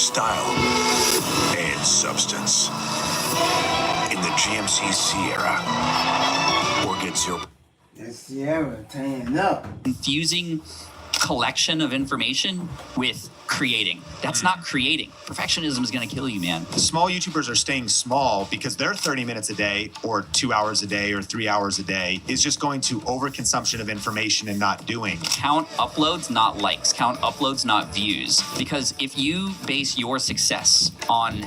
style, and substance. In the GMC Sierra, or get zero. That Sierra tan up. Confusing collection of information with creating. That's not creating. Perfectionism is going to kill you, man. Small YouTubers are staying small because their 30 minutes a day or 2 hours a day or 3 hours a day is just going to overconsumption of information and not doing. Count uploads, not likes. Count uploads, not views. Because if you base your success on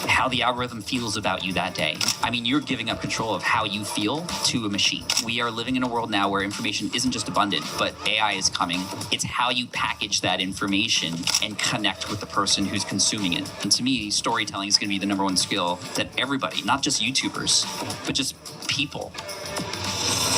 how the algorithm feels about you that day, I mean, you're giving up control of how you feel to a machine. We are living in a world now where information isn't just abundant, but AI is coming. It's how you package that information and connect with the person who's consuming it. And to me, storytelling is going to be the number one skill that everybody, not just YouTubers, but just people.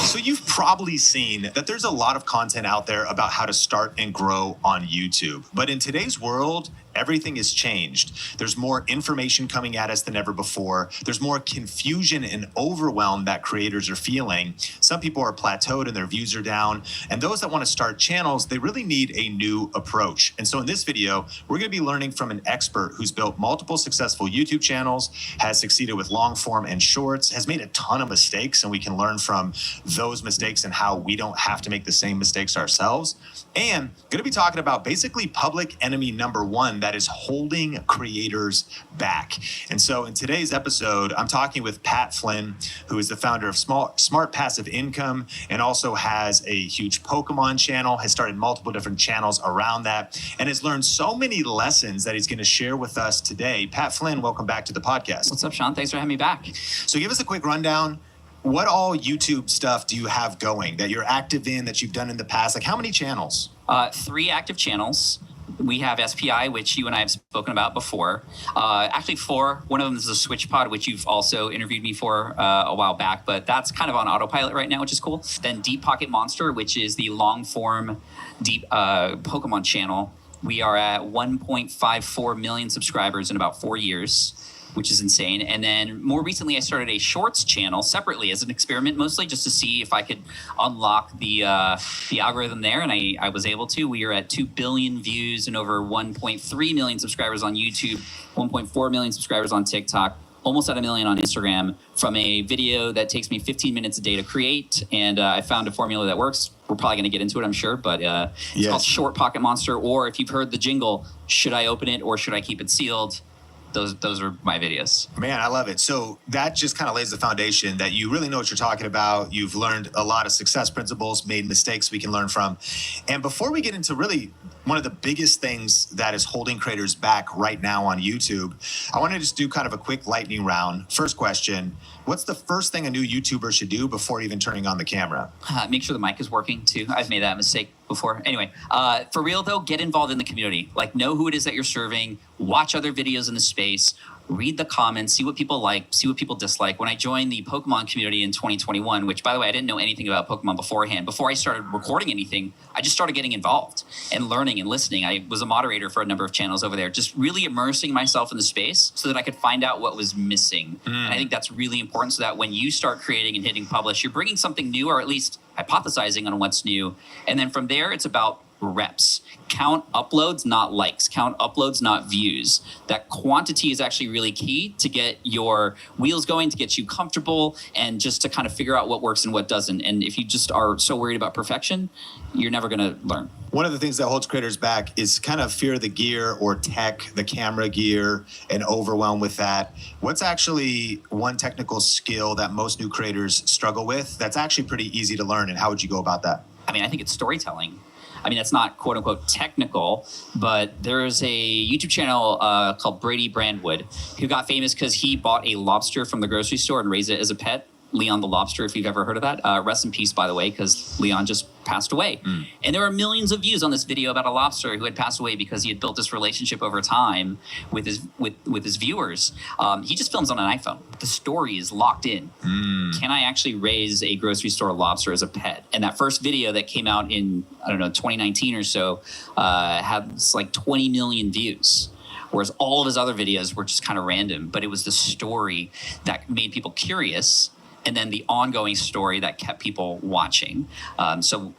So you've probably seen that there's a lot of content out there about how to start and grow on YouTube. But in today's world, everything has changed. There's more information coming at us than ever before. There's more confusion and overwhelm that creators are feeling. Some people are plateaued and their views are down. And those that want to start channels, they really need a new approach. And so in this video, we're going to be learning from an expert who's built multiple successful YouTube channels, has succeeded with long form and shorts, has made a ton of mistakes, and we can learn from those mistakes and how we don't have to make the same mistakes ourselves. And going to be talking about basically public enemy number one that is holding creators back. And so in today's episode, I'm talking with Pat Flynn, who is the founder of Smart Passive Income and also has a huge Pokemon channel, has started multiple different channels around that, and has learned so many lessons that he's going to share with us today. Pat Flynn, welcome back to the podcast. What's up, Sean? Thanks for having me back. So give us a quick rundown. What all YouTube stuff do you have going that you're active in, that you've done in the past? Like how many channels? 3 active channels. We have SPI, which you and I have spoken about before. Actually 4. One of them is a Switch Pod, which you've also interviewed me for a while back, but that's kind of on autopilot right now, which is cool. Then Deep Pocket Monster, which is the long form deep Pokemon channel. We are at 1.54 million subscribers in about 4 years, which is insane. And then more recently, I started a shorts channel separately as an experiment, mostly just to see if I could unlock the algorithm there. And I was able to. We are at 2 billion views and over 1.3 million subscribers on YouTube, 1.4 million subscribers on TikTok, almost at 1 million on Instagram from a video that takes me 15 minutes a day to create. And I found a formula that works. We're probably going to get into it, I'm sure, but it's called Short Pocket Monster. Or if you've heard the jingle, should I open it or should I keep it sealed? Those are my videos. Man, I love it. So that just kind of lays the foundation that you really know what you're talking about. You've learned a lot of success principles, made mistakes we can learn from. And before we get into really one of the biggest things that is holding creators back right now on YouTube, I want to just do kind of a quick lightning round. First question, what's the first thing a new YouTuber should do before even turning on the camera? Make sure the mic is working too. I've made that mistake before. Anyway, for real though, get involved in the community. Like know who it is that you're serving, watch other videos in the space, read the comments, see what people like, see what people dislike. When I joined the Pokemon community in 2021, which by the way, I didn't know anything about Pokemon beforehand. Before I started recording anything, I just started getting involved and learning and listening. I was a moderator for a number of channels over there, just really immersing myself in the space so that I could find out what was missing. And I think that's really important so that when you start creating and hitting publish, you're bringing something new or at least hypothesizing on what's new. And then from there, it's about reps. Count uploads, not likes. Count uploads, not views. That quantity is actually really key to get your wheels going, to get you comfortable, and just to kind of figure out what works and what doesn't. And if you just are so worried about perfection, you're never going to learn. One of the things that holds creators back is kind of fear of the gear or tech, the camera gear, and overwhelm with that. What's actually one technical skill that most new creators struggle with that's actually pretty easy to learn, and how would you go about that? I mean, I think it's storytelling. I mean, that's not quote unquote technical, but there's a YouTube channel called Brady Brandwood who got famous because he bought a lobster from the grocery store and raised it as a pet. Leon the Lobster, if you've ever heard of that. Rest in peace, by the way, because Leon just passed away. And there were millions of views on this video about a lobster who had passed away because he had built this relationship over time with his viewers. He just films on an iPhone. The story is locked in. Can I actually raise a grocery store lobster as a pet? And that first video that came out in, 2019 or so, had like 20 million views. Whereas all of his other videos were just kind of random, but it was the story that made people curious, and then the ongoing story that kept people watching. So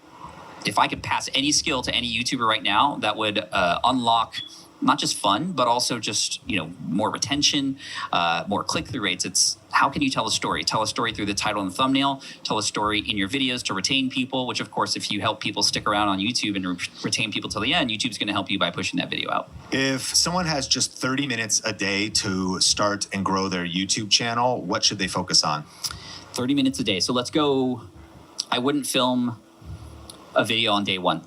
if I could pass any skill to any YouTuber right now that would unlock not just fun, but also just, more retention, more click-through rates. It's how can you tell a story? Tell a story through the title and thumbnail, tell a story in your videos to retain people, which of course, if you help people stick around on YouTube and retain people till the end, YouTube's going to help you by pushing that video out. If someone has just 30 minutes a day to start and grow their YouTube channel, what should they focus on? 30 minutes a day. So let's go, I wouldn't film a video on day one.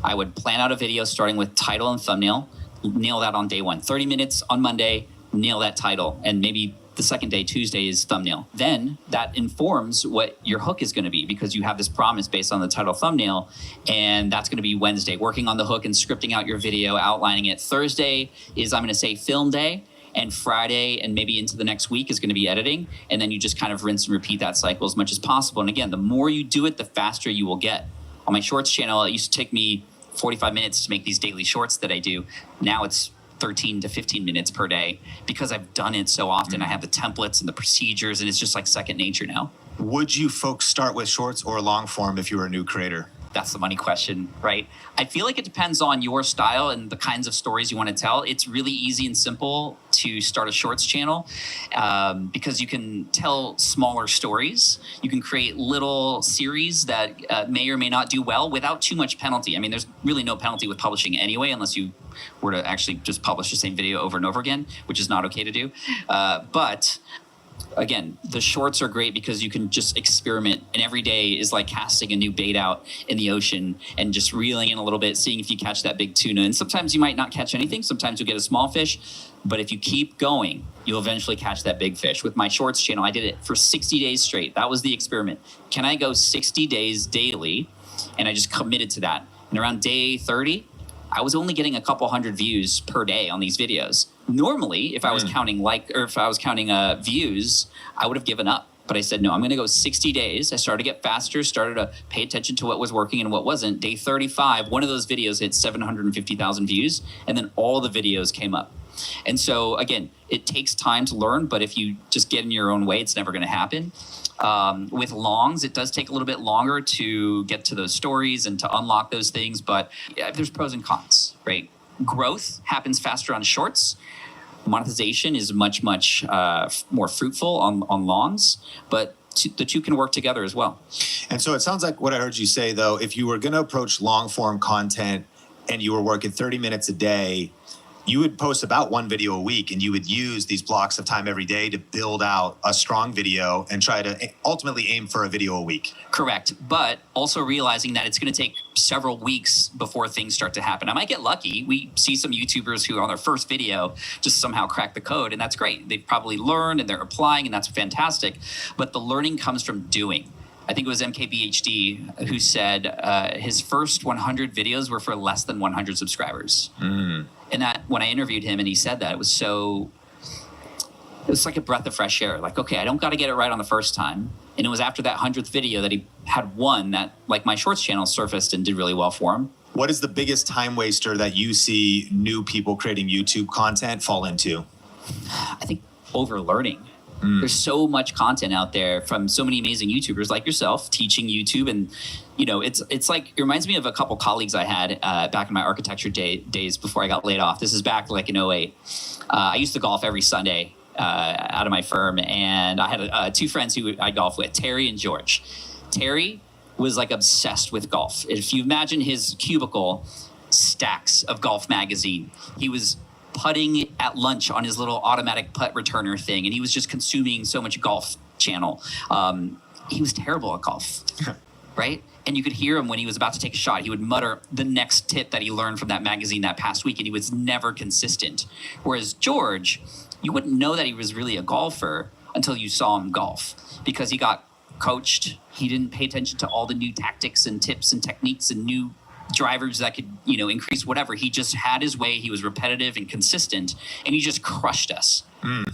I would plan out a video starting with title and thumbnail, nail that on day one. 30 minutes on Monday, nail that title, and maybe the second day, Tuesday, is thumbnail. Then that informs what your hook is going to be, because you have this promise based on the title thumbnail, and that's going to be Wednesday, working on the hook and scripting out your video, outlining it. Thursday is, I'm going to say, film day, and Friday and maybe into the next week is going to be editing, and then you just kind of rinse and repeat that cycle as much as possible. And again, the more you do it, the faster you will get. On my shorts channel, it used to take me 45 minutes to make these daily shorts that I do. Now it's 13 to 15 minutes per day, because I've done it so often. I have the templates and the procedures, and it's just like second nature now. Would you folks start with shorts or long form if you were a new creator? That's the money question, right? I feel like it depends on your style and the kinds of stories you want to tell. It's really easy and simple to start a shorts channel because you can tell smaller stories. You can create little series that may or may not do well without too much penalty. I mean, there's really no penalty with publishing anyway, unless you were to actually just publish the same video over and over again, which is not okay to do. But again, the shorts are great because you can just experiment, and every day is like casting a new bait out in the ocean and just reeling in a little bit, seeing if you catch that big tuna. And sometimes you might not catch anything. Sometimes you'll get a small fish, but if you keep going, you'll eventually catch that big fish. With my shorts channel, I did it for 60 days straight. That was the experiment. Can I go 60 days daily? And I just committed to that. And around day 30, I was only getting a couple hundred views per day on these videos. Normally, if I was counting views, I would have given up. But I said, no, I'm going to go 60 days. I started to get faster, started to pay attention to what was working and what wasn't. Day 35, one of those videos hit 750,000 views, and then all the videos came up. And so, again, it takes time to learn, but if you just get in your own way, it's never going to happen. With longs, it does take a little bit longer to get to those stories and to unlock those things, but yeah, there's pros and cons, right? Growth happens faster on shorts. Monetization is much more fruitful on longs, but the two can work together as well. And so it sounds like what I heard you say, though, if you were going to approach long form content and you were working 30 minutes a day, you would post about one video a week, and you would use these blocks of time every day to build out a strong video and try to ultimately aim for a video a week. Correct. But also realizing that it's going to take several weeks before things start to happen. I might get lucky. We see some YouTubers who on their first video just somehow crack the code, and that's great. They've probably learned and they're applying, and that's fantastic. But the learning comes from doing. I think it was MKBHD who said his first 100 videos were for less than 100 subscribers. And that when I interviewed him and he said that, it was like a breath of fresh air. Like, okay, I don't got to get it right on the first time. And it was after that 100th video that he had one that, like, my shorts channel surfaced and did really well for him. What is the biggest time waster that you see new people creating YouTube content fall into? I think overlearning. There's so much content out there from so many amazing YouTubers like yourself teaching YouTube. And, it's like, it reminds me of a couple colleagues I had back in my architecture days before I got laid off. This is back like in 2008. I used to golf every Sunday out of my firm. And I had two friends who I golf with, Terry and George. Terry was like obsessed with golf. If you imagine his cubicle, stacks of golf magazine, he was putting at lunch on his little automatic putt returner thing, and he was just consuming so much golf channel. He was terrible at golf, right? And you could hear him when he was about to take a shot. He would mutter the next tip that he learned from that magazine that past week, and he was never consistent. Whereas George, you wouldn't know that he was really a golfer until you saw him golf, because he got coached. He didn't pay attention to all the new tactics and tips and techniques and new drivers that could, increase whatever. He just had his way. He was repetitive and consistent, and he just crushed us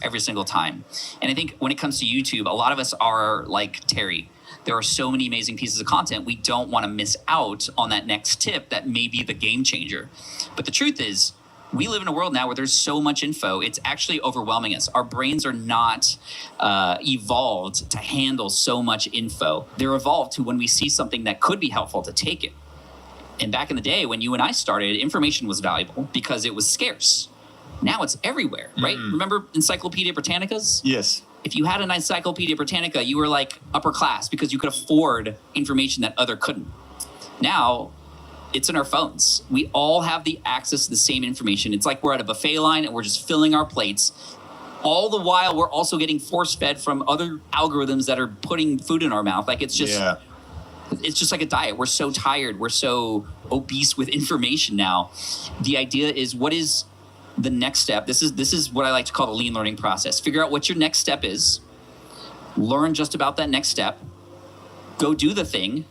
every single time. And I think when it comes to YouTube, a lot of us are like Terry. There are so many amazing pieces of content. We don't want to miss out on that next tip that may be the game changer. But the truth is, we live in a world now where there's so much info, it's actually overwhelming us. Our brains are not evolved to handle so much info. They're evolved to, when we see something that could be helpful, to take it. And back in the day when you and I started, information was valuable because it was scarce. Now it's everywhere, right? Remember Encyclopedia Britannicas? Yes. If you had an Encyclopedia Britannica, you were like upper class because you could afford information that other couldn't. Now, it's in our phones. We all have the access to the same information. It's like we're at a buffet line and we're just filling our plates. All the while, we're also getting force-fed from other algorithms that are putting food in our mouth. Like it's just like a diet. We're so tired. We're so obese with information now. The idea is, what is the next step? This is what I like to call the lean learning process. Figure out what your next step is. Learn just about that next step. Go do the thing,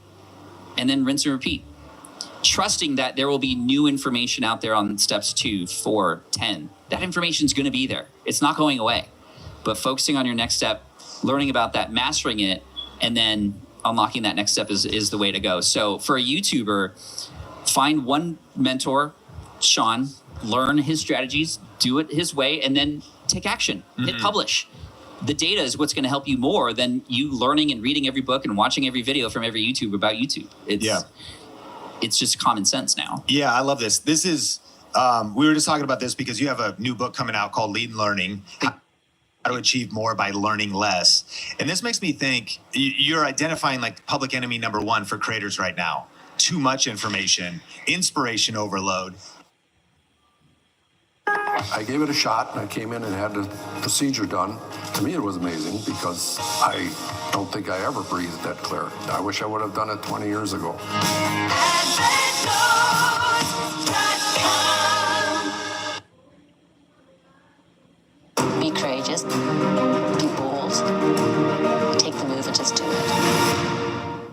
and then rinse and repeat. Trusting that there will be new information out there on steps 2, 4, 10. That information is going to be there. It's not going away. But focusing on your next step, learning about that, mastering it, and then unlocking that next step is the way to go. So for a YouTuber, find one mentor, Sean, learn his strategies, do it his way, and then take action. Hit publish. The data is what's going to help you more than you learning and reading every book and watching every video from every YouTuber about YouTube. It's just common sense now. Yeah, I love this. This is, we were just talking about this because you have a new book coming out called Lean Learning, How to Achieve More by Learning Less. And this makes me think you're identifying like public enemy number 1 for creators right now. Too much information, inspiration overload. I gave it a shot, and I came in and had the procedure done. To me, it was amazing because I don't think I ever breathed that clear. I wish I would have done it 20 years ago. Be courageous. Be bold. Take the move and just do it.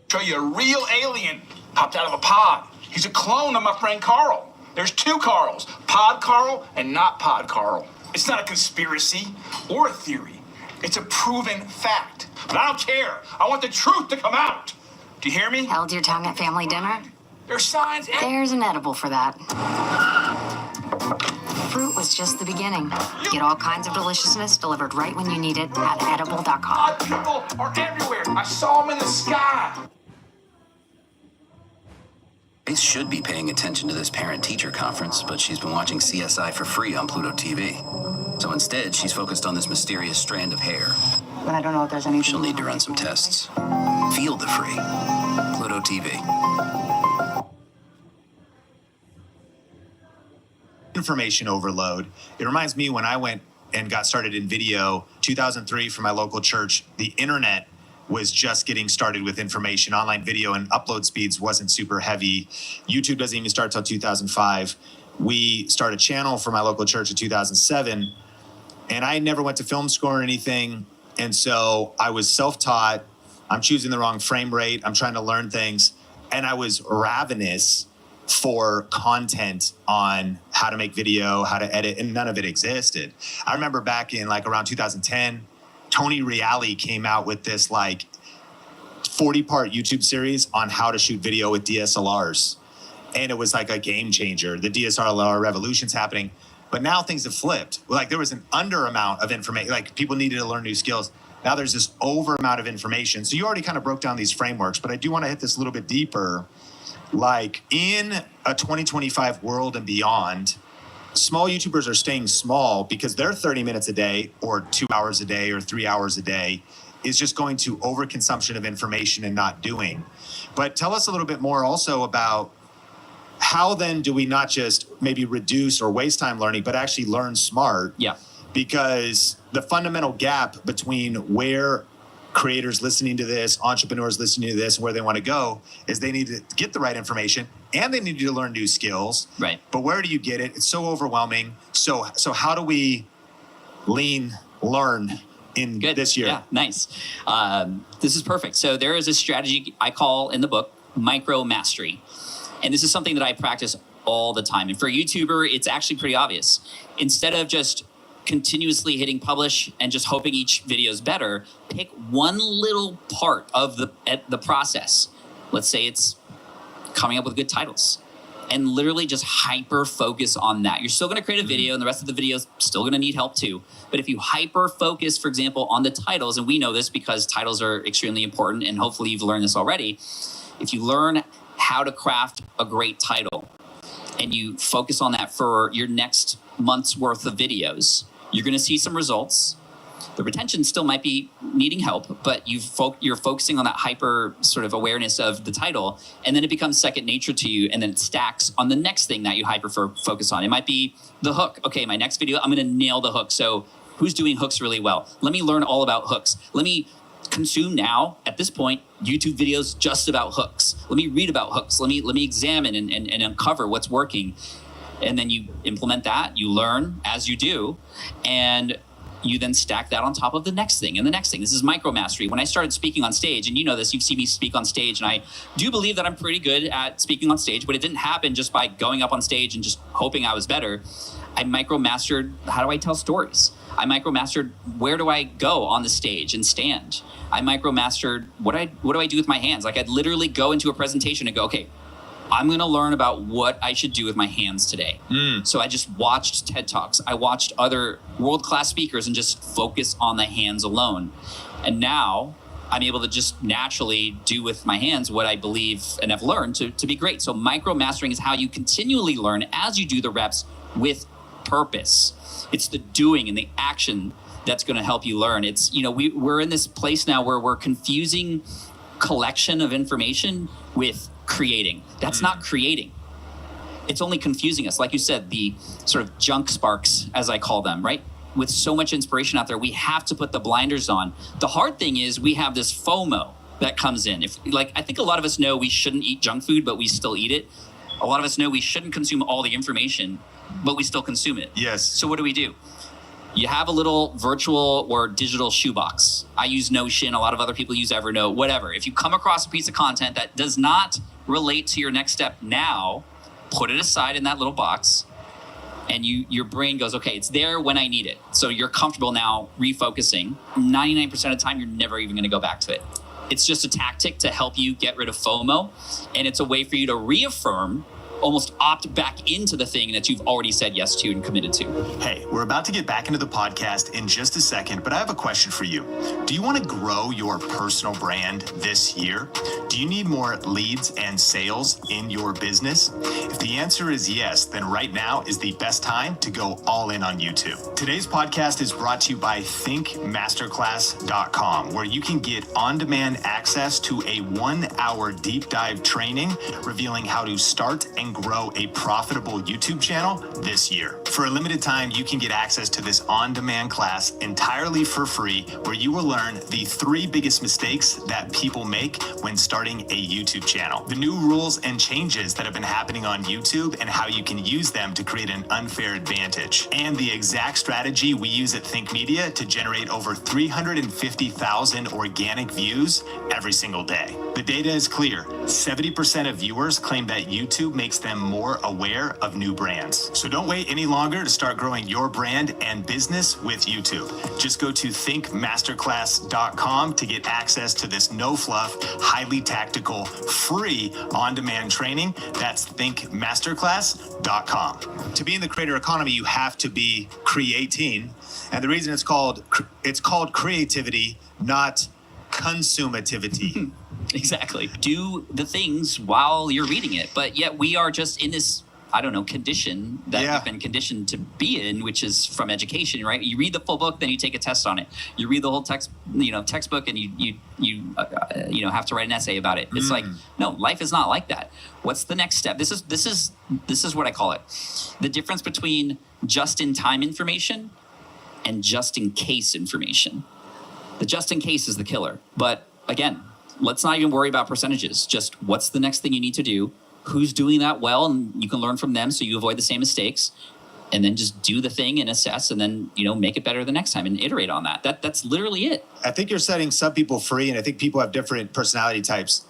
Show you a real alien popped out of a pod. He's a clone of my friend Carl. There's 2 Carls, Pod Carl and not Pod Carl. It's not a conspiracy or a theory. It's a proven fact. But I don't care. I want the truth to come out. Do you hear me? Held your tongue at family dinner? There's signs. There's an edible for that. Fruit was just the beginning. Get all kinds of deliciousness delivered right when you need it at edible.com. Odd people are everywhere. I saw them in the sky. Grace should be paying attention to this parent-teacher conference, but she's been watching CSI for free on Pluto TV. So instead, she's focused on this mysterious strand of hair. But I don't know if there's anything. She'll need to run some tests. Feel the free. Pluto TV. Information overload. It reminds me when I went and got started in video, 2003 for my local church, the internet was just getting started with information. Online video and upload speeds wasn't super heavy. YouTube doesn't even start till 2005. We started a channel for my local church in 2007, and I never went to film school or anything. And so I was self-taught. I'm choosing the wrong frame rate. I'm trying to learn things. And I was ravenous for content on how to make video, how to edit, and none of it existed. I remember back in like around 2010, Tony Reale came out with this like 40-part YouTube series on how to shoot video with DSLRs. And it was like a game changer. The DSLR revolution's happening. But now things have flipped. Like there was an under amount of information, like people needed to learn new skills. Now there's this over amount of information. So you already kind of broke down these frameworks, but I do want to hit this a little bit deeper. Like in a 2025 world and beyond, small YouTubers are staying small because their 30 minutes a day or 2 hours a day or 3 hours a day is just going to overconsumption of information and not doing. But tell us a little bit more also about how then do we not just maybe reduce or waste time learning, but actually learn smart? Yeah. Because the fundamental gap between where creators listening to this, entrepreneurs listening to this, and where they want to go is they need to get the right information and they need to learn new skills. Right. But where do you get it? It's so overwhelming. So how do we learn in this year? Yeah, nice. This is perfect. So there is a strategy I call in the book micro mastery. And this is something that I practice all the time. And for a YouTuber, it's actually pretty obvious. Instead of just continuously hitting publish and just hoping each video is better, pick one little part of the process. Let's say it's coming up with good titles, and literally just hyper focus on that. You're still going to create a video and the rest of the video is still going to need help too. But if you hyper focus, for example, on the titles, and we know this because titles are extremely important, and hopefully you've learned this already. If you learn how to craft a great title, and you focus on that for your next month's worth of videos, you're going to see some results. The retention still might be needing help, but you're focusing on that hyper sort of awareness of the title, and then it becomes second nature to you, and then it stacks on the next thing that you focus on. It might be the hook. Okay, my next video, I'm going to nail the hook. So who's doing hooks really well? Let me learn all about hooks. Let me consume now, at this point, YouTube videos just about hooks. Let me read about hooks. Let me examine and uncover what's working. And then you implement that, you learn as you do, and you then stack that on top of the next thing and the next thing. This is micro mastery. When I started speaking on stage, and you know this, you've seen me speak on stage, and I do believe that I'm pretty good at speaking on stage, but it didn't happen just by going up on stage and just hoping I was better. I micro mastered how do I tell stories. I micro mastered where do I go on the stage and stand. I micro mastered what do I do with my hands. Like I'd literally go into a presentation and go, okay, I'm going to learn about what I should do with my hands today. So I just watched TED Talks. I watched other world-class speakers and just focus on the hands alone. And now I'm able to just naturally do with my hands what I believe and have learned to be great. So micro-mastering is how you continually learn as you do the reps with purpose. It's the doing and the action that's going to help you learn. It's, you know, we're in this place now where we're confusing collection of information with creating. That's not creating. It's only confusing us. Like you said, the sort of junk sparks, as I call them, right? With so much inspiration out there, we have to put the blinders on. The hard thing is we have this FOMO that comes in. I think a lot of us know we shouldn't eat junk food, but we still eat it. A lot of us know we shouldn't consume all the information, but we still consume it. Yes. So what do? You have a little virtual or digital shoebox. I use Notion. A lot of other people use Evernote, whatever. If you come across a piece of content that does not relate to your next step now, put it aside in that little box, and your brain goes, okay, it's there when I need it. So you're comfortable now refocusing. 99% of the time, you're never even going to go back to it. It's just a tactic to help you get rid of FOMO, and it's a way for you to reaffirm, almost opt back into the thing that you've already said yes to and committed to. Hey, we're about to get back into the podcast in just a second, but I have a question for you. Do you want to grow your personal brand this year? Do you need more leads and sales in your business? If the answer is yes, then right now is the best time to go all in on YouTube. Today's podcast is brought to you by thinkmasterclass.com, where you can get on-demand access to a 1-hour deep dive training revealing how to start and grow a profitable YouTube channel this year. For a limited time, you can get access to this on-demand class entirely for free, where you will learn the 3 biggest mistakes that people make when starting a YouTube channel, the new rules and changes that have been happening on YouTube and how you can use them to create an unfair advantage, and the exact strategy we use at Think Media to generate over 350,000 organic views every single day. The data is clear. 70% of viewers claim that YouTube makes them more aware of new brands. So don't wait any longer to start growing your brand and business with YouTube. Just go to thinkmasterclass.com to get access to this no-fluff, highly tactical, free on-demand training. That's thinkmasterclass.com. To be in the creator economy, you have to be creating. And the reason it's called creativity, not consumativity. Exactly. Do the things while you're reading it. But yet we are just in this, condition that we've been conditioned to be in, which is from education, right? You read the full book, then you take a test on it. You read the whole textbook, and you have to write an essay about it. It's like, no, life is not like that. What's the next step? This is what I call it. The difference between just-in-time information and just-in-case information. The just-in-case is the killer. But again, let's not even worry about percentages. Just what's the next thing you need to do? Who's doing that well? And you can learn from them so you avoid the same mistakes. And then just do the thing and assess, and then, make it better the next time and iterate on that. That's literally it. I think you're setting some people free, and I think people have different personality types.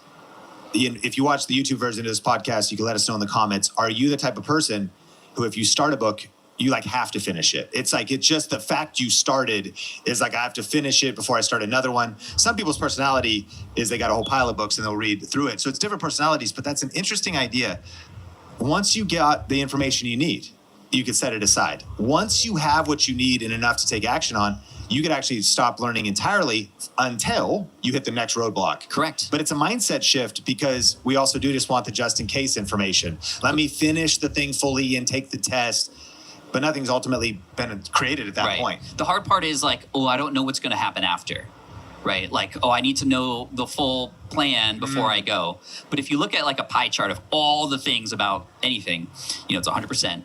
If you watch the YouTube version of this podcast, you can let us know in the comments. Are you the type of person who, if you start a book, you have to finish it? It's just the fact you started is I have to finish it before I start another one. Some people's personality is they got a whole pile of books and they'll read through it. So it's different personalities, but that's an interesting idea. Once you got the information you need, you can set it aside. Once you have what you need and enough to take action on, you could actually stop learning entirely until you hit the next roadblock. Correct. But it's a mindset shift because we also do just want the just in case information. Let me finish the thing fully and take the test. But nothing's ultimately been created at that point. The hard part is like, oh, I don't know what's going to happen after. Right? Like, oh, I need to know the full plan before I go. But if you look at like a pie chart of all the things about anything, it's 100%.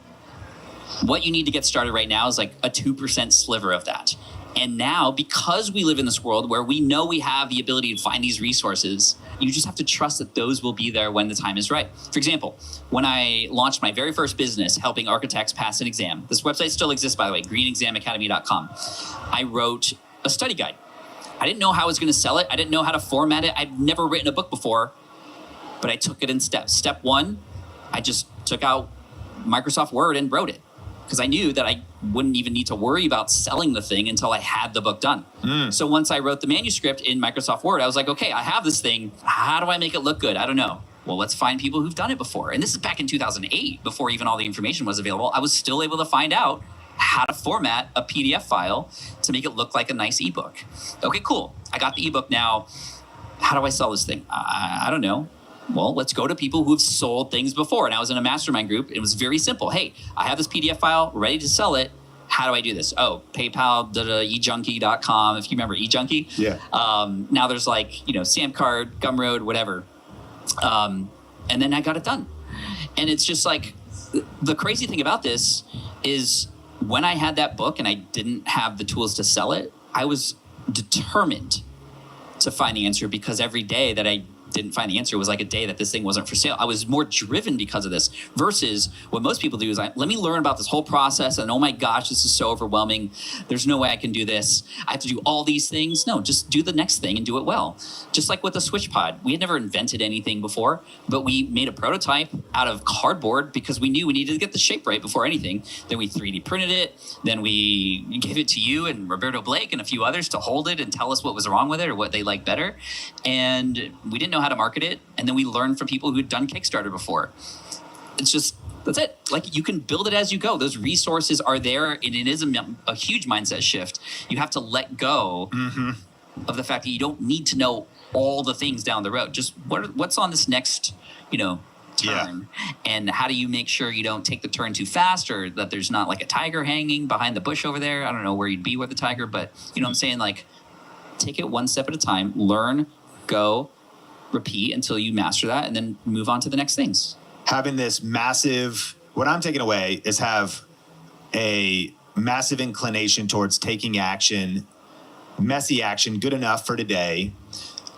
What you need to get started right now is like a 2% sliver of that. And now, because we live in this world where we know we have the ability to find these resources, you just have to trust that those will be there when the time is right. For example, when I launched my very first business, helping architects pass an exam, this website still exists, by the way, greenexamacademy.com. I wrote a study guide. I didn't know how I was going to sell it. I didn't know how to format it. I'd never written a book before, but I took it in steps. Step one, I just took out Microsoft Word and wrote it because I knew that I wouldn't even need to worry about selling the thing until I had the book done. So once I wrote the manuscript in Microsoft Word, I was like, okay, I have this thing. How do I make it look good? I don't know. Well, let's find people who've done it before. And this is back in 2008, before even all the information was available. I was still able to find out how to format a PDF file to make it look like a nice ebook. Okay, cool. I got the ebook now. How do I sell this thing? I don't know. Well, let's go to people who've sold things before. And I was in a mastermind group. It was very simple. Hey, I have this PDF file ready to sell it. How do I do this? Oh, PayPal, eJunkie.com. If you remember eJunkie. Yeah. Now there's like, Samcard, Gumroad, whatever. And then I got it done. And it's just like, the crazy thing about this is when I had that book and I didn't have the tools to sell it, I was determined to find the answer because every day that I didn't find the answer was like a day that this thing wasn't for sale. I was more driven because of this versus what most people do is let me learn about this whole process and oh my gosh, this is so overwhelming. There's no way I can do this. I have to do all these things. No, just do the next thing and do it well. Just like with the Switch Pod. We had never invented anything before, but we made a prototype out of cardboard because we knew we needed to get the shape right before anything. Then we 3D printed it. Then we gave it to you and Roberto Blake and a few others to hold it and tell us what was wrong with it or what they liked better. And we didn't know how to market it, and then we learned from people who'd done Kickstarter before. It's just, that's it. Like, you can build it as you go. Those resources are there, and it is a huge mindset shift. You have to let go of the fact that you don't need to know all the things down the road. Just what's on this next, turn, and how do you make sure you don't take the turn too fast or that there's not like a tiger hanging behind the bush over there. I don't know where you'd be with the tiger, but you know what I'm saying? Like, take it one step at a time, learn, go, repeat until you master that, and then move on to the next things. Having this massive, what I'm taking away is have a massive inclination towards taking action, messy action, good enough for today.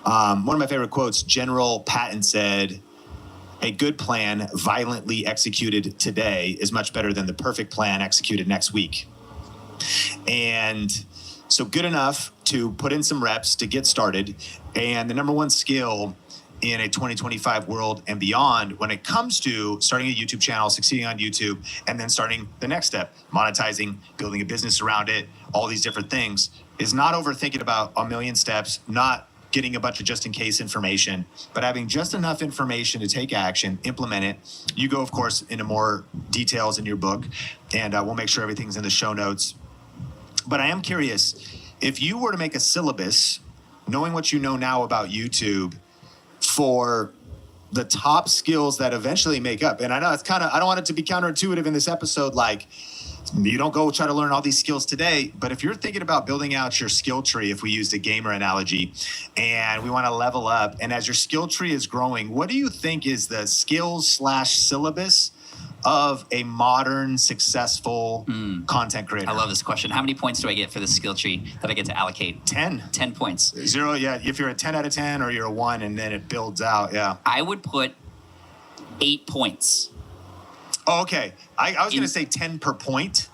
One of my favorite quotes, General Patton said, a good plan violently executed today is much better than the perfect plan executed next week. And so good enough to put in some reps to get started. And the number one skill in a 2025 world and beyond when it comes to starting a YouTube channel, succeeding on YouTube, and then starting the next step, monetizing, building a business around it, all these different things, is not overthinking about a million steps, not getting a bunch of just in case information, but having just enough information to take action, implement it. You go, of course, into more details in your book, and we'll make sure everything's in the show notes. But I am curious, if you were to make a syllabus, knowing what you know now about YouTube, for the top skills that eventually make up, and I know it's kind of, I don't want it to be counterintuitive in this episode, like you don't go try to learn all these skills today, but if you're thinking about building out your skill tree, if we used a gamer analogy, and we want to level up, and as your skill tree is growing, what do you think is the skills/syllabus of a modern, successful content creator? I love this question. How many points do I get for the skill tree that I get to allocate? 10. 10 points. 0, yeah. If you're a 10 out of 10 or you're a 1 and then it builds out, yeah. I would put 8 points. Oh, okay. I was going to say 10 per point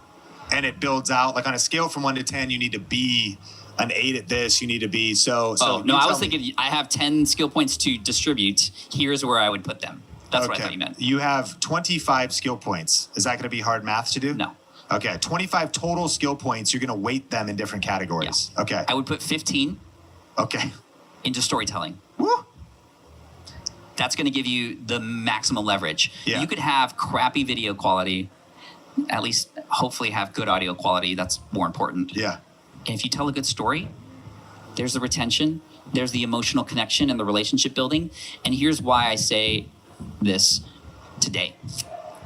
and it builds out. Like on a scale from 1 to 10, you need to be an 8 at this. You need to be so. No, I was thinking I have 10 skill points to distribute. Here's where I would put them. That's what I thought you meant. You have 25 skill points. Is that going to be hard math to do? No. Okay, 25 total skill points. You're going to weight them in different categories. Yeah. Okay. I would put 15 into storytelling. Woo! That's going to give you the maximum leverage. Yeah. You could have crappy video quality, at least hopefully have good audio quality. That's more important. Yeah. And if you tell a good story, there's the retention, there's the emotional connection and the relationship building. And here's why I say this today.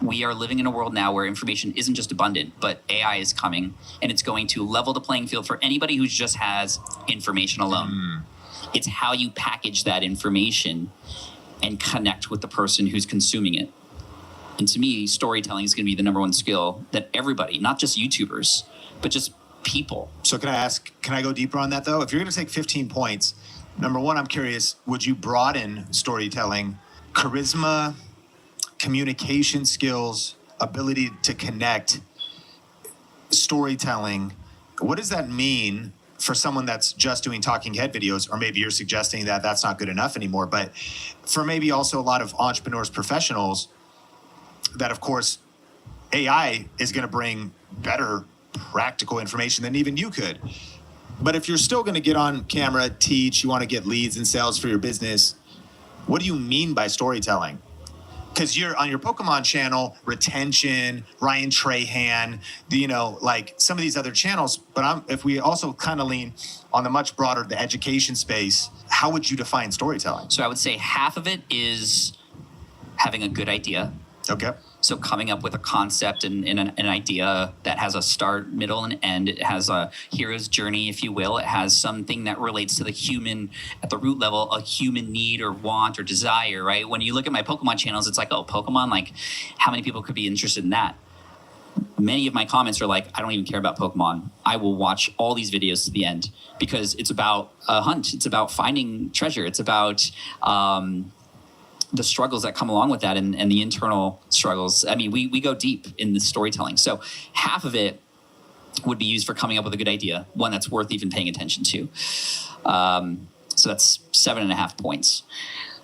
We are living in a world now where information isn't just abundant, but AI is coming, and it's going to level the playing field for anybody who just has information alone. It's how you package that information and connect with the person who's consuming it. And to me, storytelling is going to be the number one skill that everybody, not just YouTubers, but just people. So can I go deeper on that though? If you're going to take 15 points, number one, I'm curious, would you broaden storytelling, charisma, communication skills, ability to connect, storytelling? What does that mean for someone that's just doing talking head videos? Or maybe you're suggesting that that's not good enough anymore, but for maybe also a lot of entrepreneurs, professionals, that of course AI is going to bring better practical information than even you could. But if you're still going to get on camera, teach, you want to get leads and sales for your business, what do you mean by storytelling? Because you're on your Pokemon channel, retention, Ryan Trahan, like some of these other channels. But if we also kind of lean on the much broader, the education space, how would you define storytelling? So I would say half of it is having a good idea. Okay. So coming up with a concept and an idea that has a start, middle, and end. It has a hero's journey, if you will. It has something that relates to the human, at the root level, a human need or want or desire, right? When you look at my Pokemon channels, it's like, oh, Pokemon, like how many people could be interested in that? Many of my comments are like, I don't even care about Pokemon. I will watch all these videos to the end because it's about a hunt. It's about finding treasure. It's about the struggles that come along with that and the internal struggles. I mean, we go deep in the storytelling. So half of it would be used for coming up with a good idea, one that's worth even paying attention to. So that's 7.5 points.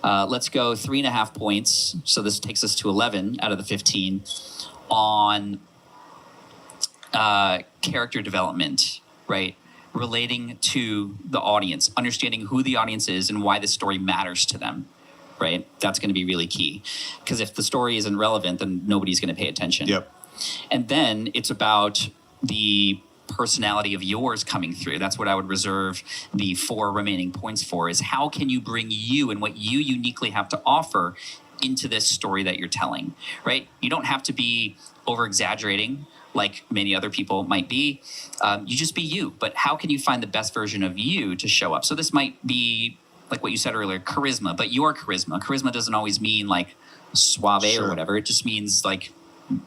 Let's go 3.5 points. So this takes us to 11 out of the 15 on character development, right? Relating to the audience, understanding who the audience is and why the story matters to them. Right? That's going to be really key. Because if the story isn't relevant, then nobody's going to pay attention. Yep. And then it's about the personality of yours coming through. That's what I would reserve the 4 remaining points for, is how can you bring you and what you uniquely have to offer into this story that you're telling, right? You don't have to be over-exaggerating like many other people might be. You just be you. But how can you find the best version of you to show up? So this might be like what you said earlier, charisma, but your charisma. Charisma doesn't always mean like suave or whatever. It just means like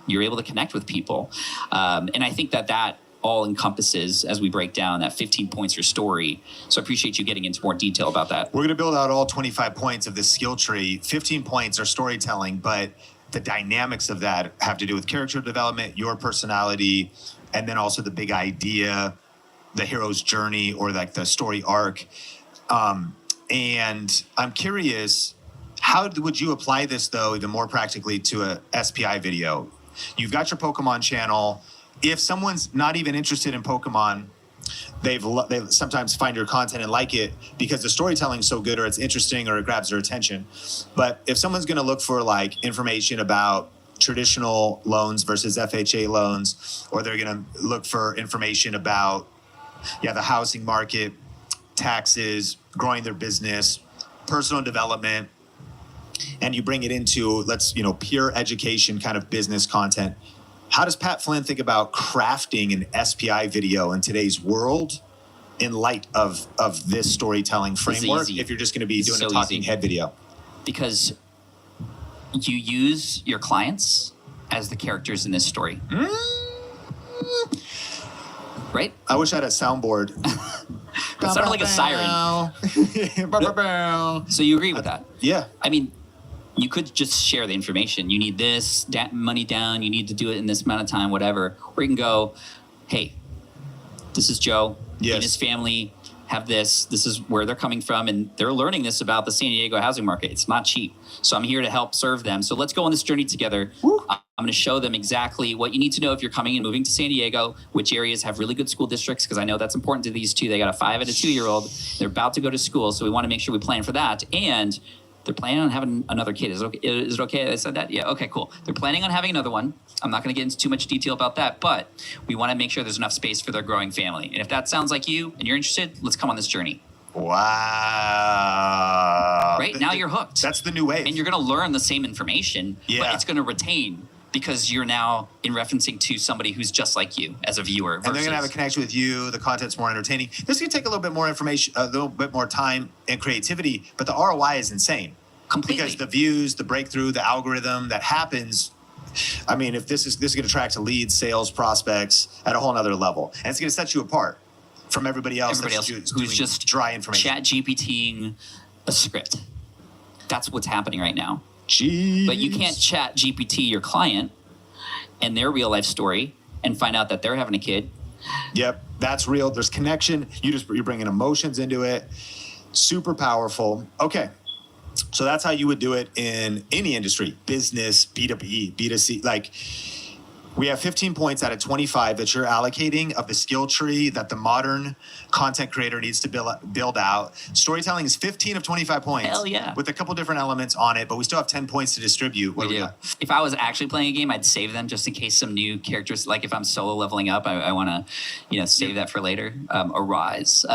you're able to connect with people. And I think that all encompasses, as we break down, that 15 points for story. So I appreciate you getting into more detail about that. We're going to build out all 25 points of this skill tree. 15 points are storytelling, but the dynamics of that have to do with character development, your personality, and then also the big idea, the hero's journey, or like the story arc. And I'm curious, how would you apply this, though, even more practically to a SPI video? You've got your Pokemon channel. If someone's not even interested in Pokemon, they sometimes find your content and like it because the storytelling's so good or it's interesting or it grabs their attention. But if someone's going to look for like information about traditional loans versus FHA loans, or they're going to look for information about the housing market, taxes, growing their business, personal development, and you bring it into pure education kind of business content. How does Pat Flynn think about crafting an SPI video in today's world in light of this storytelling framework if you're just going to be doing a talking head video? Because you use your clients as the characters in this story. Right? I wish I had a soundboard. It sounded like a siren. So you agree with that? Yeah. I mean, you could just share the information. You need this money down. You need to do it in this amount of time, whatever. Or you can go, hey, this is Joe. He and his family have this. This is where they're coming from. And they're learning this about the San Diego housing market. It's not cheap. So I'm here to help serve them. So let's go on this journey together. I'm going to show them exactly what you need to know if you're coming and moving to San Diego, which areas have really good school districts, because I know that's important to these two. They got a 5 and a 2-year-old. They're about to go to school. So we want to make sure we plan for that. And They're planning on having another kid. Is it okay that I said that? Yeah, okay, cool. They're planning on having another one. I'm not going to get into too much detail about that, but we want to make sure there's enough space for their growing family. And if that sounds like you and you're interested, let's come on this journey. Wow. Right? Now you're hooked. That's the new wave. And you're going to learn the same information, but it's going to retain because you're now in referencing to somebody who's just like you as a viewer. And they're going to have a connection with you. The content's more entertaining. This can take a little bit more information, a little bit more time and creativity, but the ROI is insane. Completely. Because the views, the breakthrough, the algorithm that happens, I mean, if this is going to attract leads, sales, prospects at a whole nother level. And it's going to set you apart from everybody else who's just dry information. Chat GPTing a script. That's what's happening right now. Jeez. But you can't chat GPT your client and their real life story and find out that they're having a kid. Yep, that's real. There's connection. You're bringing emotions into it. Super powerful. Okay. So that's how you would do it in any industry, business, B2B, B2C. Like, we have 15 points out of 25 that you're allocating of the skill tree that the modern content creator needs to build out. Storytelling is 15 of 25 points. Hell yeah. With a couple different elements on it, but we still have 10 points to distribute. What do we got? If I was actually playing a game, I'd save them just in case some new characters, like if I'm solo leveling up, I want to, save that for later. Arise.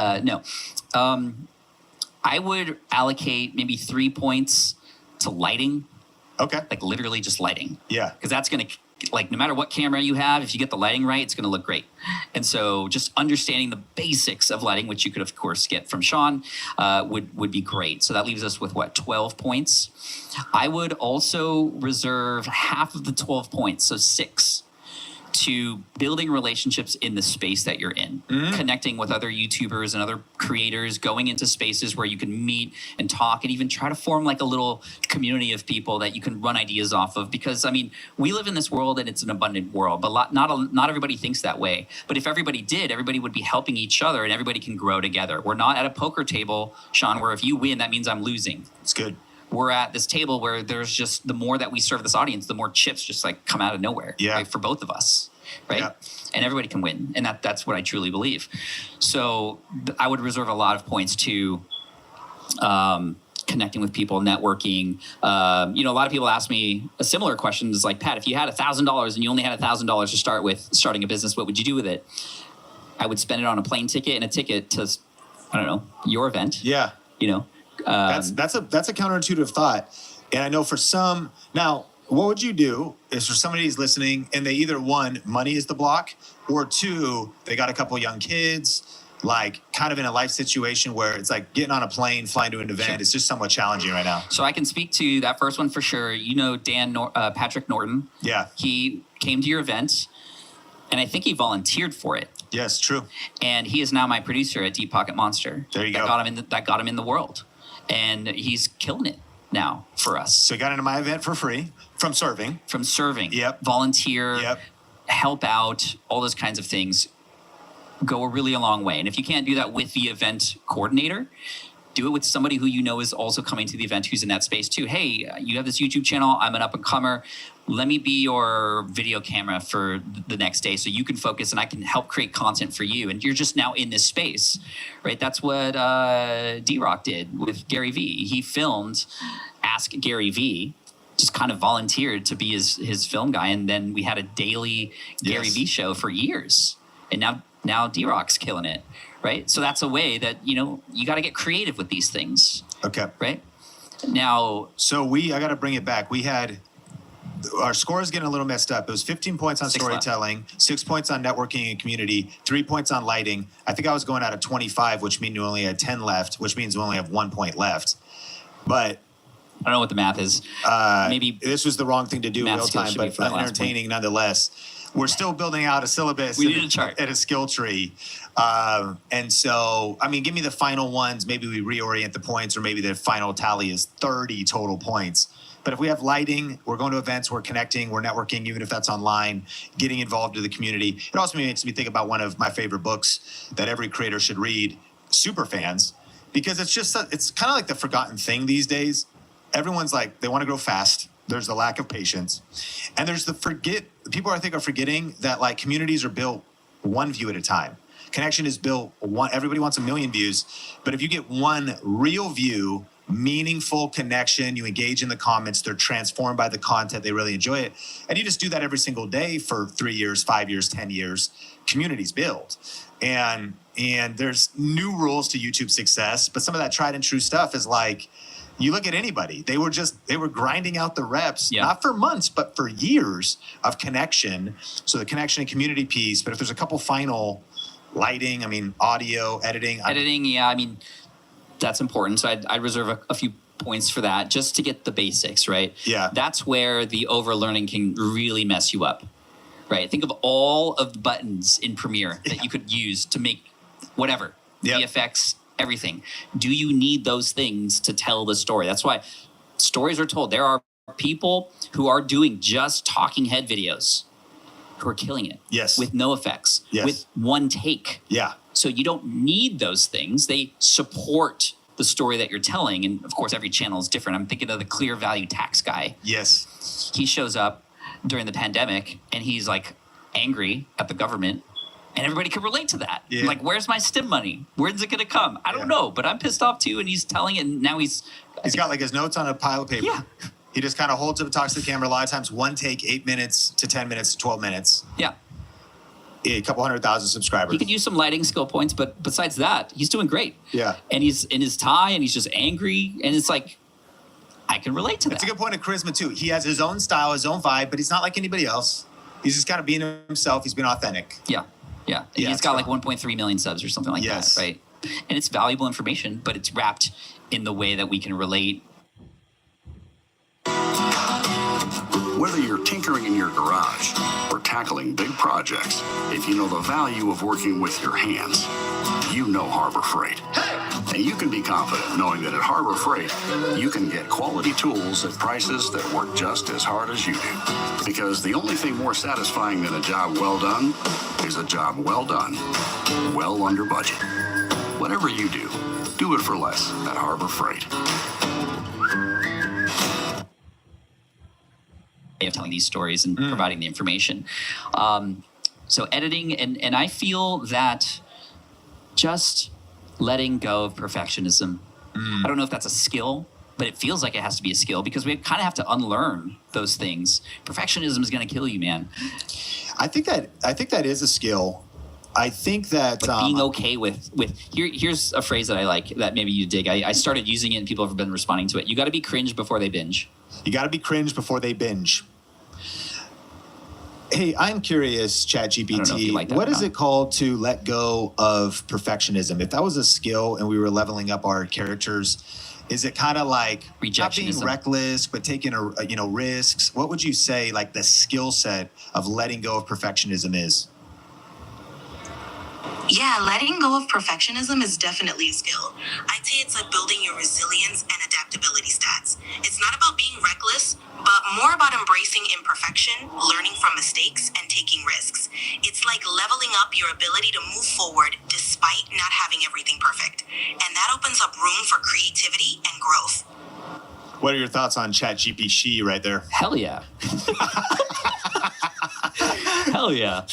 I would allocate maybe 3 points to lighting. Okay. Like literally just lighting. Yeah. Because that's going to, like, no matter what camera you have, if you get the lighting right, it's going to look great. And so just understanding the basics of lighting, which you could, of course, get from Sean, would be great. So that leaves us with, 12 points? I would also reserve half of the 12 points, so 6, to building relationships in the space that you're in, connecting with other YouTubers and other creators, going into spaces where you can meet and talk and even try to form like a little community of people that you can run ideas off of. Because, I mean, we live in this world and it's an abundant world, but not everybody thinks that way. But if everybody did, everybody would be helping each other and everybody can grow together. We're not at a poker table, Sean, where if you win, that means I'm losing. It's good. We're at this table where there's just, the more that we serve this audience, the more chips just like come out of nowhere, right, for both of us, right? Yeah. And everybody can win. And that's what I truly believe. So I would reserve a lot of points to connecting with people, networking. A lot of people ask me a similar question is like, Pat, if you had $1,000 and you only had $1,000 to start with starting a business, what would you do with it? I would spend it on a plane ticket and a ticket to, I don't know, your event. Yeah. That's a counterintuitive thought. And I know for some, now, what would you do is for somebody who's listening and they either, one, money is the block, or two, they got a couple young kids, like kind of in a life situation where it's like getting on a plane, flying to an event. It's just somewhat challenging right now. So I can speak to that first one for sure. Patrick Norton. Yeah. He came to your event and I think he volunteered for it. Yes, true. And he is now my producer at Deep Pocket Monster. There you go. That got him in the world. And he's killing it now for us. So he got into my event for free from serving. Yep. Volunteer. Yep. Help out, all those kinds of things go really a long way. And if you can't do that with the event coordinator, do it with somebody who you know is also coming to the event who's in that space too. Hey, you have this YouTube channel. I'm an up and comer. Let me be your video camera for the next day so you can focus and I can help create content for you. And you're just now in this space, right? That's what D-Rock did with Gary Vee. He filmed Ask Gary Vee, just kind of volunteered to be his film guy. And then we had a daily Gary Vee show for years. And now D-Rock's killing it, right? So that's a way that, you got to get creative with these things. Okay. Right? Now. So I got to bring it back. Our score is getting a little messed up. It was 15 points on storytelling, 6 points on networking and community, 3 points on lighting. I think I was going out of 25, which means we only had 10 left, which means we only have 1 point left. But I don't know what the math is. Maybe this was the wrong thing to do real time, but entertaining nonetheless. We're still building out a syllabus we need a chart and a skill tree. And so, give me the final ones. Maybe we reorient the points, or maybe the final tally is 30 total points. But if we have lighting, we're going to events, we're connecting, we're networking, even if that's online, getting involved in the community. It also makes me think about one of my favorite books that every creator should read, Superfans, because it's kind of like the forgotten thing these days. Everyone's like, they want to grow fast. There's the lack of patience. And there's people I think are forgetting that like communities are built one view at a time. Connection is built everybody wants 1 million views. But if you get one real view meaningful connection. You engage in the comments. They're transformed by the content. They really enjoy it. And you just do that every single day for 3 years, 5 years, 10 years. Communities build. And there's new rules to YouTube success, but some of that tried and true stuff is like, you look at anybody, they were grinding out the reps, not for months, but for years of connection. So the connection and community piece, but if there's a couple final lighting, audio, editing. That's important. So I'd reserve a few points for that just to get the basics, right? Yeah. That's where the overlearning can really mess you up, right? Think of all of the buttons in Premiere that you could use to make whatever, VFX, everything. Do you need those things to tell the story? That's why stories are told. There are people who are doing just talking head videos who are killing it. Yes. With no effects. Yes. With one take. Yeah. So you don't need those things. They support the story that you're telling. And of course, every channel is different. I'm thinking of the clear value tax guy. Yes. He shows up during the pandemic and he's like angry at the government. And everybody can relate to that. Yeah. Like, where's my stim money? Where's it going to come? I don't know, but I'm pissed off too. And he's telling it. And now he's got like his notes on a pile of paper. Yeah. He just kind of holds up and talks to the camera. A lot of times, one take, 8 minutes to 10 minutes to 12 minutes. Yeah. A couple 100,000 subscribers. He could use some lighting skill points, but besides that, he's doing great. Yeah. And he's in his tie and he's just angry. And it's like, I can relate to that. It's a good point of charisma too. He has his own style, his own vibe, but he's not like anybody else. He's just kind of being himself. He's being authentic. Yeah. Yeah. And he's got like 1.3 million subs or something like that, right? And it's valuable information, but it's wrapped in the way that we can relate. Whether you're tinkering in your garage or tackling big projects, if you know the value of working with your hands, you know Harbor Freight. And you can be confident knowing that at Harbor Freight, you can get quality tools at prices that work just as hard as you do. Because the only thing more satisfying than a job well done is a job well done, well under budget. Whatever you do it for less at Harbor Freight. Of telling these stories and providing the information. So editing, and I feel that just letting go of perfectionism. I don't know if that's a skill, but it feels like it has to be a skill because we kind of have to unlearn those things. Perfectionism is going to kill you, man. I think that is a skill. I think that being okay with here's a phrase that I like that maybe you dig. I started using it and people have been responding to it. You got to be cringe before they binge. You got to be cringe before they binge. Hey, I'm curious, ChatGPT, like what is it called to let go of perfectionism? If that was a skill and we were leveling up our characters, is it kind of like not being reckless, but taking risks? What would you say like the skill set of letting go of perfectionism is? Yeah, letting go of perfectionism is definitely a skill. I'd say it's like building your resilience and adaptability stats. It's not about being reckless, but more about embracing imperfection, learning from mistakes, and taking risks. It's like leveling up your ability to move forward despite not having everything perfect. And that opens up room for creativity and growth. What are your thoughts on ChatGPT right there? Hell yeah. Hell yeah.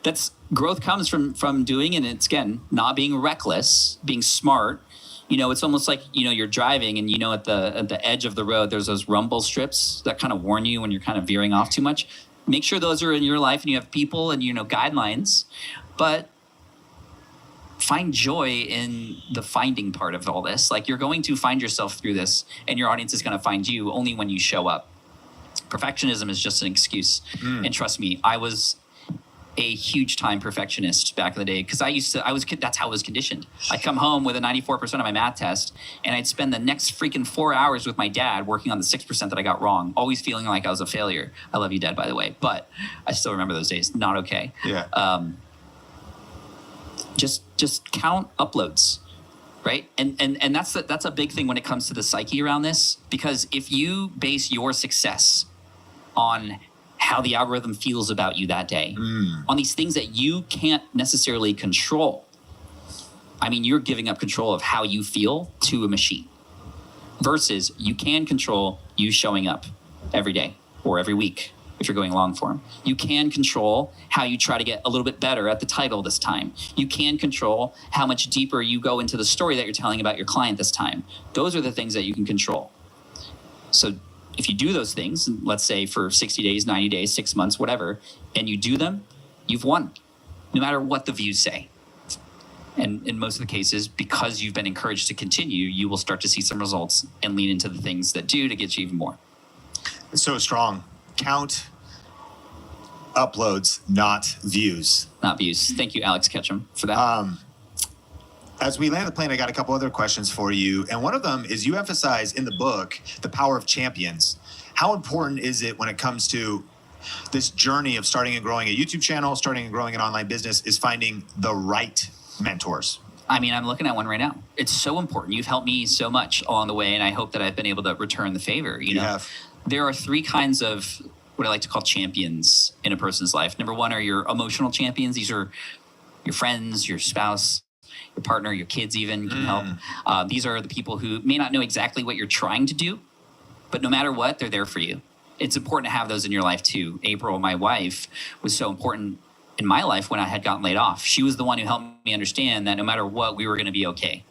That's growth comes from doing, and it's again not being reckless, being smart. It's almost like you're driving, and at the edge of the road there's those rumble strips that kind of warn you when you're kind of veering off too much. Make sure those are in your life, and you have people and guidelines, but find joy in the finding part of all this. Like you're going to find yourself through this, and your audience is going to find you only when you show up. Perfectionism is just an excuse. And trust me, I was a huge time perfectionist back in the day because that's how I was conditioned. I'd come home with a 94% on my math test, and I'd spend the next freaking 4 hours with my dad working on the 6% that I got wrong, always feeling like I was a failure. I love you, Dad, by the way, but I still remember those days. Not okay. Yeah. Just count uploads. Right. And that's a big thing when it comes to the psyche around this, because if you base your success on how the algorithm feels about you that day, on these things that you can't necessarily control, you're giving up control of how you feel to a machine versus you can control you showing up every day or every week if you're going long form. You can control how you try to get a little bit better at the title this time. You can control how much deeper you go into the story that you're telling about your client this time. Those are the things that you can control. So if you do those things, let's say for 60 days, 90 days, 6 months, whatever, and you do them, you've won, no matter what the views say. And in most of the cases, because you've been encouraged to continue, you will start to see some results and lean into the things that do to get you even more. It's so strong. Count uploads, not views. Not views. Thank you, Alex Ketchum, for that. As we land the plane, I got a couple other questions for you. And one of them is you emphasize in the book the power of champions. How important is it when it comes to this journey of starting and growing a YouTube channel, starting and growing an online business, is finding the right mentors? I mean, I'm looking at one right now. It's so important. You've helped me so much along the way, and I hope that I've been able to return the favor. You know, have. There are three kinds of what I like to call champions in a person's life. Number one are your emotional champions. These are your friends, your spouse, your partner, your kids even can help. These are the people who may not know exactly what you're trying to do, but no matter what, they're there for you. It's important to have those in your life too. April, my wife, was so important in my life when I had gotten laid off. She was the one who helped me understand that no matter what, we were going to be okay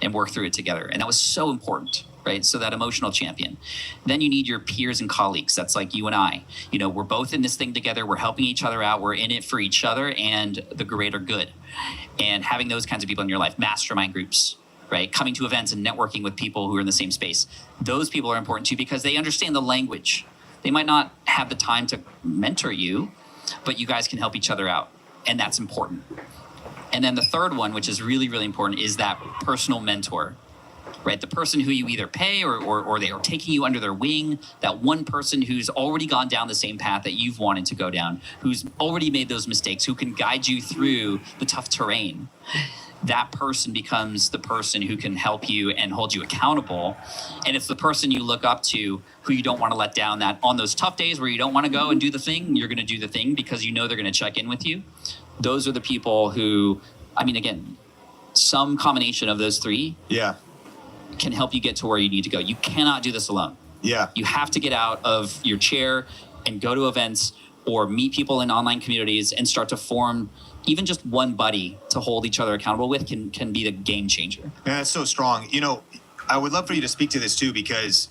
and work through it together. And that was so important, right? So that emotional champion. Then you need your peers and colleagues. That's like you and I. You know, we're both in this thing together. We're helping each other out. We're in it for each other and the greater good. And having those kinds of people in your life, mastermind groups, right? Coming to events and networking with people who are in the same space. Those people are important too because they understand the language. They might not have the time to mentor you, but you guys can help each other out. And that's important. And then the third one, which is really, really important, is that personal mentor, right? The person who you either pay or they are taking you under their wing, that one person who's already gone down the same path that you've wanted to go down, who's already made those mistakes, who can guide you through the tough terrain. That person becomes the person who can help you and hold you accountable. And it's the person you look up to who you don't want to let down, that on those tough days where you don't want to go and do the thing, you're going to do the thing because you know they're going to check in with you. Those are the people who, I mean, again, some combination of those three can help you get to where you need to go. You cannot do this alone. You have to get out of your chair and go to events or meet people in online communities and start to form even just one buddy to hold each other accountable with can be the game changer. Man, that's so strong. You know, I would love for you to speak to this too, because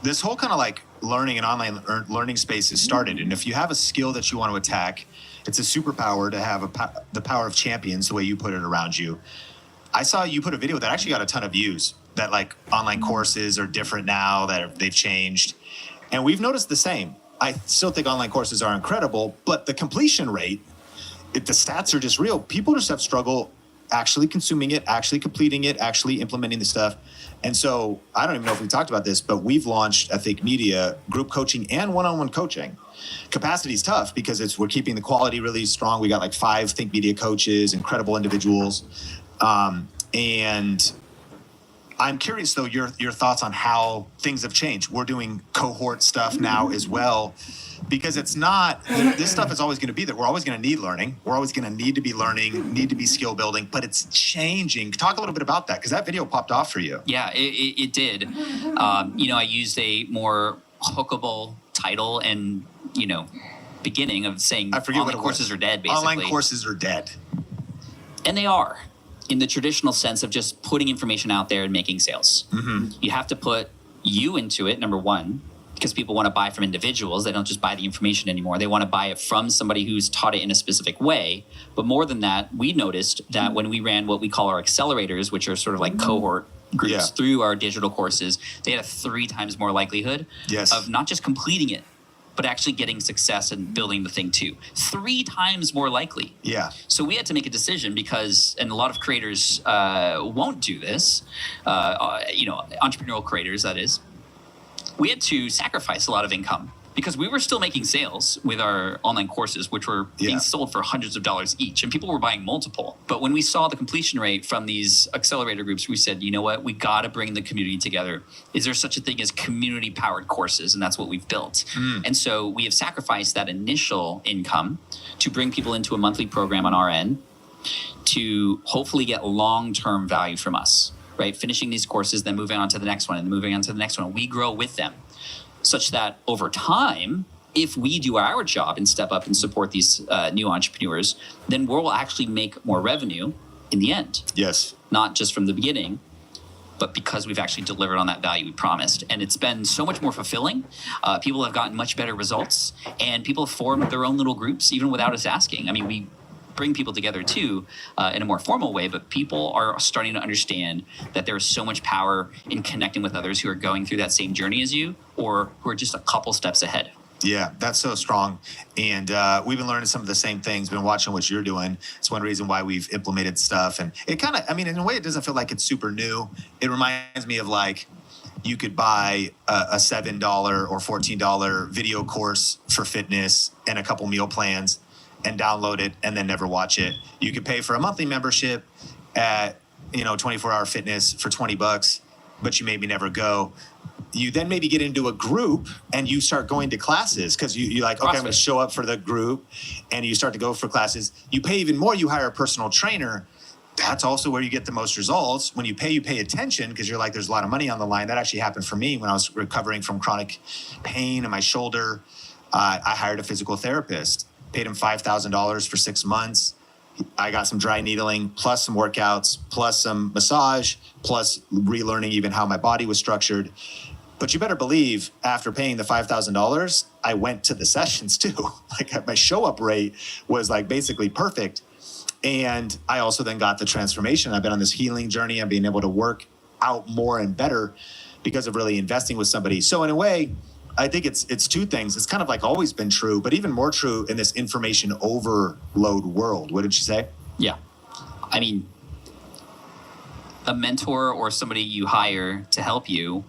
this whole kind of like learning and online learning space has started. And if you have a skill that you want to attack, it's a superpower to have the power of champions, the way you put it, around you. I saw you put a video that actually got a ton of views, that like online courses are different now, that they've changed. And we've noticed the same. I still think online courses are incredible, but the completion rate, the stats are just real. People just have struggle actually consuming it, actually completing it, actually implementing the stuff. And so I don't even know if we talked about this, but we've launched at Think Media group coaching and one-on-one coaching. Capacity is tough because we're keeping the quality really strong. We got like 5 Think Media coaches, incredible individuals. And I'm curious though, your thoughts on how things have changed. We're doing cohort stuff now as well, because it's not, this stuff is always going to be there. We're always going to need learning. We're always going to need to be learning, need to be skill building, but it's changing. Talk a little bit about that, because that video popped off for you. Yeah, it did. You know, I used a more hookable title and, you know, beginning of saying I forget online what courses are dead, basically. Online courses are dead. And they are, in the traditional sense of just putting information out there and making sales. You have to put you into it, number one, because people want to buy from individuals. They don't just buy the information anymore. They want to buy it from somebody who's taught it in a specific way. But more than that, we noticed that when we ran what we call our accelerators, which are sort of like cohort groups through our digital courses, they had a 3 times more likelihood of not just completing it, but actually getting success and building the thing too. 3 times more likely. So we had to make a decision because, and a lot of creators won't do this, you know, entrepreneurial creators, that is. We had to sacrifice a lot of income because we were still making sales with our online courses, which were being sold for hundreds of dollars each, and people were buying multiple. But when we saw the completion rate from these accelerator groups, we said, you know what, we got to bring the community together. Is there such a thing as community-powered courses? And that's what we've built. And so we have sacrificed that initial income to bring people into a monthly program on our end to hopefully get long-term value from us. Right, finishing these courses, then moving on to the next one and moving on to the next one. We grow with them such that over time, if we do our job and step up and support these new entrepreneurs, then we'll actually make more revenue in the end. Yes. Not just from the beginning, but because we've actually delivered on that value we promised. And it's been so much more fulfilling. People have gotten much better results, and people have formed their own little groups even without us asking. I mean, we bring people together too in a more formal way, but people are starting to understand that there is so much power in connecting with others who are going through that same journey as you, or who are just a couple steps ahead. Yeah, that's so strong. And we've been learning some of the same things, been watching what you're doing. It's one reason why we've implemented stuff. And it kind of, I mean, in a way, it doesn't feel like it's super new. It reminds me of like, you could buy a $7 or $14 video course for fitness and a couple meal plans and download it and then never watch it. You could pay for a monthly membership at, 24-hour fitness for $20, but you maybe never go. You then maybe get into a group and you start going to classes because you're like, okay, I'm going to show up for the group, and you start to go for classes. You pay even more, you hire a personal trainer. That's also where you get the most results. When you pay attention because you're like, there's a lot of money on the line. That actually happened for me when I was recovering from chronic pain in my shoulder. I hired a physical therapist, paid him $5,000 for 6 months. I got some dry needling, plus some workouts, plus some massage, plus relearning even how my body was structured. But you better believe after paying the $5,000, I went to the sessions too. Like my show up rate was like basically perfect. And I also then got the transformation. I've been on this healing journey. I'm being able to work out more and better because of really investing with somebody. So in a way, I think it's two things. It's kind of like always been true, but even more true in this information overload world. Wouldn't you say? Yeah. I mean, a mentor or somebody you hire to help you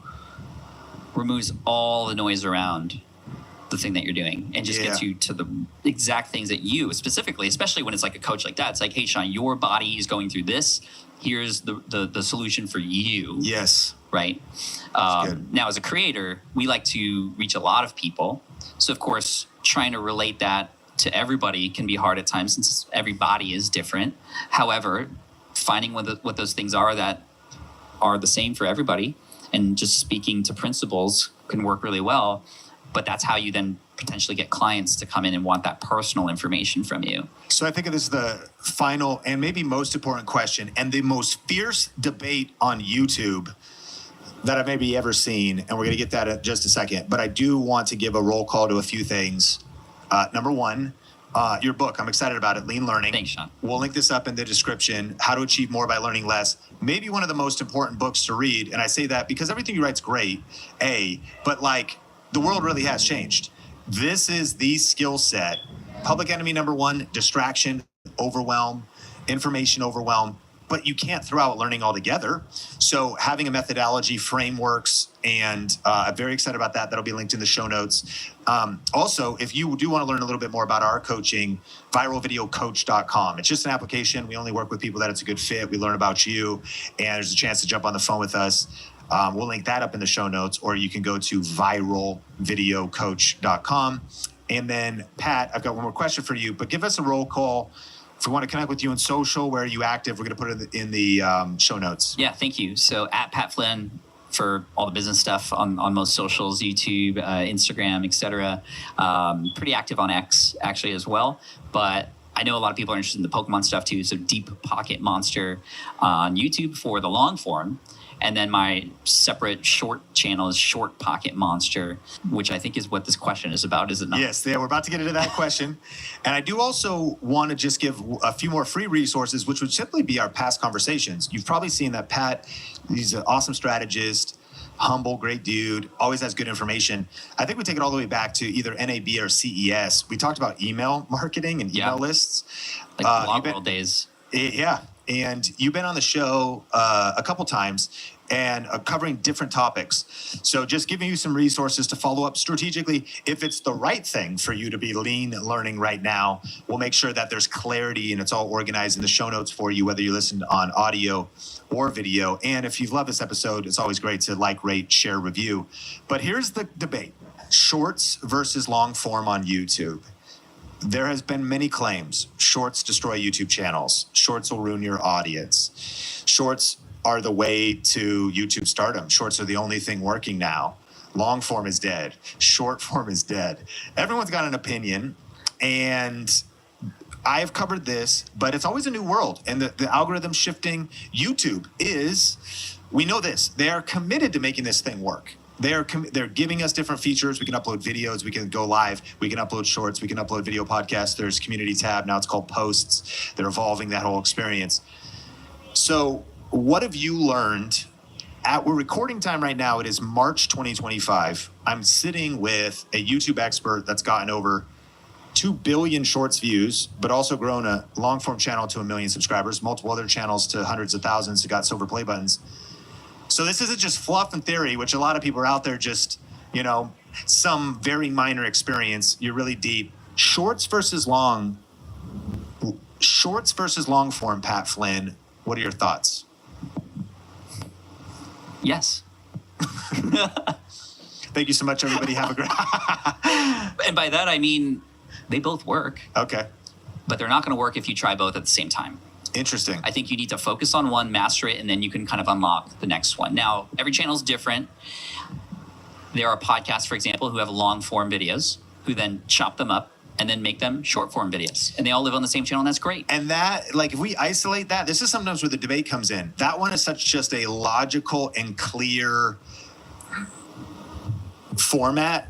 removes all the noise around the thing that you're doing and just gets you to the exact things that you specifically, especially when it's like a coach like that. It's like, hey, Sean, your body is going through this. Here's the solution for you. Yes. Right. Now, as a creator, we like to reach a lot of people. So, of course, trying to relate that to everybody can be hard at times since everybody is different. However, finding what those things are that are the same for everybody and just speaking to principles can work really well. But that's how you then potentially get clients to come in and want that personal information from you. So I think this is the final and maybe most important question and the most fierce debate on YouTube that I've maybe ever seen. And we're going to get that in just a second. But I do want to give a roll call to a few things. Number one, your book. I'm excited about it. Lean Learning. Thanks, Sean. We'll link this up in the description. How to Achieve More by Learning Less. Maybe one of the most important books to read. And I say that because everything you write's great, but like the world really has changed. This is the skill set. Public enemy number one, distraction, overwhelm, information overwhelm. But you can't throw out learning altogether. So having a methodology, frameworks, and I'm very excited about that. That'll be linked in the show notes. Also, if you do want to learn a little bit more about our coaching, viralvideocoach.com. It's just an application. We only work with people that it's a good fit. We learn about you, and there's a chance to jump on the phone with us. We'll link that up in the show notes, or you can go to viralvideocoach.com. And then, Pat, I've got one more question for you, but give us a roll call. If we want to connect with you on social, where are you active? We're going to put it in the show notes. Yeah, thank you. So at Pat Flynn for all the business stuff on most socials, YouTube, Instagram, etc. Pretty active on X actually as well. But I know a lot of people are interested in the Pokemon stuff too. So Deep Pocket Monster on YouTube for the long form. And then my separate short channel is Short Pocket Monster, which I think is what this question is about, is it not? Yes, we're about to get into that question. And I do also want to just give a few more free resources, which would simply be our past conversations. You've probably seen that Pat, he's an awesome strategist, humble, great dude, always has good information. I think we take it all the way back to either NAB or CES. We talked about email marketing and email lists. Like blog world days. Yeah. And you've been on the show a couple times and covering different topics. So just giving you some resources to follow up strategically. If it's the right thing for you to be lean learning right now, we'll make sure that there's clarity and it's all organized in the show notes for you, whether you listen on audio or video. And if you've loved this episode, it's always great to like, rate, share, review. But here's the debate. Shorts versus long form on YouTube. There has been many claims. Shorts destroy YouTube channels. Shorts will ruin your audience. Shorts are the way to YouTube stardom. Shorts are the only thing working now. long form is dead. Short form is dead. Everyone's got an opinion, and I've covered this, but it's always a new world. And the algorithm shifting. YouTube is, we know this, they are committed to making this thing work. They're giving us different features. We can upload videos. We can go live. We can upload shorts. We can upload video podcasts. There's community tab. Now it's called posts. They're evolving that whole experience. So what have you learned? We're recording time right now. It is March 2025. I'm sitting with a YouTube expert that's gotten over 2 billion shorts views, but also grown a long form channel to 1 million subscribers, multiple other channels to hundreds of thousands who got silver play buttons. So this isn't just fluff and theory, which a lot of people are out there just, some very minor experience. You're really deep. Shorts versus long form, Pat Flynn. What are your thoughts? Yes. Thank you so much, everybody. Have a great... And by that, I mean, they both work. Okay. But they're not going to work if you try both at the same time. Interesting. I think you need to focus on one, master it, and then you can kind of unlock the next one. Now, every channel is different. There are podcasts, for example, who have long form videos, who then chop them up and then make them short form videos. And they all live on the same channel, and that's great. And that, if we isolate that, this is sometimes where the debate comes in. That one is just a logical and clear format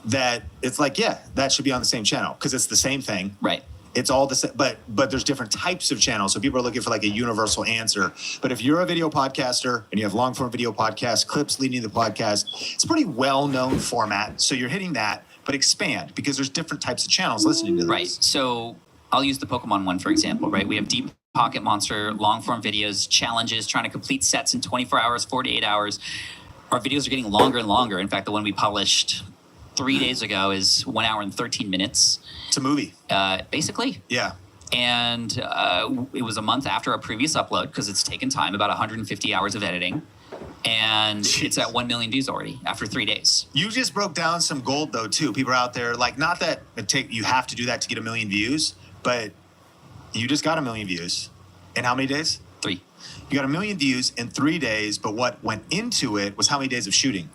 that it's that should be on the same channel because it's the same thing. Right. It's all the same, but there's different types of channels. So people are looking for a universal answer. But if you're a video podcaster and you have long form video podcasts, clips leading the podcast, it's a pretty well-known format. So you're hitting that, but expand because there's different types of channels listening to this. Right. So I'll use the Pokemon one, for example, right? We have Deep Pocket Monster, long form videos, challenges, trying to complete sets in 24 hours, 48 hours. Our videos are getting longer and longer. In fact, the one we published 3 days ago is 1 hour and 13 minutes. It's a movie. Basically. Yeah. And it was a month after our previous upload because it's taken time, about 150 hours of editing. And it's at 1 million views already after 3 days. You just broke down some gold, though, too. People are out there, not that you have to do that to get 1 million views, but you just got 1 million views. In how many days? 3. You got 1 million views in 3 days, but what went into it was how many days of shooting?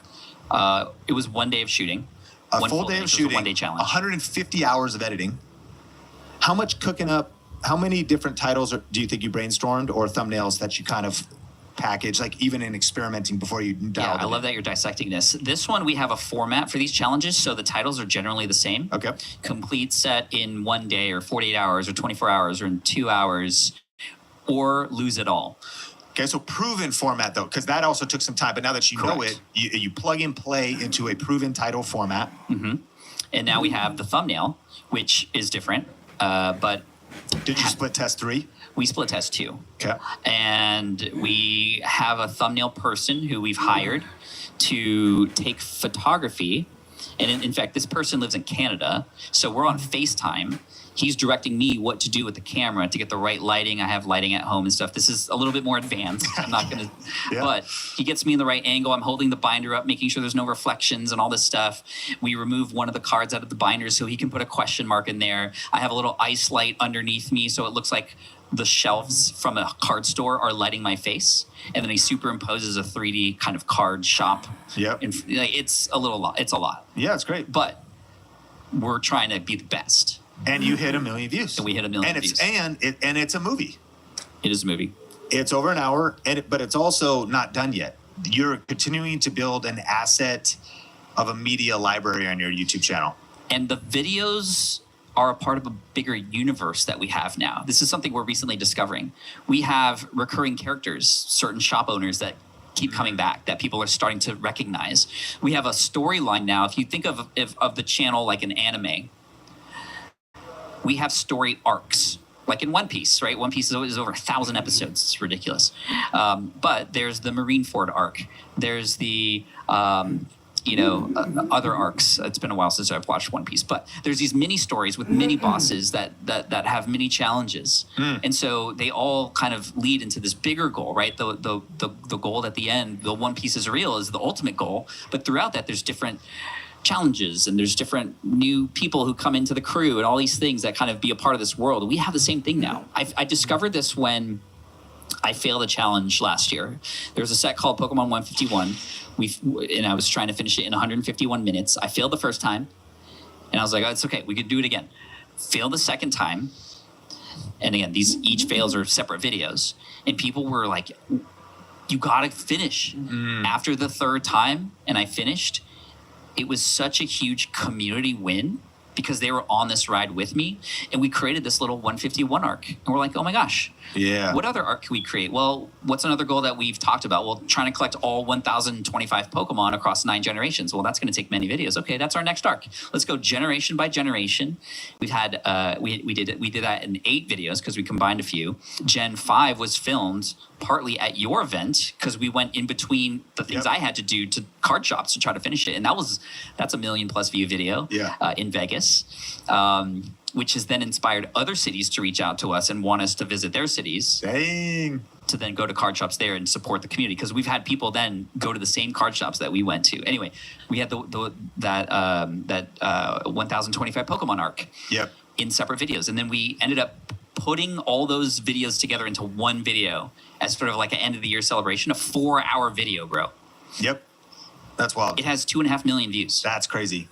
It was 1 day of shooting. A full day of shooting, 1 day challenge. 150 hours of editing. How much cooking up? How many different titles do you think you brainstormed or thumbnails that you kind of packaged, even in experimenting before you dialed I love that you're dissecting this. This one, we have a format for these challenges, so the titles are generally the same. Okay. Complete set in 1 day or 48 hours or 24 hours or in 2 hours or lose it all. Okay, so proven format, though, because that also took some time. But now that you know it, you plug and play into a proven title format. Mm-hmm. And now we have the thumbnail, which is different. But did you split test 3? We split test 2. Okay. And we have a thumbnail person who we've hired to take photography. And in fact, this person lives in Canada. So we're on FaceTime. He's directing me what to do with the camera to get the right lighting. I have lighting at home and stuff. This is a little bit more advanced. I'm not going to, but he gets me in the right angle. I'm holding the binder up, making sure there's no reflections and all this stuff. We remove one of the cards out of the binder so he can put a question mark in there. I have a little ice light underneath me so it looks like the shelves from a card store are lighting my face. And then he superimposes a 3D kind of card shop. Yep. It's a lot. It's a lot. Yeah, it's great. But we're trying to be the best. And you hit 1 million views. And we hit 1 million views. And it's a movie. It is a movie. It's over an hour, but it's also not done yet. You're continuing to build an asset of a media library on your YouTube channel. And the videos are a part of a bigger universe that we have now. This is something we're recently discovering. We have recurring characters, certain shop owners that keep coming back, that people are starting to recognize. We have a storyline now. If you think of the channel like an anime, we have story arcs, like in One Piece, right? One Piece is over 1,000 episodes. It's ridiculous. But there's the Marineford arc. There's the, other arcs. It's been a while since I've watched One Piece, but there's these mini stories with mini bosses that have mini challenges. And so they all kind of lead into this bigger goal, right? The goal at the end, the One Piece is real, is the ultimate goal. But throughout that, there's different challenges and there's different new people who come into the crew and all these things that kind of be a part of this world. We have the same thing now. I discovered this when I failed a challenge last year. There was a set called Pokemon 151. And I was trying to finish it in 151 minutes. I failed the first time, and I was like, oh, it's okay. We could do it again. Failed the second time. And again, each fails are separate videos. And people were like, you got to finish. After the third time, and I finished, it was such a huge community win because they were on this ride with me. And we created this little 151 arc. And we're like, oh my gosh. Yeah. What other arc can we create? Well, what's another goal that we've talked about? Well, trying to collect all 1,025 Pokemon across 9 generations. Well, that's going to take many videos. Okay, that's our next arc. Let's go generation by generation. We've had we did that in 8 videos because we combined a few. Gen 5 was filmed partly at your event because we went in between the things I had to do to card shops to try to finish it, and that's a 1 million+ view video in Vegas. Which has then inspired other cities to reach out to us and want us to visit their cities. Dang. To then go to card shops there and support the community, because we've had people then go to the same card shops that we went to. Anyway, we had that 1,025 Pokemon arc in separate videos, and then we ended up putting all those videos together into one video as sort of like an end of the year celebration, a 4-hour video, bro. Yep, that's wild. It has 2.5 million views. That's crazy.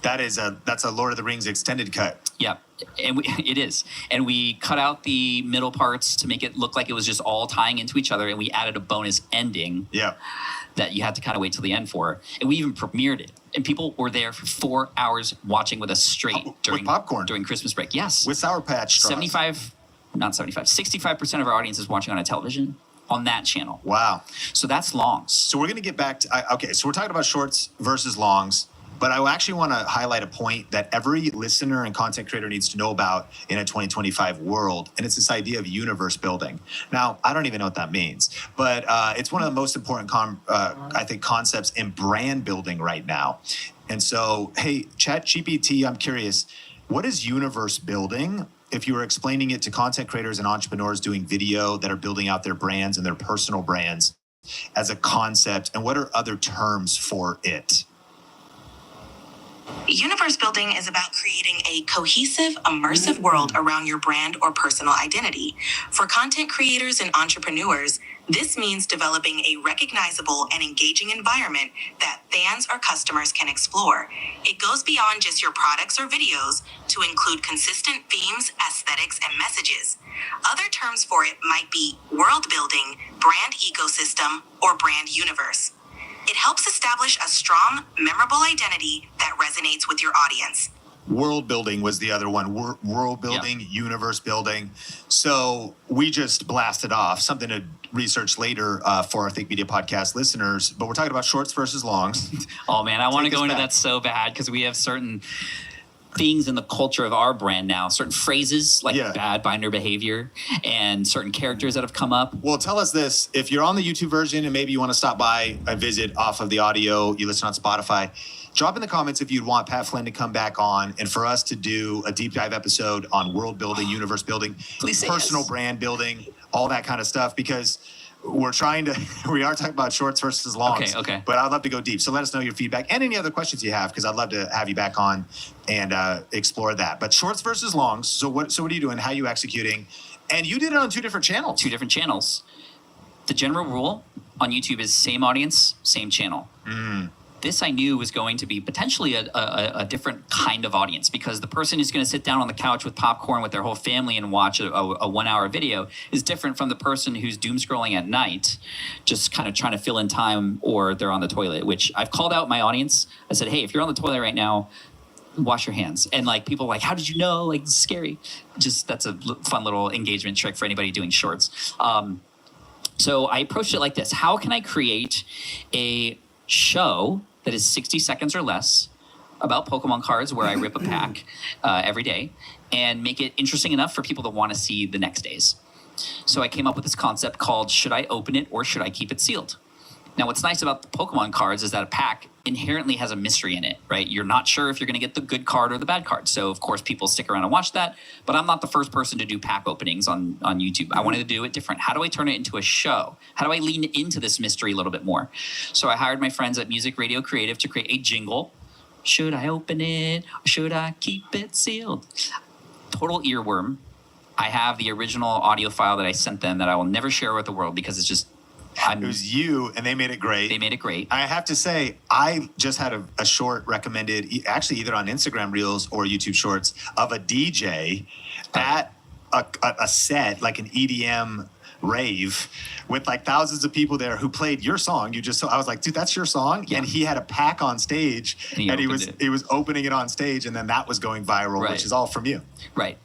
That's a Lord of the Rings extended cut. Yeah, and it is. And we cut out the middle parts to make it look like it was just all tying into each other, and we added a bonus ending that you had to kind of wait till the end for. And we even premiered it. And people were there for 4 hours watching with us straight during popcorn during Christmas break. Yes. With Sour Patch straws. 65% of our audience is watching on a television on that channel. Wow. So that's longs. So we're going to get back to, okay, so we're talking about shorts versus longs. But I actually want to highlight a point that every listener and content creator needs to know about in a 2025 world, and it's this idea of universe building. Now, I don't even know what that means, but it's one of the most important, I think, concepts in brand building right now. And so, hey, ChatGPT, I'm curious, what is universe building? If you were explaining it to content creators and entrepreneurs doing video that are building out their brands and their personal brands as a concept, and what are other terms for it? Universe building is about creating a cohesive, immersive world around your brand or personal identity. For content creators and entrepreneurs, this means developing a recognizable and engaging environment that fans or customers can explore. It goes beyond just your products or videos to include consistent themes, aesthetics, and messages. Other terms for it might be world building, brand ecosystem, or brand universe. It helps establish a strong, memorable identity that resonates with your audience. World building was the other one. World building, universe building. So we just blasted off something to research later for our Think Media podcast listeners. But we're talking about shorts versus longs. Oh, man, I want to go into that so bad because we have certain things in the culture of our brand now, certain phrases like bad binder behavior and certain characters that have come up. Well, tell us this. If you're on the YouTube version and maybe you want to stop by a visit off of the audio, you listen on Spotify, drop in the comments if you'd want Pat Flynn to come back on and for us to do a deep dive episode on world building, universe building, personal brand building, all that kind of stuff, because we are talking about shorts versus longs. Okay. But I'd love to go deep. So let us know your feedback and any other questions you have, because I'd love to have you back on and explore that. But shorts versus longs. So what are you doing? How are you executing? And you did it on 2 different channels. 2 different channels. The general rule on YouTube is same audience, same channel. This I knew was going to be potentially a different kind of audience, because the person who's going to sit down on the couch with popcorn with their whole family and watch a 1-hour video is different from the person who's doom scrolling at night, just kind of trying to fill in time, or they're on the toilet, which I've called out my audience. I said, hey, if you're on the toilet right now, wash your hands. And like people are like, how did you know? Like, it's scary. Just that's a fun little engagement trick for anybody doing shorts. So I approached it like this. How can I create a show that is 60 seconds or less about Pokemon cards where I rip a pack every day and make it interesting enough for people to want to see the next days? So I came up with this concept called, should I open it or should I keep it sealed? Now, what's nice about the Pokemon cards is that a pack inherently has a mystery in it, right? You're not sure if you're going to get the good card or the bad card. So, of course, people stick around and watch that. But I'm not the first person to do pack openings on YouTube. I wanted to do it different. How do I turn it into a show? How do I lean into this mystery a little bit more? So I hired my friends at Music Radio Creative to create a jingle. Should I open it or should I keep it sealed? Total earworm. I have the original audio file that I sent them that I will never share with the world because it's just. It was you, and they made it great. They made it great. I have to say, I just had a short recommended, actually either on Instagram Reels or YouTube Shorts, of a DJ at a set, like an EDM rave, with like thousands of people there who played your song. I was like, dude, that's your song? Yeah. And he had a pack on stage, and he was opening it on stage, and then that was going viral, which is all from you. Right.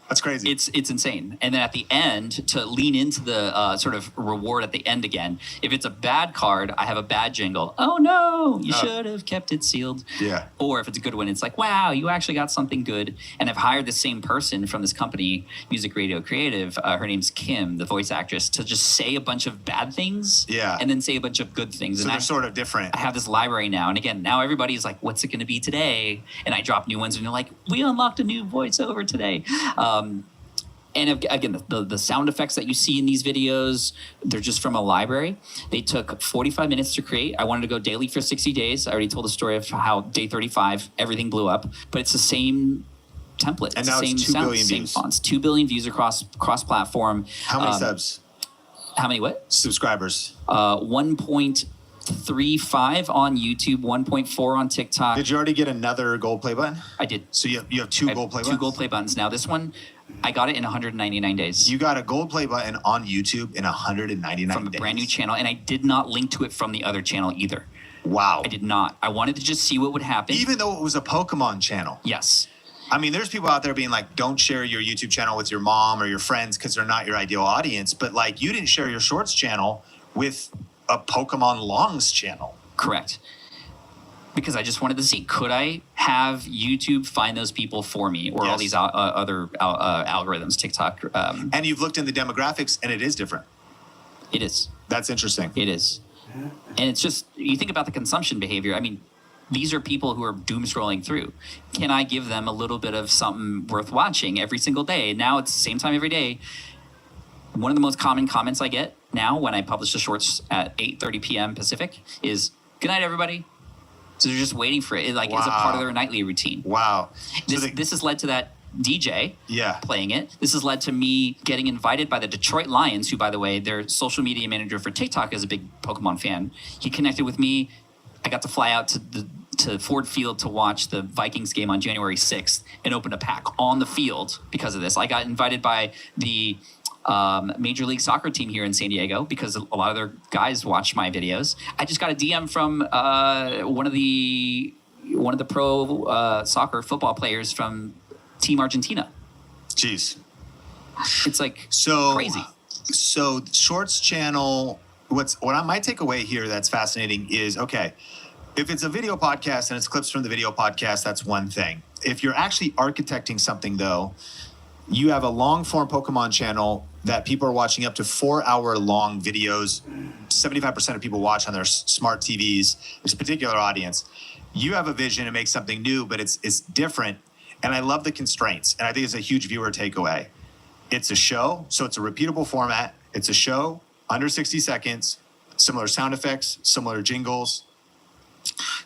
That's crazy. It's insane. And then at the end, to lean into the sort of reward at the end again, if it's a bad card, I have a bad jingle. Oh, no, you should have kept it sealed. Yeah. Or if it's a good one, it's like, wow, you actually got something good. And I've hired the same person from this company, Music Radio Creative. Her name's Kim, the voice actress, to just say a bunch of bad things. Yeah. And then say a bunch of good things. So and they're sort of different. I have this library now. And again, now everybody's like, what's it going to be today? And I drop new ones, and you're like, we unlocked a new voiceover today. And again, the sound effects that you see in these videos, they're just from a library. They took 45 minutes to create. I wanted to go daily for 60 days. I already told the story of how day 35, everything blew up. But it's the same template. And now it's 2 billion same views. fonts. 2 billion views across platform. How many subs? How many what? Subscribers. 1.35 on YouTube, 1.4 on TikTok. Did you already get another gold play button? I did. So you have two gold play buttons? 2 gold play buttons. Now this one, I got it in 199 days. You got a gold play button on YouTube in 199 days. From a brand new channel, and I did not link to it from the other channel either. Wow. I did not. I wanted to just see what would happen. Even though it was a Pokemon channel. Yes. I mean, there's people out there being like, don't share your YouTube channel with your mom or your friends because they're not your ideal audience. But like, you didn't share your shorts channel with a Pokemon Longs channel. Correct. Because I just wanted to see, could I have YouTube find those people for me, or all these other algorithms, TikTok. And you've looked in the demographics, and it is different. It is. That's interesting. It is. And it's just, you think about the consumption behavior. I mean, these are people who are doom scrolling through. Can I give them a little bit of something worth watching every single day? Now it's the same time every day. One of the most common comments I get now when I publish the shorts at 8:30 p.m. Pacific is, good night, everybody. So they're just waiting for it. It like is a part of their nightly routine. Wow. This has led to that DJ playing it. This has led to me getting invited by the Detroit Lions, who, by the way, their social media manager for TikTok is a big Pokemon fan. He connected with me. I got to fly out to Ford Field to watch the Vikings game on January 6th and open a pack on the field because of this. I got invited by the Major League Soccer team here in San Diego because a lot of their guys watch my videos. I just got a DM from one of the pro soccer football players from Team Argentina. Jeez. It's like crazy. So Shorts channel, what my takeaway here that's fascinating is, okay, if it's a video podcast and it's clips from the video podcast, that's one thing. If you're actually architecting something, though, you have a long-form Pokemon channel that people are watching up to 4-hour-long videos. 75% of people watch on their smart TVs. It's a particular audience. You have a vision to make something new, but it's different. And I love the constraints. And I think it's a huge viewer takeaway. It's a show, so it's a repeatable format. It's a show, under 60 seconds, similar sound effects, similar jingles,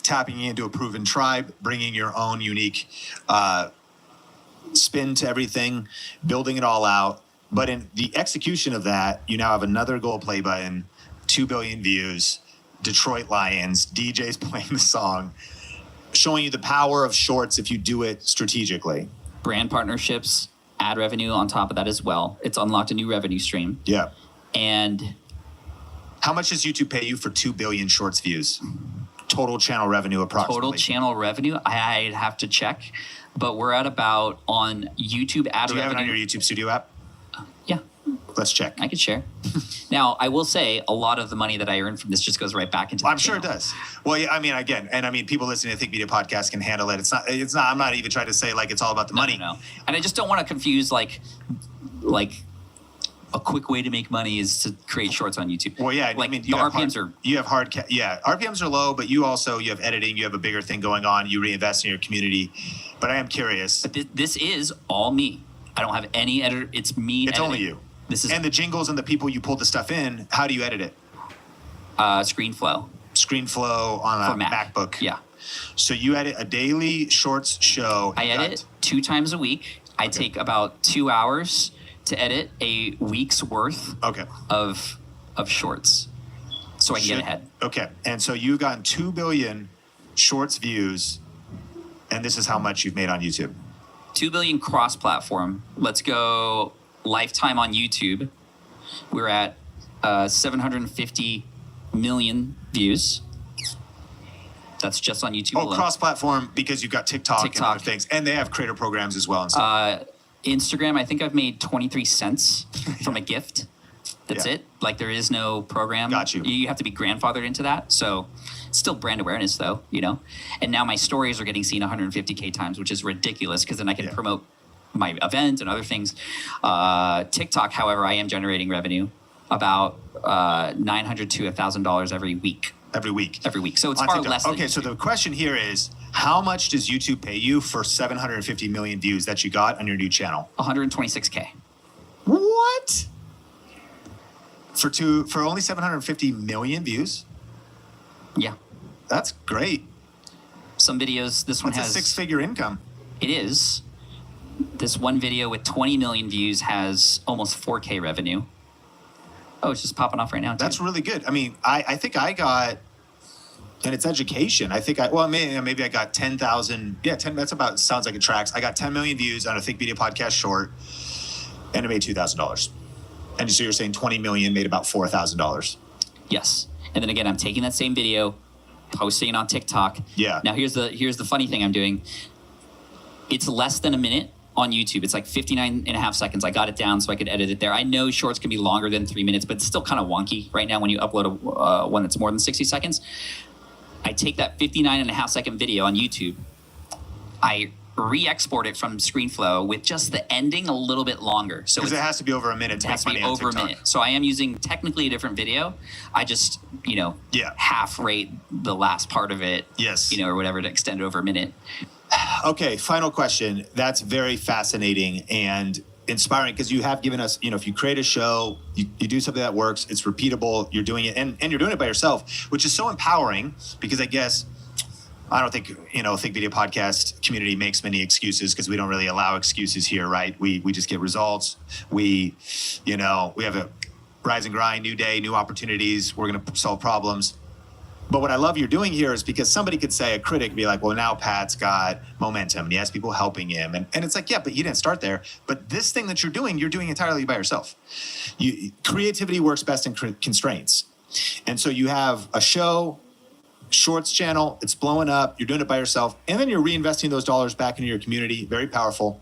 tapping into a proven tribe, bringing your own unique spin to everything, building it all out. But in the execution of that, you now have another gold play button, 2 billion views, Detroit Lions, DJs playing the song, showing you the power of shorts if you do it strategically. Brand partnerships, ad revenue on top of that as well. It's unlocked a new revenue stream. Yeah. And how much does YouTube pay you for 2 billion shorts views? Total channel revenue approximately. Total channel revenue, I'd have to check. But we're at about, on YouTube ad revenue. Do you have it on your YouTube Studio app? Yeah. Let's check. I could share. Now, I will say a lot of the money that I earn from this just goes right back into the I'm sure it does. Well, yeah, I mean, again, and I mean, people listening to Think Media Podcast can handle it. It's not, I'm not even trying to say like it's all about the money. No. And I just don't want to confuse like a quick way to make money is to create shorts on YouTube. Well, yeah, like I mean, the RPMs RPMs are low, but you have editing, you have a bigger thing going on, you reinvest in your community. But I am curious. But this is all me. I don't have any editor. It's me. It's only you. This is and the jingles and the people you pull the stuff in. How do you edit it? ScreenFlow. ScreenFlow on a MacBook. Yeah. So you edit a daily shorts show. I edit 2 times a week. I take about 2 hours to edit a week's worth of shorts, so I can get ahead. Okay, and so you've gotten 2 billion shorts views, and this is how much you've made on YouTube. 2 billion cross-platform. Let's go lifetime on YouTube. We're at 750 million views. That's just on YouTube alone. Cross-platform because you've got TikTok and other things, and they have creator programs as well and stuff. Instagram, I think I've made 23 cents from a gift. That's it. Like, there is no program. Got you. You have to be grandfathered into that. So still brand awareness, though, you know. And now my stories are getting seen 150K times, which is ridiculous because then I can promote my event and other things. TikTok, however, I am generating revenue about $900 to $1,000 every week. Every week. So it's far less than Okay, so the question here is, how much does YouTube pay you for 750 million views that you got on your new channel? 126K. What? For only 750 million views? Yeah. That's great. Some videos, this one has... a six-figure income. It is. This one video with 20 million views has almost 4K revenue. Oh, it's just popping off right now, too. That's really good. I mean, I think I got, and it's education. I think maybe I got 10,000. Yeah, 10. That's about, sounds like it tracks. I got 10 million views on a Think Media podcast short, and it made $2,000. And so you're saying 20 million made about $4,000. Yes. And then again, I'm taking that same video, posting it on TikTok. Yeah. Now here's the funny thing I'm doing. It's less than a minute on YouTube. It's like 59 and a half seconds. I got it down so I could edit it there. I know shorts can be longer than 3 minutes, but it's still kind of wonky right now when you upload one that's more than 60 seconds. I take that 59 and a half second video on YouTube. I re-export it from ScreenFlow with just the ending a little bit longer. So because it has to be over a minute to it has make to be money on over a TikTok. minute. So I am using technically a different video. I just, half rate the last part of it, or whatever to extend it over a minute. Okay, final question. That's very fascinating and inspiring because you have given us, if you create a show, you do something that works, it's repeatable, you're doing it, and you're doing it by yourself, which is so empowering because I guess, I don't think, Think Media podcast community makes many excuses because we don't really allow excuses here, right? We just get results. We have a rise and grind, new day, new opportunities. We're going to solve problems. But what I love you're doing here is because somebody could say, a critic, be like, well, now Pat's got momentum and he has people helping him. And it's like, yeah, but you didn't start there. But this thing that you're doing entirely by yourself. Creativity works best in constraints. And so you have a show, shorts channel, it's blowing up, you're doing it by yourself, and then you're reinvesting those dollars back into your community. Very powerful.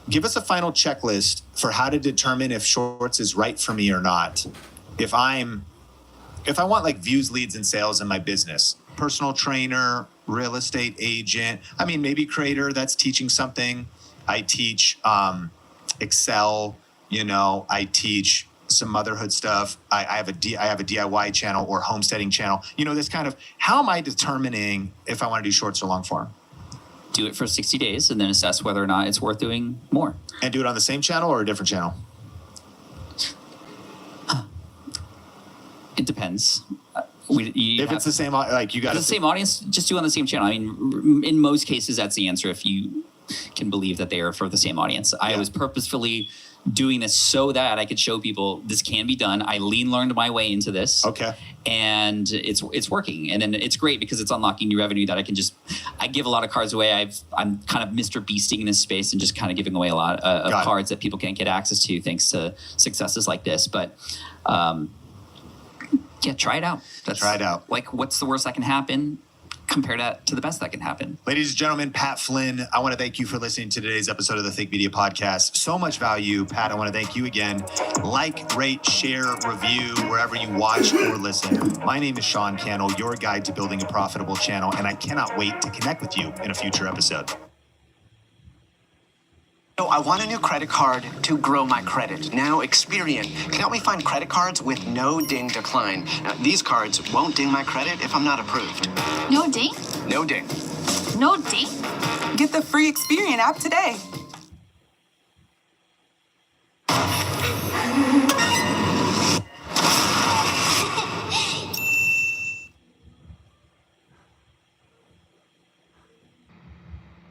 Give us a final checklist for how to determine if shorts is right for me or not. If I want like views, leads, and sales in my business, personal trainer, real estate agent, maybe creator that's teaching something. I teach Excel, I teach some motherhood stuff. I have a DIY channel or homesteading channel. This kind of, how am I determining if I want to do shorts or long form? Do it for 60 days and then assess whether or not it's worth doing more. And do it on the same channel or a different channel? It depends. If it's the same, you got the same audience, just do it on the same channel. In most cases, that's the answer. If you can believe that they are for the same audience, I was purposefully doing this so that I could show people this can be done. I learned my way into this. Okay. And it's working. And then it's great because it's unlocking new revenue that I give a lot of cards away. I'm kind of Mr. Beasting in this space and just kind of giving away a lot of cards that people can't get access to thanks to successes like this. But try it out. Try it out. Like, what's the worst that can happen? Compare that to the best that can happen. Ladies and gentlemen, Pat Flynn, I want to thank you for listening to today's episode of the Think Media Podcast. So much value. Pat, I want to thank you again. Like, rate, share, review, wherever you watch or listen. My name is Sean Cannell, your guide to building a profitable channel, and I cannot wait to connect with you in a future episode. So I want a new credit card to grow my credit. Now Experian can help me find credit cards with no ding decline. Now, these cards won't ding my credit if I'm not approved. No ding? No ding. No ding? Get the free Experian app today.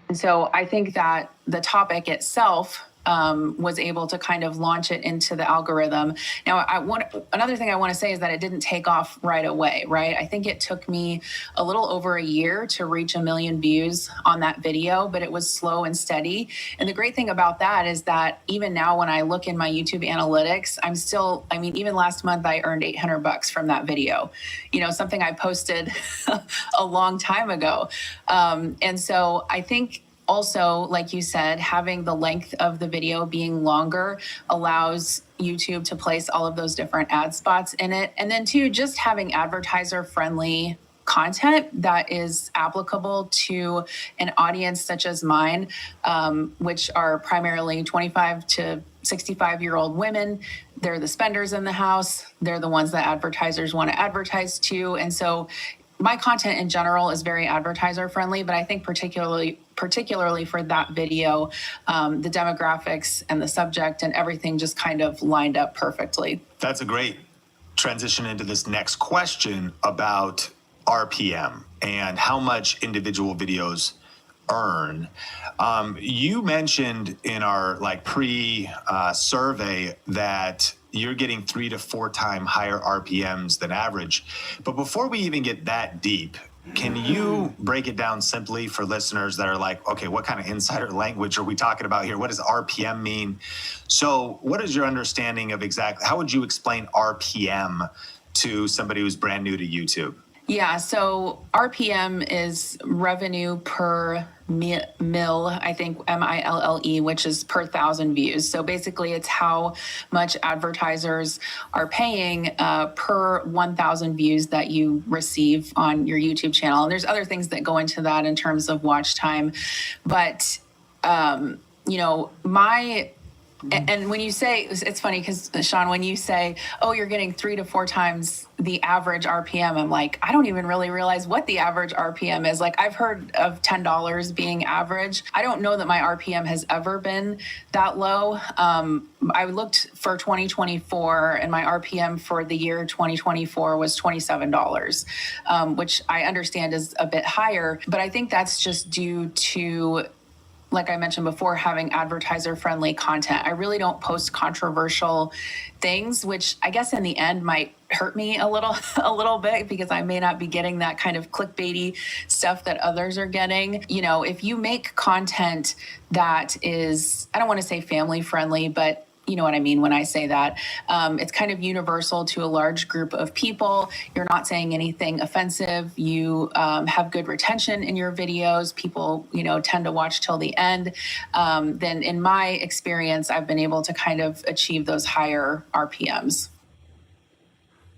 And so I think that the topic itself was able to kind of launch it into the algorithm. Now, another thing I want to say is that it didn't take off right away, right? I think it took me a little over a year to reach 1 million views on that video, but it was slow and steady. And the great thing about that is that even now when I look in my YouTube analytics, even last month I earned $800 from that video, something I posted a long time ago. And so I think also, like you said, having the length of the video being longer allows YouTube to place all of those different ad spots in it. And then two, just having advertiser friendly content that is applicable to an audience such as mine, which are primarily 25 to 65-year-old women. They're the spenders in the house. They're the ones that advertisers want to advertise to. And so my content in general is very advertiser friendly, but I think particularly for that video, the demographics and the subject and everything just kind of lined up perfectly. That's a great transition into this next question about RPM and how much individual videos earn. You mentioned in our pre-survey that you're getting 3 to 4 times higher RPMs than average. But before we even get that deep, can you break it down simply for listeners that are like, okay, what kind of insider language are we talking about here? What does RPM mean? So what is your understanding of how would you explain RPM to somebody who's brand new to YouTube? Yeah, so RPM is revenue per mil, I think MILLE, which is per 1,000 views. So basically it's how much advertisers are paying per 1,000 views that you receive on your YouTube channel. And there's other things that go into that in terms of watch time. But, and when you say, it's funny because Sean, when you say, oh, you're getting 3 to 4 times the average RPM, I'm like, I don't even really realize what the average RPM is. Like I've heard of $10 being average. I don't know that my RPM has ever been that low. I looked for 2024 and my RPM for the year 2024 was $27, which I understand is a bit higher, but I think that's just due to, like I mentioned before, having advertiser-friendly content. I really don't post controversial things, which I guess in the end might hurt me a little bit because I may not be getting that kind of clickbaity stuff that others are getting. If you make content that is, I don't want to say family-friendly, but you know what I mean when I say that. It's kind of universal to a large group of people. You're not saying anything offensive. You have good retention in your videos. People, tend to watch till the end. Then in my experience, I've been able to kind of achieve those higher RPMs.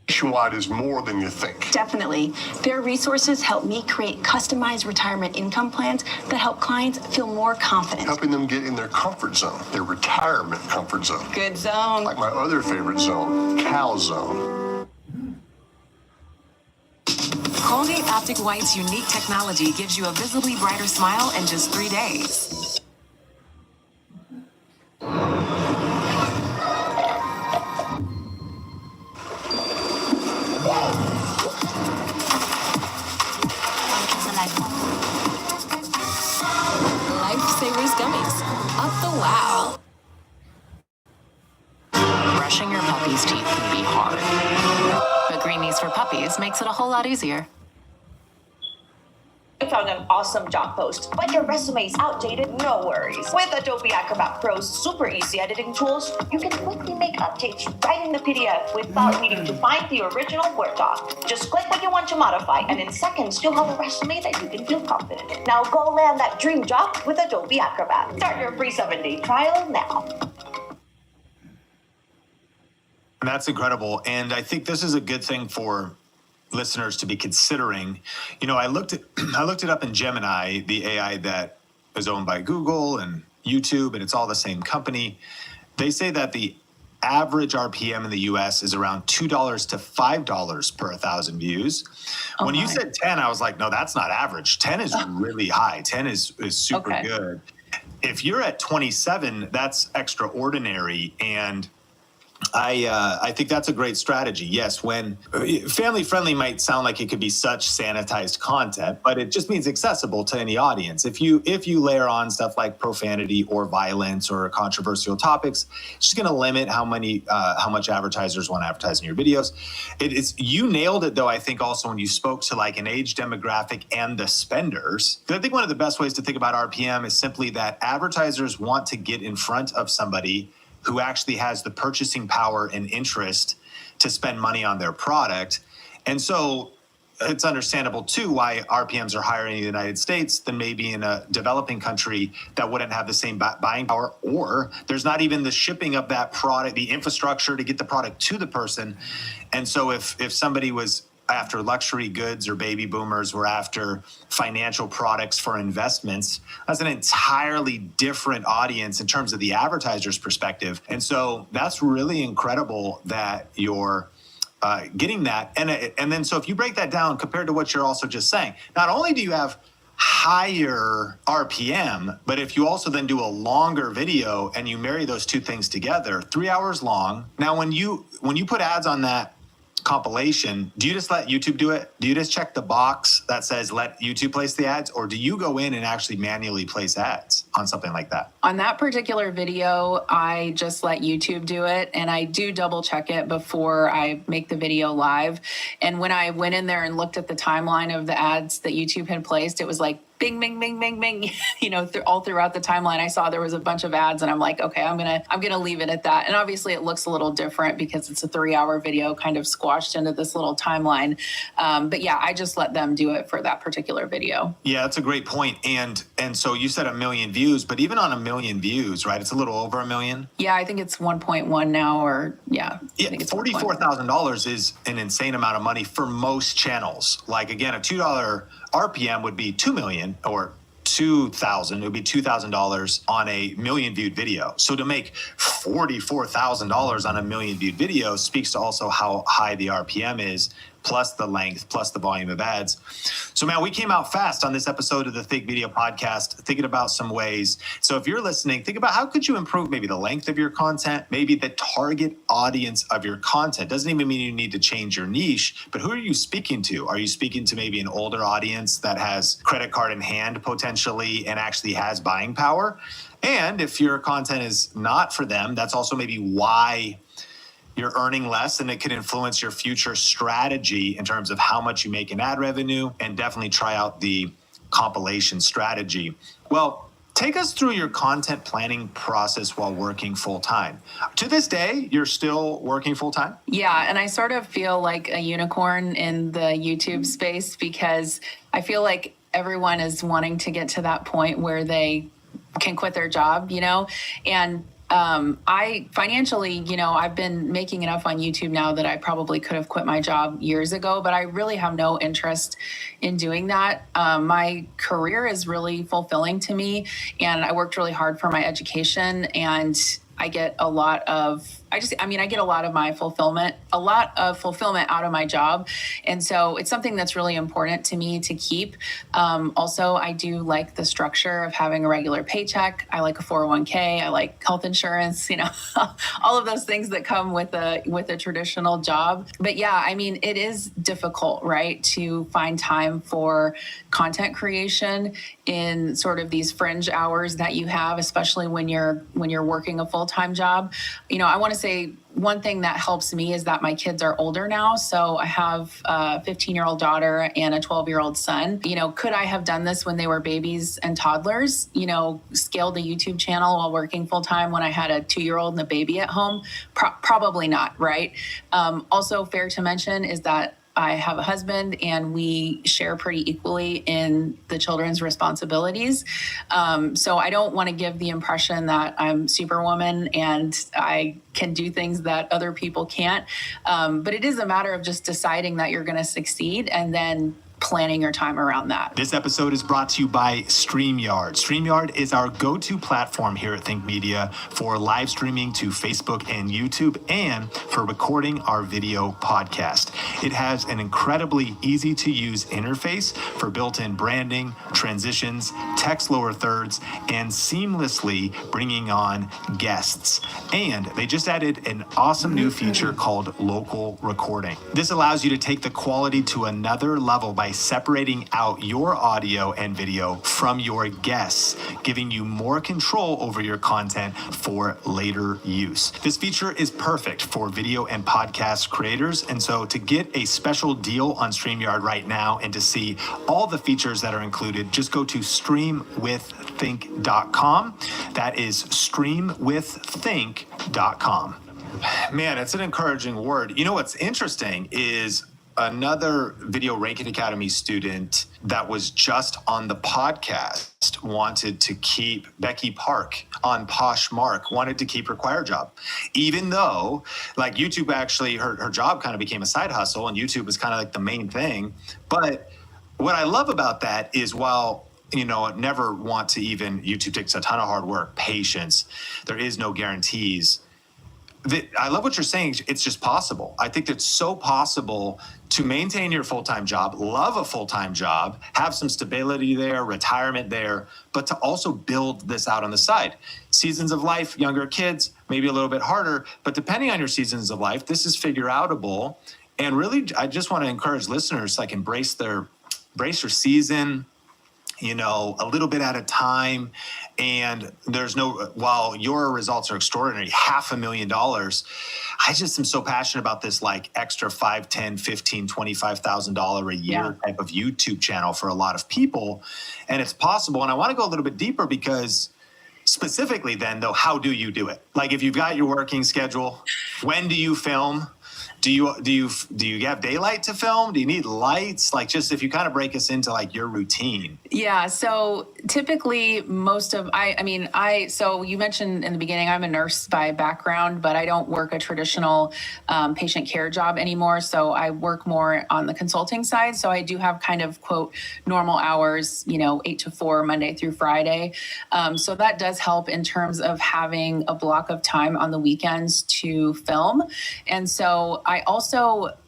Nationwide is more than you think. Definitely. Their resources help me create customized retirement income plans that help clients feel more confident. Helping them get in their comfort zone, their retirement comfort zone. Good zone. Like my other favorite zone, Cal Zone. Colgate Optic White's unique technology gives you a visibly brighter smile in just 3 days. Lifesavers gummies. Up the wow. Brushing your puppy's teeth can be hard, but Greenies for Puppies makes it a whole lot easier. You found an awesome job post, but your resume is outdated? No worries. With Adobe Acrobat Pro's super easy editing tools, you can quickly make updates right in the PDF without needing to find the original Word doc. Just click what you want to modify, and in seconds, you'll have a resume that you can feel confident in. Now go land that dream job with Adobe Acrobat. Start your free 7-day trial now. And that's incredible. And I think this is a good thing for listeners to be considering. I looked it up in Gemini, the AI that is owned by Google and YouTube, and it's all the same company. They say that the average RPM in the US is around $2 to $5 per 1,000 views. When you said 10, I was like, no, that's not average. 10 is really high. 10 is super good. If you're at 27, that's extraordinary. And I think that's a great strategy. Yes, when family friendly might sound like it could be such sanitized content, but it just means accessible to any audience. If you layer on stuff like profanity or violence or controversial topics, it's just going to limit how much advertisers want to advertise in your videos. You nailed it though. I think also when you spoke to like an age demographic and the spenders, because I think one of the best ways to think about RPM is simply that advertisers want to get in front of somebody who actually has the purchasing power and interest to spend money on their product. And so it's understandable too why RPMs are higher in the United States than maybe in a developing country that wouldn't have the same buying power, or there's not even the shipping of that product, the infrastructure to get the product to the person. And so if somebody was after luxury goods or baby boomers were after financial products for investments, that's an entirely different audience in terms of the advertiser's perspective. And so that's really incredible that you're getting that. And then so if you break that down compared to what you're also just saying, not only do you have higher RPM, but if you also then do a longer video and you marry those two things together, 3 hours long. Now, when you put ads on that compilation, do you just let YouTube do it? Do you just check the box that says let YouTube place the ads, or do you go in and actually manually place ads on something like that? On that particular video, I just let YouTube do it, and I do double check it before I make the video live. And when I went in there and looked at the timeline of the ads that YouTube had placed, it was like bing, bing, bing, bing, bing, all throughout the timeline. I saw there was a bunch of ads and I'm like, okay, I'm gonna leave it at that. And obviously it looks a little different because it's a 3-hour video kind of squashed into this little timeline. But yeah, I just let them do it for that particular video. Yeah, that's a great point. And so you said 1 million views, but even on 1 million views, right? It's a little over 1 million. Yeah, I think it's 1.1 now, or yeah. Yeah, $44,000 is an insane amount of money for most channels. Like again, a $2 RPM would be 2 million or 2,000. It would be $2,000 on a million viewed video. So to make $44,000 on a million viewed video speaks to also how high the RPM is, plus the length, plus the volume of ads. So man, we came out fast on this episode of the Think Video Podcast, thinking about some ways. So if you're listening, think about how could you improve maybe the length of your content, maybe the target audience of your content. Doesn't even mean you need to change your niche, but who are you speaking to? Are you speaking to maybe an older audience that has credit card in hand potentially and actually has buying power? And if your content is not for them, that's also maybe why you're earning less, and it could influence your future strategy in terms of how much you make in ad revenue, and definitely try out the compilation strategy. Well, take us through your content planning process while working full time. To this day, you're still working full time? Yeah, and I sort of feel like a unicorn in the YouTube space because I feel like everyone is wanting to get to that point where they can quit their job, and I financially, I've been making enough on YouTube now that I probably could have quit my job years ago, but I really have no interest in doing that. My career is really fulfilling to me, and I worked really hard for my education, and I get a lot of my fulfillment out of my job. And so it's something that's really important to me to keep. Also, I do like the structure of having a regular paycheck. I like a 401k. I like health insurance, all of those things that come with a traditional job. But yeah, it is difficult, right, to find time for content creation in sort of these fringe hours that you have, especially when you're working a full-time job. I want to say one thing that helps me is that my kids are older now. So I have a 15-year-old daughter and a 12-year-old son. Could I have done this when they were babies and toddlers? Scaled a YouTube channel while working full-time when I had a 2-year-old and a baby at home? Probably not, right? Also fair to mention is that I have a husband and we share pretty equally in the children's responsibilities. So I don't want to give the impression that I'm Superwoman and I can do things that other people can't. But it is a matter of just deciding that you're going to succeed and then planning your time around that. This episode is brought to you by StreamYard. StreamYard is our go-to platform here at Think Media for live streaming to Facebook and YouTube and for recording our video podcast. It has an incredibly easy-to-use interface for built-in branding, transitions, text lower thirds, and seamlessly bringing on guests. And they just added an awesome new feature called local recording. This allows you to take the quality to another level by separating out your audio and video from your guests, giving you more control over your content for later use. This feature is perfect for video and podcast creators. And so to get a special deal on StreamYard right now and to see all the features that are included, just go to streamwiththink.com. That is streamwiththink.com. Man, it's an encouraging word. You know what's interesting is another Video Ranking Academy student that was just on the podcast wanted to keep Becky Park on Poshmark, wanted to keep her choir job, even though like YouTube actually, her job kind of became a side hustle and YouTube was kind of like the main thing. But what I love about that is while never want to even, YouTube takes a ton of hard work, patience, there is no guarantees. I love what you're saying. It's just possible. I think it's so possible to maintain your full-time job, love a full-time job, have some stability there, retirement there, but to also build this out on the side. Seasons of life, younger kids, maybe a little bit harder, but depending on your seasons of life, this is figure-outable. And really, I just want to encourage listeners like embrace your season, a little bit at a time. And while your results are extraordinary, $500,000, I just am so passionate about this like extra $5, $10, $15, $25,000 a year type of YouTube channel for a lot of people. And it's possible. And I want to go a little bit deeper because specifically then though, how do you do it? Like if you've got your working schedule, when do you film? Do you have daylight to film? Do you need lights? Like just if you kind of break us into like your routine. Yeah. So typically so you mentioned in the beginning, I'm a nurse by background, but I don't work a traditional patient care job anymore. So I work more on the consulting side. So I do have kind of quote normal hours, 8 to 4 Monday through Friday. So that does help in terms of having a block of time on the weekends to film. And so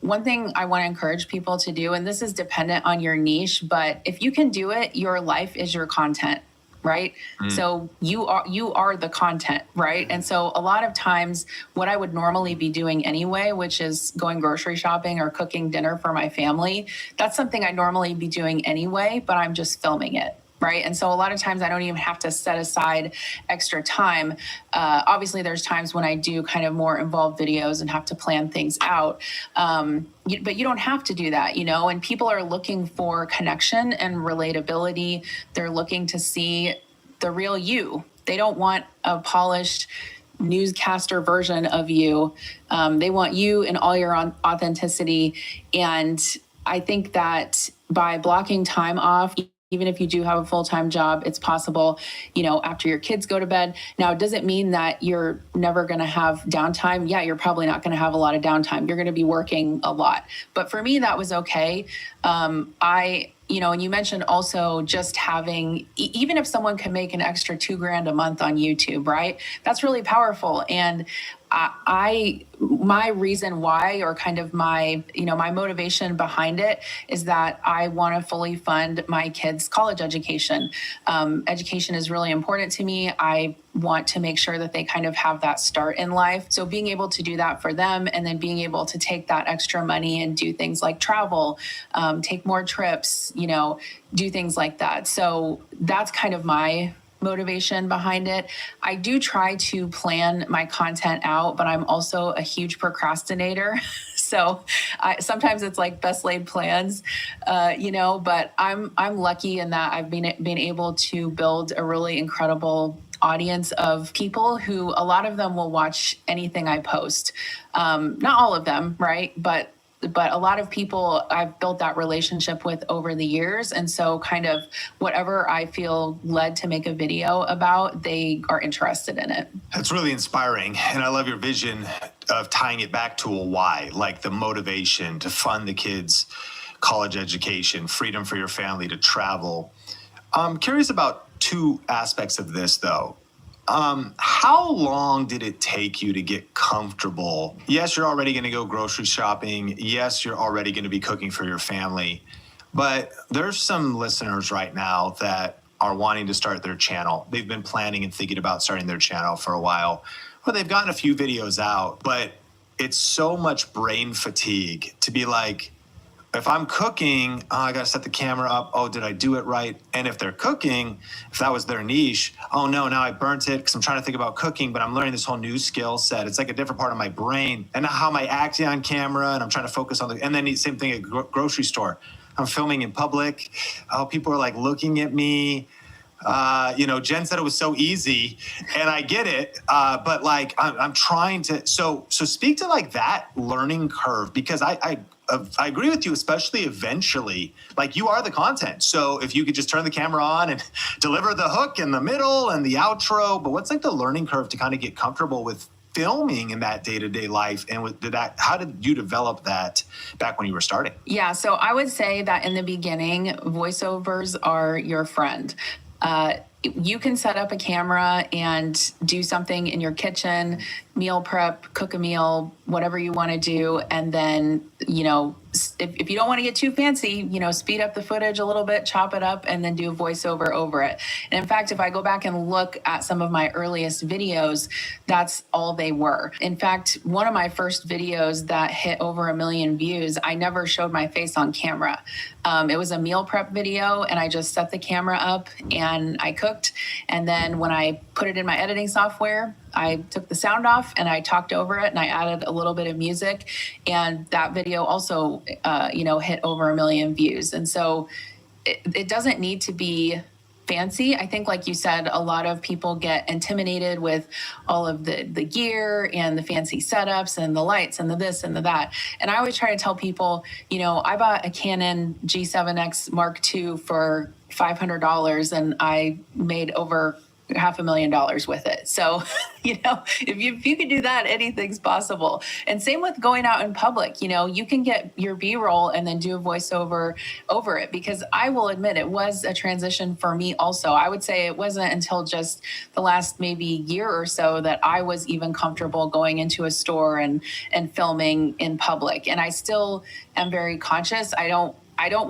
one thing I want to encourage people to do, and this is dependent on your niche, but if you can do it, your life is your content, right? So you are the content, right? And so a lot of times what I would normally be doing anyway, which is going grocery shopping or cooking dinner for my family, that's something I'd normally be doing anyway, but I'm just filming it. Right. And so a lot of times I don't even have to set aside extra time. Obviously, there's times when I do kind of more involved videos and have to plan things out. But you don't have to do that, and people are looking for connection and relatability. They're looking to see the real you. They don't want a polished newscaster version of you. They want you in all your authenticity. And I think that by blocking time off, even if you do have a full-time job, it's possible, after your kids go to bed. Now, does it mean that you're never going to have downtime? Yeah, you're probably not going to have a lot of downtime. You're going to be working a lot. But for me, that was okay. And you mentioned also just having, even if someone can make an extra $2,000 a month on YouTube, right? That's really powerful. And my reason why, or kind of my motivation behind it is that I want to fully fund my kids' college education. Education is really important to me. I want to make sure that they kind of have that start in life. So being able to do that for them and then being able to take that extra money and do things like travel, take more trips, do things like that. So that's kind of my motivation behind it. I do try to plan my content out, but I'm also a huge procrastinator. So sometimes it's like best laid plans, but I'm lucky in that I've been able to build a really incredible audience of people who a lot of them will watch anything I post. Not all of them, right? But a lot of people I've built that relationship with over the years. And so kind of whatever I feel led to make a video about, they are interested in it. That's really inspiring. And I love your vision of tying it back to a why, like the motivation to fund the kids' college education, freedom for your family to travel. I'm curious about two aspects of this, though. How long did it take you to get comfortable? Yes, you're already going to go grocery shopping. Yes, you're already going to be cooking for your family. But there's some listeners right now that are wanting to start their channel. They've been planning and thinking about starting their channel for a while. Well, they've gotten a few videos out, but it's so much brain fatigue to be like, if I'm cooking, I got to set the camera up. Oh, did I do it right? And if they're cooking, if that was their niche, oh no, now I burnt it because I'm trying to think about cooking, but I'm learning this whole new skill set. It's like a different part of my brain. And now how am I acting on camera? And I'm trying to focus on and then the same thing at grocery store. I'm filming in public. Oh, people are like looking at me. Jen said it was so easy, and I get it. But like, I'm trying to. So speak to like that learning curve, because I agree with you, especially eventually. Like, you are the content. So if you could just turn the camera on and deliver the hook in the middle and the outro, but what's like the learning curve to kind of get comfortable with filming in that day-to-day life? And how did you develop that back when you were starting? Yeah, so I would say that in the beginning, voiceovers are your friend. You can set up a camera and do something in your kitchen, meal prep, cook a meal, whatever you want to do. And then, if you don't want to get too fancy, speed up the footage a little bit, chop it up, and then do a voiceover over it. And in fact, if I go back and look at some of my earliest videos, that's all they were. In fact, one of my first videos that hit over 1 million views, I never showed my face on camera. It was a meal prep video, and I just set the camera up and I cooked. And then when I put it in my editing software, I took the sound off and I talked over it, and I added a little bit of music. And that video also, hit over 1 million views. And so it doesn't need to be fancy. I think, like you said, a lot of people get intimidated with all of the gear and the fancy setups and the lights and the this and the that. And I always try to tell people, I bought a Canon G7X Mark II for $500, and I made over $500,000 with it. So, if you can do that, anything's possible. And same with going out in public. You can get your B-roll and then do a voiceover over it, because I will admit it was a transition for me also. I would say it wasn't until just the last maybe year or so that I was even comfortable going into a store and filming in public. And I still am very conscious. I don't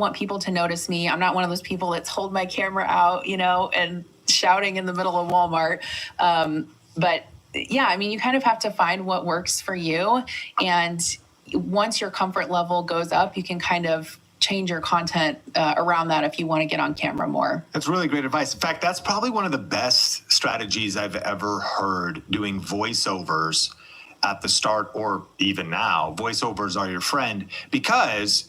want people to notice me. I'm not one of those people that's hold my camera out, and shouting in the middle of Walmart. But yeah, you kind of have to find what works for you. And once your comfort level goes up, you can kind of change your content around that if you want to get on camera more. That's really great advice. In fact, that's probably one of the best strategies I've ever heard, doing voiceovers at the start or even now. Voiceovers are your friend, because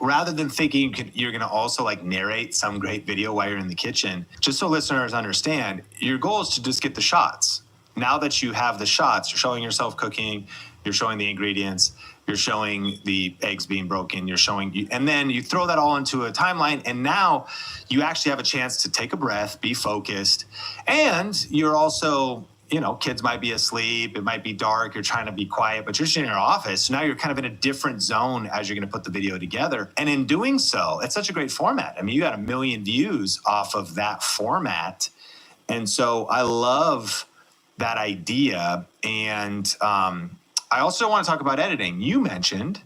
rather than thinking you're going to also narrate some great video while you're in the kitchen, just so listeners understand, your goal is to just get the shots. Now that you have the shots, you're showing yourself cooking, you're showing the ingredients, you're showing the eggs being broken, and then you throw that all into a timeline, and now you actually have a chance to take a breath, be focused, and you're also, kids might be asleep, it might be dark, you're trying to be quiet, but you're just in your office. So now you're kind of in a different zone as you're going to put the video together. And in doing so, it's such a great format. You got 1 million views off of that format. And so I love that idea. And I also want to talk about editing. You mentioned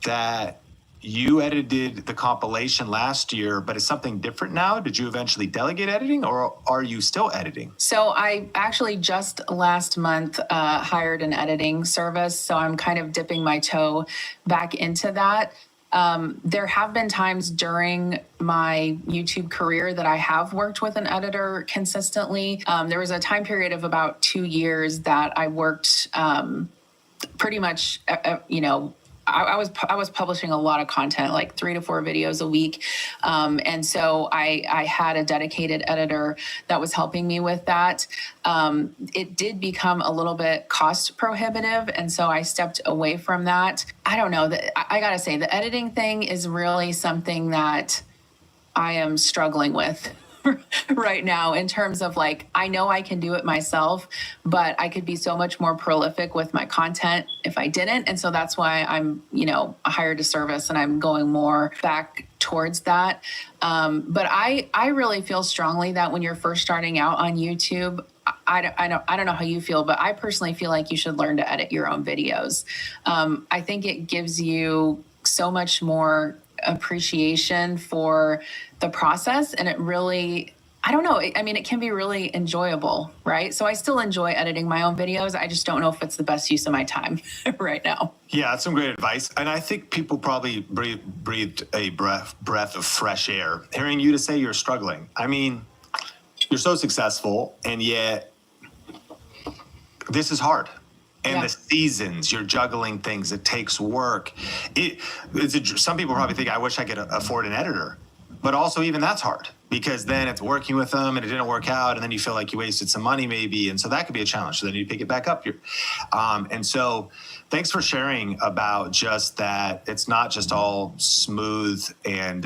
that you edited the compilation last year, but it's something different now. Did you eventually delegate editing, or are you still editing? So I actually just last month hired an editing service. So I'm kind of dipping my toe back into that. There have been times during my YouTube career that I have worked with an editor consistently. There was a time period of about 2 years that I worked pretty much, I was publishing a lot of content, like 3 to 4 videos a week. And so I had a dedicated editor that was helping me with that. It did become a little bit cost prohibitive. And so I stepped away from that. I don't know. I got to say, the editing thing is really something that I am struggling with right now in terms of like, I know I can do it myself, but I could be so much more prolific with my content if I didn't. And so that's why I'm, hired a service and I'm going more back towards that. But I really feel strongly that when you're first starting out on YouTube, I don't know how you feel, but I personally feel like you should learn to edit your own videos. I think it gives you so much more appreciation for the process, and it really, I don't know, it can be really enjoyable, right? So I still enjoy editing my own videos. I just don't know if it's the best use of my time right now. Yeah, that's some great advice. And I think people probably breathed a breath of fresh air hearing you to say you're struggling. I mean, you're so successful, and yet this is hard. And the seasons, you're juggling things. It takes work. Some people probably think, I wish I could afford an editor. But also even that's hard, because then it's working with them and it didn't work out, and then you feel like you wasted some money maybe. And so that could be a challenge. So then you pick it back up. And so thanks for sharing about just that. It's not just all smooth and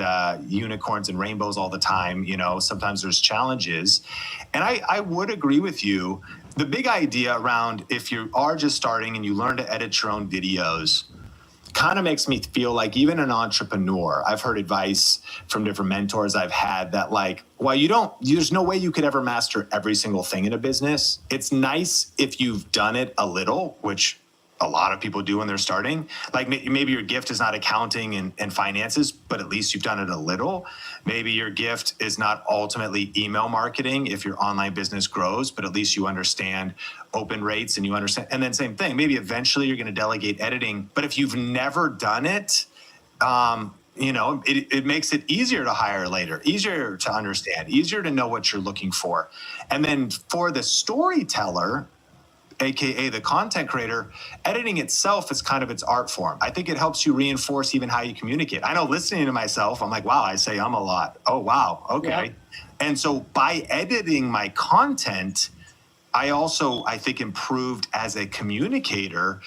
unicorns and rainbows all the time. Sometimes there's challenges. And I would agree with you. The big idea around, if you are just starting and you learn to edit your own videos, kind of makes me feel like even an entrepreneur, I've heard advice from different mentors I've had that there's no way you could ever master every single thing in a business. It's nice if you've done it a little, which a lot of people do when they're starting. Like maybe your gift is not accounting and finances, but at least you've done it a little. Maybe your gift is not ultimately email marketing if your online business grows, but at least you understand open rates and you understand. And then same thing, maybe eventually you're going to delegate editing. But if you've never done it, it makes it easier to hire later, easier to understand, easier to know what you're looking for. And then for the storyteller, AKA the content creator, editing itself is kind of its art form. I think it helps you reinforce even how you communicate. I know listening to myself, I'm like, wow, I say a lot. Oh, wow. Okay. Yeah. And so by editing my content, I think improved as a communicator.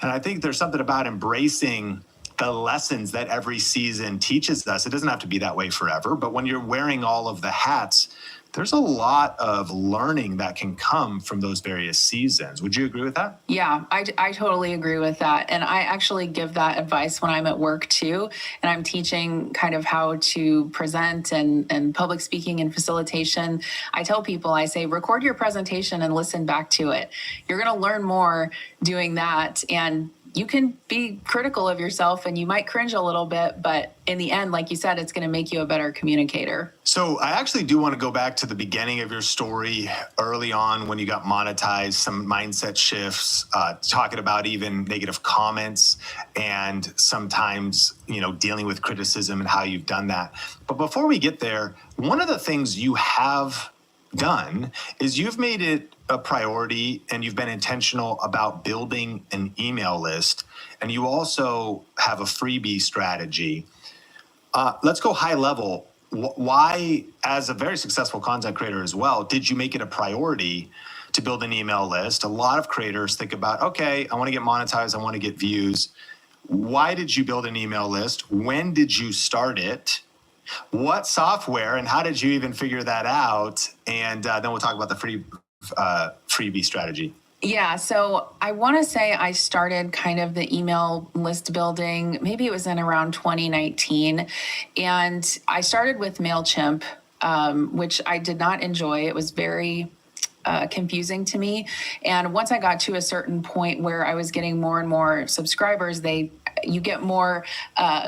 And I think there's something about embracing the lessons that every season teaches us. It doesn't have to be that way forever, but when you're wearing all of the hats, there's a lot of learning that can come from those various seasons. Would you agree with that? Yeah, I totally agree with that. And I actually give that advice when I'm at work too. And I'm teaching kind of how to present and public speaking and facilitation. I tell people, I say, record your presentation and listen back to it. You're going to learn more doing that. And you can be critical of yourself and you might cringe a little bit, but in the end, like you said, it's going to make you a better communicator. So I actually do want to go back to the beginning of your story early on when you got monetized, some mindset shifts, talking about even negative comments and sometimes, dealing with criticism and how you've done that. But before we get there, one of the things you have done is you've made it a priority and you've been intentional about building an email list, and you also have a freebie strategy. Let's go high level. Why, as a very successful content creator as well, did you make it a priority to build an email list? A lot of creators think about, okay, I want to get monetized, I want to get views. Why did you build an email list? When did you start it? What software, and how did you even figure that out? And then we'll talk about the freebie strategy. Yeah, so I want to say I started kind of the email list building, maybe it was in around 2019. And I started with MailChimp, which I did not enjoy. It was very confusing to me. And once I got to a certain point where I was getting more and more subscribers, you get more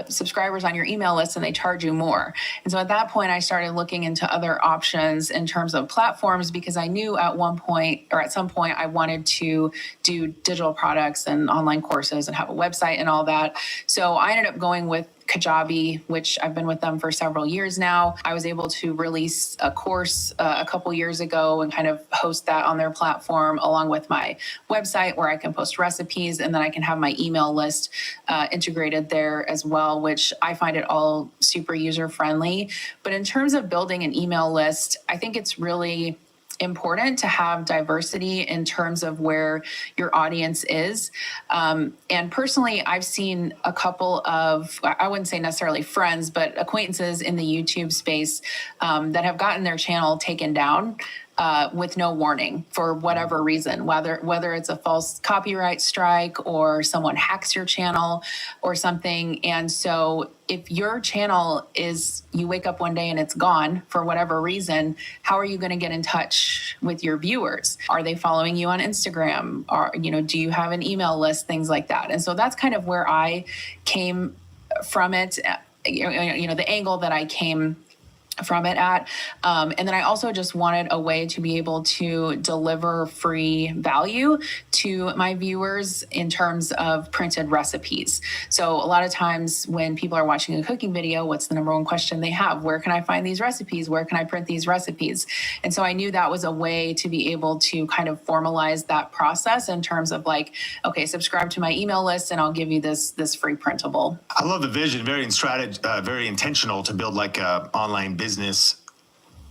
subscribers on your email list and they charge you more. And so at that point, I started looking into other options in terms of platforms, because I knew at some point, I wanted to do digital products and online courses and have a website and all that. So I ended up going with Kajabi, which I've been with them for several years now. I was able to release a course a couple years ago and kind of host that on their platform along with my website where I can post recipes, and then I can have my email list integrated there as well, which I find it all super user friendly. But in terms of building an email list, I think it's really important to have diversity in terms of where your audience is. And personally, I've seen a couple of, I wouldn't say necessarily friends, but acquaintances in the YouTube space that have gotten their channel taken down with no warning for whatever reason, whether it's a false copyright strike or someone hacks your channel or something. And so if your channel you wake up one day and it's gone for whatever reason, how are you going to get in touch with your viewers? Are they following you on Instagram? Or, do you have an email list, things like that? And so that's kind of where I came from it, the angle that I came from it at. And then I also just wanted a way to be able to deliver free value to my viewers in terms of printed recipes. So a lot of times when people are watching a cooking video, what's the number one question they have? Where can I find these recipes? Where can I print these recipes? And so I knew that was a way to be able to kind of formalize that process in terms of like, okay, subscribe to my email list and I'll give you this free printable. I love the vision, very intentional to build like a online business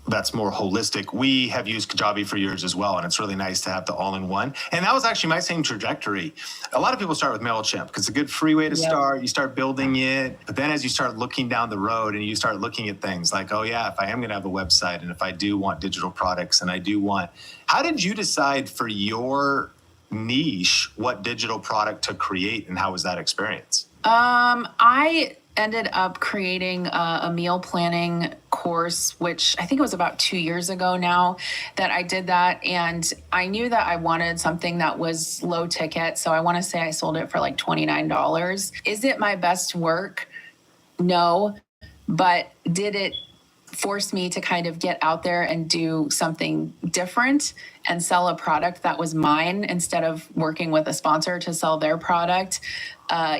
that's more holistic. We have used Kajabi for years as well, and it's really nice to have the all-in-one. And that was actually my same trajectory. A lot of people start with MailChimp because it's a good free way to start. You start building it, but then as you start looking down the road and you start looking at things like, oh yeah, if I am going to have a website and if I do want digital products and I do want, how did you decide for your niche what digital product to create, and how was that experience? I ended up creating a meal planning course, which I think it was about 2 years ago now that I did that. And I knew that I wanted something that was low ticket. So I want to say I sold it for like $29. Is it my best work? No. But did it force me to kind of get out there and do something different and sell a product that was mine instead of working with a sponsor to sell their product?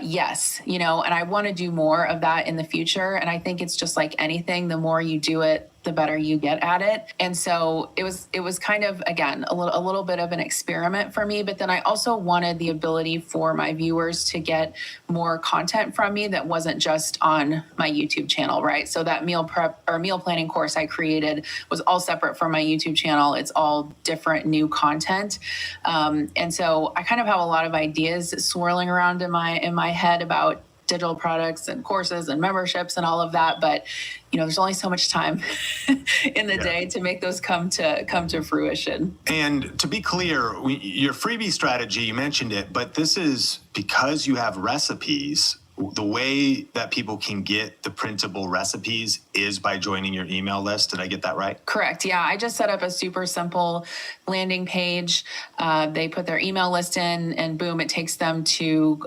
Yes, and I want to do more of that in the future. And I think it's just like anything, the more you do it, the better you get at it. And so it was kind of, again, a little bit of an experiment for me. But then I also wanted the ability for my viewers to get more content from me that wasn't just on my YouTube channel, right? So that meal prep or meal planning course I created was all separate from my YouTube channel. It's all different new content. And so I kind of have a lot of ideas swirling around in my head about digital products and courses and memberships and all of that. But, there's only so much time in the day to make those come to fruition. And to be clear, your freebie strategy, you mentioned it, but this is because you have recipes. The way that people can get the printable recipes is by joining your email list. Did I get that right? Correct. Yeah. I just set up a super simple landing page. They put their email list in and boom, it takes them to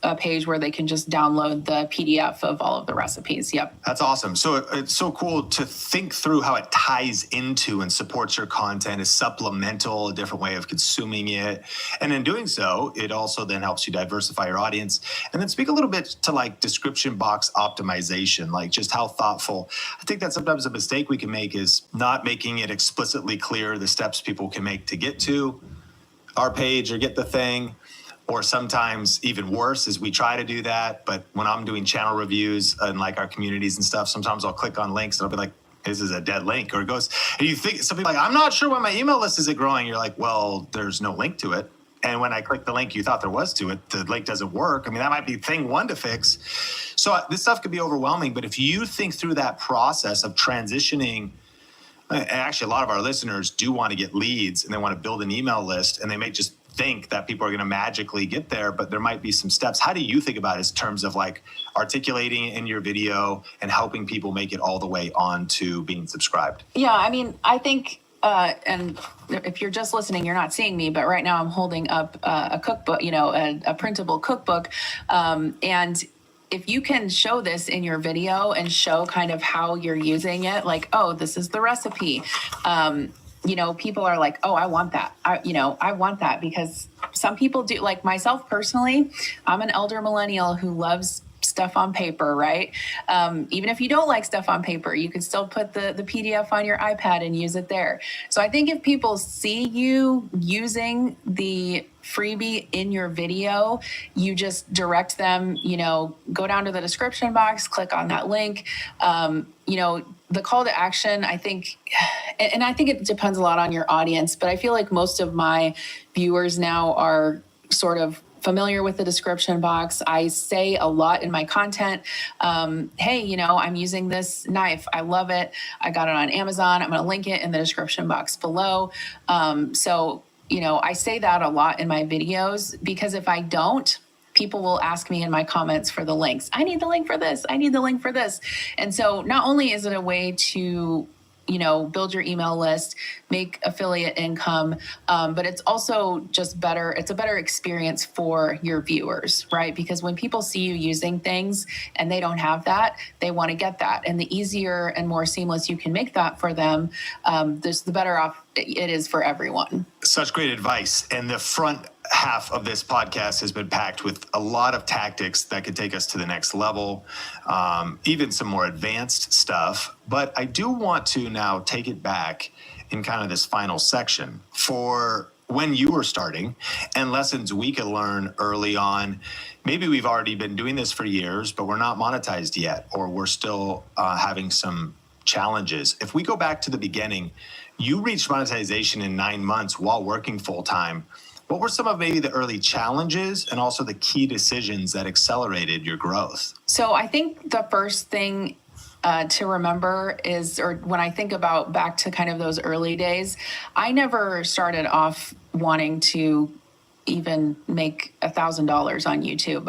a page where they can just download the PDF of all of the recipes. Yep. That's awesome. So it's so cool to think through how it ties into and supports your content, is supplemental, a different way of consuming it. And in doing so, it also then helps you diversify your audience. And then speak a little bit to like description box optimization, like just how thoughtful. I think that sometimes a mistake we can make is not making it explicitly clear the steps people can make to get to our page or get the thing. Or sometimes even worse is we try to do that. But when I'm doing channel reviews and like our communities and stuff, sometimes I'll click on links and I'll be like, this is a dead link. Or it goes, and you think something like, I'm not sure why my email list isn't growing. You're like, well, there's no link to it. And when I click the link you thought there was to it, the link doesn't work. I mean, that might be thing one to fix. So this stuff could be overwhelming. But if you think through that process of transitioning, and actually a lot of our listeners do want to get leads and they want to build an email list, and they may just think that people are going to magically get there, but there might be some steps. How do you think about it in terms of like articulating it in your video and helping people make it all the way on to being subscribed? Yeah, I mean, I think, and if you're just listening, you're not seeing me, but right now I'm holding up a cookbook, a printable cookbook. And if you can show this in your video and show kind of how you're using it, like, oh, this is the recipe. People are like, oh, I want that. I want that, because some people do, like myself personally, I'm an elder millennial who loves stuff on paper, right? Even if you don't like stuff on paper, you can still put the PDF on your iPad and use it there. So I think if people see you using the freebie in your video, you just direct them, go down to the description box, click on that link. The call to action, I think, and I think it depends a lot on your audience, but I feel like most of my viewers now are sort of familiar with the description box. I say a lot in my content, hey, I'm using this knife. I love it. I got it on Amazon. I'm going to link it in the description box below. I say that a lot in my videos, because if I don't, people will ask me in my comments for the links. I need the link for this. I need the link for this. And so not only is it a way to build your email list, make affiliate income, but it's also just better. It's a better experience for your viewers, right? Because when people see you using things and they don't have that, they want to get that. And the easier and more seamless you can make that for them, the better off it is for everyone. Such great advice. And the front half of this podcast has been packed with a lot of tactics that could take us to the next level, even some more advanced stuff. But I do want to now take it back in kind of this final section for when you were starting and lessons we could learn early on. Maybe we've already been doing this for years, but we're not monetized yet, or we're still having some challenges. If we go back to the beginning, you reached monetization in 9 months while working full time. What were some of maybe the early challenges and also the key decisions that accelerated your growth? So I think the first thing to remember is, or when I think about back to kind of those early days, I never started off wanting to even make $1,000 on YouTube.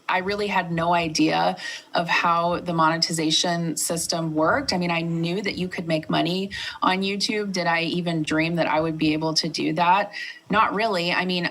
I really had no idea of how the monetization system worked. I mean, I knew that you could make money on YouTube. Did I even dream that I would be able to do that? Not really. I mean,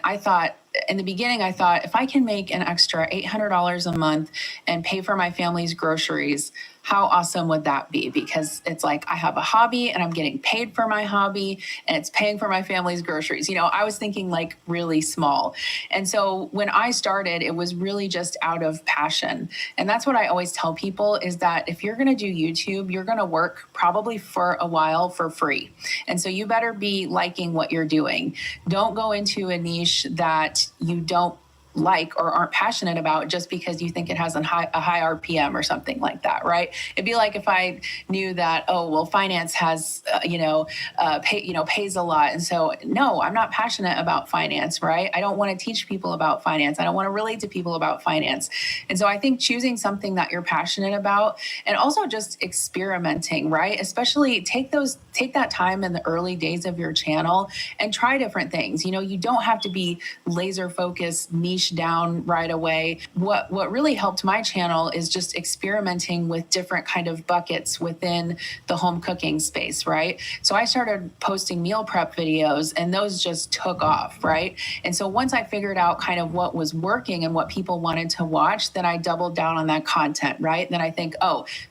in the beginning, I thought if I can make an extra $800 a month and pay for my family's groceries, how awesome would that be? Because it's like I have a hobby and I'm getting paid for my hobby and it's paying for my family's groceries. I was thinking like really small. And so when I started, it was really just out of passion. And that's what I always tell people is that if you're going to do YouTube, you're going to work probably for a while for free. And so you better be liking what you're doing. Don't go into a niche that you don't like or aren't passionate about just because you think it has a high RPM or something like that, right? It'd be like if I knew that, finance has, pays a lot. And so, no, I'm not passionate about finance, right? I don't want to teach people about finance. I don't want to relate to people about finance. And so I think choosing something that you're passionate about and also just experimenting, right? Especially take that time in the early days of your channel and try different things. You don't have to be laser focused, niche down right away. What really helped my channel is just experimenting with different kind of buckets within the home cooking space, right? So I started posting meal prep videos and those just took off, right? And so once I figured out kind of what was working and what people wanted to watch, then I doubled down on that content, right? Then I think,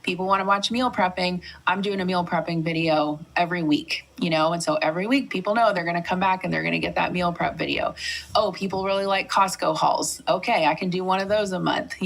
people want to watch meal prepping. I'm doing a meal prepping video every week. And so every week people know they're going to come back and they're going to get that meal prep video. People really like Costco hauls. Okay, I can do one of those a month,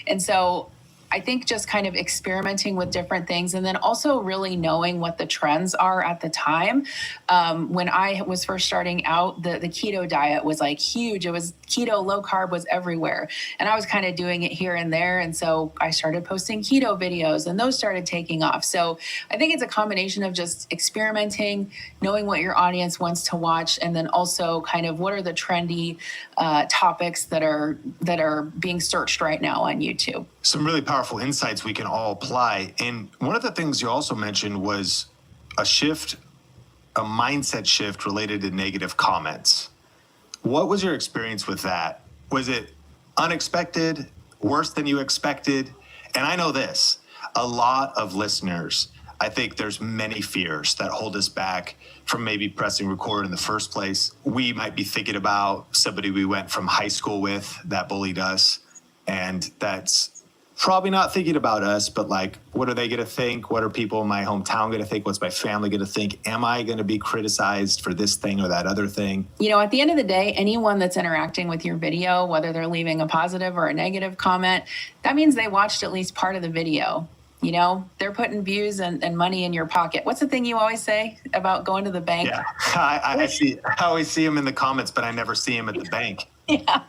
And so I think just kind of experimenting with different things and then also really knowing what the trends are at the time. When I was first starting out, the keto diet was like huge. It was keto, low carb was everywhere. And I was kind of doing it here and there. And so I started posting keto videos and those started taking off. So I think it's a combination of just experimenting, knowing what your audience wants to watch, and then also kind of what are the trendy topics that are being searched right now on YouTube. Some really powerful insights we can all apply. And one of the things you also mentioned was a mindset shift related to negative comments. What was your experience with that? Was it unexpected, worse than you expected? And I know this, a lot of listeners, I think there's many fears that hold us back from maybe pressing record in the first place. We might be thinking about somebody we went from high school with that bullied us, and that's probably not thinking about us, but like, what are they going to think? What are people in my hometown going to think? What's my family going to think? Am I going to be criticized for this thing or that other thing? You know, at the end of the day, anyone that's interacting with your video, whether they're leaving a positive or a negative comment, that means they watched at least part of the video. You know, they're putting views and money in your pocket. What's the thing you always say about going to the bank? Yeah, I always see them in the comments, but I never see them at the bank. Yeah.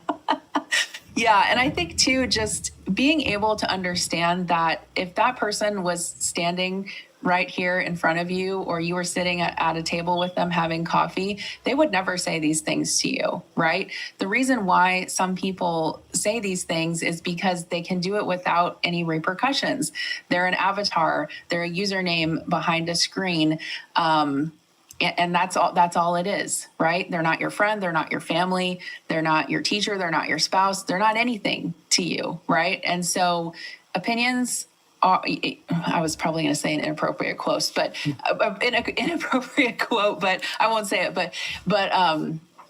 Yeah. And I think too, just being able to understand that if that person was standing right here in front of you, or you were sitting at a table with them having coffee, they would never say these things to you, right? The reason why some people say these things is because they can do it without any repercussions. They're an avatar, they're a username behind a screen. And that's all it is, right? They're not your friend, they're not your family, they're not your teacher, they're not your spouse, they're not anything to you, right? And so opinions are, I was probably going to say an inappropriate quote, but inappropriate quote, but I won't say it, but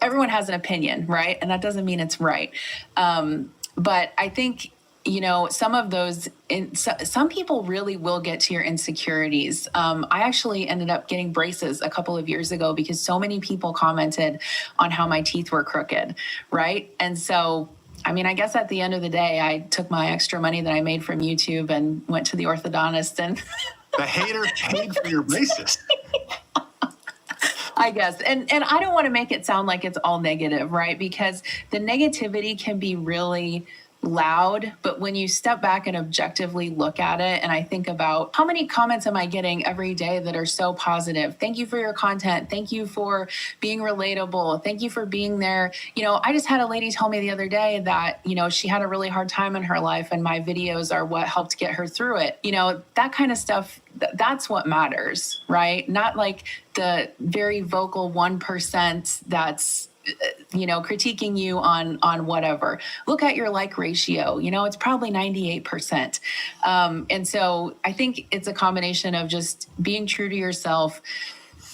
everyone has an opinion, right? And that doesn't mean it's right. But I think, you know, some of those, some people really will get to your insecurities. I actually ended up getting braces a couple of years ago because so many people commented on how my teeth were crooked, right? And so, I mean, I guess at the end of the day, I took my extra money that I made from YouTube and went to the orthodontist and... The hater paid for your braces. I guess. And I don't want to make it sound like it's all negative, right? Because the negativity can be really loud, but when you step back and objectively look at it, and I think about how many comments am I getting every day that are so positive? Thank you for your content. Thank you for being relatable. Thank you for being there. You know, I just had a lady tell me the other day that, you know, she had a really hard time in her life and my videos are what helped get her through it. You know, that kind of stuff, that's what matters, right? Not like the very vocal 1% that's, you know, critiquing you on whatever. Look at your like ratio, you know, it's probably 98%. And so I think it's a combination of just being true to yourself,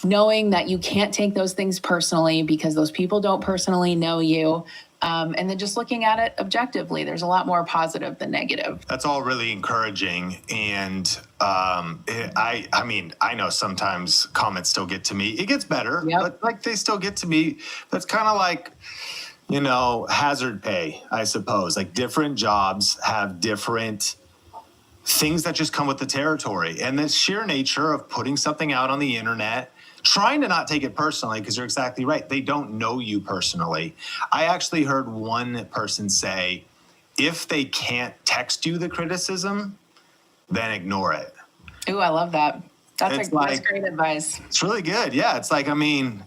knowing that you can't take those things personally because those people don't personally know you. And then just looking at it objectively, there's a lot more positive than negative. That's all really encouraging. And I mean, I know sometimes comments still get to me. It gets better, but like they still get to me. That's kind of like, you know, hazard pay, I suppose. Like different jobs have different things that just come with the territory. And the sheer nature of putting something out on the internet, trying to not take it personally, because you're exactly right. They don't know you personally. I actually heard one person say, if they can't text you the criticism, then ignore it. Ooh, I love that. That's great advice. It's really good. Yeah. It's like, I mean,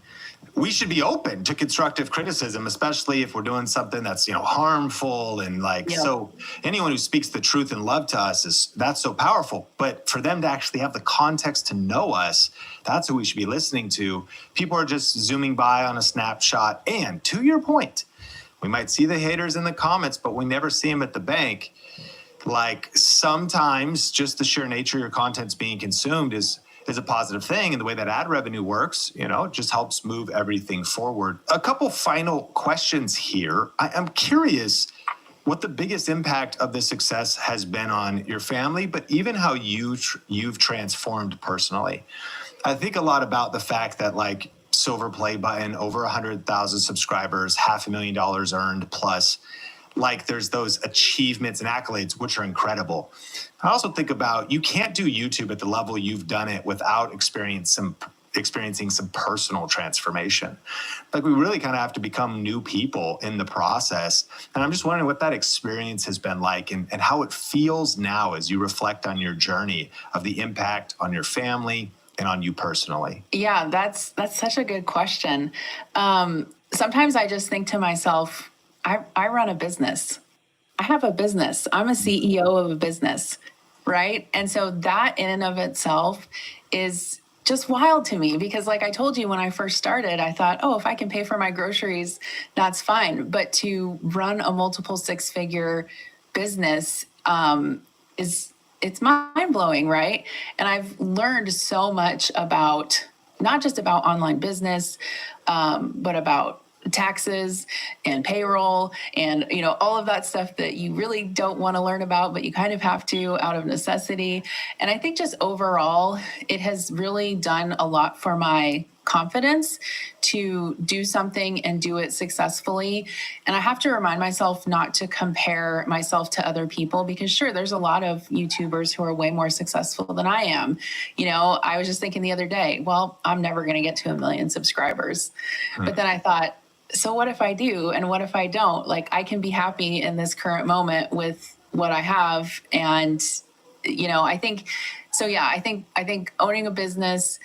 we should be open to constructive criticism, especially if we're doing something that's, you know, harmful and like, so anyone who speaks the truth and love to us that's so powerful. But for them to actually have the context to know us, that's who we should be listening to. People are just zooming by on a snapshot. And to your point, we might see the haters in the comments, but we never see them at the bank. Like sometimes just the sheer nature of your content's being consumed is a positive thing. And the way that ad revenue works, you know, it just helps move everything forward. A couple final questions here. I'm curious what the biggest impact of this success has been on your family, but even how you've transformed personally. I think a lot about the fact that like silver play button, over 100,000 subscribers, $500,000 earned plus, like there's those achievements and accolades, which are incredible. I also think about you can't do YouTube at the level you've done it without experiencing some personal transformation. Like we really kind of have to become new people in the process. And I'm just wondering what that experience has been like and how it feels now as you reflect on your journey of the impact on your family and on you personally. Yeah, that's such a good question. Sometimes I just think to myself, I run a business. I have a business. I'm a CEO of a business, right? And so that in and of itself is just wild to me because like I told you when I first started, I thought, oh, if I can pay for my groceries, that's fine. But to run a multiple six-figure business it's mind-blowing, right? And I've learned so much about, not just about online business, but about taxes and payroll and, all of that stuff that you really don't want to learn about, but you kind of have to out of necessity. And I think just overall, it has really done a lot for my confidence to do something and do it successfully. And I have to remind myself not to compare myself to other people because sure, there's a lot of YouTubers who are way more successful than I am. I was just thinking the other day, well, I'm never going to get to 1 million subscribers. But then I thought, so what if I do? And what if I don't? Like, I can be happy in this current moment with what I have. And, I think owning a business,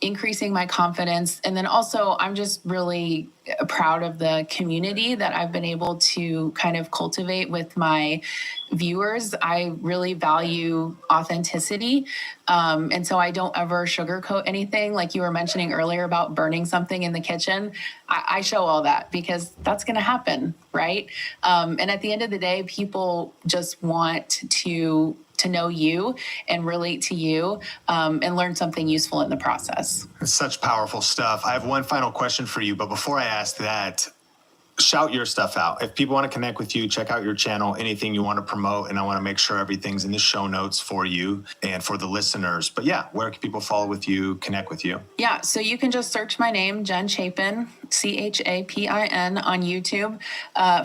increasing my confidence. And then also I'm just really proud of the community that I've been able to kind of cultivate with my viewers. I really value authenticity. And so I don't ever sugarcoat anything. Like you were mentioning earlier about burning something in the kitchen. I show all that because that's going to happen. Right. And at the end of the day, people just want to know you and relate to you and learn something useful in the process. It's such powerful stuff. I have one final question for you, but before I ask that, shout your stuff out. If people want to connect with you, check out your channel, anything you want to promote, and I want to make sure everything's in the show notes for you and for the listeners. But yeah, where can people follow with you, connect with you? Yeah, so you can just search my name, Jen Chapin, Chapin on YouTube.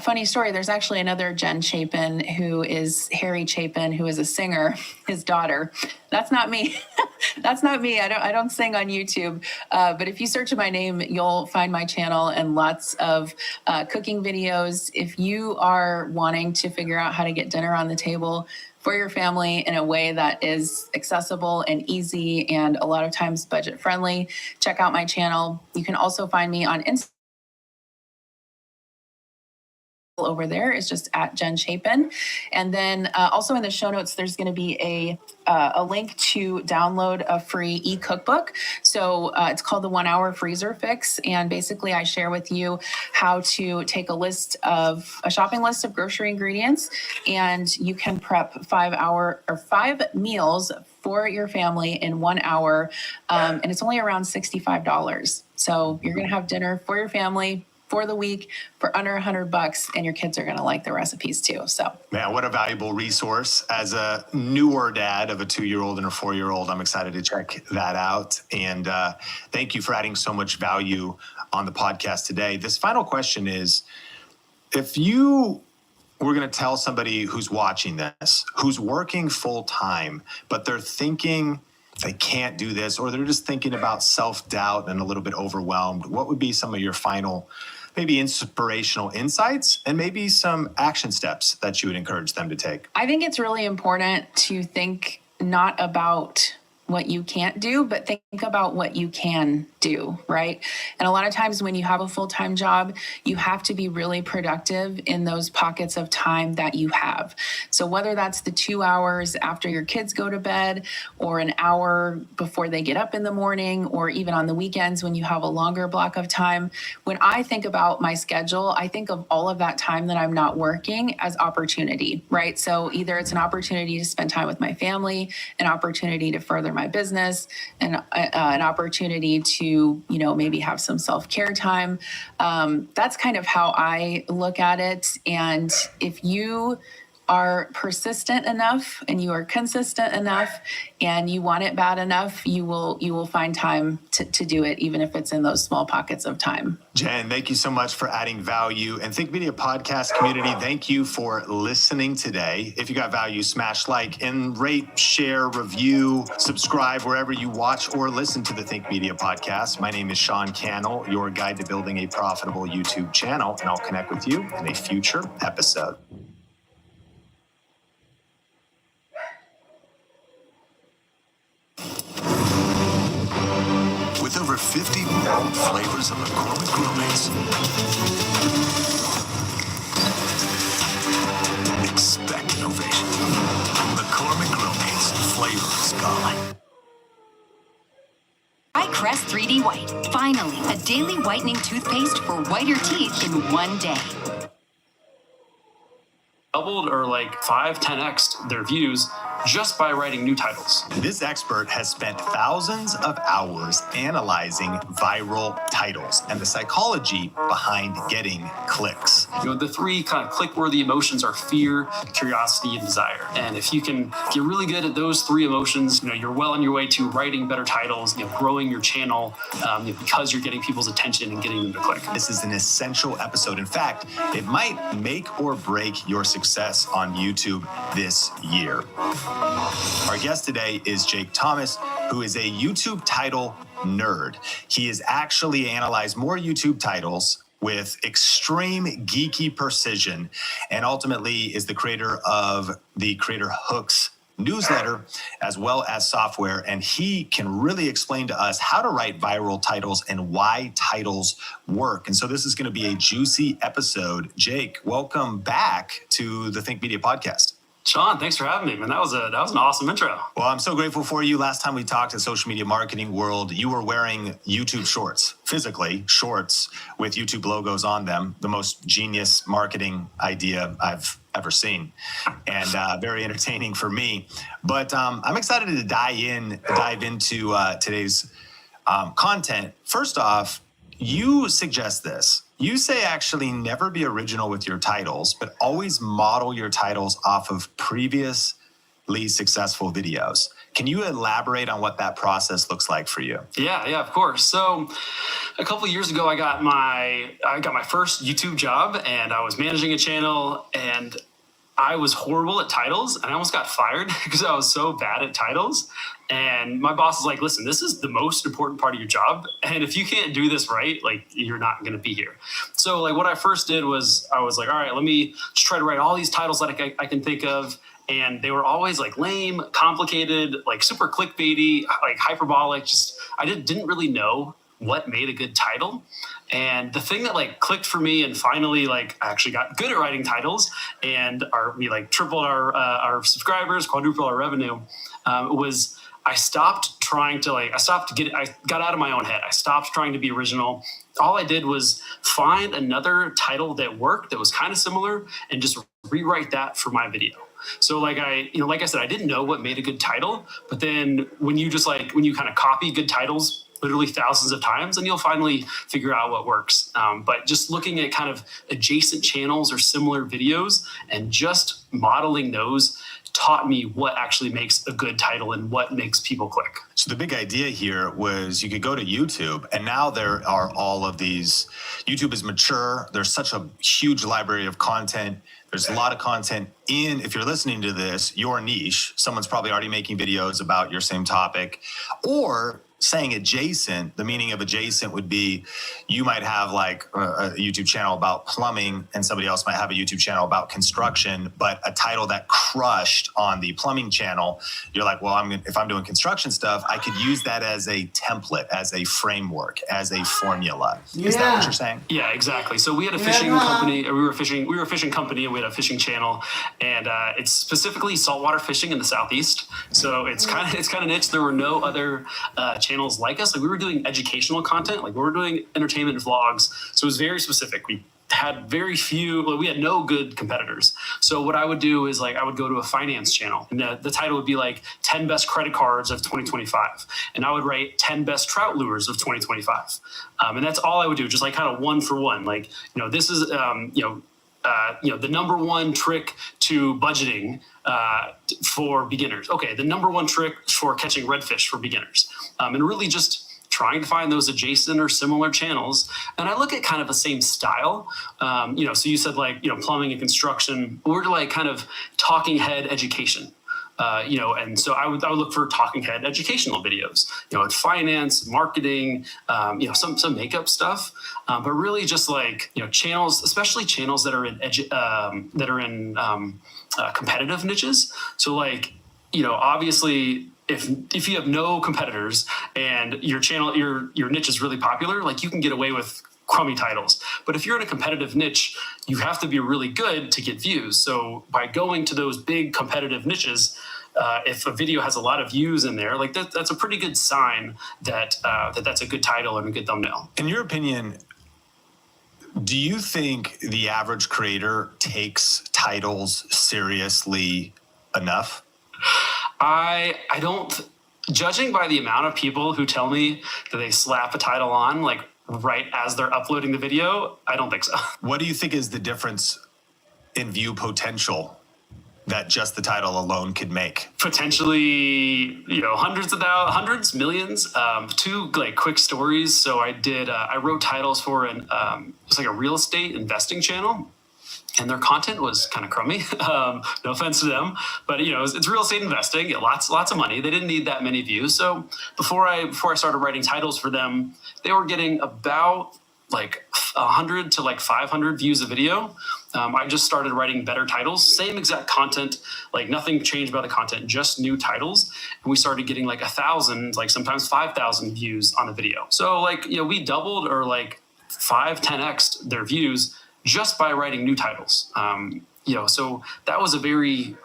Funny story, there's actually another Jen Chapin who is Harry Chapin, who is a singer, his daughter. That's not me. That's not me. I don't sing on YouTube. But if you search my name, you'll find my channel and lots of cooking videos. If you are wanting to figure out how to get dinner on the table for your family in a way that is accessible and easy and a lot of times budget friendly, check out my channel. You can also find me on Instagram. Over there is just at Jen Chapin. And then also in the show notes, there's going to be a link to download a free e-cookbook. So it's called the 1 Hour Freezer Fix. And basically I share with you how to take a shopping list of grocery ingredients, and you can prep 5 meals for your family in 1 hour. And it's only around $65. So you're going to have dinner for your family for the week for under $100, and your kids are going to like the recipes too. So, man, what a valuable resource. As a newer dad of a 2-year-old and a 4-year-old, I'm excited to check that out. And thank you for adding so much value on the podcast today. This final question is, if you were going to tell somebody who's watching this, who's working full time, but they're thinking they can't do this, or they're just thinking about self-doubt and a little bit overwhelmed, what would be some of your final, maybe inspirational insights and maybe some action steps that you would encourage them to take? I think it's really important to think not about what you can't do, but think about what you can do, right? And a lot of times when you have a full-time job, you have to be really productive in those pockets of time that you have. So whether that's the 2 hours after your kids go to bed, or an hour before they get up in the morning, or even on the weekends when you have a longer block of time, when I think about my schedule, I think of all of that time that I'm not working as opportunity, right? So either it's an opportunity to spend time with my family, an opportunity to further my business, and an opportunity to, maybe have some self-care time. That's kind of how I look at it. And if you are persistent enough and you are consistent enough and you want it bad enough, you will find time to do it, even if it's in those small pockets of time. Jen, thank you so much for adding value. And Think Media Podcast community, thank you for listening today. If you got value, smash like and rate, share, review, subscribe wherever you watch or listen to the Think Media Podcast. My name is Sean Cannell, your guide to building a profitable YouTube channel, and I'll connect with you in a future episode. With over 50 known flavors of McCormick Grill-Mates, expect innovation. McCormick Grill-Mates, flavor is gone. Try Crest 3D White. Finally, a daily whitening toothpaste for whiter teeth in one day. doubled or like 5-10x'd their views just by writing new titles. This expert has spent thousands of hours analyzing viral titles and the psychology behind getting clicks. The three kind of click-worthy emotions are fear, curiosity, and desire. And if you're really good at those three emotions, you're well on your way to writing better titles, growing your channel, because you're getting people's attention and getting them to click. This is an essential episode. In fact, it might make or break your success on YouTube this year. Our guest today is Jake Thomas, who is a YouTube title nerd. He has actually analyzed more YouTube titles with extreme geeky precision, and ultimately is the creator of the Creator Hooks newsletter as well as software. And he can really explain to us how to write viral titles and why titles work. And so this is going to be a juicy episode. Jake, welcome back to the Think Media podcast. Sean, thanks for having me, man. That was an awesome intro. Well, I'm so grateful for you. Last time we talked at Social Media Marketing World, you were wearing YouTube shorts, physically shorts with YouTube logos on them. The most genius marketing idea I've ever seen, and very entertaining for me. But I'm excited to dive into today's content. First off, you suggest this. You say actually never be original with your titles, but always model your titles off of previously successful videos. Can you elaborate on what that process looks like for you? Yeah, of course. So a couple of years ago, I got my first YouTube job, and I was managing a channel, and I was horrible at titles, and I almost got fired because I was so bad at titles. And my boss is like, listen, this is the most important part of your job. And if you can't do this right, you're not going to be here. So what I first did was I was like, all right, let me just try to write all these titles that I can think of. And they were always lame, complicated, super clickbaity, hyperbolic. I didn't really know what made a good title. And the thing that clicked for me, and finally I actually got good at writing titles, and we tripled our subscribers, quadrupled our revenue, was I stopped trying to I got out of my own head. I stopped trying to be original. All I did was find another title that worked, that was kind of similar, and just rewrite that for my video. So like I said, I didn't know what made a good title, but then when you kind of copy good titles literally thousands of times, and you'll finally figure out what works. But just looking at kind of adjacent channels or similar videos and just modeling those taught me what actually makes a good title and what makes people click. So the big idea here was you could go to YouTube, and now there are all of these. YouTube is mature. There's such a huge library of content. There's a lot of content in, if you're listening to this, your niche. Someone's probably already making videos about your same topic, or saying adjacent. The meaning of adjacent would be you might have a YouTube channel about plumbing, and somebody else might have a YouTube channel about construction, but a title that crushed on the plumbing channel. You're like, well, if I'm doing construction stuff, I could use that as a template, as a framework, as a formula. Is that what you're saying? Yeah, exactly. So we had a fishing company. We were a fishing company, and we had a fishing channel, and it's specifically saltwater fishing in the Southeast. So it's kind of niche. There were no other channels like us. We were doing educational content, we were doing entertainment vlogs. So it was very specific. We had very few, we had no good competitors. So what I would do is I would go to a finance channel, and the title would be 10 best credit cards of 2025. And I would write 10 best trout lures of 2025. And that's all I would do, just kind of one for one. This is, the number one trick to budgeting for beginners. Okay, the number one trick for catching redfish for beginners. And really just trying to find those adjacent or similar channels. And I look at kind of the same style. So you said plumbing and construction, or kind of talking head education. And so I would look for talking head educational videos, in finance, marketing, some makeup stuff, but really just channels, especially channels that are in competitive niches. So obviously if you have no competitors and your channel, your niche is really popular, you can get away with crummy titles. But if you're in a competitive niche, you have to be really good to get views. So by going to those big competitive niches, if a video has a lot of views in there, that's a pretty good sign that that's a good title and a good thumbnail. In your opinion, Do you think the average creator takes titles seriously enough? I don't, judging by the amount of people who tell me that they slap a title on, like right as they're uploading the video, I don't think so. What do you think is the difference in view potential that just the title alone could make? Potentially, hundreds, millions. Two like quick stories. So I wrote titles for it's like a real estate investing channel. And their content was kind of crummy. No offense to them, but it's real estate investing. Lots of money. They didn't need that many views. So before I started writing titles for them, they were getting about like 100 to like 500 views a video. I just started writing better titles, same exact content, like nothing changed about the content, just new titles. And we started getting like 1,000, like sometimes 5,000 views on a video. So like we doubled or like 5-10x'd their views just by writing new titles. So that was a very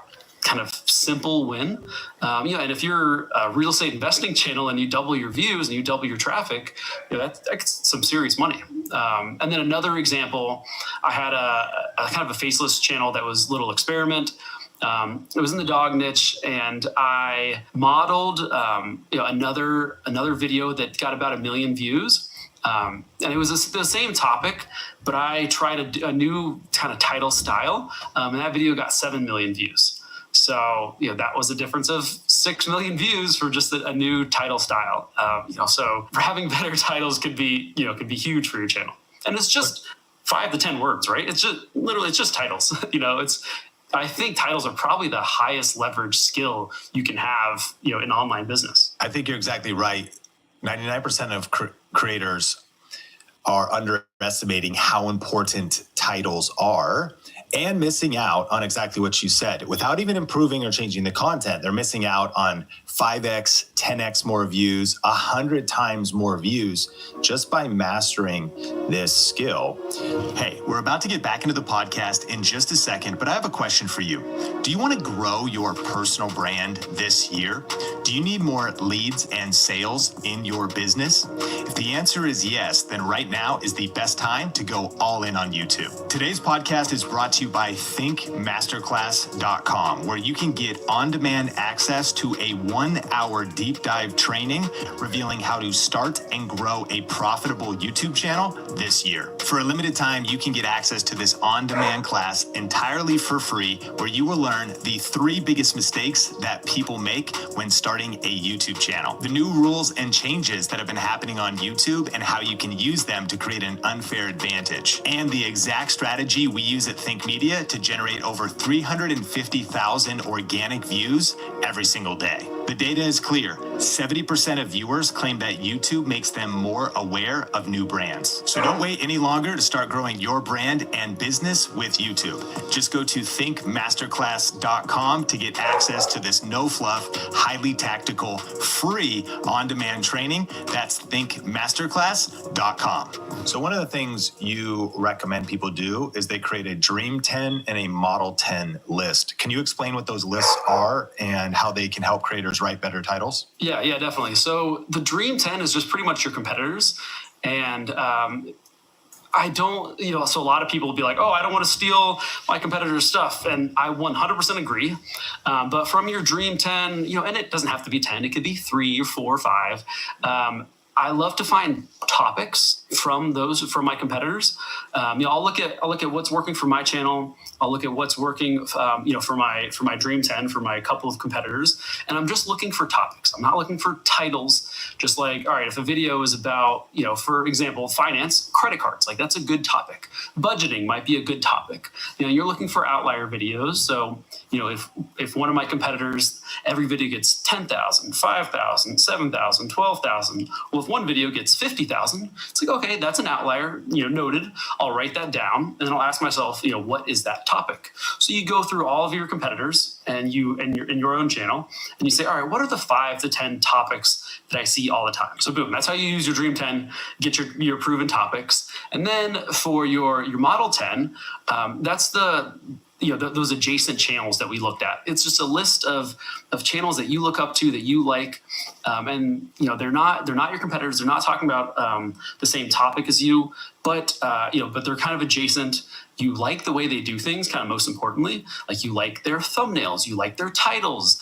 kind of simple win. And if you're a real estate investing channel and you double your views and you double your traffic, that's some serious money. And then another example, I had a kind of a faceless channel that was Little Experiment. It was in the dog niche, and I modeled another video that got about 1 million views. And it was the same topic, but I tried a new kind of title style, and that video got 7 million views. So, that was a difference of 6 million views for just a new title style. So for having better titles could be huge for your channel. And it's just 5 to 10 words, right? It's just titles. I think titles are probably the highest leverage skill you can have, in online business. I think you're exactly right. 99% of creators are underestimating how important titles are and missing out on exactly what you said. Without even improving or changing the content, they're missing out on 5x, 10x more views, 100 times more views just by mastering this skill. Hey, we're about to get back into the podcast in just a second, but I have a question for you. Do you want to grow your personal brand this year? Do you need more leads and sales in your business? If the answer is yes, then right now is the best time to go all in on YouTube. Today's podcast is brought to you by thinkmasterclass.com, where you can get on-demand access to a 1-hour deep dive training revealing how to start and grow a profitable YouTube channel this year. For a limited time, you can get access to this on-demand class entirely for free, where you will learn the 3 biggest mistakes that people make when starting a YouTube channel, the new rules and changes that have been happening on YouTube and how you can use them to create an unfair advantage, and the exact strategy we use at Think Media to generate over 350,000 organic views every single day. The data is clear. 70% of viewers claim that YouTube makes them more aware of new brands. So don't wait any longer to start growing your brand and business with YouTube. Just go to thinkmasterclass.com to get access to this no-fluff, highly tactical, free on-demand training. That's thinkmasterclass.com. So one of the things you recommend people do is they create a Dream 10 and a Model 10 list. Can you explain what those lists are and how they can help creators write better titles? Yeah, definitely. So the Dream 10 is just pretty much your competitors. And I don't, so a lot of people will be like, oh, I don't want to steal my competitor's stuff. And I 100% agree. But from your Dream 10, and it doesn't have to be 10, it could be 3 or 4 or 5. I love to find topics from my competitors. I'll look at what's working for my channel. I'll look at what's working, for my Dream 10, for my couple of competitors. And I'm just looking for topics. I'm not looking for titles. Just like, all right, if a video is about, for example, finance, credit cards, like that's a good topic. Budgeting might be a good topic. You're looking for outlier videos. So, if one of my competitors, every video gets 10,000, 5,000, 7,000, 12,000. Well, if one video gets 50,000, it's like, okay, that's an outlier, noted. I'll write that down and then I'll ask myself, what is that topic? So you go through all of your competitors and your own channel and you say, all right, what are the 5 to 10 topics that I see all the time? So boom, that's how you use your Dream 10, get your proven topics. And then for your Model 10, that's those adjacent channels that we looked at. It's just a list of channels that you look up to, that you like, and they're not your competitors. They're not talking about the same topic as you, but but they're kind of adjacent. You like the way they do things, kind of most importantly, like you like their thumbnails, you like their titles,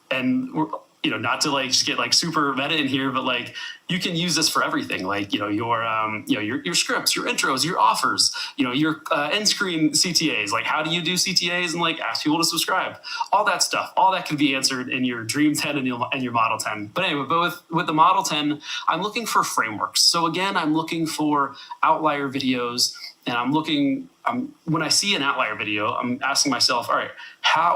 and we're, not to like just get like super meta in here, but like you can use this for everything. Like, your scripts, your intros, your offers, your end screen CTAs, like how do you do CTAs and like ask people to subscribe, all that stuff, all that can be answered in your Dream 10 and your Model 10. But anyway, with the Model 10, I'm looking for frameworks. So again, I'm looking for outlier videos, and when I see an outlier video, I'm asking myself, all right,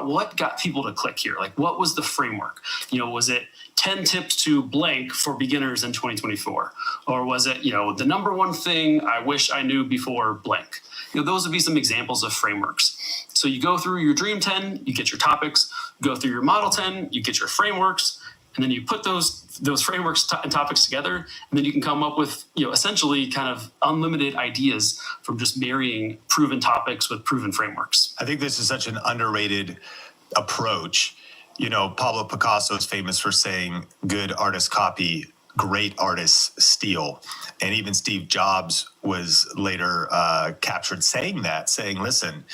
what got people to click here? Like, what was the framework? Was it 10 tips to blank for beginners in 2024? Or was it, the number one thing I wish I knew before blank? Those would be some examples of frameworks. So you go through your Dream 10, you get your topics, go through your Model 10, you get your frameworks, and then you put those frameworks and topics together, and then you can come up with, essentially kind of unlimited ideas from just marrying proven topics with proven frameworks. I think this is such an underrated approach. Pablo Picasso is famous for saying, good artists copy, great artists steal. And even Steve Jobs was later captured saying, listen,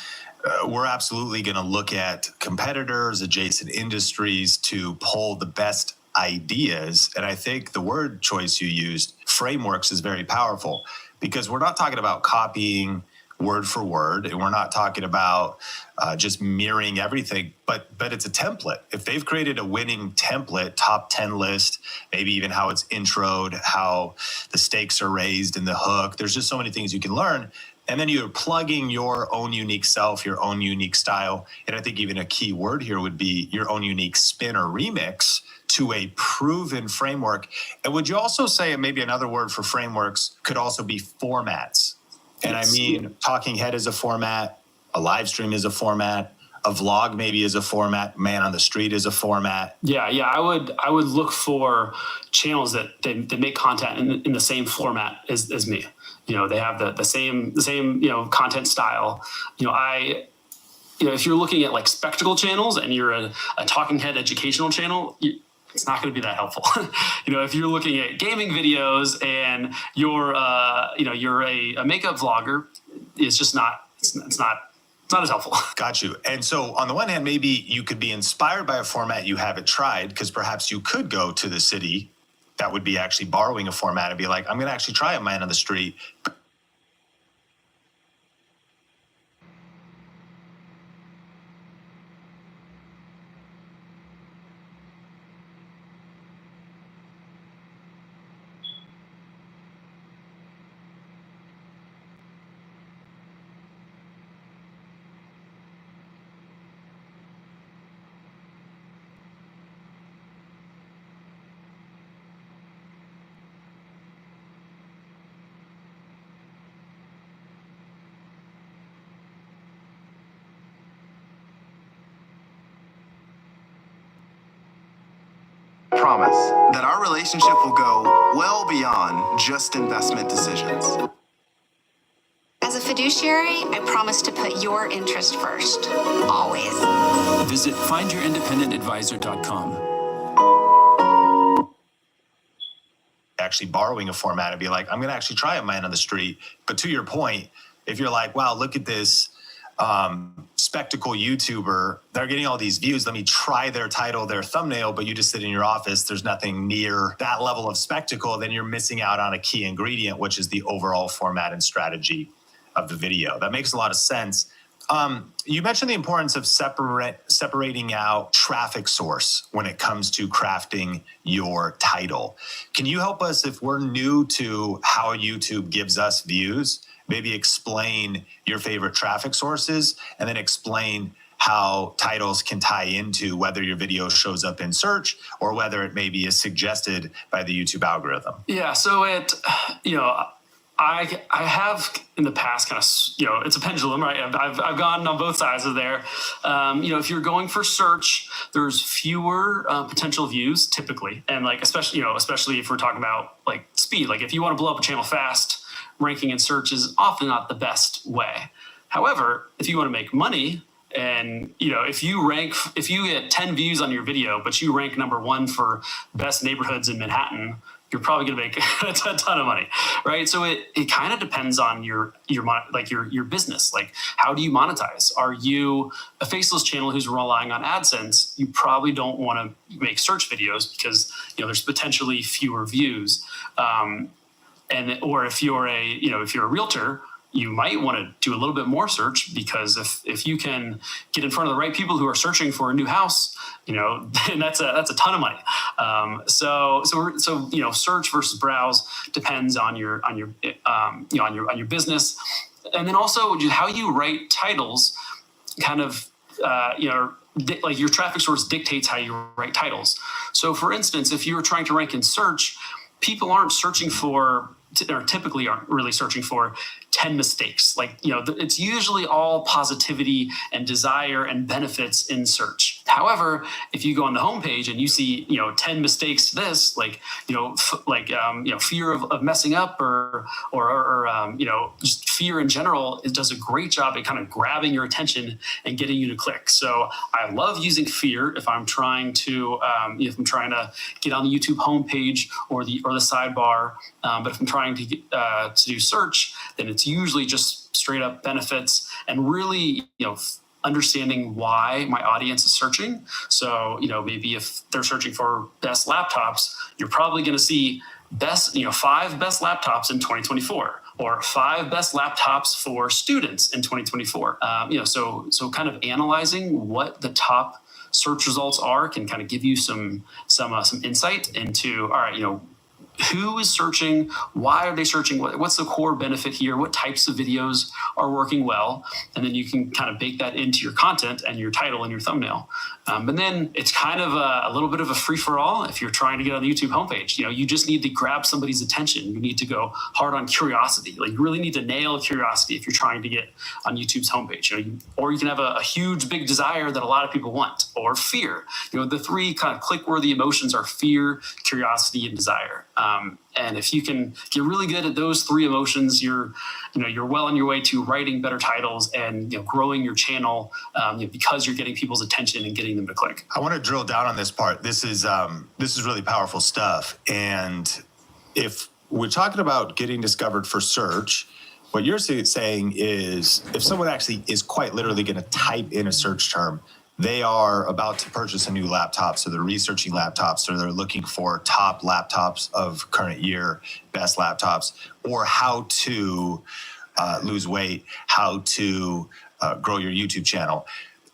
we're absolutely going to look at competitors, adjacent industries to pull the best ideas. And I think the word choice you used, frameworks, is very powerful, because we're not talking about copying word for word, and we're not talking about just mirroring everything, but it's a template. If they've created a winning template, top 10 list, maybe even how it's introed, how the stakes are raised in the hook, there's just so many things you can learn. And then you're plugging your own unique self, your own unique style. And I think even a key word here would be your own unique spin or remix to a proven framework. And would you also say, and maybe another word for frameworks could also be formats? And I mean, Talking Head is a format, a live stream is a format, a vlog maybe is a format, Man on the Street is a format. Yeah, I would look for channels that they make content in the same format as me. They have the same content style. If you're looking at like spectacle channels and you're a Talking Head educational channel, it's not going to be that helpful. If you're looking at gaming videos and you're a makeup vlogger, it's just not. It's not as helpful. Got you. And so on the one hand, maybe you could be inspired by a format you haven't tried, because perhaps you could go to the city that would be actually borrowing a format and be like, I'm going to actually try a Man on the Street. Promise that our relationship will go well beyond just investment decisions. As a fiduciary, I promise to put your interest first, always. Visit findyourindependentadvisor.com. Actually borrowing a format and be like, I'm going to actually try a Man on the Street. But to your point, if you're like, wow, look at this spectacle YouTuber, they're getting all these views, let me try their title, their thumbnail, but you just sit in your office, there's nothing near that level of spectacle, then you're missing out on a key ingredient, which is the overall format and strategy of the video. That makes a lot of sense. You mentioned the importance of separating out traffic source when it comes to crafting your title. Can you help us, if we're new to how YouTube gives us views, maybe explain your favorite traffic sources, and then explain how titles can tie into whether your video shows up in search or whether it maybe is suggested by the YouTube algorithm? Yeah, so I have in the past kind of, it's a pendulum, right? I've gone on both sides of there. If you're going for search, there's fewer potential views typically. And like, especially if we're talking about like speed, like if you want to blow up a channel fast, ranking in search is often not the best way. However, if you want to make money, and if you get 10 views on your video, but you rank number 1 for best neighborhoods in Manhattan, you're probably going to make a ton of money, right? So it kind of depends on your business. Like, how do you monetize? Are you a faceless channel who's relying on AdSense? You probably don't want to make search videos because there's potentially fewer views. Or if you're a realtor, you might want to do a little bit more search, because if you can get in front of the right people who are searching for a new house, then that's a ton of money. So search versus browse depends on your business, and then also how you write titles, kind of like your traffic source dictates how you write titles. So for instance, if you're trying to rank in search, people aren't searching for, or typically aren't really searching for 10 mistakes. Like, it's usually all positivity and desire and benefits in search. However, if you go on the homepage and you see, 10 mistakes to this, fear of messing up or just fear in general, it does a great job at kind of grabbing your attention and getting you to click. So I love using fear if I'm trying to get on the YouTube homepage or the sidebar. But if I'm trying to do search, then it's usually just straight up benefits and really, understanding why my audience is searching. So, maybe if they're searching for best laptops, you're probably going to see 5 best laptops in 2024, or 5 best laptops for students in 2024. So kind of analyzing what the top search results are can kind of give you some insight into, all right, who is searching? Why are they searching? What's the core benefit here? What types of videos are working well? And then you can kind of bake that into your content and your title and your thumbnail. And then it's kind of a little bit of a free-for-all if you're trying to get on the YouTube homepage. You just need to grab somebody's attention. You need to go hard on curiosity. Like, you really need to nail curiosity if you're trying to get on YouTube's homepage. Or you can have a huge, big desire that a lot of people want, or fear. The 3 kind of click-worthy emotions are fear, curiosity, and desire. And if you can get really good at those 3 emotions, you're well on your way to writing better titles and growing your channel because you're getting people's attention and getting them to click. I want to drill down on this part. This is really powerful stuff. And if we're talking about getting discovered for search, what you're saying is if someone actually is quite literally going to type in a search term, they are about to purchase a new laptop, so they're researching laptops, or they're looking for top laptops of current year, best laptops, or how to lose weight, how to grow your YouTube channel.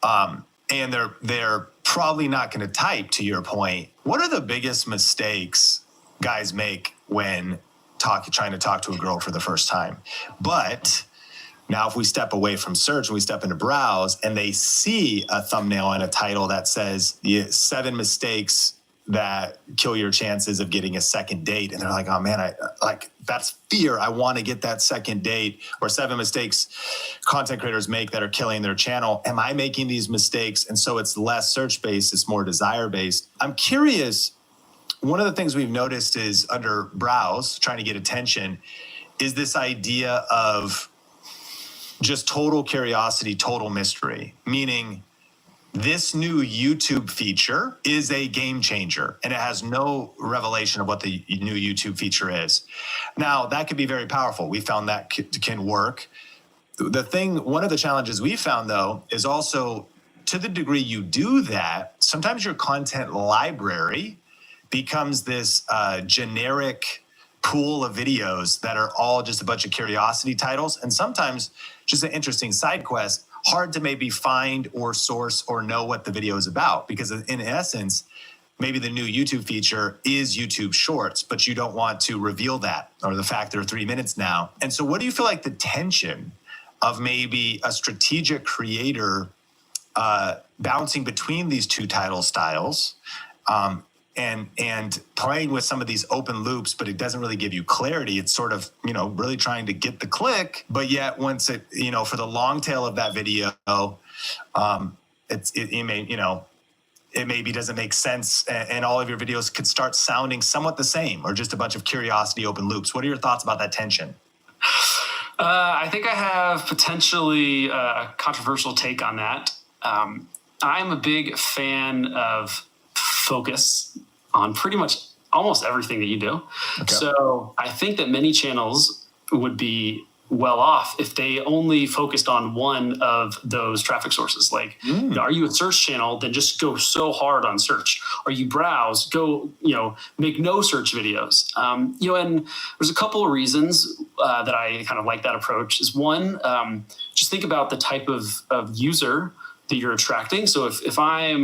And they're probably not going to type, to your point. What are the biggest mistakes guys make when trying to talk to a girl for the first time? But now, if we step away from search and we step into browse, and they see a thumbnail and a title that says 7 mistakes that kill your chances of getting a second date, and they're like, oh man, that's fear. I want to get that second date. Or 7 mistakes content creators make that are killing their channel. Am I making these mistakes? And so it's less search-based, it's more desire-based. I'm curious, one of the things we've noticed is under browse, trying to get attention, is this idea of just total curiosity, total mystery, meaning this new YouTube feature is a game changer, and it has no revelation of what the new YouTube feature is. Now, that could be very powerful. We found that can work. One of the challenges we found, though, is also, to the degree you do that, sometimes your content library becomes this generic pool of videos that are all just a bunch of curiosity titles, and sometimes just an interesting side quest, hard to maybe find or source or know what the video is about, because in essence, maybe the new YouTube feature is YouTube Shorts, but you don't want to reveal that, or the fact they're 3 minutes now. And so what do you feel like the tension of maybe a strategic creator bouncing between these 2 title styles, and playing with some of these open loops, but it doesn't really give you clarity? It's sort of, really trying to get the click, but yet once it, for the long tail of that video, it maybe doesn't make sense, and all of your videos could start sounding somewhat the same, or just a bunch of curiosity open loops. What are your thoughts about that tension? I think I have potentially a controversial take on that. I'm a big fan of focus on pretty much almost everything that you do. Okay. So I think that many channels would be well off if they only focused on one of those traffic sources. Like, are you a search channel? Then just go so hard on search. Are you browse? Go, make no search videos. And there's a couple of reasons that I kind of like that approach. Is one, just think about the type of user that you're attracting. So if I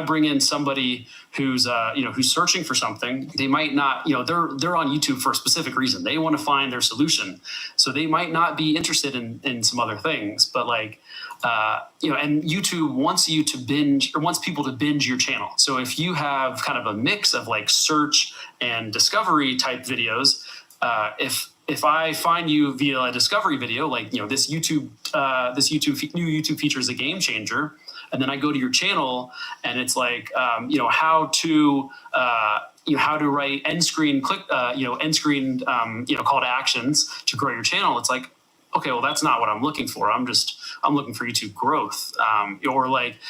bring in somebody who's who's searching for something, they might not, they're on YouTube for a specific reason. They want to find their solution. So they might not be interested in some other things, but and YouTube wants you to binge, or wants people to binge your channel. So if you have kind of a mix of like search and discovery type videos, if I find you via a discovery video, like, this new YouTube feature is a game changer, and then I go to your channel and it's like, how to write end screen call to actions to grow your channel. It's like, okay, well, that's not what I'm looking for. I'm looking for YouTube growth. Or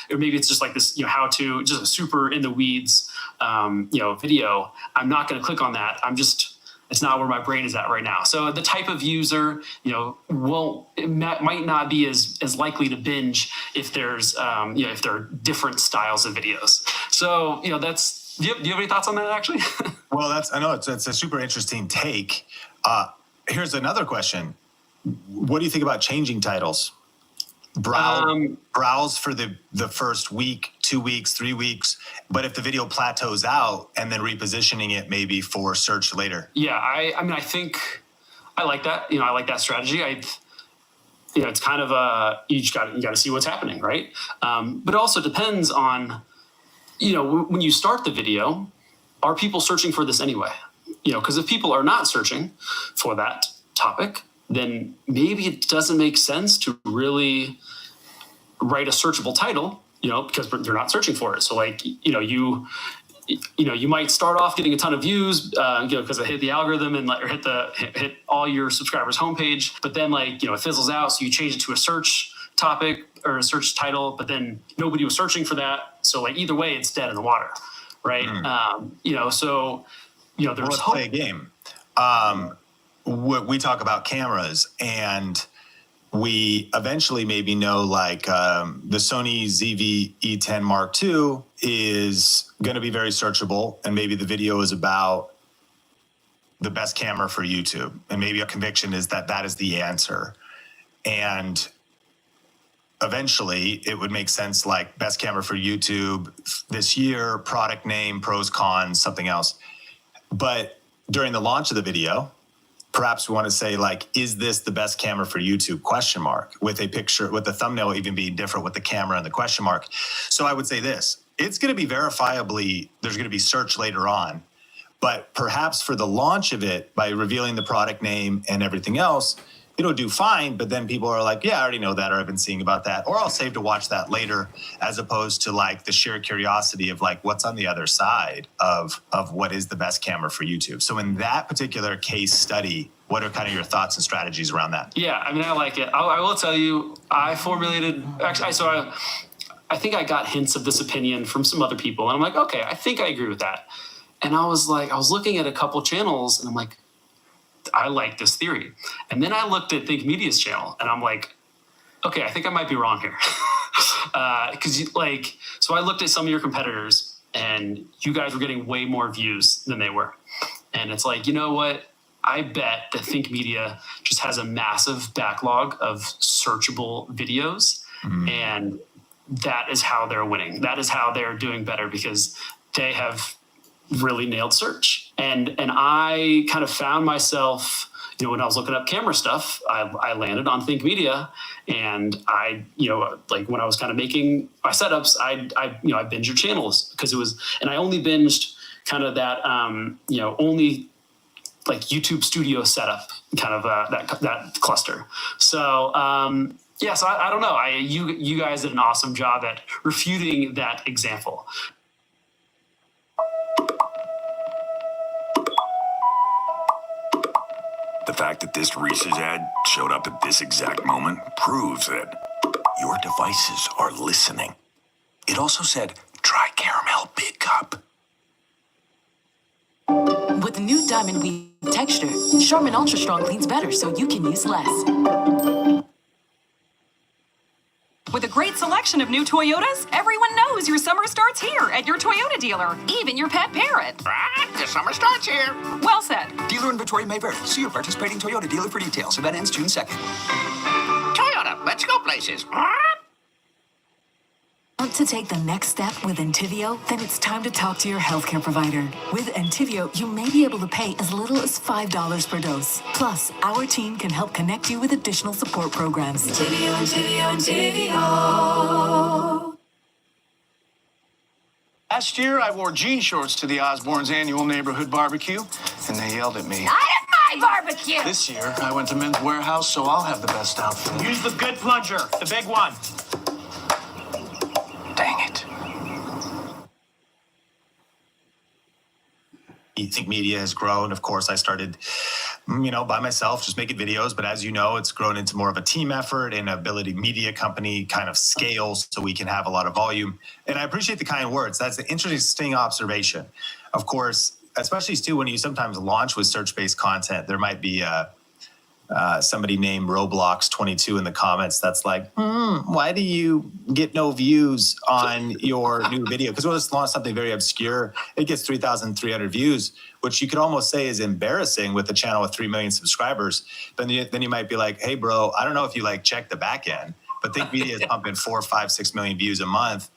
maybe it's just like this, how to, just a super in the weeds, video. I'm not going to click on that. It's not where my brain is at right now. So the type of user, might not be as likely to binge if there's, if there are different styles of videos. So, do you have any thoughts on that actually? Well, I know it's a super interesting take. Here's another question. What do you think about changing titles? Browse for the first week, 2 weeks, 3 weeks, but if the video plateaus out, and then repositioning it maybe for search later. Yeah, I think I like that. I like that strategy. It's kind of you got to see what's happening, right? But it also depends on, when you start the video, are people searching for this anyway? Because if people are not searching for that topic, then maybe it doesn't make sense to really write a searchable title, because they're not searching for it. So you might start off getting a ton of views, because it hit the algorithm and or hit all your subscribers' homepage, but then it fizzles out. So you change it to a search topic or a search title, but then nobody was searching for that. So either way, it's dead in the water, right? There's let's play a game. We talk about cameras, and we eventually maybe know the Sony ZV-E10 Mark II is going to be very searchable, and maybe the video is about the best camera for YouTube, and maybe a conviction is that is the answer. And eventually it would make sense, like best camera for YouTube this year, product name, pros, cons, something else. But during the launch of the video, perhaps we want to say, is this the best camera for YouTube? ? With a picture, with the thumbnail even being different with the camera and the question mark. So I would say this, it's going to be verifiably, there's going to be search later on, but perhaps for the launch of it, by revealing the product name and everything else, it'll do fine. But then people are like, yeah, I already know that, or I've been seeing about that, or I'll save to watch that later, as opposed to the sheer curiosity of what's on the other side of what is the best camera for YouTube. So in that particular case study, what are kind of your thoughts and strategies around that? Yeah, I like it. I will tell you, I think I got hints of this opinion from some other people, and I'm like, okay, I think I agree with that. And I was looking at a couple channels, and I'm like, I like this theory. And then I looked at Think Media's channel, and I'm like, okay, I think I might be wrong here. So I looked at some of your competitors, and you guys were getting way more views than they were. And it's like, you know what? I bet that Think Media just has a massive backlog of searchable videos. Mm-hmm. And that is how they're winning. That is how they're doing better, because they have really nailed search. And I kind of found myself, when I was looking up camera stuff, I landed on Think Media, and when I was kind of making my setups, I binged your channels, because it was, and I only binged kind of that, only YouTube Studio setup, kind of that cluster. So, so I don't know. You guys did an awesome job at refuting that example. The fact that this Reese's ad showed up at this exact moment proves that your devices are listening. It also said, try caramel big cup. With the new Diamond Weave texture, Charmin Ultra Strong cleans better so you can use less. With a great selection of new Toyotas, everyone knows your summer starts here at your Toyota dealer, even your pet parrot. The summer starts here. Well said. Dealer inventory may vary. See your participating Toyota dealer for details. Event ends June 2nd. Toyota, let's go places. Want to take the next step with Entivio? Then it's time to talk to your healthcare provider. With Entivio, you may be able to pay as little as $5 per dose. Plus, our team can help connect you with additional support programs. Entivio. Last year, I wore jean shorts to the Osborne's annual neighborhood barbecue, and they yelled at me. Not at my barbecue! This year, I went to Men's Warehouse, so I'll have the best outfit. Use the good plunger, the big one. Dang it. I think media has grown. Of course, I started, by myself, just making videos. But as you know, it's grown into more of a team effort and ability media company kind of scales so we can have a lot of volume. And I appreciate the kind words. That's an interesting observation. Of course, especially too, when you sometimes launch with search-based content, there might be somebody named Roblox 22 in the comments that's like, why do you get no views on your new video? Because we'll just launch something very obscure. It gets 3,300 views, which you could almost say is embarrassing with a channel with 3 million subscribers. But then you might be like, hey, bro, I don't know if you check the back end, but Think Media is pumping 4, 5, 6 million views a month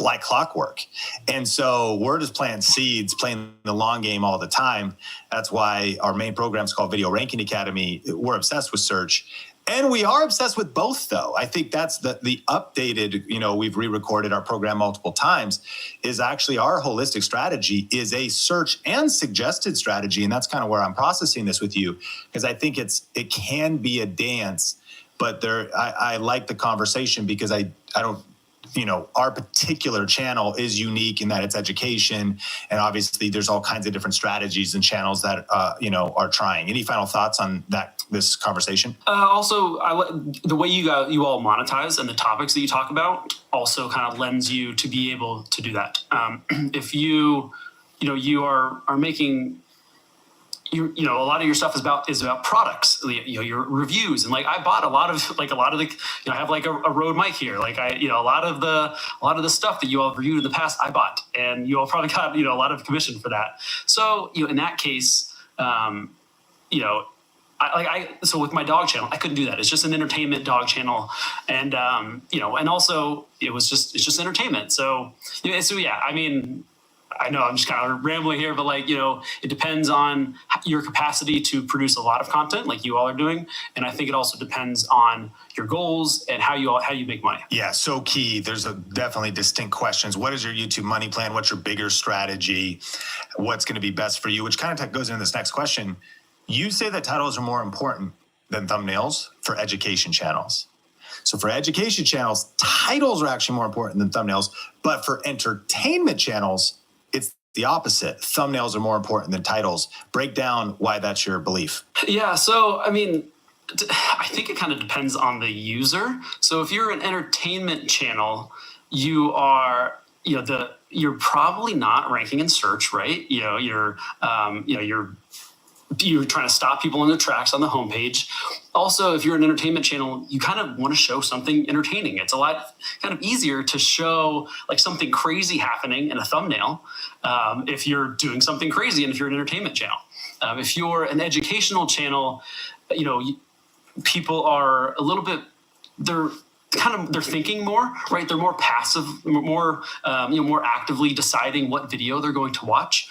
like clockwork. And so we're just planting seeds, playing the long game all the time. That's why our main program is called Video Ranking Academy. We're obsessed with search. And we are obsessed with both, though. I think that's the updated, we've re-recorded our program multiple times, is actually our holistic strategy is a search and suggested strategy. And that's kind of where I'm processing this with you, because I think it can be a dance, but I like the conversation because I don't, our particular channel is unique in that it's education. And obviously there's all kinds of different strategies and channels that, are trying. Any final thoughts on this conversation? Also, the way you all monetize and the topics that you talk about also kind of lends you to be able to do that. If you are making, a lot of your stuff is about products, your reviews, and I bought a lot of the, I have a Rode mic here, a lot of the stuff that you all reviewed in the past I bought, and you all probably got a lot of commission for that. So in that case, so with my dog channel, I couldn't do that. It's just an entertainment dog channel, and and also it's just entertainment. So yeah, I know I'm just kind of rambling here, but it depends on your capacity to produce a lot of content like you all are doing. And I think it also depends on your goals and how you make money. Yeah, so key. There's definitely distinct questions. What is your YouTube money plan? What's your bigger strategy? What's going to be best for you? Which kind of goes into this next question. You say that titles are more important than thumbnails for education channels. So for education channels, titles are actually more important than thumbnails. But for entertainment channels, it's the opposite. Thumbnails are more important than titles. Break down why that's your belief. Yeah, so I think it kind of depends on the user. So if you're an entertainment channel, you are, you're probably not ranking in search, right? You're trying to stop people in their tracks on the homepage. Also, if you're an entertainment channel, you kind of want to show something entertaining. It's a lot kind of easier to show something crazy happening in a thumbnail if you're doing something crazy and if you're an entertainment channel. If you're an educational channel, people are a little bit, they're thinking more, right? They're more passive, more actively deciding what video they're going to watch.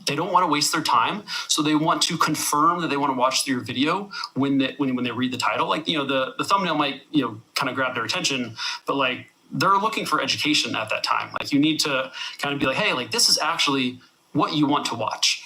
They don't want to waste their time, so they want to confirm that they want to watch your video when they read the title. The thumbnail might kind of grab their attention, but they're looking for education at that time. You need to kind of be hey, this is actually what you want to watch.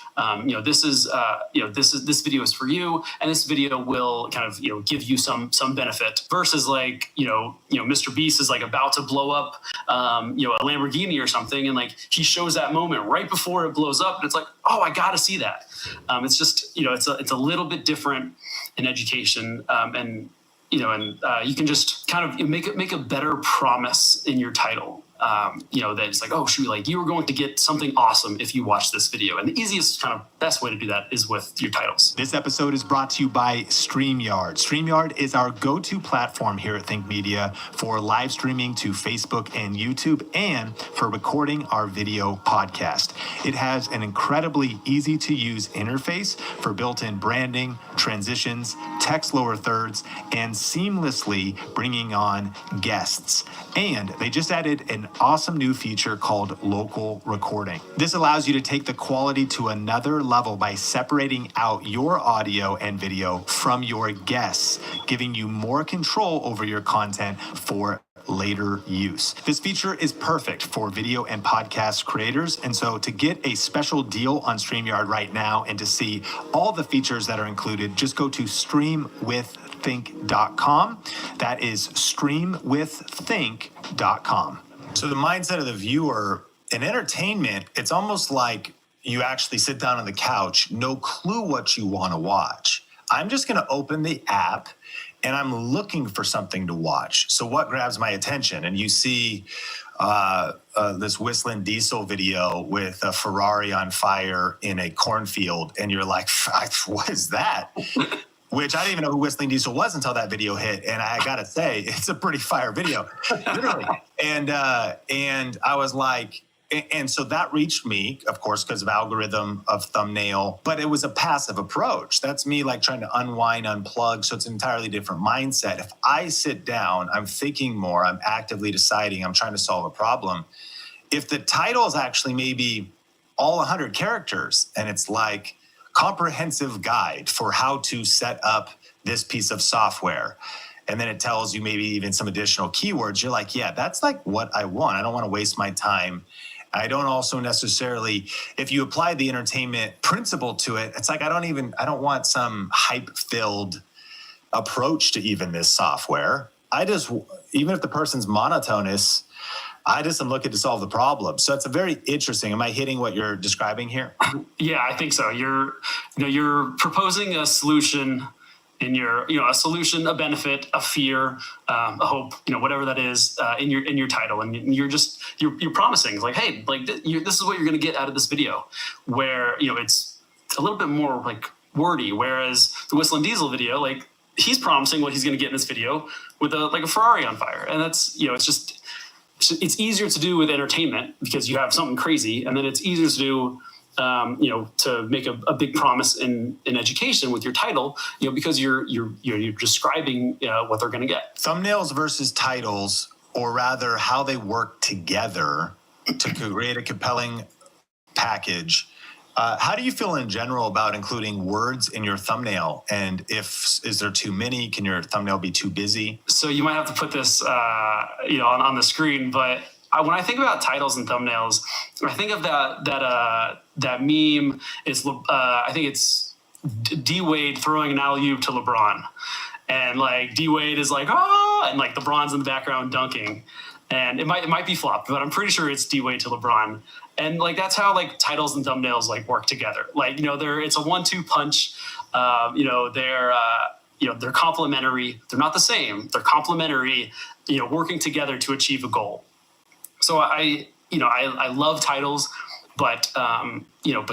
this video is for you, and this video will kind of give you some benefit. Versus like Mr. Beast is like about to blow up a Lamborghini or something, and like he shows that moment right before it blows up, and it's like, oh, I got to see that. It's just it's a little bit different in education, and you can just kind of make a better promise in your title. That it's like, oh, shoot, like you were going to get something awesome if you watch this video. And the easiest kind of best way to do that is with your titles. This episode is brought to you by StreamYard. StreamYard is our go-to platform here at Think Media for live streaming to Facebook and YouTube and for recording our video podcast. It has an incredibly easy to use interface for built-in branding, transitions, text lower thirds, and seamlessly bringing on guests. And they just added an awesome new feature called local recording. This allows you to take the quality to another level by separating out your audio and video from your guests, giving you more control over your content for later use. This feature is perfect for video and podcast creators. And so to get a special deal on StreamYard right now and to see all the features that are included, just go to streamwiththink.com. That is streamwiththink.com. So the mindset of the viewer in entertainment, it's almost like you actually sit down on the couch, no clue what you want to watch. I'm just going to open the app and I'm looking for something to watch. So what grabs my attention? And you see this Whistling Diesel video with a Ferrari on fire in a cornfield. And you're like, what is that? Which I didn't even know who Whistling Diesel was until that video hit. And I got to say, it's a pretty fire video, literally. And I was like, and so that reached me, of course, because of algorithm of thumbnail, but it was a passive approach. That's me like trying to unwind, unplug. So it's an entirely different mindset. If I sit down, I'm thinking more, I'm actively deciding, I'm trying to solve a problem. If the title is actually maybe all 100 characters and it's like, comprehensive guide for how to set up this piece of software. And then it tells you maybe even some additional keywords. You're like, yeah, that's like what I want. I don't want to waste my time. I don't also necessarily, if you apply the entertainment principle to it, it's like, I don't want some hype-filled approach to even this software. Even if the person's monotonous, I just am looking to solve the problem. So it's a very interesting. Am I hitting what you're describing here? Yeah, I think so. You're proposing a solution in a solution, a benefit, a fear, a hope, whatever that is in your title. And you're promising like, hey, like this is what you're going to get out of this video, where, it's a little bit more like wordy. Whereas the Whistling Diesel video, like he's promising what he's going to get in this video with a Ferrari on fire. And that's, it's easier to do with entertainment because you have something crazy, and then it's easier to do, to make a big promise in education with your title, because you're describing what they're going to get. Thumbnails versus titles, or rather how they work together to create a compelling package. How do you feel in general about including words in your thumbnail? And is there too many? Can your thumbnail be too busy? So you might have to put this, on the screen. But when I think about titles and thumbnails, I think of that meme. I think it's D Wade throwing an alley-oop to LeBron, and like D Wade is like, oh, and like LeBron's in the background dunking. And it might be flopped, but I'm pretty sure it's D Wade to LeBron. And like that's how like titles and thumbnails like work together. Like it's a 1-2 punch. They're complementary. They're not the same. They're complementary. Working together to achieve a goal. So I love titles, but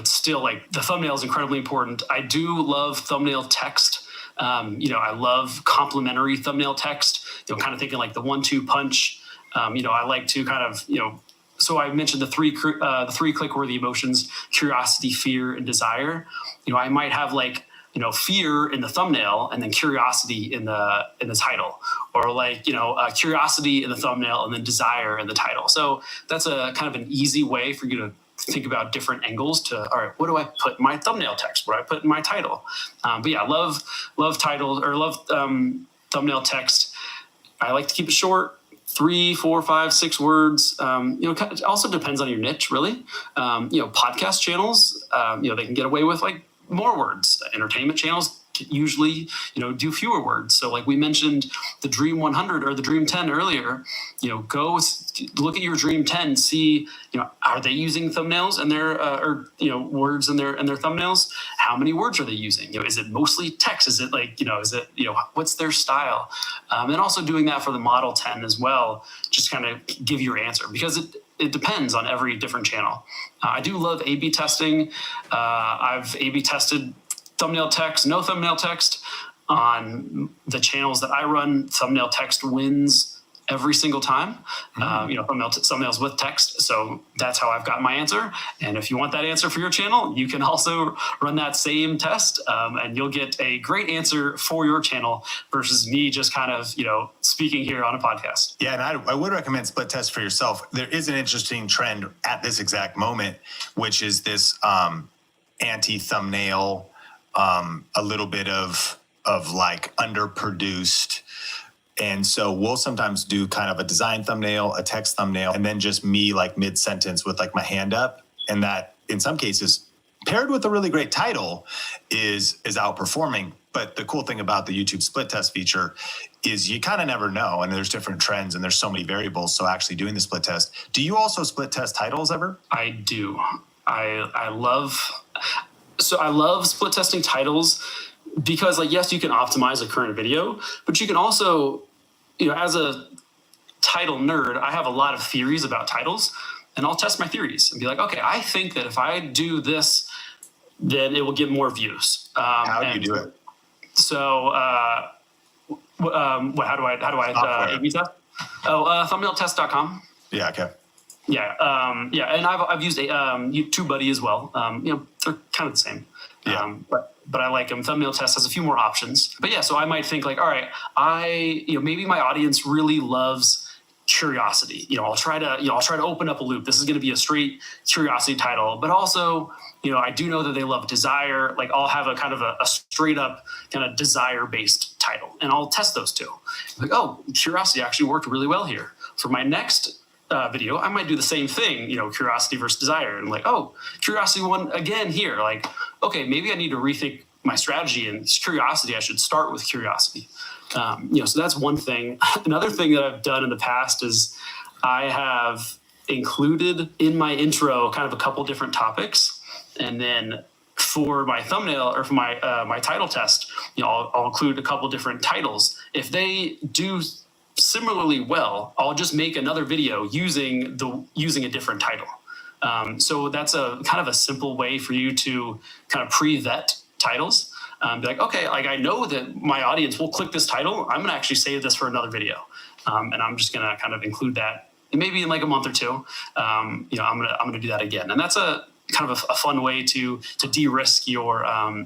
still like the thumbnail is incredibly important. I do love thumbnail text. I love complementary thumbnail text. Kind of thinking like the 1-2 punch. I like to kind of so I mentioned the three click-worthy emotions: curiosity, fear, and desire. I might have like fear in the thumbnail and then curiosity in the title, or like curiosity in the thumbnail and then desire in the title. So that's a kind of an easy way for you to think about different angles to, all right, what do I put in my thumbnail text? What do I put in my title? But yeah, love titles, or love thumbnail text. I like to keep it short. 3, 4, 5, 6 words. It also depends on your niche, really. Podcast channels, they can get away with like more words. Entertainment channels usually, do fewer words. So like we mentioned the Dream 100 or the Dream 10 earlier, go look at your Dream 10, see, are they using thumbnails and their, words in their thumbnails? How many words are they using? Is it mostly text? Is it like, what's their style? And also doing that for the Model 10 as well, just kind of give your answer because it depends on every different channel. I do love A/B testing. I've A/B tested thumbnail text, no thumbnail text. On the channels that I run, thumbnail text wins every single time. Thumbnails with text. So that's how I've got my answer. And if you want that answer for your channel, you can also run that same test and you'll get a great answer for your channel versus me just kind of, speaking here on a podcast. Yeah, and I would recommend split test for yourself. There is an interesting trend at this exact moment, which is this anti-thumbnail, a little bit of like underproduced. And so we'll sometimes do kind of a design thumbnail, a text thumbnail, and then just me like mid-sentence with like my hand up. And that in some cases paired with a really great title is outperforming. But the cool thing about the YouTube split test feature is you kind of never know. And there's different trends and there's so many variables. So actually doing the split test. Do you also split test titles ever? I do. I love split testing titles because like, yes, you can optimize a current video, but you can also, as a title nerd, I have a lot of theories about titles and I'll test my theories and be like, okay, I think that if I do this, then it will get more views. How do you do it? So, how do I A/B test? Thumbnailtest.com. Yeah. Okay. Yeah. And I've used TubeBuddy as well. They're kind of the same. Yeah. But I like them. Thumbnail Test has a few more options. But yeah, so I might think like, all right, maybe my audience really loves curiosity. I'll try to open up a loop. This is going to be a straight curiosity title, but also, I do know that they love desire. Like I'll have a kind of a straight up kind of desire based title and I'll test those two. Like, oh, curiosity actually worked really well here. For my next video, I might do the same thing, curiosity versus desire. And like, oh, curiosity won again here. Like, okay, maybe I need to rethink my strategy and curiosity. I should start with curiosity. So that's one thing. Another thing that I've done in the past is I have included in my intro kind of a couple different topics. And then for my thumbnail or for my title test, I'll include a couple different titles. If they do similarly well, I'll just make another video using a different title. So that's a kind of a simple way for you to kind of pre-vet titles. Be like, okay, like I know that my audience will click this title. I'm gonna actually save this for another video, and I'm just gonna kind of include that. And maybe in like a month or two, I'm gonna do that again. And that's a kind of a fun way to de-risk your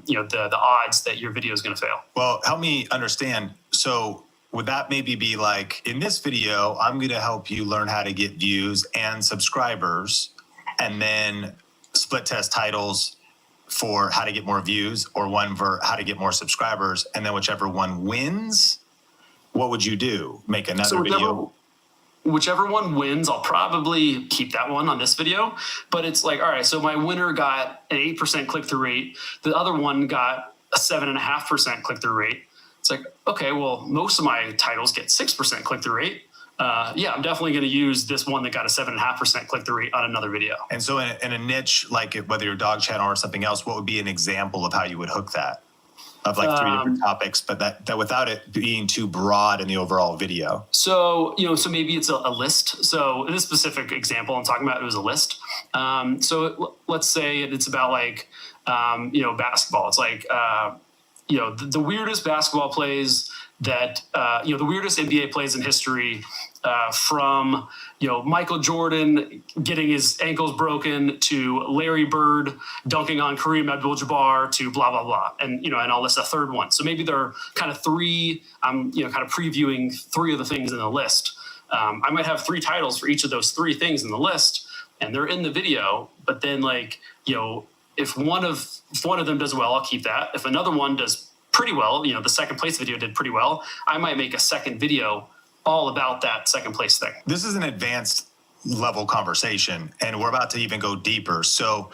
the odds that your video is gonna fail. Well, help me understand. So would that maybe be like, in this video, I'm going to help you learn how to get views and subscribers, and then split test titles for how to get more views or one for how to get more subscribers, and then whichever one wins, what would you do? Make another video? Whichever one wins, I'll probably keep that one on this video. But it's like, all right, so my winner got an 8% click-through rate. The other one got a 7.5% click-through rate. It's like, okay, well, most of my titles get 6% click-through rate. I'm definitely going to use this one that got a 7.5% click-through rate on another video. And so in a niche, like whether you're dog channel or something else, what would be an example of how you would hook that? Of like 3 different topics, but that without it being too broad in the overall video. So, so maybe it's a list. So in this specific example I'm talking about, it was a list. So let's say it's about like, basketball. It's like, the weirdest basketball plays that, the weirdest NBA plays in history, from, Michael Jordan getting his ankles broken to Larry Bird dunking on Kareem Abdul-Jabbar to blah, blah, blah. And, and I'll list a third one. So maybe there are kind of three, kind of previewing 3 of the things in the list. I might have 3 titles for each of those 3 things in the list, and they're in the video. But then like, if one of them does well, I'll keep that. If another one does pretty well, the second place video did pretty well, I might make a second video all about that second place thing. This is an advanced level conversation, and we're about to even go deeper. So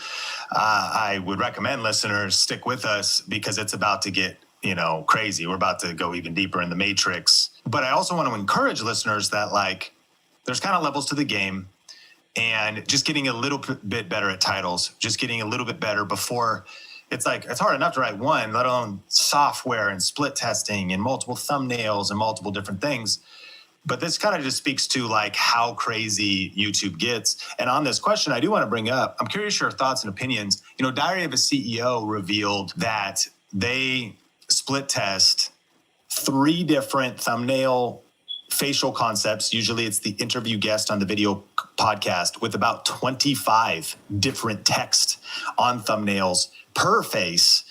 I would recommend listeners stick with us because it's about to get, crazy. We're about to go even deeper in the matrix. But I also want to encourage listeners that like, there's kind of levels to the game, and just getting a little bit better at titles, just getting a little bit better before it's hard enough to write one, let alone software and split testing and multiple thumbnails and multiple different things. But this kind of just speaks to like how crazy YouTube gets. And on this question, I do want to bring up, I'm curious your thoughts and opinions. Diary of a CEO revealed that they split test 3 different thumbnail facial concepts. Usually it's the interview guest on the video podcast with about 25 different text on thumbnails per face.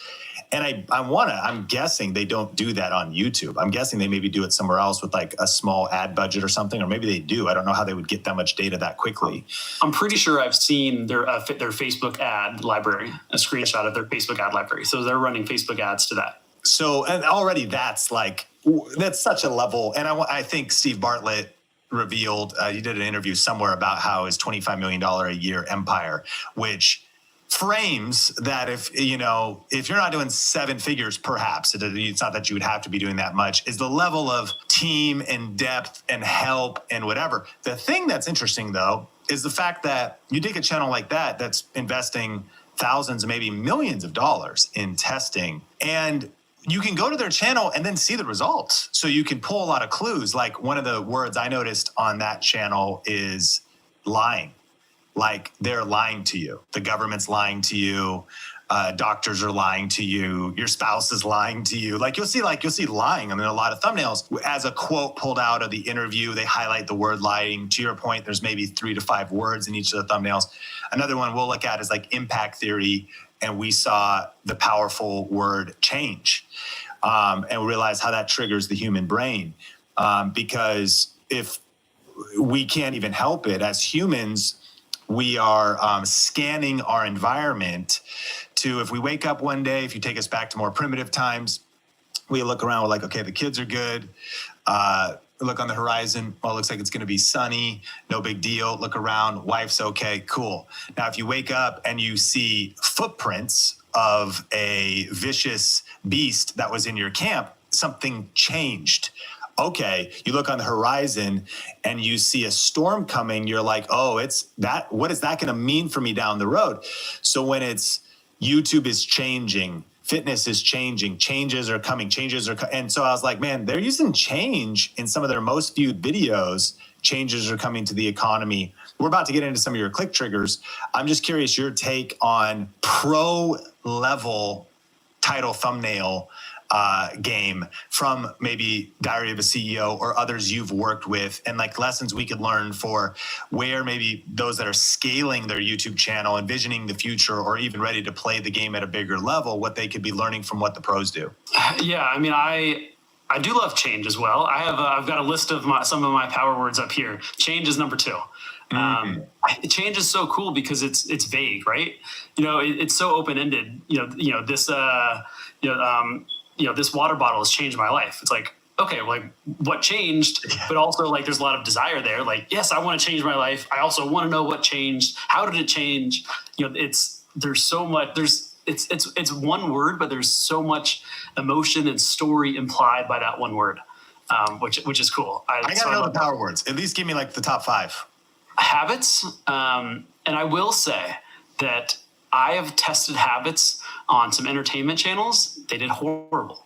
And I'm guessing they don't do that on YouTube. I'm guessing they maybe do it somewhere else with like a small ad budget or something, or maybe they do. I don't know how they would get that much data that quickly. I'm pretty sure I've seen their Facebook ad library, a screenshot of their Facebook ad library. So they're running Facebook ads to that. So, and already that's such a level. And I think Steve Bartlett revealed, he did an interview somewhere about how his $25 million a year empire, which frames that if you're not doing 7 figures, perhaps it's not that you would have to be doing that much, is the level of team and depth and help and whatever. The thing that's interesting though is the fact that you take a channel like that that's investing thousands, maybe millions of dollars in testing, and you can go to their channel and then see the results. So you can pull a lot of clues. Like one of the words I noticed on that channel is lying. Like they're lying to you. The government's lying to you. Doctors are lying to you. Your spouse is lying to you. You'll see lying. I mean, a lot of thumbnails as a quote pulled out of the interview, they highlight the word lying. To your point, there's maybe 3 to 5 words in each of the thumbnails. Another one we'll look at is like impact theory. And we saw the powerful word change. And we realized how that triggers the human brain. Because if we can't even help it as humans, we are scanning our environment to, if we wake up one day, if you take us back to more primitive times, we look around, we're like, okay, the kids are good. Look on the horizon. Well, it looks like it's going to be sunny. No big deal. Look around. Wife's okay. Cool. Now, if you wake up and you see footprints of a vicious beast that was in your camp, something changed. Okay, you look on the horizon and you see a storm coming. You're like, oh, it's that. What is that going to mean for me down the road? So when it's YouTube is changing, fitness is changing, changes are coming, and so I was like, man, they're using change in some of their most viewed videos. Changes are coming to the economy. We're about to get into some of your click triggers. I'm just curious your take on pro level title thumbnail game from maybe Diary of a CEO or others you've worked with, and like lessons we could learn for where maybe those that are scaling their YouTube channel, envisioning the future, or even ready to play the game at a bigger level, what they could be learning from what the pros do. Yeah, I mean, I do love change as well. I've got a list of some of my power words up here. Change is number 2. Change is so cool because it's vague, right? It's so open-ended. This water bottle has changed my life. It's like, okay, like what changed? But also like there's a lot of desire there. Like, yes, I want to change my life. I also want to know what changed. How did it change? There's so much. It's one word, but there's so much emotion and story implied by that one word, which is cool. I gotta know the power words. At least give me like the top 5. Habits, and I will say that I have tested habits on some entertainment channels. They did horrible.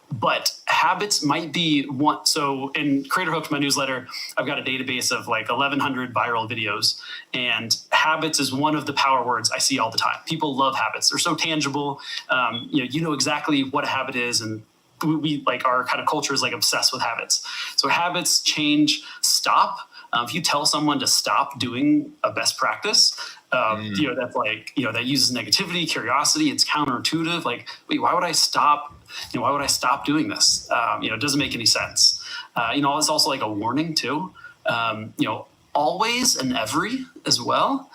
But habits might be one. So in Creator Hooked, my newsletter, I've got a database of like 1,100 viral videos, and habits is one of the power words I see all the time. People love habits. They're so tangible. You know exactly what a habit is, and we like our kind of culture is like obsessed with habits. So habits, change, stop. If you tell someone to stop doing a best practice, that's like, that uses negativity, curiosity, it's counterintuitive. Like, wait, why would I stop? Why would I stop doing this? It doesn't make any sense. It's also like a warning too. Always and every as well.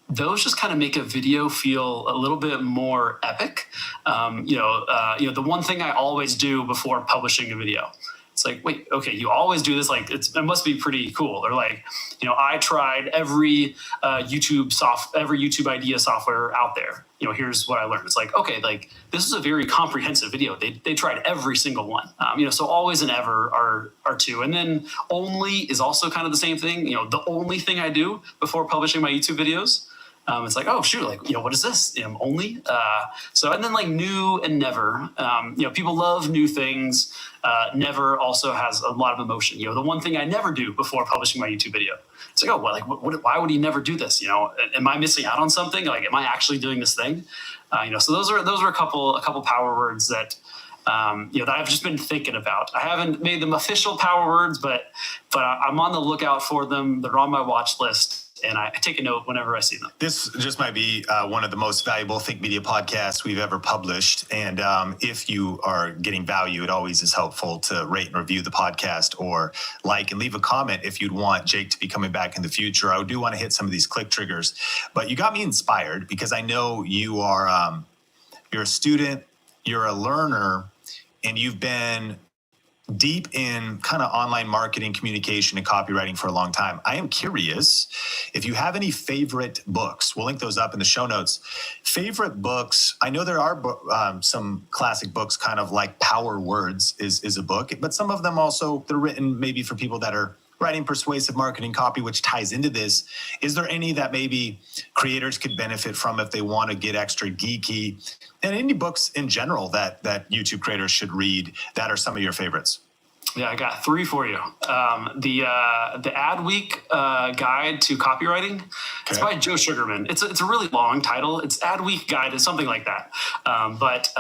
Those just kind of make a video feel a little bit more epic. The one thing I always do before publishing a video, It's like, wait, okay, you always do this. Like, it must be pretty cool. Or like, I tried every YouTube idea software out there. Here's what I learned. It's like, okay, like this is a very comprehensive video. They tried every single one. So always and ever are two. And then only is also kind of the same thing. The only thing I do before publishing my YouTube videos. It's like, oh shoot, like, what is this? Only. And then like new and never. People love new things. Never also has a lot of emotion. The one thing I never do before publishing my YouTube video. It's like, why would he never do this? Am I missing out on something? Like, am I actually doing this thing? So those are a couple power words that that I've just been thinking about. I haven't made them official power words, but I'm on the lookout for them. They're on my watch list. And I take a note whenever I see them. This just might be one of the most valuable Think Media podcasts we've ever published. And if you are getting value, it always is helpful to rate and review the podcast or like and leave a comment if you'd want Jake to be coming back in the future. I do want to hit some of these click triggers. But you got me inspired because I know you are you're a student, you're a learner, and you've been deep in kind of online marketing, communication, and copywriting for a long time. I am curious if you have any favorite books. We'll link those up in the show notes. Favorite books. I know there are some classic books, kind of like Power Words is a book, but some of them also, they're written maybe for people that are writing persuasive marketing copy, which ties into this. Is there any that maybe creators could benefit from if they want to get extra geeky? And any books in general that YouTube creators should read that are some of your favorites? Yeah, I got 3 for you. The Adweek Guide to Copywriting. Okay. It's by Joe Sugarman. It's a really long title. It's Adweek Guide, it's something like that. But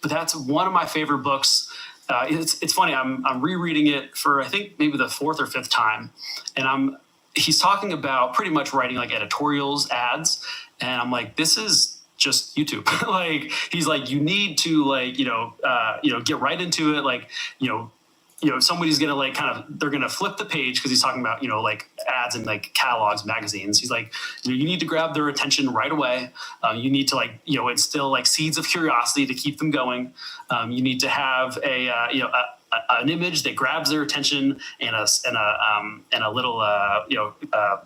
that's one of my favorite books. It's funny. I'm rereading it for I think maybe the 4th or 5th time, and he's talking about pretty much writing like editorials, ads, and I'm like, this is just YouTube. Like, he's like, you need to like, get right into it. Like, somebody's going to like they're going to flip the page because he's talking about, like ads and like catalogs, magazines. He's like, you need to grab their attention right away. You need to like, instill like seeds of curiosity to keep them going. You need to have an image that grabs their attention and a little,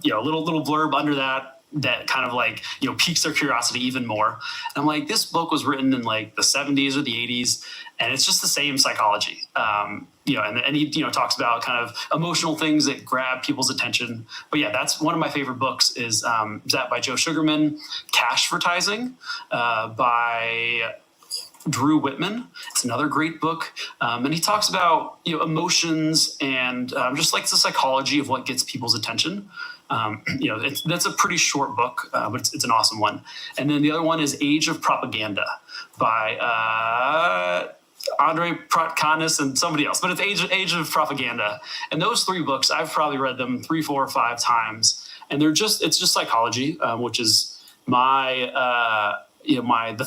little blurb under that kind of like, piques their curiosity even more. And I'm like, this book was written in like the 70s or the 80s, and it's just the same psychology. And he, talks about kind of emotional things that grab people's attention. But yeah, that's one of my favorite books is that by Joe Sugarman, Cashvertising by Drew Whitman. It's another great book. And he talks about, emotions and just like the psychology of what gets people's attention. That's a pretty short book, but it's an awesome one. And then the other one is Age of Propaganda by Andre Protkanis and somebody else, but it's Age of Propaganda. And those 3 books, I've probably read them 3, 4, or 5 times, and it's just psychology, which is the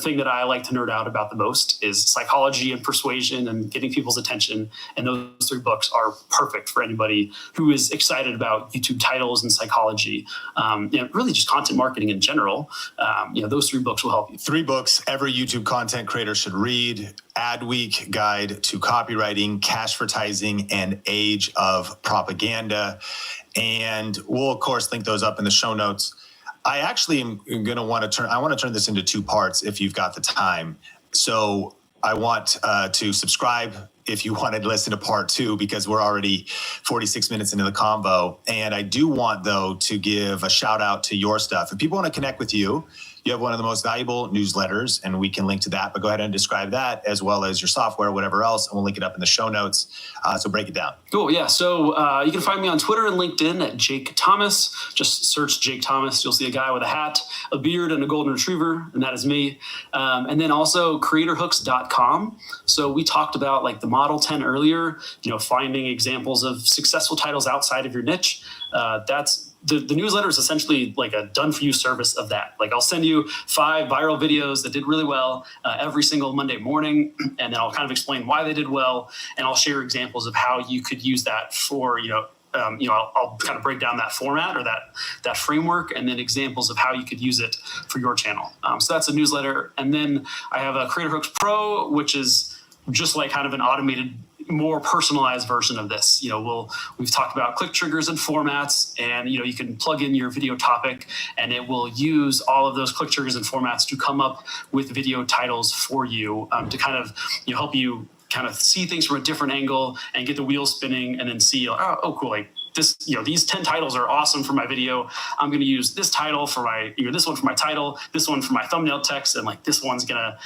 thing that I like to nerd out about the most is psychology and persuasion and getting people's attention. And those 3 books are perfect for anybody who is excited about YouTube titles and psychology, really just content marketing in general. Those 3 books will help you. 3 books every YouTube content creator should read: Adweek Guide to Copywriting, Cashvertising, and Age of Propaganda. And we'll, of course, link those up in the show notes. I actually am going to want to turn this into 2 parts if you've got the time. So I want to subscribe if you wanted to listen to part 2, because we're already 46 minutes into the convo. And I do want, though, to give a shout out to your stuff. If people want to connect with you, you have one of the most valuable newsletters, and we can link to that. But go ahead and describe that, as well as your software, whatever else, and we'll link it up in the show notes. So break it down. Cool. Yeah. So you can find me on Twitter and LinkedIn at Jake Thomas. Just search Jake Thomas. You'll see a guy with a hat, a beard, and a golden retriever, and that is me. And then also creatorhooks.com. So we talked about like the Model 10 earlier, finding examples of successful titles outside of your niche. That's the newsletter is essentially like a done-for-you service of that. Like, I'll send you 5 viral videos that did really well every single Monday morning, and then I'll kind of explain why they did well, and I'll share examples of how you could use that for, I'll kind of break down that format or that framework, and then examples of how you could use it for your channel. So that's a newsletter. And then I have a Creator Hooks Pro, which is just like kind of an automated more personalized version of this. We've talked about click triggers and formats, and you can plug in your video topic and it will use all of those click triggers and formats to come up with video titles for you, to kind of help you kind of see things from a different angle and get the wheels spinning, and then see, oh cool, like this, these 10 titles are awesome for my video. I'm going to use this title for my, this one for my title, this one for my thumbnail text, and like this one's going to,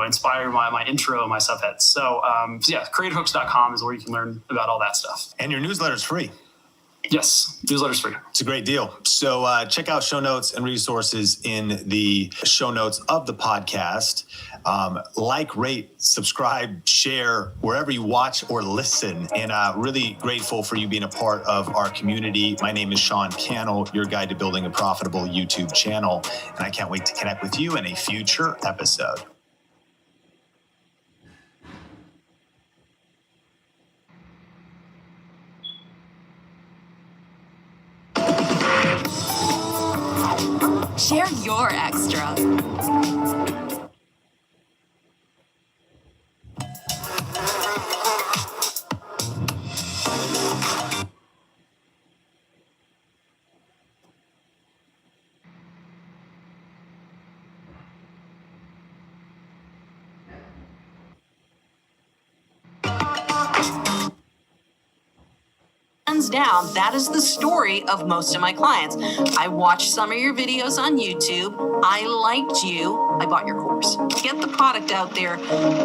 inspire my intro and my subheads. So yeah, creativehooks.com is where you can learn about all that stuff. And your newsletter is free. Yes, newsletter's free. It's a great deal. So check out show notes and resources in the show notes of the podcast. Like, rate, subscribe, share wherever you watch or listen. And really grateful for you being a part of our community. My name is Sean Cannell, your guide to building a profitable YouTube channel. And I can't wait to connect with you in a future episode. Share your extra. Hands down, that is the story of most of my clients. I watched some of your videos on YouTube. I liked you. I bought your course. Get the product out there,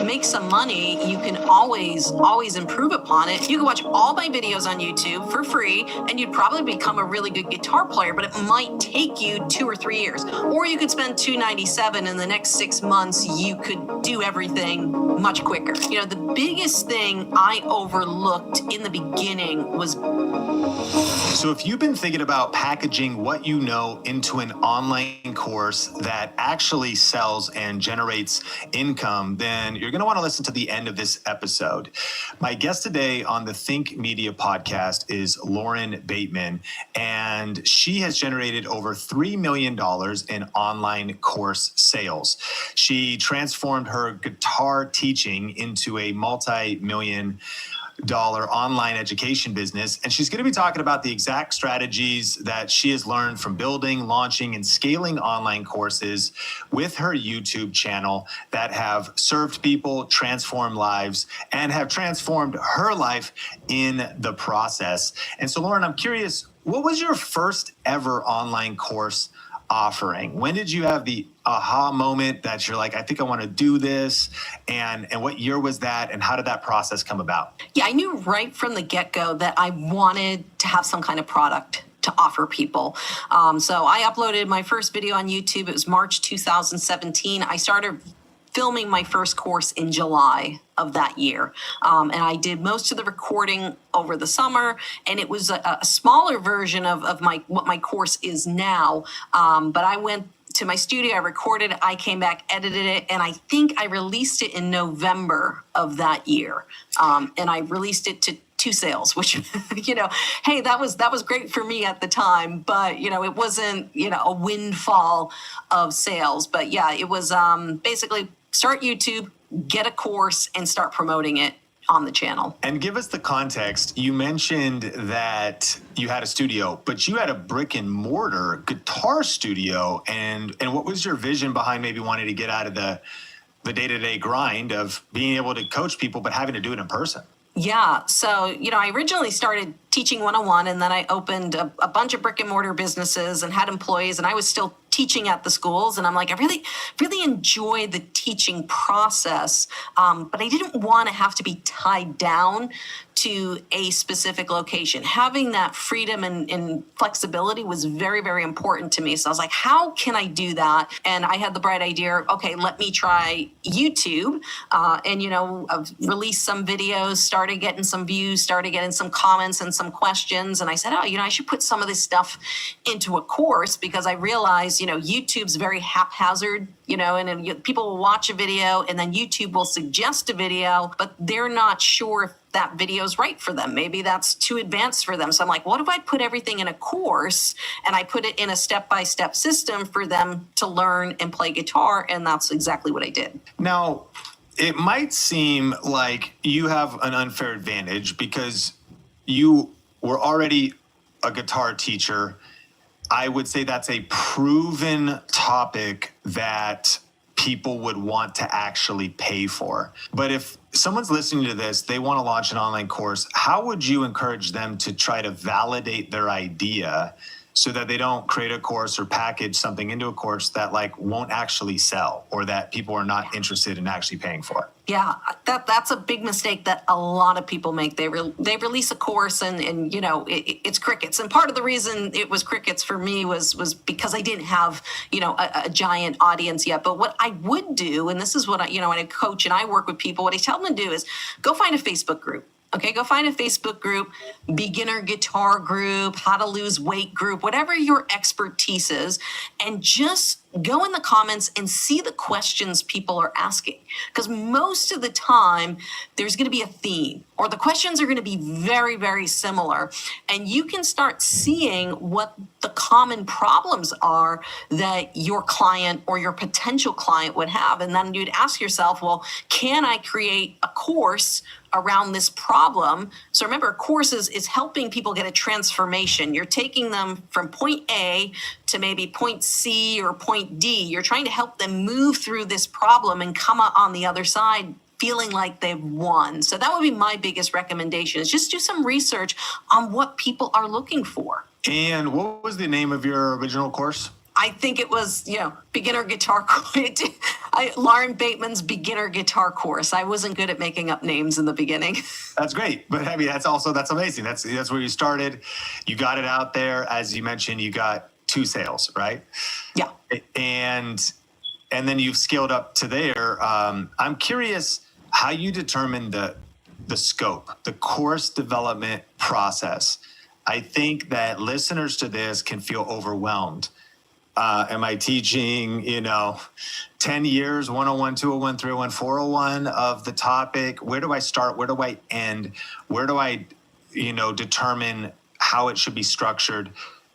make some money. You can always improve upon it. You can watch all my videos on YouTube for free, and you'd probably become a really good guitar player, but it might take you 2 or 3 years. Or you could spend $297 in the next 6 months. You could do everything much quicker. The biggest thing I overlooked in the beginning was. So if you've been thinking about packaging what you know into an online course that actually sells and generates income, then you're going to want to listen to the end of this episode. My guest today on the Think Media podcast is Lauren Bateman, and she has generated over $3 million in online course sales. She transformed her guitar teaching into a multi-million dollar online education business. And she's going to be talking about the exact strategies that she has learned from building, launching, and scaling online courses with her YouTube channel that have served people, transformed lives, and have transformed her life in the process. And so, Lauren, I'm curious, what was your first ever online course offering? When did you have the aha moment that you're like, I think I want to do this? And what year was that? And how did that process come about? Yeah, I knew right from the get-go that I wanted to have some kind of product to offer people. So I uploaded my first video on YouTube. It was March 2017. I started filming my first course in July of that year. And I did most of the recording over the summer, and it was a smaller version of what my course is now. But I went to my studio, I recorded it, I came back, edited it, and I think I released it in November of that year. And I released it to 2 sales, which, hey, that was great for me at the time, but, it wasn't, a windfall of sales. But yeah, it was basically start YouTube, get a course, and start promoting it on the channel. And give us the context. You mentioned that you had a studio, but you had a brick and mortar guitar studio. And what was your vision behind maybe wanting to get out of the day-to-day grind of being able to coach people, but having to do it in person? Yeah. So, I originally started teaching 101, and then I opened a bunch of brick and mortar businesses and had employees, and I was still teaching at the schools. And I'm like, I really enjoy the teaching process. But I didn't want to have to be tied down to a specific location. Having that freedom and flexibility was very, very important to me. So I was like, how can I do that? And I had the bright idea, okay, let me try YouTube. I've released some videos, started getting some views, started getting some comments and some questions. And I said, I should put some of this stuff into a course, because I realized, YouTube's very haphazard, and people will watch a video and then YouTube will suggest a video, but they're not sure if that video is right for them. Maybe that's too advanced for them. So I'm like, what if I put everything in a course and I put it in a step-by-step system for them to learn and play guitar? And that's exactly what I did. Now, it might seem like you have an unfair advantage because you were already a guitar teacher. I would say that's a proven topic that people would want to actually pay for. But if someone's listening to this, they want to launch an online course, how would you encourage them to try to validate their idea so that they don't create a course or package something into a course that like won't actually sell or that people are not interested in actually paying for? Yeah, that's a big mistake that a lot of people make. They release a course and you know it's crickets. And part of the reason it was crickets for me was because I didn't have a giant audience yet. But what I would do, and this is what when I coach and I work with people, what I tell them to do is go find a Facebook group. Okay, go find a Facebook group, beginner guitar group, how to lose weight group, whatever your expertise is, and just go in the comments and see the questions people are asking. Because most of the time, there's going to be a theme, or the questions are going to be very, very similar. And you can start seeing what the common problems are that your client or your potential client would have. And then you'd ask yourself, well, can I create a course around this problem? So remember, courses is helping people get a transformation. You're taking them from point A to maybe point C or point D. You're trying to help them move through this problem and come out on the other side feeling like they've won. So that would be my biggest recommendation, is just do some research on what people are looking for. And what was the name of your original course? I think it was, beginner guitar course. Lauren Bateman's beginner guitar course. I wasn't good at making up names in the beginning. That's great. But I mean, that's amazing. That's where you started. You got it out there. As you mentioned, you got 2 sales, right? Yeah. And then you've scaled up to there. I'm curious how you determine the scope, the course development process. I think that listeners to this can feel overwhelmed. Am I teaching, 10 years, 101, 201, 301, 401 of the topic? Where do I start? Where do I end? Where do I, determine how it should be structured?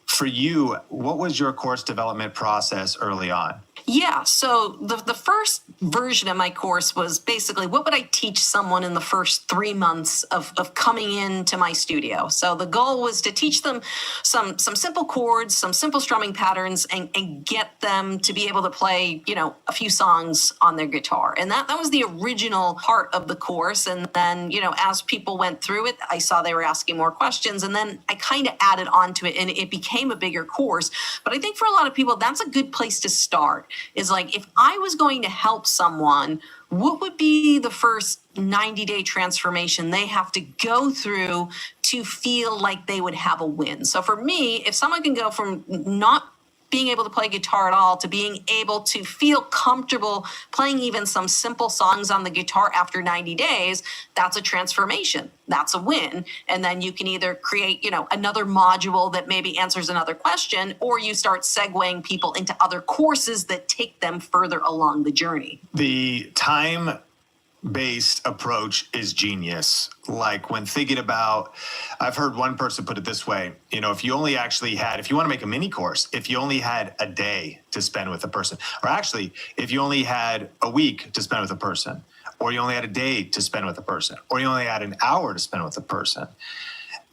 For you, what was your course development process early on? Yeah, so the first version of my course was basically what would I teach someone in the first 3 months of coming into my studio. So the goal was to teach them some simple chords, some simple strumming patterns, and get them to be able to play, a few songs on their guitar. And that was the original part of the course. And then, as people went through it, I saw they were asking more questions. And then I kind of added on to it and it became a bigger course. But I think for a lot of people, that's a good place to start. Is like, if I was going to help someone, what would be the first 90-day transformation they have to go through to feel like they would have a win? So for me, if someone can go from not being able to play guitar at all to being able to feel comfortable playing even some simple songs on the guitar after 90 days, that's a transformation. That's a win. And then you can either create, another module that maybe answers another question, or you start segueing people into other courses that take them further along the journey. The time-based approach is genius. Like when thinking about, I've heard one person put it this way, if you want to make a mini course, if you only had a day to spend with a person, or actually, if you only had a week to spend with a person, or you only had a day to spend with a person, or you only had an hour to spend with a person.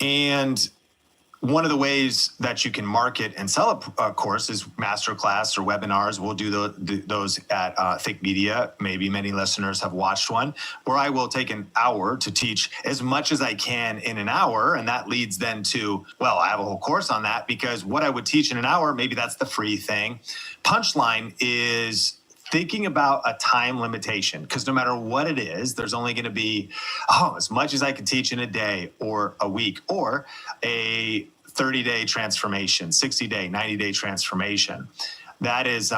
And one of the ways that you can market and sell a course is masterclass or webinars. We'll do those at Think Media. Maybe many listeners have watched one where I will take an hour to teach as much as I can in an hour. And that leads then to, well, I have a whole course on that, because what I would teach in an hour, maybe that's the free thing. Punchline is thinking about a time limitation, because no matter what it is, there's only going to be, as much as I can teach in a day or a week, or a 30-day transformation, 60-day, 90-day transformation. That is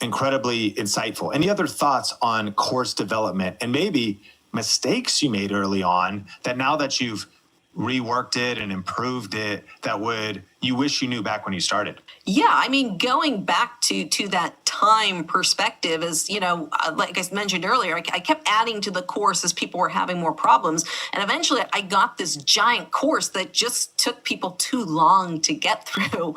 incredibly insightful. Any other thoughts on course development and maybe mistakes you made early on that now that you've reworked it and improved it, that you wish you knew back when you started? Yeah, I mean, going back to that time perspective is, like I mentioned earlier, I kept adding to the course as people were having more problems. And eventually I got this giant course that just took people too long to get through.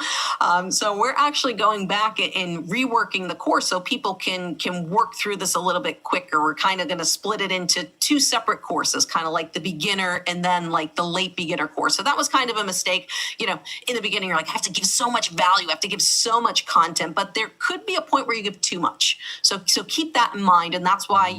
So we're actually going back and reworking the course so people can work through this a little bit quicker. We're kind of going to split it into two separate courses, kind of like the beginner and then like the late beginner course. So that was kind of a mistake. In the beginning, you're like, I have to give so much value, I have to give so much content, but there could be a point where you give too much. So keep that in mind. And that's why,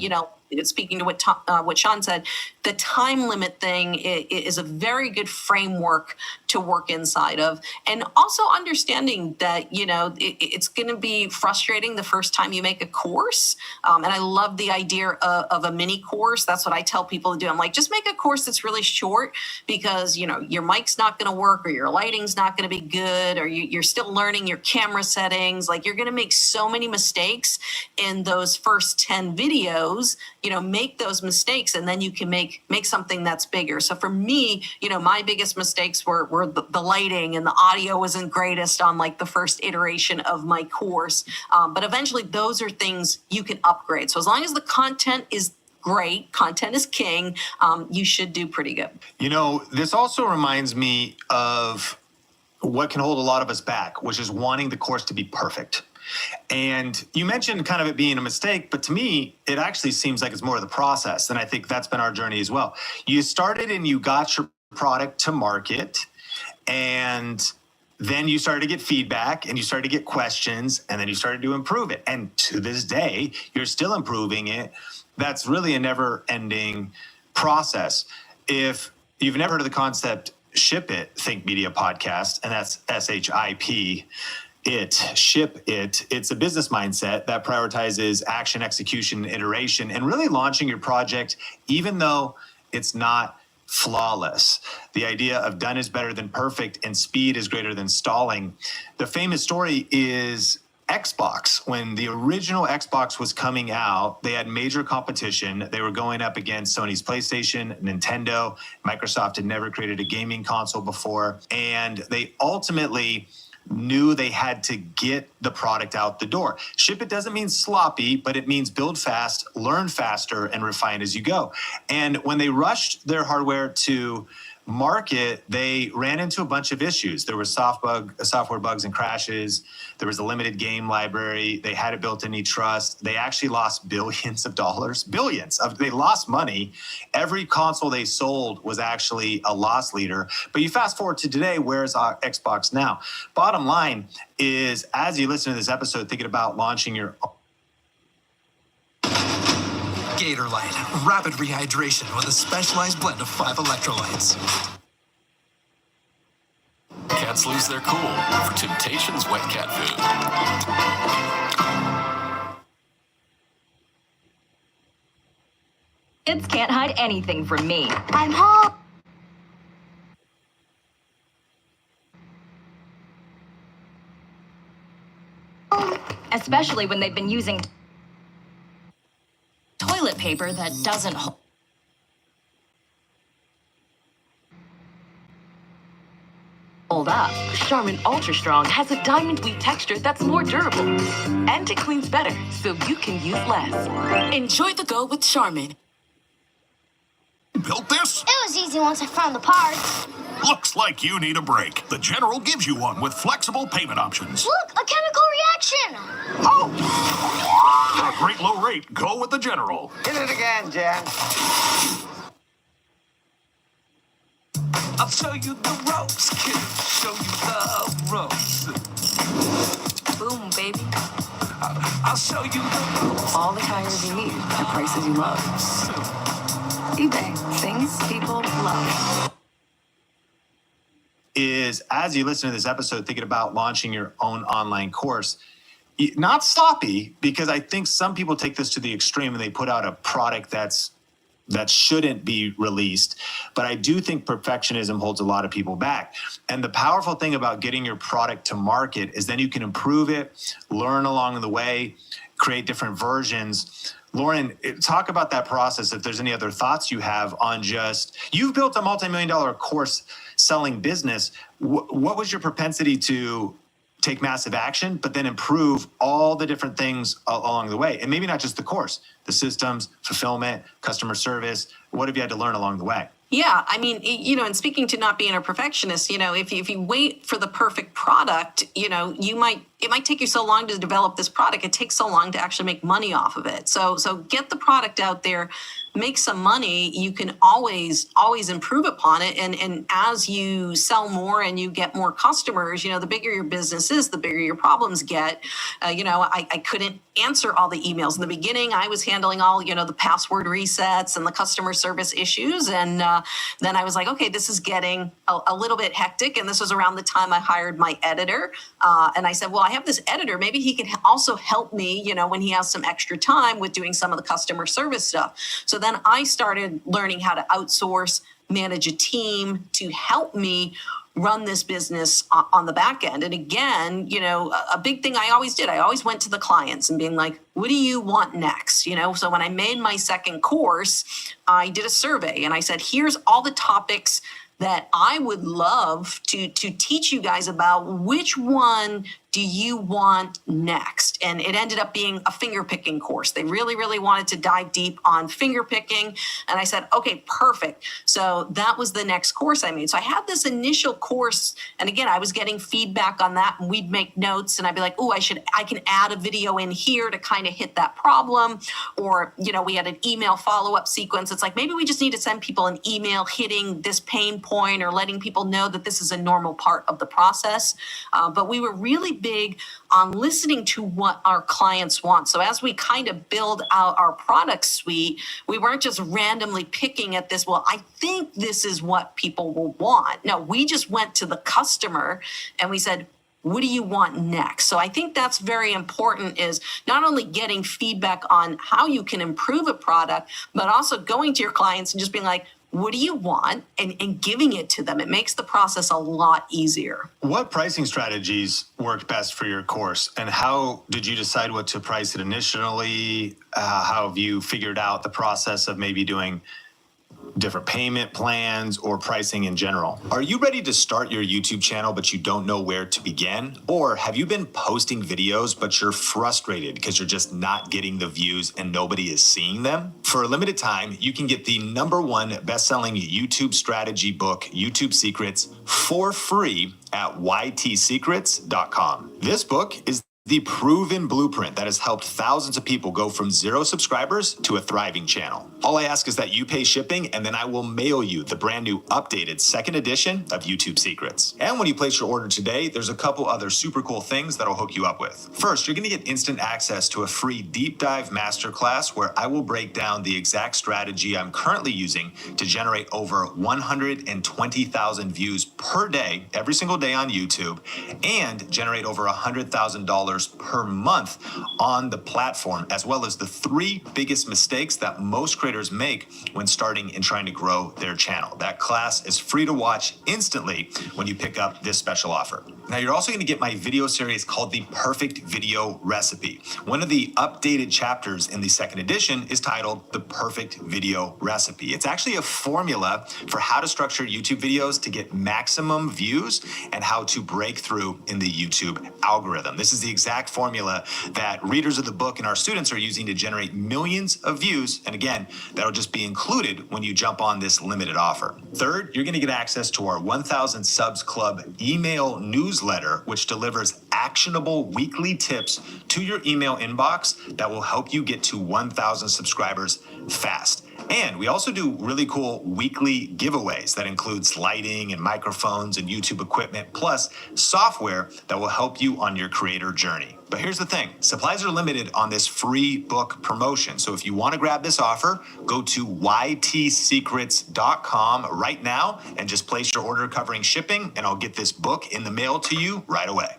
speaking to what Sean said, the time limit thing is a very good framework to work inside of. And also understanding that, it's going to be frustrating the first time you make a course. And I love the idea of a mini course. That's what I tell people to do. I'm like, just make a course that's really short because, your mic's not going to work or your lighting's not going to be good or you're still learning your camera settings. Like you're going to make so many mistakes in those first 10 videos. Make those mistakes and then you can make something that's bigger. So for me, my biggest mistakes were the lighting and the audio wasn't greatest on like the first iteration of my course. But eventually those are things you can upgrade. So as long as the content is great, content is king, you should do pretty good. This also reminds me of what can hold a lot of us back, which is wanting the course to be perfect. And you mentioned kind of it being a mistake, but to me, it actually seems like it's more of the process. And I think that's been our journey as well. You started and you got your product to market, and then you started to get feedback and you started to get questions, and then you started to improve it. And to this day, you're still improving it. That's really a never-ending process. If you've never heard of the concept Ship It, Think Media Podcast, and that's SHIP, Ship It. It's a business mindset that prioritizes action, execution, iteration, and really launching your project, even though it's not flawless. The idea of done is better than perfect and speed is greater than stalling. The famous story is Xbox. When the original Xbox was coming out, they had major competition. They were going up against Sony's PlayStation, Nintendo. Microsoft had never created a gaming console before. And they ultimately knew they had to get the product out the door. Ship it doesn't mean sloppy, but it means build fast, learn faster, and refine as you go. And when they rushed their hardware to market, they ran into a bunch of issues. There were software bugs and crashes. There was a limited game library. They hadn't built any trust. They actually lost billions of dollars. They lost money. Every console they sold was actually a loss leader. But you fast forward to today, where's our Xbox now? Bottom line is, as you listen to this episode, thinking about launching your Gatorlight, rapid rehydration with a specialized blend of 5 electrolytes. Cats lose their cool for Temptations wet cat food. Kids can't hide anything from me. I'm home. Especially when they've been using toilet paper that doesn't hold up. Charmin Ultra Strong has a diamond weave texture that's more durable. And it cleans better, so you can use less. Enjoy the go with Charmin. Built this? It was easy once I found the parts. Looks like you need a break. The General gives you one with flexible payment options. Look, a chemical reaction. Oh! For a great low rate, go with the General. Hit it again, Jen. I'll show you the ropes, kid. Show you the ropes. Boom, baby. I'll show you the ropes. All the tires you need at prices you love. eBay. Things people love. Is, as you listen to this episode, thinking about launching your own online course, not sloppy, because I think some people take this to the extreme and they put out a product that shouldn't be released. But I do think perfectionism holds a lot of people back. And the powerful thing about getting your product to market is then you can improve it, learn along the way, create different versions. Lauren, talk about that process. If there's any other thoughts you have on you've built a multi-million-dollar course selling business. What was your propensity to take massive action, but then improve all the different things along the way. And maybe not just the course, the systems, fulfillment, customer service. What have you had to learn along the way? Yeah, I mean, and speaking to not being a perfectionist, if you wait for the perfect product, it might take you so long to develop this product. It takes so long to actually make money off of it. So get the product out there, make some money. You can always improve upon it. And as you sell more and you get more customers, the bigger your business is, the bigger your problems get. I couldn't answer all the emails in the beginning. I was handling all, the password resets and the customer service issues. And then I was like, okay, this is getting a little bit hectic. And this was around the time I hired my editor. And I said, well, I have this editor. Maybe he can also help me, when he has some extra time with doing some of the customer service stuff. So then I started learning how to outsource, manage a team to help me run this business on the back end. And again, a big thing I always did, I always went to the clients and being like, what do you want next? So when I made my second course, I did a survey and I said, here's all the topics that I would love to teach you guys about. Which one do you want next? And it ended up being a finger picking course. They really, really wanted to dive deep on finger picking. And I said, okay, perfect. So that was the next course I made. So I had this initial course. And again, I was getting feedback on that and we'd make notes and I'd be like, oh, I can add a video in here to kind of hit that problem. Or, we had an email follow-up sequence. It's like, maybe we just need to send people an email hitting this pain point or letting people know that this is a normal part of the process. But we were really big on listening to what our clients want. So as we kind of build out our product suite, we weren't just randomly picking at this, well, I think this is what people will want. No, we just went to the customer and we said, what do you want next? So I think that's very important, is not only getting feedback on how you can improve a product, but also going to your clients and just being like, what do you want? And giving it to them. It makes the process a lot easier. What pricing strategies worked best for your course? And how did you decide what to price it initially? How have you figured out the process of maybe doing different payment plans or pricing in general? Are you ready to start your YouTube channel, but you don't know where to begin? Or have you been posting videos, but you're frustrated because you're just not getting the views and nobody is seeing them? For a limited time, you can get the #1 best-selling YouTube strategy book, YouTube Secrets, for free at ytsecrets.com. This book is the proven blueprint that has helped thousands of people go from 0 subscribers to a thriving channel. All I ask is that you pay shipping, and then I will mail you the brand new updated second edition of YouTube Secrets. And when you place your order today, there's a couple other super cool things that'll hook you up with. First, you're gonna get instant access to a free deep dive masterclass where I will break down the exact strategy I'm currently using to generate over 120,000 views per day, every single day on YouTube, and generate over $100,000 per month on the platform, as well as the 3 biggest mistakes that most creators make when starting and trying to grow their channel. That class is free to watch instantly when you pick up this special offer. Now, you're also going to get my video series called The Perfect Video Recipe. One of the updated chapters in the second edition is titled The Perfect Video Recipe. It's actually a formula for how to structure YouTube videos to get maximum views and how to break through in the YouTube algorithm. This is the exact formula that readers of the book and our students are using to generate millions of views. And again, that'll just be included when you jump on this limited offer. Third, you're going to get access to our 1,000 Subs Club email newsletter, which delivers actionable weekly tips to your email inbox that will help you get to 1,000 subscribers fast. And we also do really cool weekly giveaways that includes lighting and microphones and YouTube equipment, plus software that will help you on your creator journey. But here's the thing, supplies are limited on this free book promotion. So if you want to grab this offer, go to ytsecrets.com right now and just place your order covering shipping, and I'll get this book in the mail to you right away.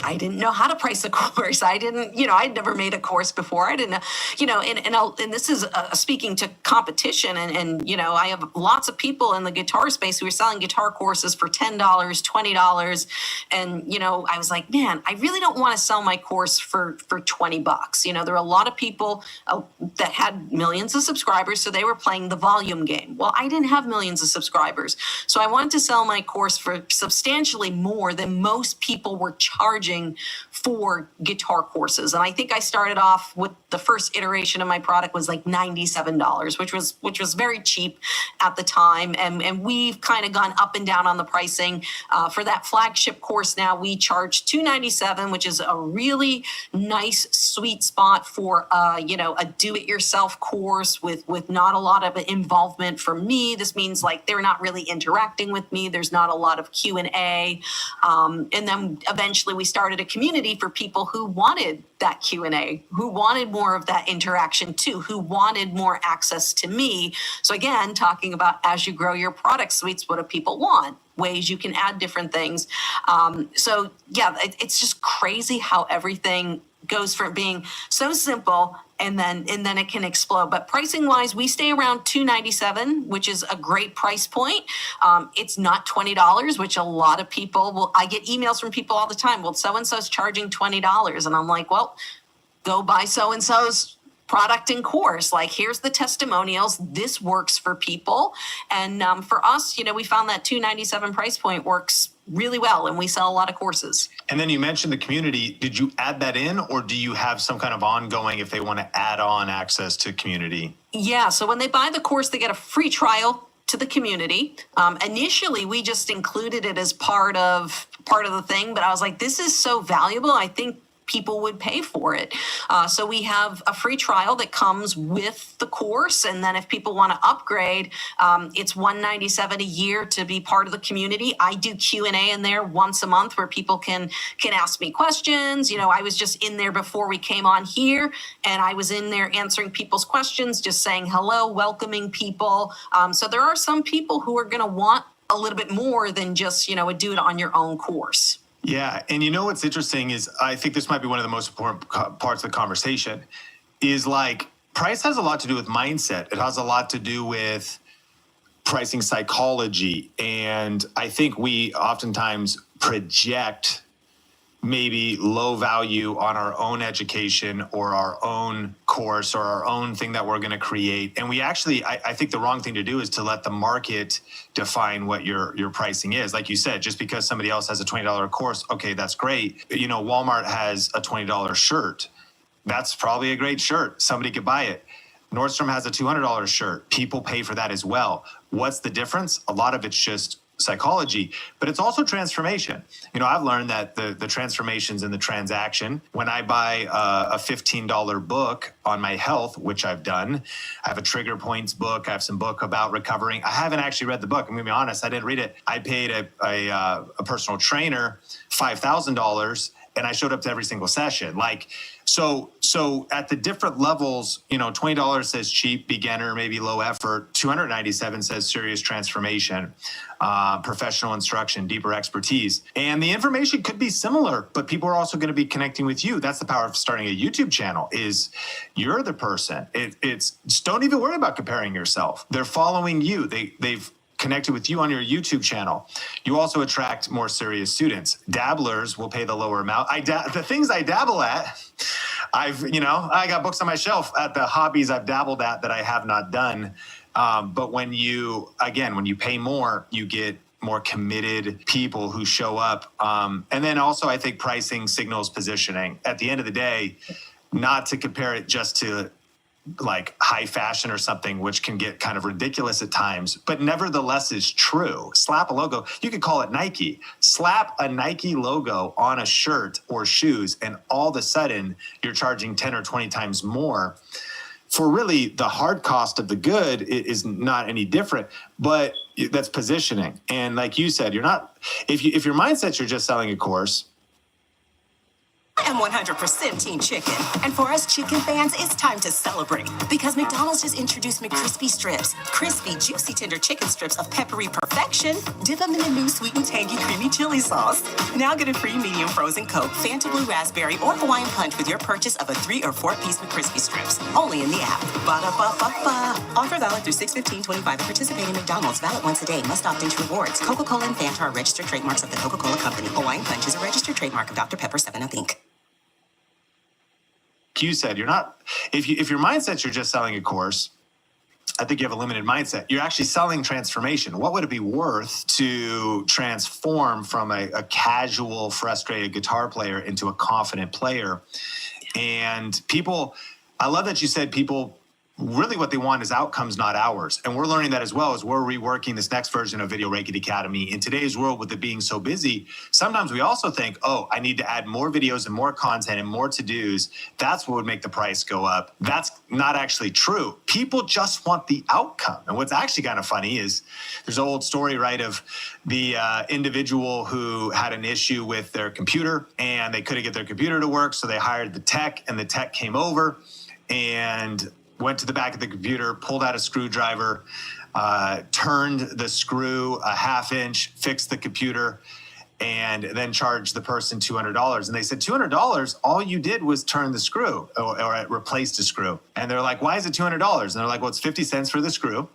I didn't know how to price a course. I didn't, I'd never made a course before. I didn't know, and this is speaking to competition. And I have lots of people in the guitar space who are selling guitar courses for $10, $20. And, I was like, man, I really don't want to sell my course for $20. There are a lot of people that had millions of subscribers, so they were playing the volume game. Well, I didn't have millions of subscribers. So I wanted to sell my course for substantially more than most people were charging charging for guitar courses. And I think I started off with the first iteration of my product was like $97, which was very cheap at the time. And we've kind of gone up and down on the pricing. For that flagship course now, we charge $297, which is a really nice sweet spot for a do-it-yourself course with not a lot of involvement from me. This means like they're not really interacting with me. There's not a lot of Q&A. And then eventually we started a community for people who wanted that Q&A, who wanted more of that interaction too, who wanted more access to me. So again, talking about as you grow your product suites, what do people want? Ways you can add different things. So yeah, it's just crazy how everything goes from being so simple and then it can explode. But pricing wise, we stay around $297, which is a great price point. It's not $20, which a lot of people will. I get emails from people all the time. Well, so and so's charging $20, and I'm like, well, go buy so and so's product and course. Like, here's the testimonials. This works for people. And for us, we found that $297 price point works really well, and we sell a lot of courses. And then you mentioned the community. Did you add that in, or do you have some kind of ongoing if they want to add on access to community? Yeah, so when they buy the course, they get a free trial to the community. Initially, we just included it as part of the thing, but I was like, this is so valuable. I think people would pay for it. So we have a free trial that comes with the course. And then if people want to upgrade, it's $197 a year to be part of the community. I do Q&A in there once a month where people can ask me questions. I was just in there before we came on here, and I was in there answering people's questions, just saying hello, welcoming people. So there are some people who are going to want a little bit more than just, a do it on your own course. Yeah. And what's interesting is I think this might be one of the most important parts of the conversation is like price has a lot to do with mindset. It has a lot to do with pricing psychology. And I think we oftentimes project maybe low value on our own education or our own course or our own thing that we're going to create. And we actually, I think the wrong thing to do is to let the market define what your pricing is. Like you said, just because somebody else has a $20 course, okay, that's great. Walmart has a $20 shirt. That's probably a great shirt. Somebody could buy it. Nordstrom has a $200 shirt. People pay for that as well. What's the difference? A lot of it's just psychology, but it's also transformation. I've learned that the transformations in the transaction, when I buy a $15 book on my health, which I've done, I have a trigger points book. I have some book about recovering. I haven't actually read the book. I'm gonna be honest. I didn't read it. I paid a personal trainer $5,000 and I showed up to every single session. So at the different levels, $20 says cheap, beginner, maybe low effort. $297 says serious transformation, professional instruction, deeper expertise. And the information could be similar, but people are also going to be connecting with you. That's the power of starting a YouTube channel is you're the person. It's just don't even worry about comparing yourself. They're following you. They've connected with you on your YouTube channel. You also attract more serious students. Dabblers will pay the lower amount. The things I dabble at, I got books on my shelf at the hobbies I've dabbled at that I have not done. But when you pay more, you get more committed people who show up. And then also I think pricing signals positioning. At the end of the day, not to compare it just to like high fashion or something, which can get kind of ridiculous at times, but nevertheless is true. Slap a logo. You could call it Nike. Slap a Nike logo on a shirt or shoes, and all of a sudden you're charging 10 or 20 times more. For really the hard cost of the good is not any different, but that's positioning. And like you said, you're not, if your mindset you're just selling a course. I am 100% Team Chicken. And for us chicken fans, it's time to celebrate. Because McDonald's just introduced McCrispy Strips. Crispy, juicy, tender chicken strips of peppery perfection. Dip them in the new sweet and tangy creamy chili sauce. Now get a free medium frozen Coke, Fanta Blue Raspberry, or Hawaiian Punch with your purchase of a 3 or 4-piece McCrispy Strips. Only in the app. Ba-da-ba-ba-ba. Offer valid through 6/15/25 at participating McDonald's. Valid once a day. Must opt into rewards. Coca-Cola and Fanta are registered trademarks of the Coca-Cola Company. Hawaiian Punch is a registered trademark of Dr. Pepper 7 Up Inc. You said you're not, if your mindset you're just selling a course, I think you have a limited mindset. You're actually selling transformation. What would it be worth to transform from a casual, frustrated guitar player into a confident player? And people, I love that you said people, really what they want is outcomes, not hours. And we're learning that as well as we're reworking this next version of Video Reiki Academy. In today's world, with it being so busy, sometimes we also think, oh, I need to add more videos and more content and more to-dos. That's what would make the price go up. That's not actually true. People just want the outcome. And what's actually kind of funny is there's an old story, right, of the individual who had an issue with their computer and they couldn't get their computer to work. So they hired the tech, and the tech came over and went to the back of the computer, pulled out a screwdriver, turned the screw a half inch, fixed the computer, and then charged the person $200. And they said, $200? All you did was turn the screw or replaced a screw. And they're like, why is it $200? And they're like, well, it's 50 cents for the screw.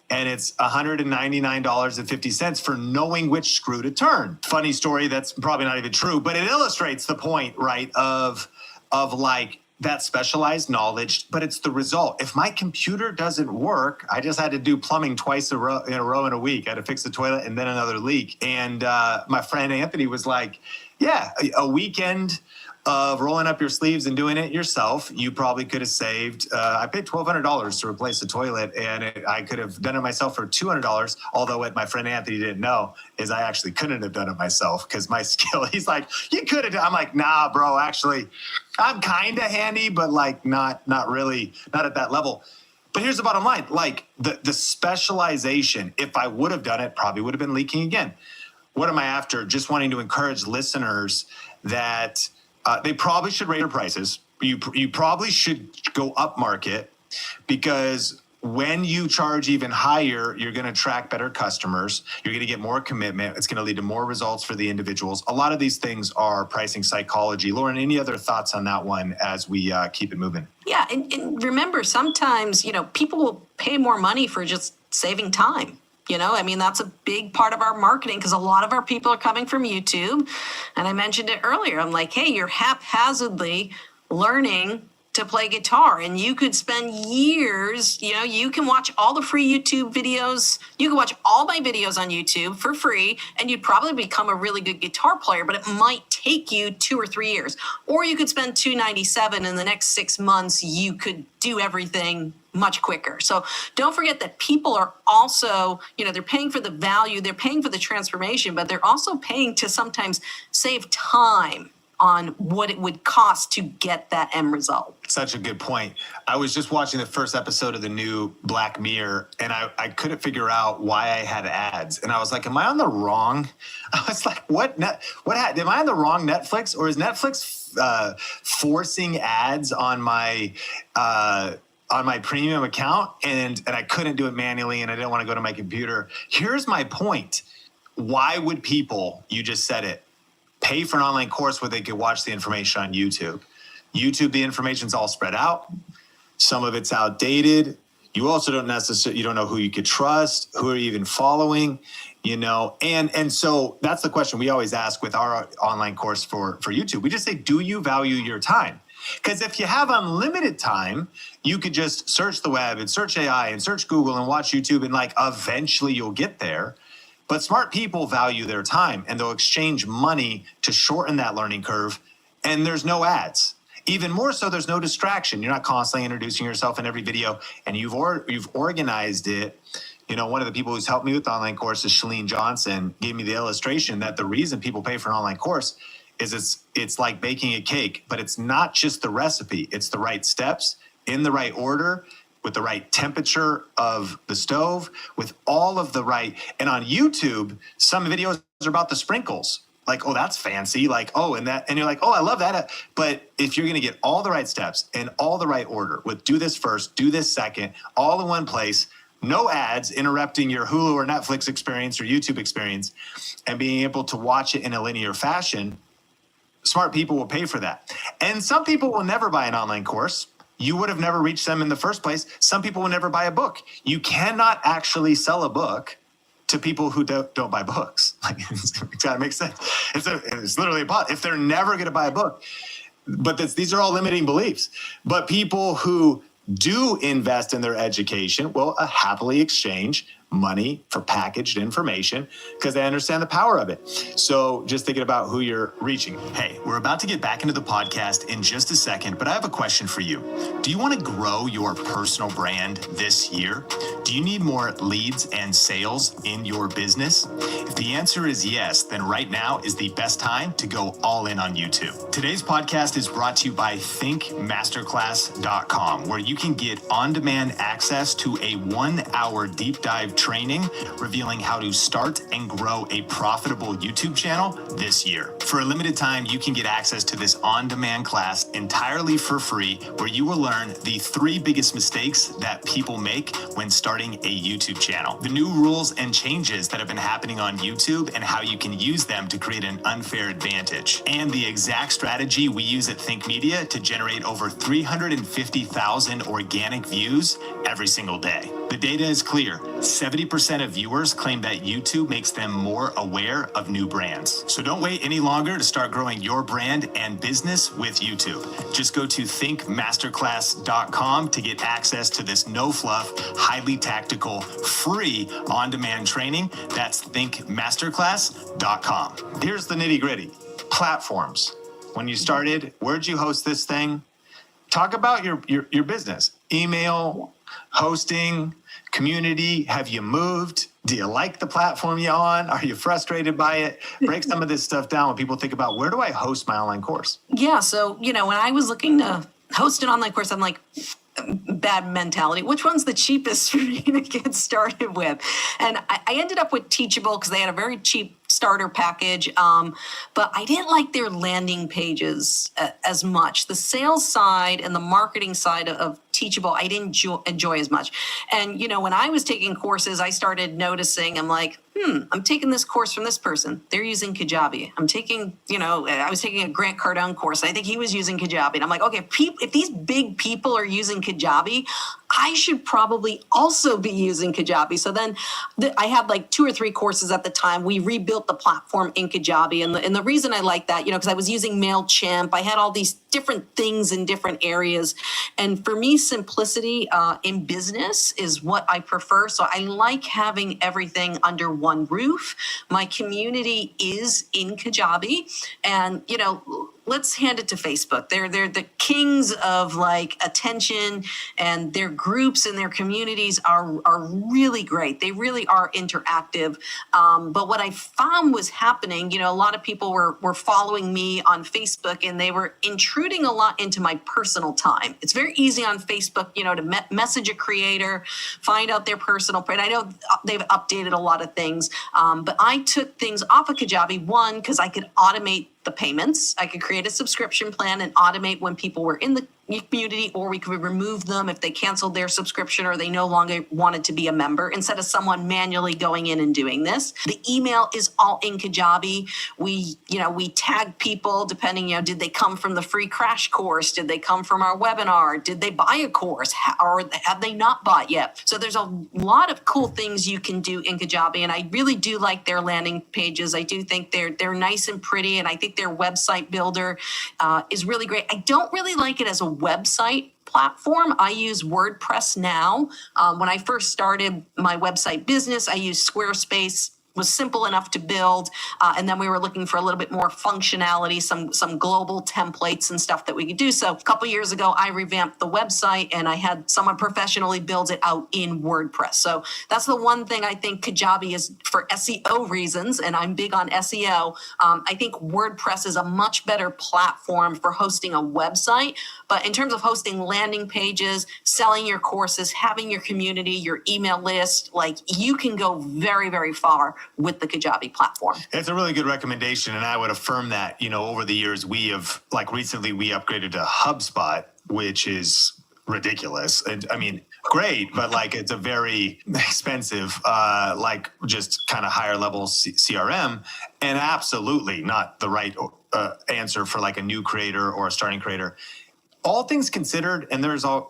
And it's $199.50 for knowing which screw to turn. Funny story that's probably not even true, but it illustrates the point, right, of like, that specialized knowledge, but it's the result. If my computer doesn't work, I just had to do plumbing twice in a row in a week. I had to fix the toilet and then another leak. And my friend Anthony was like, yeah, a weekend of rolling up your sleeves and doing it yourself, you probably could have saved, I paid $1,200 to replace the toilet, and I could have done it myself for $200, although what my friend Anthony didn't know is I actually couldn't have done it myself because my skill, he's like, you could have done. I'm like, nah, bro, actually, I'm kind of handy, but like not really, not at that level. But here's the bottom line, like the specialization, if I would have done it, probably would have been leaking again. What am I after? Just wanting to encourage listeners that they probably should raise their prices. You probably should go up market, because when you charge even higher, you're going to attract better customers. You're going to get more commitment. It's going to lead to more results for the individuals. A lot of these things are pricing psychology. Lauren, any other thoughts on that one as we keep it moving? Yeah, and remember, sometimes, people will pay more money for just saving time. I mean, that's a big part of our marketing because a lot of our people are coming from YouTube. And I mentioned it earlier. I'm like, hey, you're haphazardly learning to play guitar, and you could spend years, you can watch all the free YouTube videos. You can watch all my videos on YouTube for free, and you'd probably become a really good guitar player, but it might take you 2 or 3 years. Or you could spend $297 in the next 6 months. You could do everything much quicker. So don't forget that people are also, they're paying for the value, they're paying for the transformation, but they're also paying to sometimes save time on what it would cost to get that end result. Such a good point. I was just watching the first episode of the new Black Mirror, and I couldn't figure out why I had ads. And I was like, am I on the wrong? I was like, am I on the wrong Netflix, or is Netflix forcing ads on my premium account? And I couldn't do it manually, and I didn't want to go to my computer. Here's my point. Why would people, you just said it, pay for an online course where they could watch the information on YouTube? YouTube, the information's all spread out. Some of it's outdated. You also don't know who you could trust, who are you even following, and so that's the question we always ask with our online course for YouTube. We just say, do you value your time? Because if you have unlimited time, you could just search the web and search AI and search Google and watch YouTube, and eventually you'll get there. But smart people value their time, and they'll exchange money to shorten that learning curve. And there's no ads. Even more so, there's no distraction. You're not constantly introducing yourself in every video, and you've organized it. One of the people who's helped me with the online course is Shalene Johnson, gave me the illustration that the reason people pay for an online course is it's like baking a cake, but it's not just the recipe. It's the right steps in the right order, with the right temperature of the stove, with all of the right. And on YouTube, some videos are about the sprinkles. Like, oh, that's fancy. Like, oh, and you're like, oh, I love that. But if you're going to get all the right steps in all the right order, with do this first, do this second, all in one place, no ads interrupting your Hulu or Netflix experience or YouTube experience, and being able to watch it in a linear fashion, smart people will pay for that. And some people will never buy an online course. You would have never reached them in the first place. Some people will never buy a book. You cannot actually sell a book to people who don't buy books. It's got to make sense. It's literally if they're never going to buy a book. But these are all limiting beliefs. But people who do invest in their education will happily exchange money for packaged information because they understand the power of it. So just thinking about who you're reaching. Hey, we're about to get back into the podcast in just a second, but I have a question for you. Do you want to grow your personal brand this year? Do you need more leads and sales in your business? If the answer is yes, then right now is the best time to go all in on YouTube. Today's podcast is brought to you by thinkmasterclass.com, where you can get on-demand access to a 1-hour deep dive training revealing how to start and grow a profitable YouTube channel this year. For a limited time, you can get access to this on-demand class entirely for free, where you will learn the 3 biggest mistakes that people make when starting a YouTube channel, the new rules and changes that have been happening on YouTube and how you can use them to create an unfair advantage, and the exact strategy we use at Think Media to generate over 350,000 organic views every single day. The data is clear. 70% of viewers claim that YouTube makes them more aware of new brands. So don't wait any longer to start growing your brand and business with YouTube. Just go to thinkmasterclass.com to get access to this no-fluff, highly tactical, free on-demand training. That's thinkmasterclass.com. Here's the nitty-gritty. Platforms. When you started, where'd you host this thing? Talk about your business. Email, hosting, community. Have you moved? Do you like the platform you're on? Are you frustrated by it? Break some of this stuff down when people think about, where do I host my online course? Yeah. So, when I was looking to host an online course, I'm like, bad mentality. Which one's the cheapest for me to get started with? And I ended up with Teachable because they had a very cheap starter package. But I didn't like their landing pages as much. The sales side and the marketing side of Teachable, I didn't enjoy as much. And, when I was taking courses, I started noticing, I'm like, I'm taking this course from this person. They're using Kajabi. I'm taking, I was taking a Grant Cardone course. I think he was using Kajabi. And I'm like, okay, if these big people are using Kajabi, I should probably also be using Kajabi. So then I had like 2 or 3 courses at the time. We rebuilt the platform in Kajabi. And the reason I like that, because I was using MailChimp. I had all these different things in different areas. And for me, simplicity in business is what I prefer. So I like having everything under one roof. My community is in Kajabi. And, let's hand it to Facebook. They're the kings of like attention, and their groups and their communities are really great. They really are interactive. But what I found was happening, a lot of people were following me on Facebook, and they were intruding a lot into my personal time. It's very easy on Facebook, to message a creator, find out their personal brand. I know they've updated a lot of things, but I took things off of Kajabi, one, because I could automate the payments. I could create a subscription plan and automate when people were in the community, or we could remove them if they canceled their subscription or they no longer wanted to be a member, instead of someone manually going in and doing this. The email is all in Kajabi. We tag people depending, did they come from the free crash course? Did they come from our webinar? Did they buy a course? Or have they not bought yet? So there's a lot of cool things you can do in Kajabi, and I really do like their landing pages. I do think they're nice and pretty, and I think their website builder is really great. I don't really like it as a website platform. I use WordPress now. When I first started my website business, I used Squarespace. Was simple enough to build, and then we were looking for a little bit more functionality, some global templates and stuff that we could do. So a couple years ago, I revamped the website, and I had someone professionally build it out in WordPress. So that's the one thing I think Kajabi is, for SEO reasons, and I'm big on SEO. I think WordPress is a much better platform for hosting a website. But in terms of hosting landing pages, selling your courses, having your community, your email list, like, you can go very, very far with the Kajabi platform. It's a really good recommendation, and I would affirm that, over the years recently we upgraded to HubSpot, which is ridiculous. And I mean, great, but it's a very expensive, just kind of higher level CRM, and absolutely not the right answer for a new creator or a starting creator. All things considered, and there's all,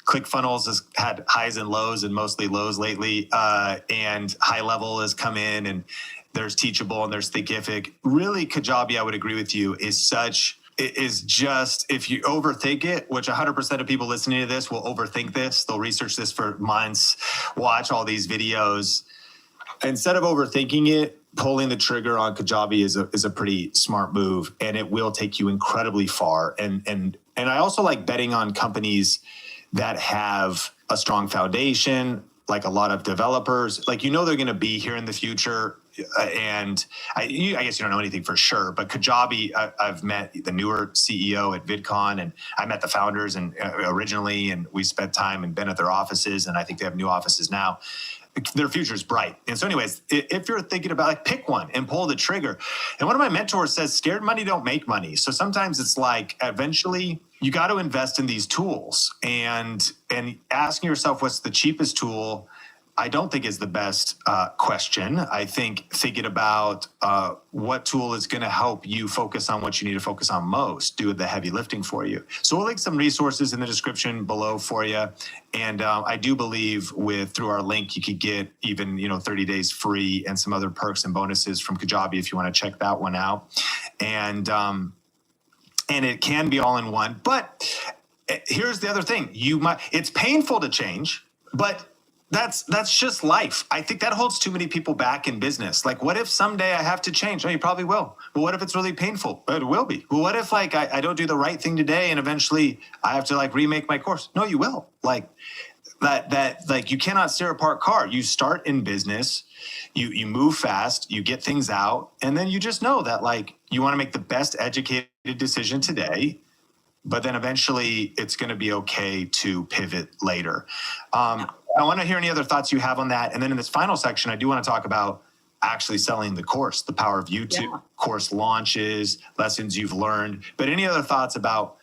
ClickFunnels has had highs and lows, and mostly lows lately. And High Level has come in, and there's Teachable and there's Thinkific. Really, Kajabi, I would agree with you, is such is just, if you overthink it, which 100% of people listening to this will overthink this. They'll research this for months, watch all these videos. Instead of overthinking it, pulling the trigger on Kajabi is a pretty smart move, and it will take you incredibly far. And I also like betting on companies that have a strong foundation, like a lot of developers, like, they're going to be here in the future. And I guess you don't know anything for sure, but Kajabi, I've met the newer CEO at VidCon, and I met the founders and originally, and we spent time and been at their offices, and I think they have new offices now. Their future is bright. And so anyways, if you're thinking about, like, pick one and pull the trigger. And one of my mentors says, scared money don't make money. So sometimes it's like, eventually you got to invest in these tools, and asking yourself what's the cheapest tool, I don't think is the best question. I think thinking about what tool is going to help you focus on what you need to focus on most, do the heavy lifting for you. So we'll link some resources in the description below for you. And I do believe through our link, you could get even 30 days free and some other perks and bonuses from Kajabi if you want to check that one out. And it can be all in one. But here's the other thing: it's painful to change, but that's just life. I think that holds too many people back in business. Like, what if someday I have to change? Oh, you probably will. But what if it's really painful? It will be. Well, what if I don't do the right thing today and eventually I have to remake my course? No, you will. That you cannot steer a parked car. You start in business, you move fast, you get things out, and then you just know that you want to make the best educated decision today. But then eventually it's going to be okay to pivot later. I want to hear any other thoughts you have on that. And then in this final section, I do want to talk about actually selling the course, the power of YouTube, course launches, lessons you've learned. But any other thoughts about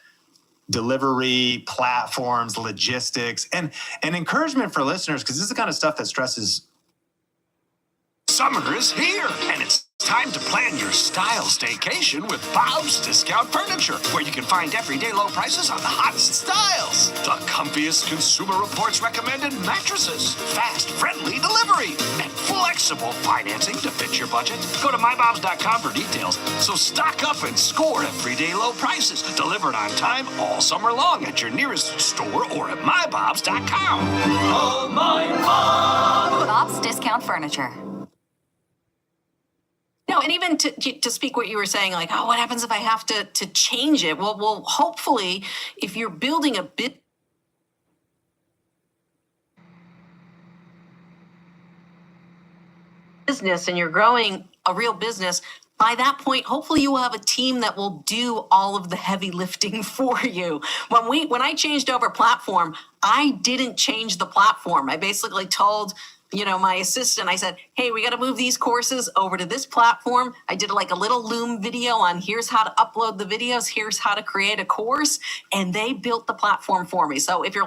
delivery, platforms, logistics, and encouragement for listeners, because this is the kind of stuff that stresses. Summer is here, and it's time to plan your style staycation with Bob's Discount Furniture, where you can find everyday low prices on the hottest styles. The comfiest Consumer Reports recommended mattresses, fast, friendly delivery, and flexible financing to fit your budget. Go to mybobs.com for details. So stock up and score everyday low prices, delivered on time all summer long at your nearest store or at mybobs.com. Oh, my Bob! Bob's Discount Furniture. No, and even to speak what you were saying, what happens if I have to change it? Well, hopefully, if you're building a business and you're growing a real business, by that point, hopefully you will have a team that will do all of the heavy lifting for you. When I changed over platform, I didn't change the platform. I basically told my assistant, I said, hey, we got to move these courses over to this platform. I did a little Loom video on here's how to upload the videos, here's how to create a course, and they built the platform for me. So if you're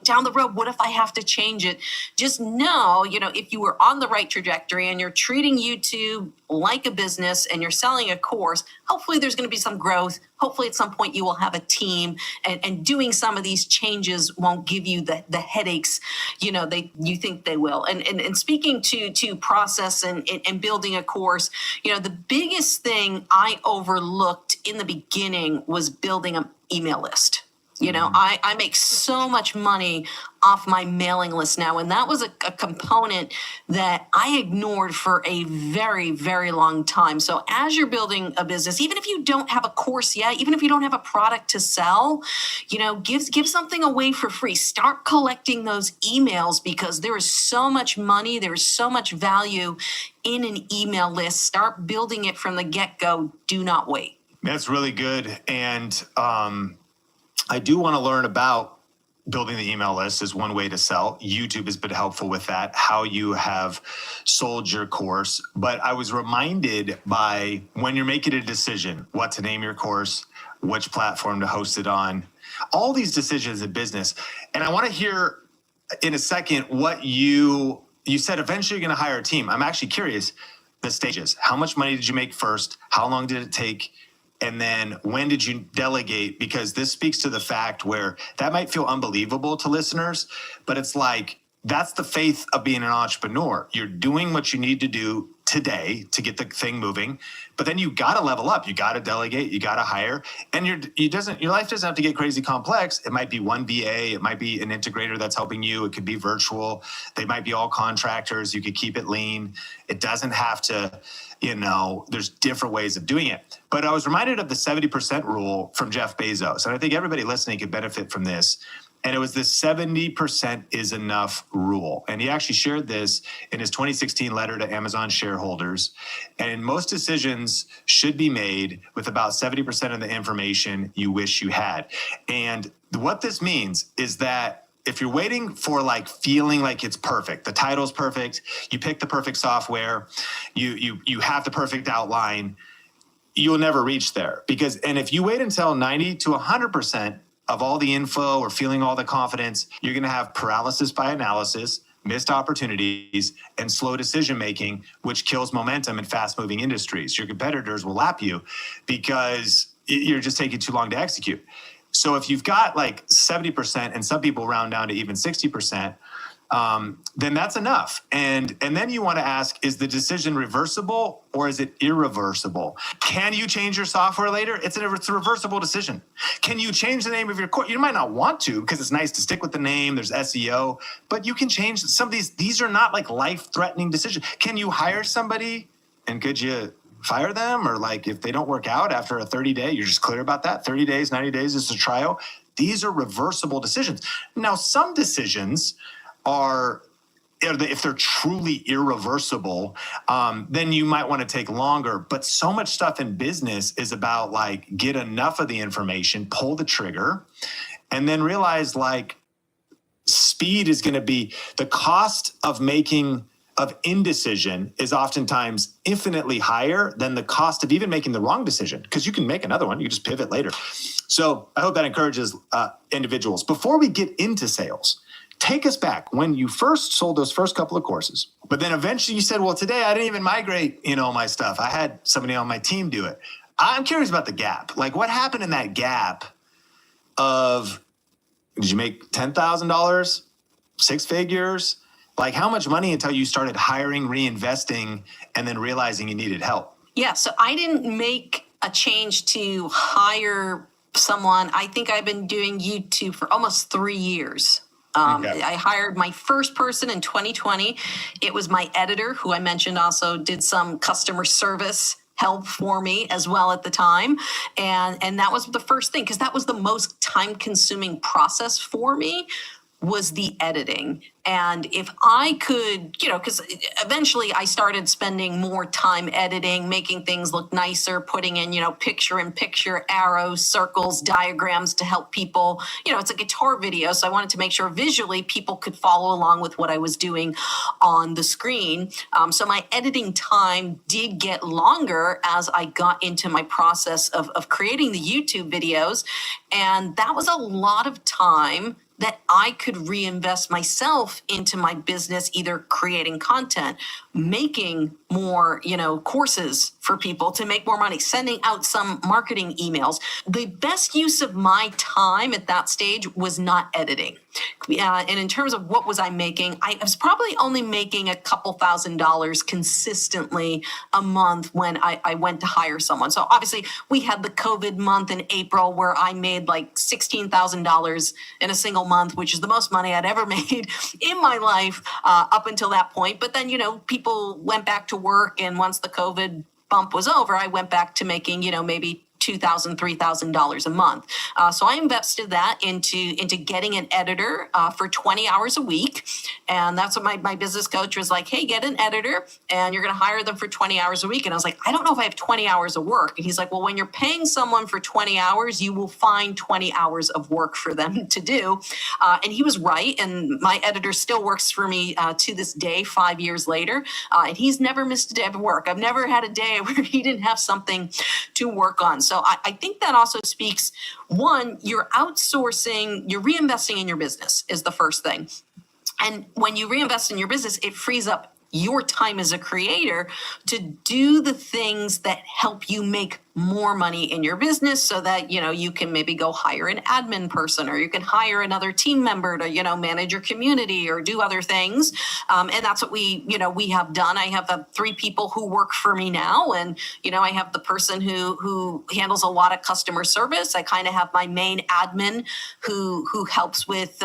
down the road, what if I have to change it? Just know, if you were on the right trajectory and you're treating YouTube like a business and you're selling a course, hopefully there's going to be some growth. Hopefully at some point you will have a team, and doing some of these changes won't give you the headaches, you think they will. And speaking to process and building a course, the biggest thing I overlooked in the beginning was building an email list. I make so much money off my mailing list now. And that was a component that I ignored for a very, very long time. So as you're building a business, even if you don't have a course yet, even if you don't have a product to sell, give something away for free. Start collecting those emails, because there is so much money, there is so much value in an email list. Start building it from the get-go. Do not wait. That's really good. And I do want to learn about building the email list is one way to sell. YouTube has been helpful with that, how you have sold your course. But I was reminded by when you're making a decision, what to name your course, which platform to host it on, all these decisions in business. And I want to hear in a second what you said eventually you're going to hire a team. I'm actually curious, the stages. How much money did you make first? How long did it take? And then when did you delegate? Because this speaks to the fact where that might feel unbelievable to listeners, but it's that's the faith of being an entrepreneur. You're doing what you need to do today to get the thing moving, but then you got to level up. You got to delegate, you got to hire, and your life doesn't have to get crazy complex. It might be one VA, it might be an integrator that's helping you. It could be virtual. They might be all contractors. You could keep it lean. It doesn't have to, there's different ways of doing it. But I was reminded of the 70% rule from Jeff Bezos, and I think everybody listening could benefit from this. And it was this 70% is enough rule. And he actually shared this in his 2016 letter to Amazon shareholders. And most decisions should be made with about 70% of the information you wish you had. And what this means is that if you're waiting for feeling like it's perfect, the title's perfect, you pick the perfect software, you have the perfect outline, you'll never reach there. And if you wait until 90 to 100%, of all the info or feeling all the confidence, you're going to have paralysis by analysis, missed opportunities, and slow decision-making, which kills momentum in fast-moving industries. Your competitors will lap you because you're just taking too long to execute. So if you've got 70%, and some people round down to even 60%, then that's enough. And then you want to ask, is the decision reversible or is it irreversible? Can you change your software later? It's a reversible decision. Can you change the name of your course? You might not want to because it's nice to stick with the name. There's SEO, but you can change some of these. These are not life-threatening decisions. Can you hire somebody and could you fire them? Or if they don't work out after a 30-day, you're just clear about that. 30 days, 90 days is a trial. These are reversible decisions. Now, some decisions are, if they're truly irreversible, then you might want to take longer. But so much stuff in business is about get enough of the information, pull the trigger, and then realize speed is going to be the cost of indecision is oftentimes infinitely higher than the cost of even making the wrong decision, because you can make another one. You just pivot later. So I hope that encourages individuals. Before we get into sales, take us back when you first sold those first couple of courses, but then eventually you said, well, today I didn't even migrate, my stuff. I had somebody on my team do it. I'm curious about the gap. What happened in that gap of, did you make $10,000, 6 figures? How much money until you started hiring, reinvesting, and then realizing you needed help? Yeah, so I didn't make a change to hire someone. I think I've been doing YouTube for almost 3 years. Okay. I hired my first person in 2020. It was my editor, who I mentioned also did some customer service help for me as well at the time. And that was the first thing, because that was the most time-consuming process for me, was the editing. And if I could, because eventually I started spending more time editing, making things look nicer, putting in, picture-in-picture arrows, circles, diagrams to help people. It's a guitar video, so I wanted to make sure visually people could follow along with what I was doing on the screen. So my editing time did get longer as I got into my process of creating the YouTube videos. And that was a lot of time that I could reinvest myself into my business, either creating content, making more, courses for people to make more money, sending out some marketing emails. The best use of my time at that stage was not editing. And in terms of what was I making, I was probably only making a couple $1,000s consistently a month when I went to hire someone. So obviously we had the COVID month in April where I made $16,000 in a single month, which is the most money I'd ever made in my life up until that point. But then, people went back to work, and once the COVID bump was over, I went back to making, maybe $2,000, $3,000 a month. So I invested that into getting an editor for 20 hours a week. And that's what my business coach was like, hey, get an editor and you're going to hire them for 20 hours a week. And I was like, I don't know if I have 20 hours of work. And he's like, well, when you're paying someone for 20 hours, you will find 20 hours of work for them to do. And he was right. And my editor still works for me to this day, 5 years later. And he's never missed a day of work. I've never had a day where he didn't have something to work on. So I think that also speaks, one, you're outsourcing, you're reinvesting in your business is the first thing. And when you reinvest in your business, it frees up your time as a creator to do the things that help you make more money in your business so that, you can maybe go hire an admin person, or you can hire another team member to, manage your community or do other things. And that's what we have done. I have 3 people who work for me now. And, I have the person who handles a lot of customer service. I kind of have my main admin who helps with,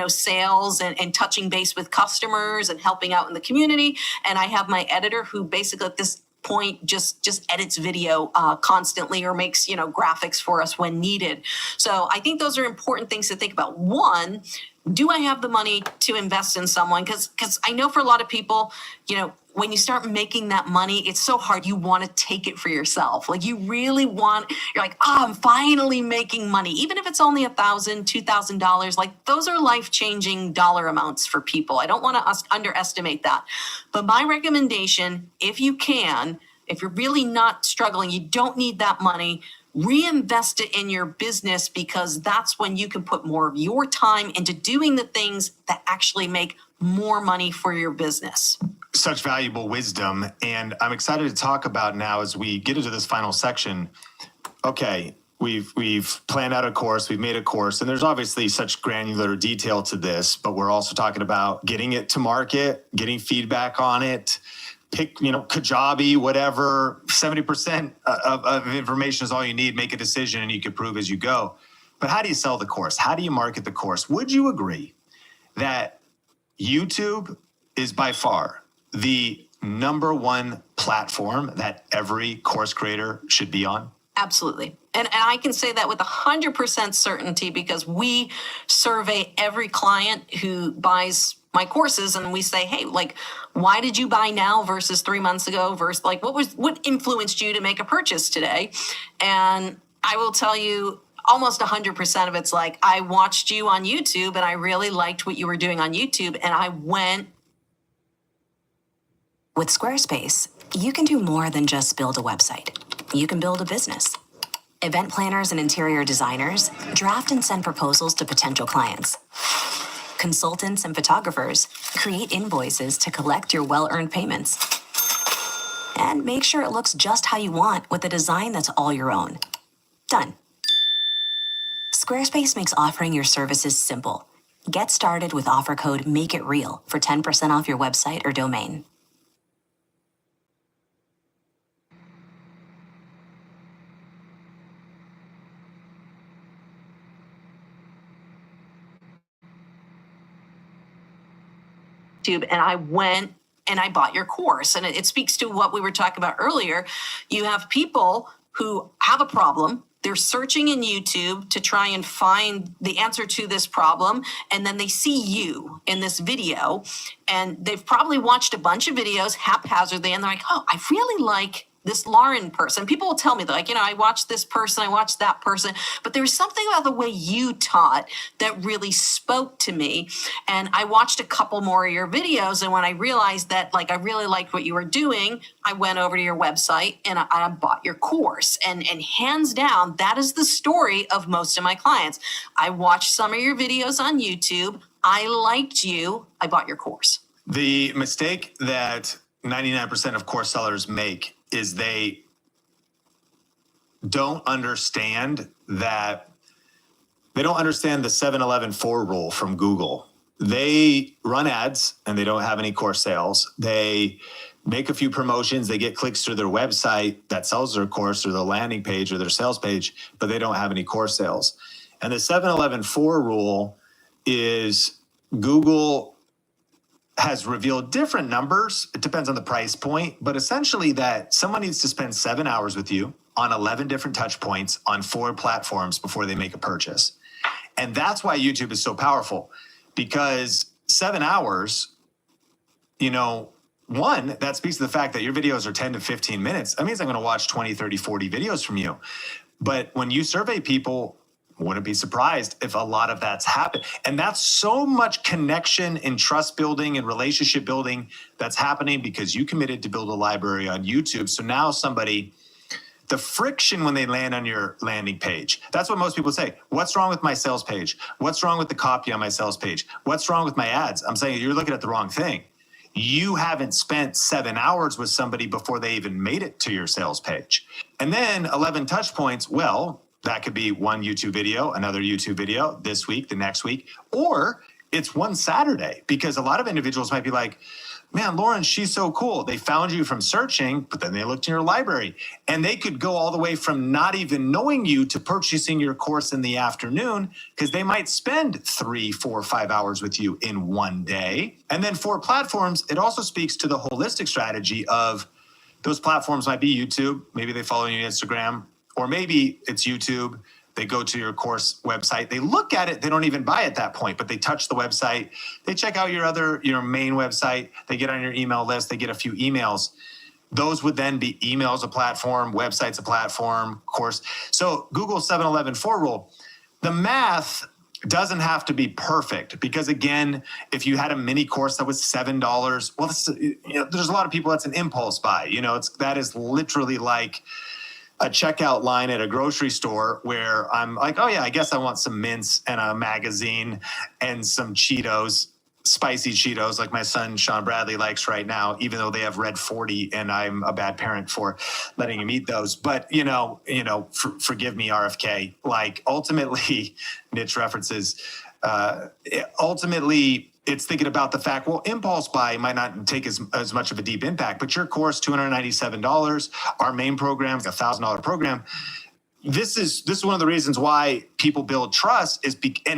sales and touching base with customers and helping out in the community. And I have my editor who basically at this point just edits video constantly or makes graphics for us when needed. So I think those are important things to think about. One, do I have the money to invest in someone? Because I know for a lot of people, when you start making that money, it's so hard. You want to take it for yourself. Like you're like, I'm finally making money. Even if it's only $1,000, $2,000, like those are life-changing dollar amounts for people. I don't want to underestimate that. But my recommendation, if you're really not struggling, you don't need that money, reinvest it in your business, because that's when you can put more of your time into doing the things that actually make more money for your business. Such valuable wisdom. And I'm excited to talk about now as we get into this final section. Okay, we've planned out a course, we've made a course, and there's obviously such granular detail to this, but we're also talking about getting it to market, getting feedback on it, pick, Kajabi, whatever, 70% of information is all you need, make a decision, and you can prove as you go. But how do you sell the course? How do you market the course? Would you agree that YouTube is by far the number one platform that every course creator should be on? Absolutely. And I can say that with 100% certainty because we survey every client who buys my courses and we say, hey, like, why did you buy now versus 3 months ago versus like, what influenced you to make a purchase today? And I will tell you, almost 100% of it's like, I watched you on YouTube and I really liked what you were doing on YouTube and I went. With Squarespace, you can do more than just build a website. You can build a business. Event planners and interior designers draft and send proposals to potential clients. Consultants and photographers create invoices to collect your well-earned payments. And make sure it looks just how you want with a design that's all your own. Done. Squarespace makes offering your services simple. Get started with offer code MAKEITREAL for 10% off your website or domain. And I went and I bought your course. And it speaks to what we were talking about earlier. You have people who have a problem. They're searching in YouTube to try and find the answer to this problem. And then they see you in this video. And they've probably watched a bunch of videos haphazardly. And they're like, oh, I really like this Lauren person. People will tell me, they're like, I watched this person, I watched that person, but there was something about the way you taught that really spoke to me. And I watched a couple more of your videos. And when I realized that, like, I really liked what you were doing, I went over to your website and I bought your course. And hands down, that is the story of most of my clients. I watched some of your videos on YouTube. I liked you. I bought your course. The mistake that 99% of course sellers make is they don't understand the 7-11-4 rule from Google. They run ads and they don't have any course sales. They make a few promotions, they get clicks through their website that sells their course or their landing page or their sales page, but they don't have any course sales. And the 7-11-4 rule is Google has revealed different numbers. It depends on the price point, but essentially that someone needs to spend 7 hours with you on 11 different touch points on 4 platforms before they make a purchase. And that's why YouTube is so powerful, because 7 hours, one, that speaks to the fact that your videos are 10 to 15 minutes. That means I'm going to watch 20, 30, 40 videos from you. But when you survey people, wouldn't be surprised if a lot of that's happened. And that's so much connection and trust building and relationship building that's happening because you committed to build a library on YouTube. So now the friction when they land on your landing page, that's what most people say. What's wrong with my sales page? What's wrong with the copy on my sales page? What's wrong with my ads? I'm saying you're looking at the wrong thing. you haven't spent 7 hours with somebody before they even made it to your sales page. And then 11 touch points, well, that could be one YouTube video, another YouTube video this week, the next week, or it's one Saturday, because a lot of individuals might be like, man, Lauren, she's so cool. They found you from searching, but then they looked in your library, and they could go all the way from not even knowing you to purchasing your course in the afternoon, because they might spend 3, 4, 5 hours with you in one day. And then for platforms, it also speaks to the holistic strategy of those platforms might be YouTube. Maybe they follow you on Instagram, or maybe it's YouTube. They go to your course website. They look at it. They don't even buy at that point, but they touch the website. They check out your main website. They get on your email list. They get a few emails. Those would then be emails a platform, websites a platform, course. So Google 7-11-4 rule, the math doesn't have to be perfect, because again, if you had a mini course that was $7, well, there's a lot of people that's an impulse buy. That is literally like a checkout line at a grocery store where I'm like, oh yeah, I guess I want some mints and a magazine and some Cheetos, spicy Cheetos, like my son Sean Bradley likes right now, even though they have red 40 and I'm a bad parent for letting him eat those. But forgive me, RFK. Like ultimately, niche references. Ultimately, it's thinking about the fact, well, impulse buy might not take as much of a deep impact, but your course, $297, our main program, a $1,000 program. This is one of the reasons why people build trust and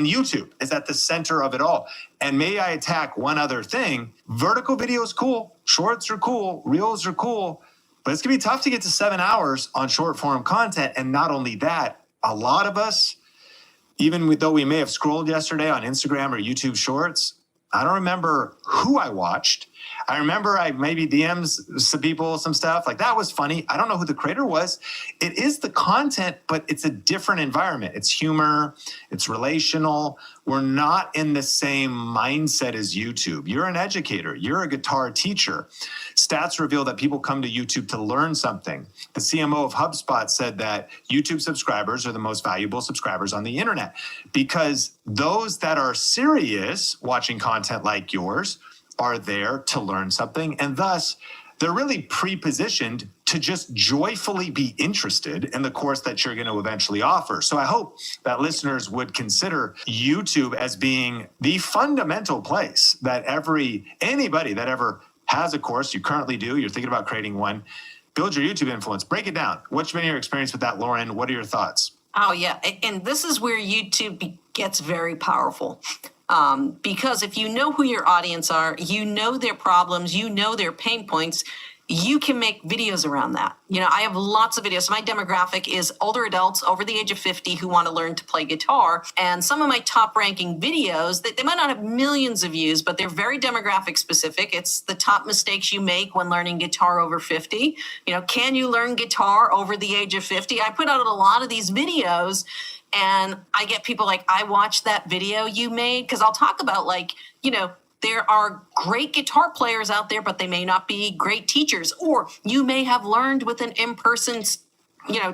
YouTube is at the center of it all. And may I attack one other thing? Vertical video is cool. Shorts are cool. Reels are cool. But it's going to be tough to get to 7 hours on short form content. And not only that, a lot of us, even though we may have scrolled yesterday on Instagram or YouTube Shorts, I don't remember who I watched. I remember I maybe DM'd some people, some stuff like that was funny. I don't know who the creator was. It is the content, but it's a different environment. It's humor. It's relational. We're not in the same mindset as YouTube. You're an educator. You're a guitar teacher. Stats reveal that people come to YouTube to learn something. The CMO of HubSpot said that YouTube subscribers are the most valuable subscribers on the internet, because those that are serious watching content like yours are there to learn something, and thus they're really pre-positioned to just joyfully be interested in the course that you're going to eventually offer. So I hope that listeners would consider YouTube as being the fundamental place that anybody that ever has a course, you currently do, you're thinking about creating one, build your YouTube influence. Break it down. What's been your experience with that, Lauren? What are your thoughts? Oh, yeah. And this is where YouTube gets very powerful. Because if you know who your audience are, you know their problems, you know their pain points, you can make videos around that. I have lots of videos. My demographic is older adults over the age of 50 who want to learn to play guitar. And some of my top ranking videos, they might not have millions of views, but they're very demographic specific. It's the top mistakes you make when learning guitar over 50. Can you learn guitar over the age of 50? I put out a lot of these videos, and I get people like, I watched that video you made, because I'll talk about there are great guitar players out there, but they may not be great teachers. Or you may have learned with an in-person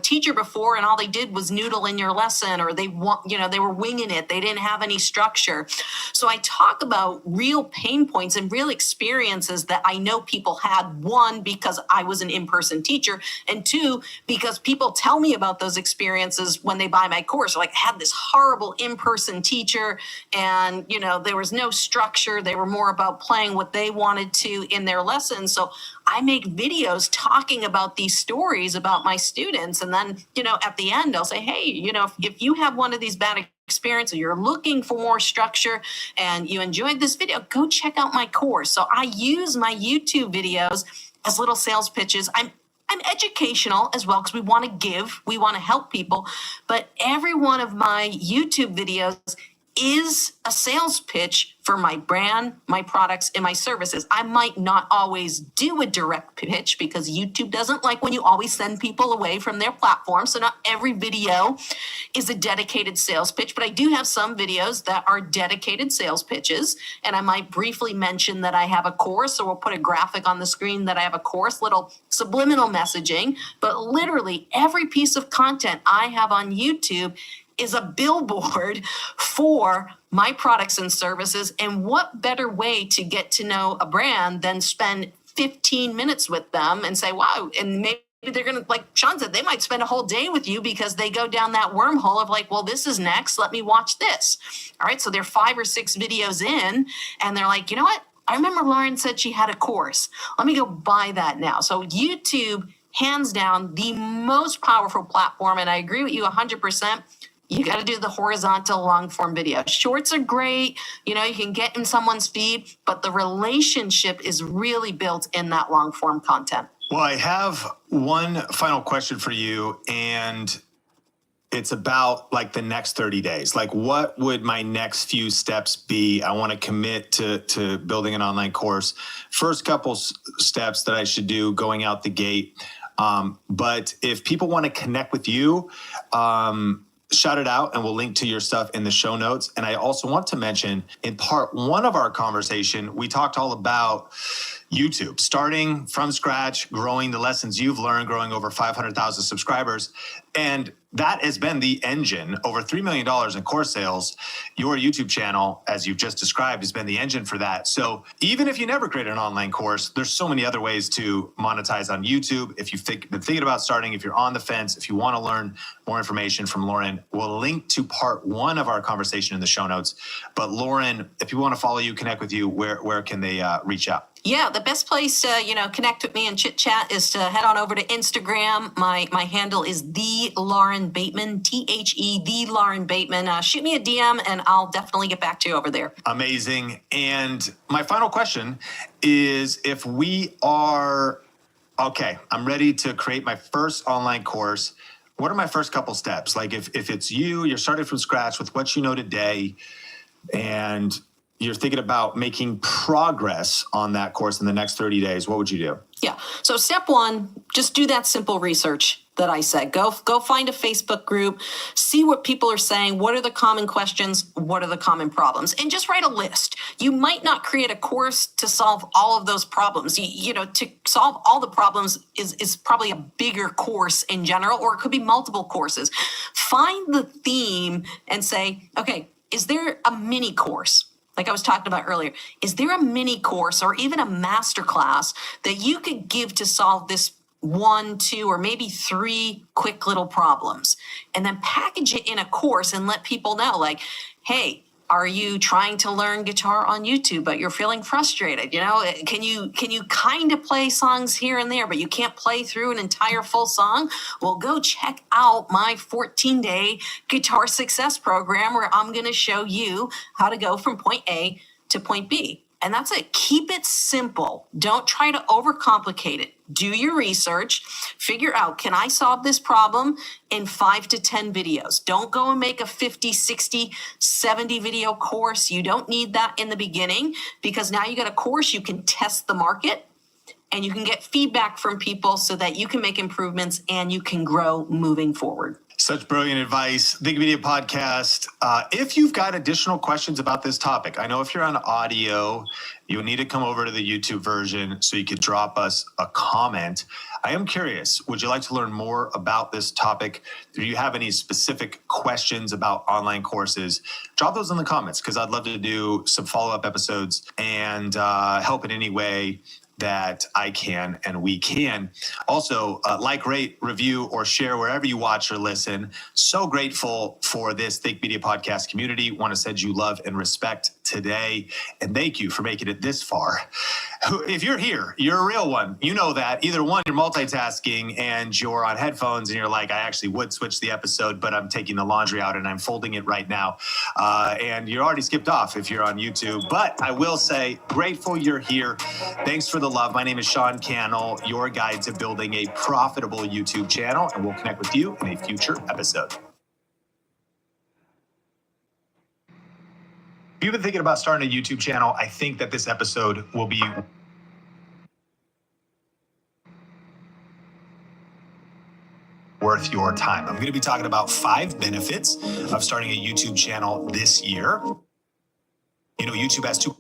teacher before, and all they did was noodle in your lesson, or they were winging it. They didn't have any structure. So I talk about real pain points and real experiences that I know people had. One, because I was an in-person teacher, and two, because people tell me about those experiences when they buy my course. Like, I had this horrible in-person teacher, and there was no structure. They were more about playing what they wanted to in their lessons. So I make videos talking about these stories about my students. And then, at the end, I'll say, hey, if you have one of these bad experiences, you're looking for more structure and you enjoyed this video, go check out my course. So I use my YouTube videos as little sales pitches. I'm educational as well, because we want to give, we want to help people. But every one of my YouTube videos is a sales pitch for my brand, my products, and my services. I might not always do a direct pitch, because YouTube doesn't like when you always send people away from their platform. So not every video is a dedicated sales pitch, but I do have some videos that are dedicated sales pitches. And I might briefly mention that I have a course, or we'll put a graphic on the screen that I have a course, little subliminal messaging. But literally every piece of content I have on YouTube is a billboard for my products and services. And what better way to get to know a brand than spend 15 minutes with them and say, wow, and maybe they're going to, like Sean said, they might spend a whole day with you because they go down that wormhole of like, well, this is next. Let me watch this. All right. So they're 5 or 6 videos in and they're like, you know what? I remember Lauren said she had a course. Let me go buy that now. So YouTube, hands down, the most powerful platform. And I agree with you 100%. You got to do the horizontal long form video. Shorts are great. You know, you can get in someone's feed, but the relationship is really built in that long form content. Well, I have one final question for you, and it's about like the next 30 days. Like, what would my next few steps be? I want to commit to building an online course. First couple steps that I should do going out the gate. But if people want to connect with you, shout it out and we'll link to your stuff in the show notes. And I also want to mention in part 1 of our conversation, we talked all about YouTube, starting from scratch, growing the lessons you've learned, growing over 500,000 subscribers. And that has been the engine, over $3 million in course sales. Your YouTube channel, as you've just described, has been the engine for that. So even if you never created an online course, there's so many other ways to monetize on YouTube. If you've been thinking about starting, if you're on the fence, if you want to learn more information from Lauren, we'll link to part 1 of our conversation in the show notes. But Lauren, if you want to follow you, connect with you, where can they reach out? Yeah, the best place to, connect with me and chit chat is to head on over to Instagram. My handle is the Lauren Bateman, THE, the Lauren Bateman. Shoot me a DM and I'll definitely get back to you over there. Amazing. And my final question is, if we are, okay, I'm ready to create my first online course, what are my first couple steps? Like if it's you're starting from scratch with what you know today and you're thinking about making progress on that course in the next 30 days, what would you do? Yeah. So step 1, just do that simple research that I said. Go find a Facebook group, see what people are saying. What are the common questions? What are the common problems? And just write a list. You might not create a course to solve all of those problems. To solve all the problems is probably a bigger course in general, or it could be multiple courses. Find the theme and say, okay, is there a mini course? Like I was talking about earlier, is there a mini course or even a master class that you could give to solve this 1, 2, or maybe 3 quick little problems? And then package it in a course and let people know, like, hey, are you trying to learn guitar on YouTube, but you're feeling frustrated? Can you kind of play songs here and there, but you can't play through an entire full song? Well, go check out my 14-day guitar success program where I'm going to show you how to go from point A to point B. And that's it. Keep it simple. Don't try to overcomplicate it. Do your research. Figure out, can I solve this problem in 5 to 10 videos? Don't go and make a 50, 60, 70 video course. You don't need that in the beginning, because now you got a course, you can test the market and you can get feedback from people so that you can make improvements and you can grow moving forward. Such brilliant advice. Think Media Podcast. If you've got additional questions about this topic, I know if you're on audio, you'll need to come over to the YouTube version so you could drop us a comment. I am curious, would you like to learn more about this topic? Do you have any specific questions about online courses? Drop those in the comments, because I'd love to do some follow-up episodes and help in any way that I can and we can. Also, like, rate, review, or share wherever you watch or listen. So grateful for this Think Media Podcast community. Want to send you love and respect today. And thank you for making it this far. If you're here, you're a real one. You know that. Either one, you're multitasking and you're on headphones and you're like, I actually would switch the episode, but I'm taking the laundry out and I'm folding it right now. And you're already skipped off if you're on YouTube. But I will say, grateful you're here. Thanks for the love. My name is Sean Cannell, your guide to building a profitable YouTube channel, and we'll connect with you in a future episode. If you've been thinking about starting a YouTube channel, I think that this episode will be worth your time. I'm going to be talking about 5 benefits of starting a YouTube channel this year. YouTube has 2.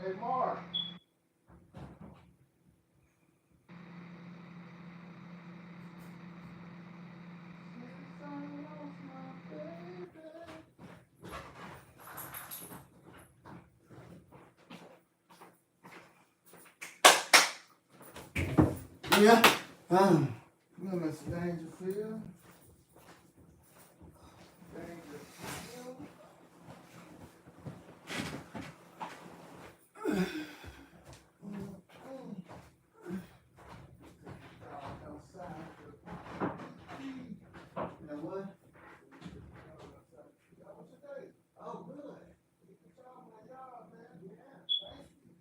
Hey, Mark. Yeah. You know, Mr. Dangerfield. You know what? Oh, really? Good job on that yard, man. Yeah, thank you.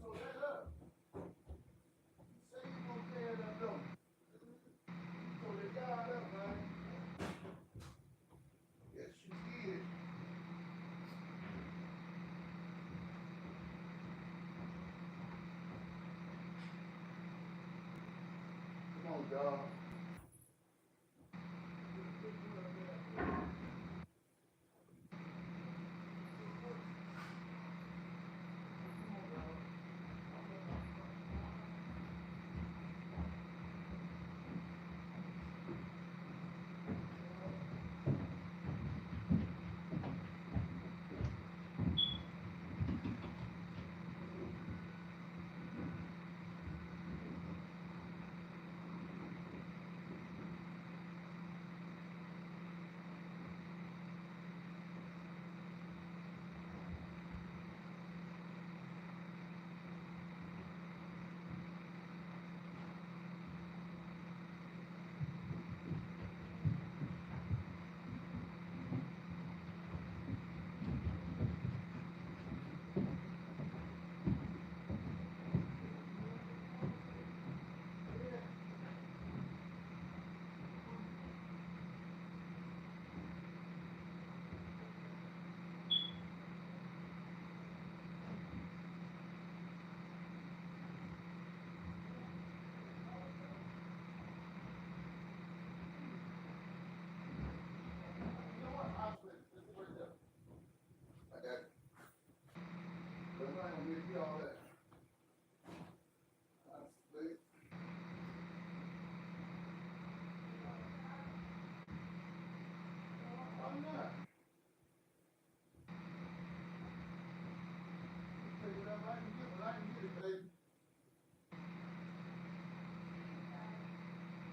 So that up. Say you gonna tear it up, though. So that yard up, man. Yes, you did. Come on, dog.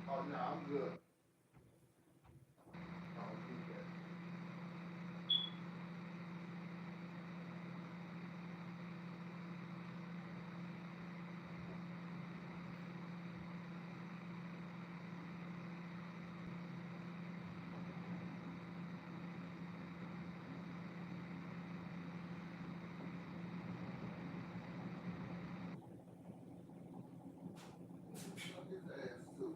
Oh, no, I'm good. His ass too.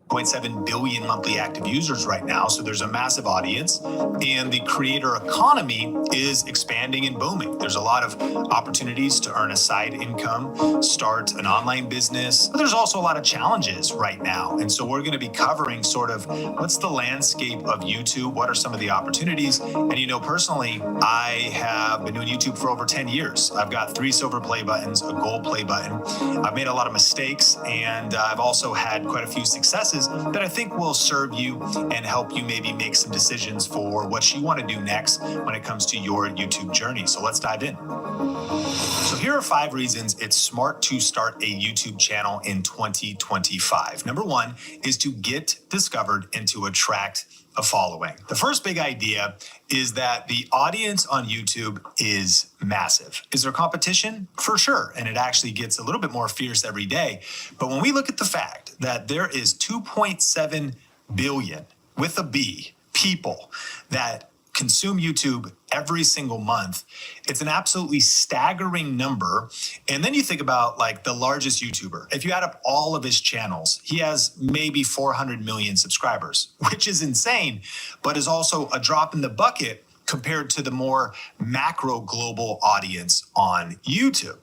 2.7 billion monthly active users right now, so there's a massive audience, and the creator economy is expanding and booming. There's a lot of opportunities to earn a side income, start an online business, but there's also a lot of challenges right now, and so we're going to be covering sort of what's the landscape of YouTube, what are some of the opportunities, and you know, personally, I have been doing YouTube for over 10 years. I've got 3 silver play buttons, a gold play button. I've made a lot of mistakes, and I've also had quite a few successes that I think will serve you and help you maybe make some decisions for what you want to do next when it comes to your YouTube journey. So let's dive in. So here are 5 reasons it's smart to start a YouTube channel in 2025. Number 1 is to get discovered and to attract a following. The first big idea is that the audience on YouTube is massive. Is there competition? For sure. And it actually gets a little bit more fierce every day. But when we look at the fact that there is 2.7 billion, with a B, people that consume YouTube every single month, it's an absolutely staggering number. And then you think about like the largest YouTuber. If you add up all of his channels, he has maybe 400 million subscribers, which is insane, but is also a drop in the bucket compared to the more macro global audience on YouTube.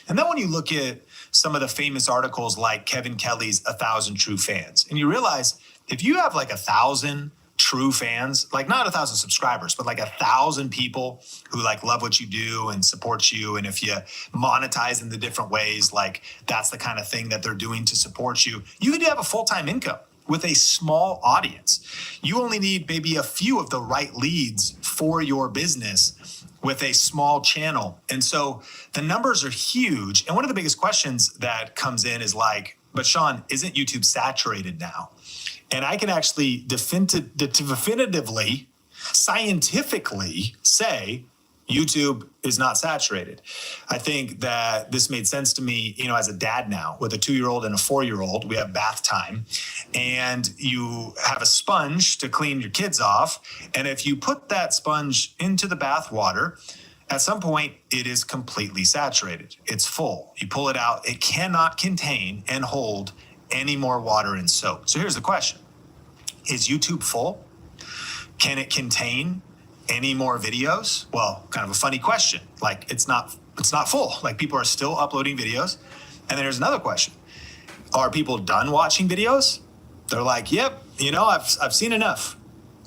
And then when you look at some of the famous articles like Kevin Kelly's 1,000 True Fans, and you realize if you have like 1,000 true fans, like not 1,000 subscribers, but like 1,000 people who like love what you do and support you. And if you monetize in the different ways, like that's the kind of thing that they're doing to support you, you could have a full-time income with a small audience. You only need maybe a few of the right leads for your business with a small channel. And so the numbers are huge. And one of the biggest questions that comes in is like, but Sean, isn't YouTube saturated now? And I can actually definitively, scientifically say YouTube is not saturated. I think that this made sense to me, you know, as a dad now with a 2-year-old and a 4-year-old. We have bath time and you have a sponge to clean your kids off. And if you put that sponge into the bath water, at some point it is completely saturated. It's full. You pull it out, it cannot contain and hold any more water and soap. So here's the question. Is YouTube full? Can it contain any more videos? Well, kind of a funny question. Like it's not full. Like people are still uploading videos. And then there's another question. Are people done watching videos? They're like, yep, you know, I've seen enough.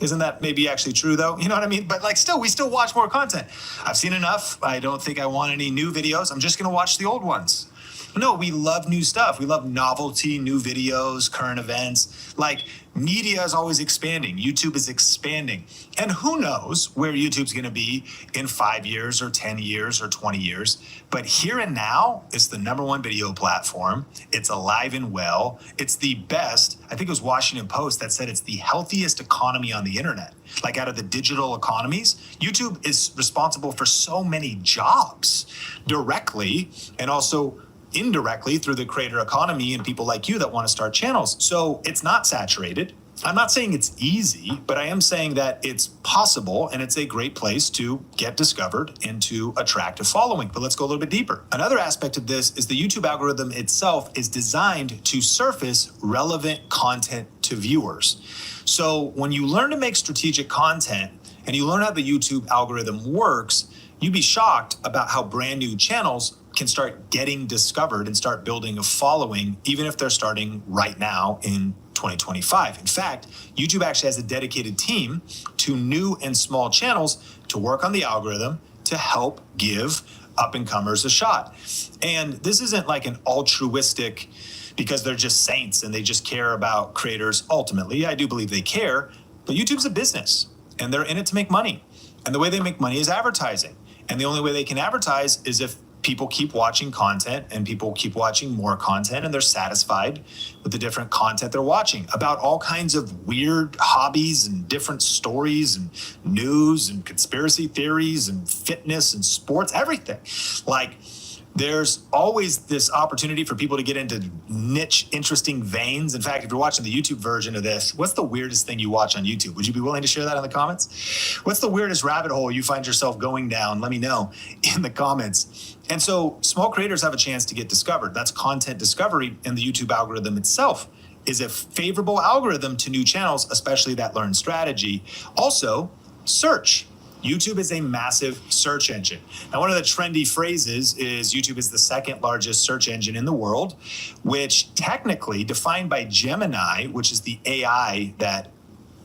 Isn't that maybe actually true though? You know what I mean? But like still, we still watch more content. I've seen enough. I don't think I want any new videos. I'm just gonna watch the old ones. No, we love new stuff. We love novelty, new videos, current events. Like media is always expanding. YouTube is expanding. And who knows where YouTube's going to be in 5 years or 10 years or 20 years. But here and now, it's the #1 video platform. It's alive and well. It's the best. I think it was Washington Post that said it's the healthiest economy on the internet. Like out of the digital economies, YouTube is responsible for so many jobs directly and also indirectly through the creator economy and people like you that want to start channels. So it's not saturated. I'm not saying it's easy, but I am saying that it's possible and it's a great place to get discovered and to attract a following. But let's go a little bit deeper. Another aspect of this is the YouTube algorithm itself is designed to surface relevant content to viewers. So when you learn to make strategic content and you learn how the YouTube algorithm works, you'd be shocked about how brand new channels can start getting discovered and start building a following, even if they're starting right now in 2025. In fact, YouTube actually has a dedicated team to new and small channels to work on the algorithm to help give up-and-comers a shot. And this isn't like an altruistic, because they're just saints and they just care about creators. Ultimately, I do believe they care, but YouTube's a business and they're in it to make money. And the way they make money is advertising. And the only way they can advertise is if people keep watching content and people keep watching more content and they're satisfied with the different content they're watching about all kinds of weird hobbies and different stories and news and conspiracy theories and fitness and sports, everything. Like there's always this opportunity for people to get into niche, interesting veins. In fact, if you're watching the YouTube version of this, what's the weirdest thing you watch on YouTube? Would you be willing to share that in the comments? What's the weirdest rabbit hole you find yourself going down? Let me know in the comments. And so small creators have a chance to get discovered. That's content discovery, and the YouTube algorithm itself is a favorable algorithm to new channels, especially that learn strategy. Also, search. YouTube is a massive search engine. Now, one of the trendy phrases is YouTube is the second largest search engine in the world, which technically, defined by Gemini, which is the AI that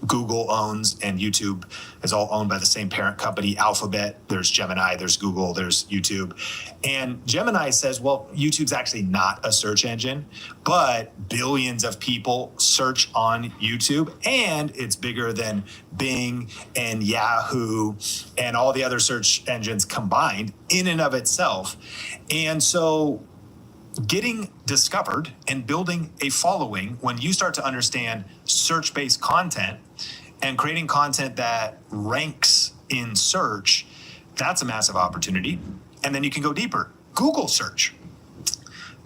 Google owns, and YouTube is all owned by the same parent company, Alphabet. There's Gemini, there's Google, there's YouTube. And Gemini says, well, YouTube's actually not a search engine, but billions of people search on YouTube, and it's bigger than Bing and Yahoo and all the other search engines combined in and of itself. And so getting discovered and building a following, when you start to understand search-based content and creating content that ranks in search, that's a massive opportunity. And then you can go deeper. Google search.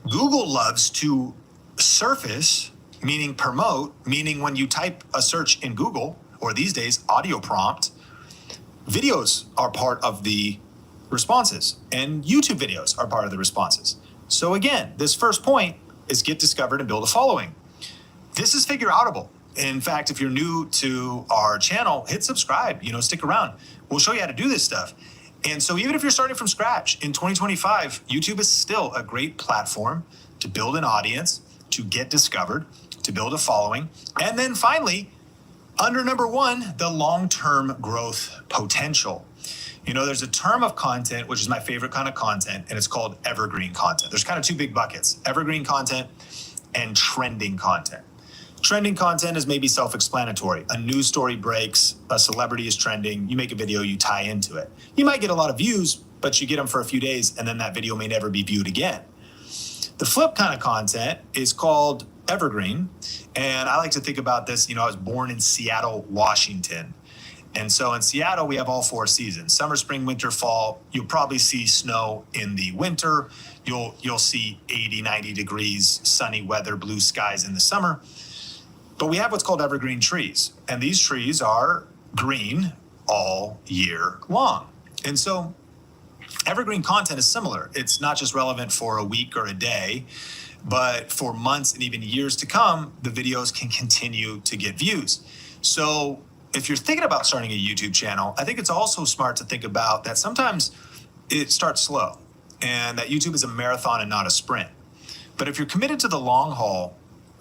Google loves to surface, meaning promote, meaning when you type a search in Google, or these days, audio prompt, videos are part of the responses, and YouTube videos are part of the responses. So again, this first point is get discovered and build a following. This is figure outable. In fact, if you're new to our channel, hit subscribe, stick around. We'll show you how to do this stuff. And so even if you're starting from scratch in 2025, YouTube is still a great platform to build an audience, to get discovered, to build a following. And then finally, under number one, the long-term growth potential. There's a term of content, which is my favorite kind of content, and it's called evergreen content. There's kind of two big buckets, evergreen content and trending content. Trending content is maybe self-explanatory. A news story breaks, a celebrity is trending, you make a video, you tie into it. You might get a lot of views, but you get them for a few days, and then that video may never be viewed again. The flip kind of content is called evergreen, and I like to think about this, I was born in Seattle, Washington. And so in Seattle, we have all four seasons: summer, spring, winter, fall. You'll probably see snow in the winter. You'll see 80, 90 degrees, sunny weather, blue skies in the summer. But we have what's called evergreen trees. And these trees are green all year long. And so evergreen content is similar. It's not just relevant for a week or a day, but for months and even years to come, the videos can continue to get views. So if you're thinking about starting a YouTube channel, I think it's also smart to think about that sometimes it starts slow and that YouTube is a marathon and not a sprint. But if you're committed to the long haul,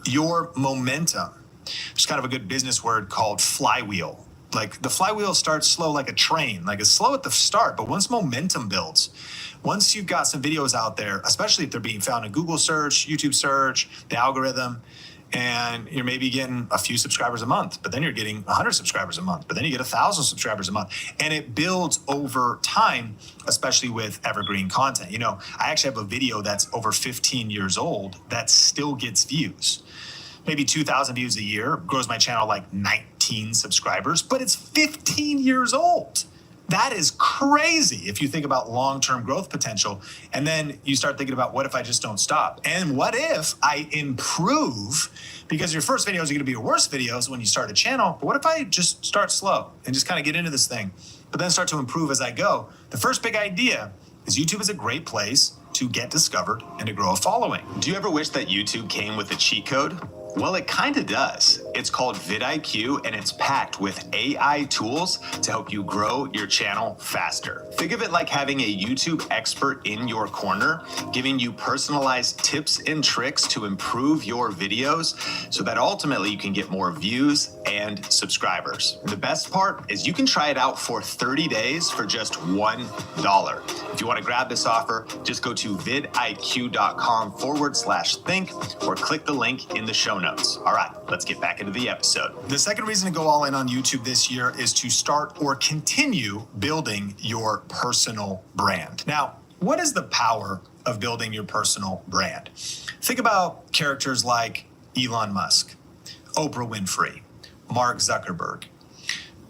your momentum, there's kind of a good business word called flywheel. Like the flywheel starts slow like a train, like it's slow at the start, but once momentum builds, once you've got some videos out there, especially if they're being found in Google search, YouTube search, the algorithm, and you're maybe getting a few subscribers a month, but then you're getting 100 subscribers a month, but then you get 1,000 subscribers a month. And it builds over time, especially with evergreen content. I actually have a video that's over 15 years old that still gets views. Maybe 2,000 views a year, grows my channel like 19 subscribers, but it's 15 years old. That is crazy if you think about long-term growth potential. And then you start thinking about, what if I just don't stop? And what if I improve? Because your first videos are going to be your worst videos when you start a channel. But what if I just start slow and just kind of get into this thing, but then start to improve as I go? The first big idea is YouTube is a great place to get discovered and to grow a following. Do you ever wish that YouTube came with a cheat code? Well, it kind of does. It's called vidIQ, and it's packed with AI tools to help you grow your channel faster. Think of it like having a YouTube expert in your corner, giving you personalized tips and tricks to improve your videos so that ultimately you can get more views and subscribers. The best part is you can try it out for 30 days for just $1. If you want to grab this offer, just go to vidiq.com/think or click the link in the show notes. All right, let's get back into the episode. The second reason to go all in on YouTube this year is to start or continue building your personal brand. Now, what is the power of building your personal brand? Think about characters like Elon Musk, Oprah Winfrey, Mark Zuckerberg.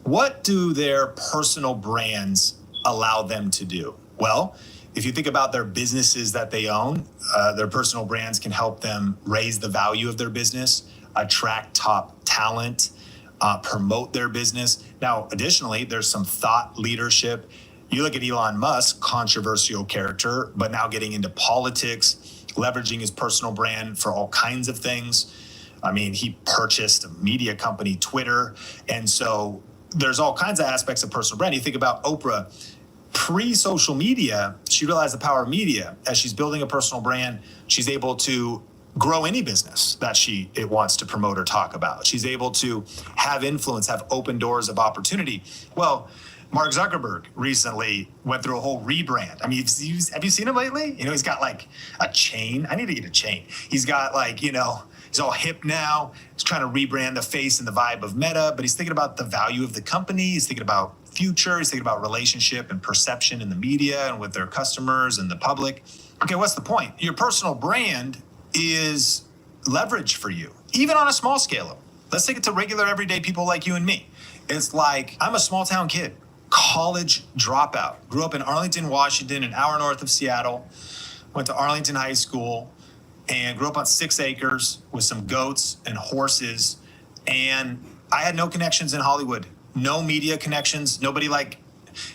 What do their personal brands allow them to do? Well, if you think about their businesses that they own, their personal brands can help them raise the value of their business, attract top talent, promote their business. Now, additionally, there's some thought leadership. You look at Elon Musk, controversial character, but now getting into politics, leveraging his personal brand for all kinds of things. I mean, he purchased a media company, Twitter. And so there's all kinds of aspects of personal brand. You think about Oprah, pre-social media, she realized the power of media. As she's building a personal brand, she's able to grow any business that it wants to promote or talk about. She's able to have influence, have open doors of opportunity. Well, Mark Zuckerberg recently went through a whole rebrand. I mean, have you seen him lately? You know, he's got like a chain. I need to get a chain. He's got like, you know, he's all hip now. He's trying to rebrand the face and the vibe of Meta, but he's thinking about the value of the company. He's thinking about future. He's thinking about relationship and perception in the media and with their customers and the public. Okay, what's the point? Your personal brand is leverage for you, even on a small scale. Let's take it to regular everyday people like you and me. It's like, I'm a small town kid, college dropout, grew up in Arlington, Washington, an hour north of Seattle, went to Arlington High School, and grew up on 6 acres with some goats and horses. And I had no connections in Hollywood, no media connections. Nobody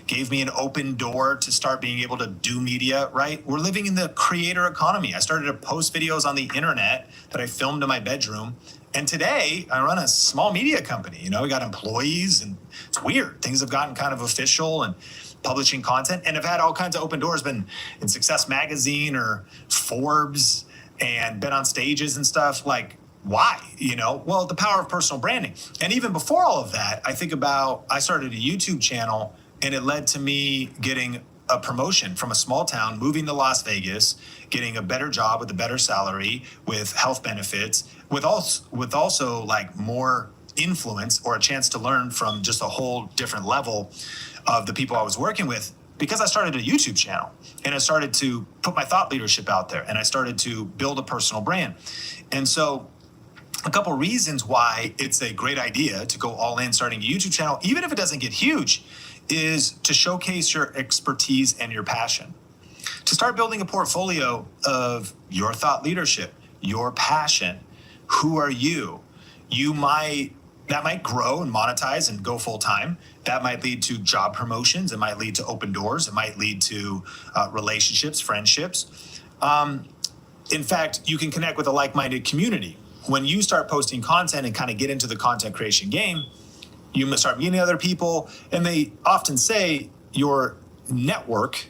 gave me an open door to start being able to do media, right? We're living in the creator economy. I started to post videos on the internet that I filmed in my bedroom. And today I run a small media company. You know, we got employees and it's weird. Things have gotten kind of official and publishing content, and I've had all kinds of open doors, been in Success Magazine or Forbes and been on stages and stuff. Like, why? You know, well, the power of personal branding. And even before all of that, I started a YouTube channel, and it led to me getting a promotion from a small town, moving to Las Vegas, getting a better job with a better salary, with health benefits, with also like more influence or a chance to learn from just a whole different level of the people I was working with, because I started a YouTube channel and I started to put my thought leadership out there and I started to build a personal brand. And so a couple reasons why it's a great idea to go all in starting a YouTube channel, even if it doesn't get huge, is to showcase your expertise and your passion. To start building a portfolio of your thought leadership, your passion. Who are you? That might grow and monetize and go full time. That might lead to job promotions. It might lead to open doors. It might lead to relationships, friendships. In fact, you can connect with a like-minded community. When you start posting content and kind of get into the content creation game, you must start meeting other people. And they often say your network,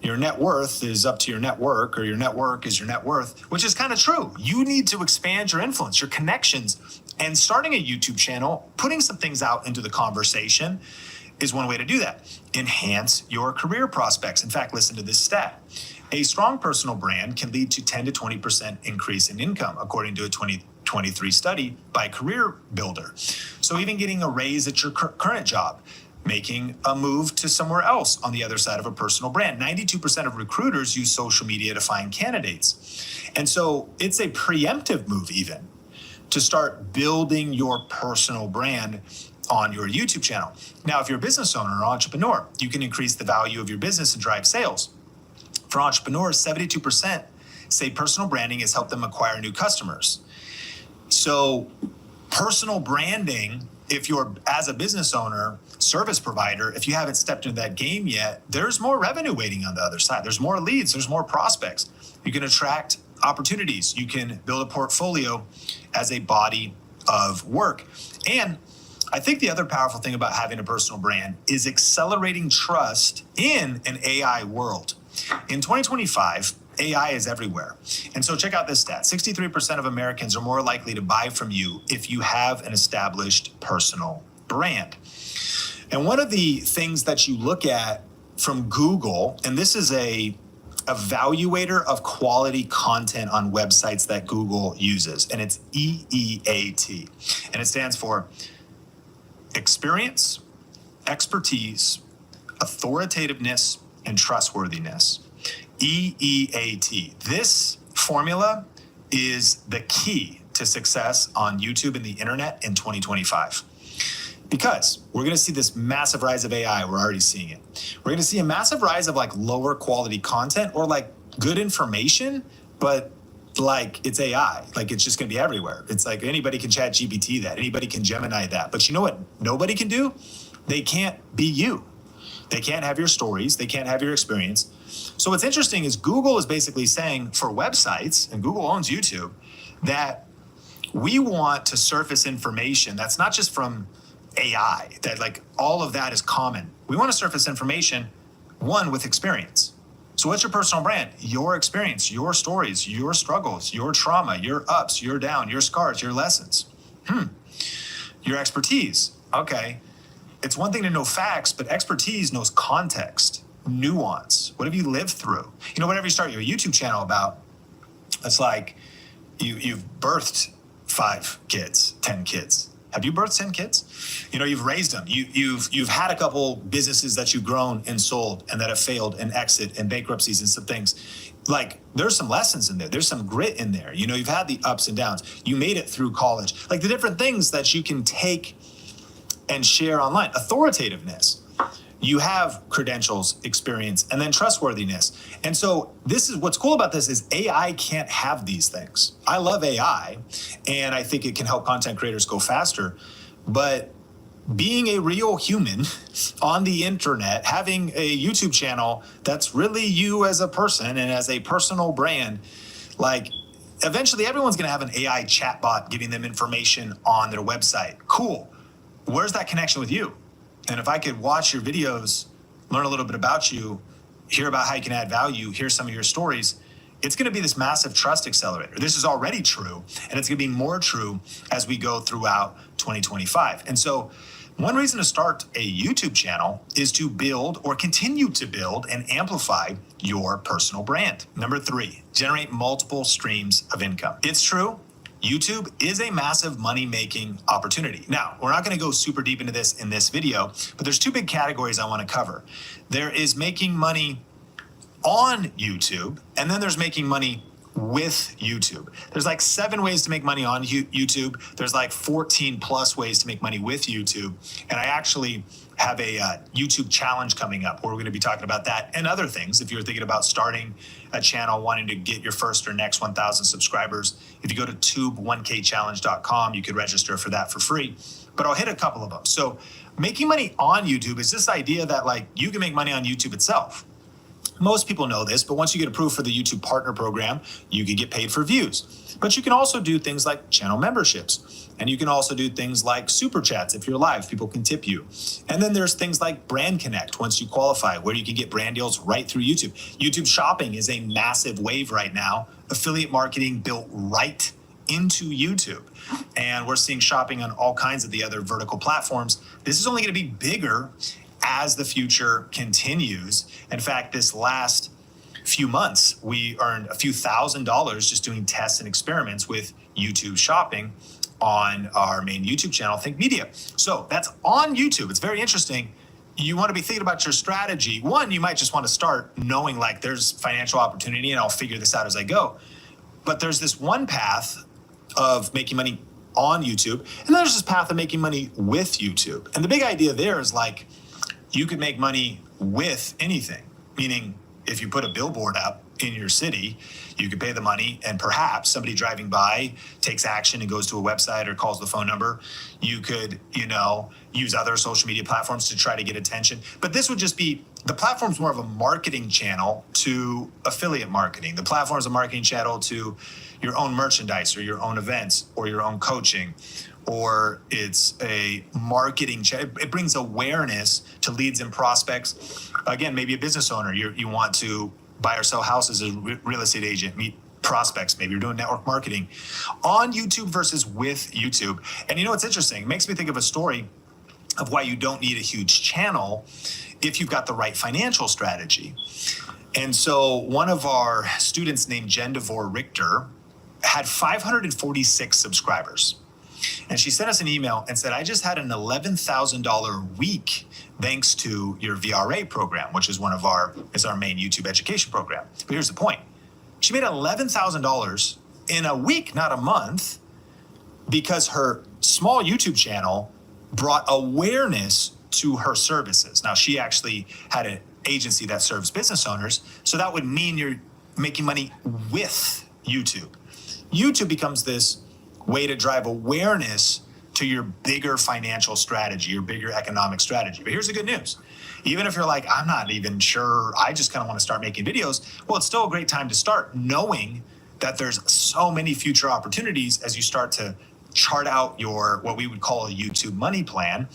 your net worth is up to your network, or your network is your net worth, which is kind of true. You need to expand your influence, your connections. And starting a YouTube channel, putting some things out into the conversation is one way to do that. Enhance your career prospects. In fact, listen to this stat. A strong personal brand can lead to 10 to 20% increase in income, according to a 2023 study by Career Builder. So even getting a raise at your current job, making a move to somewhere else on the other side of a personal brand. 92% of recruiters use social media to find candidates. And so it's a preemptive move even to start building your personal brand on your YouTube channel. Now, if you're a business owner or entrepreneur, you can increase the value of your business and drive sales. For entrepreneurs, 72% say personal branding has helped them acquire new customers. So personal branding, if you're, as a business owner, service provider, if you haven't stepped into that game yet, there's more revenue waiting on the other side. There's more leads, there's more prospects. You can attract opportunities. You can build a portfolio as a body of work. And I think the other powerful thing about having a personal brand is accelerating trust in an AI world. In 2025, AI is everywhere. And so check out this stat. 63% of Americans are more likely to buy from you if you have an established personal brand. And one of the things that you look at from Google, and this is a evaluator of quality content on websites that Google uses, and it's EEAT. And it stands for experience, expertise, authoritativeness, and trustworthiness. EEAT. This formula is the key to success on YouTube and the internet in 2025. Because we're going to see this massive rise of AI. We're already seeing it. We're going to see a massive rise of like lower quality content or like good information, but like it's AI. Like it's just going to be everywhere. It's like anybody can chat GPT that. Anybody can Gemini that. But you know what nobody can do? They can't be you. They can't have your stories. They can't have your experience. So what's interesting is Google is basically saying for websites, and Google owns YouTube, that we want to surface information that's not just from AI, that like all of that is common. We want to surface information, one, with experience. So what's your personal brand? Your experience, your stories, your struggles, your trauma, your ups, your down, your scars, your lessons. Your expertise. Okay. It's one thing to know facts, but expertise knows context, nuance. What have you lived through? You know, whatever you start your YouTube channel about, it's like you've birthed 5 kids, 10 kids. Have you birthed 10 kids? You know, you've raised them. You've had a couple businesses that you've grown and sold and that have failed and exit and bankruptcies and some things. Like, there's some lessons in there. There's some grit in there. You know, you've had the ups and downs. You made it through college. Like the different things that you can take and share online. Authoritativeness. You have credentials, experience, and then trustworthiness. And so this is what's cool about this is AI can't have these things. I love AI, and I think it can help content creators go faster. But being a real human on the internet, having a YouTube channel that's really you as a person and as a personal brand, like eventually everyone's gonna have an AI chatbot giving them information on their website. Cool. Where's that connection with you? And if I could watch your videos, learn a little bit about you, hear about how you can add value, hear some of your stories, it's going to be this massive trust accelerator. This is already true, and it's going to be more true as we go throughout 2025. And so one reason to start a YouTube channel is to build or continue to build and amplify your personal brand. Number 3, generate multiple streams of income. It's true. YouTube is a massive money-making opportunity. Now, we're not going to go super deep into this in this video, but there's 2 big categories I want to cover. There is making money on YouTube, and then there's making money with YouTube. There's like 7 ways to make money on YouTube. There's like 14 plus ways to make money with YouTube. And I actually have a YouTube challenge coming up where we're going to be talking about that and other things. If you're thinking about starting a channel, wanting to get your first or next 1,000 subscribers, if you go to tube1kchallenge.com, you could register for that for free. But I'll hit a couple of them. So making money on YouTube is this idea that like you can make money on YouTube itself. Most people know this, but once you get approved for the YouTube Partner Program, you can get paid for views. But you can also do things like channel memberships. And you can also do things like super chats. If you're live, people can tip you. And then there's things like Brand Connect once you qualify, where you can get brand deals right through YouTube. YouTube Shopping is a massive wave right now. Affiliate marketing built right into YouTube. And we're seeing shopping on all kinds of the other vertical platforms. This is only going to be bigger as the future continues. In fact, this last few months, we earned a few $1,000s just doing tests and experiments with YouTube Shopping on our main YouTube channel, Think Media. So that's on YouTube. It's very interesting. You want to be thinking about your strategy. One, you might just want to start knowing like there's financial opportunity and I'll figure this out as I go. But there's this one path of making money on YouTube, and then there's this path of making money with YouTube. And the big idea there is like, you could make money with anything, meaning if you put a billboard up in your city, you could pay the money and perhaps somebody driving by takes action and goes to a website or calls the phone number. You could, use other social media platforms to try to get attention. But this would just be, the platform's more of a marketing channel to affiliate marketing. The platform's a marketing channel to your own merchandise or your own events or your own coaching, or it's a marketing channel. It brings awareness to leads and prospects. Again, maybe a business owner, you want to buy or sell houses as a real estate agent, meet prospects, maybe you're doing network marketing on YouTube versus with YouTube. And it's interesting, it makes me think of a story of why you don't need a huge channel if you've got the right financial strategy. And so one of our students named Jen DeVore Richter had 546 subscribers. And she sent us an email and said, I just had an $11,000 week thanks to your VRA program, which is our main YouTube education program. But here's the point. She made $11,000 in a week, not a month, because her small YouTube channel brought awareness to her services. Now, she actually had an agency that serves business owners, so that would mean you're making money with YouTube. YouTube becomes this way to drive awareness to your bigger financial strategy, your bigger economic strategy. But here's the good news. Even if you're like, I'm not even sure, I just kind of want to start making videos, well, it's still a great time to start knowing that there's so many future opportunities as you start to chart out your, what we would call a YouTube money plan,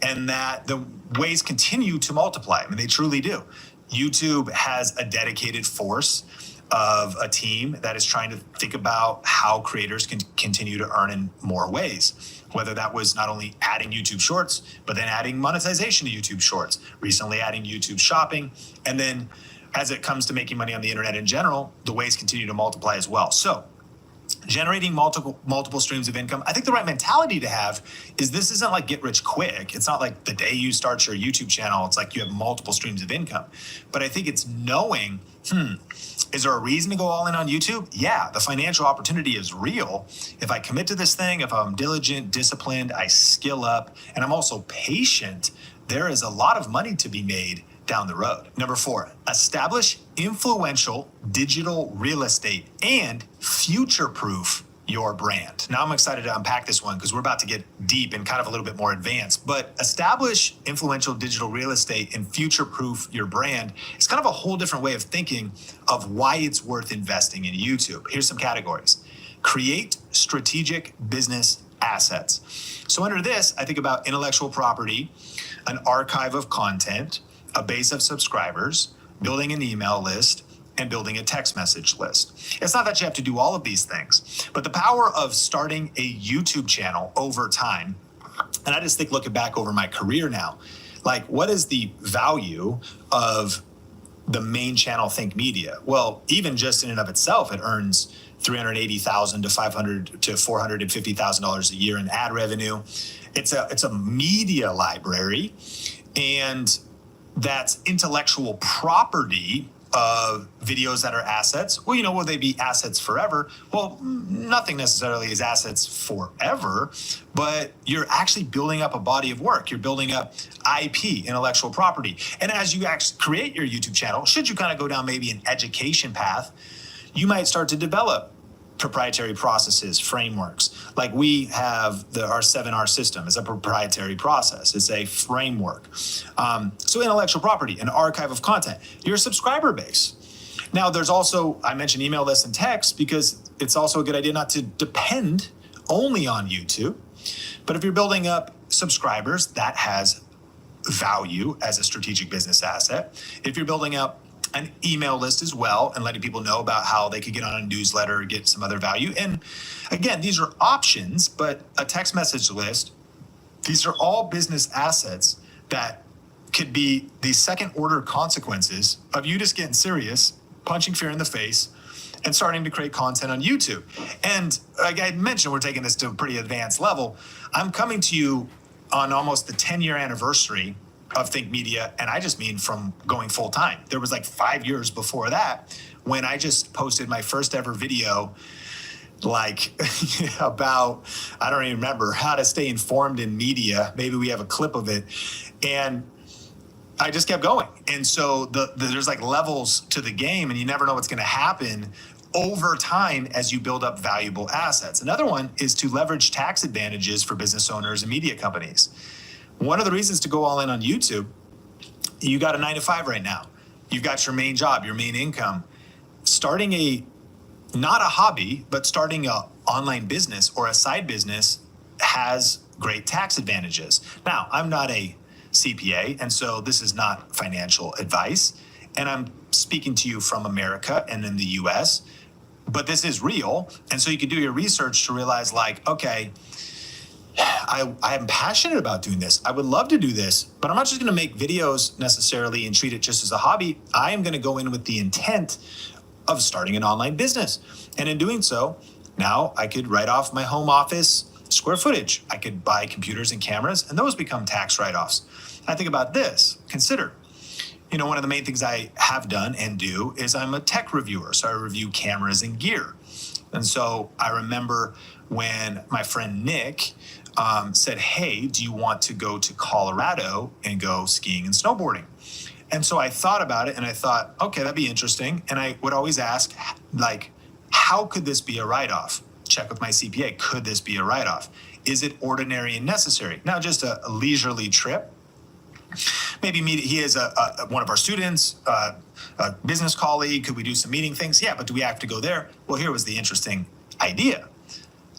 and that the ways continue to multiply. I mean, they truly do. YouTube has a dedicated force of a team that is trying to think about how creators can continue to earn in more ways. Whether that was not only adding YouTube Shorts, but then adding monetization to YouTube Shorts, recently adding YouTube Shopping, and then as it comes to making money on the internet in general, the ways continue to multiply as well. So generating multiple streams of income, I think the right mentality to have is this isn't like get rich quick. It's not like the day you start your YouTube channel, it's like you have multiple streams of income. But I think it's knowing, is there a reason to go all in on YouTube? Yeah, the financial opportunity is real. If I commit to this thing, if I'm diligent, disciplined, I skill up, and I'm also patient, there is a lot of money to be made down the road. Number 4, establish influential digital real estate and future-proof your brand. Now I'm excited to unpack this one because we're about to get deep and kind of a little bit more advanced, but establish influential digital real estate and future-proof your brand is kind of a whole different way of thinking of why it's worth investing in YouTube. Here's some categories. Create strategic business assets. So under this, I think about intellectual property, an archive of content, a base of subscribers, building an email list, and building a text message list. It's not that you have to do all of these things, but the power of starting a YouTube channel over time, and I just think looking back over my career now, like what is the value of the main channel Think Media? Well, even just in and of itself, it earns $380,000 to $500,000 to $450,000 a year in ad revenue. It's a media library, and that's intellectual property of videos that are assets. Well, will they be assets forever? Well, nothing necessarily is assets forever, but you're actually building up a body of work. You're building up IP, intellectual property. And as you actually create your YouTube channel, should you kind of go down maybe an education path, you might start to develop proprietary processes, frameworks. Like we have our 7R system is a proprietary process. It's a framework. So intellectual property, an archive of content, your subscriber base. Now there's also, I mentioned email lists and text because it's also a good idea not to depend only on YouTube. But if you're building up subscribers, that has value as a strategic business asset. If you're building up an email list as well and letting people know about how they could get on a newsletter or get some other value. And again, these are options, but a text message list, these are all business assets that could be the second order consequences of you just getting serious, punching fear in the face, and starting to create content on YouTube. And like I mentioned, we're taking this to a pretty advanced level. I'm coming to you on almost the 10-year anniversary of Think Media, and I just mean from going full time. There was like 5 years before that when I just posted my first ever video like about, I don't even remember, how to stay informed in media. Maybe we have a clip of it. And I just kept going. And so there's like levels to the game, and you never know what's going to happen over time as you build up valuable assets. Another one is to leverage tax advantages for business owners and media companies. One of the reasons to go all in on YouTube, you got a 9-to-5 right now. You've got your main job, your main income. Starting not a hobby, but starting an online business or a side business has great tax advantages. Now, I'm not a CPA, and so this is not financial advice. And I'm speaking to you from America and in the US, but this is real. And so you can do your research to realize like, okay, I am passionate about doing this. I would love to do this, but I'm not just going to make videos necessarily and treat it just as a hobby. I am going to go in with the intent of starting an online business. And in doing so, now I could write off my home office square footage. I could buy computers and cameras, and those become tax write-offs. I think about this. Consider, one of the main things I have done and do is I'm a tech reviewer. So I review cameras and gear. And so I remember when my friend Nick said, hey, do you want to go to Colorado and go skiing and snowboarding? And so I thought about it and I thought, okay, that'd be interesting. And I would always ask, like, how could this be a write-off? Check with my CPA. Could this be a write-off? Is it ordinary and necessary? Now, just a leisurely trip. maybe meet, he is one of our students, a business colleague. Could we do some meeting things? Yeah, but do we have to go there? Well, here was the interesting idea.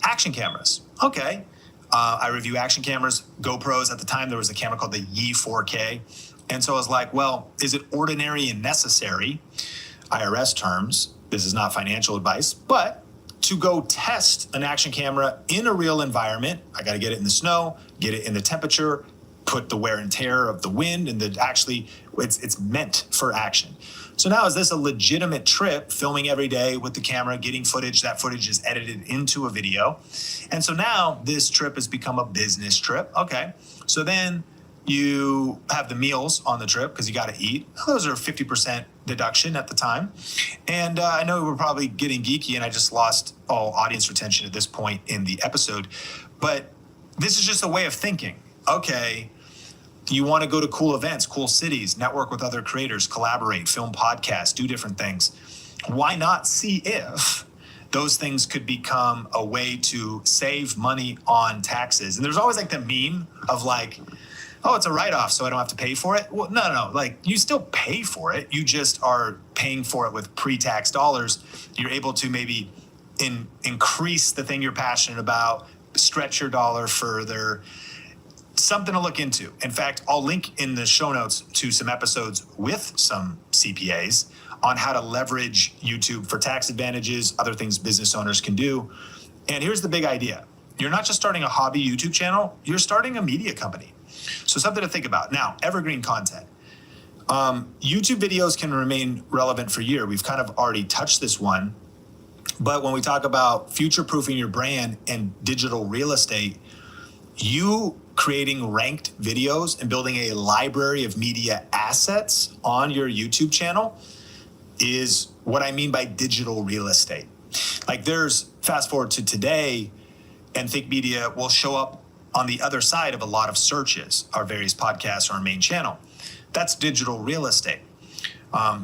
Action cameras. Okay. I review action cameras, GoPros. At the time, there was a camera called the Yi 4K. And so I was like, well, is it ordinary and necessary, IRS terms, this is not financial advice, but to go test an action camera in a real environment, I got to get it in the snow, get it in the temperature, put the wear and tear of the wind, and it's meant for action. So now, is this a legitimate trip, filming every day with the camera, getting footage? That footage is edited into a video. And so now this trip has become a business trip. Okay. So then you have the meals on the trip because you got to eat. Those are 50% deduction at the time. And I know we're probably getting geeky and I just lost all audience retention at this point in the episode. But this is just a way of thinking. Okay, you want to go to cool events, cool cities, network with other creators, collaborate, film podcasts, do different things. Why not see if those things could become a way to save money on taxes? And there's always like the meme of like, oh, it's a write-off, so I don't have to pay for it. Well, no. Like, you still pay for it. You just are paying for it with pre-tax dollars. You're able to maybe increase the thing you're passionate about, stretch your dollar further. Something to look into. In fact, I'll link in the show notes to some episodes with some CPAs on how to leverage YouTube for tax advantages, other things business owners can do. And here's the big idea. You're not just starting a hobby YouTube channel, you're starting a media company. So something to think about. Now, evergreen content. YouTube videos can remain relevant for a year. We've kind of already touched this one. But when we talk about future-proofing your brand and digital real estate, you creating ranked videos and building a library of media assets on your YouTube channel is what I mean by digital real estate. Like fast forward to today, and Think Media will show up on the other side of a lot of searches, our various podcasts, our main channel. That's digital real estate.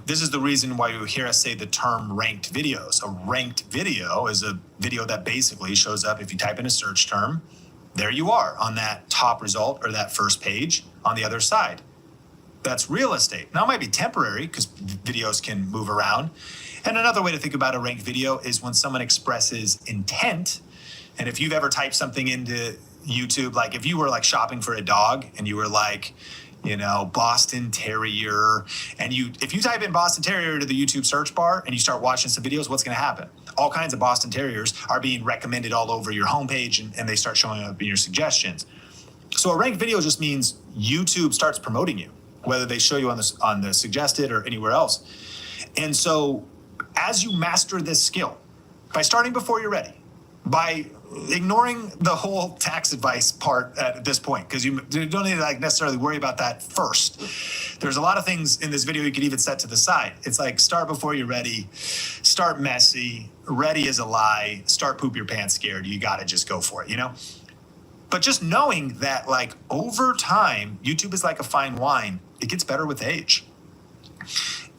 This is the reason why you hear us say the term ranked videos. A ranked video is a video that basically shows up if you type in a search term. There you are on that top result or that first page on the other side. That's real estate. Now, it might be temporary because videos can move around. And another way to think about a ranked video is when someone expresses intent. And if you've ever typed something into YouTube, like if you were like shopping for a dog and you were like, Boston Terrier, and if you type in Boston Terrier to the YouTube search bar and you start watching some videos, what's going to happen? All kinds of Boston Terriers are being recommended all over your homepage and they start showing up in your suggestions. So a ranked video just means YouTube starts promoting you, whether they show you on the suggested or anywhere else. And so as you master this skill, by starting before you're ready, by ignoring the whole tax advice part at this point, because you don't need to necessarily worry about that first. There's a lot of things in this video you could even set to the side. It's like start before you're ready, start messy, ready is a lie, start poop your pants scared. You got to just go for it, But just knowing that over time, YouTube is like a fine wine. It gets better with age.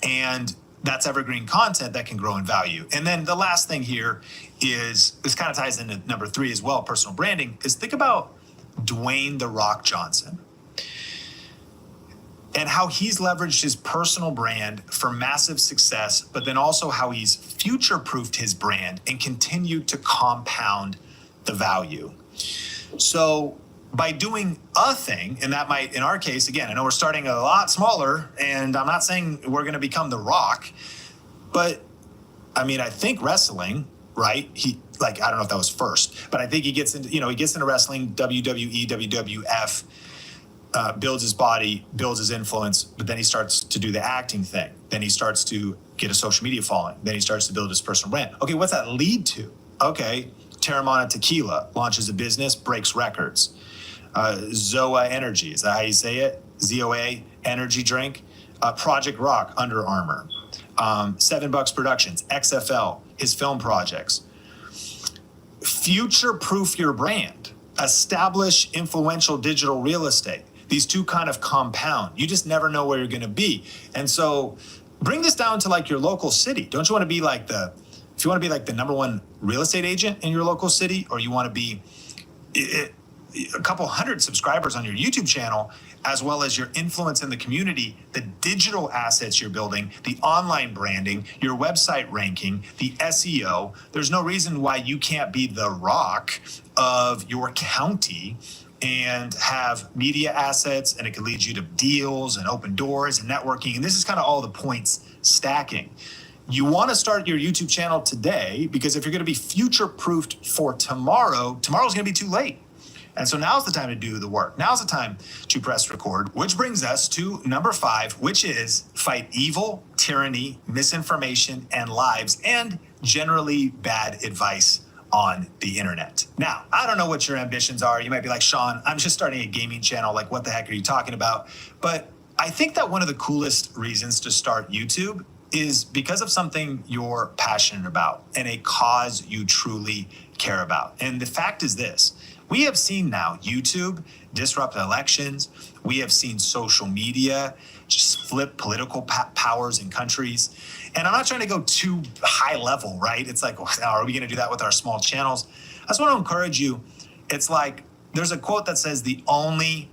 And that's evergreen content that can grow in value. And then the last thing here is, this kind of ties into number 3 as well, personal branding, is think about Dwayne "The Rock" Johnson and how he's leveraged his personal brand for massive success, but then also how he's future-proofed his brand and continued to compound the value. So by doing a thing, and that might, in our case, again, I know we're starting a lot smaller, and I'm not saying we're going to become The Rock, but I think wrestling, right? I don't know if that was first, but I think he gets into wrestling, WWE, WWF, builds his body, builds his influence, but then he starts to do the acting thing. Then he starts to get a social media following. Then he starts to build his personal brand. Okay, what's that lead to? Okay, Terramana Tequila launches a business, breaks records. Zoa Energy, is that how you say it? ZOA energy drink. Project Rock, Under Armour. $7 Productions, XFL, his film projects. Future-proof your brand. Establish influential digital real estate. These two kind of compound. You just never know where you're going to be. And so bring this down to your local city. Don't you want to be if you want to be the number one real estate agent in your local city, or you want to be a couple hundred subscribers on your YouTube channel, as well as your influence in the community, the digital assets you're building, the online branding, your website ranking, the SEO. There's no reason why you can't be the rock of your county and have media assets, and it could lead you to deals and open doors and networking. And this is kind of all the points stacking. You want to start your YouTube channel today, because if you're going to be future-proofed for tomorrow, tomorrow's going to be too late. And so now's the time to do the work. Now's the time to press record, which brings us to number 5, which is fight evil, tyranny, misinformation, and lies, and generally bad advice on the internet. Now, I don't know what your ambitions are. You might be like, Sean, I'm just starting a gaming channel. Like, what the heck are you talking about? But I think that one of the coolest reasons to start YouTube is because of something you're passionate about and a cause you truly care about. And the fact is this: we have seen now YouTube disrupt elections. We have seen social media just flip political powers in countries. And I'm not trying to go too high level, right? It's like, are we going to do that with our small channels? I just want to encourage you. It's like, there's a quote that says, the only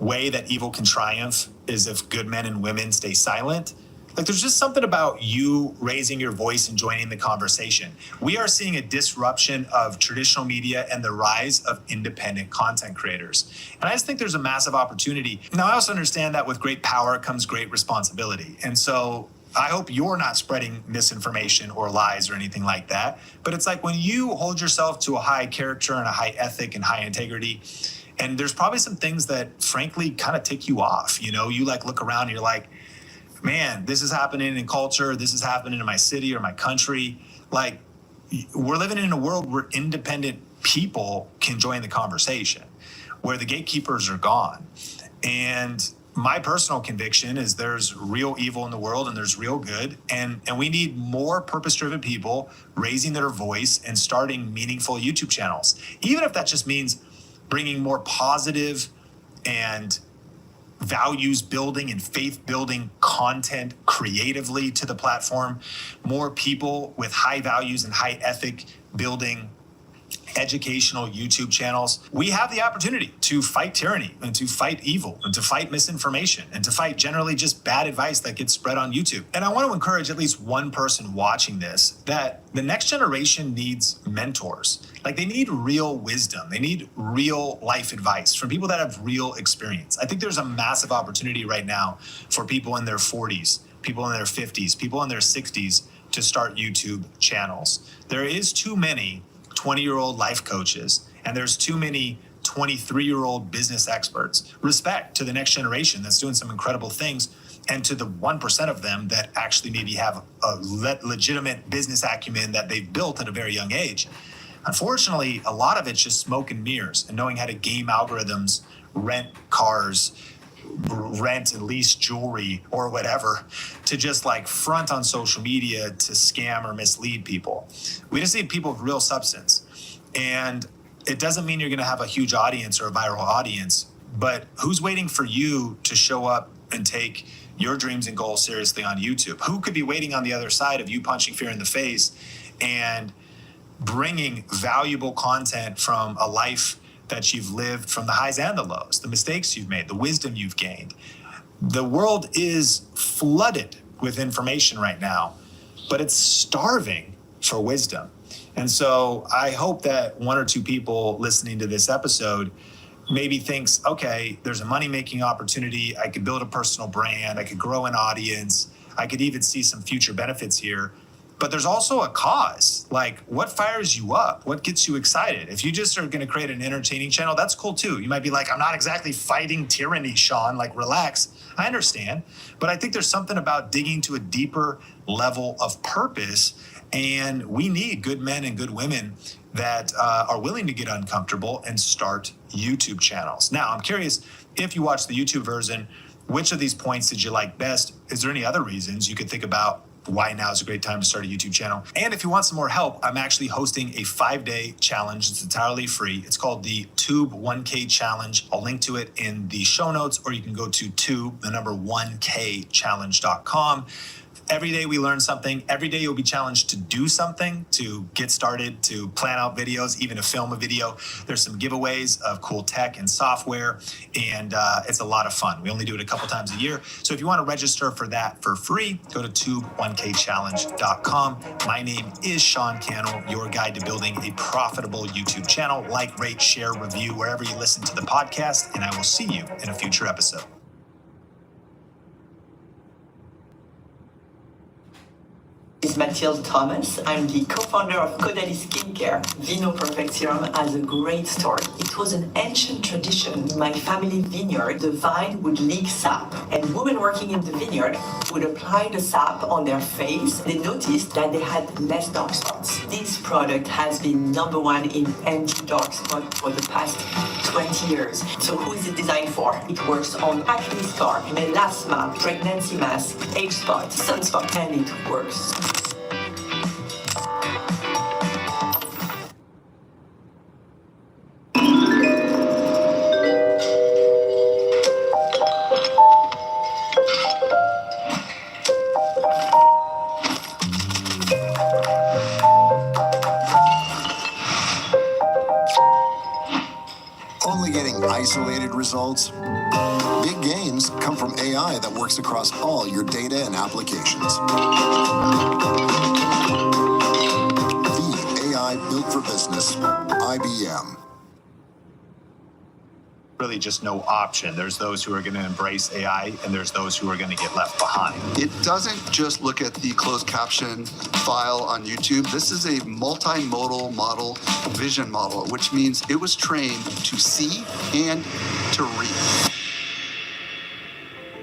way that evil can triumph is if good men and women stay silent. Like, there's just something about you raising your voice and joining the conversation. We are seeing a disruption of traditional media and the rise of independent content creators. And I just think there's a massive opportunity. Now, I also understand that with great power comes great responsibility. And so I hope you're not spreading misinformation or lies or anything like that. But it's like when you hold yourself to a high character and a high ethic and high integrity, and there's probably some things that frankly kind of tick you off. You know, you like look around and you're like, man, this is happening in culture. This is happening in my city or my country. Like, we're living in a world where independent people can join the conversation, where the gatekeepers are gone. And my personal conviction is there's real evil in the world and there's real good. And we need more purpose-driven people raising their voice and starting meaningful YouTube channels. Even if that just means bringing more positive and values building and faith building content creatively to the platform, more people with high values and high ethic building educational YouTube channels. We have the opportunity to fight tyranny and to fight evil and to fight misinformation and to fight generally just bad advice that gets spread on YouTube. And I want to encourage at least one person watching this that the next generation needs mentors. Like, they need real wisdom. They need real life advice from people that have real experience. I think there's a massive opportunity right now for people in their 40s, people in their 50s, people in their 60s to start YouTube channels. There is too many 20-year-old life coaches, and there's too many 23-year-old business experts. Respect to the next generation that's doing some incredible things, and to the 1% of them that actually maybe have a legitimate business acumen that they've built at a very young age. Unfortunately, a lot of it's just smoke and mirrors and knowing how to game algorithms, rent cars, rent and lease jewelry or whatever, to just like front on social media to scam or mislead people. We just need people with real substance. And it doesn't mean you're going to have a huge audience or a viral audience, but who's waiting for you to show up and take your dreams and goals seriously on YouTube? Who could be waiting on the other side of you punching fear in the face and bringing valuable content from a life that you've lived, from the highs and the lows, the mistakes you've made, the wisdom you've gained? The world is flooded with information right now, but it's starving for wisdom. And so I hope that one or two people listening to this episode maybe thinks, okay, there's a money-making opportunity. I could build a personal brand. I could grow an audience. I could even see some future benefits here. But there's also a cause. Like, what fires you up? What gets you excited? If you just are going to create an entertaining channel, that's cool too. You might be like, I'm not exactly fighting tyranny, Sean. Like, relax. I understand. But I think there's something about digging to a deeper level of purpose. And we need good men and good women that are willing to get uncomfortable and start YouTube channels. Now, I'm curious, if you watch the YouTube version, which of these points did you like best? Is there any other reasons you could think about why now is a great time to start a YouTube channel? And if you want some more help, I'm actually hosting a 5-day challenge. It's entirely free. It's called the Tube 1K Challenge. I'll link to it in the show notes, or you can go to tube, the number 1K challenge.com. Every day we learn something. Every day you'll be challenged to do something, to get started, to plan out videos, even to film a video. There's some giveaways of cool tech and software, and it's a lot of fun. We only do it a couple times a year. So if you want to register for that for free, go to tube1kchallenge.com. My name is Sean Cannell, your guide to building a profitable YouTube channel. Like, rate, share, review wherever you listen to the podcast, and I will see you in a future episode. Is Mathilde Thomas. I'm the co-founder of Caudalie Skincare. Vino Perfect Serum has a great story. It was an ancient tradition. In my family vineyard, the vine would leak sap, and women working in the vineyard would apply the sap on their face. They noticed that they had less dark spots. This product has been #1 in anti-dark spot for the past 20 years. So who is it designed for? It works on acne scar, melasma, pregnancy mask, age spot, sunspot, and it works. Only getting isolated results? Big gains come from AI that works across all your data and applications. The AI built for business, IBM. Really just no option. There's those who are going to embrace AI, and there's those who are going to get left behind. It doesn't just look at the closed caption file on YouTube. This is a multimodal model, vision model, which means it was trained to see and to read.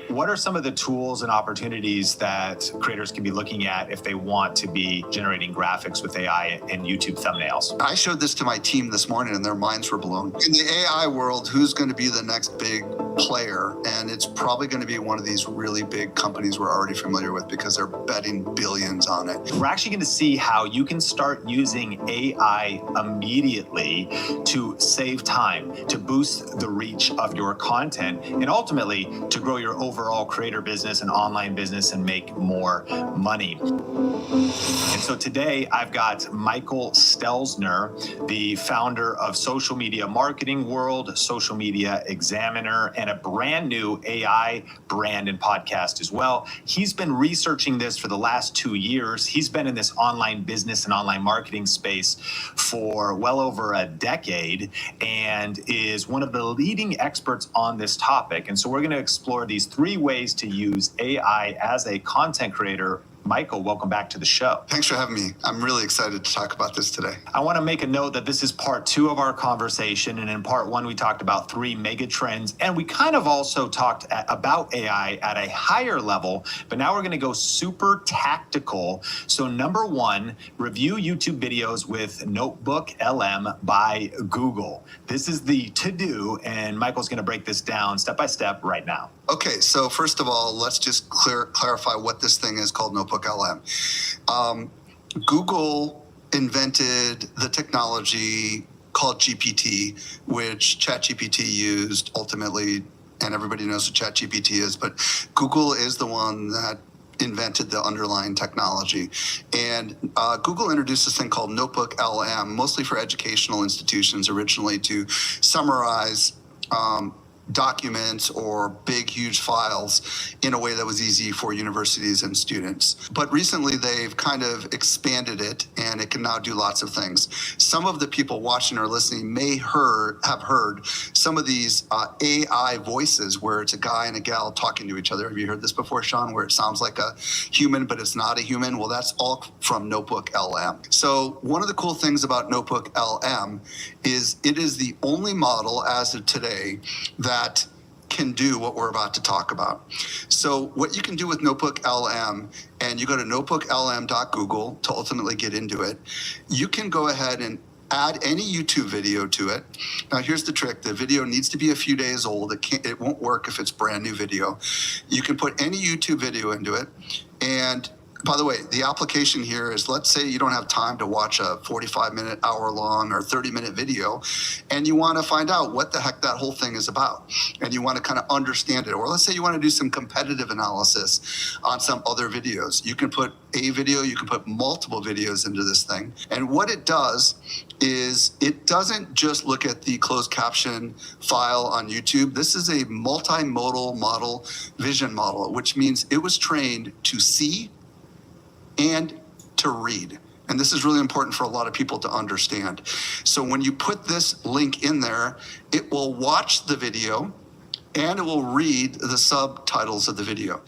What are some of the tools and opportunities that creators can be looking at if they want to be generating graphics with AI and YouTube thumbnails? I showed this to my team this morning and their minds were blown. In the AI world, who's going to be the next big player? And it's probably going to be one of these really big companies we're already familiar with because they're betting billions on it. We're actually going to see how you can start using AI immediately to save time, to boost the reach of your content, and ultimately to grow your overall creator business and online business and make more money. And so today I've got Michael Stelzner, the founder of Social Media Marketing World, Social Media Examiner, and a brand new AI brand and podcast as well. He's been researching this for the last 2 years. He's been in this online business and online marketing space for well over a decade and is one of the leading experts on this topic. And so we're going to explore these 3 ways to use AI as a content creator. Michael, welcome back to the show. Thanks for having me. I'm really excited to talk about this today. I want to make a note that this is part 2 of our conversation. And in part 1, we talked about 3 mega trends. And we kind of also talked about AI at a higher level. But now we're going to go super tactical. So number 1, review YouTube videos with Notebook LM by Google. This is the to-do. And Michael's going to break this down step by step right now. Okay, so first of all, let's just clarify what this thing is called Notebook LM. Google invented the technology called GPT, which ChatGPT used ultimately, and everybody knows what ChatGPT is, but Google is the one that invented the underlying technology. And Google introduced this thing called Notebook LM, mostly for educational institutions originally, to summarize documents or big, huge files in a way that was easy for universities and students. But recently they've kind of expanded it and it can now do lots of things. Some of the people watching or listening may have heard some of these AI voices where it's a guy and a gal talking to each other. Have you heard this before, Sean, where it sounds like a human, but it's not a human? Well, that's all from Notebook LM. So one of the cool things about Notebook LM is it is the only model as of today that can do what we're about to talk about. So what you can do with Notebook LM, and you go to notebooklm.google to ultimately get into it, you can go ahead and add any YouTube video to it. Now here's the trick. The video needs to be a few days old. It won't work if it's brand new video. You can put any YouTube video into it, and By the way, the application here is, let's say you don't have time to watch a 45-minute, hour-long, or 30-minute video, and you want to find out what the heck that whole thing is about, and you want to kind of understand it. Or let's say you want to do some competitive analysis on some other videos. You can put a video, you can put multiple videos into this thing. And what it does is it doesn't just look at the closed caption file on YouTube. This is a multimodal model, vision model, which means it was trained to see and to read. And this is really important for a lot of people to understand. So when you put this link in there, it will watch the video and it will read the subtitles of the video.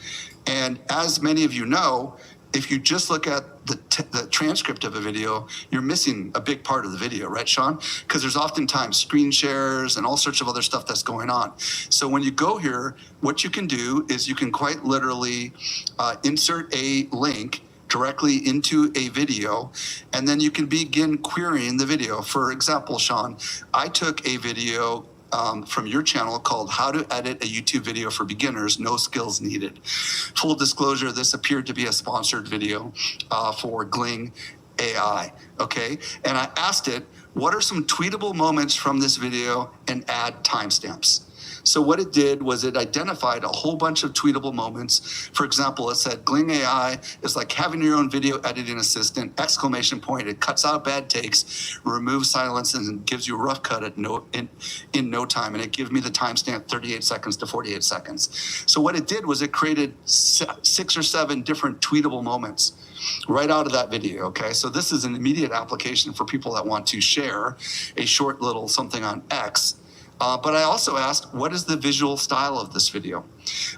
And as many of you know, if you just look at the transcript of a video, you're missing a big part of the video, right, Sean? Because there's oftentimes screen shares and all sorts of other stuff that's going on. So when you go here, what you can do is you can quite literally insert a link directly into a video, and then you can begin querying the video. For example, Sean, I took a video from your channel called How to Edit a YouTube Video for Beginners, No Skills Needed. Full disclosure, this appeared to be a sponsored video for Gling AI, okay? And I asked it, what are some tweetable moments from this video, and add timestamps. So what it did was it identified a whole bunch of tweetable moments. For example, it said, Gling AI is like having your own video editing assistant, exclamation point. It cuts out bad takes, removes silence, and gives you a rough cut in no time. And it gives me the timestamp 38 seconds to 48 seconds. So what it did was it created 6 or 7 different tweetable moments right out of that video, okay? So this is an immediate application for people that want to share a short little something on X. But I also asked, what is the visual style of this video?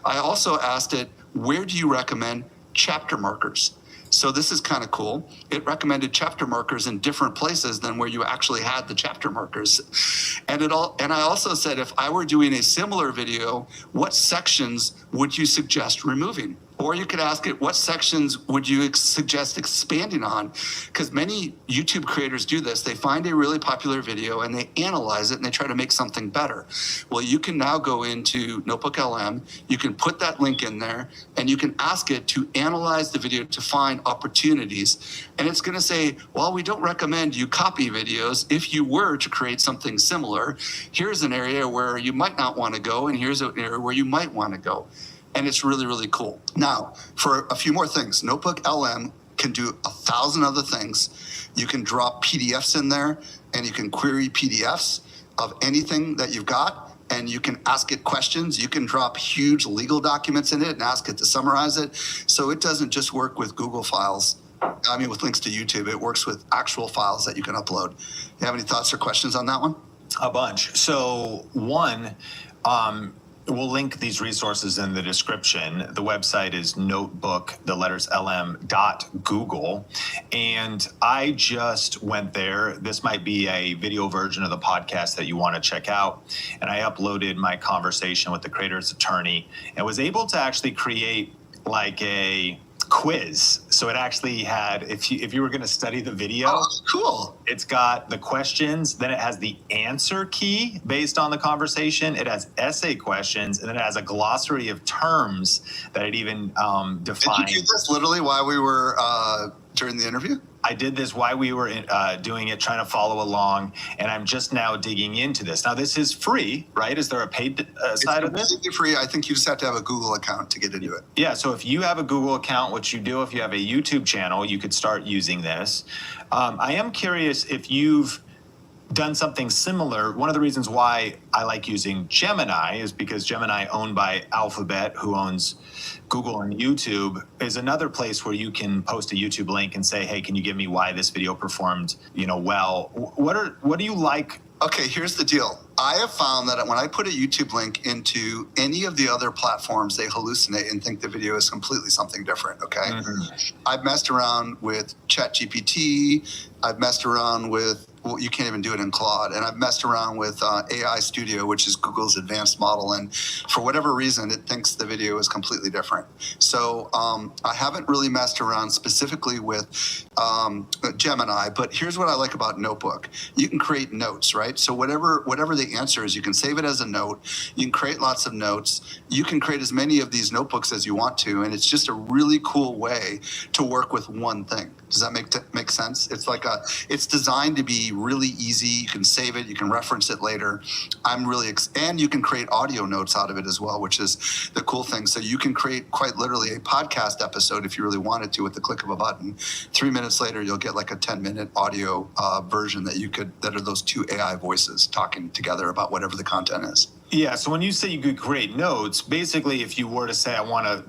I also asked it, where do you recommend chapter markers? So this is kind of cool. It recommended chapter markers in different places than where you actually had the chapter markers. And I also said, if I were doing a similar video, what sections would you suggest removing? Or you could ask it, what sections would you suggest expanding on? Because many YouTube creators do this. They find a really popular video and they analyze it and they try to make something better. Well, you can now go into Notebook LM, you can put that link in there, and you can ask it to analyze the video to find opportunities. And it's going to say, well, we don't recommend you copy videos. If you were to create something similar, here's an area where you might not want to go, and here's an area where you might want to go. And it's really, really cool. Now, for a few more things, Notebook LM can do 1,000 other things. You can drop PDFs in there, and you can query PDFs of anything that you've got, and you can ask it questions. You can drop huge legal documents in it and ask it to summarize it. So it doesn't just work with Google files. I mean, with links to YouTube, it works with actual files that you can upload. You have any thoughts or questions on that one? A bunch. So one, we'll link these resources in the description. The website is notebook.lm.google. And I just went there. This might be a video version of the podcast that you want to check out. And I uploaded my conversation with the creator's attorney and was able to actually create like a quiz. So it actually had, if you were going to study the video, cool. It's got the questions, then it has the answer key based on the conversation. It has essay questions, and then it has a glossary of terms that it even defines. Did you do this literally while we were during the interview? I did this while we were doing it, trying to follow along, and I'm just now digging into this. Now, this is free, right? Is there a paid side of this? It's free. I think you just have to have a Google account to get into it. Yeah, so if you have a Google account, which you do if you have a YouTube channel, you could start using this. I am curious if you've done something similar. One of the reasons why I like using Gemini is because Gemini, owned by Alphabet, who owns Google and YouTube, is another place where you can post a YouTube link and say, hey, can you give me why this video performed, well? What do you like? Okay, here's the deal. I have found that when I put a YouTube link into any of the other platforms, they hallucinate and think the video is completely something different, okay? Mm-hmm. I've messed around with ChatGPT. I've messed around with well, you can't even do it in Claude. And I've messed around with AI Studio, which is Google's advanced model, and for whatever reason, it thinks the video is completely different. So I haven't really messed around specifically with Gemini, but here's what I like about Notebook. You can create notes, right? So whatever the answer is, you can save it as a note. You can create lots of notes. You can create as many of these notebooks as you want to, and it's just a really cool way to work with one thing. Does that make sense? It's like it's designed to be really easy. You can save it. You can reference it later. And you can create audio notes out of it as well, which is the cool thing. So you can create quite literally a podcast episode if you really wanted to with the click of a button. 3 minutes later, you'll get like a 10-minute audio version that are those two AI voices talking together about whatever the content is. Yeah, so when you say you could create notes, basically if you were to say, I want to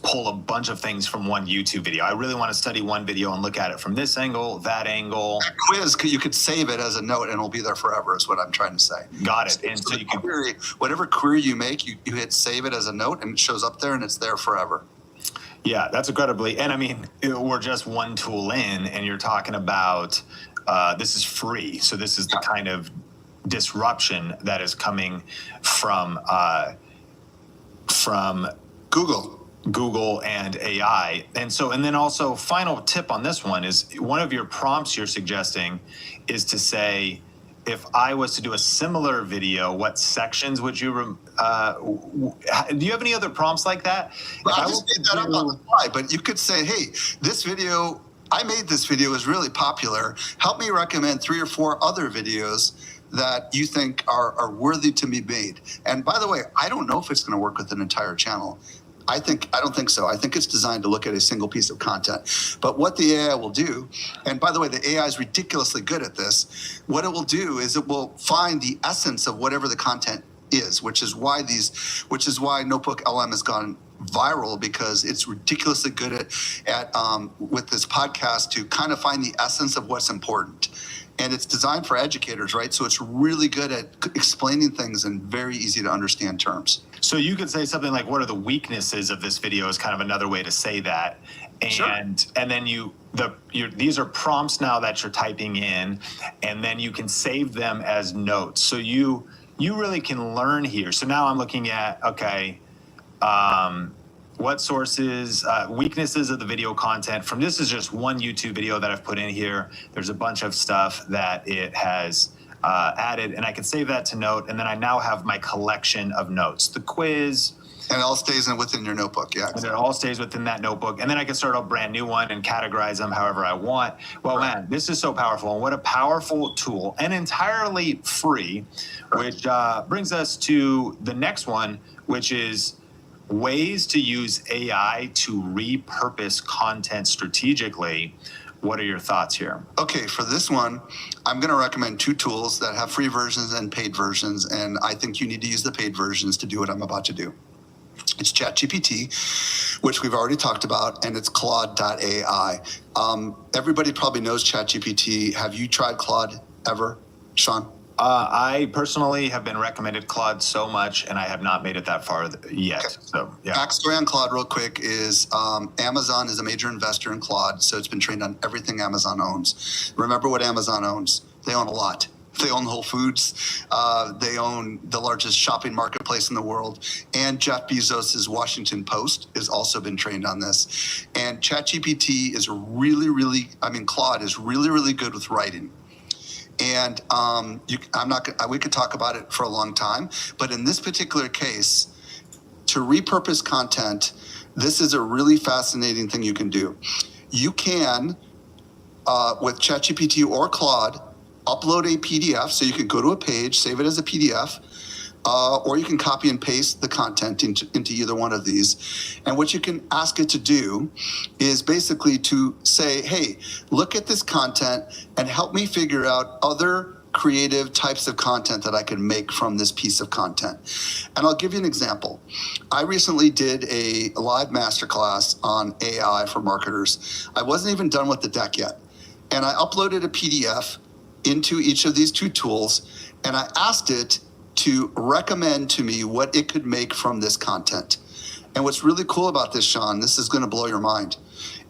pull a bunch of things from one YouTube video, I really want to study one video and look at it from this angle, that angle. That quiz, you could save it as a note and it'll be there forever is what I'm trying to say. Got it. And so you can query, whatever query you make, you hit save it as a note and it shows up there and it's there forever. Yeah, that's incredibly, and I mean, we're just one tool in and you're talking about, this is free. So this is the kind of disruption that is coming from Google and AI. And then also final tip on this one is one of your prompts you're suggesting is to say, if I was to do a similar video, what sections would you, do you have any other prompts like that? Well, I just made that up on the fly, but you could say, hey, this video, I made this video, is really popular. Help me recommend 3 or 4 other videos that you think are worthy to be made. And by the way, I don't know if it's going to work with an entire channel. I don't think so. I think it's designed to look at a single piece of content. But what the AI will do, and by the way, the AI is ridiculously good at this. What it will do is it will find the essence of whatever the content is, which is why Notebook LM has gone viral, because it's ridiculously good at with this podcast to kind of find the essence of what's important. And it's designed for educators, right? So it's really good at explaining things in very easy to understand terms. So you could say something like, what are the weaknesses of this video is kind of another way to say that. And sure. And then these are prompts now that you're typing in, and then you can save them as notes. So you really can learn here. So now I'm looking at, okay, what sources, weaknesses of the video content from, this is just one YouTube video that I've put in here. There's a bunch of stuff that it has added, and I can save that to note. And then I now have my collection of notes, the quiz. And it all stays within your notebook, yeah. Exactly. And it all stays within that notebook. And then I can start a brand new one and categorize them however I want. Well, right. Man, this is so powerful. And what a powerful tool, and entirely free, which brings us to the next one, which is ways to use AI to repurpose content strategically. What are your thoughts here? Okay, for this one, I'm going to recommend 2 tools that have free versions and paid versions, and I think you need to use the paid versions to do what I'm about to do. It's ChatGPT, which we've already talked about, and it's Claude.ai. Everybody probably knows ChatGPT. Have you tried Claude ever, Sean? I personally have been recommended Claude so much, and I have not made it that far yet. Okay. So, yeah. Backstory on Claude real quick is Amazon is a major investor in Claude, so it's been trained on everything Amazon owns. Remember what Amazon owns. They own a lot. They own Whole Foods. They own the largest shopping marketplace in the world. And Jeff Bezos' Washington Post has also been trained on this. And ChatGPT is Claude is really, really good with writing. And we could talk about it for a long time, but in this particular case, to repurpose content, this is a really fascinating thing you can do. You can, with ChatGPT or Claude, upload a PDF, so you can go to a page, save it as a PDF, or you can copy and paste the content into either one of these. And what you can ask it to do is basically to say, hey, look at this content and help me figure out other creative types of content that I can make from this piece of content. And I'll give you an example. I recently did a live masterclass on AI for marketers. I wasn't even done with the deck yet. And I uploaded a PDF into each of these 2 tools, and I asked it to recommend to me what it could make from this content. And what's really cool about this, Sean, this is going to blow your mind.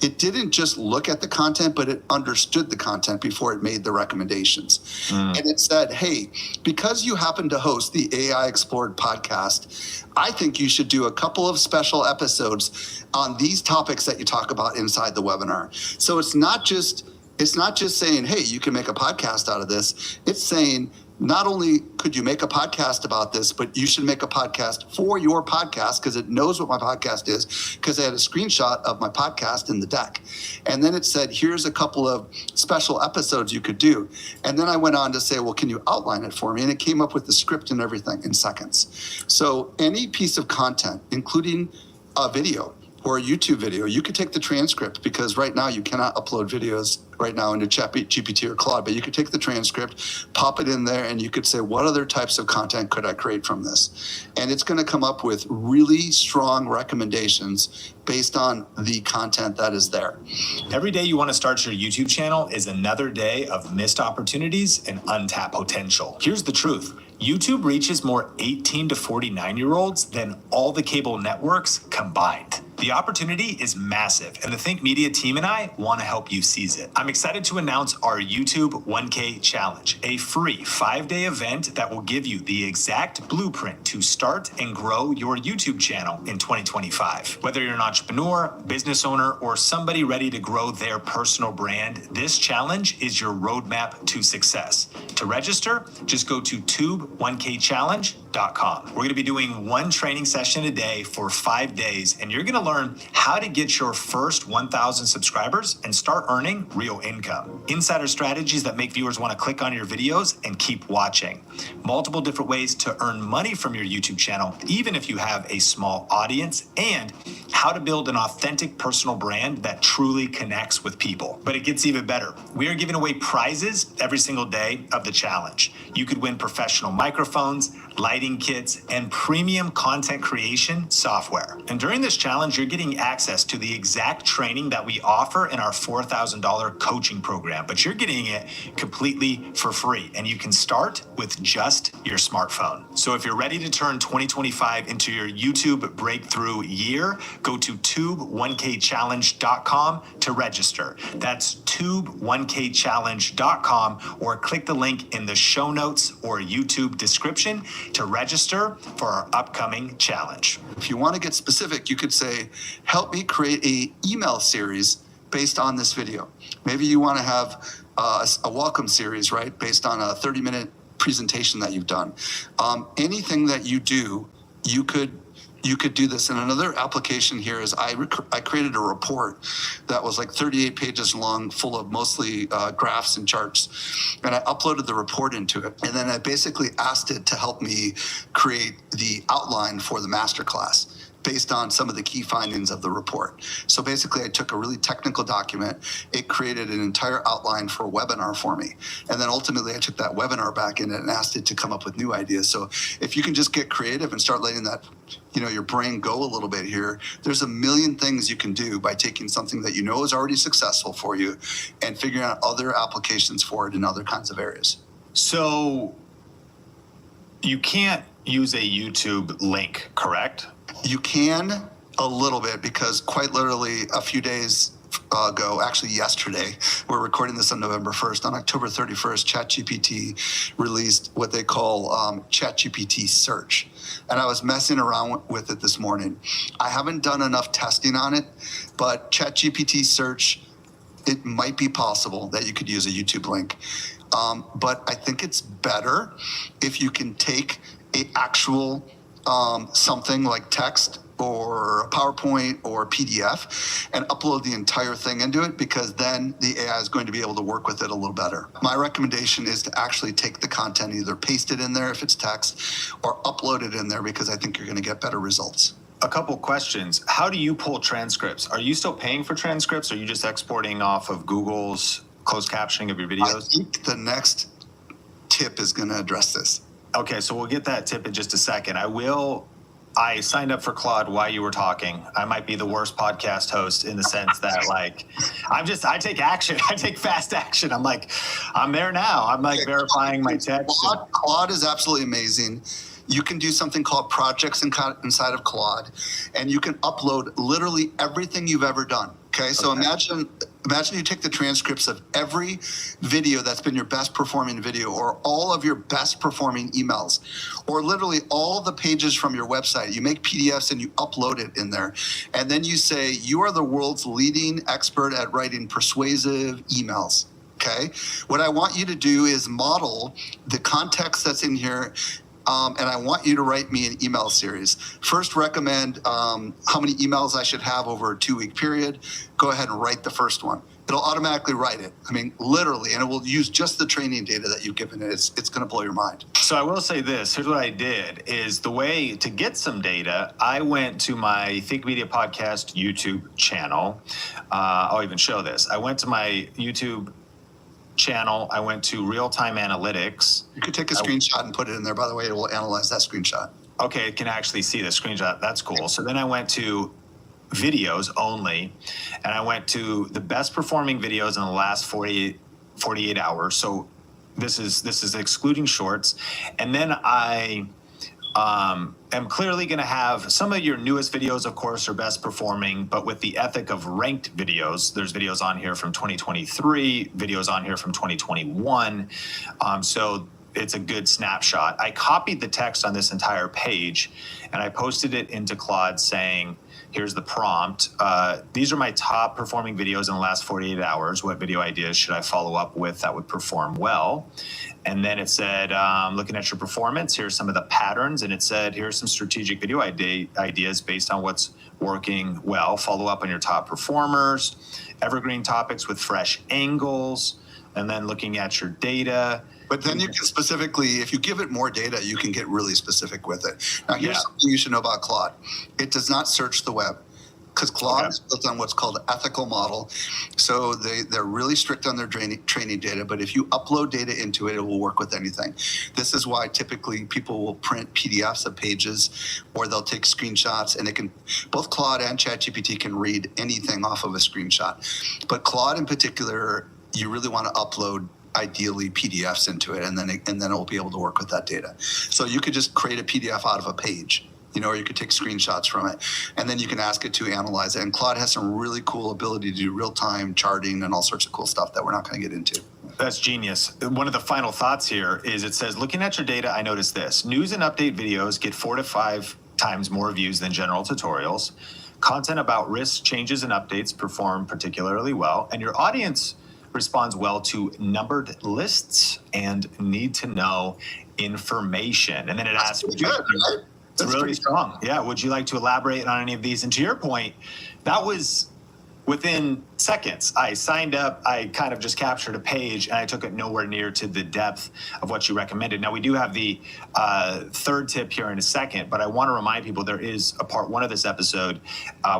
it didn't just look at the content, but it understood the content before it made the recommendations. And it said, hey, because you happen to host the AI Explored podcast, I think you should do a couple of special episodes on these topics that you talk about inside the webinar. So it's not just saying, hey, you can make a podcast out of this. It's saying, not only could you make a podcast about this, but you should make a podcast for your podcast because it knows what my podcast is, because I had a screenshot of my podcast in the deck. And then it said, here's a couple of special episodes you could do. And then I went on to say, well, can you outline it for me? And it came up with the script and everything in seconds. So any piece of content, including a video or a YouTube video, you could take the transcript, because right now you cannot upload videos right now into ChatGPT or Claude, but you could take the transcript, pop it in there, and you could say, what other types of content could I create from this? And it's going to come up with really strong recommendations based on the content that is there. Every day you want to start your YouTube channel is another day of missed opportunities and untapped potential. Here's the truth. YouTube reaches more 18 to 49-year-olds than all the cable networks combined. The opportunity is massive, and the Think Media team and I want to help you seize it. I'm excited to announce our YouTube 1K Challenge, a free 5-day event that will give you the exact blueprint to start and grow your YouTube channel in 2025. Whether you're an entrepreneur, business owner, or somebody ready to grow their personal brand, this challenge is your roadmap to success. To register, just go to tube1kchallenge.com. We're going to be doing one training session a day for 5 days, and you're going to learn how to get your first 1,000 subscribers and start earning real income. Insider strategies that make viewers want to click on your videos and keep watching. Multiple different ways to earn money from your YouTube channel, even if you have a small audience, and how to build an authentic personal brand that truly connects with people. But it gets even better. We are giving away prizes every single day of the challenge. You could win professional microphones, lighting kits, and premium content creation software. And during this challenge, you're getting access to the exact training that we offer in our $4,000 coaching program, but you're getting it completely for free, and you can start with just your smartphone. So if you're ready to turn 2025 into your YouTube breakthrough year, go to tube1kchallenge.com to register. That's tube1kchallenge.com, or click the link in the show notes or YouTube description to register for our upcoming challenge. If you want to get specific, you could say, help me create an email series based on this video. Maybe you want to have a welcome series, right, based on a 30-minute presentation that you've done. Anything that you do, you could do this. And another application here is I created a report that was like 38 pages long, full of mostly graphs and charts. And I uploaded the report into it. And then I basically asked it to help me create the outline for the masterclass based on some of the key findings of the report. So basically, I took a really technical document, it created an entire outline for a webinar for me. And then ultimately, I took that webinar back in it and asked it to come up with new ideas. So if you can just get creative and start letting that, your brain go a little bit here, there's a million things you can do by taking something that you know is already successful for you and figuring out other applications for it in other kinds of areas. So you can't use a YouTube link, correct? You can a little bit, because quite literally a few days ago, actually yesterday, we're recording this on November 1st. On October 31st, ChatGPT released what they call ChatGPT Search. And I was messing around with it this morning. I haven't done enough testing on it, but ChatGPT Search, it might be possible that you could use a YouTube link. But I think it's better if you can take an actual something like text or a PowerPoint or a PDF and upload the entire thing into it, because then the AI is going to be able to work with it a little better. My recommendation is to actually take the content, either paste it in there if it's text, or upload it in there, because I think you're going to get better results. A couple questions. How do you pull transcripts? Are you still paying for transcripts, or are you just exporting off of Google's closed captioning of your videos? I think the next tip is going to address this. Okay, so we'll get that tip in just a second. I signed up for Claude while you were talking. I might be the worst podcast host in the sense that, I take action. I take fast action. I'm there now. I'm verifying my text. Claude is absolutely amazing. You can do something called projects inside of Claude, and you can upload literally everything you've ever done. Okay, so imagine you take the transcripts of every video that's been your best performing video, or all of your best performing emails, or literally all the pages from your website. You make PDFs and you upload it in there. And then you say, you are the world's leading expert at writing persuasive emails. Okay, what I want you to do is model the context that's in here. And I want you to write me an email series. First, recommend how many emails I should have over a 2-week period. Go ahead and write the first one. It'll automatically write it. I mean, literally, and it will use just the training data that you've given it. It's going to blow your mind. So I will say this. Here's what I did is the way to get some data. I went to my Think Media Podcast YouTube channel. I'll even show this. I went to my YouTube channel. I went to real-time analytics. You could take a screenshot and put it in there. By the way, it will analyze that screenshot. Okay, it can actually see the screenshot. That's cool. So then I went to videos only, and I went to the best performing videos in the last 48 hours. So this is excluding shorts. And then I am clearly going to have some of your newest videos, of course, are best performing, but with the ethic of ranked videos. There's videos on here from 2023, videos on here from 2021. So it's a good snapshot. I copied the text on this entire page and I posted it into Claude saying, here's the prompt. These are my top performing videos in the last 48 hours. What video ideas should I follow up with that would perform well? And then it said, looking at your performance, here's some of the patterns. And it said, here's some strategic video ideas based on what's working well. Follow up on your top performers, evergreen topics with fresh angles, and then looking at your data. But then you can specifically, if you give it more data, you can get really specific with it. Now, here's something you should know about Claude. It does not search the web, because Claude is built on what's called an ethical model. So they're really strict on their training data, but if you upload data into it, it will work with anything. This is why typically people will print PDFs of pages, or they'll take screenshots, and it can, both Claude and ChatGPT can read anything off of a screenshot. But Claude in particular, you really want to upload ideally PDFs into it, and then it will be able to work with that data. So you could just create a PDF out of a page, or you could take screenshots from it, and then you can ask it to analyze it. And Claude has some really cool ability to do real-time charting and all sorts of cool stuff that we're not going to get into. That's genius. One of the final thoughts here is it says, looking at your data, I noticed this. News and update videos get 4 to 5 times more views than general tutorials. Content about risks, changes, and updates perform particularly well, and your audience responds well to numbered lists and need to know information. And then it asks, it's really strong. Yeah. Would you like to elaborate on any of these? And to your point, that was within seconds. I signed up, I kind of just captured a page, and I took it nowhere near to the depth of what you recommended. Now, we do have the third tip here in a second, but I want to remind people there is a part 1 of this episode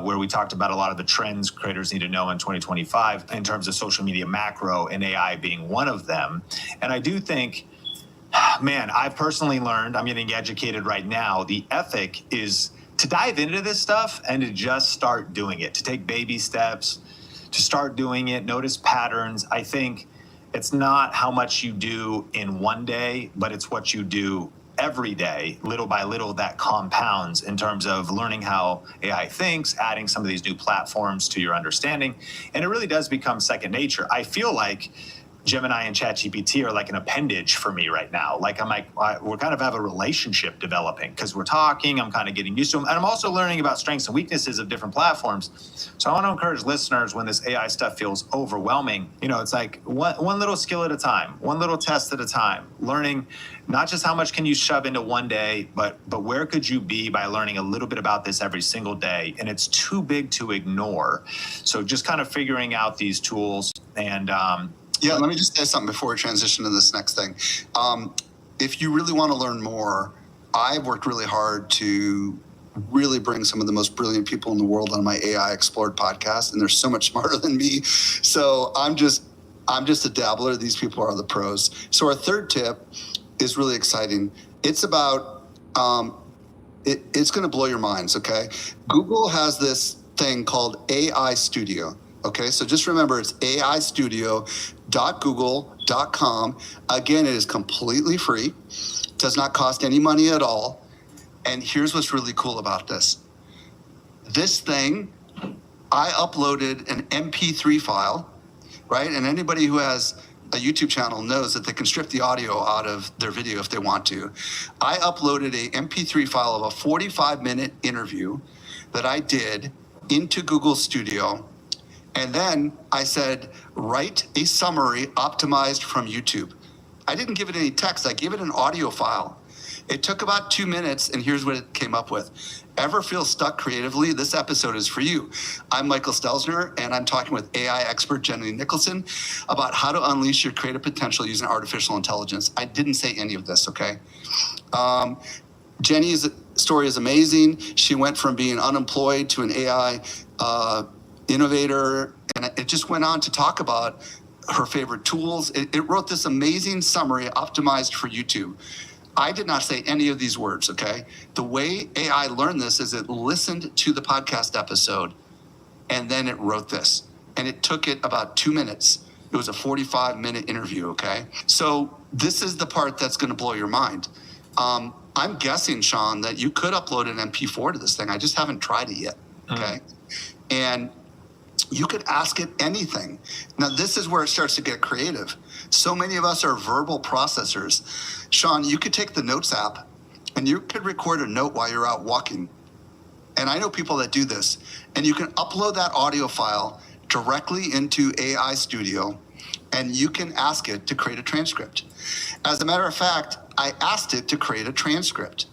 where we talked about a lot of the trends creators need to know in 2025 in terms of social media macro, and AI being one of them. And I do think, man, I've personally learned, I'm getting educated right now, the ethic is to dive into this stuff and to just start doing it, to take baby steps, to start doing it, notice patterns. I think it's not how much you do in one day, but it's what you do every day, little by little, that compounds in terms of learning how AI thinks, adding some of these new platforms to your understanding. And it really does become second nature. I feel like Gemini and ChatGPT are like an appendage for me right now. We're kind of have a relationship developing because we're talking, I'm kind of getting used to them. And I'm also learning about strengths and weaknesses of different platforms. So I want to encourage listeners when this AI stuff feels overwhelming, it's like one little skill at a time, one little test at a time, learning not just how much can you shove into one day, but where could you be by learning a little bit about this every single day? And it's too big to ignore. So just kind of figuring out these tools and, yeah, let me just say something before we transition to this next thing. If you really want to learn more, I've worked really hard to really bring some of the most brilliant people in the world on my AI Explored podcast, and they're so much smarter than me. So I'm just a dabbler. These people are the pros. So our third tip is really exciting. It's about, it's going to blow your minds, okay? Google has this thing called AI Studio. Okay, so just remember, it's aistudio.google.com. Again, it is completely free, does not cost any money at all. And here's what's really cool about this. This thing, I uploaded an MP3 file, right? And anybody who has a YouTube channel knows that they can strip the audio out of their video if they want to. I uploaded a MP3 file of a 45-minute interview that I did into Google Studio. And then I said, write a summary optimized from YouTube. I didn't give it any text. I gave it an audio file. It took about 2 minutes, and here's what it came up with. Ever feel stuck creatively? This episode is for you. I'm Michael Stelzner, and I'm talking with AI expert Jenny Nicholson about how to unleash your creative potential using artificial intelligence. I didn't say any of this, okay? Jenny's story is amazing. She went from being unemployed to an AI innovator, and it just went on to talk about her favorite tools. It wrote this amazing summary optimized for YouTube. I did not say any of these words, okay? The way AI learned this is it listened to the podcast episode and then it wrote this. And it took it about 2 minutes. It was a 45-minute interview, okay? So this is the part that's gonna blow your mind. I'm guessing, Sean, that you could upload an MP4 to this thing. I just haven't tried it yet, okay? And you could ask it anything. Now, this is where it starts to get creative. So many of us are verbal processors. Sean, you could take the Notes app and you could record a note while you're out walking. And I know people that do this. And you can upload that audio file directly into AI Studio and you can ask it to create a transcript. As a matter of fact, I asked it to create a transcript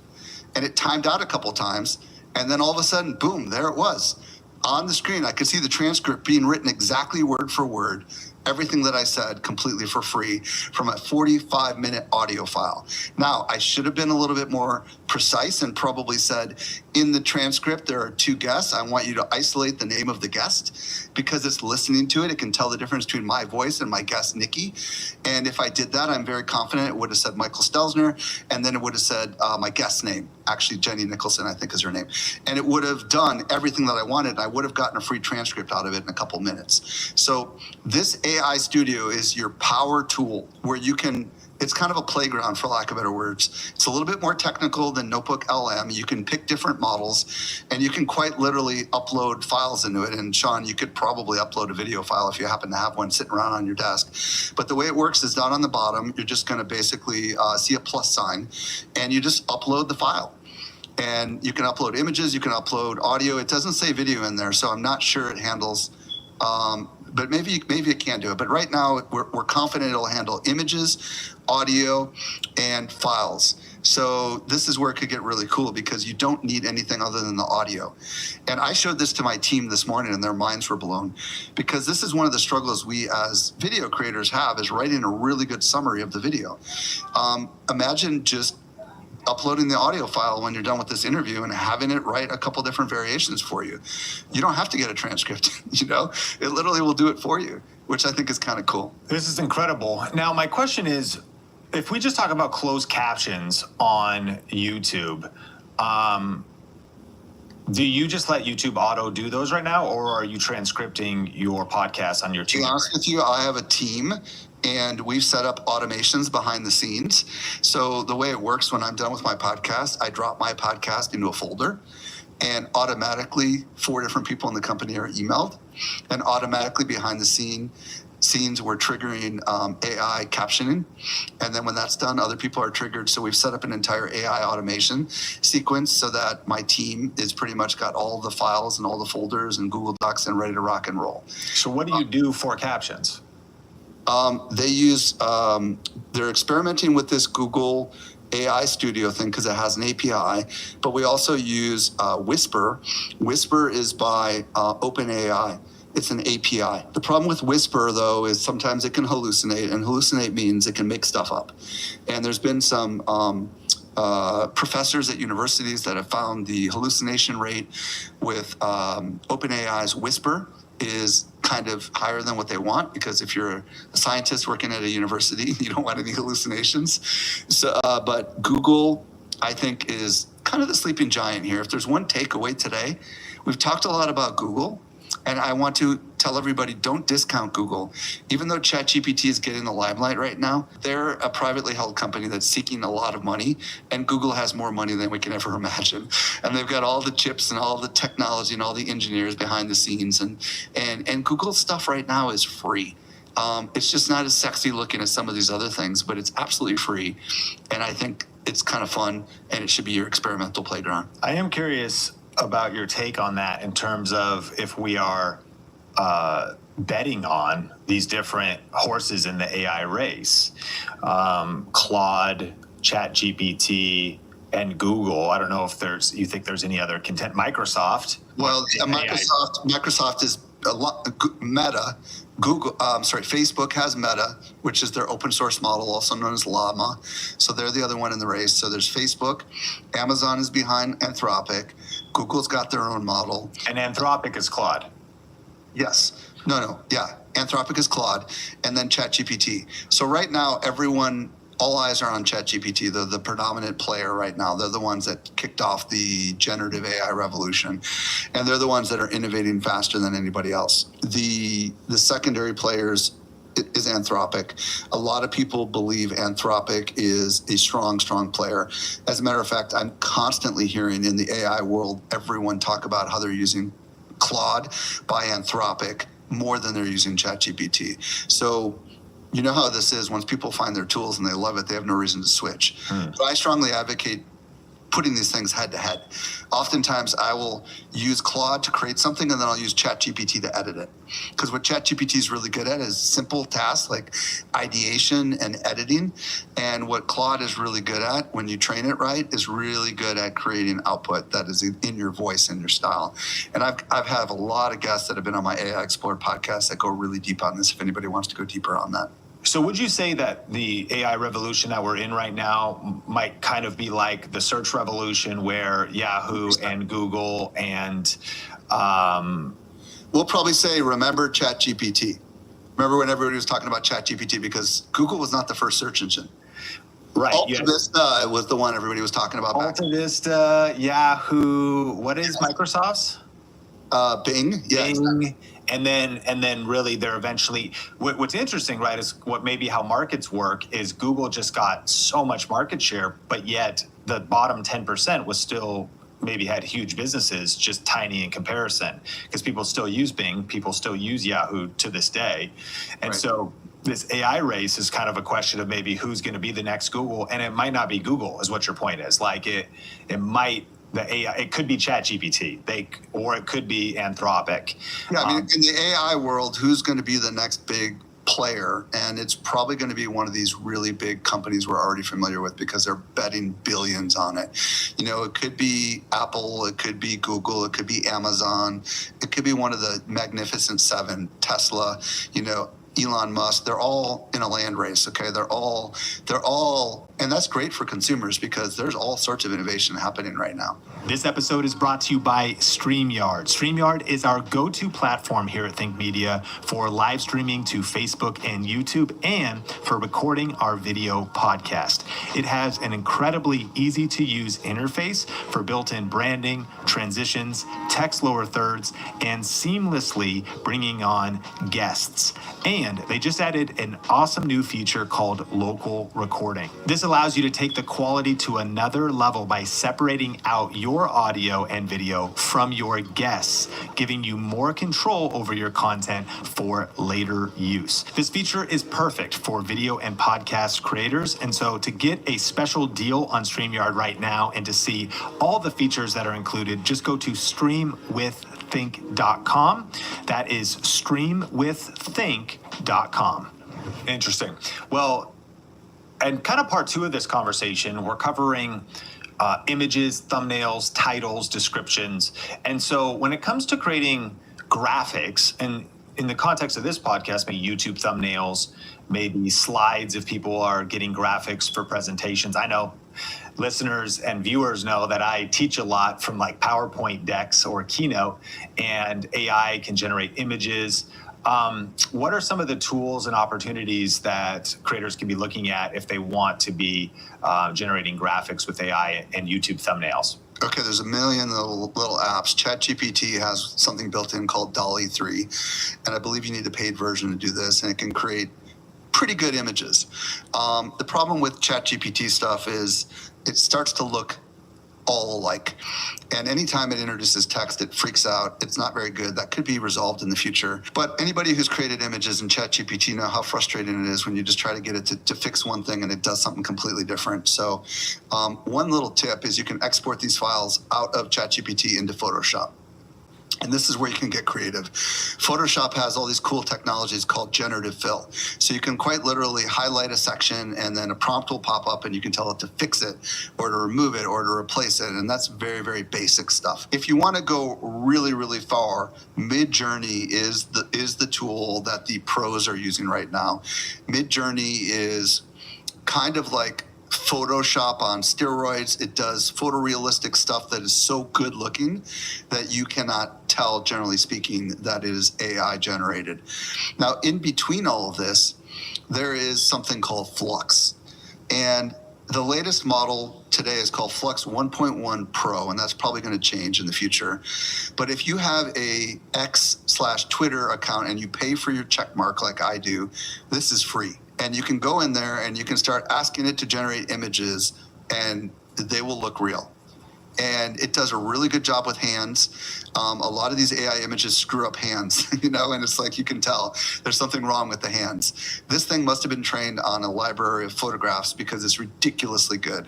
and it timed out a couple times. And then all of a sudden, boom, there it was. On the screen, I could see the transcript being written exactly word for word, everything that I said completely for free from a 45-minute audio file. Now, I should have been a little bit more precise and probably said, in the transcript, there are 2 guests. I want you to isolate the name of the guest because it's listening to it. It can tell the difference between my voice and my guest, Nikki. And if I did that, I'm very confident it would have said Michael Stelzner, and then it would have said my guest's name. Actually, Jenny Nicholson, I think is her name. And it would have done everything that I wanted. I would have gotten a free transcript out of it in a couple minutes. So this AI Studio is your power tool where you can, it's kind of a playground for lack of better words. It's a little bit more technical than Notebook LM. You can pick different models and you can quite literally upload files into it. And Sean, you could probably upload a video file if you happen to have one sitting around on your desk. But the way it works is down on the bottom, you're just gonna basically see a plus sign and you just upload the file. And you can upload images, you can upload audio. It doesn't say video in there, so I'm not sure it handles, but maybe it can do it. But right now, we're confident it'll handle images, audio, and files. So this is where it could get really cool because you don't need anything other than the audio. And I showed this to my team this morning and their minds were blown because this is one of the struggles we as video creators have is writing a really good summary of the video. Imagine just uploading the audio file when you're done with this interview and having it write a couple different variations for you. You don't have to get a transcript, you know? It literally will do it for you, which I think is kind of cool. This is incredible. Now, my question is, if we just talk about closed captions on YouTube, do you just let YouTube auto do those right now, or are you transcripting your podcast on your team? To be honest with you, I have a team and we've set up automations behind the scenes. So the way it works when I'm done with my podcast, I drop my podcast into a folder and automatically 4 different people in the company are emailed and automatically behind the scenes we're triggering AI captioning. And then when that's done, other people are triggered. So we've set up an entire AI automation sequence so that my team is pretty much got all the files and all the folders and Google Docs and ready to rock and roll. So what do you do for captions? They use, they're experimenting with this Google AI Studio thing because it has an API, but we also use Whisper. Whisper is by OpenAI. It's an API. The problem with Whisper, though, is sometimes it can hallucinate, and hallucinate means it can make stuff up. And there's been some professors at universities that have found the hallucination rate with OpenAI's Whisper is kind of higher than what they want, because if you're a scientist working at a university, you don't want any hallucinations. So, but Google, I think, is kind of the sleeping giant here. If there's one takeaway today, we've talked a lot about Google, And I want to tell everybody, don't discount Google. Even though ChatGPT is getting the limelight right now, they're a privately held company that's seeking a lot of money, and Google has more money than we can ever imagine. And they've got all the chips and all the technology and all the engineers behind the scenes. And Google's stuff right now is free. It's just not as sexy looking as some of these other things, but it's absolutely free. And I think it's kind of fun, and it should be your experimental playground. I am curious about your take on that in terms of if we are betting on these different horses in the AI race, Claude, ChatGPT, and Google. I don't know if you think there's any other content. Microsoft. Well, Microsoft is a lot. Meta, Facebook has Meta, which is their open source model, also known as Llama. So they're the other one in the race. So there's Facebook. Amazon is behind Anthropic. Google's got their own model. And Anthropic is Claude. Yes. Yeah. Anthropic is Claude, and then ChatGPT. So right now, all eyes are on ChatGPT. They're the predominant player right now. They're the ones that kicked off the generative AI revolution, and they're the ones that are innovating faster than anybody else. The secondary players is Anthropic. A lot of people believe Anthropic is a strong player. As a matter of fact, I'm constantly hearing in the AI world everyone talk about how they're using Claude by Anthropic more than they're using ChatGPT. So you know how this is. Once people find their tools and they love it, they have no reason to switch. But I strongly advocate putting these things head to head. Oftentimes I will use Claude to create something, and then I'll use ChatGPT to edit it. Because what ChatGPT is really good at is simple tasks like ideation and editing. And what Claude is really good at, when you train it right, is really good at creating output that is in your voice and your style. And I've had a lot of guests that have been on my AI Explored podcast that go really deep on this, if anybody wants to go deeper on that. So would you say that the AI revolution that we're in right now might kind of be like the search revolution, where Yahoo and Google and we'll probably say, remember ChatGPT. Remember when everybody was talking about ChatGPT, because Google was not the first search engine. Right. Alta Vista was the one everybody was talking about back then. Alta Vista, Yahoo, what is Microsoft's? Bing. Yeah, Bing. exactly. And then really they're eventually, what's interesting, right, is what maybe how markets work is Google just got so much market share, but yet the bottom 10% was still maybe had huge businesses, just tiny in comparison, because people still use Bing, people still use Yahoo to this day. And so this AI race is kind of a question of maybe who's going to be the next Google, and it might not be Google, is what your point is. Like it might. The AI, it could be ChatGPT, or it could be Anthropic. Yeah, I mean, in the AI world, who's going to be the next big player? And it's probably going to be one of these really big companies we're already familiar with, because they're betting billions on it. You know, it could be Apple, it could be Google, it could be Amazon, it could be one of the Magnificent Seven, Tesla, Elon Musk. They're all in a land race, okay? They're all, and that's great for consumers because there's all sorts of innovation happening right now. This episode is brought to you by StreamYard. StreamYard is our go-to platform here at Think Media for live streaming to Facebook and YouTube, and for recording our video podcast. It has an incredibly easy-to-use interface for built-in branding, transitions, text lower thirds, and seamlessly bringing on guests. And they just added an awesome new feature called local recording. This allows you to take the quality to another level by separating out your audio and video from your guests, giving you more control over your content for later use. This feature is perfect for video and podcast creators. And so to get a special deal on StreamYard right now and to see all the features that are included, just go to streamwiththink.com. That is streamwiththink.com. Interesting. Well, and kind of part two of this conversation, we're covering images, thumbnails, titles, descriptions. And so when it comes to creating graphics, and in the context of this podcast, maybe YouTube thumbnails, maybe slides if people are getting graphics for presentations. I know listeners and viewers know that I teach a lot from like PowerPoint decks or Keynote, and AI can generate images. What are some of the tools and opportunities that creators can be looking at if they want to be generating graphics with AI and YouTube thumbnails? Okay, there's a million little apps. ChatGPT has something built in called DALL-E 3, and I believe you need a paid version to do this, and it can create pretty good images. The problem with ChatGPT stuff is it starts to look all alike. And anytime it introduces text, it freaks out. It's not very good. That could be resolved in the future. But anybody who's created images in ChatGPT know how frustrating it is when you just try to get it to fix one thing and it does something completely different. So one little tip is you can export these files out of ChatGPT into Photoshop. And this is where you can get creative. Photoshop has all these cool technologies called generative fill. So you can quite literally highlight a section and then a prompt will pop up and you can tell it to fix it or to remove it or to replace it. And that's very, very basic stuff. If you want to go really, really far, Midjourney is the tool that the pros are using right now. Midjourney is kind of like Photoshop on steroids. It does photorealistic stuff that is so good looking that you cannot tell, generally speaking, that it is AI generated. Now, in between all of this, there is something called Flux. And the latest model today is called Flux 1.1 Pro, and that's probably going to change in the future. But if you have a X/Twitter account and you pay for your check mark like I do, this is free. And you can go in there and you can start asking it to generate images and they will look real. And it does a really good job with hands. A lot of these AI images screw up hands, and it's like you can tell there's something wrong with the hands. This thing must have been trained on a library of photographs because it's ridiculously good.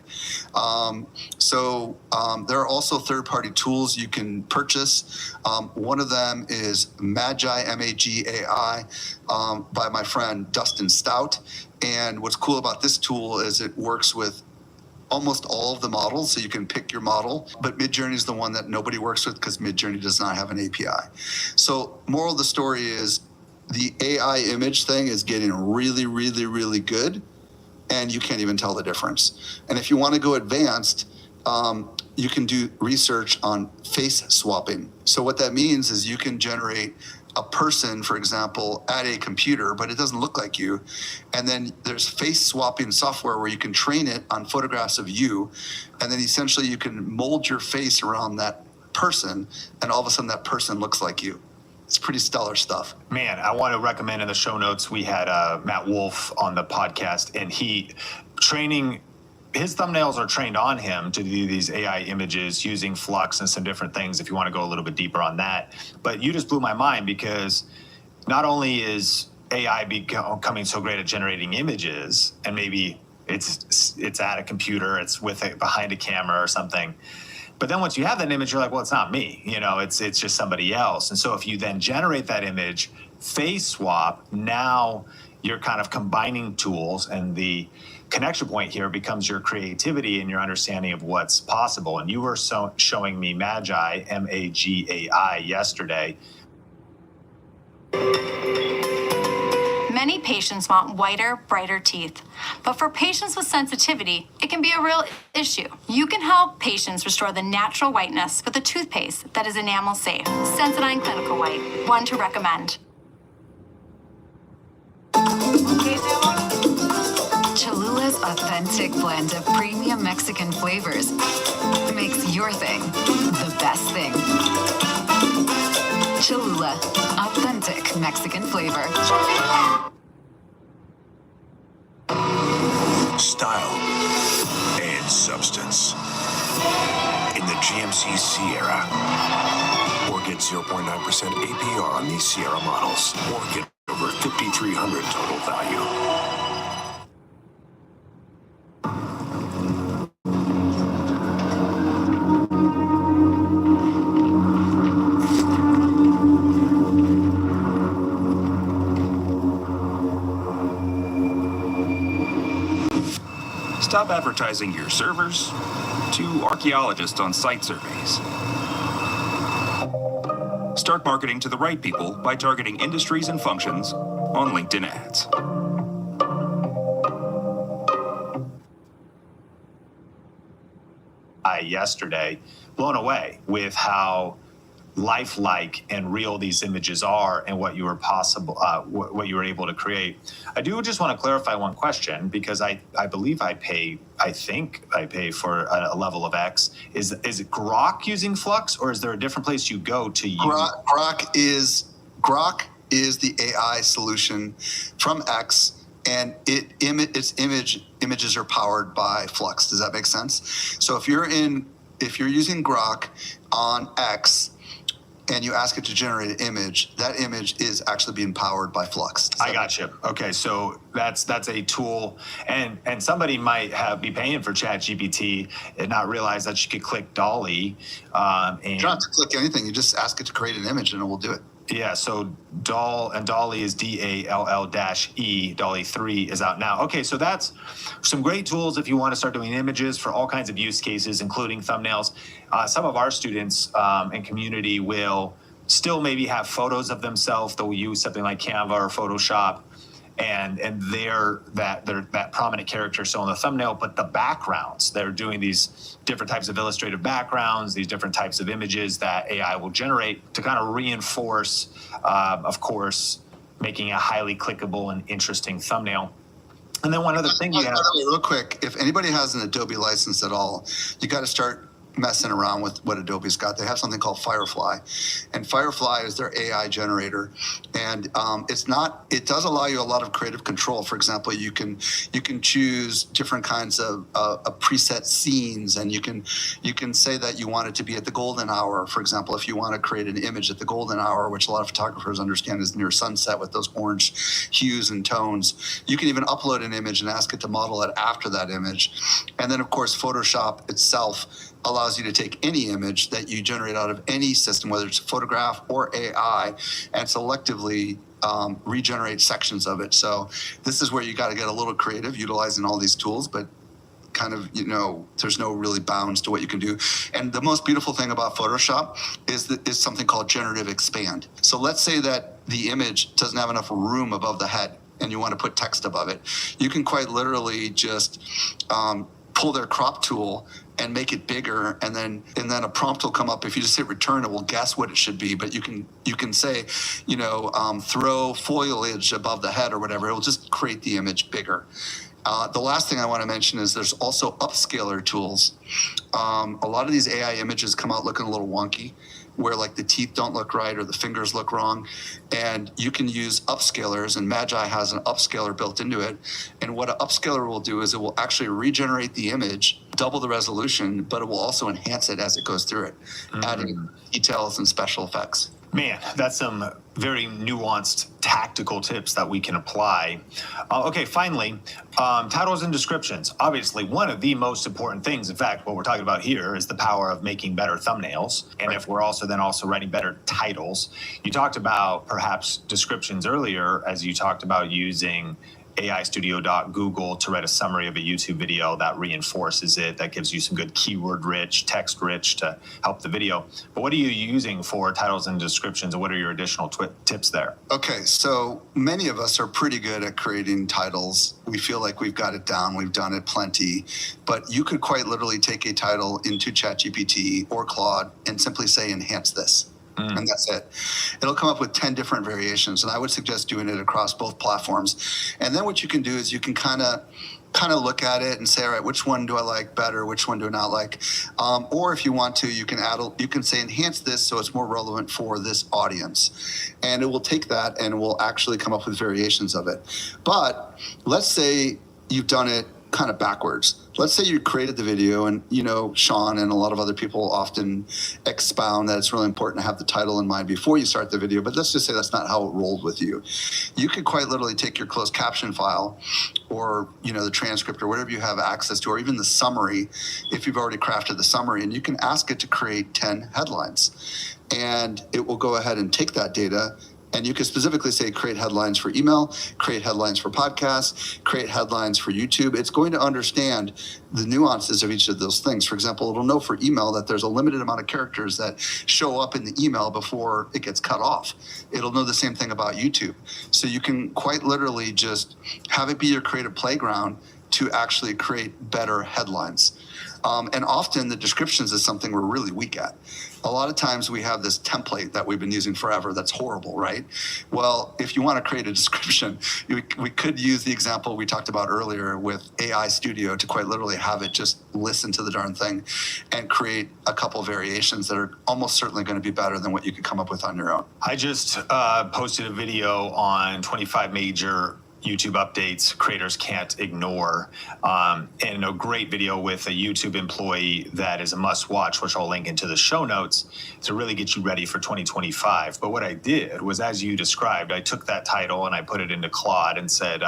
There are also third-party tools you can purchase. One of them is Magi, M-A-G-A-I, by my friend Dustin Stout. And what's cool about this tool is it works with almost all of the models, so you can pick your model. But Midjourney is the one that nobody works with because Midjourney does not have an API. So moral of the story is the AI image thing is getting really, really, really good, and you can't even tell the difference. And if you want to go advanced, you can do research on face swapping. So what that means is you can generate a person, for example, at a computer, but it doesn't look like you. And then there's face swapping software where you can train it on photographs of you. And then essentially you can mold your face around that person. And all of a sudden that person looks like you. It's pretty stellar stuff. Man, I want to recommend in the show notes, we had Matt Wolf on the podcast, and his thumbnails are trained on him to do these AI images using Flux and some different things if you want to go a little bit deeper on that. But you just blew my mind because not only is AI becoming so great at generating images, and maybe it's at a computer, it's behind a camera or something. But then once you have that image, you're like, well, it's not me. It's just somebody else. And so if you then generate that image, face swap, now you're kind of combining tools, and the connection point here becomes your creativity and your understanding of what's possible. And you were showing me Magi, M-A-G-A-I, yesterday. Many patients want whiter, brighter teeth. But for patients with sensitivity, it can be a real issue. You can help patients restore the natural whiteness with a toothpaste that is enamel safe. Sensodyne Clinical White, one to recommend. Cholula's authentic blend of premium Mexican flavors makes your thing the best thing. Cholula, authentic Mexican flavor. Style and substance. In the GMC Sierra. Or get 0.9% APR on these Sierra models. Or get over $5,300 total value. Stop advertising your servers to archaeologists on site surveys. Start marketing to the right people by targeting industries and functions on LinkedIn ads. Yesterday, blown away with how lifelike and real these images are and what you were what you were able to create. I do just want to clarify one question, because I believe I think I pay for a level of X. Is it Grok using Flux, or is there a different place you go to use? Grok is the AI solution from X, and its images are powered by Flux. Does that make sense? So if you're using Grok on X and you ask it to generate an image, that image is actually being powered by Flux. I got you. Okay, so that's a tool, and somebody might be paying for ChatGPT and not realize that you could click Dolly. And you don't have to click anything. You just ask it to create an image, and it will do it. Yeah, so Dolly is DALL-E. Dolly 3 is out now. Okay, so that's some great tools if you want to start doing images for all kinds of use cases, including thumbnails. Some of our students and community will still maybe have photos of themselves. They'll use something like Canva or Photoshop, and they're that prominent character still in the thumbnail, but the backgrounds, they're doing these different types of illustrative backgrounds, these different types of images that AI will generate to kind of reinforce, of course, making a highly clickable and interesting thumbnail. And then one other thing you have. Real quick, if anybody has an Adobe license at all, you got to start messing around with what Adobe's got. They have something called Firefly, and Firefly is their AI generator, and it does allow you a lot of creative control. For example, you can choose different kinds of preset scenes, and you can say that you want it to be at the golden hour. For example, if you want to create an image at the golden hour, which a lot of photographers understand is near sunset with those orange hues and tones, you can even upload an image and ask it to model it after that image. And then of course Photoshop itself allows you to take any image that you generate out of any system, whether it's a photograph or AI, and selectively regenerate sections of it. So this is where you got to get a little creative utilizing all these tools, but kind of, there's no really bounds to what you can do. And the most beautiful thing about Photoshop is something called generative expand. So let's say that the image doesn't have enough room above the head and you want to put text above it. You can quite literally just pull their crop tool and make it bigger, and then a prompt will come up. If you just hit return, it will guess what it should be. But you can say, throw foliage above the head or whatever. It will just create the image bigger. The last thing I want to mention is there's also upscaler tools. A lot of these AI images come out looking a little wonky, where like the teeth don't look right or the fingers look wrong, and you can use upscalers, and Magi has an upscaler built into it. And what an upscaler will do is it will actually regenerate the image, double the resolution, but it will also enhance it as it goes through it, adding details and special effects. Man, that's some very nuanced tactical tips that we can apply. Okay, finally, titles and descriptions. Obviously, one of the most important things, in fact, what we're talking about here is the power of making better thumbnails. And if we're also writing better titles. You talked about perhaps descriptions earlier, as you talked about using AIstudio.Google to write a summary of a YouTube video that reinforces it, that gives you some good keyword-rich, text-rich to help the video. But what are you using for titles and descriptions, and what are your additional tips there? Okay, so many of us are pretty good at creating titles. We feel like we've got it down, we've done it plenty, but you could quite literally take a title into ChatGPT or Claude and simply say, enhance this. And that's it. It'll come up with 10 different variations, and I would suggest doing it across both platforms. And then what you can do is you can kind of look at it and say, all right, which one do I like better? Which one do I not like? Or if you want to, you can say enhance this so it's more relevant for this audience. And it will take that and will actually come up with variations of it. But let's say you've done it kind of backwards. Let's say you created the video, and Sean and a lot of other people often expound that it's really important to have the title in mind before you start the video, but let's just say that's not how it rolled with you. You could quite literally take your closed caption file or the transcript or whatever you have access to, or even the summary if you've already crafted the summary, and you can ask it to create 10 headlines, and it will go ahead and take that data. And you can specifically say, create headlines for email, create headlines for podcasts, create headlines for YouTube. It's going to understand the nuances of each of those things. For example, it'll know for email that there's a limited amount of characters that show up in the email before it gets cut off. It'll know the same thing about YouTube. So you can quite literally just have it be your creative playground to actually create better headlines. And often the descriptions is something we're really weak at. A lot of times we have this template that we've been using forever that's horrible, right? Well, if you want to create a description, we could use the example we talked about earlier with AI Studio to quite literally have it just listen to the darn thing and create a couple variations that are almost certainly going to be better than what you could come up with on your own. I just posted a video on 25 major YouTube updates creators can't ignore, and a great video with a YouTube employee that is a must watch, which I'll link into the show notes to really get you ready for 2025. But what I did was, as you described, I took that title and I put it into Claude and said,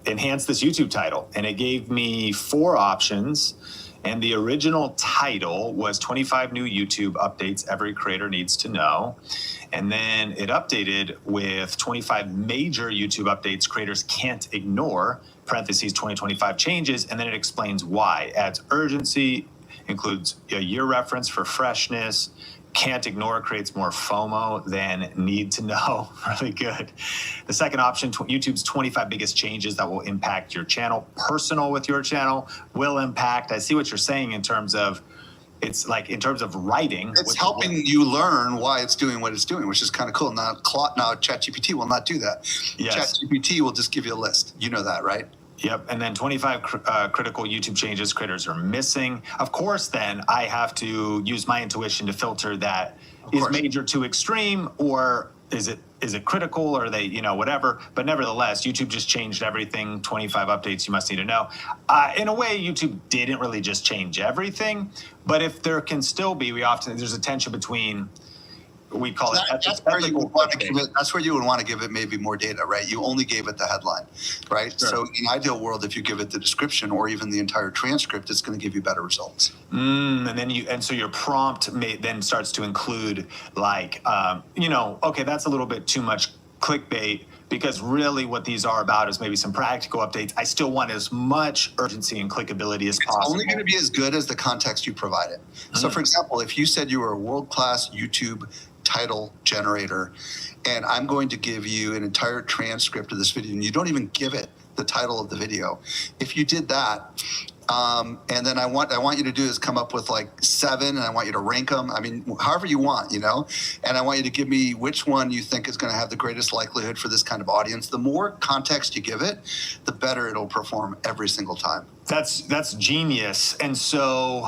enhance this YouTube title. And it gave me 4 options. And the original title was 25 new YouTube updates every creator needs to know. And then it updated with 25 major YouTube updates creators can't ignore, parentheses 2025 changes, and then it explains why. Adds urgency, includes a year reference for freshness, can't ignore creates more FOMO than need to know. Really good. The second option, YouTube's 25 biggest changes that will impact your channel. Personal with your channel will impact. I see what you're saying in terms of, it's like in terms of writing. It's helping you learn why it's doing what it's doing, which is kind of cool. Now, ChatGPT will not do that. Yes. ChatGPT will just give you a list. You know that, right? Yep. And then 25 critical YouTube changes creators are missing. Of course, then I have to use my intuition to filter that is major to extreme, or is it critical, or they, whatever. But nevertheless, YouTube just changed everything. 25 updates you must need to know. In a way, YouTube didn't really just change everything. But if there can still be, there's a tension between, we call it that's where you would want to give it. That's where you would want to give it maybe more data, right? You only gave it the headline, right? Sure. So in ideal world, if you give it the description or even the entire transcript, it's going to give you better results. And then so your prompt then starts to include like, okay, that's a little bit too much clickbait, because really what these are about is maybe some practical updates. I still want as much urgency and clickability as possible. It's only going to be as good as the context you provide it. So for example, if you said you were a world-class YouTube title generator, and I'm going to give you an entire transcript of this video, and you don't even give it the title of the video. If you did that, and then I want you to do is come up with like 7, and I want you to rank them. I mean, however you want, and I want you to give me which one you think is going to have the greatest likelihood for this kind of audience. The more context you give it, the better it'll perform every single time. That's genius. And so,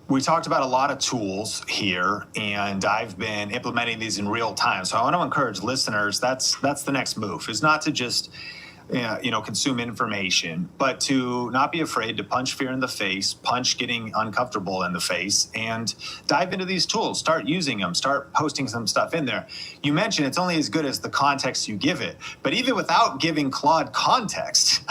we talked about a lot of tools here, and I've been implementing these in real time. So I want to encourage listeners, that's the next move, is not to just consume information, but to not be afraid to punch fear in the face, punch getting uncomfortable in the face, and dive into these tools. Start using them. Start posting some stuff in there. You mentioned it's only as good as the context you give it, but even without giving Claude context,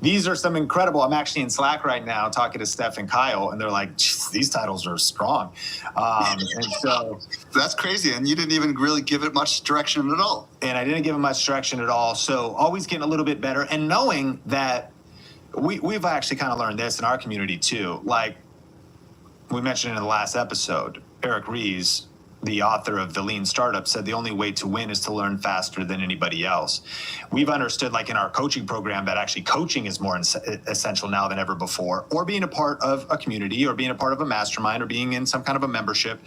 these are some incredible. I'm actually in Slack right now talking to Steph and Kyle, and they're like, these titles are strong. And so that's crazy. And you didn't even really give it much direction at all. And I didn't give it much direction at all. So always getting a little bit better, and knowing that we've actually kind of learned this in our community too. Like we mentioned in the last episode, Eric Ries, the author of The Lean Startup, said the only way to win is to learn faster than anybody else. We've understood, like in our coaching program, that actually coaching is more essential now than ever before, or being a part of a community, or being a part of a mastermind, or being in some kind of a membership,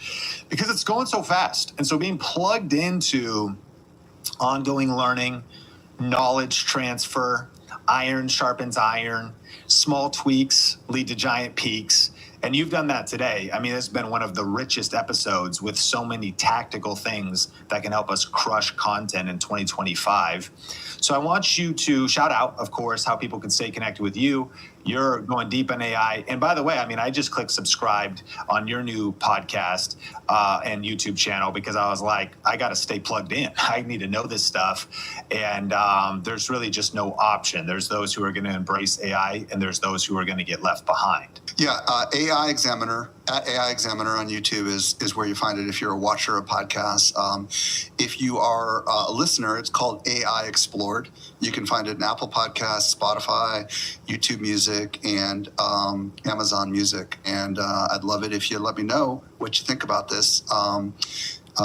because it's going so fast. And so being plugged into ongoing learning, knowledge transfer, iron sharpens iron, small tweaks lead to giant peaks. And you've done that today. I mean, it's been one of the richest episodes with so many tactical things that can help us crush content in 2025. So I want you to shout out, of course, how people can stay connected with you. You're going deep in AI. And by the way, I mean, I just clicked subscribed on your new podcast and YouTube channel, because I was like, I got to stay plugged in. I need to know this stuff. And there's really just no option. There's those who are going to embrace AI, and there's those who are going to get left behind. Yeah, AI Examiner, at AI Examiner on YouTube is where you find it if you're a watcher of podcasts. If you are a listener, it's called AI Explored. You can find it in Apple Podcasts, Spotify, YouTube Music, and Amazon Music. And I'd love it if you let me know what you think about this.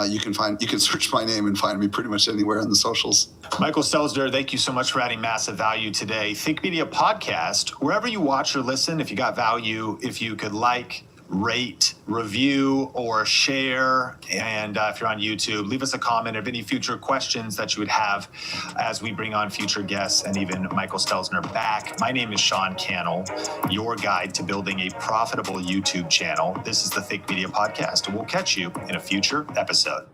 you can search my name and find me pretty much anywhere on the socials. Michael Stelzner, thank you so much for adding massive value today. Think Media Podcast, wherever you watch or listen, if you got value, if you could like, rate, review, or share. And if you're on YouTube, leave us a comment of any future questions that you would have as we bring on future guests and even Michael Stelzner back. My name is Sean Cannell, your guide to building a profitable YouTube channel. This is the Think Media Podcast, and we'll catch you in a future episode.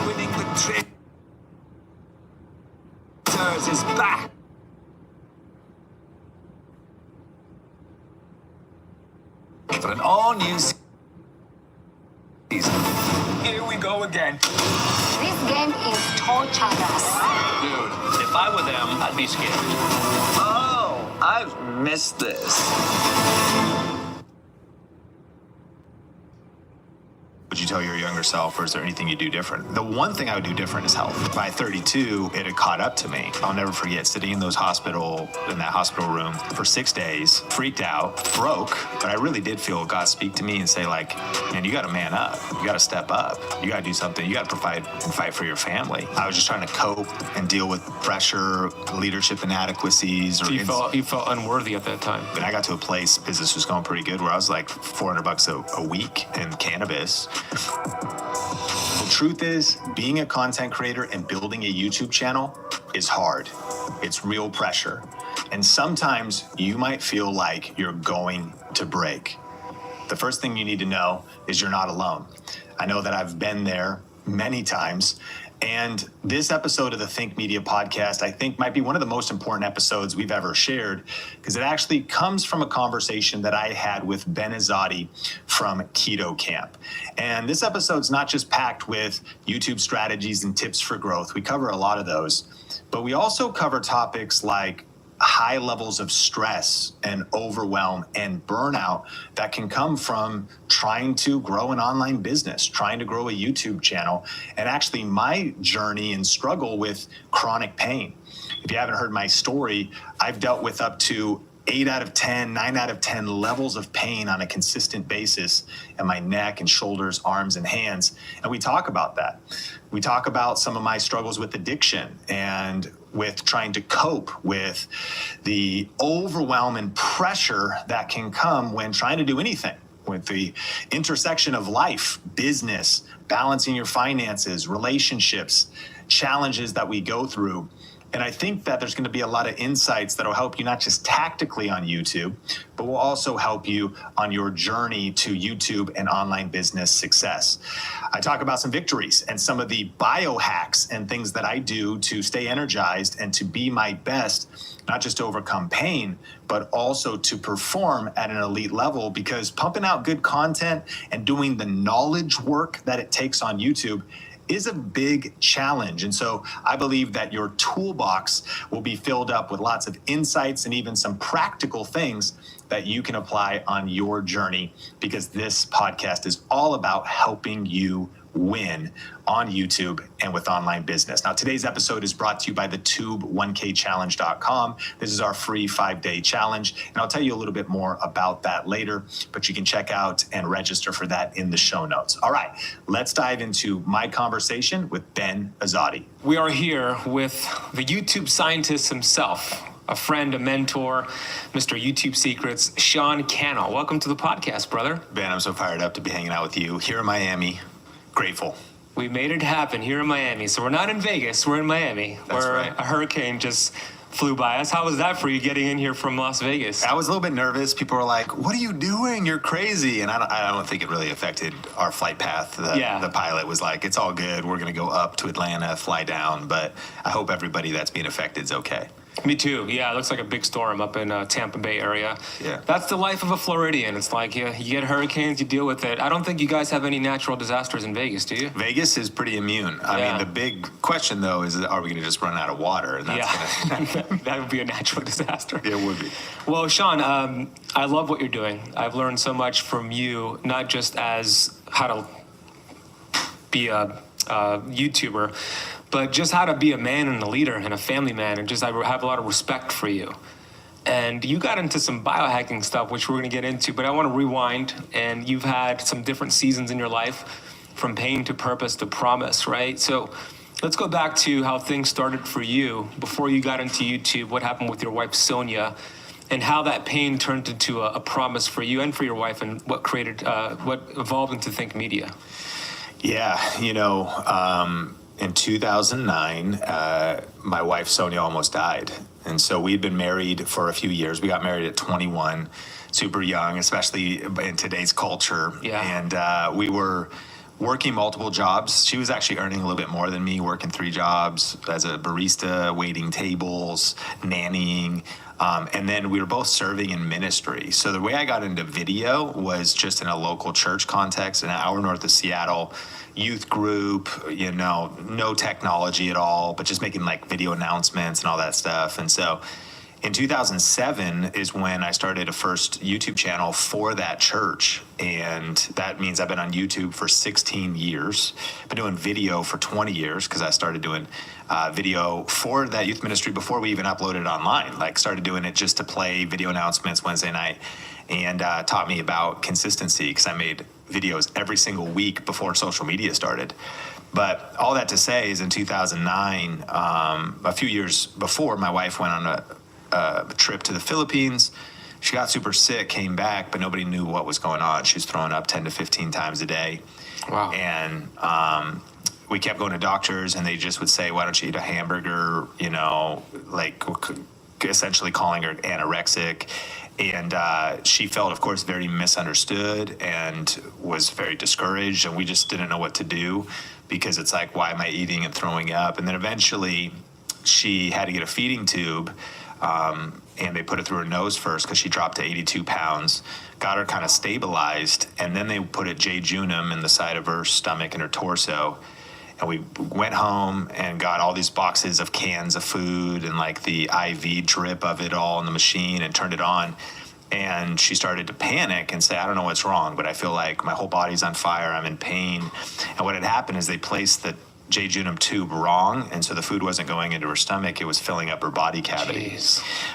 Winning the trip is back. For an all-new season. Here we go again. This game is torturous. Dude, if I were them, I'd be scared. Oh, I've missed this. Would you tell your younger self, or is there anything you do different? The one thing I would do different is health. By 32, it had caught up to me. I'll never forget sitting in that hospital room for 6 days, freaked out, broke, but I really did feel God speak to me and say, like, man, you got to man up. You got to step up. You got to do something. You got to provide and fight for your family. I was just trying to cope and deal with pressure, leadership inadequacies. You felt unworthy at that time. And I got to a place, business was going pretty good, where I was like $400 a week in cannabis. The truth is, being a content creator and building a YouTube channel is hard. It's real pressure. And sometimes you might feel like you're going to break. The first thing you need to know is you're not alone. I know that I've been there many times. And this episode of the Think Media Podcast, I think, might be one of the most important episodes we've ever shared, because it actually comes from a conversation that I had with Ben Azadi from Keto Camp. And this episode's not just packed with YouTube strategies and tips for growth. We cover a lot of those, but we also cover topics like high levels of stress and overwhelm and burnout that can come from trying to grow an online business, trying to grow a YouTube channel, and actually my journey and struggle with chronic pain. If you haven't heard my story, I've dealt with up to 8 out of 10, 9 out of 10 levels of pain on a consistent basis in my neck and shoulders, arms, and hands. And we talk about that. We talk about some of my struggles with addiction and with trying to cope with the overwhelm and pressure that can come when trying to do anything, with the intersection of life, business, balancing your finances, relationships, challenges that we go through. And I think that there's going to be a lot of insights that will help you not just tactically on YouTube, but will also help you on your journey to YouTube and online business success. I talk about some victories and some of the biohacks and things that I do to stay energized and to be my best, not just to overcome pain, but also to perform at an elite level, because pumping out good content and doing the knowledge work that it takes on YouTube is a big challenge. And so I believe that your toolbox will be filled up with lots of insights and even some practical things that you can apply on your journey, because this podcast is all about helping you win on YouTube and with online business. Now, today's episode is brought to you by the Tube1KChallenge.com. This is our free 5-day challenge, and I'll tell you a little bit more about that later, but you can check out and register for that in the show notes. All right, let's dive into my conversation with Ben Azadi. We are here with the YouTube scientist himself, a friend, a mentor, Mr. YouTube Secrets, Sean Cannell. Welcome to the podcast, brother. Ben, I'm so fired up to be hanging out with you here in Miami. Grateful. We made it happen here in Miami. So we're not in Vegas, we're in Miami. That's where right. A hurricane just flew by us. How was that for you getting in here from Las Vegas? I was a little bit nervous. People were like, what are you doing? You're crazy. And I don't think it really affected our flight path. The pilot was like, it's all good. We're going to go up to Atlanta, fly down. But I hope everybody that's being affected is okay. Me too. Yeah, it looks like a big storm up in Tampa Bay area. Yeah. That's the life of a Floridian. It's like you get hurricanes, you deal with it. I don't think you guys have any natural disasters in Vegas, do you? Vegas is pretty immune. I mean, the big question, though, is are we going to just run out of water? And that's gonna... that would be a natural disaster. It would be. Well, Sean, I love what you're doing. I've learned so much from you, not just as how to be a YouTuber, but just how to be a man and a leader and a family man. And just I have a lot of respect for you. And you got into some biohacking stuff, which we're going to get into, but I want to rewind. And you've had some different seasons in your life, from pain to purpose to promise, right? So let's go back to how things started for you before you got into YouTube. What happened with your wife, Sonia, and how that pain turned into a promise for you and for your wife, and what evolved into Think Media. Yeah, in 2009, my wife Sonia almost died. And so we'd been married for a few years. We got married at 21, super young, especially in today's culture. Yeah. And we were working multiple jobs. She was actually earning a little bit more than me, working 3 jobs as a barista, waiting tables, nannying. And then we were both serving in ministry. So the way I got into video was just in a local church context, an hour north of Seattle, youth group, no technology at all, but just making like video announcements and all that stuff. And so in 2007 is when I started a first YouTube channel for that church. And that means I've been on YouTube for 16 years. I've been doing video for 20 years because I started doing video for that youth ministry before we even uploaded online. Like started doing it just to play video announcements Wednesday night, and taught me about consistency because I made videos every single week before social media started. But all that to say is in 2009, a few years before, my wife went on a trip to the Philippines. She got super sick, came back, but nobody knew what was going on. She was throwing up 10 to 15 times a day. Wow. And we kept going to doctors, and they just would say, why don't you eat a hamburger, like essentially calling her anorexic. And she felt, of course, very misunderstood and was very discouraged. And we just didn't know what to do because it's like, why am I eating and throwing up? And then eventually she had to get a feeding tube. And they put it through her nose first because she dropped to 82 pounds, got her kind of stabilized. And then they put a jejunum in the side of her stomach and her torso. And we went home and got all these boxes of cans of food and like the IV drip of it all in the machine and turned it on. And she started to panic and say, I don't know what's wrong, but I feel like my whole body's on fire. I'm in pain. And what had happened is they placed the jejunum tube wrong. And so the food wasn't going into her stomach. It was filling up her body cavity,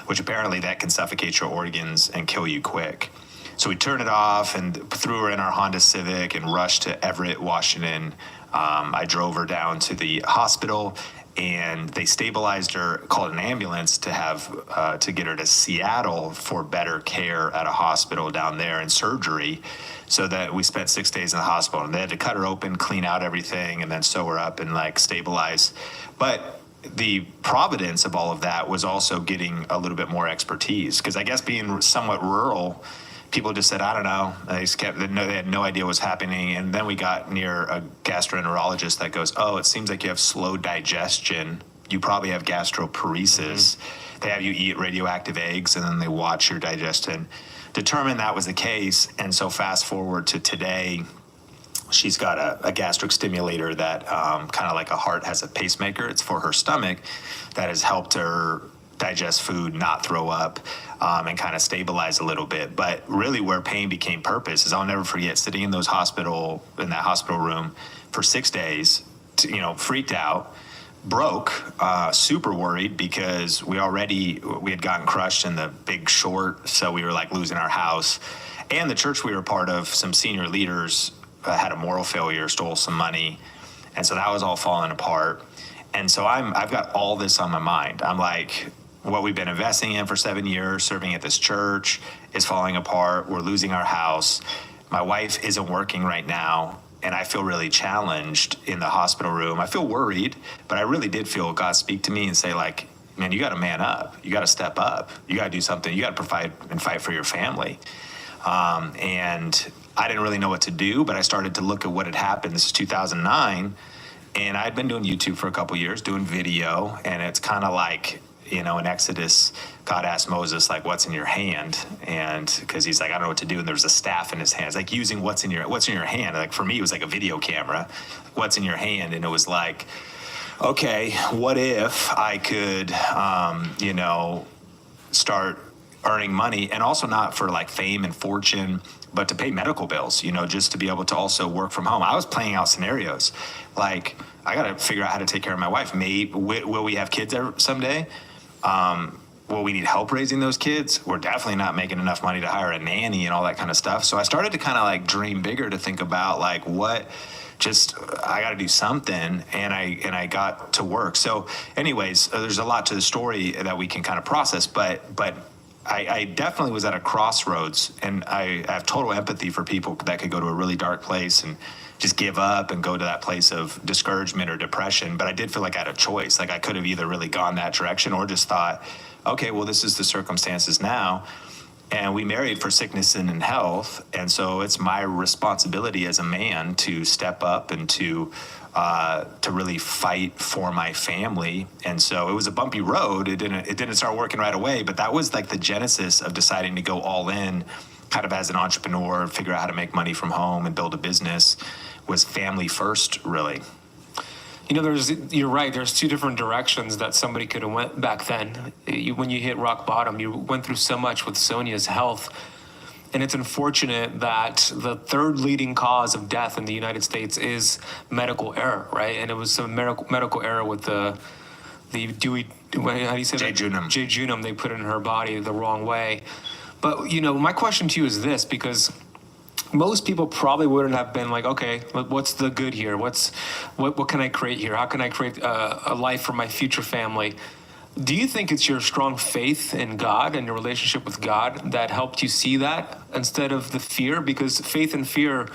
which apparently that can suffocate your organs and kill you quick. So we turned it off and threw her in our Honda Civic and rushed to Everett, Washington. I drove her down to the hospital, and they stabilized her, called an ambulance to have to get her to Seattle for better care at a hospital down there and surgery. So that we spent 6 days in the hospital, and they had to cut her open, clean out everything, and then sew her up and like stabilize. But the providence of all of that was also getting a little bit more expertise, because I guess being somewhat rural, people just said, I don't know. They had no idea what was happening. And then we got near a gastroenterologist that goes, oh, it seems like you have slow digestion. You probably have gastroparesis. Mm-hmm. They have you eat radioactive eggs, and then they watch your digestion. Determined that was the case. And so fast forward to today, she's got a gastric stimulator that kind of like a heart has a pacemaker. It's for her stomach that has helped her digest food, not throw up, and kind of stabilize a little bit. But really where pain became purpose is I'll never forget sitting in that hospital room for 6 days, freaked out, broke, super worried because we had gotten crushed in the Big Short. So we were like losing our house, and the church we were part of, some senior leaders had a moral failure, stole some money. And so that was all falling apart. And so I've got all this on my mind. I'm like, what we've been investing in for 7 years, serving at this church, is falling apart. We're losing our house. My wife isn't working right now, and I feel really challenged in the hospital room. I feel worried, but I really did feel God speak to me and say, like, man, you got to man up. You got to step up. You got to do something. You got to provide and fight for your family. And I didn't really know what to do, but I started to look at what had happened. This is 2009. And I'd been doing YouTube for a couple years, doing video, and it's kind of like, in Exodus, God asked Moses, like, what's in your hand? And because he's like, I don't know what to do. And there's a staff in his hand. It's like using what's in your hand. Like for me, it was like a video camera. What's in your hand? And it was like, okay, what if I could, start earning money, and also not for like fame and fortune, but to pay medical bills, just to be able to also work from home. I was playing out scenarios like, I got to figure out how to take care of my wife. Will we have kids someday? Will we need help raising those kids? We're definitely not making enough money to hire a nanny and all that kind of stuff. So I started to kind of like dream bigger, to think about like I got to do something, and I got to work. So anyways, there's a lot to the story that we can kind of process, but I definitely was at a crossroads, and I have total empathy for people that could go to a really dark place and just give up and go to that place of discouragement or depression. But I did feel like I had a choice. Like I could have either really gone that direction or just thought, okay, well, this is the circumstances now. And we married for sickness and in health. And so it's my responsibility as a man to step up and to really fight for my family. And so it was a bumpy road. It didn't start working right away, but that was like the genesis of deciding to go all in, kind of as an entrepreneur, figure out how to make money from home and build a business. Was family first, really. You're right. There's two different directions that somebody could have went back then. When you hit rock bottom, you went through so much with Sonia's health. And it's unfortunate that the third leading cause of death in the United States is medical error, right? And it was some medical error with the Dewey, how do you say that? Jejunum they put in her body the wrong way. But, my question to you is this, because most people probably wouldn't have been like, okay, what's the good here? What can I create here? How can I create a life for my future family? Do you think it's your strong faith in God and your relationship with God that helped you see that instead of the fear? Because faith and fear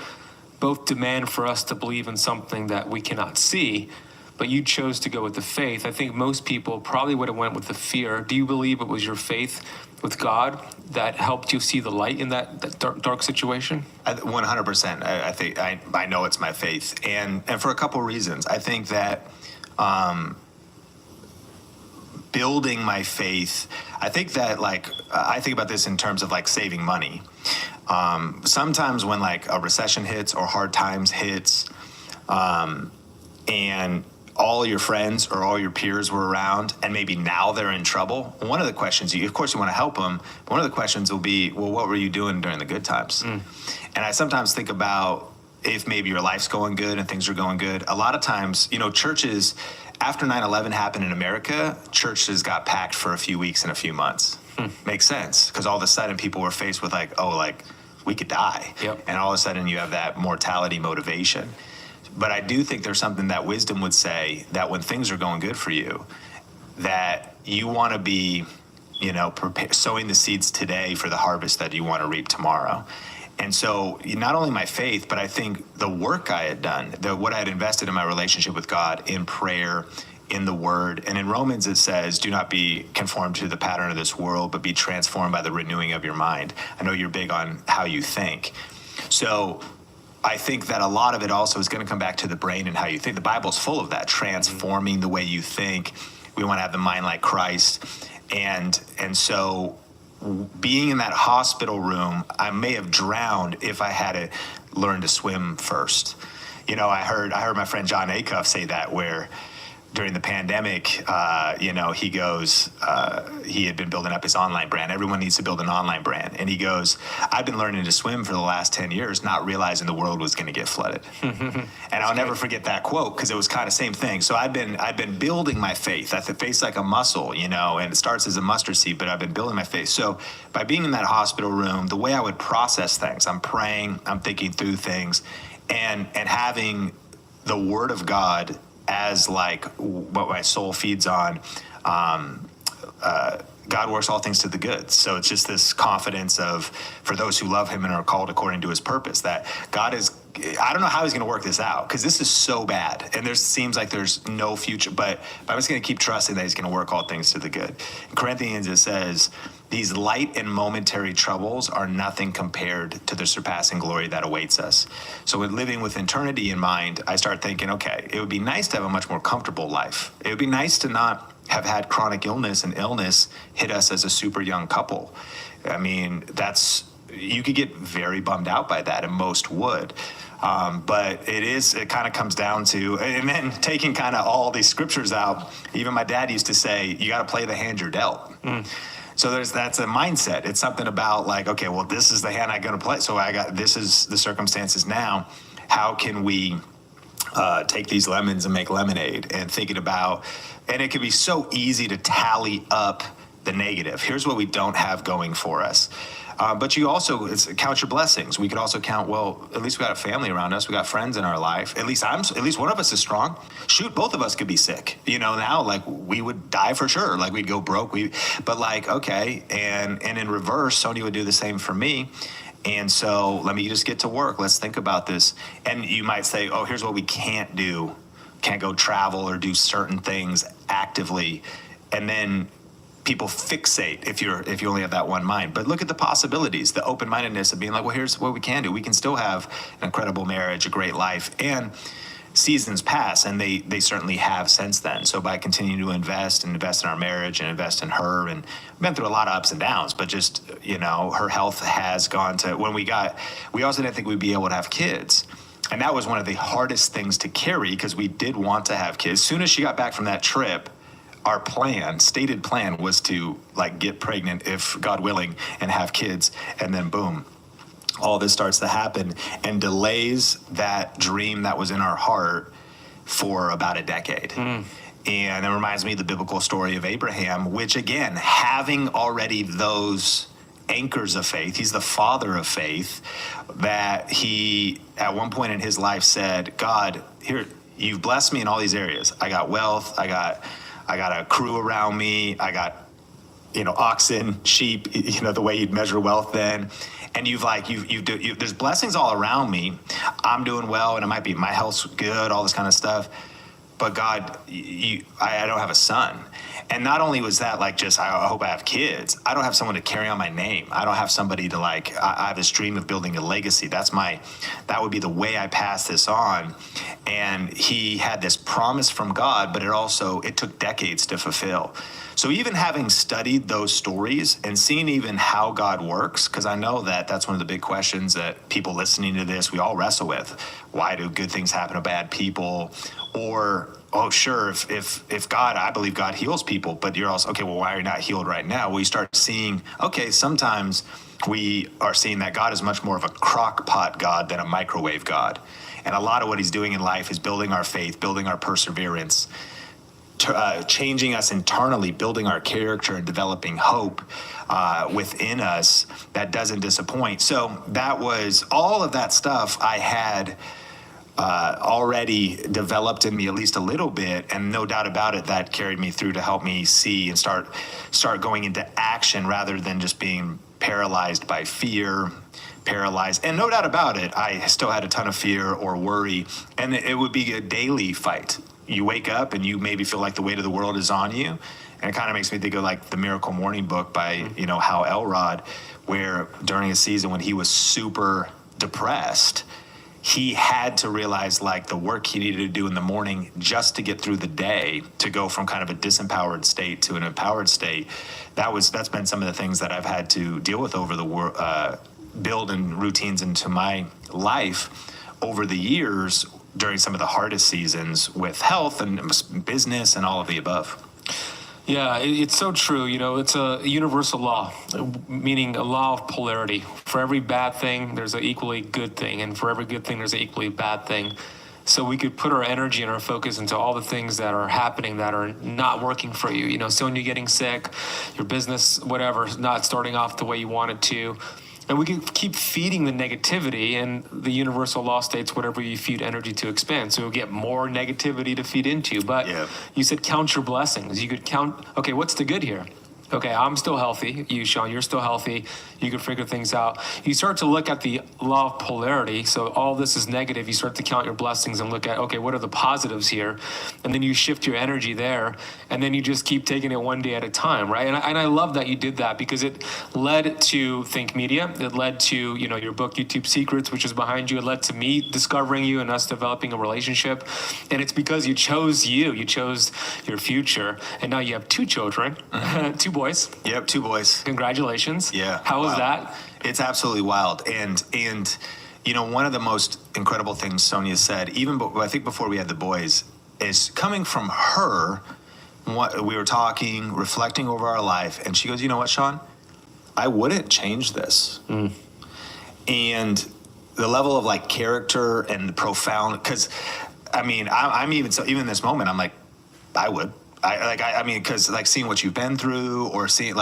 both demand for us to believe in something that we cannot see, but you chose to go with the faith. I think most people probably would have went with the fear. Do you believe it was your faith with God that helped you see the light in that dark situation? 100%. I think I know it's my faith, and for a couple of reasons. I think that building my faith, I think that I think about this in terms of like saving money. Sometimes when like a recession hits or hard times hits, and all your friends or all your peers were around, and maybe now they're in trouble, one of the questions, of course you want to help them, but one of the questions will be, well, what were you doing during the good times? And I sometimes think about if maybe your life's going good and things are going good. A lot of times, churches, after 9/11 happened in America, churches got packed for a few weeks and a few months. Makes sense, because all of a sudden people were faced with we could die. Yep. And all of a sudden you have that mortality motivation. But I do think there's something that wisdom would say, that when things are going good for you, that you want to be, sowing the seeds today for the harvest that you want to reap tomorrow. And so not only my faith, but I think the work I had done, what I had invested in my relationship with God, in prayer, in the word. And in Romans it says, do not be conformed to the pattern of this world, but be transformed by the renewing of your mind. I know you're big on how you think. So I think that a lot of it also is going to come back to the brain and how you think. The Bible's full of that, transforming the way you think. We want to have the mind like Christ. And so being in that hospital room, I may have drowned if I had learned to swim first. I heard my friend John Acuff say that, where during the pandemic, he goes, he had been building up his online brand. Everyone needs to build an online brand. And he goes, I've been learning to swim for the last 10 years, not realizing the world was going to get flooded. And I'll never forget that quote, because it was kind of same thing. So I've been building my faith. Faith's like a muscle, and it starts as a mustard seed, but I've been building my faith. So by being in that hospital room, the way I would process things, I'm praying, I'm thinking through things, and having the word of God as like what my soul feeds on. God works all things to the good. So it's just this confidence of, for those who love him and are called according to his purpose, that God is I don't know how he's going to work this out because this is so bad. And there seems like there's no future, but I'm just going to keep trusting that he's going to work all things to the good. In Corinthians, it says, these light and momentary troubles are nothing compared to the surpassing glory that awaits us. So with living with eternity in mind, I start thinking, okay, it would be nice to have a much more comfortable life. It would be nice to not have had chronic illness and illness hit us as a super young couple. I mean, you could get very bummed out by that, and most would. But it kind of comes down to, and then taking kind of all these scriptures out, even my dad used to say, you got to play the hand you're dealt. So that's a mindset. It's something about like, okay, well, this is the hand I'm going to play. So this is the circumstances now. How can we take these lemons and make lemonade? And thinking about, and it can be so easy to tally up the negative. Here's what we don't have going for us. But you also count your blessings. We could also count, well, at least we got a family around us. We got friends in our life. At least one of us is strong. Shoot, both of us could be sick. Now like we would die for sure. Like we'd go broke. But like, okay. And in reverse, Sonia would do the same for me. And so let me just get to work. Let's think about this. And you might say, oh, here's what we can't do. Can't go travel or do certain things actively. And then people fixate if you only have that one mind. But look at the possibilities, the open-mindedness of being like, well, here's what we can do. We can still have an incredible marriage, a great life, and seasons pass, and they certainly have since then. So by continuing to invest in our marriage and invest in her, and been through a lot of ups and downs, but just, her health has gone to, we also didn't think we'd be able to have kids. And that was one of the hardest things to carry because we did want to have kids. As soon as she got back from that trip, our stated plan was to like get pregnant, if God willing, and have kids. And then boom, all this starts to happen and delays that dream that was in our heart for about a decade. And it reminds me of the biblical story of Abraham, which again, having already those anchors of faith, he's the father of faith, that he at one point in his life said, God, here, you've blessed me in all these areas. I got wealth, I got a crew around me. I got, oxen, sheep, the way you'd measure wealth then. And there's blessings all around me. I'm doing well, and it might be my health's good, all this kind of stuff. But God, I don't have a son. And not only was that like just, I hope I have kids, I don't have someone to carry on my name. I don't have somebody to I have this dream of building a legacy. That would be the way I pass this on. And he had this promise from God, but it took decades to fulfill. So even having studied those stories and seeing even how God works, because I know that that's one of the big questions that people listening to this, we all wrestle with. Why do good things happen to bad people? Or, oh, sure, if God, I believe God heals people, but you're also, okay, well, why are you not healed right now? Well, you start seeing, okay, sometimes we are seeing that God is much more of a crock pot God than a microwave God. And a lot of what he's doing in life is building our faith, building our perseverance, changing us internally, building our character and developing hope within us that doesn't disappoint. So that was all of that stuff I had already developed in me at least a little bit, and no doubt about it, that carried me through to help me see and start going into action rather than just being paralyzed by fear. And no doubt about it, I still had a ton of fear or worry, and it would be a daily fight. You wake up and you maybe feel like the weight of the world is on you. And it kind of makes me think of like the Miracle Morning book by, Hal Elrod, where during a season when he was super depressed, he had to realize like the work he needed to do in the morning just to get through the day, to go from kind of a disempowered state to an empowered state. That's been some of the things that I've had to deal with over the building routines into my life over the years during some of the hardest seasons with health and business and all of the above. Yeah, it's so true. It's a universal law, meaning a law of polarity. For every bad thing, there's an equally good thing. And for every good thing, there's an equally bad thing. So we could put our energy and our focus into all the things that are happening that are not working for you. Sonia getting sick, your business, whatever, not starting off the way you wanted to. And we can keep feeding the negativity, and the universal law states whatever you feed energy to expand. So you'll get more negativity to feed into. But you said count your blessings. You could count, okay, what's the good here? okay, I'm still healthy. You, Sean, you're still healthy. You can figure things out. You start to look at the law of polarity. So all this is negative. You start to count your blessings and look at, okay, what are the positives here? And then you shift your energy there. And then you just keep taking it one day at a time, right? And I love that you did that because it led to Think Media. It led to, your book, YouTube Secrets, which is behind you. It led to me discovering you and us developing a relationship. And it's because you chose you chose your future. And now you have 2 children, 2 boys. Yep, 2 boys. Congratulations. Yeah. How was wow. that? It's absolutely wild. And one of the most incredible things Sonia said, I think before we had the boys, is coming from her. We were talking, reflecting over our life, and she goes, "You know what, Sean? I wouldn't change this." And the level of like character and the profound, because I'm even in this moment, I'm like, I would. Because like seeing what you've been through or seeing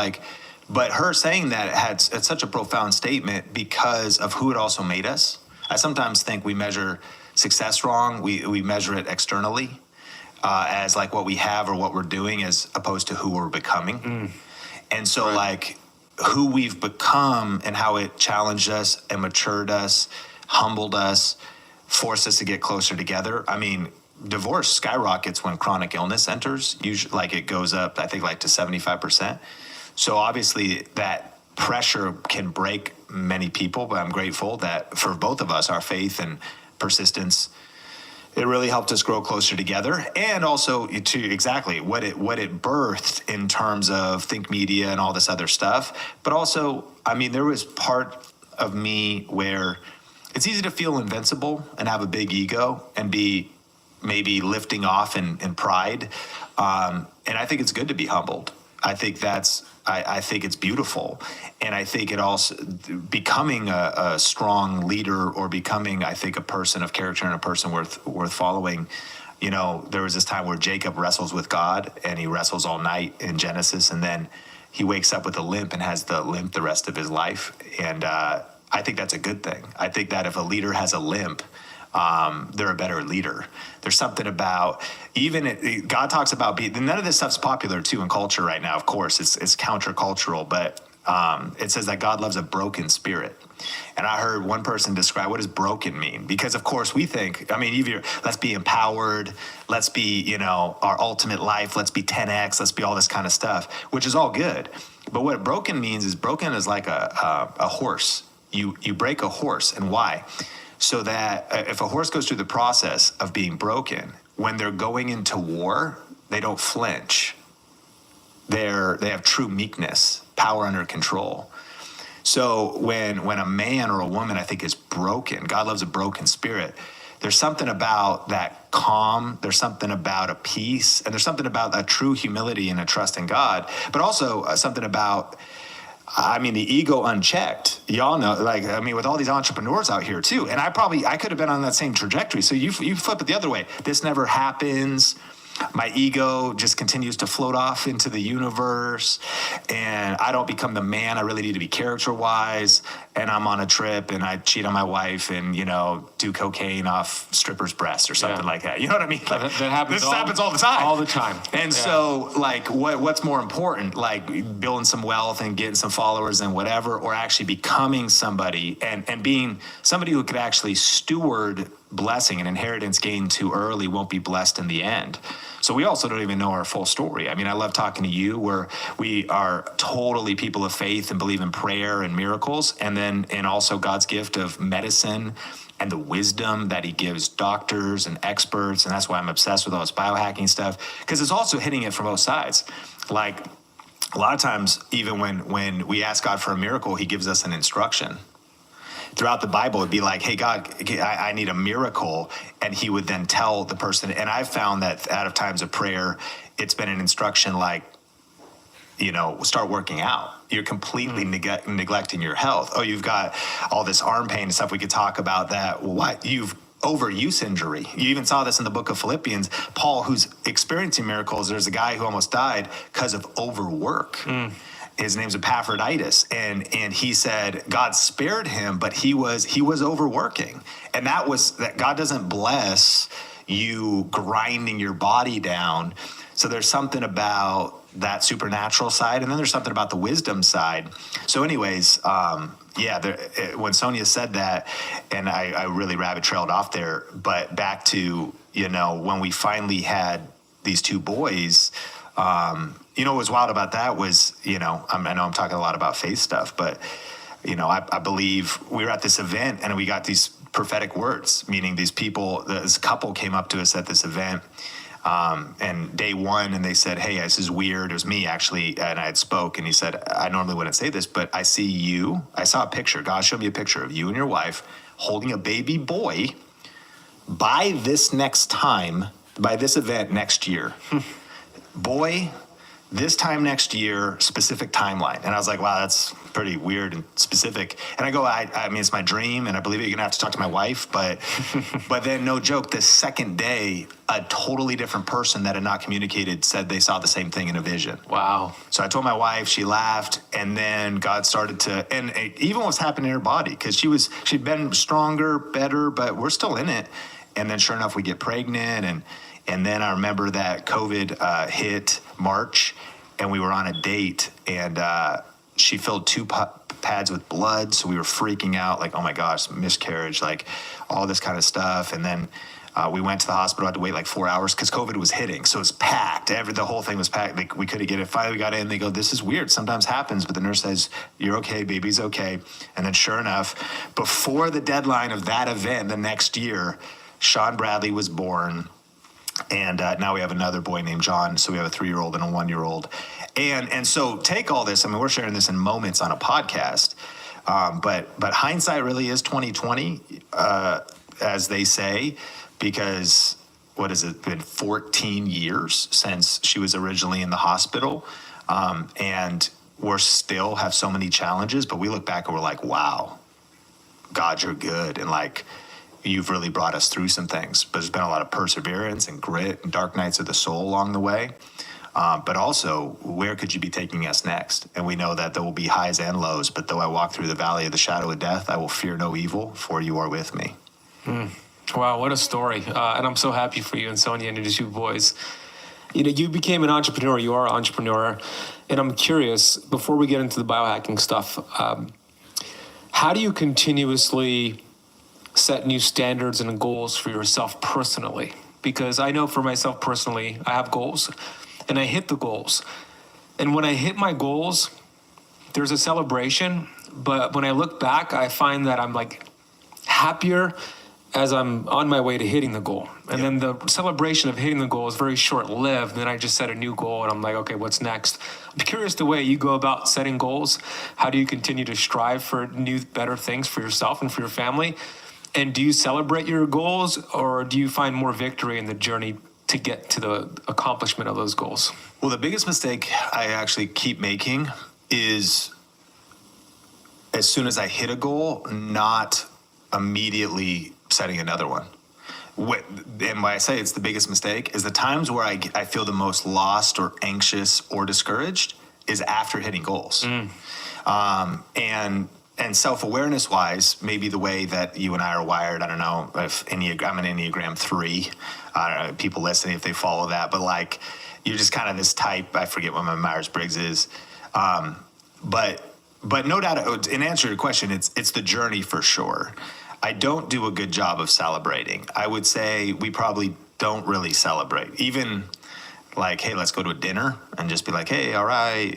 but her saying that it's such a profound statement because of who it also made us. I sometimes think we measure success wrong. We measure it externally as like what we have or what we're doing as opposed to who we're becoming. And so who we've become and how it challenged us and matured us, humbled us, forced us to get closer together. Divorce skyrockets when chronic illness enters. Usually, it goes up, I think, to 75%. So obviously, that pressure can break many people. But I'm grateful that for both of us, our faith and persistence, it really helped us grow closer together. And also to exactly what it birthed in terms of Think Media and all this other stuff. But also, there was part of me where it's easy to feel invincible and have a big ego and be maybe lifting off in pride. And I think it's good to be humbled. I think I think it's beautiful. And I think it also, becoming a strong leader or becoming, I think, a person of character and a person worth following. There was this time where Jacob wrestles with God and he wrestles all night in Genesis. And then he wakes up with a limp and has the limp the rest of his life. And I think that's a good thing. I think that if a leader has a limp, they're a better leader. There's something about God talks about none of this stuff's popular too in culture right now. Of course, it's countercultural, but it says that God loves a broken spirit. And I heard one person describe what does broken mean? Because of course we think, let's be empowered, let's be, our ultimate life, let's be 10X, let's be all this kind of stuff, which is all good. But what broken means is broken is like a horse. You break a horse, and why? So that if a horse goes through the process of being broken, when they're going into war, they don't flinch. They have true meekness, power under control. So when a man or a woman, I think, is broken, God loves a broken spirit. There's something about that calm. There's something about a peace, and there's something about a true humility and a trust in God, but also something about the ego unchecked. Y'all know, with all these entrepreneurs out here too. And I could have been on that same trajectory. So you flip it the other way. This never happens. My ego just continues to float off into the universe, and I don't become the man I really need to be character-wise, and I'm on a trip and I cheat on my wife and, do cocaine off strippers' breasts or something like that. You know what I mean? That happens. This happens all the time. All the time. And so, what's more important? Building some wealth and getting some followers and whatever, or actually becoming somebody and being somebody who could actually steward blessing. And inheritance gained too early won't be blessed in the end. So we also don't even know our full story. I love talking to you where we are totally people of faith and believe in prayer and miracles, and also God's gift of medicine and the wisdom that he gives doctors and experts. And that's why I'm obsessed with all this biohacking stuff, because it's also hitting it from both sides. A lot of times, even when we ask God for a miracle, he gives us an instruction. Throughout the Bible, it'd be like, hey, God, I need a miracle. And he would then tell the person. And I've found that out of times of prayer, it's been an instruction start working out. You're completely neglecting your health. Oh, you've got all this arm pain and stuff. We could talk about that. Well, what? You've overuse injury. You even saw this in the book of Philippians. Paul, who's experiencing miracles, there's a guy who almost died because of overwork. His name's Epaphroditus, and he said God spared him, but he was overworking, and that God doesn't bless you grinding your body down. So there's something about that supernatural side, and then there's something about the wisdom side. So anyways, when Sonia said that, and I really rabbit trailed off there, but back to, when we finally had these two boys, what was wild about that was, I know I'm talking a lot about faith stuff, but, I believe we were at this event and we got these prophetic words, meaning this couple came up to us at this event, and day one, and they said, hey, this is weird. It was me actually, and I had spoke, and he said, I normally wouldn't say this, but I saw a picture. God showed me a picture of you and your wife holding a baby boy by this event next year. Boy, this time next year, specific timeline. And I was like, wow, that's pretty weird and specific. And I go, I mean, it's my dream, and I believe it. You're gonna have to talk to my wife, but then no joke, the second day, a totally different person that had not communicated said they saw the same thing in a vision. Wow. So I told my wife, she laughed, and then God started to, and even what's happening in her body, because she'd been stronger, better, but we're still in it. And then sure enough, we get pregnant, and then I remember that COVID hit March, and we were on a date, and she filled 2 pads with blood, so we were freaking out, like, oh my gosh, miscarriage, like all this kind of stuff. And then we went to the hospital, had to wait like 4 hours because COVID was hitting, so it was packed. The whole thing was packed. Like, we couldn't get it. Finally, we got in. They go, this is weird. Sometimes happens, but the nurse says, you're okay, baby's okay. And then sure enough, before the deadline of that event the next year, Sean Bradley was born. And now we have another boy named John. So we have a 3-year-old and a 1-year-old. And so take all this. I mean, we're sharing this in moments on a podcast. But hindsight really is 2020, as they say, because what has it been, 14 years since she was originally in the hospital. And we're still have so many challenges, but we look back and we're like, wow, God, you're good. And like, you've really brought us through some things, but there's been a lot of perseverance and grit and dark nights of the soul along the way. But also, where could you be taking us next? And we know that there will be highs and lows, but though I walk through the valley of the shadow of death, I will fear no evil, for you are with me. Wow, what a story. And I'm so happy for you and Sonia and your 2 boys. You became an entrepreneur, you are an entrepreneur. And I'm curious, before we get into the biohacking stuff, how do you continuously set new standards and goals for yourself personally? Because I know for myself personally, I have goals and I hit the goals. And when I hit my goals, there's a celebration. But when I look back, I find that I'm like happier as I'm on my way to hitting the goal. And then the celebration of hitting the goal is very short-lived. Then I just set a new goal and I'm like, okay, what's next? I'm curious the way you go about setting goals. How do you continue to strive for new, better things for yourself and for your family? And do you celebrate your goals, or do you find more victory in the journey to get to the accomplishment of those goals? Well, the biggest mistake I actually keep making is, as soon as I hit a goal, not immediately setting another one. And why I say it's the biggest mistake is the times where I feel the most lost or anxious or discouraged is after hitting goals. And self-awareness wise, maybe the way that you and I are wired, I don't know if I'm an Enneagram 3, I don't know, people listening, if they follow that, but like, you're just kind of this type, I forget what my Myers-Briggs is. But no doubt, in answer to your question, it's the journey for sure. I don't do a good job of celebrating. I would say we probably don't really celebrate. Even like, hey, let's go to a dinner and just be like, hey, all right,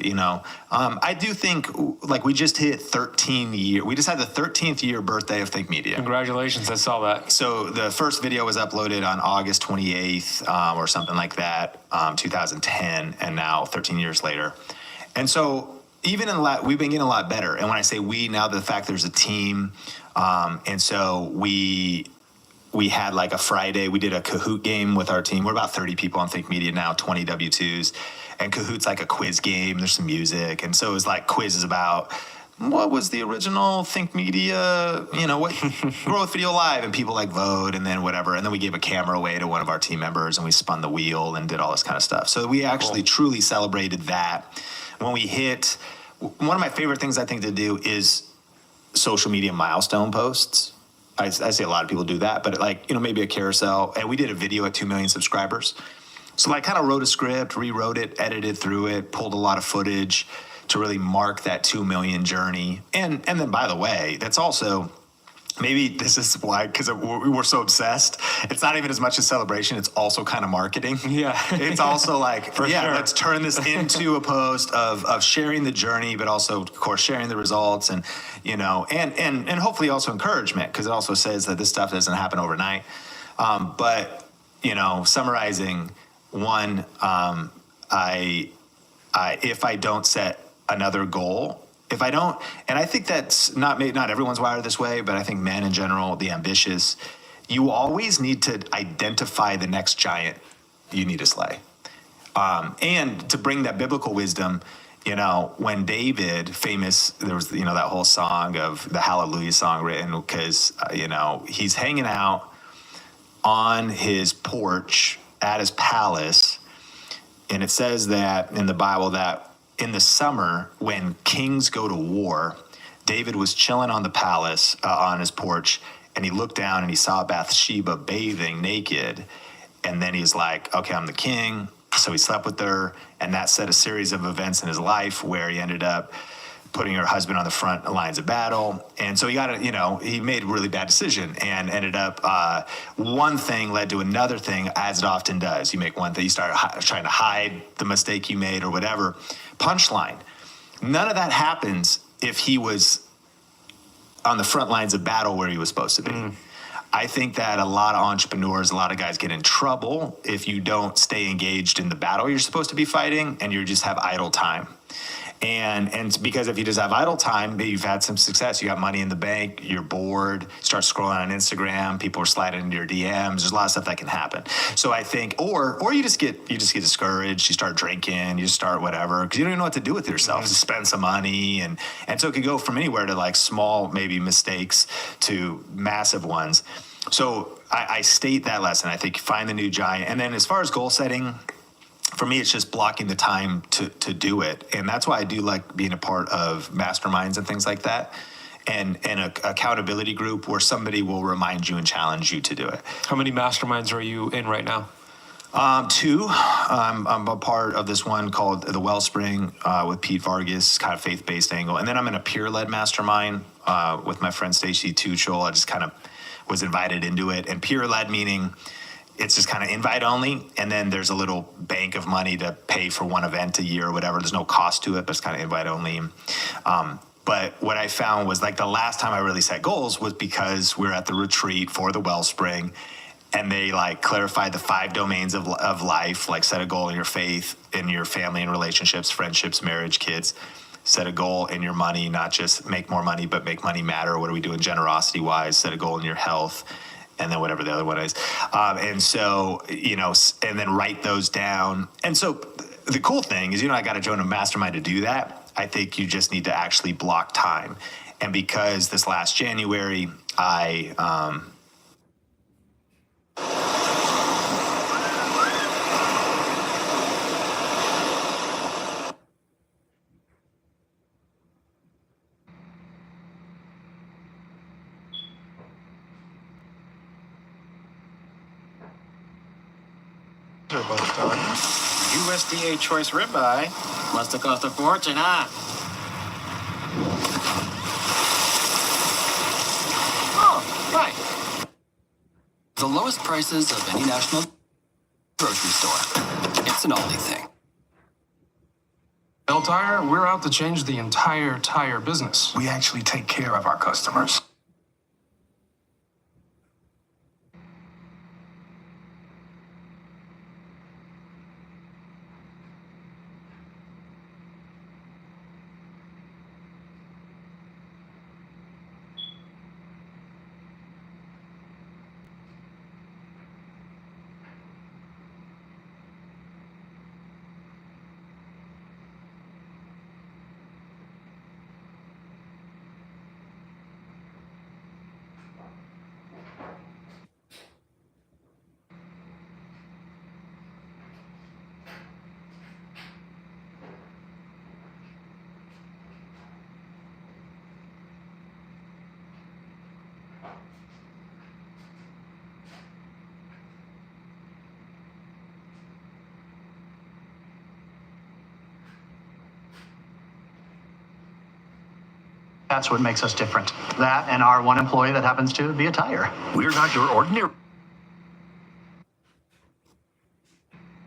I do think, like, we just hit 13 years. We just had the 13th year birthday of Think Media. Congratulations, I saw that. So the first video was uploaded on August 28th or something like that, 2010, and now 13 years later. And so even we've been getting a lot better. And when I say we, now the fact there's a team, and so we had like a Friday, we did a Kahoot game with our team. We're about 30 people on Think Media now, 20 W-2s. And Kahoot's like a quiz game. There's some music. And so it was like quizzes about what was the original Think Media, what Growth Video Live, and people like vote and then whatever. And then we gave a camera away to one of our team members and we spun the wheel and did all this kind of stuff. So we actually truly celebrated that. When we hit, one of my favorite things I think to do is social media milestone posts. I see a lot of people do that, but maybe a carousel. And we did a video at 2 million subscribers. So I kind of wrote a script, rewrote it, edited through it, pulled a lot of footage to really mark that 2 million journey. And then, by the way, that's also, maybe this is why, because we were so obsessed. It's not even as much a celebration. It's also kind of marketing. Yeah. It's also like, For sure. let's turn this into a post of sharing the journey, but also, of course, sharing the results and, and hopefully also encouragement, because it also says that this stuff doesn't happen overnight. But, summarizing, one, if I don't set another goal, if I don't, and I think that's not everyone's wired this way, but I think men in general, the ambitious, you always need to identify the next giant you need to slay. And to bring that biblical wisdom, when David, famous, there was, that whole song of the Hallelujah song written because, he's hanging out on his porch at his palace. And it says that in the Bible that in the summer, when kings go to war, David was chilling on the palace, on his porch, and he looked down and he saw Bathsheba bathing naked. And then he's like, okay, I'm the king. So he slept with her, and that set a series of events in his life where he ended up putting her husband on the front lines of battle. And so he made a really bad decision and ended up, one thing led to another thing, as it often does. You make one thing, you start trying to hide the mistake you made or whatever. Punchline. None of that happens if he was on the front lines of battle where he was supposed to be. I think that a lot of entrepreneurs, a lot of guys get in trouble if you don't stay engaged in the battle you're supposed to be fighting and you just have idle time. And because if you just have idle time, maybe you've had some success, you got money in the bank, you're bored, start scrolling on Instagram, people are sliding into your DMs. There's a lot of stuff that can happen. So I think, or you just get discouraged, you start drinking, you start whatever, because you don't even know what to do with yourself. To spend some money, and so it could go from anywhere to like small maybe mistakes to massive ones. So I state that lesson. I think find the new giant, and then as far as goal setting, for me, it's just blocking the time to do it. And that's why I do like being a part of masterminds and things like that. And an accountability group where somebody will remind you and challenge you to do it. How many masterminds are you in right now? 2. I'm a part of this one called The Wellspring with Pete Vargas, kind of faith-based angle. And then I'm in a peer-led mastermind with my friend Stacey Tuchel. I just kind of was invited into it. And peer-led meaning it's just kind of invite only, and then there's a little bank of money to pay for one event a year or whatever. There's no cost to it, but it's kind of invite only. But what I found was like the last time I really set goals was because we were at the retreat for the Wellspring, and they like clarified the 5 domains of life, like set a goal in your faith, in your family and relationships, friendships, marriage, kids. Set a goal in your money, not just make more money, but make money matter. What are we doing generosity wise? Set a goal in your health. And then whatever the other one is. And so, and then write those down. And so the cool thing is, I got to join a mastermind to do that. I think you just need to actually block time. And because this last January, I, both done. USDA choice ribeye must have cost a fortune, huh? Oh, right. The lowest prices of any national grocery store. It's an Aldi thing. Bell Tire, we're out to change the entire tire business. We actually take care of our customers. That's what makes us different. That and our one employee that happens to be a tire. We're not your ordinary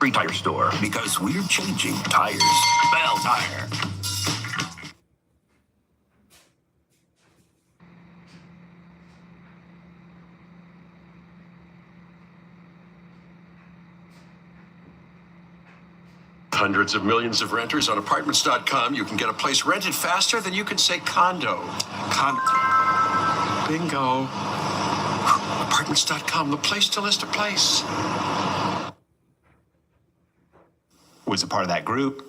tire store because we're changing tires. Bell Tire. Hundreds of millions of renters on apartments.com. You can get a place rented faster than you can say condo. Bingo. Apartments.com, the place to list a place. Was a part of that group.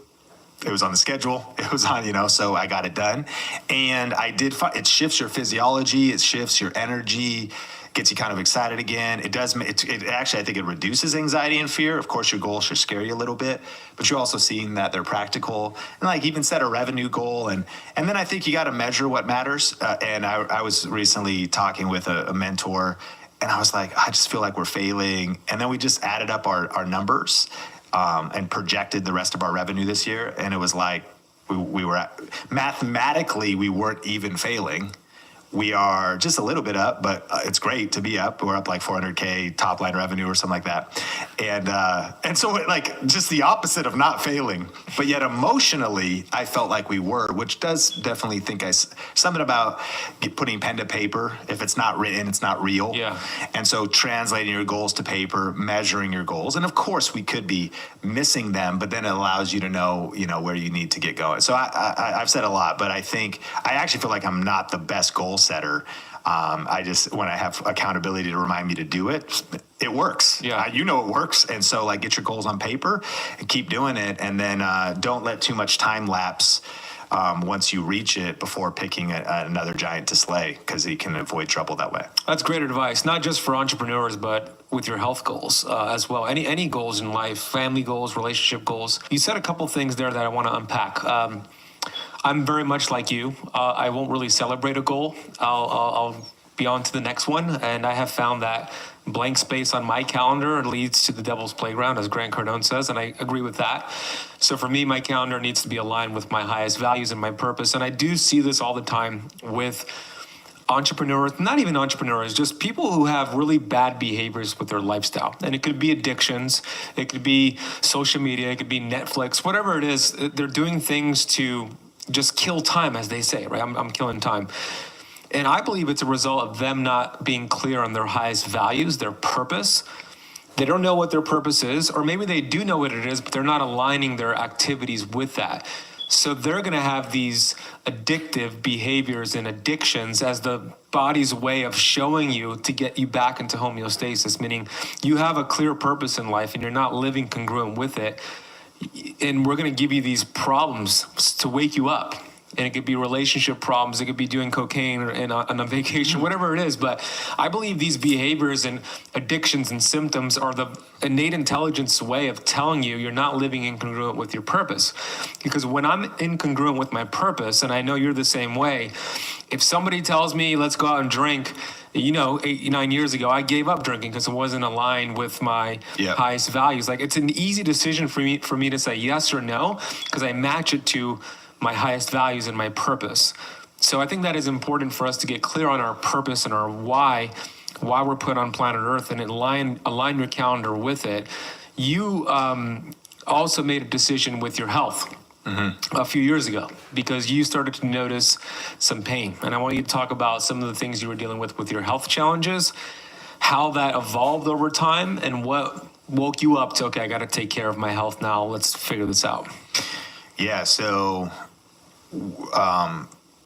It was on the schedule. It was on, so I got it done. And I did find it shifts your physiology, it shifts your energy, gets you kind of excited again. It does, it actually, I think it reduces anxiety and fear. Of course, your goals should scare you a little bit, but you're also seeing that they're practical. And like even set a revenue goal. And then I think you got to measure what matters. And I was recently talking with a mentor, and I was like, I just feel like we're failing. And then we just added up our numbers. And projected the rest of our revenue this year. And it was like, we were mathematically, we weren't even failing. We are just a little bit up, but it's great to be up. We're up like 400K top line revenue or something like that. And so like just the opposite of not failing, but yet emotionally, I felt like we were, which does definitely think something about putting pen to paper. If it's not written, it's not real. Yeah. And so translating your goals to paper, measuring your goals. And of course we could be missing them, but then it allows you to know, where you need to get going. So I've said a lot, but I think I actually feel like I'm not the best goal setter. I just, when I have accountability to remind me to do it, it works. Yeah. It works. And so like get your goals on paper and keep doing it. And then don't let too much time lapse once you reach it before picking another giant to slay, because you can avoid trouble that way. That's great advice, not just for entrepreneurs, but with your health goals as well. Any goals in life, family goals, relationship goals. You said a couple things there that I want to unpack. I'm very much like you. I won't really celebrate a goal. I'll be on to the next one. And I have found that blank space on my calendar leads to the devil's playground, as Grant Cardone says, and I agree with that. So for me, my calendar needs to be aligned with my highest values and my purpose. And I do see this all the time with entrepreneurs, not even entrepreneurs, just people who have really bad behaviors with their lifestyle. And it could be addictions, it could be social media, it could be Netflix, whatever it is. They're doing things to just kill time, as they say, right? I'm killing time. And I believe it's a result of them not being clear on their highest values, their purpose. They don't know what their purpose is, or maybe they do know what it is, but they're not aligning their activities with that. So they're going to have these addictive behaviors and addictions as the body's way of showing you to get you back into homeostasis, meaning you have a clear purpose in life and you're not living congruent with it. And we're going to give you these problems to wake you up. And it could be relationship problems. It could be doing cocaine on a vacation, whatever it is. But I believe these behaviors and addictions and symptoms are the innate intelligence way of telling you you're not living incongruent with your purpose. Because when I'm incongruent with my purpose, and I know you're the same way, if somebody tells me, let's go out and drink, 8-9 years ago, I gave up drinking because it wasn't aligned with my highest values. Like, it's an easy decision for me to say yes or no, because I match it to my highest values and my purpose. So I think that is important for us to get clear on our purpose and our why we're put on planet Earth, and align your calendar with it. You also made a decision with your health a few years ago, because you started to notice some pain. And I want you to talk about some of the things you were dealing with your health challenges, how that evolved over time, and what woke you up to, okay, I got to take care of my health now. Let's figure this out. Yeah, so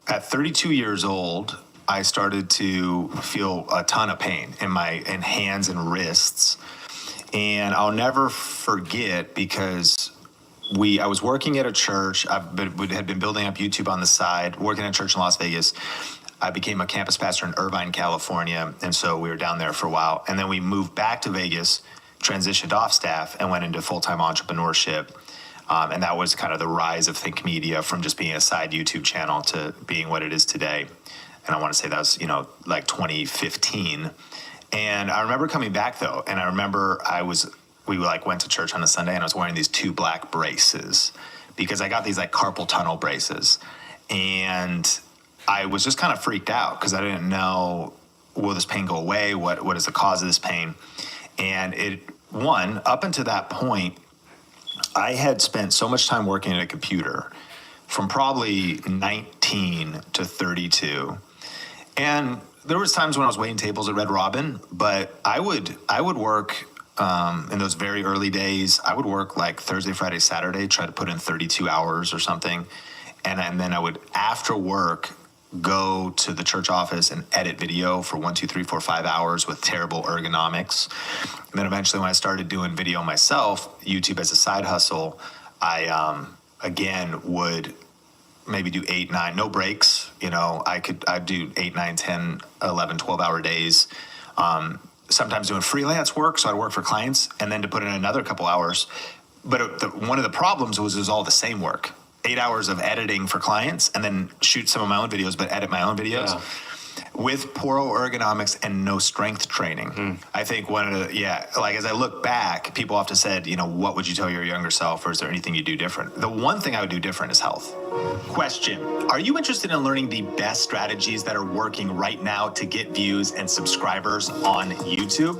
at 32 years old, I started to feel a ton of pain in hands and wrists. And I'll never forget, because I was working at a church. I had been building up YouTube on the side, working at a church in Las Vegas. I became a campus pastor in Irvine, California. And so we were down there for a while. And then we moved back to Vegas, transitioned off staff, and went into full-time entrepreneurship. And that was kind of the rise of Think Media, from just being a side YouTube channel to being what it is today. And I want to say that was, like 2015. And I remember coming back though. And I remember we went to church on a Sunday, and I was wearing these 2 black braces because I got these like carpal tunnel braces. And I was just kind of freaked out because I didn't know, will this pain go away? What is the cause of this pain? And up until that point, I had spent so much time working at a computer from probably 19 to 32. And there was times when I was waiting tables at Red Robin, but I would work in those very early days. I would work like Thursday, Friday, Saturday, try to put in 32 hours or something. And then I would, after work, go to the church office and edit video for 1, 2, 3, 4, 5 hours with terrible ergonomics. And then eventually when I started doing video myself, YouTube as a side hustle, I, again, would maybe do 8, 9, no breaks. I'd do 8, 9, 10, 11, 12-hour days. Sometimes doing freelance work, so I'd work for clients, and then to put in another couple hours. But one of the problems was it was all the same work. 8 hours of editing for clients, and then shoot some of my own videos, but edit my own videos. Yeah. With poor ergonomics and no strength training. I think as I look back, people often said, what would you tell your younger self, or is there anything you do different? The one thing I would do different is health. Question: are you interested in learning the best strategies that are working right now to get views and subscribers on YouTube?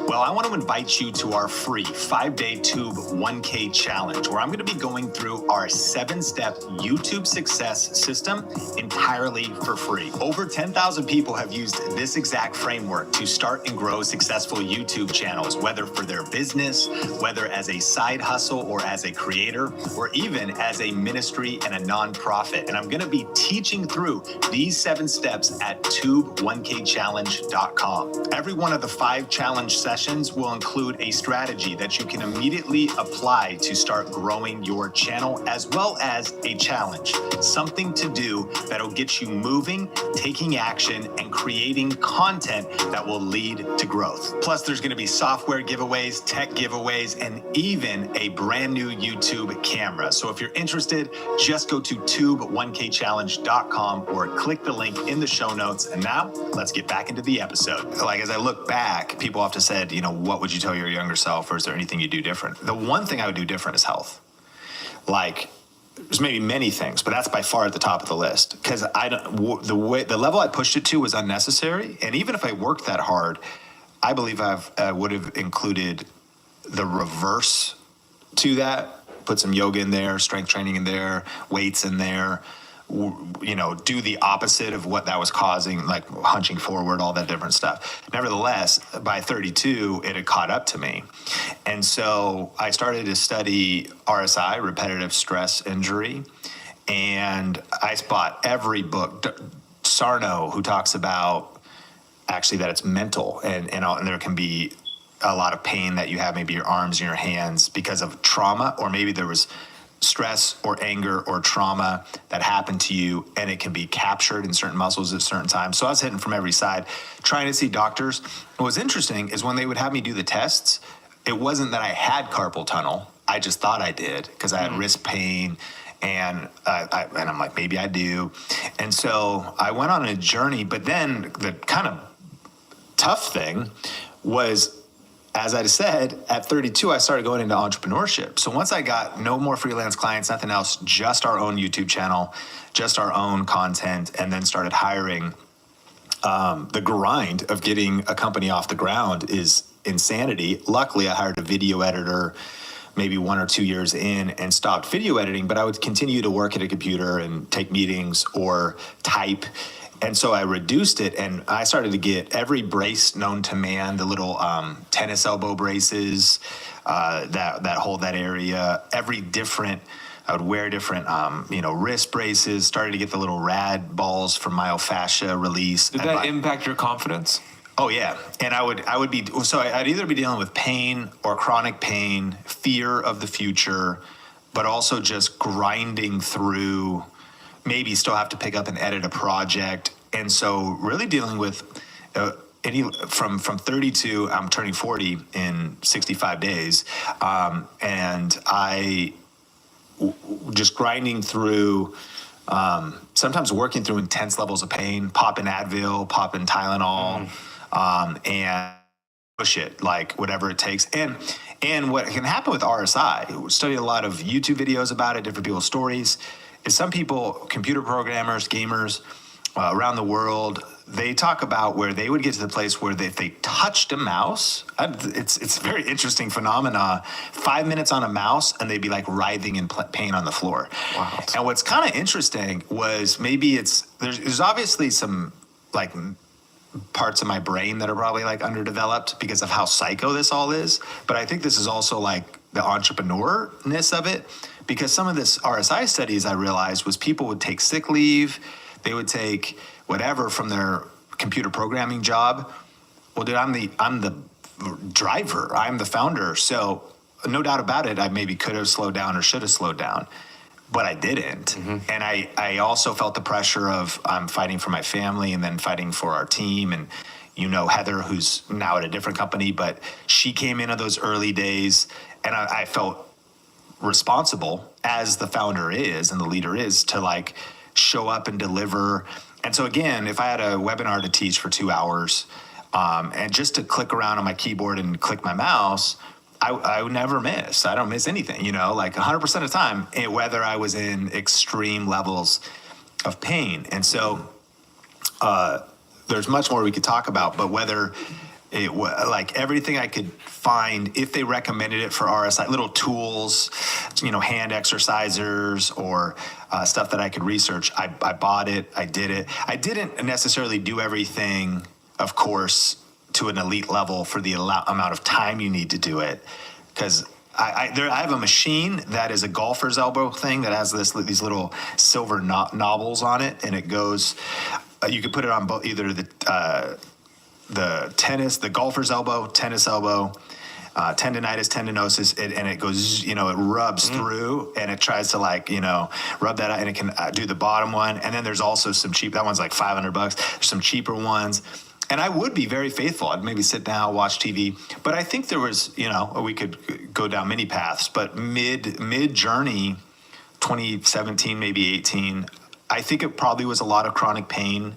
Well, I want to invite you to our free 5-day Tube 1K challenge, where I'm going to be going through our 7-step YouTube success system entirely for free. Over 10,000 people have used this exact framework to start and grow successful YouTube channels, whether for their business, whether as a side hustle or as a creator, or even as a ministry and a nonprofit. And I'm going to be teaching through these 7 steps at tube1kchallenge.com. Every one of the 5 challenge sessions will include a strategy that you can immediately apply to start growing your channel, as well as a challenge, something to do that'll get you moving, taking action, and creating content that will lead to growth. Plus, there's going to be software giveaways, tech giveaways, and even a brand new YouTube camera. So if you're interested, just go to tube1kchallenge.com or click the link in the show notes. And now let's get back into the episode. As I look back, people often said, what would you tell your younger self, or is there anything you do different? The one thing I would do different is health. There's maybe many things, but that's by far at the top of the list, because the level I pushed it to was unnecessary. And even if I worked that hard, I believe I would have included the reverse to that. Put some yoga in there, strength training in there, weights in there, do the opposite of what that was causing, like hunching forward, all that different stuff. Nevertheless, by 32, it had caught up to me. And so I started to study RSI, repetitive stress injury. And I bought every book, Sarno, who talks about actually that it's mental, and there can be a lot of pain that you have, maybe your arms and your hands, because of trauma, or maybe there was stress or anger or trauma that happened to you, and it can be captured in certain muscles at certain times. So I was hitting from every side, trying to see doctors. What was interesting is when they would have me do the tests, it wasn't that I had carpal tunnel. I just thought I did, because I had wrist pain, and I'm like, maybe I do. And so I went on a journey, but then the kind of tough thing was, as I said, at 32, I started going into entrepreneurship. So once I got no more freelance clients, nothing else, just our own YouTube channel, just our own content, and then started hiring, the grind of getting a company off the ground is insanity. Luckily, I hired a video editor maybe 1 or 2 years in and stopped video editing, but I would continue to work at a computer and take meetings or type. And so I reduced it, and I started to get every brace known to man, the little tennis elbow braces that hold that area, I would wear different, wrist braces, started to get the little rad balls for myofascia release. Did that impact your confidence? Oh yeah. And I'd either be dealing with pain or chronic pain, fear of the future, but also just grinding through, maybe still have to pick up and edit a project. And so really dealing with from 32, I'm turning 40 in 65 days. And I just grinding through, sometimes working through intense levels of pain, popping Advil, popping Tylenol, and push it, like whatever it takes. And what can happen with RSI, we studied a lot of YouTube videos about it, different people's stories, is some people, computer programmers, gamers, around the world, they talk about where they would get to the place where if they touched a mouse, it's a very interesting phenomena. 5 minutes on a mouse, and they'd be like writhing in pain on the floor. Wow. And what's kind of interesting was maybe there's obviously some like parts of my brain that are probably like underdeveloped because of how psycho this all is. But I think this is also like the entrepreneurness of it, because some of this RSI studies I realized was people would take sick leave, they would take whatever from their computer programming job. Well, dude, I'm the driver, I'm the founder. So no doubt about it, I maybe could have slowed down or should have slowed down, but I didn't. And I also felt the pressure of I'm fighting for my family and then fighting for our team. And Heather, who's now at a different company, but she came in those early days, and I felt responsible, as the founder is and the leader is, to like show up and deliver. And so again, if I had a webinar to teach for 2 hours, and just to click around on my keyboard and click my mouse, I would never miss. I don't miss anything, like 100% of the time, whether I was in extreme levels of pain. And so there's much more we could talk about, but whether it was like everything I could find, if they recommended it for RSI, little tools, hand exercisers or stuff that I could research, I bought it, I did it. I didn't necessarily do everything, of course, to an elite level for the amount of time you need to do it, because I have a machine that is a golfer's elbow thing that has these little silver knobbles on it, and it goes. You could put it on both, either the golfer's elbow, tennis elbow, tendonitis, tendinosis, and it goes, it rubs through, and it tries to rub that out, and it can do the bottom one. And then there's also some cheap, that one's like $500. There's some cheaper ones. And I would be very faithful. I'd maybe sit down, watch TV. But I think there was, we could go down many paths, but mid journey, 2017, maybe 18, I think it probably was a lot of chronic pain.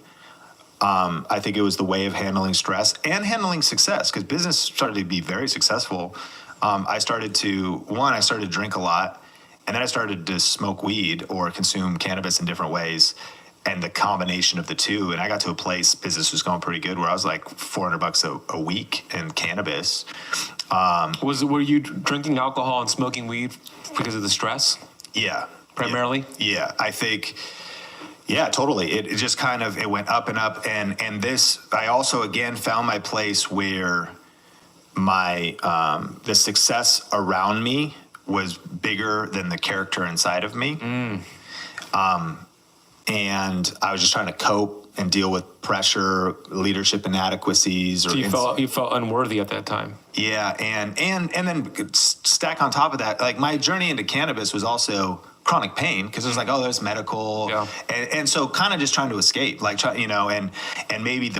I think it was the way of handling stress and handling success, because business started to be very successful. I started to drink a lot, and then I started to smoke weed or consume cannabis in different ways, and the combination of the two. And I got to a place, business was going pretty good, where I was like $400 a week in cannabis. Were you drinking alcohol and smoking weed because of the stress? Yeah. Primarily? Yeah, I think... Yeah, totally. It just kind of, it went up and up. And this, I also, again, found my place where my, the success around me was bigger than the character inside of me. And I was just trying to cope and deal with pressure, leadership inadequacies. So you felt unworthy at that time. Yeah. And then stack on top of that, like my journey into cannabis was also chronic pain, because it was like, oh, there's medical. Yeah. And so kind of just trying to escape, and maybe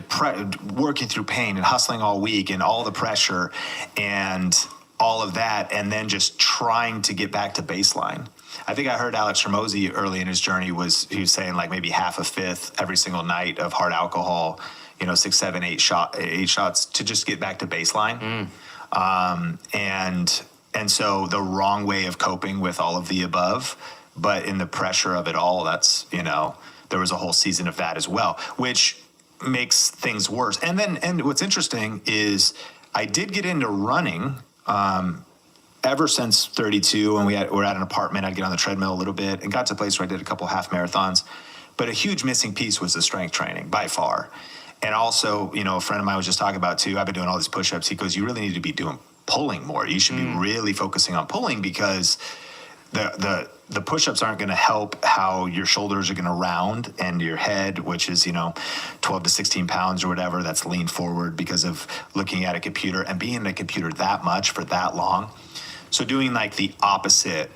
working through pain and hustling all week and all the pressure and all of that. And then just trying to get back to baseline. I think I heard Alex Hormozy early in his journey he was saying like maybe half a fifth every single night of hard alcohol, 6, 7, 8 shots to just get back to baseline. And so the wrong way of coping with all of the above, but in the pressure of it all, that's, there was a whole season of that as well, which makes things worse. And what's interesting is I did get into running, ever since 32, when we're at an apartment, I'd get on the treadmill a little bit and got to a place where I did a couple half marathons. But a huge missing piece was the strength training by far. And also, a friend of mine was just talking about too, I've been doing all these push-ups. He goes, you really need to be doing pulling more. You should be really focusing on pulling, because the push-ups aren't going to help how your shoulders are going to round, and your head, which is 12 to 16 pounds or whatever, that's leaned forward because of looking at a computer and being in a computer that much for that long. So doing like the opposite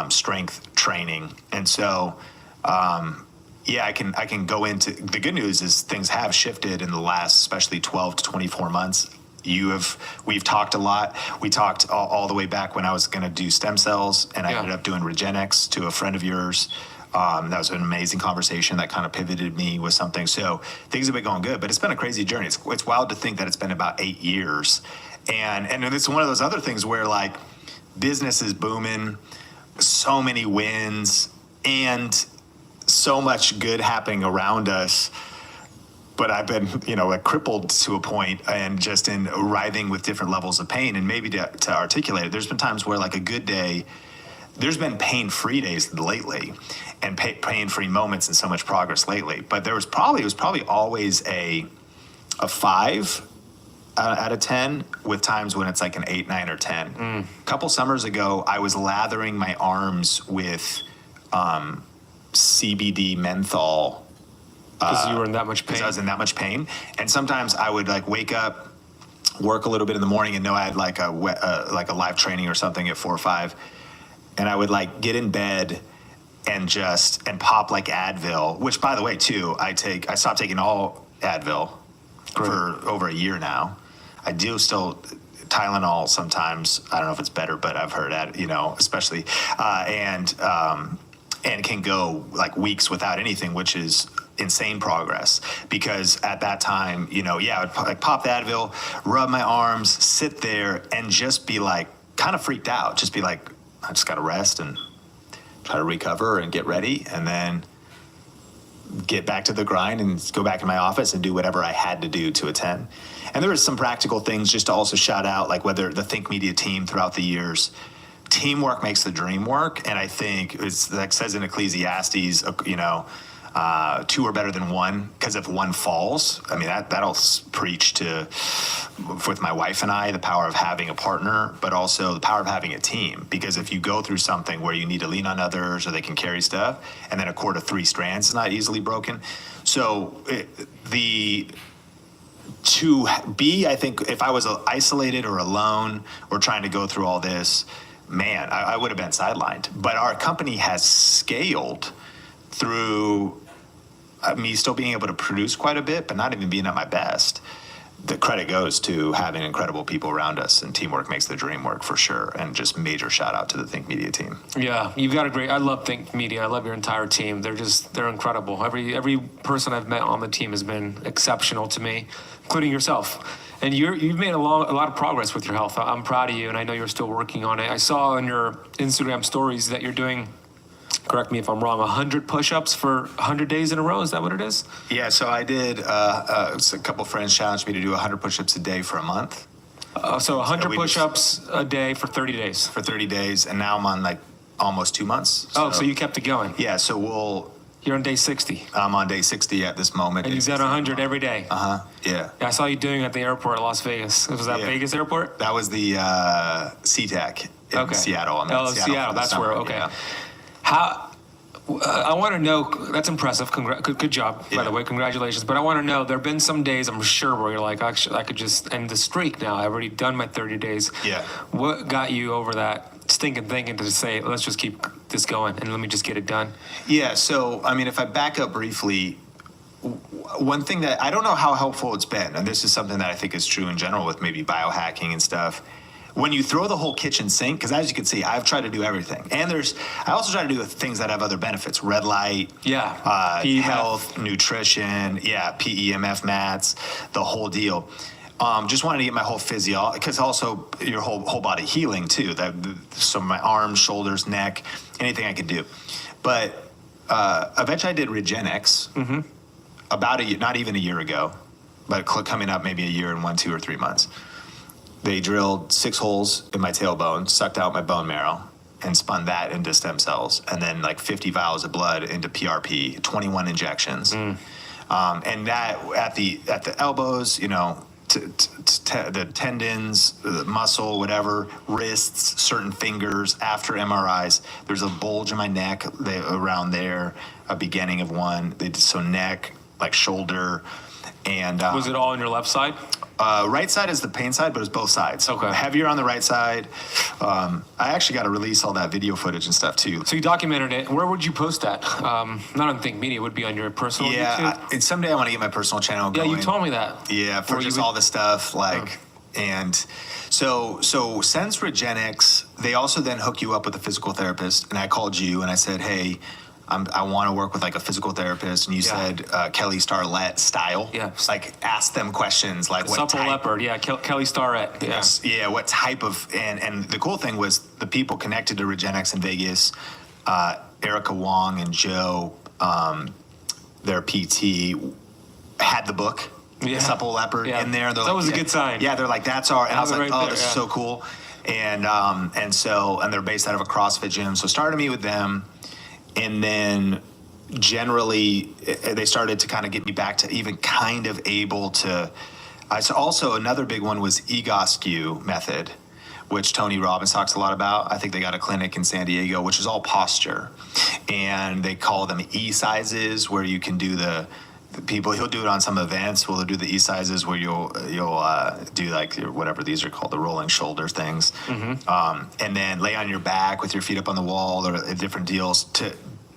strength training. And so I can go into, the good news is things have shifted in the last especially 12 to 24 months. We've talked a lot. We talked all the way back when I was going to do stem cells, and I ended up doing Regenex to a friend of yours. That was an amazing conversation that kind of pivoted me with something. So things have been going good, but it's been a crazy journey. It's wild to think that it's been about 8 years. And it's one of those other things where like business is booming, so many wins, and so much good happening around us, but I've been, like crippled to a point and just in writhing with different levels of pain. And maybe to articulate it, there's been times where like a good day, there's been pain-free days lately and pain-free moments and so much progress lately. But it was probably always a 5 out of 10 with times when it's like an 8, 9, or 10. A couple summers ago, I was lathering my arms with CBD menthol. Because you were in that much pain. Because I was in that much pain. And sometimes I would like wake up, work a little bit in the morning and know I had like a live training or something at 4 or 5. And I would like get in bed and pop like Advil, which by the way too, I stopped taking all Advil for over a year now. I do still Tylenol sometimes. I don't know if it's better, but I've heard that, especially, and can go like weeks without anything, which is insane progress. Because at that time, I would like pop the Advil, rub my arms, sit there, and just be like kind of freaked out. Just be like, I just got to rest and try to recover and get ready, and then get back to the grind and go back in my office and do whatever I had to do to attend. And there was some practical things just to also shout out, like whether the Think Media team throughout the years, teamwork makes the dream work. And I think it's like says in Ecclesiastes, 2 are better than 1, because if 1 falls, I mean, that'll preach to, with my wife and I, the power of having a partner, but also the power of having a team. Because if you go through something where you need to lean on others or they can carry stuff, and then a cord of 3 strands is not easily broken. So I think if I was isolated or alone or trying to go through all this, man, I would have been sidelined. But our company has scaled through me still being able to produce quite a bit, but not even being at my best. The credit goes to having incredible people around us, and teamwork makes the dream work for sure. And just major shout out to the Think Media team. Yeah, you've got I love Think Media. I love your entire team. They're incredible. Every person I've met on the team has been exceptional to me, including yourself. And you've made a lot of progress with your health. I'm proud of you, and I know you're still working on it. I saw on your Instagram stories that you're doing, correct me if I'm wrong, 100 push-ups for 100 days in a row. Is that what it is? Yeah, so I did, a couple friends challenged me to do 100 push-ups a day for a month. So 100 push-ups a day for 30 days. For 30 days, and now I'm on like almost 2 months. So you kept it going. Yeah, so You're on day 60. I'm on day 60 at this moment. And you've done 100 every day. Yeah. I saw you doing it at the airport at Las Vegas. Was that Vegas airport? That was the SeaTac in Seattle. Seattle. That's summer. where. Okay. Yeah. I want to know. That's impressive. Good job, by the way. Congratulations. But I want to know. There have been some days, I'm sure, where you're like, actually, I could just end the streak now. I've already done my 30 days. Yeah. What got you over that stinking thinking to say, let's just keep this going and let me just get it done? Yeah. So, I mean, if I back up briefly, one thing that I don't know how helpful it's been, and this is something that I think is true in general with maybe biohacking and stuff. When you throw the whole kitchen sink, because as you can see, I've tried to do everything. And I also try to do things that have other benefits. Red light, health, nutrition, PEMF mats, the whole deal. Just wanted to get my whole physiology, because also your whole body healing too. So my arms, shoulders, neck, anything I could do. But eventually I did Regenx about not even a year ago, but coming up maybe a year and 1, 2, or 3 months. They drilled 6 holes in my tailbone, sucked out my bone marrow, and spun that into stem cells, and then like 50 vials of blood into PRP, 21 injections, and that at the elbows, the tendons, the muscle, whatever, wrists, certain fingers. After MRIs, there's a bulge in my neck around there, a beginning of one. So neck, like shoulder, and was it all on your left side? Right side is the pain side, but it's both sides. Okay. Heavier on the right side. I actually got to release all that video footage and stuff too. So you documented it. Where would you post that? Not on Think Media. It would be on your personal YouTube? And someday I want to get my personal channel going. Yeah, you told me that. Yeah, for just all the stuff and so since Regenx, they also then hook you up with a physical therapist. And I called you and I said, hey, I want to work with like a physical therapist, and you said Kelly Starrett style. Yeah, like ask them questions like what Supple type. Leopard. Yeah, Kelly Starrett. Yeah. Yeah, what type of and the cool thing was the people connected to Regenx in Vegas, Erica Wong and Joe their PT had the book, the Supple Leopard in there. They're that was a good sign. Yeah, they're like, that's our, and I was like, right this is so cool. And they're based out of a CrossFit gym. So started to meet with them, and then generally they started to kind of get me back to even kind of able to. Also another big one was EGOSQ method, which Tony Robbins talks a lot about. I think they got a clinic in San Diego, which is all posture, and they call them E sizes, where you can do the people. He'll do it on some events. We'll do the E sizes where you'll do like whatever these are called, the rolling shoulder things, and then lay on your back with your feet up on the wall, or different deals to.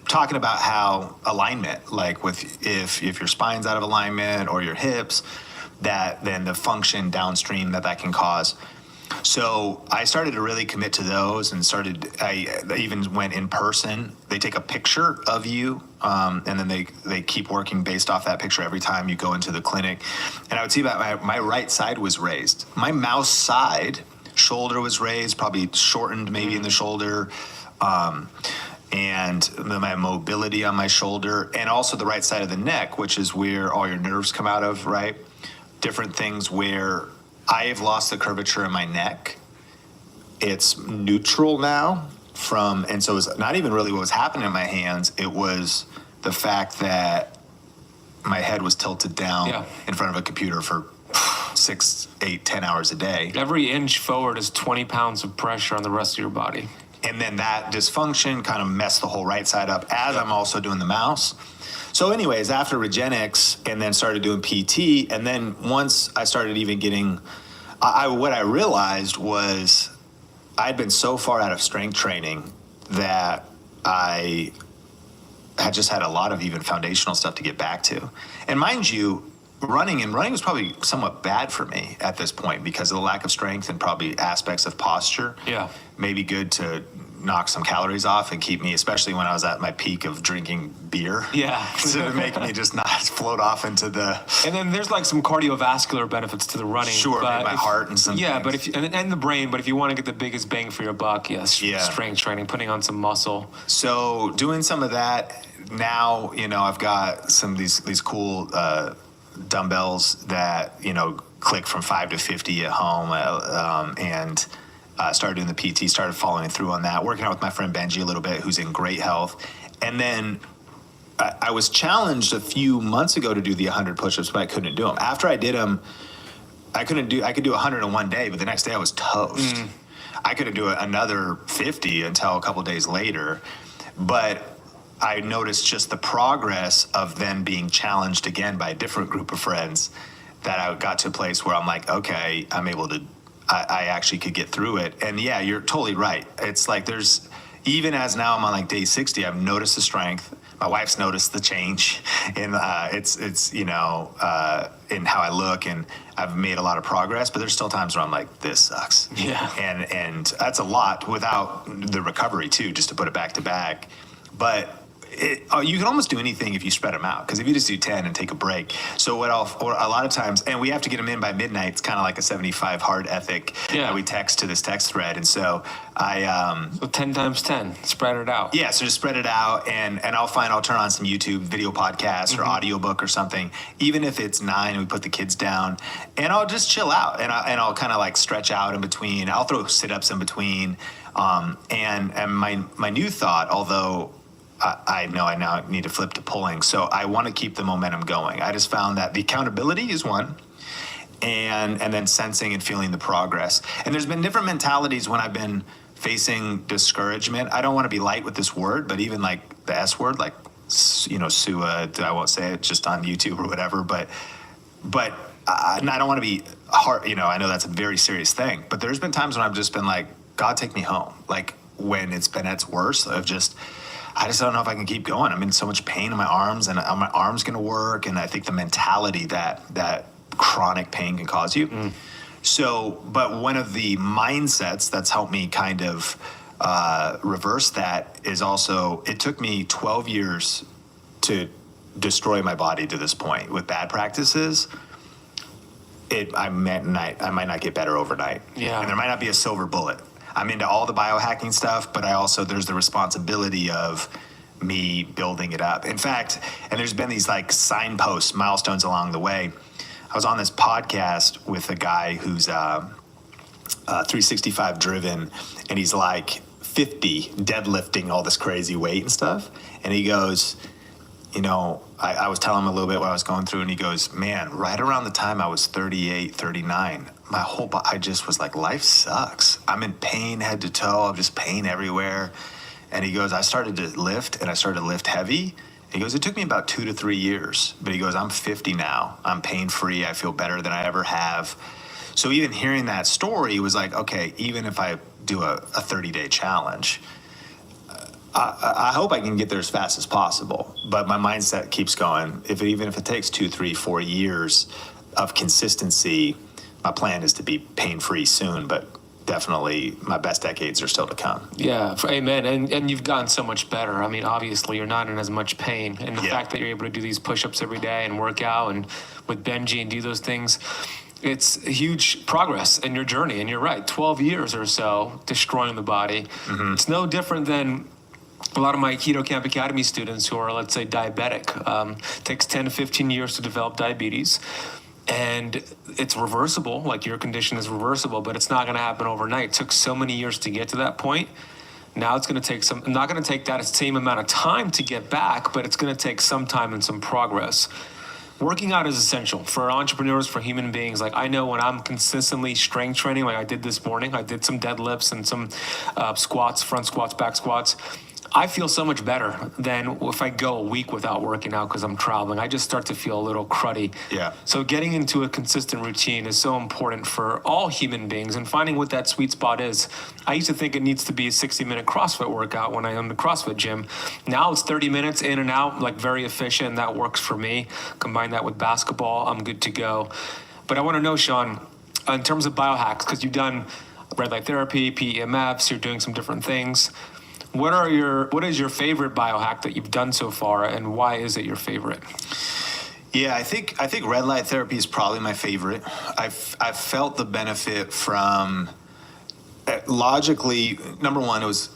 Talking about how alignment, like with if your spine's out of alignment or your hips, that then the function downstream that can cause. So I started to really commit to those, and I even went in person. They take a picture of you, and then they keep working based off that picture every time you go into the clinic. And I would see that my right side was raised. My mouse side shoulder was raised, probably shortened maybe in the shoulder. And my mobility on my shoulder, and also the right side of the neck, which is where all your nerves come out of, right? Different things where I have lost the curvature in my neck. It's neutral now and so it's not even really what was happening in my hands. It was the fact that my head was tilted down in front of a computer for 6, 8, 10 hours a day. Every inch forward is 20 pounds of pressure on the rest of your body. And then that dysfunction kind of messed the whole right side up as I'm also doing the mouse. So anyways, after Regenix, and then started doing PT, and then once I started even getting, what I realized was I'd been so far out of strength training that I had just had a lot of even foundational stuff to get back to. And mind you, running was probably somewhat bad for me at this point because of the lack of strength and probably aspects of posture. Yeah. Maybe good to knock some calories off and keep me, especially when I was at my peak of drinking beer. Yeah. To make me just not float off into the. And then there's like some cardiovascular benefits to the running. Sure, but my heart and some. Yeah, things. but and the brain. But if you want to get the biggest bang for your buck, yes, strength training, putting on some muscle. So doing some of that now, I've got some of these cool dumbbells that click from 5 to 50 at home, and. Started doing the PT, started following through on that, working out with my friend Benji a little bit, who's in great health. And then I was challenged a few months ago to do the 100 push-ups, but I couldn't do them. After I did them, I could do 100 in one day, but the next day I was toast. I couldn't do another 50 until a couple days later. But I noticed just the progress of then being challenged again by a different group of friends, that I got to a place where I'm like, okay, I'm able to, I actually could get through it. And yeah, you're totally right. It's like even as now I'm on like day 60, I've noticed the strength. My wife's noticed the change in in how I look, and I've made a lot of progress, but there's still times where I'm like, this sucks. Yeah. And that's a lot without the recovery too, just to put it back to back. But you can almost do anything if you spread them out, because if you just do 10 and take a break. So or a lot of times, and we have to get them in by midnight. It's kind of like a 75 hard ethic that we text to this text thread. And so so 10 times 10, spread it out. Yeah, so just spread it out, and I'll turn on some YouTube video podcast or audiobook or something, even if it's 9 and we put the kids down, and I'll just chill out, and I'll kind of like stretch out in between. I'll throw sit-ups in between, and my new thought, although I know I now need to flip to pulling. So I want to keep the momentum going. I just found that the accountability is one, and then sensing and feeling the progress. And there's been different mentalities when I've been facing discouragement. I don't want to be light with this word, but even like the S word, like, SUA, I won't say it, just on YouTube or whatever, but I don't want to be hard. I know that's a very serious thing, but there's been times when I've just been like, God, take me home. Like when it's been at its worst, I just don't know if I can keep going. I'm in so much pain in my arms, and are my arms going to work? And I think the mentality that chronic pain can cause you. So, but one of the mindsets that's helped me kind of reverse that is also, it took me 12 years to destroy my body to this point with bad practices. I might not get better overnight. Yeah. And there might not be a silver bullet. I'm into all the biohacking stuff, but there's the responsibility of me building it up. In fact, and there's been these like signposts, milestones along the way. I was on this podcast with a guy who's 365 driven, and he's like 50 deadlifting all this crazy weight and stuff. And he goes, you know, I was telling him a little bit what I was going through, and he goes, man, right around the time I was 38, 39, my whole body, I just was like, life sucks. I'm in pain head to toe. I'm just pain everywhere. And he goes, I started to lift, and I started to lift heavy. He goes, it took me about 2 to 3 years, but he goes, I'm 50 now. I'm pain-free. I feel better than I ever have. So even hearing that story was like, okay, even if I do a 30-day challenge, I hope I can get there as fast as possible. But my mindset keeps going. Even if it takes 2, 3, 4 years of consistency, my plan is to be pain-free soon, but definitely my best decades are still to come. Yeah, amen. And you've gotten so much better. I mean, obviously, you're not in as much pain. And the fact that you're able to do these push-ups every day and work out and with Benji and do those things, it's huge progress in your journey. And you're right, 12 years or so destroying the body. Mm-hmm. It's no different than a lot of my Keto Camp Academy students who are, let's say, diabetic. It takes 10 to 15 years to develop diabetes. And it's reversible, like your condition is reversible, but it's not going to happen overnight. It took so many years to get to that point. Now it's going to take not going to take that same amount of time to get back, but it's going to take some time and some progress. Working out is essential for entrepreneurs, for human beings. Like I know when I'm consistently strength training, like I did this morning, I did some deadlifts and some squats, front squats, back squats. I feel so much better than if I go a week without working out because I'm traveling. I just start to feel a little cruddy. Yeah. So getting into a consistent routine is so important for all human beings, and finding what that sweet spot is. I used to think it needs to be a 60-minute CrossFit workout when I owned the CrossFit gym. Now it's 30 minutes in and out, like very efficient, and that works for me. Combine that with basketball, I'm good to go. But I want to know, Sean, in terms of biohacks, because you've done red light therapy, PEMFs, you're doing some different things. What is your favorite biohack that you've done so far, and why is it your favorite? Yeah, I think red light therapy is probably my favorite. I've felt the benefit from logically. Number one, it was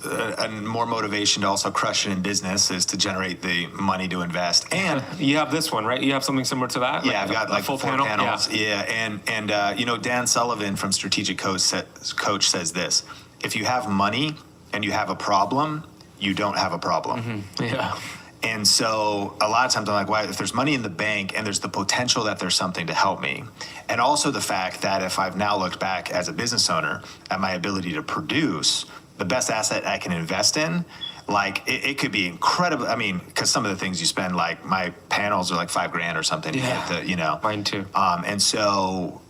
more motivation to also crush it in business, is to generate the money to invest. And you have this one, right? You have something similar to that? Yeah, I've got like full 4 panel? panels. Yeah, and you know, Dan Sullivan from Strategic Coach says this: if you have money and you have a problem, you don't have a problem. Mm-hmm. Yeah. And so a lot of times I'm like, well, if there's money in the bank and there's the potential that there's something to help me, and also the fact that if I've now looked back as a business owner at my ability to produce, the best asset I can invest in, like it could be incredible. I mean, because some of the things you spend, like my panels are like $5,000 or something. Yeah, you know. Mine too. And so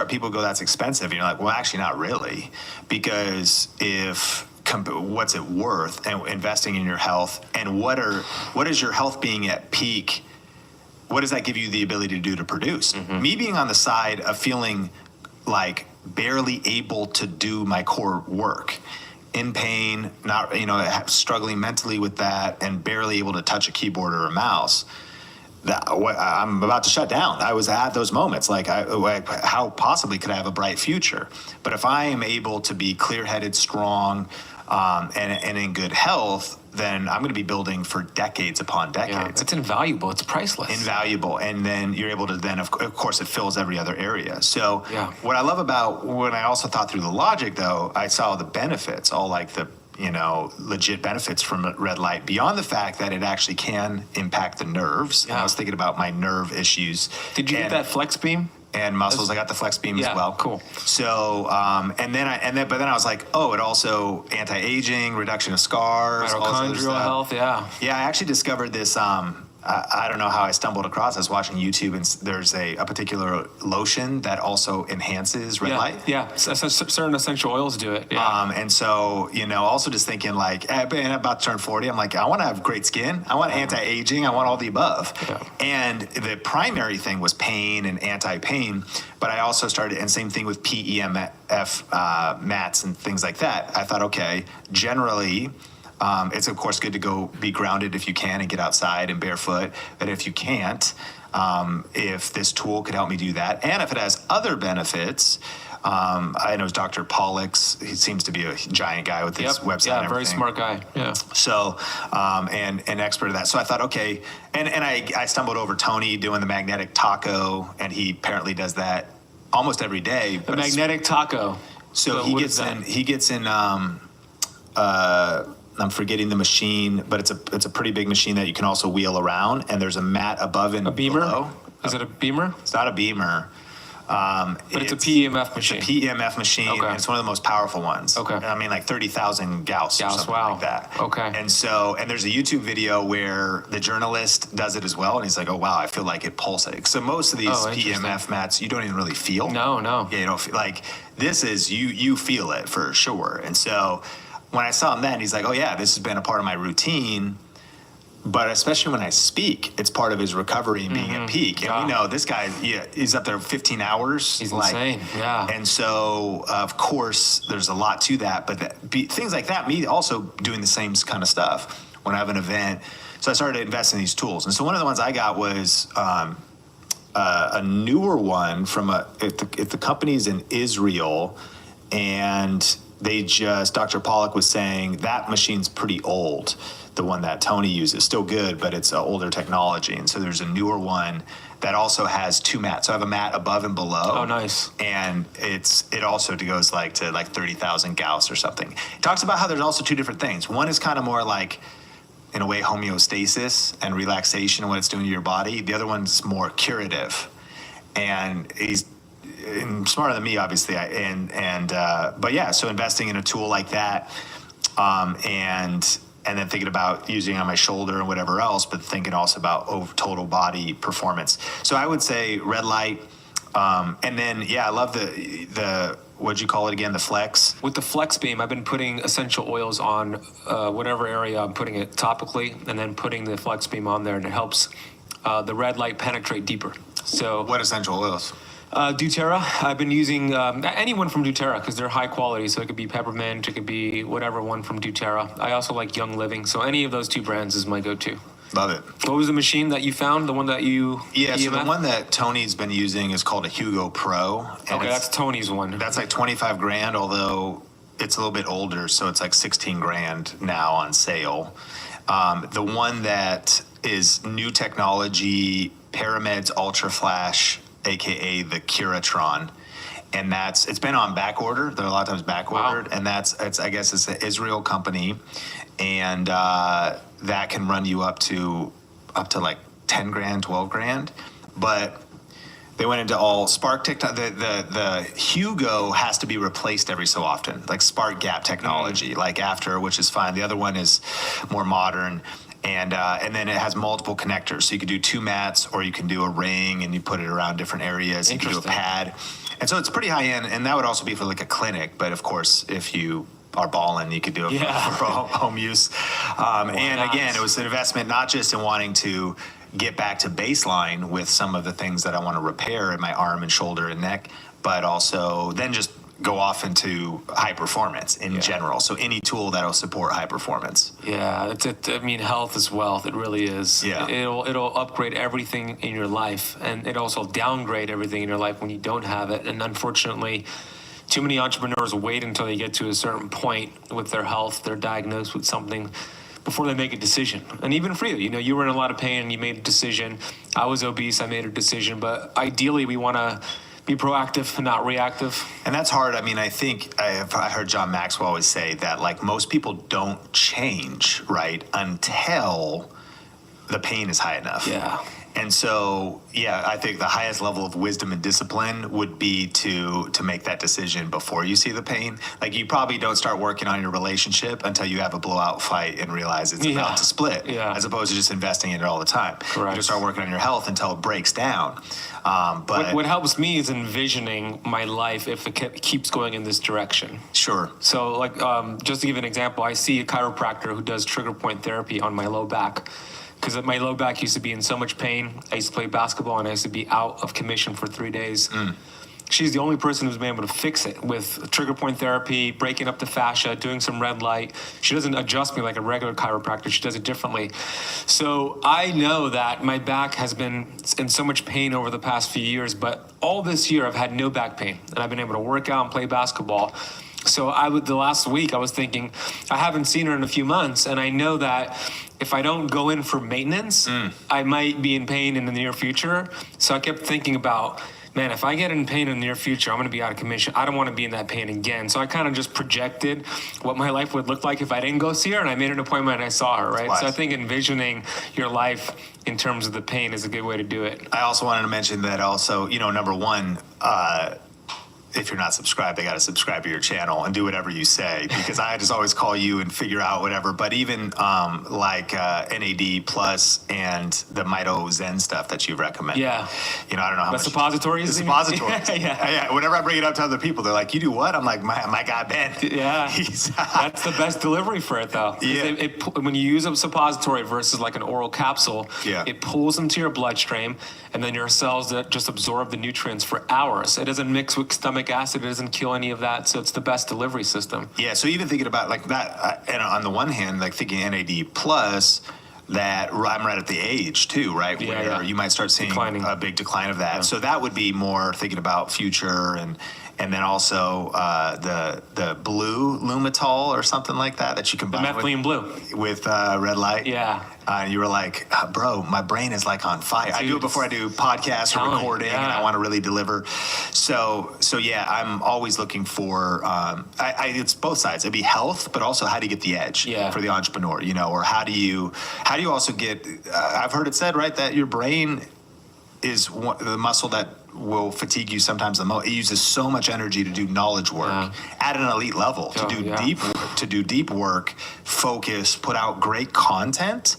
people go, that's expensive. And you're like, well, actually not really, because what's it worth, and investing in your health, and what is your health being at peak, what does that give you the ability to do to produce? Mm-hmm. Me being on the side of feeling like barely able to do my core work, in pain, not, you know, struggling mentally with that, and barely able to touch a keyboard or a mouse, I'm about to shut down. I was at those moments, like how possibly could I have a bright future? But if I am able to be clear-headed, strong, and in good health, then I'm going to be building for decades upon decades. Yeah, it's invaluable. It's priceless. Invaluable. And then you're able to then, of course, it fills every other area. So what I love about, when I also thought through the logic, though, I saw the benefits, all like the, you know, legit benefits from red light, beyond the fact that it actually can impact the nerves. Yeah. And I was thinking about my nerve issues. Did you get that flex beam? And muscles. I got the flex beam as well. Cool. So, but then I was like, oh, it also anti-aging, reduction of scars, mitochondrial health. Yeah. Yeah, I actually discovered this. I don't know how I stumbled across. I was watching YouTube, and there's a particular lotion that also enhances red light. Yeah, certain essential oils do it. Yeah. And so, you know, also just thinking like, I'm about to turn 40. I'm like, I want to have great skin. I want anti-aging. I want all the above. Yeah. And the primary thing was pain and anti-pain, but I also started, and same thing with PEMF mats and things like that. I thought, okay, generally, it's of course good to go be grounded if you can and get outside and barefoot. But if you can't, if this tool could help me do that, and if it has other benefits, I know Dr. Pollux. He seems to be a giant guy with his website. Yeah, and very everything. smart guy. Yeah. So, and an expert of that. So I thought, okay, and I stumbled over Tony doing the magnetic taco, and he apparently does that almost every day. The magnetic taco. So he gets in. I'm forgetting the machine, but it's a pretty big machine that you can also wheel around, and there's a mat above and below. Is it a beamer? It's not a beamer. But it's a PEMF machine. It's a PEMF machine. Okay. And it's one of the most powerful ones. Okay. I mean, like 30,000 Gauss or something like that. Okay. And so, and there's a YouTube video where the journalist does it as well, and he's like, "Oh wow, I feel like it pulsates." So most of these PEMF mats, you don't even really feel. No. Yeah, you don't feel like this is you feel it for sure. And so, when I saw him then, he's like, "Oh yeah, this has been a part of my routine." But especially when I speak, it's part of his recovery and being at peak. And we know this guy, he's up there 15 hours. He's insane, yeah. And so, of course, there's a lot to that. But things like that, me also doing the same kind of stuff when I have an event. So I started to invest in these tools. And so one of the ones I got was a newer one from if the company's in Israel, and Dr. Pollack was saying that machine's pretty old. The one that Tony uses, still good, but it's older technology. And so there's a newer one that also has two mats. So I have a mat above and below. Oh, nice. And it also goes to 30,000 Gauss or something. It talks about how there's also two different things. One is kind of more like, in a way, homeostasis and relaxation, what it's doing to your body. The other one's more curative. And he's smarter than me, obviously. But yeah, so investing in a tool like that, and then thinking about using it on my shoulder and whatever else, but thinking also about total body performance. So I would say red light, and then I love the what'd you call it again? The Flex. With the Flex Beam, I've been putting essential oils on whatever area I'm putting it topically, and then putting the Flex Beam on there, and it helps the red light penetrate deeper. So what essential oils? doTERRA. I've been using anyone from doTERRA because they're high quality. So it could be peppermint, it could be whatever one from doTERRA. I also like Young Living. So any of those two brands is my go-to. Love it. What was the machine that you found? The one that you... Yeah, so the one that Tony's been using is called a Hugo Pro. Okay, that's Tony's one. That's like 25 grand, although it's a little bit older, so it's like 16 grand now on sale. The one that is new technology, Paramed's Ultra Flash, aka the Curatron, and it's been on back order. They're a lot of times back ordered, and I guess it's an Israel company, and that can run you up to like 10 grand, 12 grand. But they went into all Spark technology. The Hugo has to be replaced every so often, like Spark Gap technology, like after, which is fine. The other one is more modern. And then it has multiple connectors. So you could do two mats, or you can do a ring and you put it around different areas. You can do a pad. And so it's pretty high end. And that would also be for like a clinic. But of course, if you are balling, you could do it for home use. Again, it was an investment not just in wanting to get back to baseline with some of the things that I want to repair in my arm and shoulder and neck, but also then just go off into high performance in general. So any tool that'll support high performance. Yeah, I mean, health is wealth. It really is. Yeah. It'll upgrade everything in your life, and it also downgrade everything in your life when you don't have it. And unfortunately, too many entrepreneurs wait until they get to a certain point with their health, they're diagnosed with something, before they make a decision. And even for you, you were in a lot of pain and you made a decision. I was obese, I made a decision, but ideally we want to be proactive and not reactive. And that's hard. I mean, I think I heard John Maxwell always say that, like, most people don't change, right, until the pain is high enough. Yeah. And so, I think the highest level of wisdom and discipline would be to make that decision before you see the pain. Like, you probably don't start working on your relationship until you have a blowout fight and realize it's about to split, as opposed to just investing in it all the time. Correct. You just start working on your health until it breaks down. But what helps me is envisioning my life if it keeps going in this direction. Sure. So, like, just to give an example, I see a chiropractor who does trigger point therapy on my low back. Because my low back used to be in so much pain. I used to play basketball and I used to be out of commission for 3 days. She's the only person who's been able to fix it with trigger point therapy, breaking up the fascia, doing some red light. She doesn't adjust me like a regular chiropractor. She does it differently. So I know that my back has been in so much pain over the past few years, but all this year I've had no back pain, and I've been able to work out and play basketball. So the last week I was thinking, I haven't seen her in a few months, and I know that if I don't go in for maintenance, I might be in pain in the near future. So I kept thinking about, man, if I get in pain in the near future, I'm going to be out of commission. I don't want to be in that pain again. So I kind of just projected what my life would look like if I didn't go see her, and I made an appointment and I saw her, right? So I think envisioning your life in terms of the pain is a good way to do it. I also wanted to mention that also, number one, if you're not subscribed, they got to subscribe to your channel and do whatever you say, because I just always call you and figure out whatever. But even NAD Plus and the Mito Zen stuff that you've recommended. Yeah. I don't know how much. Suppositories? The suppositories. Yeah. Whenever I bring it up to other people, they're like, you do what? I'm like, my guy, Ben. Yeah. That's the best delivery for it, though. Yeah. When you use a suppository versus like an oral capsule, it pulls into your bloodstream, and then your cells that just absorb the nutrients for hours. It doesn't mix with stomach acid. It doesn't kill any of that. So it's the best delivery system. Yeah. So even thinking about like that, and on the one hand, like thinking NAD Plus, that I'm right at the age too, right? Where you might start seeing a big decline of that. Yeah. So that would be more thinking about future and then also the blue Lumitol or something like that you combine the methylene blue with red light. Yeah. You were like, bro, my brain is like on fire. I do it before I do podcasts or recording, and I want to really deliver. So yeah, I'm always looking for. It's both sides. It'd be health, but also how do you get the edge for the entrepreneur? Or how do you also get? I've heard it said that your brain is the muscle that will fatigue you sometimes the most. It uses so much energy to do knowledge work at an elite level, to do deep work, focus, put out great content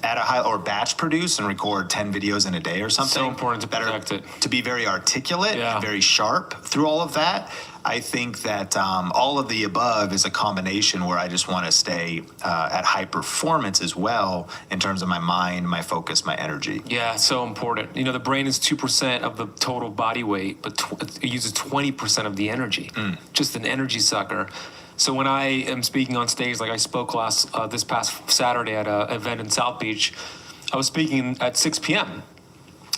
at a high, or batch produce and record 10 videos in a day or something. So important to protect it. To be very articulate, very sharp through all of that. I think that all of the above is a combination where I just want to stay at high performance as well in terms of my mind, my focus, my energy. Yeah, so important. The brain is 2% of the total body weight, but it uses 20% of the energy. Just an energy sucker. So when I am speaking on stage, like I spoke this past Saturday at an event in South Beach, I was speaking at 6 p.m.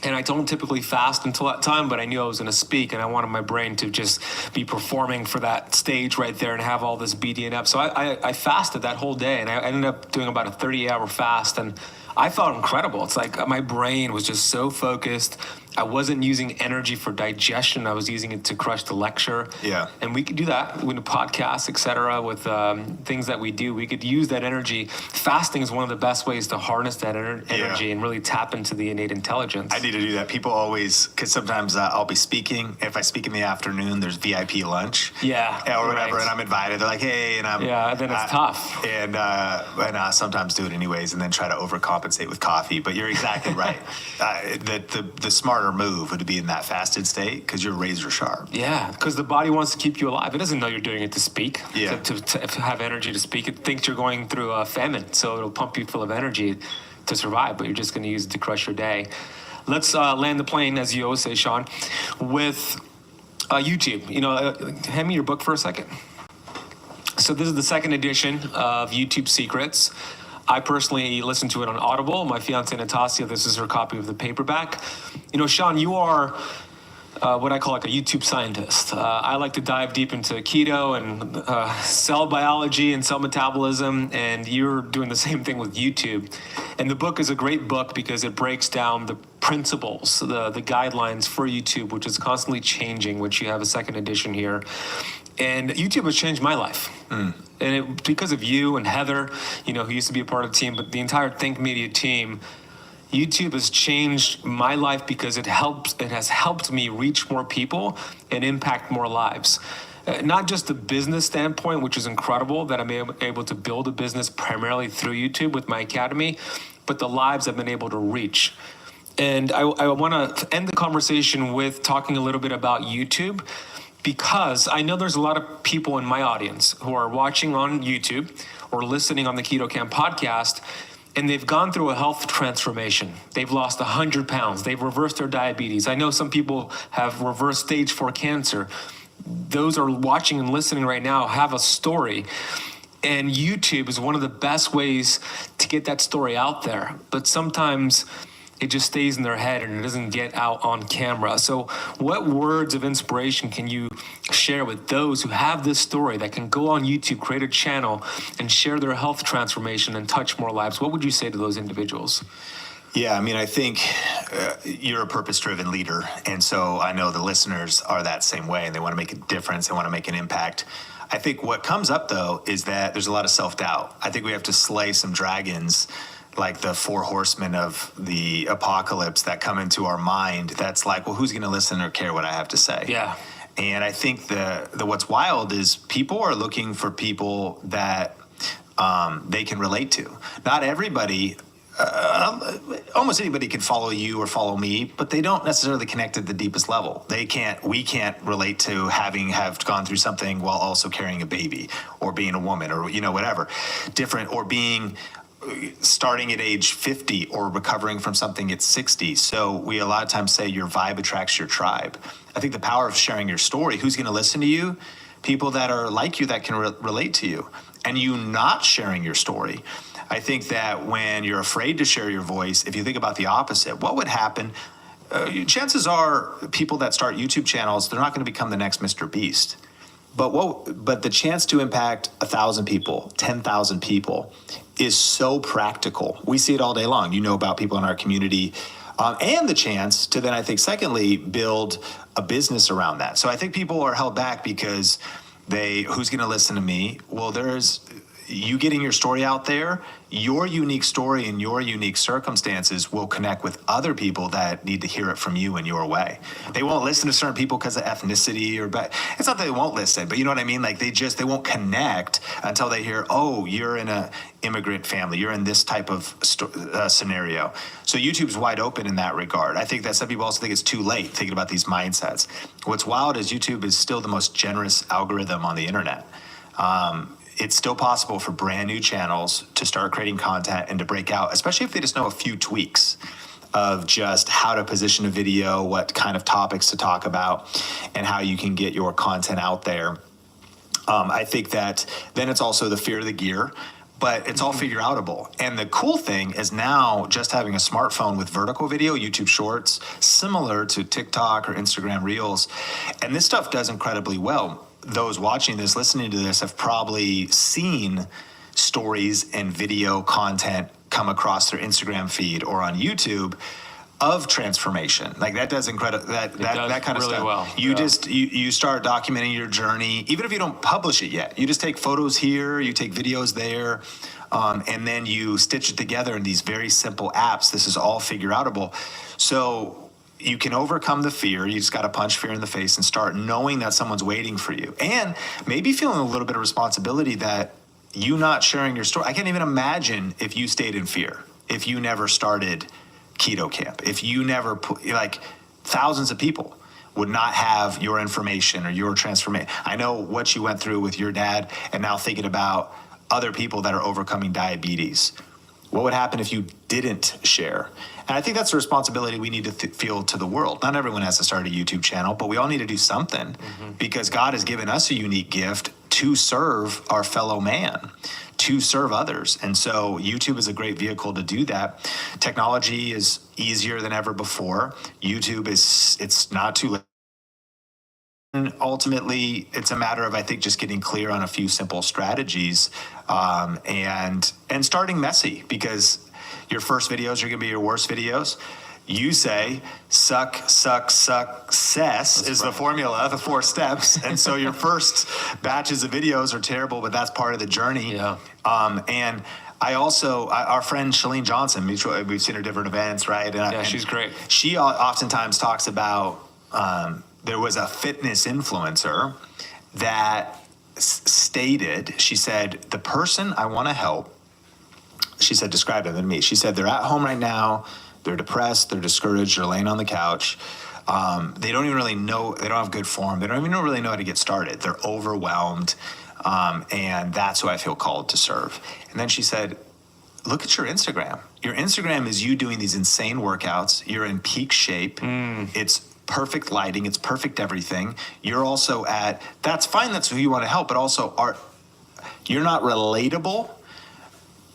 And I don't typically fast until that time, but I knew I was going to speak, and I wanted my brain to just be performing for that stage right there and have all this BDNF. So I fasted that whole day, and I ended up doing about a 30-hour fast, and I felt incredible. It's like my brain was just so focused. I wasn't using energy for digestion. I was using it to crush the lecture. Yeah. And we could do that with a podcast, et cetera, with things that we do. We could use that energy. Fasting is one of the best ways to harness that energy and really tap into the innate intelligence. I need to do that. People always, because sometimes I'll be speaking. If I speak in the afternoon, there's VIP lunch. Or whatever, and I'm invited. They're like, hey, and I'm... Yeah, then it's tough. And I sometimes do it anyways, and then try to overcompensate with coffee. But you're exactly right. The smarter move would be in that fasted state because you're razor sharp. Yeah, because the body wants to keep you alive. It doesn't know you're doing it to speak. Yeah. To have energy to speak. It thinks you're going through a famine, so it'll pump you full of energy to survive, but you're just going to use it to crush your day. Let's land the plane, as you always say, Sean, with YouTube. Hand me your book for a second. So this is the second edition of YouTube Secrets. I personally listened to it on Audible. My fiance Natasha, this is her copy of the paperback. Sean, you are what I call like a YouTube scientist. I like to dive deep into keto and cell biology and cell metabolism, and you're doing the same thing with YouTube. And the book is a great book because it breaks down the principles, the guidelines for YouTube, which is constantly changing, which you have a second edition here. And YouTube has changed my life. And because of you and Heather, who used to be a part of the team, but the entire Think Media team, YouTube has changed my life because it has helped me reach more people and impact more lives. Not just the business standpoint, which is incredible that I'm able to build a business primarily through YouTube with my academy, but the lives I've been able to reach. And I want to end the conversation with talking a little bit about YouTube, because I know there's a lot of people in my audience who are watching on YouTube or listening on the Keto Camp podcast, and they've gone through a health transformation. They've lost 100 pounds. They've reversed their diabetes. I know some people have reversed stage 4 cancer. Those are watching and listening right now have a story. And YouTube is one of the best ways to get that story out there. But sometimes it just stays in their head and it doesn't get out on camera. So what words of inspiration can you share with those who have this story that can go on YouTube, create a channel, and share their health transformation and touch more lives? What would you say to those individuals? Yeah, I mean, I think you're a purpose-driven leader. And so I know the listeners are that same way and they want to make a difference. They want to make an impact. I think what comes up, though, is that there's a lot of self-doubt. I think we have to slay some dragons, like the 4 horsemen of the apocalypse that come into our mind. That's like, well, who's going to listen or care what I have to say? Yeah. And I think the what's wild is people are looking for people that they can relate to. Not everybody, almost anybody can follow you or follow me, but they don't necessarily connect at the deepest level. We can't relate to have gone through something while also carrying a baby or being a woman or, whatever different, or being starting at age 50 or recovering from something at 60. So we a lot of times say your vibe attracts your tribe. I think the power of sharing your story, who's going to listen to you? People that are like you that can relate to you. And you not sharing your story. I think that when you're afraid to share your voice, if you think about the opposite, what would happen? Chances are people that start YouTube channels, they're not going to become the next Mr. Beast. But the chance to impact 1,000 people, 10,000 people is so practical. We see it all day long. You know about people in our community, and the chance to then, I think, secondly, build a business around that. So I think people are held back because who's going to listen to me? Well, there's you getting your story out there. Your unique story and your unique circumstances will connect with other people that need to hear it from you in your way. They won't listen to certain people because of ethnicity it's not that they won't listen, but you know what I mean? Like they won't connect until they hear, oh, you're in a immigrant family. You're in this type of scenario. So YouTube's wide open in that regard. I think that some people also think it's too late thinking about these mindsets. What's wild is YouTube is still the most generous algorithm on the internet. It's still possible for brand new channels to start creating content and to break out, especially if they just know a few tweaks of just how to position a video, what kind of topics to talk about, and how you can get your content out there. I think that then it's also the fear of the gear, but it's all figure outable. And the cool thing is now just having a smartphone with vertical video, YouTube Shorts, similar to TikTok or Instagram Reels, and this stuff does incredibly well. Those watching this, listening to this, have probably seen stories and video content come across their Instagram feed or on YouTube of transformation. Like that does incredible. That kind of really stuff. Well. You start documenting your journey, even if you don't publish it yet. You just take photos here, you take videos there, and then you stitch it together in these very simple apps. This is all figure outable. So you can overcome the fear. You just got to punch fear in the face and start knowing that someone's waiting for you. And maybe feeling a little bit of responsibility that you not sharing your story. I can't even imagine if you stayed in fear, if you never started keto camp, if you never thousands of people would not have your information or your transformation. I know what you went through with your dad, and now thinking about other people that are overcoming diabetes. What would happen if you didn't share? And I think that's a responsibility we need to feel to the world. Not everyone has to start a YouTube channel, but we all need to do something because God has given us a unique gift to serve our fellow man, to serve others. And so YouTube is a great vehicle to do that. Technology is easier than ever before. YouTube it's not too late. And ultimately, it's a matter of, I think, just getting clear on a few simple strategies and starting messy, because your first videos are going to be your worst videos. You say success is the formula, the 4 steps. And so your first batches of videos are terrible, but that's part of the journey. Yeah. And I also, our friend Shalene Johnson, we've seen her different events, right? And she's great. She oftentimes talks about, there was a fitness influencer that stated, she said, the person I want to help, she said, describe them to me. She said, they're at home right now. They're depressed. They're discouraged. They're laying on the couch. They don't even really know. They don't have good form. They don't even really know how to get started. They're overwhelmed. And that's who I feel called to serve. And then she said, look at your Instagram. Your Instagram is you doing these insane workouts. You're in peak shape. It's perfect lighting. It's perfect everything. You're also that's fine. That's who you want to help, but also you're not relatable,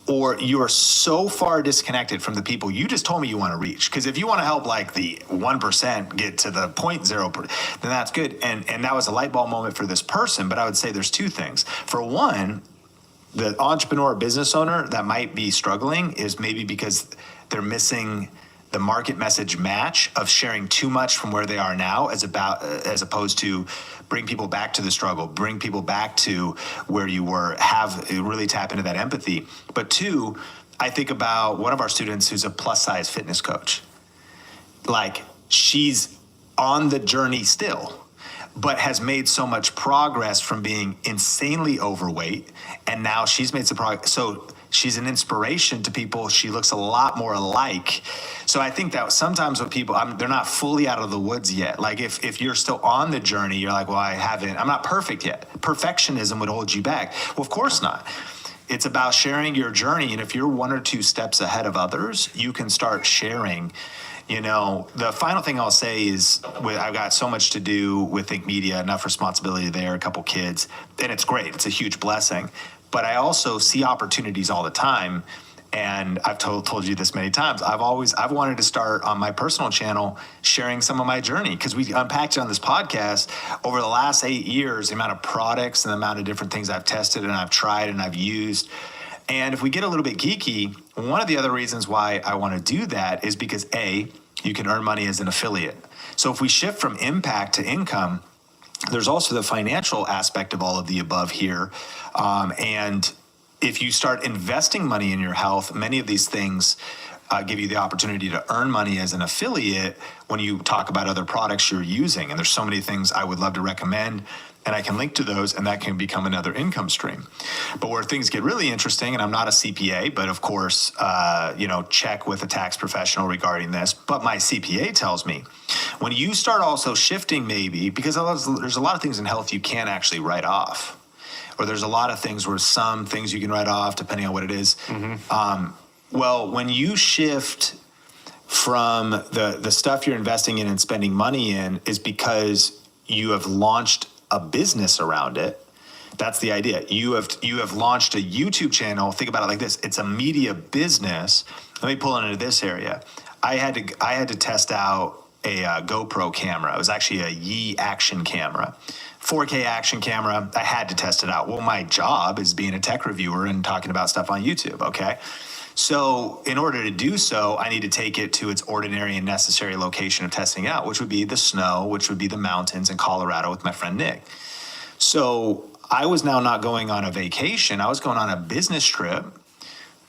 or you are so far disconnected from the people you just told me you want to reach. Because if you want to help like the 1% get to the 0.0%, then that's good. And that was a light bulb moment for this person. But I would say there's two things. For one, the entrepreneur business owner that might be struggling is maybe because they're missing the market message match of sharing too much from where they are now as opposed to bring people back to the struggle, bring people back to where you were, really tap into that empathy. But two, I think about one of our students who's a plus size fitness coach. Like, she's on the journey still, but has made so much progress from being insanely overweight. And now she's made some progress. So she's an inspiration to people. She looks a lot more alike. So I think that sometimes with people, they're not fully out of the woods yet. Like if you're still on the journey, you're like, well, I'm not perfect yet. Perfectionism would hold you back. Well, of course not. It's about sharing your journey. And if you're 1 or 2 steps ahead of others, you can start sharing. The final thing I'll say is I've got so much to do with Think Media, enough responsibility there, a couple kids, and it's great. It's a huge blessing. But I also see opportunities all the time. And I've told you this many times. I've wanted to start on my personal channel sharing some of my journey, because we unpacked it on this podcast over the last 8 years, the amount of products and the amount of different things I've tested and I've tried and I've used. And if we get a little bit geeky, one of the other reasons why I want to do that is because you can earn money as an affiliate. So if we shift from impact to income, there's also the financial aspect of all of the above here. And if you start investing money in your health, many of these things give you the opportunity to earn money as an affiliate when you talk about other products you're using. And there's so many things I would love to recommend, and I can link to those, and that can become another income stream. But where things get really interesting, and I'm not a CPA, but of course, check with a tax professional regarding this. But my CPA tells me when you start also shifting, maybe, because there's a lot of things in health you can't actually write off, or there's a lot of things where some things you can write off depending on what it is. Well, when you shift from the stuff you're investing in and spending money in is because you have launched a business around it. That's the idea. You have launched a YouTube channel. Think about it like this. It's a media business. Let me pull into this area. I had to test out a GoPro camera. It was actually a Yi action camera, 4K action camera. I had to test it out. Well, my job is being a tech reviewer and talking about stuff on YouTube. Okay. So in order to do so, I need to take it to its ordinary and necessary location of testing out, which would be the snow, which would be the mountains in Colorado with my friend Nick. So I was now not going on a vacation. I was going on a business trip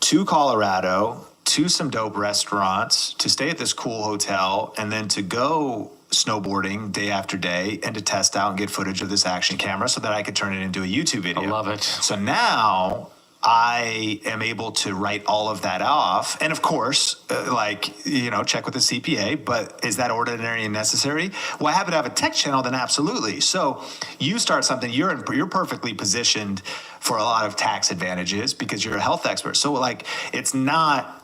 to Colorado, to some dope restaurants, to stay at this cool hotel, and then to go snowboarding day after day and to test out and get footage of this action camera so that I could turn it into a YouTube video. I love it. So now I am able to write all of that off. And of course, check with the CPA, but is that ordinary and necessary? Well, I happen to have a tech channel, then absolutely. So you start something, you're perfectly positioned for a lot of tax advantages because you're a health expert. So it's not,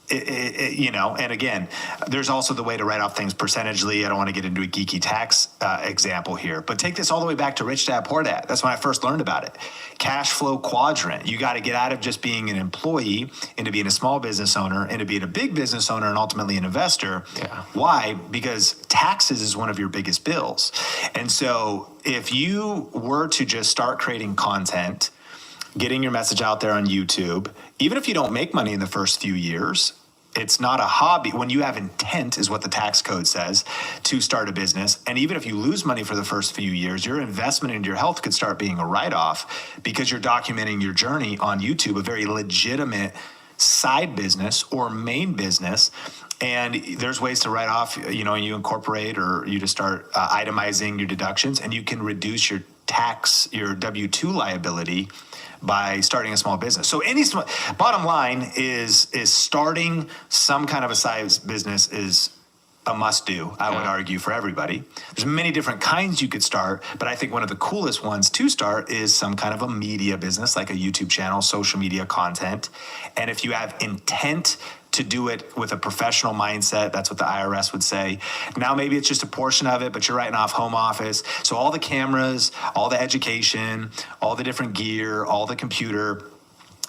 and again, there's also the way to write off things percentagely. I don't want to get into a geeky tax example here, but take this all the way back to Rich Dad Poor Dad. That's when I first learned about it. Cash flow quadrant. You got to get out of just being an employee into being a small business owner, into being a big business owner, and ultimately an investor. Yeah. Why? Because taxes is one of your biggest bills. And so if you were to just start creating content, getting your message out there on YouTube, even if you don't make money in the first few years, it's not a hobby. When you have intent, is what the tax code says, to start a business. And even if you lose money for the first few years, your investment into your health could start being a write-off because you're documenting your journey on YouTube, a very legitimate side business or main business. And there's ways to write off, you incorporate or you just start itemizing your deductions, and you can reduce your W-2 liability by starting a small business. So bottom line is starting some kind of a size business is a must-do, I would argue, for everybody. There's many different kinds you could start, but I think one of the coolest ones to start is some kind of a media business, like a YouTube channel, social media content. And if you have intent to do it with a professional mindset, that's what the IRS would say. Now maybe it's just a portion of it, but you're writing off home office. So all the cameras, all the education, all the different gear, all the computer.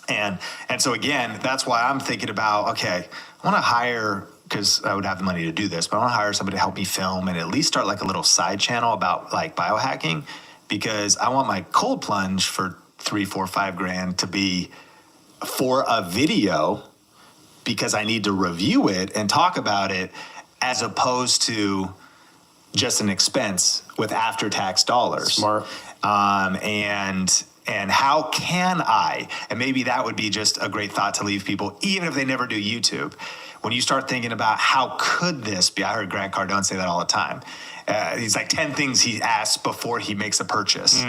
And so again, that's why I'm thinking about, okay, I want to hire, because I would have the money to do this, but I want to hire somebody to help me film and at least start like a little side channel about like biohacking, because I want my cold plunge for $3, $4, $5 to be for a video, because I need to review it and talk about it, as opposed to just an expense with after-tax dollars. Smart. And how can I, and maybe that would be just a great thought to leave people, even if they never do YouTube. When you start thinking about how could this be, I heard Grant Cardone say that all the time. He's like 10 things he asks before he makes a purchase.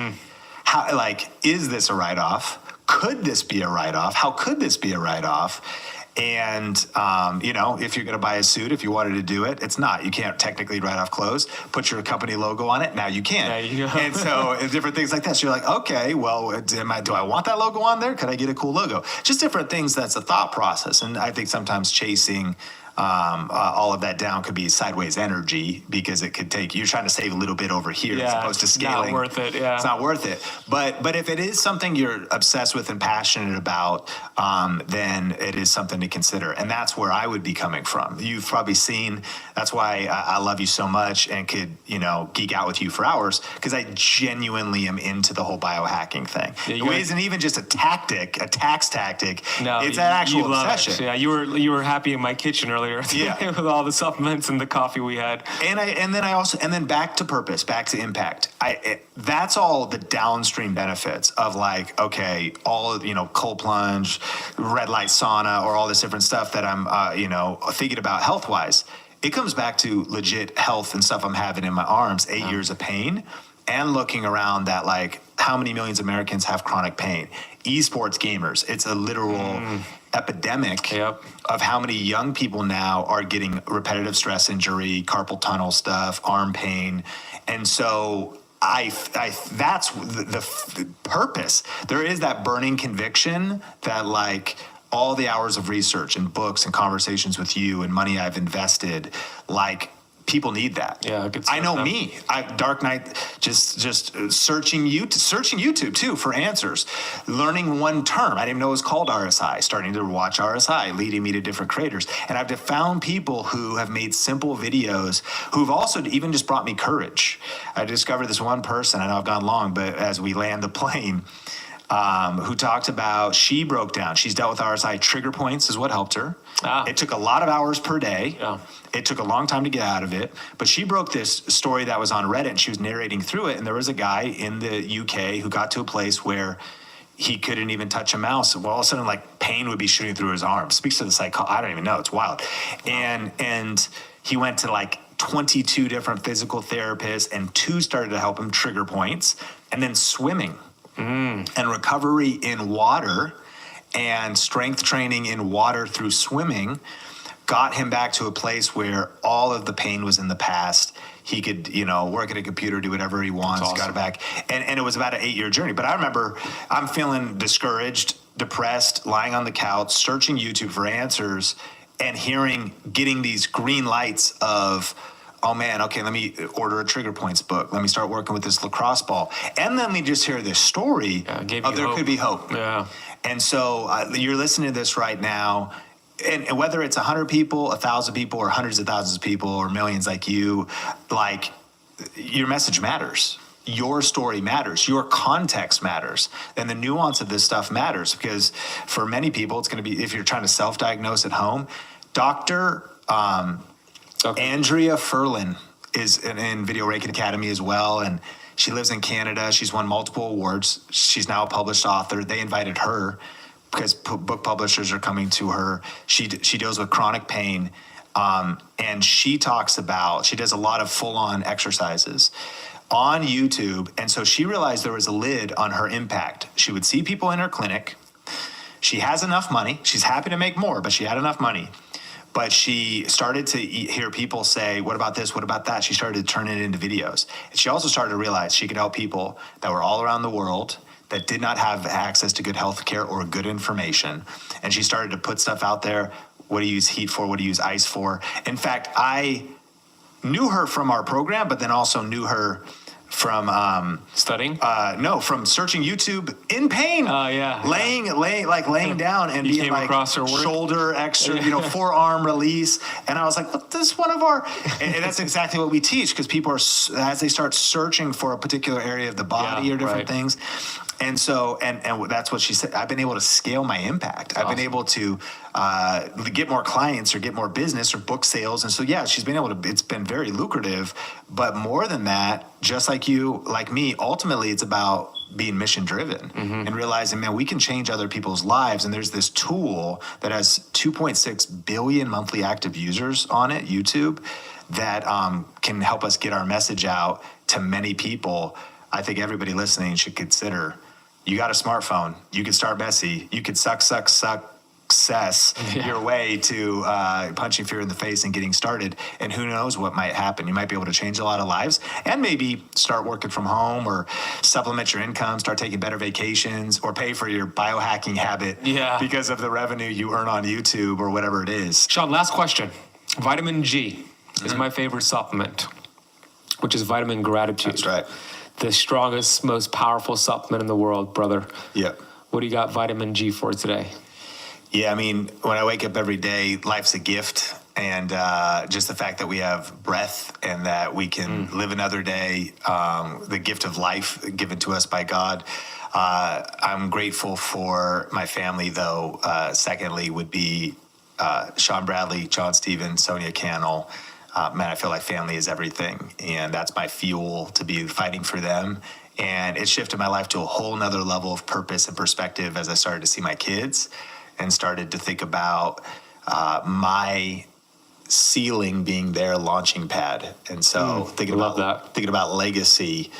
How, like, is this a write-off? Could this be a write-off? How could this be a write-off? And, if you're going to buy a suit, if you wanted to do it, it's not. You can't technically write off clothes, put your company logo on it. Now you can. There you go. And so different things like that. So you're like, okay, well, do I want that logo on there? Could I get a cool logo? Just different things. That's a thought process. And I think sometimes chasing all of that down could be sideways energy, because it could take, you're trying to save a little bit over here as opposed to scaling. Not worth it. Yeah. It's not worth it. But if it is something you're obsessed with and passionate about, then it is something to consider. And that's where I would be coming from. You've probably seen, that's why I love you so much and could, geek out with you for hours, because I genuinely am into the whole biohacking thing. Yeah, it isn't even just a tax tactic. No, it's an actual obsession. Yeah, you were happy in my kitchen earlier today with all the supplements and the coffee we had. And then back to purpose, back to impact. That's all the downstream benefits of like, okay, all of, cold plunge, red light sauna, or all this different stuff that I'm, thinking about health-wise. It comes back to legit health and stuff I'm having in my arms, 8 years of pain, and looking around that, like, how many millions of Americans have chronic pain? Esports gamers, it's a literal epidemic of how many young people now are getting repetitive stress injury, carpal tunnel stuff, arm pain. And so that's the purpose. There is that burning conviction that, like, all the hours of research and books and conversations with you and money I've invested, like, people need that. Yeah, I know me. Dark night, just searching YouTube too for answers. Learning one term. I didn't even know it was called RSI. Starting to watch RSI, leading me to different creators. And I've found people who have made simple videos who've also even just brought me courage. I discovered this one person, I know I've gone long, but as we land the plane, who talked about, she broke down, she's dealt with RSI, trigger points is what helped her. It took a lot of hours per day. It took a long time to get out of it, but she broke this story that was on Reddit, and she was narrating through it, and there was a guy in the UK who got to a place where he couldn't even touch a mouse. Well, all of a sudden, like, pain would be shooting through his arm. Speaks to the I don't even know, it's wild. And he went to like 22 different physical therapists, and 2 started to help him, trigger points, and then swimming. And recovery in water and strength training in water through swimming got him back to a place where all of the pain was in the past. He could, work at a computer, do whatever he wants, awesome. Got it back. And it was about an 8-year journey. But I remember I'm feeling discouraged, depressed, lying on the couch, searching YouTube for answers, and getting these green lights of, oh man, okay, let me order a Trigger Points book. Let me start working with this lacrosse ball. And then we just hear this story of there could be hope. Yeah. And so you're listening to this right now, and whether it's 100 people, 1,000 people, or hundreds of thousands of people, or millions like you, like, your message matters. Your story matters. Your context matters. And the nuance of this stuff matters, because for many people, it's going to be, if you're trying to self-diagnose at home, Dr. Andrea Furlan is in Video Reiki Academy as well, and she lives in Canada. She's won multiple awards. She's now a published author. They invited her because book publishers are coming to her. She deals with chronic pain, and she does a lot of full-on exercises on YouTube, and so she realized there was a lid on her impact. She would see people in her clinic. She has enough money. She's happy to make more, but she had enough money. But she started to hear people say, what about this? What about that? She started to turn it into videos. And she also started to realize she could help people that were all around the world that did not have access to good health care or good information. And she started to put stuff out there. What do you use heat for? What do you use ice for? In fact, I knew her from our program, but then also knew her from studying. No, from searching YouTube in pain. Laying down and being like across her work. Shoulder extra, forearm release. And I was like, look, this is one of our, and that's exactly what we teach, because people are, as they start searching for a particular area of the body or different things. And so, and that's what she said. I've been able to scale my impact. I've been able to get more clients or get more business or book sales. And so, she's been able to, it's been very lucrative. But more than that, just like you, like me, ultimately it's about being mission driven and realizing, man, we can change other people's lives. And there's this tool that has 2.6 billion monthly active users on it, YouTube, that can help us get our message out to many people. I think everybody listening should consider. You got a smartphone. You could start messy. You could success your way to punching fear in the face and getting started. And who knows what might happen. You might be able to change a lot of lives and maybe start working from home or supplement your income, start taking better vacations, or pay for your biohacking habit because of the revenue you earn on YouTube or whatever it is. Sean, last question. Vitamin G is my favorite supplement, which is vitamin gratitude. That's right. The strongest, most powerful supplement in the world, brother. Yeah. What do you got vitamin G for today? Yeah, I mean, when I wake up every day, life's a gift. And just the fact that we have breath and that we can live another day, the gift of life given to us by God. I'm grateful for my family, though. Secondly would be Sean Bradley, John Stevens, Sonia Cannell. Man, I feel like family is everything. And that's my fuel to be fighting for them. And it shifted my life to a whole nother level of purpose and perspective as I started to see my kids and started to think about my ceiling being their launching pad. And so thinking about legacy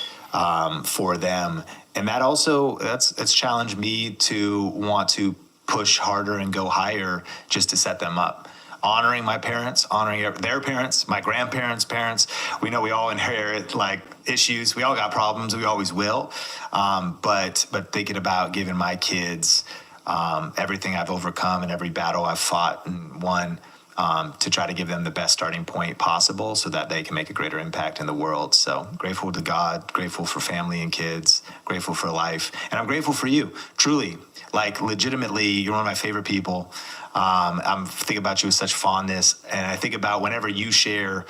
for them. And that also, it's challenged me to want to push harder and go higher just to set them up. Honoring my parents, honoring their parents, my grandparents' parents. We know we all inherit like issues. We all got problems. We always will. But thinking about giving my kids everything I've overcome and every battle I've fought and won, to try to give them the best starting point possible so that they can make a greater impact in the world. So grateful to God, grateful for family and kids, grateful for life. And I'm grateful for you, truly. Like legitimately, you're one of my favorite people. I'm thinking about you with such fondness. And I think about whenever you share,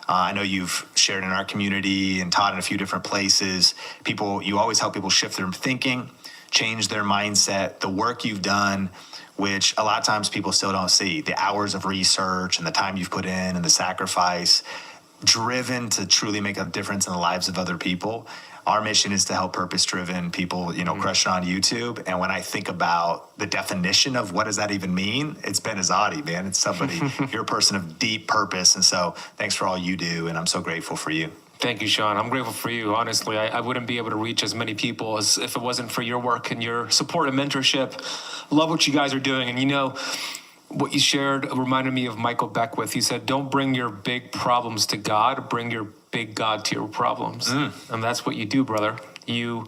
I know you've shared in our community and taught in a few different places. You always help people shift their thinking, change their mindset, the work you've done, which a lot of times people still don't see. The hours of research and the time you've put in and the sacrifice, driven to truly make a difference in the lives of other people. Our mission is to help purpose-driven people, crush it on YouTube. And when I think about the definition of what does that even mean, it's Ben Azadi, man. It's somebody, you're a person of deep purpose. And so thanks for all you do. And I'm so grateful for you. Thank you, Sean. I'm grateful for you. Honestly, I wouldn't be able to reach as many people as if it wasn't for your work and your support and mentorship. Love what you guys are doing. And what you shared reminded me of Michael Beckwith. He said, don't bring your big problems to God, bring your big God to your problems. And that's what you do, brother. Your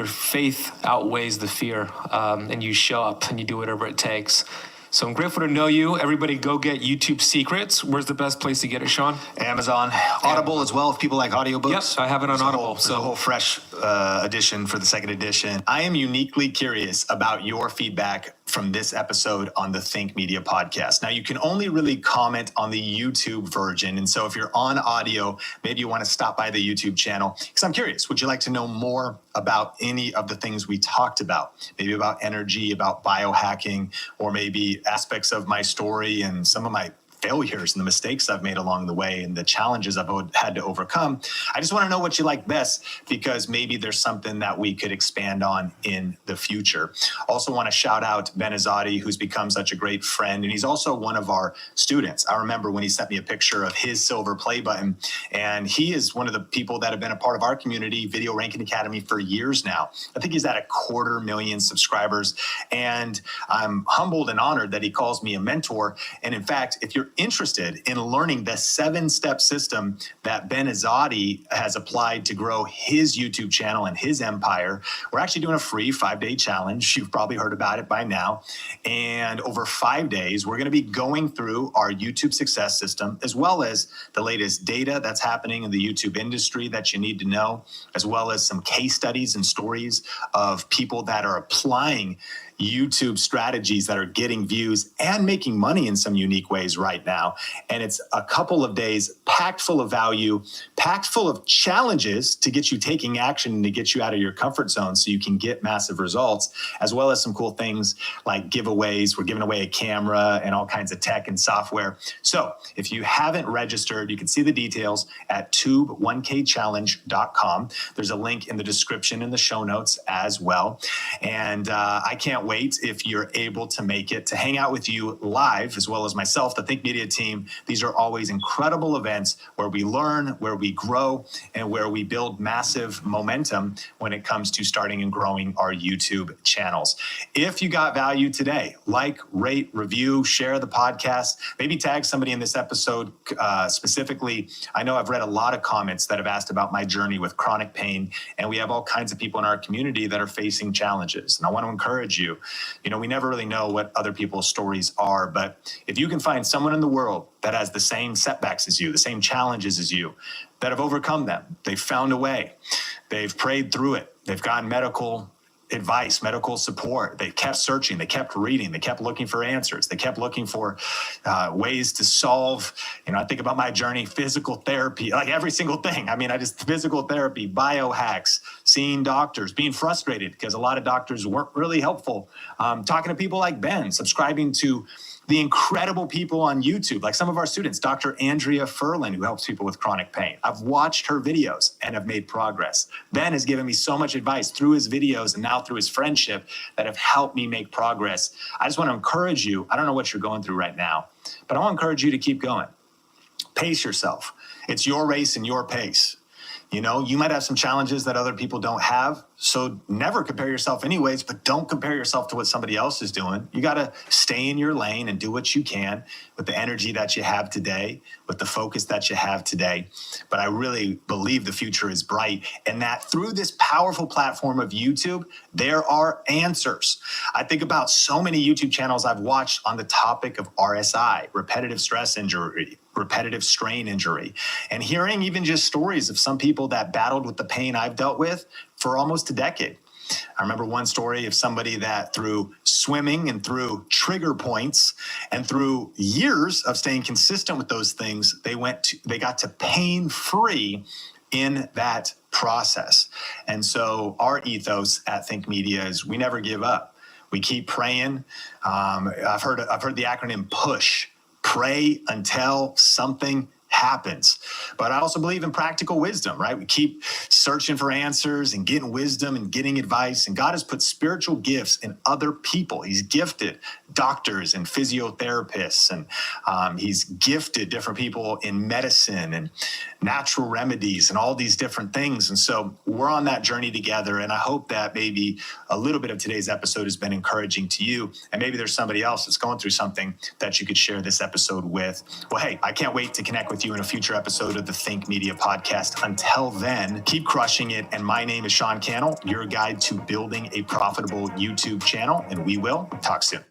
faith outweighs the fear, and you show up and you do whatever it takes. So I'm grateful to know you. Everybody go get YouTube Secrets. Where's the best place to get it, Sean? Amazon. Audible as well, if people like audiobooks. Yep, I have it on Audible. There's a whole fresh edition for the second edition. I am uniquely curious about your feedback from this episode on the Think Media podcast. Now, you can only really comment on the YouTube version. And so if you're on audio, maybe you want to stop by the YouTube channel. Because I'm curious, would you like to know more about any of the things we talked about? Maybe about energy, about biohacking, or maybe aspects of my story and some of my failures and the mistakes I've made along the way and the challenges I've had to overcome. I just want to know what you like best, because maybe there's something that we could expand on in the future. Also want to shout out Ben Azadi, who's become such a great friend. And he's also one of our students. I remember when he sent me a picture of his silver play button, and he is one of the people that have been a part of our community, Video Ranking Academy, for years now. I think he's at 250,000 subscribers. And I'm humbled and honored that he calls me a mentor. And in fact, if you're you're interested in learning the 7-step system that Ben Azadi has applied to grow his YouTube channel and his empire, we're actually doing a free 5-day challenge. You've probably heard about it by now. And over 5 days, we're going to be going through our YouTube success system, as well as the latest data that's happening in the YouTube industry that you need to know, as well as some case studies and stories of people that are applying YouTube strategies that are getting views and making money in some unique ways right now. And it's a couple of days packed full of value, packed full of challenges to get you taking action and to get you out of your comfort zone so you can get massive results, as well as some cool things like giveaways. We're giving away a camera and all kinds of tech and software. So if you haven't registered, you can see the details at tube1kchallenge.com. There's a link in the description in the show notes as well. And I can't wait, if you're able to make it, to hang out with you live, as well as myself, the Think Media team. These are always incredible events where we learn, where we grow, and where we build massive momentum when it comes to starting and growing our YouTube channels. If you got value today, like, rate, review, share the podcast, maybe tag somebody in this episode specifically. I know I've read a lot of comments that have asked about my journey with chronic pain, and we have all kinds of people in our community that are facing challenges. And I want to encourage you. You know, we never really know what other people's stories are, but if you can find someone in the world that has the same setbacks as you, the same challenges as you, that have overcome them, they've found a way, they've prayed through it, they've gotten medical advice, medical support, they kept searching, they kept reading, they kept looking for answers, they kept looking for ways to solve, I think about my journey, physical therapy, like every single thing. Physical therapy, biohacks, seeing doctors, being frustrated because a lot of doctors weren't really helpful, talking to people like Ben, subscribing to the incredible people on YouTube, like some of our students, Dr. Andrea Furlan, who helps people with chronic pain. I've watched her videos and have made progress. Ben has given me so much advice through his videos and now through his friendship that have helped me make progress. I just want to encourage you. I don't know what you're going through right now, but I want to encourage you to keep going. Pace yourself. It's your race and your pace. You might have some challenges that other people don't have. So never compare yourself anyways, but don't compare yourself to what somebody else is doing. You got to stay in your lane and do what you can with the energy that you have today, with the focus that you have today. But I really believe the future is bright, and that through this powerful platform of YouTube, there are answers. I think about so many YouTube channels I've watched on the topic of RSI, repetitive stress injury, repetitive strain injury, and hearing even just stories of some people that battled with the pain I've dealt with for almost a decade. I remember one story of somebody that through swimming and through trigger points and through years of staying consistent with those things, they got to pain-free in that process. And so our ethos at Think Media is we never give up. We keep praying. I've heard the acronym PUSH. Pray until something happens. But I also believe in practical wisdom, right? We keep searching for answers and getting wisdom and getting advice. And God has put spiritual gifts in other people. He's gifted doctors and physiotherapists, and he's gifted different people in medicine and natural remedies and all these different things. And so we're on that journey together. And I hope that maybe a little bit of today's episode has been encouraging to you. And maybe there's somebody else that's going through something that you could share this episode with. Well, hey, I can't wait to connect with you in a future episode of the Think Media podcast. Until then, keep crushing it. And my name is Sean Cannell, your guide to building a profitable YouTube channel. And we will talk soon.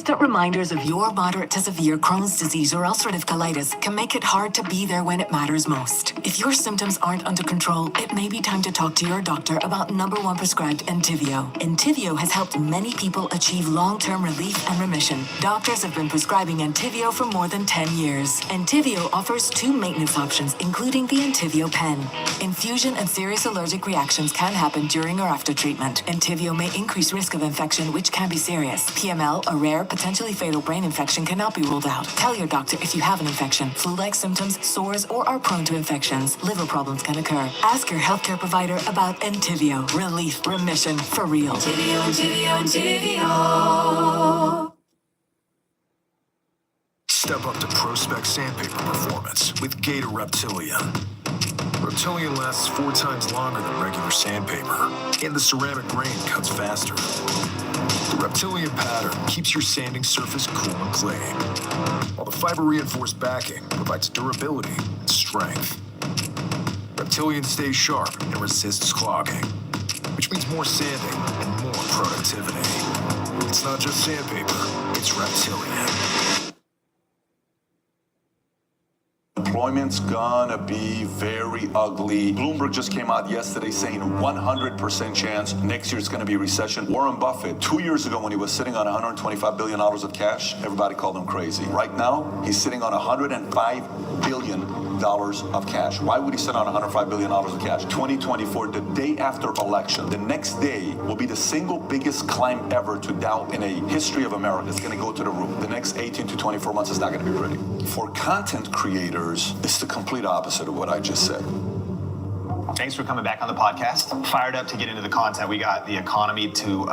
Constant reminders of your moderate to severe Crohn's disease or ulcerative colitis can make it hard to be there when it matters most. If your symptoms aren't under control, it may be time to talk to your doctor about #1 prescribed Entyvio. Entyvio has helped many people achieve long-term relief and remission. Doctors have been prescribing Entyvio for more than 10 years. Entyvio offers 2 maintenance options, including the Entyvio pen. Infusion and serious allergic reactions can happen during or after treatment. Entyvio may increase risk of infection, which can be serious. PML, a rare, potentially fatal brain infection, cannot be ruled out. Tell your doctor if you have an infection, flu-like symptoms, sores, or are prone to infections. Liver problems can occur. Ask your healthcare provider about Entyvio. Relief, remission, for real. Entyvio, Entyvio, Entyvio. Step up to ProSpec sandpaper performance with Gator Reptilian. Reptilian lasts 4 times longer than regular sandpaper, and the ceramic grain cuts faster. The reptilian pattern keeps your sanding surface cool and clean, while the fiber-reinforced backing provides durability and strength. Reptilian stays sharp and resists clogging, which means more sanding and more productivity. It's not just sandpaper, it's Reptilian. Employment's gonna be very ugly. Bloomberg just came out yesterday saying 100% chance next year it's gonna be a recession. Warren Buffett, 2 years ago when he was sitting on $125 billion of cash, everybody called him crazy. Right now, he's sitting on $105 billion of cash. Why would he sit on $105 billion of cash? 2024, the day after election, the next day will be the single biggest climb ever to Dow in a history of America. It's gonna go to the roof. The next 18 to 24 months is not gonna be pretty. For content creators, it's the complete opposite of what I just said. Thanks for coming back on the podcast. Fired up to get into the content. We got the economy to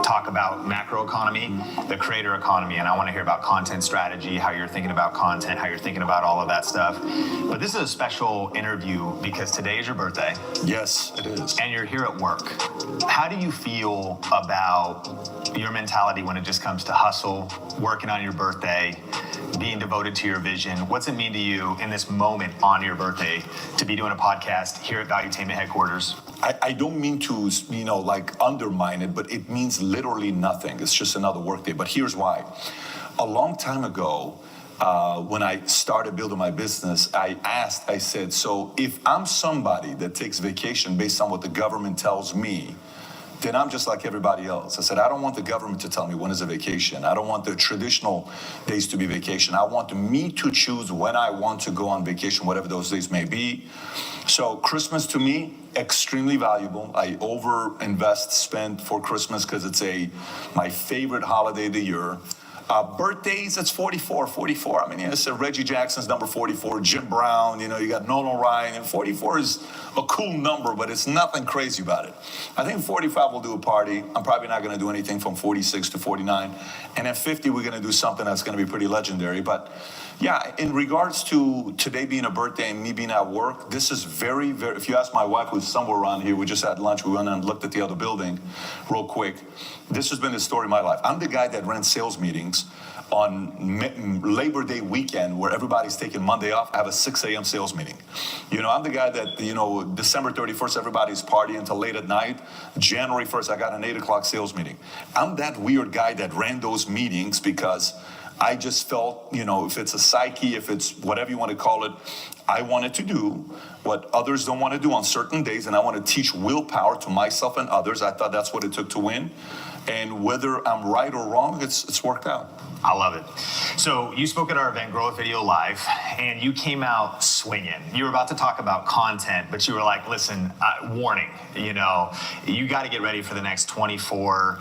talk about macro economy, the creator economy, and I want to hear about content strategy, how you're thinking about content, how you're thinking about all of that stuff. But this is a special interview because today is your birthday. Yes, it is. And you're here at work. How do you feel about your mentality when it just comes to hustle, working on your birthday, being devoted to your vision? What's it mean to you in this moment on your birthday to be doing a podcast here at Valuetainment headquarters? I don't mean to, undermine it, but it means literally nothing. It's just another workday. But here's why. A long time ago, when I started building my business, I said, so if I'm somebody that takes vacation based on what the government tells me, then I'm just like everybody else. I said, I don't want the government to tell me when is a vacation. I don't want the traditional days to be vacation. I want me to choose when I want to go on vacation, whatever those days may be. So Christmas to me, extremely valuable. I spend for Christmas because it's my favorite holiday of the year. Birthdays, it's 44. I mean, it's Reggie Jackson's number 44, Jim Brown, you got Nolan Ryan, and 44 is a cool number, but it's nothing crazy about it. I think 45 will do a party. I'm probably not going to do anything from 46 to 49. And at 50, we're going to do something that's going to be pretty legendary. But yeah, in regards to today being a birthday and me being at work, this is very, very, if you ask my wife who's somewhere around here, we just had lunch, we went and looked at the other building real quick. This has been the story of my life. I'm the guy that ran sales meetings on Labor Day weekend where everybody's taking Monday off. I have a 6 a.m. sales meeting. I'm the guy that, December 31st, everybody's partying until late at night. January 1st, I got an 8 o'clock sales meeting. I'm that weird guy that ran those meetings because I just felt, if it's a psyche, if it's whatever you want to call it, I wanted to do what others don't want to do on certain days, and I want to teach willpower to myself and others. I thought that's what it took to win. And whether I'm right or wrong, it's worked out. I love it. So you spoke at our event, Grow With Video Live, and you came out swinging. You were about to talk about content, but you were like, listen, warning, you got to get ready for the next 24,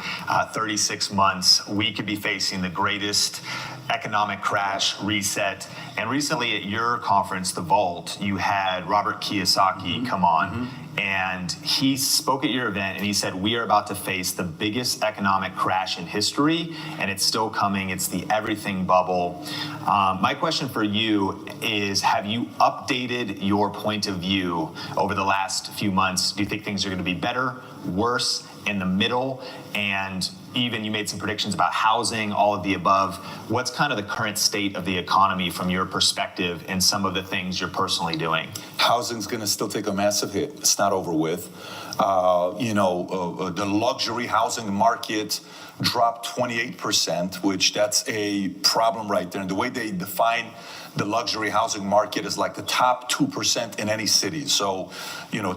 36 months. We could be facing the greatest economic crash, reset. And recently at your conference, The Vault, you had Robert Kiyosaki come on. And he spoke at your event and he said, we are about to face the biggest economic crash in history, and it's still coming. It's the everything bubble. My question for you is, have you updated your point of view over the last few months? Do you think things are going to be better, worse, in the middle? And even you made some predictions about housing, all of the above. What's kind of the current state of the economy from your perspective and some of the things you're personally doing? Housing's going to still take a massive hit. It's not over with. The luxury housing market dropped 28%, which that's a problem right there. And the way they define the luxury housing market is like the top 2% in any city. So,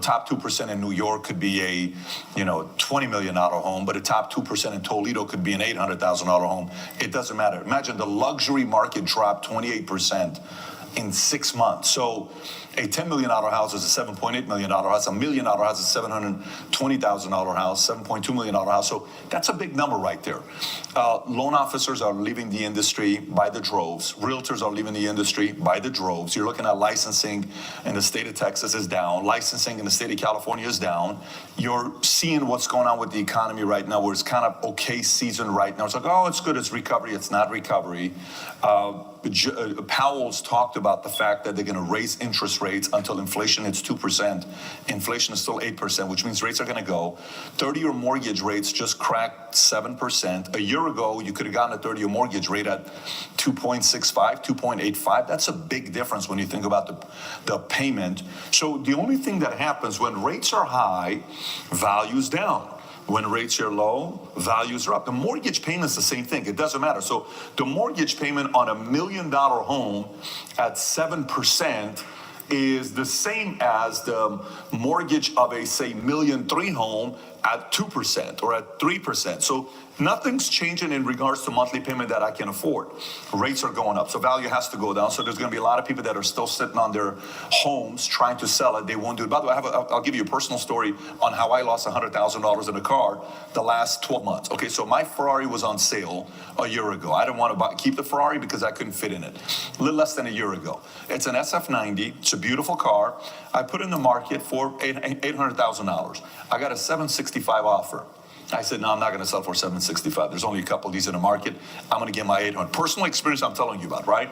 top 2% in New York could be a, $20 million home, but a top 2% in Toledo could be an $800,000 home. It doesn't matter. Imagine the luxury market dropped 28% in 6 months. So a $10 million house is a $7.8 million house. $1 million house is a $720,000 house, $7.2 million house. So that's a big number right there. Loan officers are leaving the industry by the droves. Realtors are leaving the industry by the droves. You're looking at licensing in the state of Texas is down. Licensing in the state of California is down. You're seeing what's going on with the economy right now, where it's kind of okay season right now. It's like, oh, it's good, it's recovery. It's not recovery. Powell's talked about the fact that they're going to raise interest rates until inflation hits 2%. Inflation is still 8%, which means rates are going to go. 30-year mortgage rates just cracked 7%. A year ago, you could have gotten a 30-year mortgage rate at 2.65, 2.85. That's a big difference when you think about the payment. So the only thing that happens when rates are high, value's down. When rates are low, values are up. The mortgage payment's the same thing. It doesn't matter. So the mortgage payment on $1 million home at 7% is the same as the mortgage of a, say, $1.3 million home at 2% or at 3%. So nothing's changing in regards to monthly payment that I can afford. Rates are going up, so value has to go down. So there's going to be a lot of people that are still sitting on their homes trying to sell it. They won't do it. By the way, I'll give you a personal story on how I lost $100,000 in a car the last 12 months. Okay, so my Ferrari was on sale a year ago. I didn't want to keep the Ferrari because I couldn't fit in it. A little less than a year ago. It's an SF90. It's a beautiful car. I put it in the market for $800,000. I got a $765 offer. I said, no, I'm not going to sell for $765. There's only a couple of these in the market. I'm going to get my $800. Personal experience I'm telling you about, right?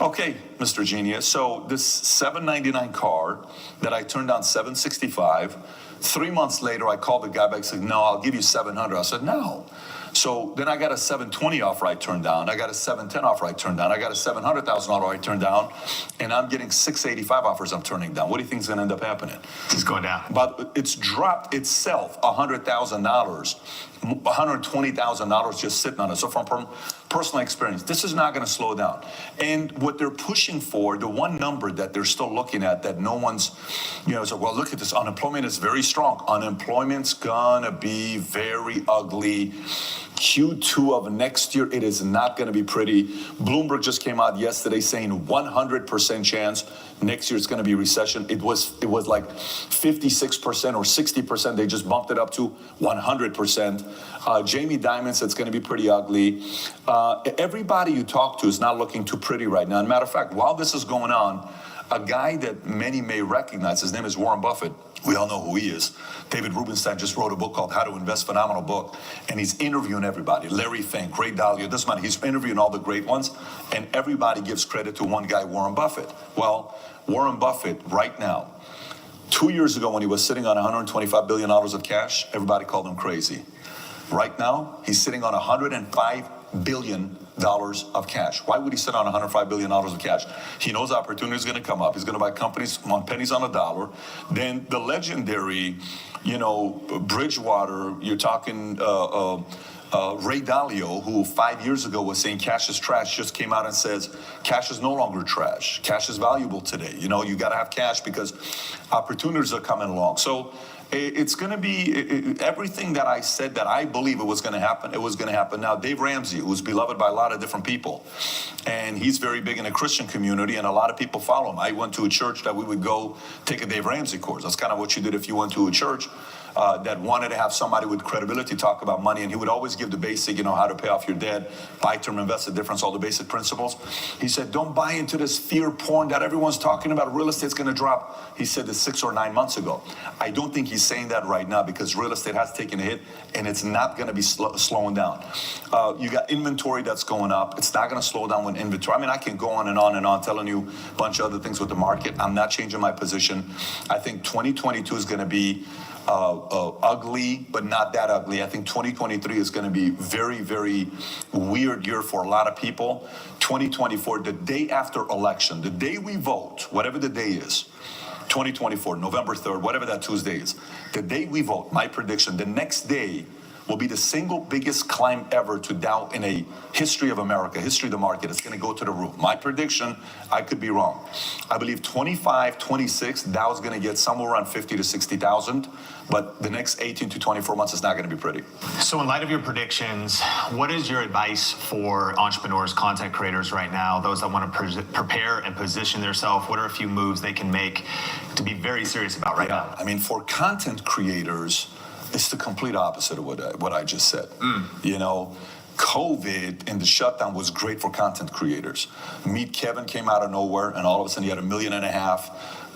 Okay, Mr. Genius. So this $799 car that I turned down $765, 3 months later, I called the guy back and said, no, I'll give you $700. I said, no. So then I got a $720 offer I turned down. I got a $710 offer I turned down. I got a $700,000 offer I turned down. And I'm getting $685 offers I'm turning down. What do you think is going to end up happening? It's going down. But it's dropped itself $100,000, $120,000 just sitting on it. So from personal experience, this is not going to slow down. And what they're pushing for, the one number that they're still looking at that no one's, so, well, look at this. Unemployment is very strong. Unemployment's going to be very ugly. Q2 of next year, it is not going to be pretty. Bloomberg just came out yesterday saying 100% chance next year it's going to be recession. It was like 56% or 60%. They just bumped it up to 100%. Jamie Dimon said it's going to be pretty ugly. Everybody you talk to is not looking too pretty right now. As a matter of fact, while this is going on, a guy that many may recognize, his name is Warren Buffett. We all know who he is. David Rubenstein just wrote a book called How to Invest, phenomenal book. And he's interviewing everybody. Larry Fink, Ray Dalio, doesn't matter. He's interviewing all the great ones. And everybody gives credit to one guy, Warren Buffett. Well, Warren Buffett, right now, 2 years ago when he was sitting on $125 billion of cash, everybody called him crazy. Right now, he's sitting on $105 billion of cash. Why would he sit on $105 billion of cash? He knows opportunity is going to come up. He's going to buy companies on pennies on a dollar. Then the legendary, Bridgewater, you're talking Ray Dalio, who 5 years ago was saying cash is trash, just came out and says cash is no longer trash. Cash is valuable today. You got to have cash because opportunities are coming along. So it's going to be everything that I said that I believe it was going to happen. It was going to happen. Now, Dave Ramsey, who's beloved by a lot of different people, and he's very big in the Christian community, and a lot of people follow him. I went to a church that we would go take a Dave Ramsey course. That's kind of what you did if you went to a church that wanted to have somebody with credibility talk about money, and he would always give the basic, how to pay off your debt, buy term, invest the difference, all the basic principles. He said, don't buy into this fear porn that everyone's talking about. Real estate's going to drop. He said this 6 or 9 months ago. I don't think he's saying that right now because real estate has taken a hit and it's not going to be slowing down. You got inventory that's going up. It's not going to slow down with inventory. I mean, I can go on and on and on telling you a bunch of other things with the market. I'm not changing my position. I think 2022 is going to be ugly, but not that ugly. I think 2023 is going to be very, very weird year for a lot of people. 2024, the day after election, the day we vote, whatever the day is, 2024, November 3rd, whatever that Tuesday is, the day we vote, my prediction, the next day will be the single biggest climb ever to Dow in a history of America, history of the market. It's going to go to the roof. My prediction, I could be wrong. I believe 25, 26, Dow's going to get somewhere around 50 to 60,000, but the next 18 to 24 months is not going to be pretty. So in light of your predictions, what is your advice for entrepreneurs, content creators right now, those that want to prepare and position themselves? What are a few moves they can make to be very serious about right now? I mean, for content creators, it's the complete opposite of what I just said. COVID and the shutdown was great for content creators. Meet Kevin came out of nowhere, and all of a sudden he had 1.5 million.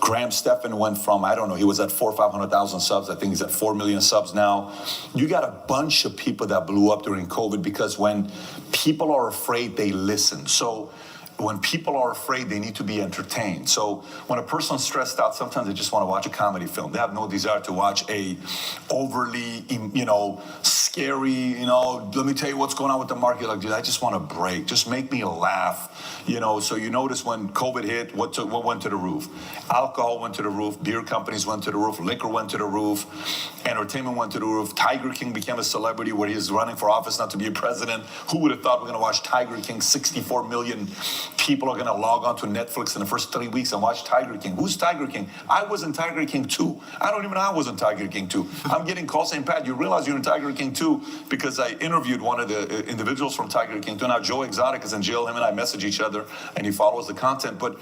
Graham Stephan went from, I don't know, he was at 400,000 or 500,000 subs. I think he's at 4 million subs now. You got a bunch of people that blew up during COVID because when people are afraid, they listen. So when people are afraid, they need to be entertained. So when a person's stressed out, sometimes they just want to watch a comedy film. They have no desire to watch a overly, scary, let me tell you what's going on with the market. Like, dude, I just want a break. Just make me laugh. So you notice when COVID hit, what went to the roof? Alcohol went to the roof. Beer companies went to the roof. Liquor went to the roof. Entertainment went to the roof. Tiger King became a celebrity where he's running for office not to be a president. Who would have thought we're going to watch Tiger King? 64 million people are going to log on to Netflix in the first 3 weeks and watch Tiger King. Who's Tiger King? I was in Tiger King 2. I don't even know I was in Tiger King 2. I'm getting calls saying, Pat, you realize you're in Tiger King 2 because I interviewed one of the individuals from Tiger King 2. Now Joe Exotic is in jail. Him and I message each other and he follows the content. But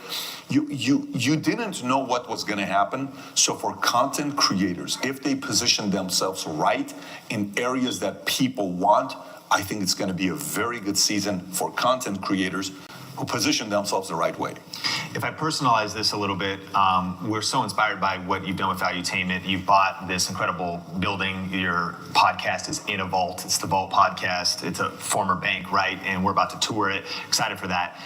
you didn't know what was going to happen. So for content creators, if they position themselves right in areas that people want, I think it's going to be a very good season for content creators who position themselves the right way. If I personalize this a little bit, we're so inspired by what you've done with Valuetainment. You've bought this incredible building. Your podcast is in a vault. It's the Vault Podcast. It's a former bank, right? And we're about to tour it. Excited for that.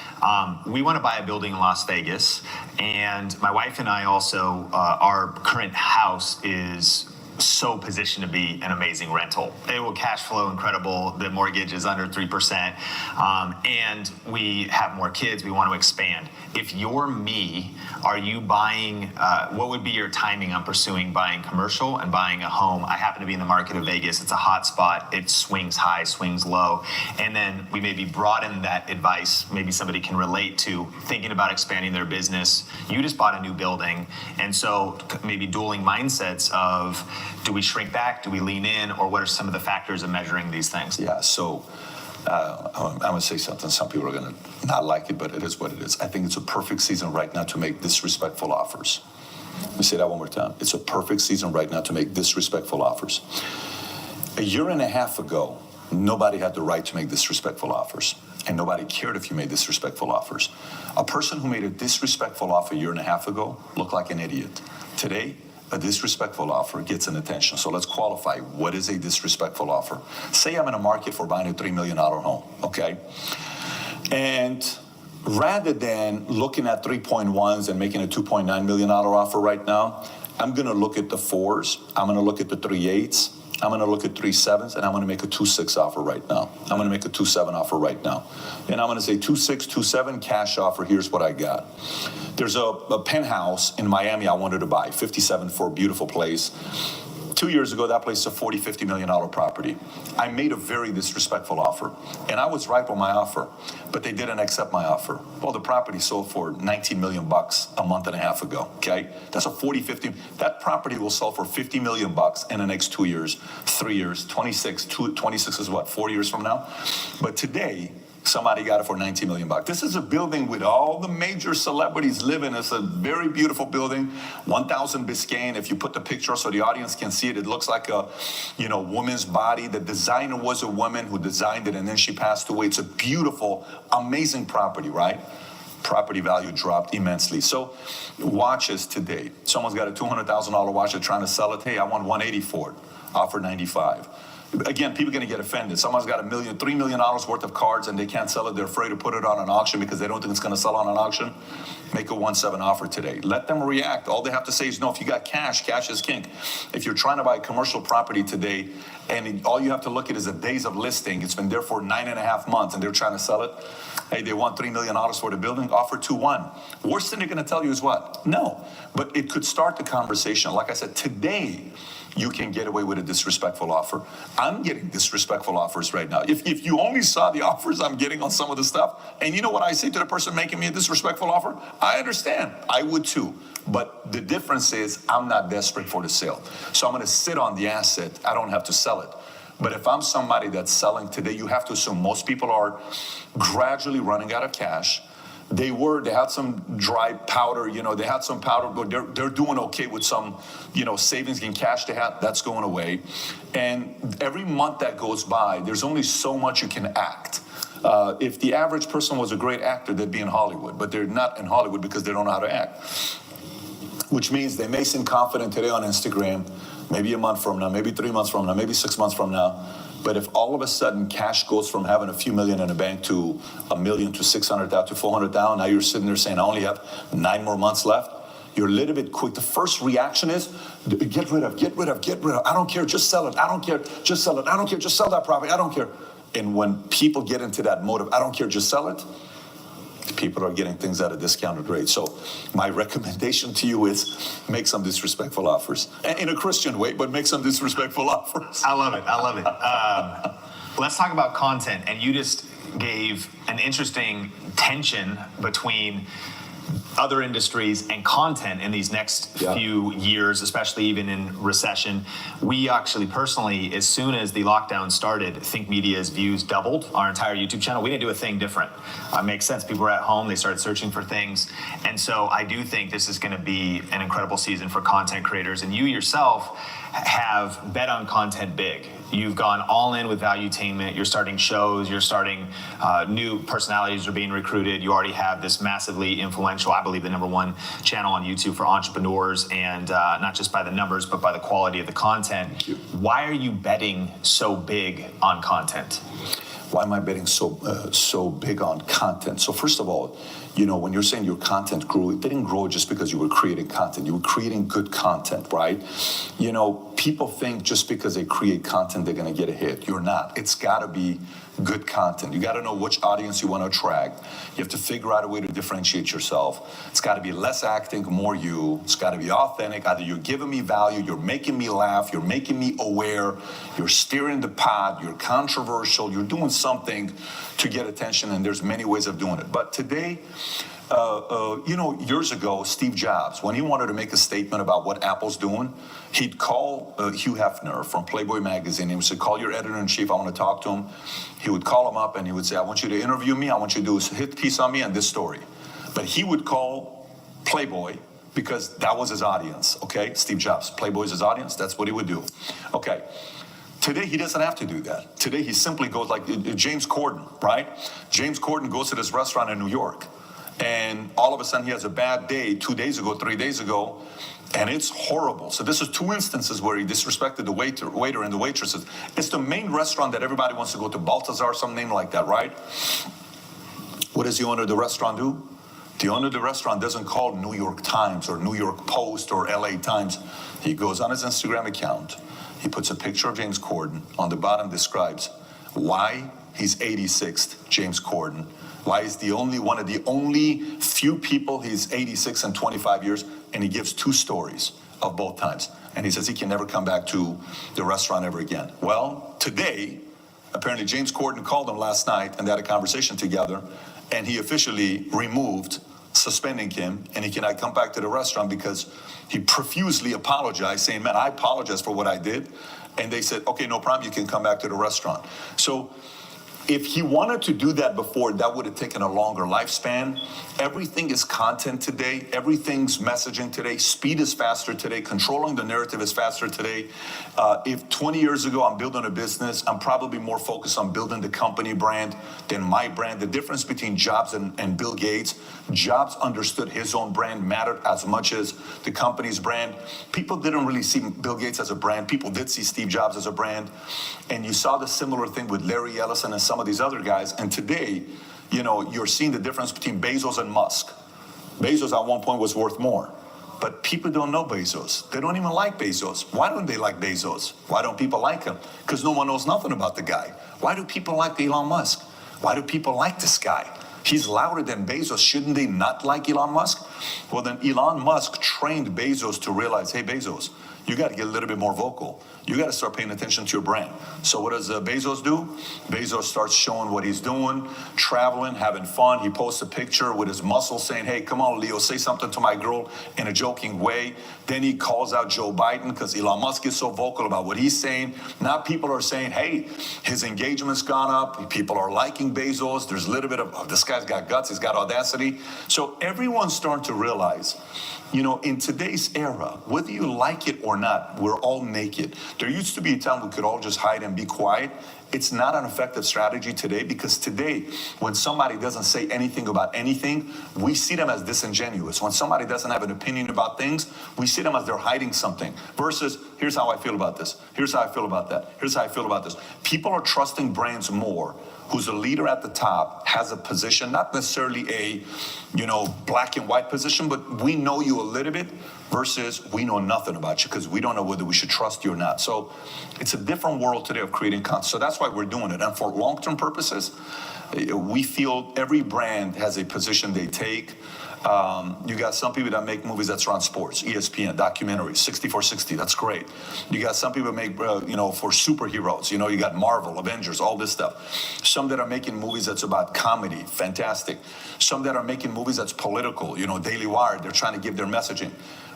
We want to buy a building in Las Vegas. And my wife and I also, our current house is so positioned to be an amazing rental. It will cash flow incredible. The mortgage is under 3%. And we have more kids. We want to expand. If you're me, are you buying, what would be your timing on pursuing buying commercial and buying a home? I happen to be in the market of Vegas. It's a hot spot. It swings high, swings low. And then we maybe broaden that advice. Maybe somebody can relate to thinking about expanding their business. You just bought a new building. And so maybe dueling mindsets of, do we shrink back? Do we lean in? Or what are some of the factors of measuring these things? Yeah, so I'm going to say something. Some people are going to not like it, but it is what it is. I think it's a perfect season right now to make disrespectful offers. Let me say that one more time. It's a perfect season right now to make disrespectful offers. A year and a half ago, nobody had the right to make disrespectful offers. And nobody cared if you made disrespectful offers. A person who made a disrespectful offer a year and a half ago looked like an idiot. Today, a disrespectful offer gets an attention. So let's qualify. What is a disrespectful offer? Say I'm in a market for buying a $3 million home, okay? And rather than looking at 3.1s and making a $2.9 million offer right now, I'm going to look at the 4s. I'm going to look at the 3.8s. I'm going to look at 3.7s, and I'm going to make a 2.6 offer right now. I'm going to make a 2.7 offer right now. And I'm going to say 2.6, 2.7 cash offer. Here's what I got. There's a penthouse in Miami I wanted to buy, 57 for a beautiful place. 2 years ago, that place is a $40, $50 million property. I made a very disrespectful offer, and I was right on my offer, but they didn't accept my offer. Well, the property sold for $19 million a month and a half ago, okay? That's a 40, 50. That property will sell for $50 million in the next 2 years, 3 years, 26 is what, 4 years from now? But today, somebody got it for $19 million. This is a building with all the major celebrities live in. It's a very beautiful building, 1,000 Biscayne. If you put the picture so the audience can see it, it looks like a, woman's body. The designer was a woman who designed it, and then she passed away. It's a beautiful, amazing property, right? Property value dropped immensely. So watches today. Someone's got a $200,000 watch. They're trying to sell it. Hey, I want $180 for it. Offer $95. Again, people are going to get offended. Someone's got $3 million worth of cards and they can't sell it. They're afraid to put it on an auction because they don't think it's going to sell on an auction. Make a 1.7 offer today. Let them react. All they have to say is, no, if you got cash, cash is king. If you're trying to buy commercial property today and all you have to look at is the days of listing, it's been there for 9.5 months and they're trying to sell it. Hey, they want $3 million for the building, offer 2.1. Worst thing they're going to tell you is what? No. But it could start the conversation. Like I said, today, you can get away with a disrespectful offer. I'm getting disrespectful offers right now. If you only saw the offers I'm getting on some of the stuff, and you know what I say to the person making me a disrespectful offer? I understand. I would too. But the difference is I'm not desperate for the sale. So I'm going to sit on the asset. I don't have to sell it. But if I'm somebody that's selling today, you have to assume most people are gradually running out of cash. They had some dry powder, they had some powder, but they're doing okay with some, savings and cash they had, that's going away. And every month that goes by, there's only so much you can act. If the average person was a great actor, they'd be in Hollywood, but they're not in Hollywood because they don't know how to act. Which means they may seem confident today on Instagram, maybe a month from now, maybe 3 months from now, maybe 6 months from now, But if all of a sudden cash goes from having a few million in the bank to $1 million to 600,000 to 400,000, now you're sitting there saying, I only have 9 more months left. You're a little bit quick. The first reaction is, get rid of. I don't care, just sell it. I don't care, just sell it. I don't care, just sell that property. I don't care. And when people get into that mode of, I don't care, just sell it, people are getting things at a discounted rate. So my recommendation to you is make some disrespectful offers. In a Christian way, but make some disrespectful offers. I love it. Let's talk about content. And you just gave an interesting tension between other industries and content in these next few years, especially even in recession. We actually personally, as soon as the lockdown started, Think Media's views doubled. Our entire YouTube channel, we didn't do a thing different. It makes sense. People were at home, they started searching for things. And so I do think this is going to be an incredible season for content creators. And you yourself have bet on content big. You've gone all in with valuetainment. You're starting shows. You're starting new personalities are being recruited. You already have this massively influential, I believe, the #1 channel on YouTube for entrepreneurs, and not just by the numbers, but by the quality of the content. Why are you betting so big on content? Why am I betting so big on content? So first of all, you know, when you're saying your content grew, it didn't grow just because you were creating content. You were creating good content, right? You know, people think just because they create content, they're going to get a hit. You're not. It's got to be good content. You got to know which audience you want to attract. You have to figure out a way to differentiate yourself. It's got to be less acting, more you. It's got to be authentic. Either you're giving me value, you're making me laugh, you're making me aware, you're steering the pot, you're controversial, you're doing something to get attention, and there's many ways of doing it. But today, you know, years ago, Steve Jobs, when he wanted to make a statement about what Apple's doing, he'd call Hugh Hefner from Playboy magazine. He would say, call your editor-in-chief, I want to talk to him. He would call him up and he would say, I want you to interview me. I want you to do a hit piece on me and this story. But he would call Playboy because that was his audience, okay? Steve Jobs, Playboy's his audience. That's what he would do. Okay. Today, he doesn't have to do that. Today, he simply goes like James Corden, right? James Corden goes to this restaurant in New York. And all of a sudden he has a bad day 2 days ago, 3 days ago, and it's horrible. So this is 2 instances where he disrespected the waiter and the waitresses. It's the main restaurant that everybody wants to go to, Balthazar, some name like that, right? What does the owner of the restaurant do? The owner of the restaurant doesn't call New York Times or New York Post or LA Times. He goes on his Instagram account. He puts a picture of James Corden. On the bottom describes why he's 86th, James Corden. Why he's the only one of the only few people, he's 86 and 25 years, and he gives 2 stories of both times. And he says he can never come back to the restaurant ever again. Well, today, apparently James Corden called him last night and they had a conversation together, and he officially suspending him, and he cannot come back to the restaurant because he profusely apologized, saying, man, I apologize for what I did. And they said, okay, no problem, you can come back to the restaurant. So if he wanted to do that before, that would have taken a longer lifespan. Everything is content today. Everything's messaging today. Speed is faster today. Controlling the narrative is faster today. If 20 years ago I'm building a business, I'm probably more focused on building the company brand than my brand. The difference between Jobs and Bill Gates, Jobs understood his own brand mattered as much as the company's brand. People didn't really see Bill Gates as a brand. People did see Steve Jobs as a brand. And you saw the similar thing with Larry Ellison and some of these other guys. And today, you know, you're seeing the difference between Bezos and Musk. Bezos at one point was worth more. But people don't know Bezos. They don't even like Bezos. Why don't they like Bezos? Why don't people like him? Because no one knows nothing about the guy. Why do people like Elon Musk? Why do people like this guy? He's louder than Bezos. Shouldn't they not like Elon Musk? Well, then Elon Musk trained Bezos to realize, hey, Bezos, you got to get a little bit more vocal. You got to start paying attention to your brand. So what does Bezos do? Bezos starts showing what he's doing, traveling, having fun. He posts a picture with his muscles saying, hey, come on, Leo, say something to my girl in a joking way. Then he calls out Joe Biden because Elon Musk is so vocal about what he's saying. Now people are saying, hey, his engagement's gone up. People are liking Bezos. There's a little bit of, oh, this guy's got guts. He's got audacity. So everyone's starting to realize, you know, in today's era, whether you like it or not, we're all naked. There used to be a time we could all just hide and be quiet. It's not an effective strategy today because today, when somebody doesn't say anything about anything, we see them as disingenuous. When somebody doesn't have an opinion about things, we see them as they're hiding something. Versus, Here's how I feel about this. Here's how I feel about that. Here's how I feel about this. People are trusting brands more who's a leader at the top, has a position, not necessarily a, black and white position, but we know you a little bit versus we know nothing about you because we don't know whether we should trust you or not. So it's a different world today of creating content. So that's why we're doing it. And for long-term purposes, we feel every brand has a position they take. You got some people that make movies that surround sports, ESPN, documentaries, 6460, that's great. You got some people that make, for superheroes, you got Marvel, Avengers, all this stuff. Some that are making movies that's about comedy, fantastic. Some that are making movies that's political, Daily Wire, they're trying to give their messaging.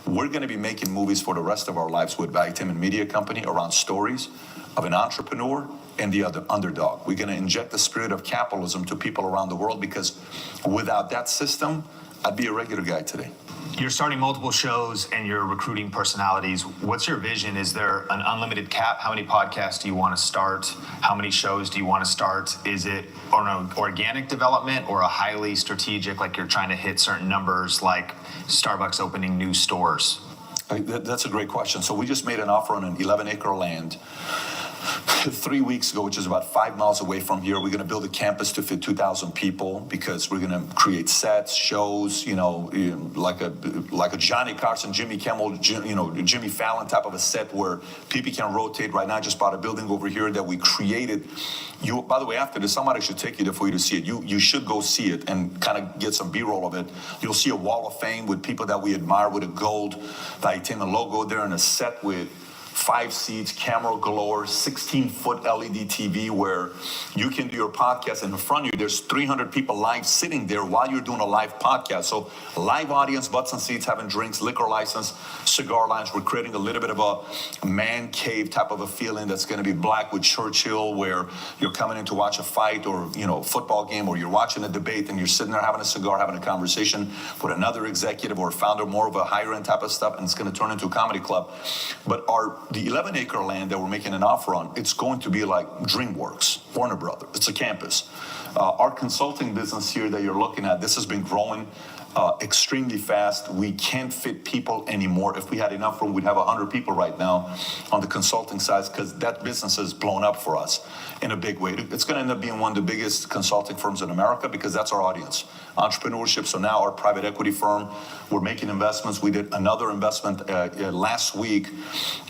We're going to be making movies for the rest of our lives with Vitamin Media Company around stories of an entrepreneur and the other underdog. We're going to inject the spirit of capitalism to people around the world because without that system, I'd be a regular guy today. You're starting multiple shows and you're recruiting personalities. What's your vision? Is there an unlimited cap? How many podcasts do you want to start? How many shows do you want to start? Is it an organic development or a highly strategic, like you're trying to hit certain numbers like Starbucks opening new stores? That's a great question. So we just made an offer on an 11-acre land 3 weeks ago, which is about 5 miles away from here. We're going to build a campus to fit 2,000 people because we're going to create sets, shows, like a Johnny Carson, Jimmy Kimmel, Jimmy Fallon type of a set where people can rotate. Right now, I just bought a building over here that we created. By the way, after this, somebody should take you there for you to see it. You should go see it and kind of get some B-roll of it. You'll see a wall of fame with people that we admire with a gold Vitamin logo there and a set with 5 seats, camera galore, 16-foot LED TV where you can do your podcast, and in front of you, there's 300 people live sitting there while you're doing a live podcast. So live audience, butts and seats, having drinks, liquor license, cigar lounge. We're creating a little bit of a man cave type of a feeling that's going to be black with Churchill, where you're coming in to watch a fight or, football game, or you're watching a debate and you're sitting there having a cigar, having a conversation with another executive or founder, more of a higher end type of stuff, and it's going to turn into a comedy club. But the 11-acre land that we're making an offer on, it's going to be like DreamWorks, Warner Brothers. It's a campus. Our consulting business here that you're looking at, this has been growing extremely fast. We can't fit people anymore. If we had enough room, we'd have 100 people right now on the consulting side because that business has blown up for us in a big way. It's going to end up being one of the biggest consulting firms in America because that's our audience, entrepreneurship. So now our private equity firm, we're making investments. We did another investment last week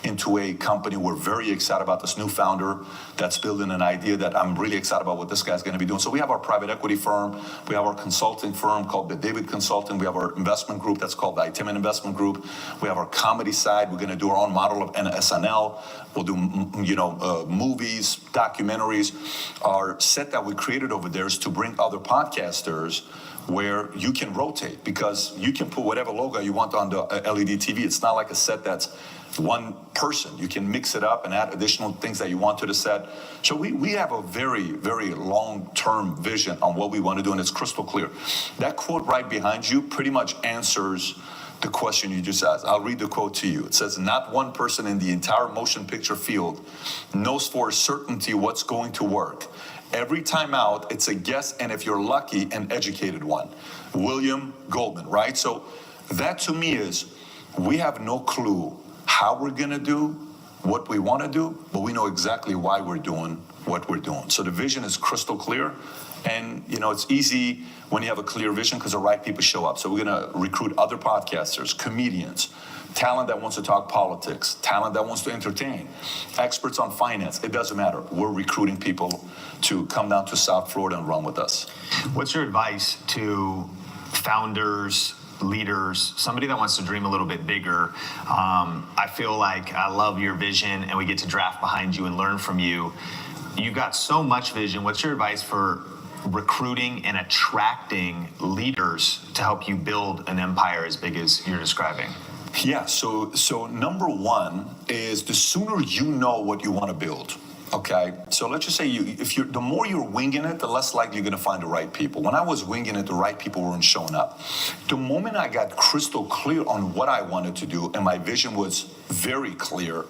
into a company. We're very excited about this new founder that's building an idea that I'm really excited about what this guy's going to be doing. So we have our private equity firm. We have our consulting firm called the David Consulting. We have our investment group that's called the Vitamin Investment Group. We have our comedy side. We're going to do our own model of SNL. We'll do, movies, documentaries. Our set that we created over there is to bring other podcasters where you can rotate because you can put whatever logo you want on the LED TV. It's not like a set that's one person. You can mix it up and add additional things that you want to the set. So we have a very, very long-term vision on what we want to do, and it's crystal clear. That quote right behind you pretty much answers the question you just asked. I'll read the quote to you. It says, not one person in the entire motion picture field knows for certainty what's going to work. Every time out, it's a guess, and if you're lucky, an educated one. William Goldman, right? So that to me is, we have no clue how we're going to do what we want to do, but we know exactly why we're doing what we're doing. So the vision is crystal clear. And, it's easy when you have a clear vision because the right people show up. So we're going to recruit other podcasters, comedians, talent that wants to talk politics, talent that wants to entertain, experts on finance. It doesn't matter. We're recruiting people to come down to South Florida and run with us. What's your advice to founders, leaders, somebody that wants to dream a little bit bigger? I feel like I love your vision and we get to draft behind you and learn from you. You've got so much vision. What's your advice for recruiting and attracting leaders to help you build an empire as big as you're describing? Yeah, so number one is the sooner you know what you want to build. Okay, so let's just say the more you're winging it, the less likely you're going to find the right people. When I was winging it, the right people weren't showing up. The moment I got crystal clear on what I wanted to do, and my vision was very clear,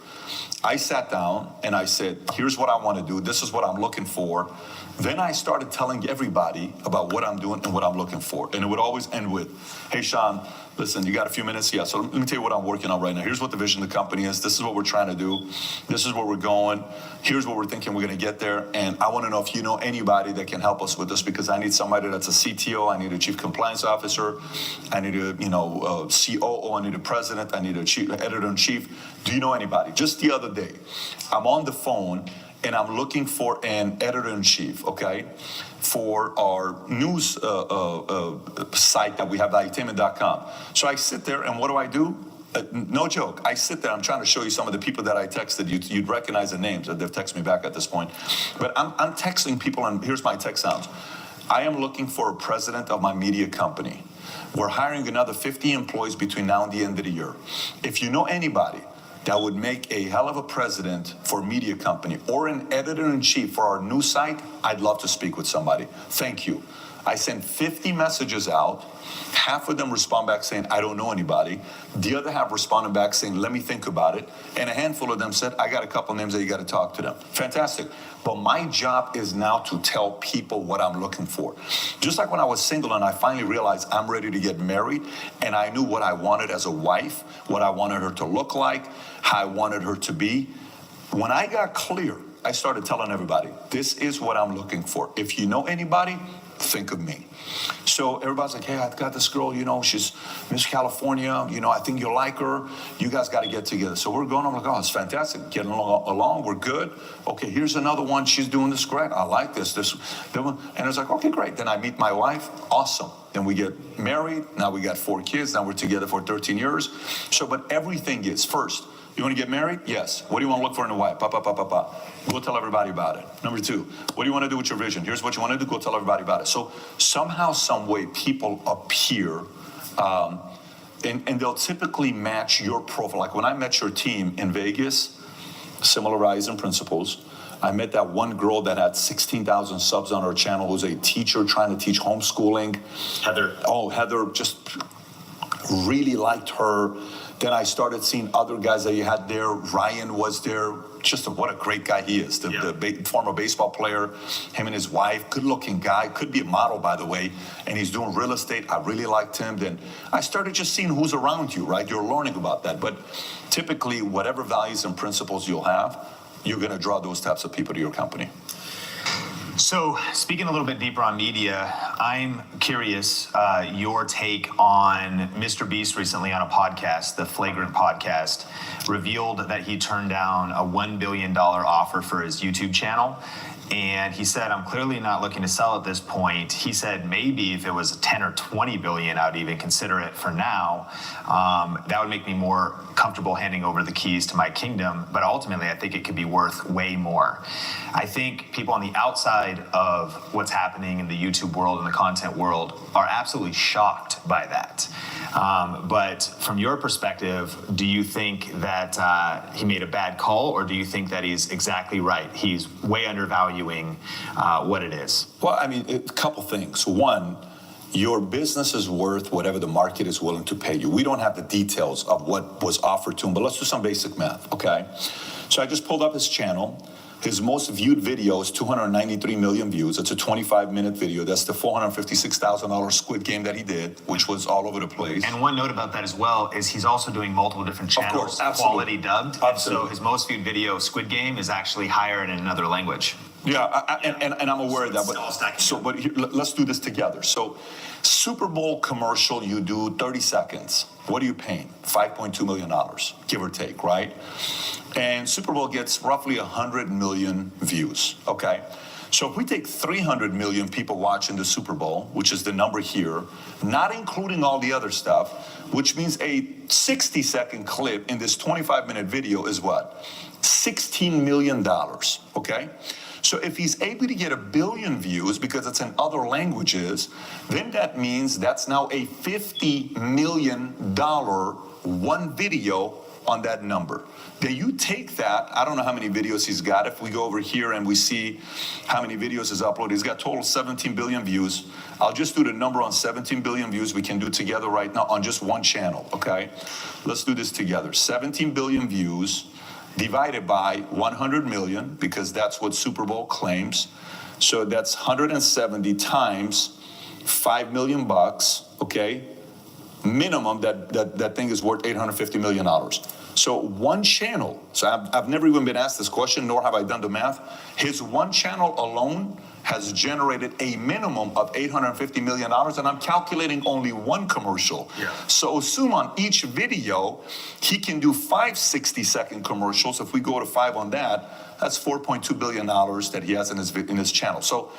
I sat down and I said, here's what I want to do. This is what I'm looking for. Then I started telling everybody about what I'm doing and what I'm looking for. And it would always end with, hey, Sean, Listen, you got a few minutes? Yeah, so let me tell you what I'm working on right now. Here's what the vision of the company is. This is what we're trying to do. This is where we're going. Here's what we're thinking we're going to get there. And I want to know if you know anybody that can help us with this, because I need somebody that's a CTO. I need a chief compliance officer. I need a, COO. I need a president. I need a chief editor-in-chief. Do you know anybody? Just the other day, I'm on the phone and I'm looking for an editor-in-chief, okay, for our news site that we have, entertainment.com. So I sit there, and what do? No joke. I sit there. I'm trying to show you some of the people that I texted. You'd recognize the names. They've texted me back at this point. But I'm texting people, and here's my text sounds. I am looking for a president of my media company. We're hiring another 50 employees between now and the end of the year. If you know anybody that would make a hell of a president for a media company or an editor-in-chief for our news site, I'd love to speak with somebody. Thank you. I sent 50 messages out. Half of them respond back saying, I don't know anybody. The other half responded back saying, let me think about it. And a handful of them said, I got a couple names that you got to talk to them. Fantastic. But my job is now to tell people what I'm looking for. Just like when I was single and I finally realized I'm ready to get married, and I knew what I wanted as a wife, what I wanted her to look like, how I wanted her to be. When I got clear, I started telling everybody, this is what I'm looking for. If you know anybody, think of me. So everybody's like, hey, I've got this girl, she's Miss California, I think you'll like her. You guys got to get together. So we're going, I'm like, oh, it's fantastic. Getting along, we're good. Okay, here's another one. She's doing this great. I like this one. And it's like, okay, great. Then I meet my wife. Awesome. Then we get married. Now we got 4 kids. Now we're together for 13 years. So, but everything is first. You want to get married? Yes. What do you want to look for in a wife? Go tell everybody about it. Number 2, what do you want to do with your vision? Here's what you want to do. Go tell everybody about it. So somehow, some way, people appear, and they'll typically match your profile. Like when I met your team in Vegas, similar Rising Principles, I met that one girl that had 16,000 subs on her channel, who's a teacher trying to teach homeschooling. Heather. Oh, Heather, just really liked her. Then I started seeing other guys that you had there. Ryan was there. Just what a great guy he is. The former baseball player, him and his wife, good-looking guy. Could be a model, by the way. And he's doing real estate. I really liked him. Then I started just seeing who's around you, right? You're learning about that. But typically, whatever values and principles you'll have, you're going to draw those types of people to your company. So, speaking a little bit deeper on media, I'm curious your take on Mr. Beast recently on a podcast, the Flagrant podcast, revealed that he turned down a $1 billion offer for his YouTube channel. And he said, I'm clearly not looking to sell at this point. He said, maybe if it was 10 or 20 billion, I would even consider it for now. That would make me more comfortable handing over the keys to my kingdom. But ultimately, I think it could be worth way more. I think people on the outside of what's happening in the YouTube world and the content world are absolutely shocked by that. But from your perspective, do you think that he made a bad call, or do you think that he's exactly right? He's way undervaluing what it is. Well, I mean, a couple things. One, your business is worth whatever the market is willing to pay you. We don't have the details of what was offered to him, but let's do some basic math, okay? So I just pulled up his channel. His most viewed video is 293 million views. It's a 25-minute video. That's the $456,000 Squid Game that he did, which was all over the place. And one note about that as well is he's also doing multiple different channels, quality dubbed. Absolutely. So his most viewed video, Squid Game, is actually higher in another language. Yeah, and I'm aware of that. But here, let's do this together. So, Super Bowl commercial, you do 30 seconds. What are you paying? $5.2 million, give or take, right? And Super Bowl gets roughly 100 million views, okay? So if we take 300 million people watching the Super Bowl, which is the number here, not including all the other stuff, which means a 60-second clip in this 25-minute video is what? $16 million, okay? So if he's able to get 1 billion views because it's in other languages, then that means that's now a $50 million one video on that number. Then you take that, I don't know how many videos he's got. If we go over here and we see how many videos he's uploaded, he's got total 17 billion views. I'll just do the number on 17 billion views we can do together right now on just one channel, okay? Let's do this together. 17 billion views divided by 100 million, because that's what Super Bowl claims. So that's 170 times $5 million, okay? Minimum, that thing is worth $850 million. So one channel, so I've never even been asked this question, nor have I done the math. His one channel alone has generated a minimum of $850 million, and I'm calculating only one commercial. Yeah. So assume on each video, he can do 5 60-second commercials. If we go to 5 on that, that's $4.2 billion that he has in his channel. So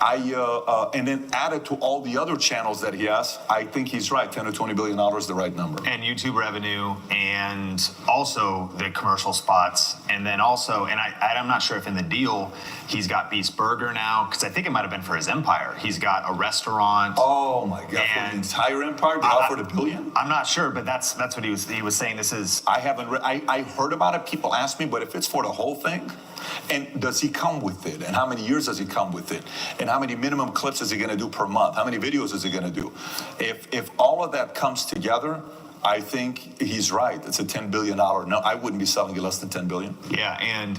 and then added to all the other channels that he has, I think he's right. $10 to $20 billion is the right number. And YouTube revenue, and also the commercial spots, and then also, and I'm not sure if in the deal he's got Beast Burger now, because I think it might have been for his empire. He's got a restaurant. Oh my God! For the entire empire, they offered $1 billion. I'm not sure, but that's what he was saying. This is. I haven't. I heard about it. People ask me, but if it's for the whole thing. And does he come with it? And how many years does he come with it? And how many minimum clips is he going to do per month? How many videos is he going to do? If all of that comes together, I think he's right. It's a $10 billion. No, I wouldn't be selling it less than $10 billion. Yeah, and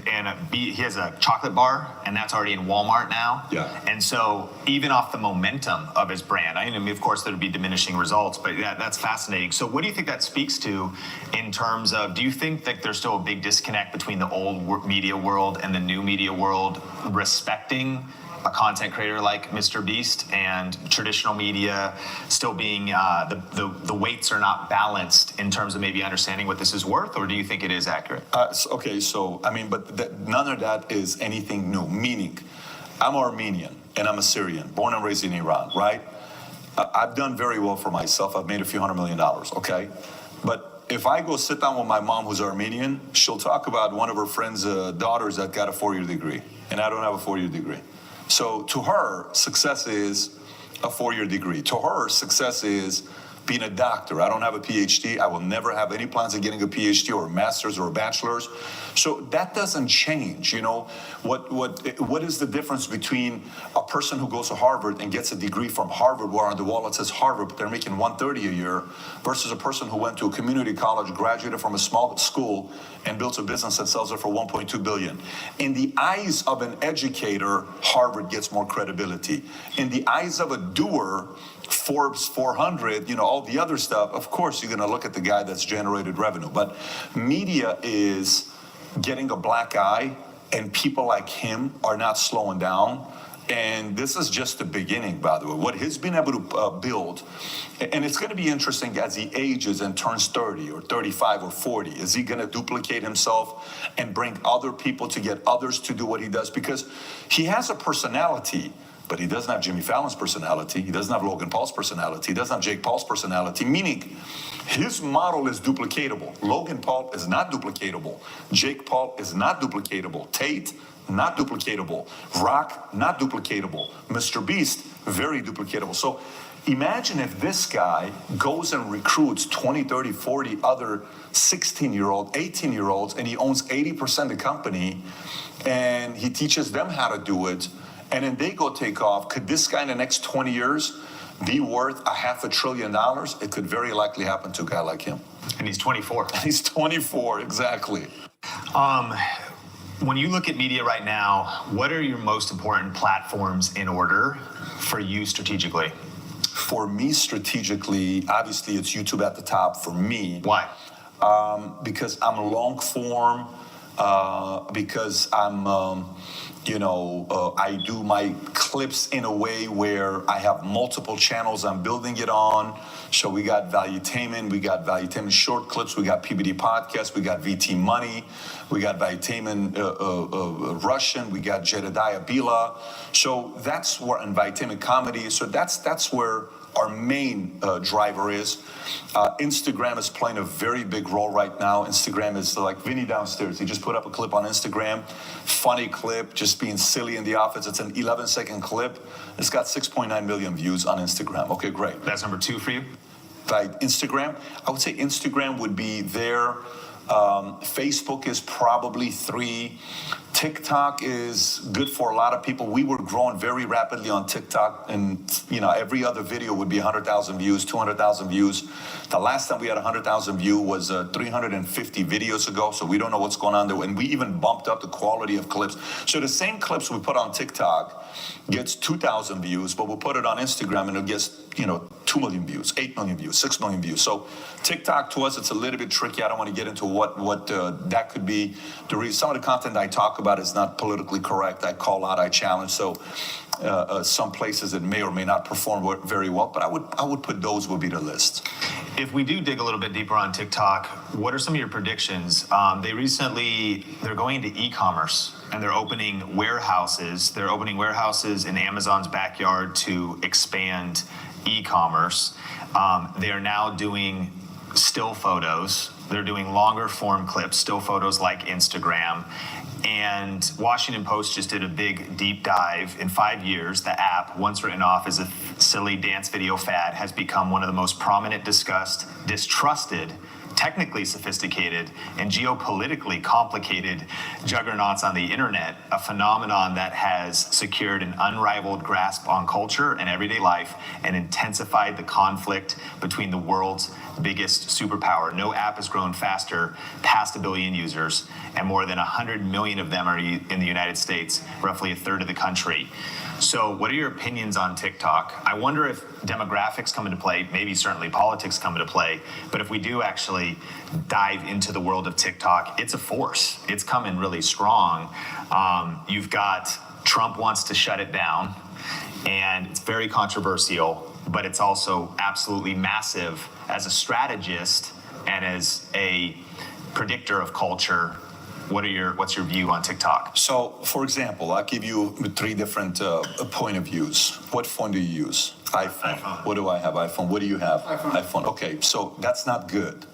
he has a chocolate bar, and that's already in Walmart now. Yeah. And so even off the momentum of his brand, I mean, of course, there'd be diminishing results, but that's fascinating. So what do you think that speaks to in terms of, do you think that there's still a big disconnect between the old media world and the new media world respecting a content creator like Mr. Beast, and traditional media still being the weights are not balanced in terms of maybe understanding what this is worth, or do you think it is accurate? So I mean, but none of that is anything new. Meaning, I'm Armenian and I'm a Syrian, born and raised in Iran, right? I've done very well for myself. I've made a few $100 million, okay? But if I go sit down with my mom who's Armenian, she'll talk about one of her friend's daughters that got a 4-year degree, and I don't have a 4-year degree. So to her, success is a 4-year degree. To her, success is being a doctor. I don't have a PhD. I will never have any plans of getting a PhD or a master's or a bachelor's. So that doesn't change. You know, what is the difference between a person who goes to Harvard and gets a degree from Harvard, where on the wall it says Harvard, but they're making $130 a year, versus a person who went to a community college, graduated from a small school, and built a business that sells it for $1.2 billion. In the eyes of an educator, Harvard gets more credibility. In the eyes of a doer, Forbes 400, you know, all the other stuff, of course you're going to look at the guy that's generated revenue. But media is getting a black eye, and people like him are not slowing down. And this is just the beginning, by the way. What he's been able to build, and it's going to be interesting as he ages and turns 30 or 35 or 40. Is he going to duplicate himself and bring other people to get others to do what he does? Because he has a personality, but he doesn't have Jimmy Fallon's personality. He doesn't have Logan Paul's personality. He doesn't have Jake Paul's personality, meaning his model is duplicatable. Logan Paul is not duplicatable. Jake Paul is not duplicatable. Tate, not duplicatable. Rock, not duplicatable. Mr. Beast, very duplicatable. So imagine if this guy goes and recruits 20, 30, 40 other 16-year-old, 18-year-olds, and he owns 80% of the company, and he teaches them how to do it, and then they go take off. Could this guy in the next 20 years be worth $500 billion? It could very likely happen to a guy like him. And he's 24. He's 24, exactly. When you look at media right now, what are your most important platforms in order for you strategically? For me strategically, obviously it's YouTube at the top for me. Why? Because I'm long form, because I'm, I do my clips in a way where I have multiple channels I'm building it on. So we got Valuetainment, we got Valuetainment short clips, we got PBD podcast, we got VT Money, we got Valuetainment Russian, we got Jedediah Bila. So that's where, and Valuetainment comedy. So that's where our main driver is. Instagram is playing a very big role right now. Instagram is like Vinny downstairs. He just put up a clip on Instagram. Funny clip, just being silly in the office. It's an 11-second clip. It's got 6.9 million views on Instagram. Okay, great. That's number 2 for you? Right, Instagram. I would say Instagram would be there. Facebook is probably 3. TikTok is good for a lot of people. We were growing very rapidly on TikTok, and every other video would be 100,000 views, 200,000 views. The last time we had 100,000 views was 350 videos ago, so we don't know what's going on there. And we even bumped up the quality of clips. So the same clips we put on TikTok gets 2,000 views, but we'll put it on Instagram and it gets 2 million views, 8 million views, 6 million views. So TikTok to us, it's a little bit tricky. I don't want to get into what that could be. Some of the content I talk about is not politically correct. I call out, I challenge. So some places it may or may not perform very well, but I would put those would be the list. If we do dig a little bit deeper on TikTok, what are some of your predictions? They're going into e-commerce and they're opening warehouses. They're opening warehouses in Amazon's backyard to expand e-commerce. They are now doing still photos. They're doing longer form clips, still photos like Instagram. And Washington Post just did a big deep dive. In 5 years, the app, once written off as a silly dance video fad, has become one of the most prominent, discussed, distrusted, technically sophisticated, and geopolitically complicated juggernauts on the internet, a phenomenon that has secured an unrivaled grasp on culture and everyday life and intensified the conflict between the world's biggest superpower. No app has grown faster, past 1 billion users, and more than 100 million of them are in the United States, roughly a third of the country. So what are your opinions on TikTok? I wonder if demographics come into play, maybe certainly politics come into play, but if we do actually dive into the world of TikTok, it's a force. It's coming really strong. You've got Trump wants to shut it down, and it's very controversial, but it's also absolutely massive as a strategist and as a predictor of culture. What's your view on TikTok? So, for example, I'll give you 3 different point of views. What phone do you use? iPhone. What do I have? iPhone. What do you have? iPhone. Okay, so that's not good.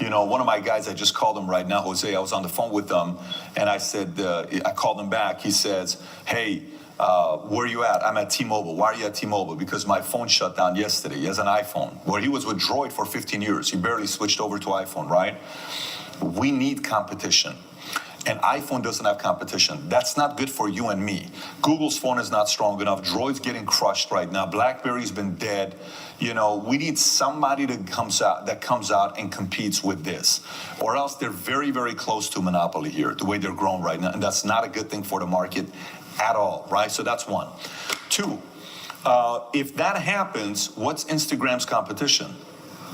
One of my guys, I just called him right now, Jose, I was on the phone with him, and I said, I called him back. He says, hey, where are you at? I'm at T-Mobile. Why are you at T-Mobile? Because my phone shut down yesterday. He has an iPhone. Where he was with Droid for 15 years. He barely switched over to iPhone, right? We need competition. And iPhone doesn't have competition. That's not good for you and me. Google's phone is not strong enough. Droid's getting crushed right now. BlackBerry's been dead. We need somebody that comes out and competes with this. Or else they're very, very close to monopoly here, the way they're growing right now. And that's not a good thing for the market at all, right? So that's 1. 2, if that happens, what's Instagram's competition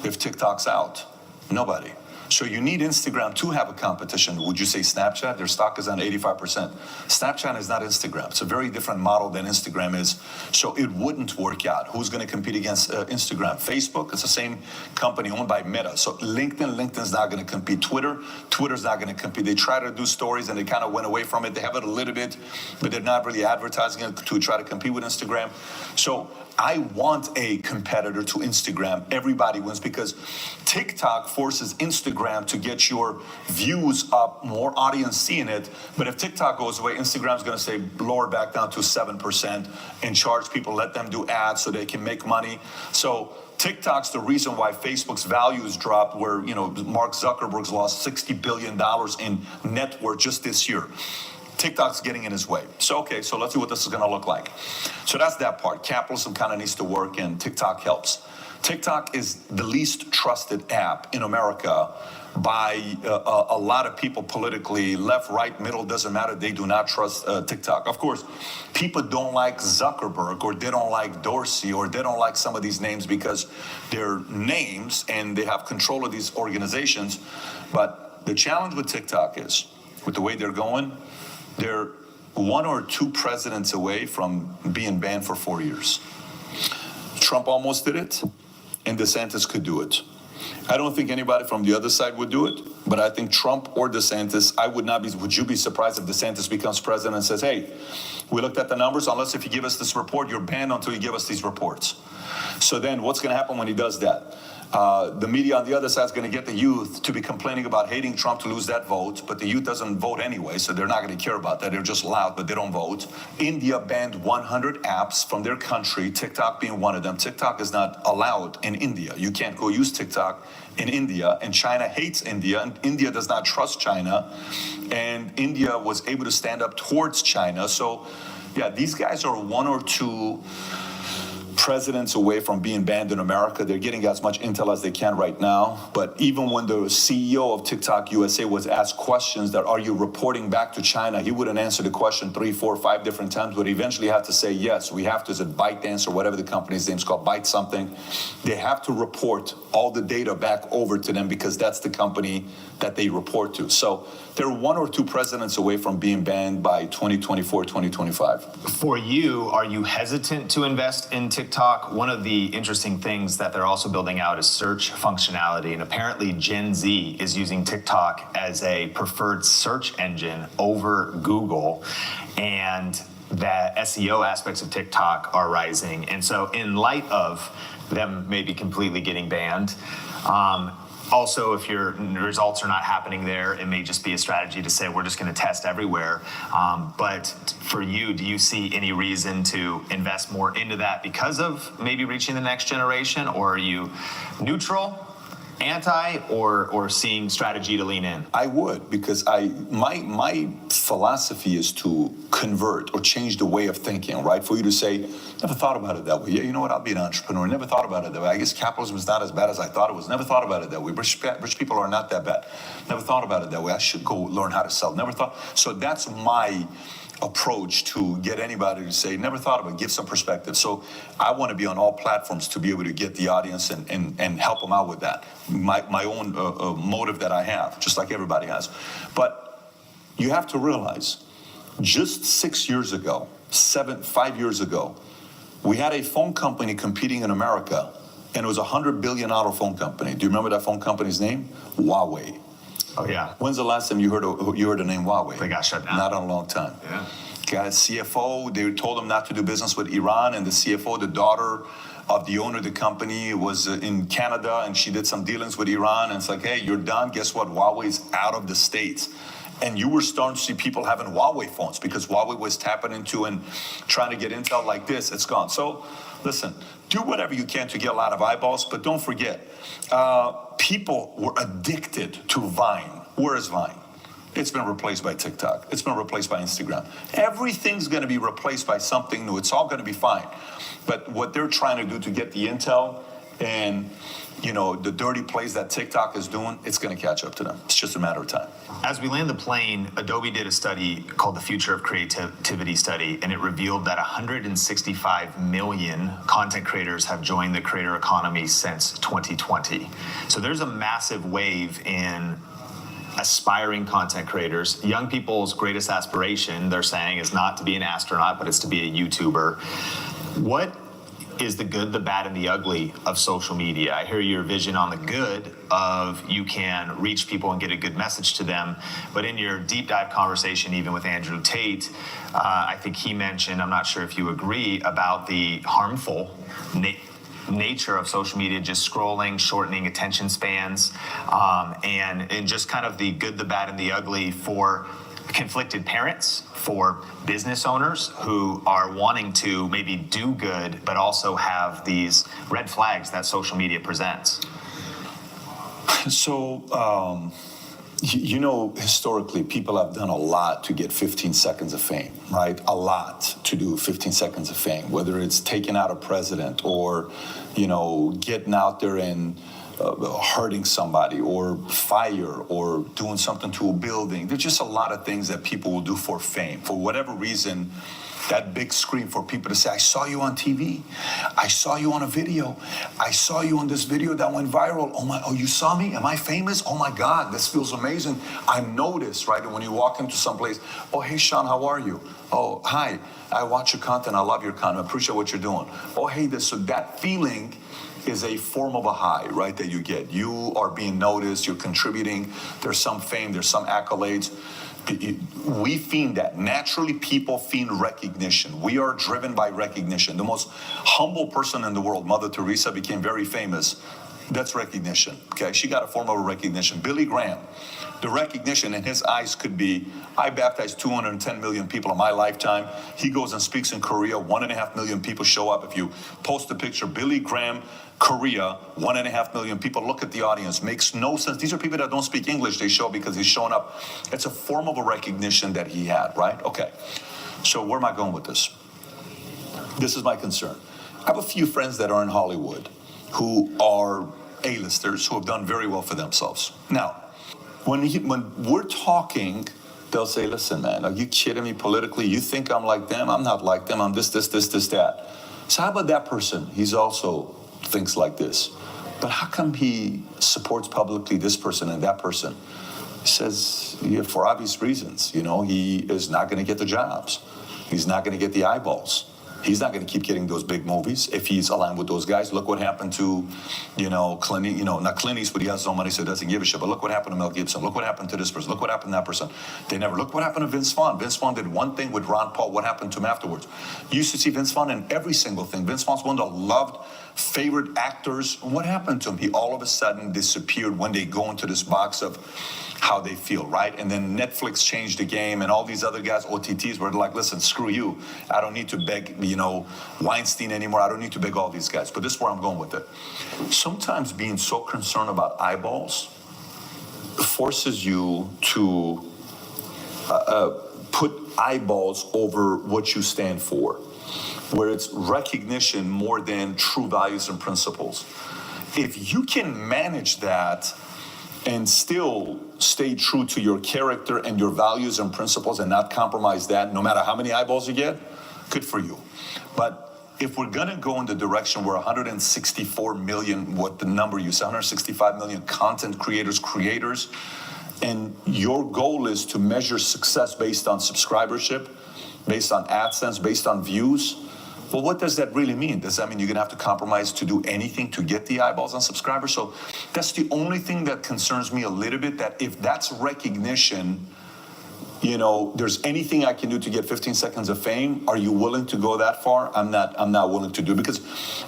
if TikTok's out? Nobody. So you need Instagram to have a competition. Would you say Snapchat? Their stock is on 85%. Snapchat is not Instagram. It's a very different model than Instagram is. So it wouldn't work out. Who's going to compete against Instagram? Facebook? It's the same company owned by Meta. So LinkedIn's not going to compete. Twitter's not going to compete. They try to do stories and they kind of went away from it. They have it a little bit, but they're not really advertising it to try to compete with Instagram. So I want a competitor to Instagram. Everybody wins because TikTok forces Instagram to get your views up, more audience seeing it. But if TikTok goes away, Instagram's going to say lower back down to 7% and charge people, let them do ads so they can make money. So TikTok's the reason why Facebook's values dropped, where Mark Zuckerberg's lost $60 billion in net worth just this year. TikTok's getting in his way. So let's see what this is going to look like. So that's that part. Capitalism kind of needs to work, and TikTok helps. TikTok is the least trusted app in America by a lot of people politically, left, right, middle, doesn't matter. They do not trust TikTok. Of course, people don't like Zuckerberg, or they don't like Dorsey, or they don't like some of these names because they're names and they have control of these organizations. But the challenge with TikTok is, with the way they're going, they're 1 or 2 presidents away from being banned for 4 years. Trump almost did it, and DeSantis could do it. I don't think anybody from the other side would do it, but I think Trump or DeSantis, would you be surprised if DeSantis becomes president and says, hey, we looked at the numbers, unless if you give us this report, you're banned until you give us these reports. So then what's going to happen when he does that? The media on the other side is going to get the youth to be complaining about hating Trump to lose that vote, but the youth doesn't vote anyway, so they're not going to care about that. They're just loud, but they don't vote. India banned 100 apps from their country, TikTok being one of them. TikTok is not allowed in India. You can't go use TikTok in India, and China hates India, and India does not trust China, and India was able to stand up towards China. So, yeah, these guys are one or two presidents away from being banned in America. They're getting as much intel as they can right now. But even when the CEO of TikTok USA was asked questions that, are you reporting back to China? He wouldn't answer the question 3, 4, 5 different times, but eventually had to say, yes, we have to, is it ByteDance or whatever the company's name's called, Byte something. They have to report all the data back over to them because that's the company that they report to. So they're one or two presidents away from being banned by 2024, 2025. For you, are you hesitant to invest in TikTok? One of the interesting things that they're also building out is search functionality. And apparently Gen Z is using TikTok as a preferred search engine over Google. And that SEO aspects of TikTok are rising. And so in light of them maybe completely getting banned, also, if your results are not happening there, it may just be a strategy to say, we're just going to test everywhere. But for you, do you see any reason to invest more into that because of maybe reaching the next generation? Or are you neutral, anti, or seeing strategy to lean in? I would, because my philosophy is to convert or change the way of thinking, right? For you to say, never thought about it that way. Yeah, you know what? I'll be an entrepreneur. Never thought about it that way. I guess capitalism is not as bad as I thought it was. Never thought about it that way. Rich people are not that bad. Never thought about it that way. I should go learn how to sell. Never thought. So that's my approach to get anybody to say, never thought about it, give some perspective. So I want to be on all platforms to be able to get the audience and help them out with that. My own motive that I have, just like everybody has. But you have to realize, just 5 years ago, we had a phone company competing in America, and it was a $100 billion phone company. Do you remember that phone company's name? Huawei. Oh, yeah. When's the last time you heard the name Huawei? They got shut down. Not in a long time. Yeah. Got a CFO, they told him not to do business with Iran, and the CFO, the daughter of the owner of the company, was in Canada, and she did some dealings with Iran, and it's like, hey, you're done. Guess what? Huawei's out of the States. And you were starting to see people having Huawei phones because Huawei was tapping into and trying to get intel like this. It's gone. So listen, do whatever you can to get a lot of eyeballs, but don't forget, people were addicted to Vine. Where is Vine? It's been replaced by TikTok. It's been replaced by Instagram. Everything's going to be replaced by something new. It's all going to be fine. But what they're trying to do to get the intel and, you know, the dirty plays that TikTok is doing, it's going to catch up to them. It's just a matter of time. As we land the plane, Adobe did a study called the Future of Creativity Study, and it revealed that 165 million content creators have joined the creator economy since 2020. So there's a massive wave in aspiring content creators. Young people's greatest aspiration, they're saying, is not to be an astronaut, but it's to be a YouTuber. What is the good, the bad, and the ugly of social media? I hear your vision on the good of you can reach people and get a good message to them. But in your deep dive conversation, even with Andrew Tate, I think he mentioned, I'm not sure if you agree, about the harmful nature of social media, just scrolling, shortening attention spans, and just kind of the good, the bad, and the ugly for conflicted parents, for business owners who are wanting to maybe do good, but also have these red flags that social media presents. So, you know, historically, people have done a lot to get 15 seconds of fame, right? A lot to do 15 seconds of fame, whether it's taking out a president or, you know, getting out there and hurting somebody or fire or doing something to a building. There's just a lot of things that people will do for fame. For whatever reason, that big screen for people to say, I saw you on TV. I saw you on a video. I saw you on this video that went viral. Oh, you saw me? Am I famous? Oh my God, this feels amazing. I'm noticed, right? And when you walk into some place, oh, hey, Sean, how are you? Oh, hi, I watch your content. I love your content. I appreciate what you're doing. Oh, hey, this. So that feeling is a form of a high, right, that you get. You are being noticed, you're contributing, there's some fame, there's some accolades. We fiend that. Naturally, people fiend recognition. We are driven by recognition. The most humble person in the world, Mother Teresa, became very famous That's recognition. Okay, she got a form of recognition. Billy Graham, the recognition in his eyes could be, I baptized 210 million people in my lifetime. He goes and speaks in Korea, 1.5 million people show up. If you post a picture, Billy Graham, Korea, 1.5 million people, look at the audience. Makes no sense. These are people that don't speak English. They show up because he's showing up. It's a form of a recognition that he had, right? Okay, so where am I going with this? This is my concern. I have a few friends that are in Hollywood who are A-listers who have done very well for themselves. Now, when we're talking, they'll say, listen, man, are you kidding me politically? You think I'm like them? I'm not like them. I'm this, that. So how about that person? He's also thinks like this. But how come he supports publicly this person and that person? He says, yeah, for obvious reasons. You know, he is not going to get the jobs. He's not going to get the eyeballs. He's not going to keep getting those big movies if he's aligned with those guys. Look what happened to, not Clint Eastwood. He has no money, so he doesn't give a shit. But look what happened to Mel Gibson. Look what happened to this person. Look what happened to that person. They never. Look what happened to Vince Vaughn. Vince Vaughn did one thing with Ron Paul. What happened to him afterwards? You used to see Vince Vaughn in every single thing. Vince Vaughn's one of the loved, favorite actors. What happened to him? He all of a sudden disappeared when they go into this box of how they feel, right? And then Netflix changed the game, and all these other guys, OTTs, were like, listen, screw you. I don't need to beg, Weinstein anymore. I don't need to beg all these guys. But this is where I'm going with it. Sometimes being so concerned about eyeballs forces you to put eyeballs over what you stand for, where it's recognition more than true values and principles. If you can manage that and still stay true to your character and your values and principles and not compromise that, no matter how many eyeballs you get, good for you. But if we're gonna go in the direction where 164 million, what the number you said, 165 million content creators, and your goal is to measure success based on subscribership, based on AdSense, based on views, well, what does that really mean? Does that mean you're going to have to compromise to do anything to get the eyeballs and subscribers? So that's the only thing that concerns me a little bit, that if that's recognition, there's anything I can do to get 15 seconds of fame, are you willing to go that far? I'm not willing to do it, because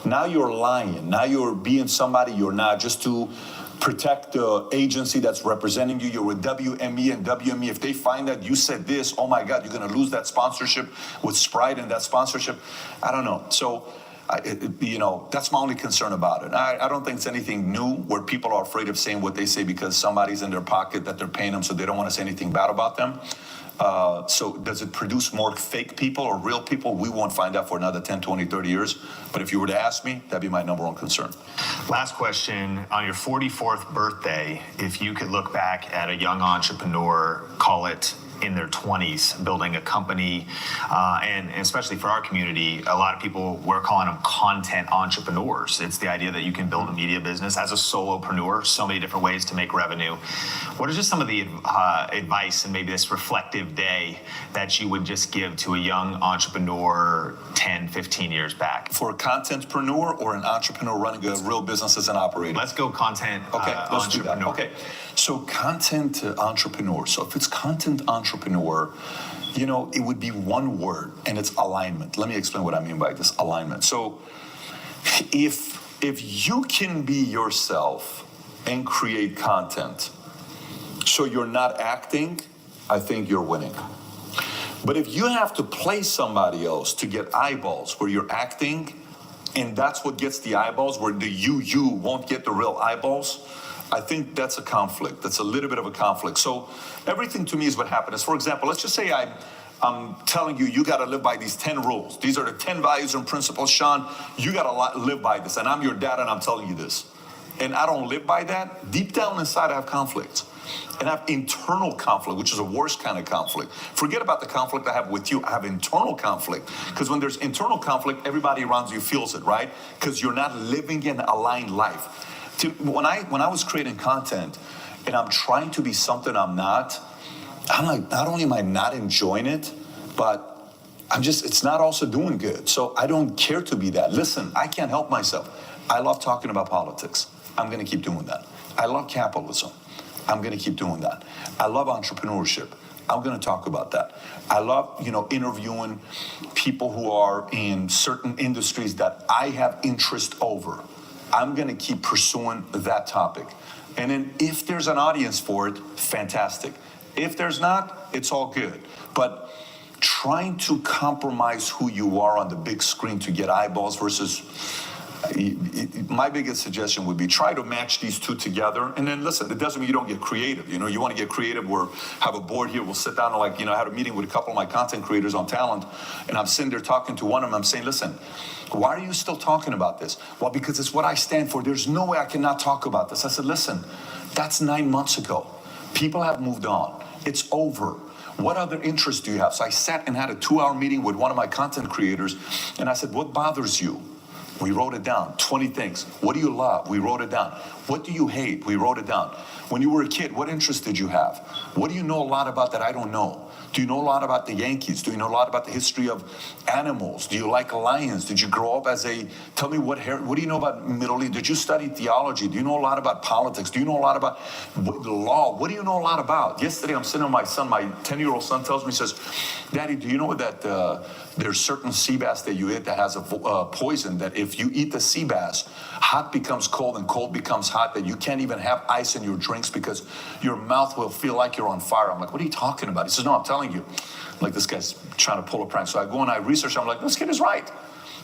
now you're lying. Now you're being somebody you're not, just to protect the agency that's representing you. You're with WME, and WME, if they find that you said this, oh my God, you're going to lose that sponsorship with Sprite and that sponsorship. I don't know. So, that's my only concern about it. I don't think it's anything new where people are afraid of saying what they say because somebody's in their pocket that they're paying them, so they don't want to say anything bad about them. So does it produce more fake people or real people? We won't find out for another 10, 20, 30 years. But if you were to ask me, that'd be my number one concern. Last question. On your 44th birthday, if you could look back at a young entrepreneur, call it in their 20s, building a company, and especially for our community, a lot of people, we're calling them content entrepreneurs. It's the idea that you can build a media business as a solopreneur, so many different ways to make revenue. What are just some of the advice and maybe this reflective day that you would just give to a young entrepreneur 10, 15 years back? For a contentpreneur or an entrepreneur running a real business as an operator? Let's go content let's do that. Okay, so content entrepreneur. So if it's content entrepreneur, it would be one word, and it's alignment. Let me explain what I mean by this alignment. So if you can be yourself and create content, so you're not acting, I think you're winning. But if you have to play somebody else to get eyeballs where you're acting, and that's what gets the eyeballs, where the you won't get the real eyeballs, I think that's a conflict. That's a little bit of a conflict. So everything to me is what happens. For example, let's just say I'm telling you, you got to live by these 10 rules. These are the 10 values and principles. Sean, you got to live by this. And I'm your dad, and I'm telling you this. And I don't live by that. Deep down inside, I have conflict. And I have internal conflict, which is a worse kind of conflict. Forget about the conflict I have with you. I have internal conflict. Because when there's internal conflict, everybody around you feels it, right? Because you're not living an aligned life. When I was creating content and I'm trying to be something I'm not, I'm like, not only am I not enjoying it, but it's not also doing good. So I don't care to be that. Listen, I can't help myself. I love talking about politics. I'm going to keep doing that. I love capitalism. I'm going to keep doing that. I love entrepreneurship. I'm going to talk about that. I love, interviewing people who are in certain industries that I have interest over. I'm going to keep pursuing that topic. And then if there's an audience for it, fantastic. If there's not, it's all good. But trying to compromise who you are on the big screen to get eyeballs versus, my biggest suggestion would be try to match these two together. And then listen, it doesn't mean you don't get creative. You want to get creative. Have a board here. We'll sit down and I had a meeting with a couple of my content creators on talent, and I'm sitting there talking to one of them. I'm saying, listen, why are you still talking about this? Well, because it's what I stand for. There's no way I cannot talk about this. I said, listen, that's 9 months ago. People have moved on. It's over. What other interests do you have? So I sat and had a 2-hour meeting with one of my content creators, and I said, what bothers you? We wrote it down, 20 things. What do you love? We wrote it down. What do you hate? We wrote it down. When you were a kid, what interests did you have? What do you know a lot about that I don't know? Do you know a lot about the Yankees? Do you know a lot about the history of animals? Do you like lions? Did you grow up tell me what do you know about Middle East? Did you study theology? Do you know a lot about politics? Do you know a lot about the law? What do you know a lot about? Yesterday, I'm sitting with my son, my 10-year-old son tells me, he says, Daddy, do you know that there's certain sea bass that you eat that has a poison that if you eat the sea bass, hot becomes cold and cold becomes hot, that you can't even have ice in your drinks because your mouth will feel like you're on fire. I'm like, what are you talking about? He says, no, I'm telling you. Like, this guy's trying to pull a prank. So I go and I research. I'm like, this kid is right.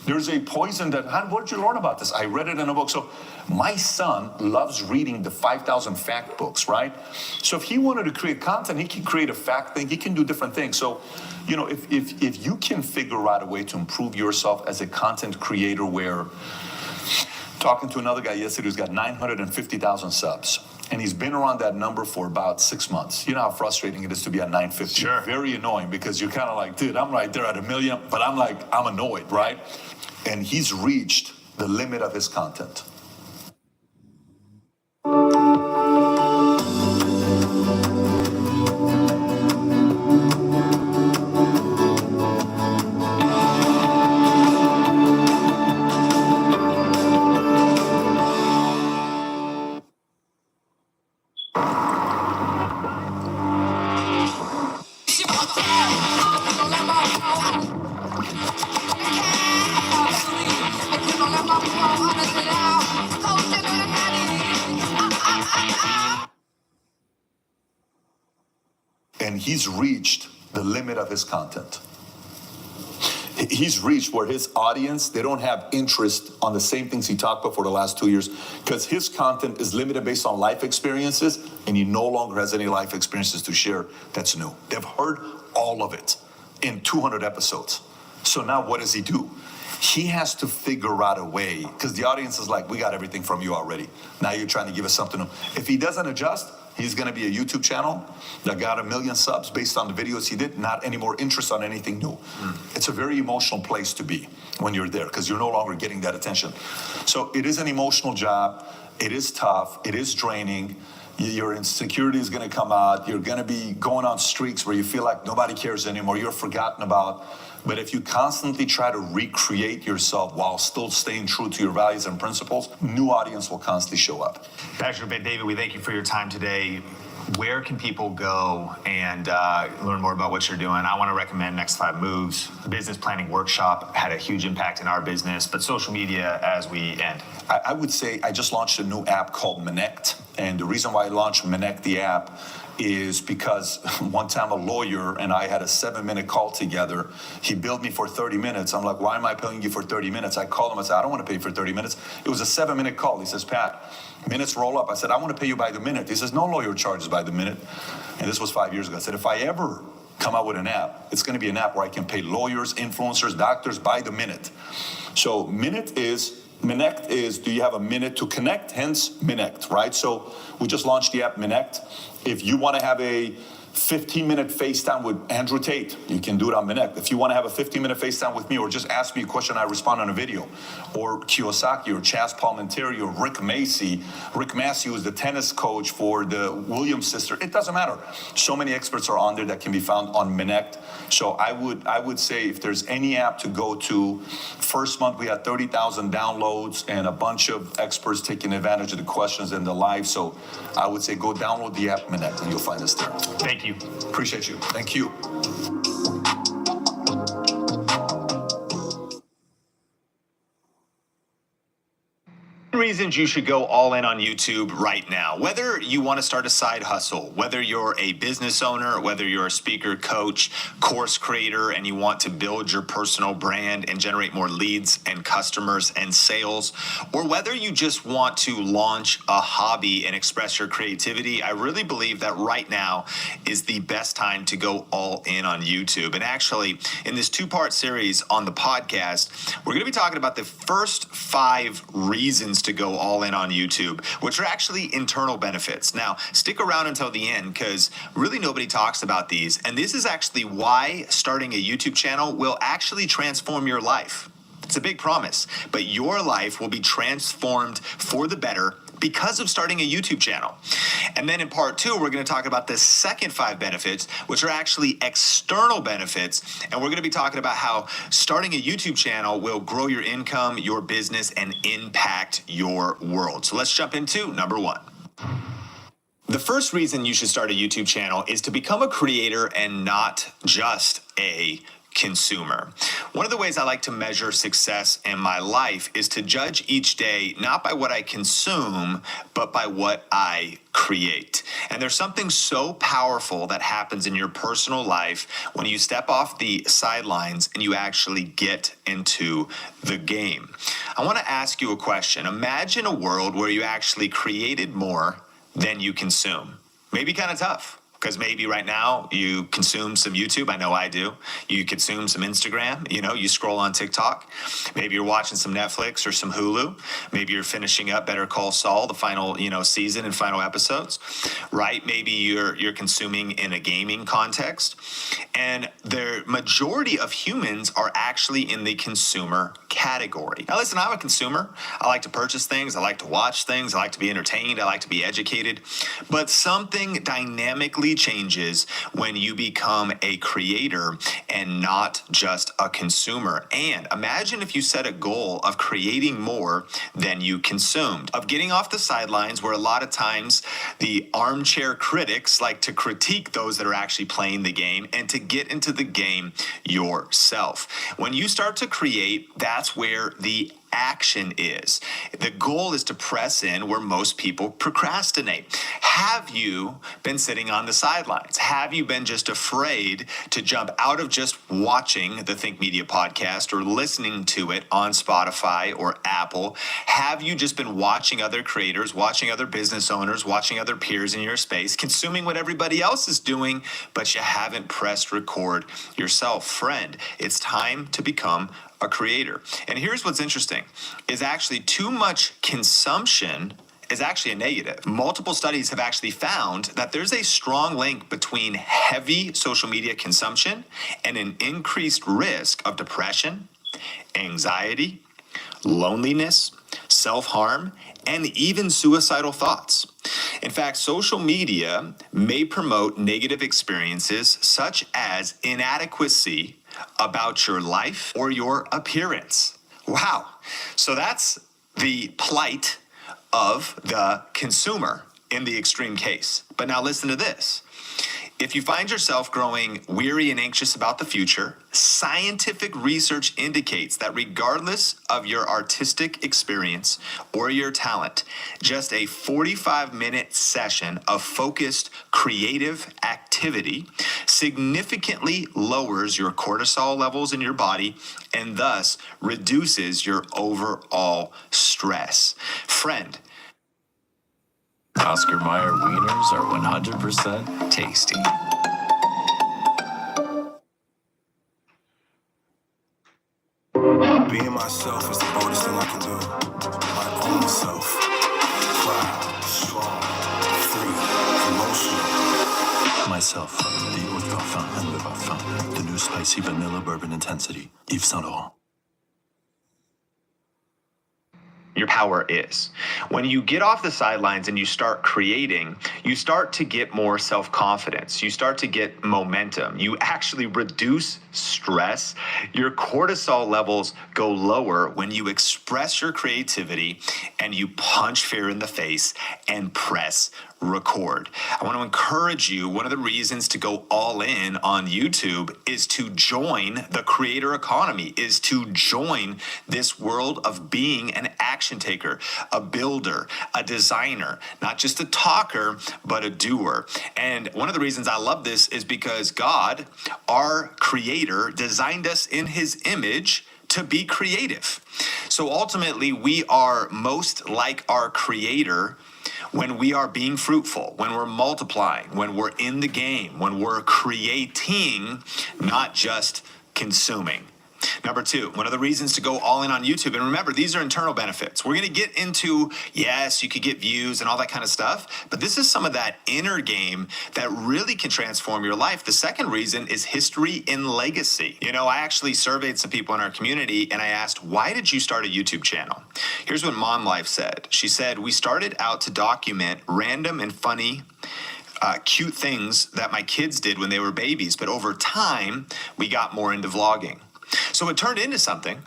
There's a poison where did you learn about this? I read it in a book. So my son loves reading the 5,000 fact books, right? So if he wanted to create content, he can create a fact thing. He can do different things. So, if you can figure out a way to improve yourself as a content creator where, talking to another guy yesterday who's got 950,000 subs. And he's been around that number for about 6 months. You know how frustrating it is to be at 950? Sure. Very annoying because you're kind of like, dude, I'm right there at 1 million, but I'm annoyed, right? And he's reached the limit of his content. And he's reached the limit of his content. He's reached where his audience, they don't have interest on the same things he talked about for the last 2 years because his content is limited based on life experiences, and he no longer has any life experiences to share that's new. They've heard all of it in 200 episodes. So now what does he do? He has to figure out a way, because the audience is like, we got everything from you already. Now you're trying to give us something new. If he doesn't adjust, he's going to be a YouTube channel that got 1 million subs based on the videos he did, not any more interest on anything new. It's a very emotional place to be when you're there because you're no longer getting that attention. So it is an emotional job. It is tough. It is draining. Your insecurity is going to come out. You're going to be going on streaks where you feel like nobody cares anymore. You're forgotten about. But if you constantly try to recreate yourself while still staying true to your values and principles, new audience will constantly show up. Patrick Bet-David, we thank you for your time today. Where can people go and learn more about what you're doing? I want to recommend Next 5 Moves. The business planning workshop had a huge impact in our business, but social media as we end. I would say I just launched a new app called Minect. And the reason why I launched Minect, the app, is because one time a lawyer and I had a 7-minute call together. He billed me for 30 minutes. I'm like, why am I paying you for 30 minutes? I called him. I said, I don't want to pay you for 30 minutes. It was a 7-minute call. He says, Pat, minutes roll up. I said, I want to pay you by the minute. He says, no lawyer charges by the minute. And this was 5 years ago. I said, if I ever come out with an app, it's going to be an app where I can pay lawyers, influencers, doctors by the minute. So Minect is, do you have a minute to connect? Hence Minect, right? So we just launched the app Minect. If you want to have a 15-minute FaceTime with Andrew Tate, you can do it on Minect. If you want to have a 15-minute FaceTime with me or just ask me a question, I respond on a video. Or Kiyosaki or Chaz Palminteri or Rick Macy. Rick Macy was the tennis coach for the Williams sister. It doesn't matter. So many experts are on there that can be found on Minect. So I would say if there's any app to go to, first month we had 30,000 downloads and a bunch of experts taking advantage of the questions and the live. So I would say go download the app Minect and you'll find us there. Thank you. Appreciate you. Thank you. reasons you should go all in on YouTube right now. Whether you want to start a side hustle, whether you're a business owner, whether you're a speaker, coach, course creator, and you want to build your personal brand and generate more leads and customers and sales, or whether you just want to launch a hobby and express your creativity, I really believe that right now is the best time to go all in on YouTube. And actually, in this two-part series on the podcast, we're going to be talking about the first 5 reasons to go all in on YouTube, which are actually internal benefits. Now, stick around until the end because really nobody talks about these. And this is actually why starting a YouTube channel will actually transform your life. It's a big promise, but your life will be transformed for the better because of starting a YouTube channel. And then in part 2, we're going to talk about the second 5 benefits, which are actually external benefits. And we're going to be talking about how starting a YouTube channel will grow your income, your business, and impact your world. So let's jump into number 1. The first reason you should start a YouTube channel is to become a creator and not just a consumer. One of the ways I like to measure success in my life is to judge each day not by what I consume, but by what I create. And there's something so powerful that happens in your personal life when you step off the sidelines and you actually get into the game. I want to ask you a question. Imagine a world where you actually created more than you consume. Maybe kind of tough. Because maybe right now you consume some YouTube. I know I do. You consume some Instagram. You scroll on TikTok. Maybe you're watching some Netflix or some Hulu. Maybe you're finishing up Better Call Saul, the final, season and final episodes, right? Maybe you're consuming in a gaming context. And the majority of humans are actually in the consumer category. Now, listen, I'm a consumer. I like to purchase things. I like to watch things. I like to be entertained. I like to be educated. But something dynamically changes when you become a creator and not just a consumer. And imagine if you set a goal of creating more than you consumed, of getting off the sidelines where a lot of times the armchair critics like to critique those that are actually playing the game, and to get into the game yourself. When you start to create, that's where the action is. The goal is to press in where most people procrastinate. Have you been sitting on the sidelines? Have you been just afraid to jump out of just watching the Think Media podcast or listening to it on Spotify or Apple? Have you just been watching other creators, watching other business owners, watching other peers in your space, consuming what everybody else is doing, but you haven't pressed record yourself? Friend, it's time to become a creator. And here's what's interesting, is actually too much consumption is actually a negative. Multiple studies have actually found that there's a strong link between heavy social media consumption and an increased risk of depression, anxiety, loneliness, self-harm, and even suicidal thoughts. In fact, social media may promote negative experiences such as inadequacy about your life or your appearance. Wow. So that's the plight of the consumer in the extreme case. But now listen to this. If you find yourself growing weary and anxious about the future, scientific research indicates that regardless of your artistic experience or your talent, just a 45-minute session of focused creative activity significantly lowers your cortisol levels in your body and thus reduces your overall stress. Friend, Oscar Mayer wieners are 100% tasty. Being myself is the boldest thing I can do. My own self. Proud, strong, free, emotional. Myself, the Eau de Parfum and Le Parfum, the new spicy vanilla bourbon intensity, Yves Saint Laurent. Your power is. When you get off the sidelines and you start creating, you start to get more self-confidence. You start to get momentum. You actually reduce stress. Your cortisol levels go lower when you express your creativity and you punch fear in the face and press record. I want to encourage you. One of the reasons to go all in on YouTube is to join the creator economy, is to join this world of being an action taker, a builder, a designer, not just a talker, but a doer. And one of the reasons I love this is because God, our creator, designed us in his image to be creative. So ultimately, we are most like our creator when we are being fruitful, when we're multiplying, when we're in the game, when we're creating, not just consuming. Number two, one of the reasons to go all in on YouTube, and remember, these are internal benefits. We're going to get into, yes, you could get views and all that kind of stuff, but this is some of that inner game that really can transform your life. The second reason is history and legacy. You know, I actually surveyed some people in our community and I asked, why did you start a YouTube channel? Here's what Mom Life said. She said, we started out to document random and funny cute things that my kids did when they were babies, but over time, we got more into vlogging. So it turned into something.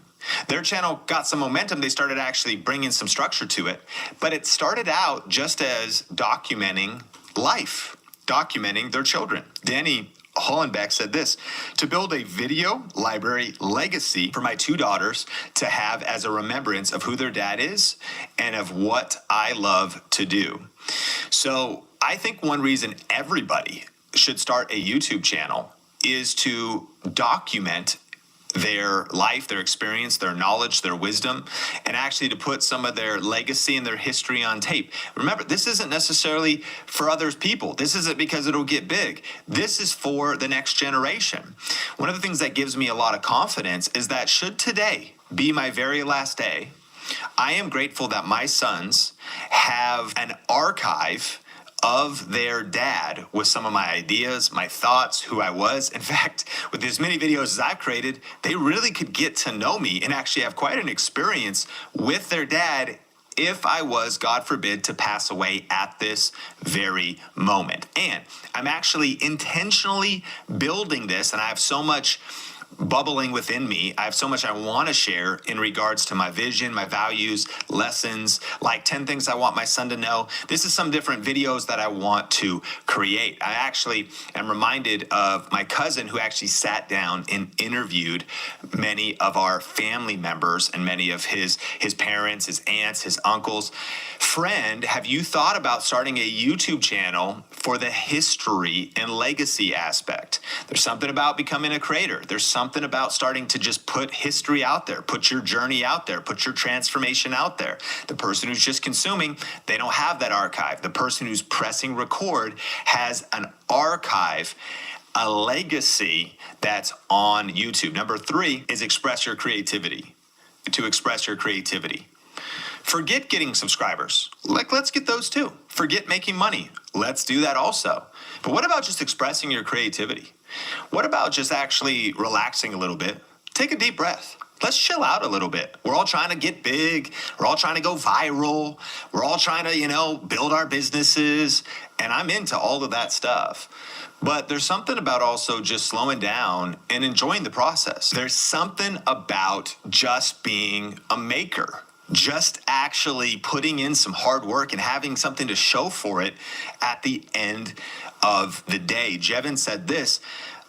Their channel got some momentum. They started actually bringing some structure to it. But it started out just as documenting life, documenting their children. Danny Hollenbeck said this, to build a video library legacy for my two daughters to have as a remembrance of who their dad is and of what I love to do. So I think one reason everybody should start a YouTube channel is to document their life, their experience, their knowledge, their wisdom, and actually to put some of their legacy and their history on tape. Remember, this isn't necessarily for other people. This isn't because it'll get big. This is for the next generation. One of the things that gives me a lot of confidence is that should today be my very last day, I am grateful that my sons have an archive of their dad with some of my ideas, my thoughts, who I was. In fact, with as many videos as I've created, they really could get to know me and actually have quite an experience with their dad if I was, God forbid, to pass away at this very moment. And I'm actually intentionally building this, and I have so much bubbling within me. I have so much I want to share in regards to my vision, my values, lessons, like 10 things I want my son to know. This is some different videos that I want to create. I actually am reminded of my cousin who actually sat down and interviewed many of our family members and many of his parents, his aunts, his uncles. Friend, have you thought about starting a YouTube channel for the history and legacy aspect? There's something about becoming a creator. There's something about starting to just put history out there, put your journey out there, put your transformation out there. The person who's just consuming, they don't have that archive. The person who's pressing record has an archive, a legacy that's on YouTube. Number 3 is express your creativity. To express your creativity. Forget getting subscribers. Let's get those too. Forget making money. Let's do that also. But what about just expressing your creativity? What about just actually relaxing a little bit? Take a deep breath. Let's chill out a little bit. We're all trying to get big. We're all trying to go viral. We're all trying to, build our businesses. And I'm into all of that stuff. But there's something about also just slowing down and enjoying the process. There's something about just being a maker. Just actually putting in some hard work and having something to show for it at the end of the day. Jevin said this,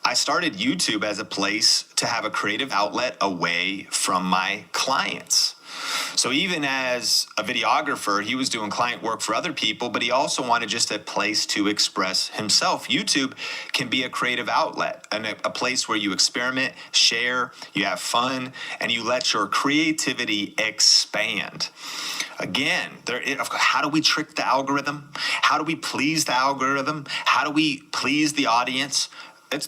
I started YouTube as a place to have a creative outlet away from my clients. So even as a videographer, he was doing client work for other people, but he also wanted just a place to express himself. YouTube can be a creative outlet and a place where you experiment, share, you have fun, and you let your creativity expand. Again, how do we trick the algorithm? How do we please the algorithm? How do we please the audience?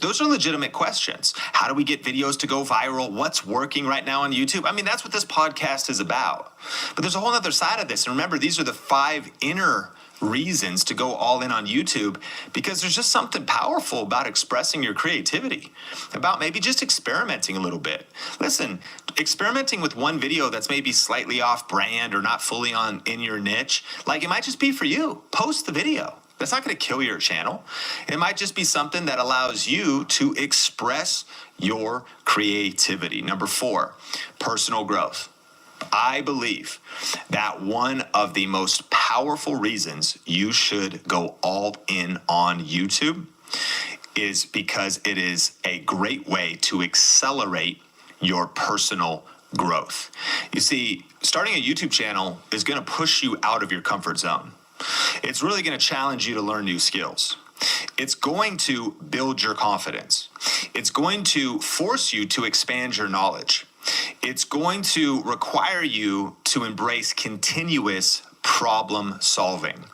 Those are legitimate questions. How do we get videos to go viral? What's working right now on YouTube? I mean, that's what this podcast is about. But there's a whole other side of this. And remember, these are the 5 inner reasons to go all in on YouTube, because there's just something powerful about expressing your creativity, about maybe just experimenting a little bit. Listen, experimenting with one video that's maybe slightly off brand or not fully in your niche, it might just be for you. Post the video. That's not going to kill your channel. It might just be something that allows you to express your creativity. Number 4, personal growth. I believe that one of the most powerful reasons you should go all in on YouTube is because it is a great way to accelerate your personal growth. You see, starting a YouTube channel is going to push you out of your comfort zone. It's really going to challenge you to learn new skills. It's going to build your confidence. It's going to force you to expand your knowledge. It's going to require you to embrace continuous problem solving.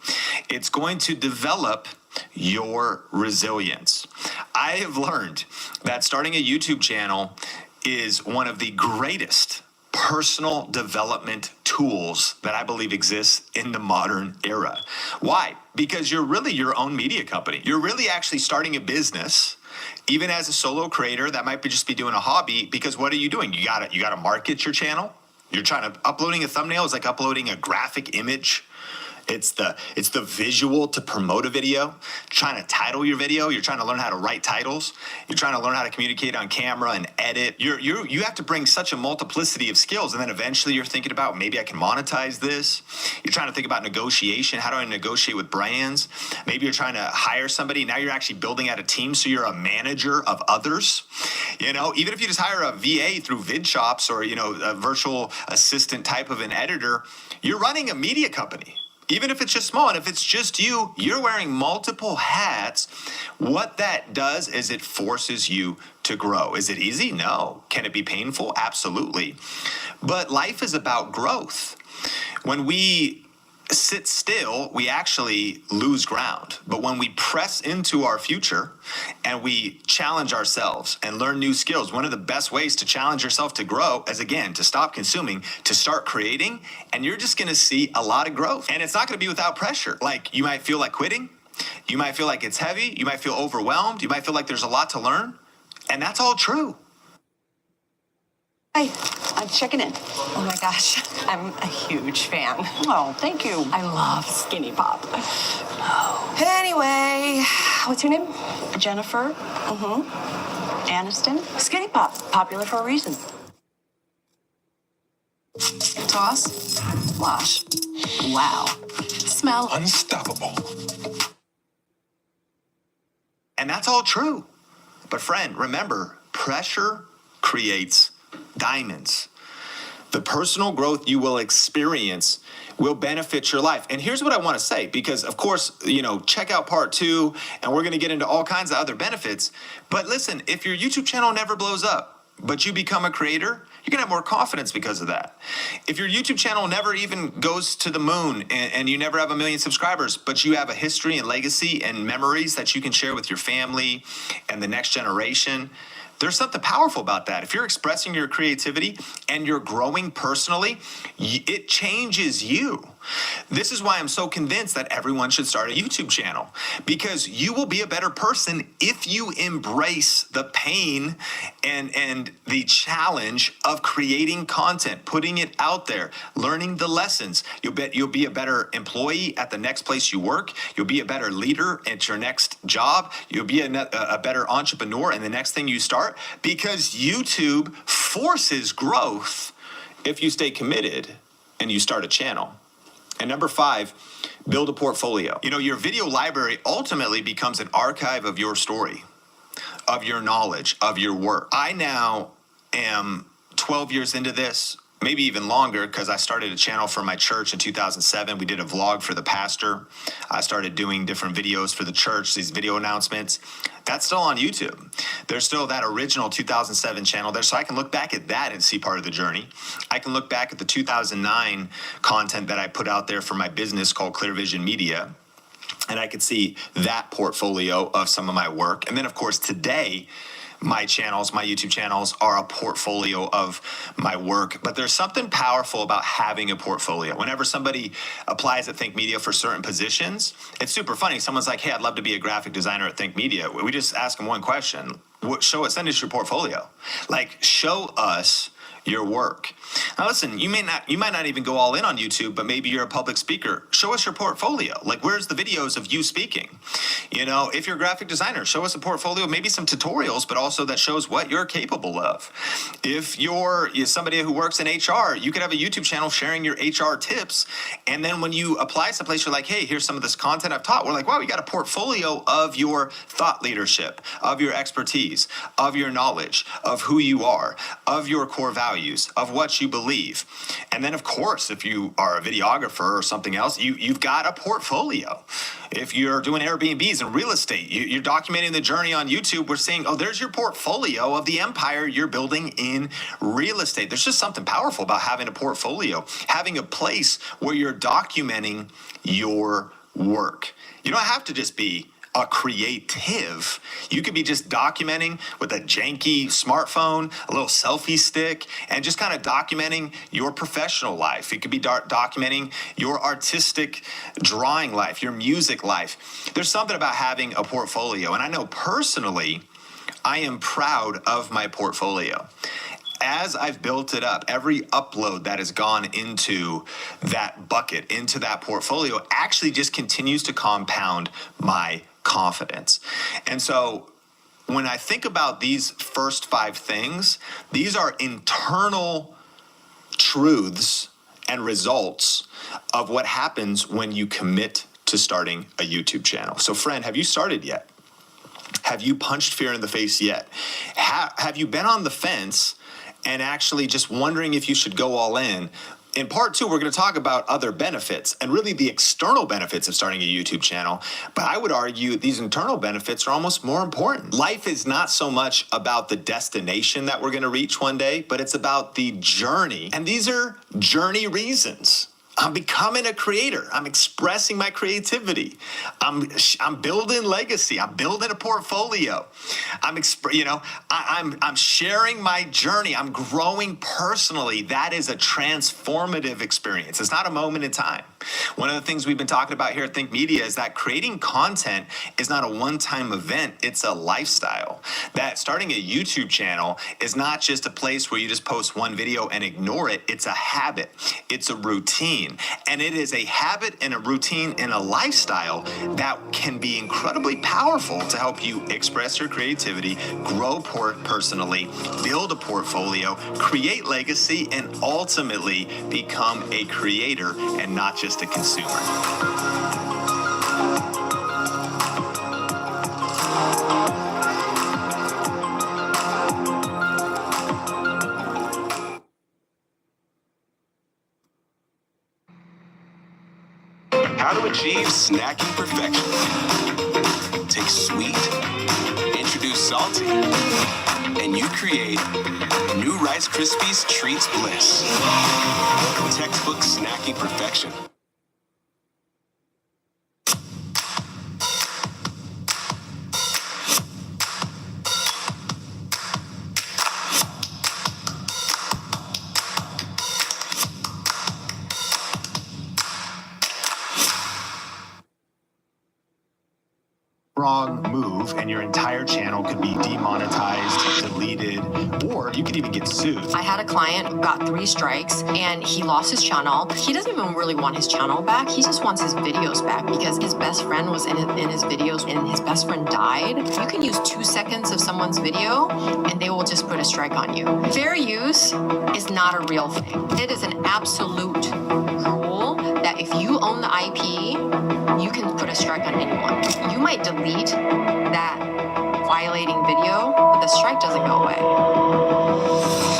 It's going to develop your resilience. I have learned that starting a YouTube channel is one of the greatest personal development tools that I believe exists in the modern era. Why? Because you're really your own media company. You're really actually starting a business. Even as a solo creator, that might just be doing a hobby, because what are you doing? You gotta market your channel. You're trying to uploading a thumbnail is like uploading a graphic image. It's the visual to promote a video. Trying to title your video. You're trying to learn how to write titles. You're trying to learn how to communicate on camera and edit. You have to bring such a multiplicity of skills, and then eventually you're thinking about, maybe I can monetize this. You're trying to think about negotiation. How do I negotiate with brands? Maybe you're trying to hire somebody. Now you're actually building out a team, so you're a manager of others. You know, even if you just hire a VA through VidShops or, a virtual assistant type of an editor, you're running a media company. Even if it's just small, and if it's just you, you're wearing multiple hats. What that does is it forces you to grow. Is it easy? No. Can it be painful? Absolutely. But life is about growth. When we sit still, we actually lose ground. But when we press into our future and we challenge ourselves and learn new skills, one of the best ways to challenge yourself to grow is, again, to stop consuming, to start creating, and you're just going to see a lot of growth. And it's not going to be without pressure. Like, you might feel like quitting. You might feel like it's heavy. You might feel overwhelmed. You might feel like there's a lot to learn. And that's all true. Hi, I'm checking in. Oh my gosh, I'm a huge fan. Oh, thank you. I love Skinny Pop. Oh. Anyway, what's your name? Jennifer. Aniston. Skinny Pop, popular for a reason. Toss. Wash. Wow. Smell. Unstoppable. And that's all true. But friend, remember, pressure creates diamonds. The personal growth you will experience will benefit your life. And here's what I want to say, because of course, check out part 2, and we're going to get into all kinds of other benefits. But listen, if your YouTube channel never blows up, but you become a creator, you're going to have more confidence because of that. If your YouTube channel never even goes to the moon and you never have 1 million subscribers, but you have a history and legacy and memories that you can share with your family and the next generation, there's something powerful about that. If you're expressing your creativity and you're growing personally, it changes you. This is why I'm so convinced that everyone should start a YouTube channel, because you will be a better person if you embrace the pain and the challenge of creating content, putting it out there, learning the lessons. You'll be a better employee at the next place you work. You'll be a better leader at your next job. You'll be a better entrepreneur in the next thing you start, because YouTube forces growth if you stay committed and you start a channel. And number 5, build a portfolio. Your video library ultimately becomes an archive of your story, of your knowledge, of your work. I now am 12 years into this, maybe even longer, because I started a channel for my church in 2007. We did a vlog for the pastor. I started doing different videos for the church, these video announcements. That's still on YouTube. There's still that original 2007 channel there, so I can look back at that and see part of the journey. I can look back at the 2009 content that I put out there for my business called Clear Vision Media, and I could see that portfolio of some of my work. And then, of course, today, my YouTube channels are a portfolio of my work. But there's something powerful about having a portfolio. Whenever somebody applies at Think Media for certain positions, it's super funny. Someone's like, hey, I'd love to be a graphic designer at Think Media. We just ask them one question. Send us your portfolio. Like, show us your work. Now listen, you might not even go all in on YouTube, but maybe you're a public speaker. Show us your portfolio. Like, where's the videos of you speaking? You know, if you're a graphic designer, show us a portfolio, maybe some tutorials, but also that shows what you're capable of. If you're somebody who works in HR, you could have a YouTube channel sharing your HR tips. And then when you apply someplace, you're like, hey, here's some of this content I've taught. We're like, wow, we got a portfolio of your thought leadership, of your expertise, of your knowledge, of who you are, of your core values, of what you believe. And then, of course, if you are a videographer or something else, you've got a portfolio. If you're doing Airbnbs and real estate, you're documenting the journey on YouTube. We're saying, oh, there's your portfolio of the empire you're building in real estate. There's just something powerful about having a portfolio, having a place where you're documenting your work. You don't have to just be a creative. You could be just documenting with a janky smartphone, a little selfie stick, and just kind of documenting your professional life. It could be documenting your artistic drawing life, your music life. There's something about having a portfolio. And I know personally, I am proud of my portfolio. As I've built it up, every upload that has gone into that bucket, into that portfolio, actually just continues to compound my confidence. And so when I think about these first 5 things, these are internal truths and results of what happens when you commit to starting a YouTube channel. So friend, have you started yet? Have you punched fear in the face yet? Have you been on the fence and actually just wondering if you should go all in? In part 2, we're going to talk about other benefits and really the external benefits of starting a YouTube channel. But I would argue these internal benefits are almost more important. Life is not so much about the destination that we're going to reach one day, but it's about the journey. And these are journey reasons. I'm becoming a creator. I'm expressing my creativity. I'm building legacy. I'm building a portfolio. I'm sharing my journey. I'm growing personally. That is a transformative experience. It's not a moment in time. One of the things we've been talking about here at Think Media is that creating content is not a one-time event. It's a lifestyle. That starting a YouTube channel is not just a place where you just post one video and ignore it. It's a habit. It's a routine. And it is a habit and a routine and a lifestyle that can be incredibly powerful to help you express your creativity, grow personally, build a portfolio, create legacy, and ultimately become a creator and not just a consumer. How to achieve snacking perfection. Take sweet, introduce salty, and you create new Rice Krispies Treats Bliss. Textbook snacking perfection. Wrong move and your entire channel could be demonetized, deleted, or you could even get sued. I had a client who got 3 strikes and he lost his channel. He doesn't even really want his channel back. He just wants his videos back because his best friend was in his videos and his best friend died. You can use 2 seconds of someone's video and they will just put a strike on you. Fair use is not a real thing. It is an absolute rule that if you own the IP, you can put a strike on anyone. You might delete that violating video, but the strike doesn't go away.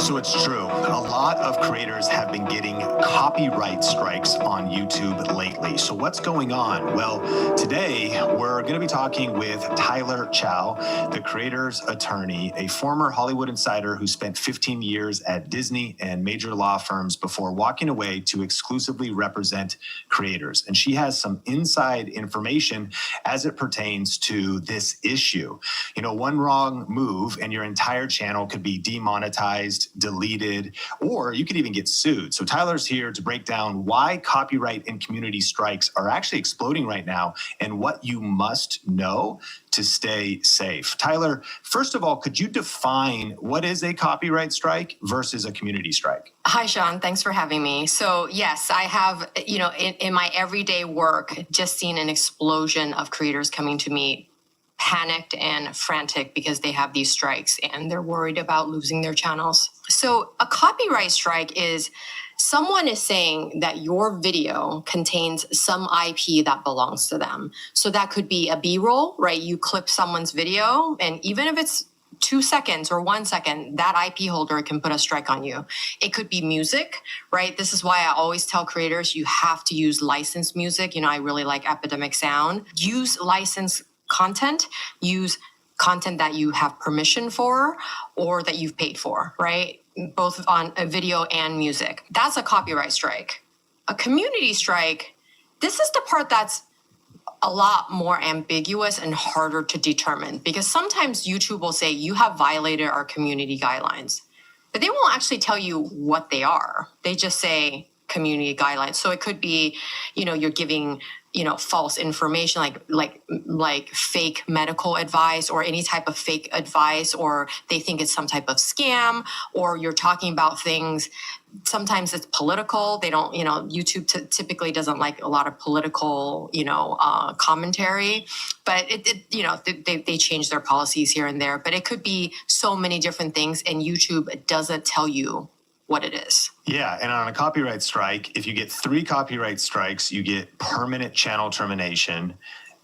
So it's true. A lot of creators have been getting copyright strikes on YouTube lately. So what's going on? Well, today we're going to be talking with Tyler Chow, the creator's attorney, a former Hollywood insider who spent 15 years at Disney and major law firms before walking away to exclusively represent creators. And she has some inside information as it pertains to this issue. You know, one wrong move and your entire channel could be demonetized, deleted, or or you could even get sued. So Tyler's here to break down why copyright and community strikes are actually exploding right now and what you must know to stay safe. Tyler, first of all, could you define what is a copyright strike versus a community strike? Hi, Sean. Thanks for having me. So yes, I have, in my everyday work, just seen an explosion of creators coming to me panicked and frantic because they have these strikes and they're worried about losing their channels. So a copyright strike is someone is saying that your video contains some IP that belongs to them. So that could be a B-roll, right? You clip someone's video, and even if it's 2 seconds or 1 second, that IP holder can put a strike on you. It could be music, right? This is why I always tell creators you have to use licensed music. I really like Epidemic Sound. Use licensed content, use content that you have permission for or that you've paid for, right? Both on a video and music. That's a copyright strike. A community strike, this is the part that's a lot more ambiguous and harder to determine because sometimes YouTube will say you have violated our community guidelines, but they won't actually tell you what they are. They just say community guidelines. So it could be, you're giving false information like fake medical advice or any type of fake advice, or they think it's some type of scam, or you're talking about things. Sometimes it's political. They don't, YouTube typically doesn't like a lot of political, commentary, but they change their policies here and there, but it could be so many different things and YouTube doesn't tell you what it is. Yeah, and on a copyright strike, if you get 3 copyright strikes, you get permanent channel termination,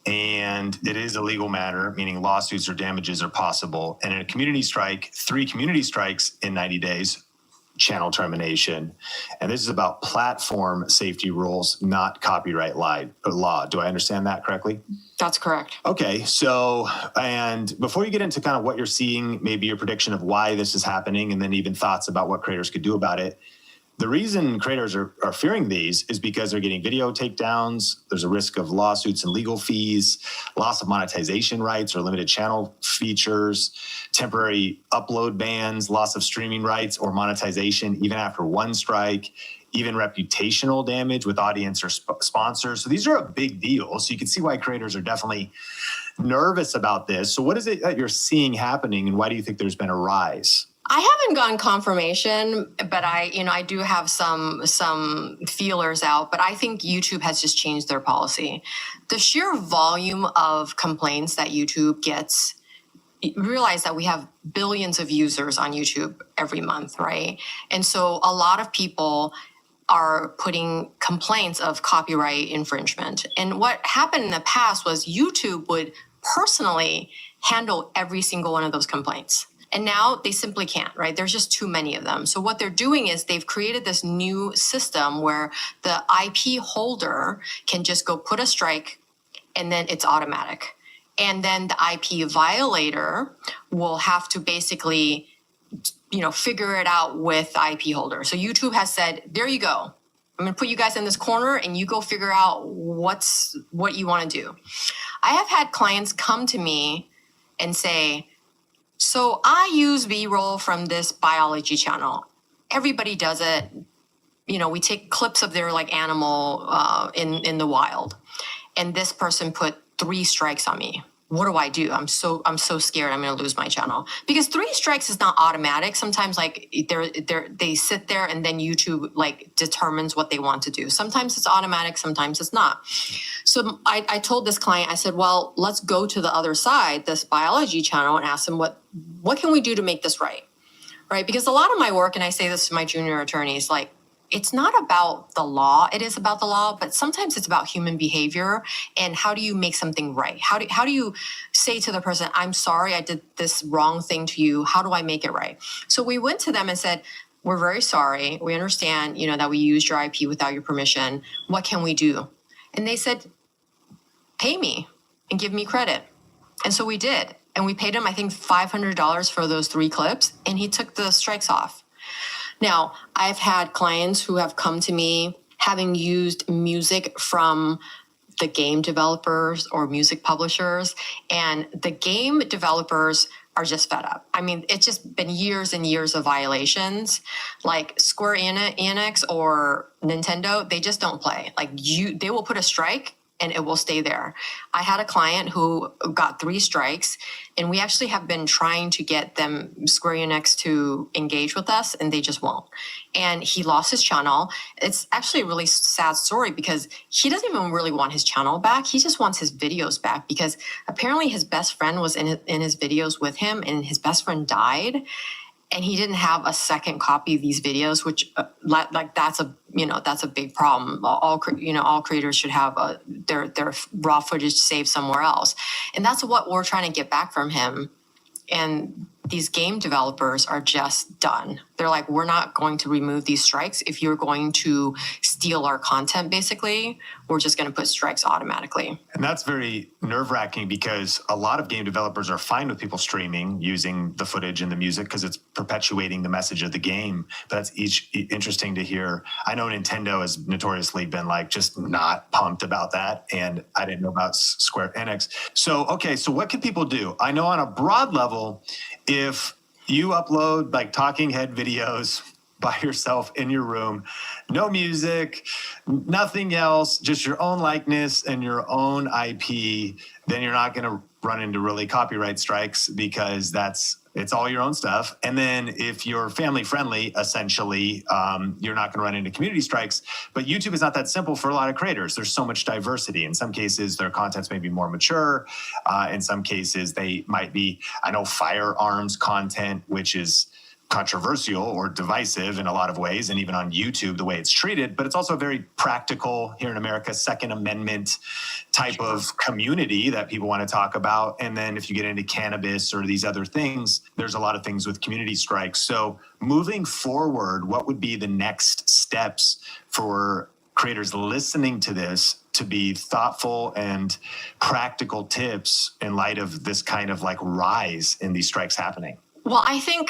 and it is a legal matter, meaning lawsuits or damages are possible. And in a community strike, 3 community strikes in 90 days, channel termination. And this is about platform safety rules, not copyright law. Do I understand that correctly? That's correct. Okay, so, and before you get into kind of what you're seeing, maybe your prediction of why this is happening, and then even thoughts about what creators could do about it, the reason creators are fearing these is because they're getting video takedowns. There's a risk of lawsuits and legal fees, loss of monetization rights or limited channel features, temporary upload bans, loss of streaming rights or monetization even after 1 strike, even reputational damage with audience or sponsors. So these are a big deal. So you can see why creators are definitely nervous about this. So what is it that you're seeing happening, and why do you think there's been a rise? I haven't gotten confirmation, but I do have some feelers out, but I think YouTube has just changed their policy. The sheer volume of complaints that YouTube gets, realize that we have billions of users on YouTube every month, right? And so a lot of people are putting complaints of copyright infringement. And what happened in the past was YouTube would personally handle every single one of those complaints. And now they simply can't, right? There's just too many of them. So what they're doing is they've created this new system where the IP holder can just go put a strike and then it's automatic. And then the IP violator will have to basically, figure it out with the IP holder. So YouTube has said, there you go. I'm going to put you guys in this corner and you go figure out what you want to do. I have had clients come to me and say, so I use B-roll from this biology channel. Everybody does it. We take clips of their animal in the wild. And this person put 3 strikes on me. What do I do? I'm so scared I'm going to lose my channel. Because 3 strikes is not automatic. Sometimes they sit there and then YouTube determines what they want to do. Sometimes it's automatic, sometimes it's not. So I told this client, I said, well, let's go to the other side, this biology channel, and ask them what can we do to make this right? Right? Because a lot of my work, and I say this to my junior attorneys, it's not about the law. It is about the law, but sometimes it's about human behavior and how do you make something right? How do you say to the person, I'm sorry, I did this wrong thing to you. How do I make it right? So we went to them and said, we're very sorry. We understand, that we used your IP without your permission. What can we do? And they said, pay me and give me credit. And so we did. And we paid him, I think, $500 for those 3 clips, and he took the strikes off. Now, I've had clients who have come to me having used music from the game developers or music publishers, and the game developers are just fed up. I mean, it's just been years and years of violations. Like Square Enix or Nintendo, they just don't play. Like they will put a strike and it will stay there. I had a client who got 3 strikes, and we actually have been trying to get them, Square Enix, to engage with us, and they just won't. And he lost his channel. It's actually a really sad story because he doesn't even really want his channel back. He just wants his videos back because apparently his best friend was in his videos with him, and his best friend died. And he didn't have a second copy of these videos, which that's a big problem. All creators should have their raw footage saved somewhere else, and that's what we're trying to get back from him. And these game developers are just done. They're like, we're not going to remove these strikes. If you're going to steal our content, basically, we're just going to put strikes automatically. And that's very nerve-wracking because a lot of game developers are fine with people streaming using the footage and the music because it's perpetuating the message of the game. But that's interesting to hear. I know Nintendo has notoriously been like just not pumped about that. And I didn't know about Square Enix. So what can people do? I know on a broad level, if you upload like talking head videos by yourself in your room, no music, nothing else, just your own likeness and your own IP, then you're not going to run into really copyright strikes because it's all your own stuff. And then if you're family friendly, essentially, you're not going to run into community strikes. But YouTube is not that simple for a lot of creators. There's so much diversity. In some cases, their content's maybe more mature. In some cases, they might be, I know, firearms content, which is controversial or divisive in a lot of ways, and even on YouTube, the way it's treated, but it's also very practical here in America, Second Amendment type of community that people want to talk about. And then if you get into cannabis or these other things, there's a lot of things with community strikes. So moving forward, what would be the next steps for creators listening to this to be thoughtful and practical tips in light of this kind of like rise in these strikes happening? Well, I think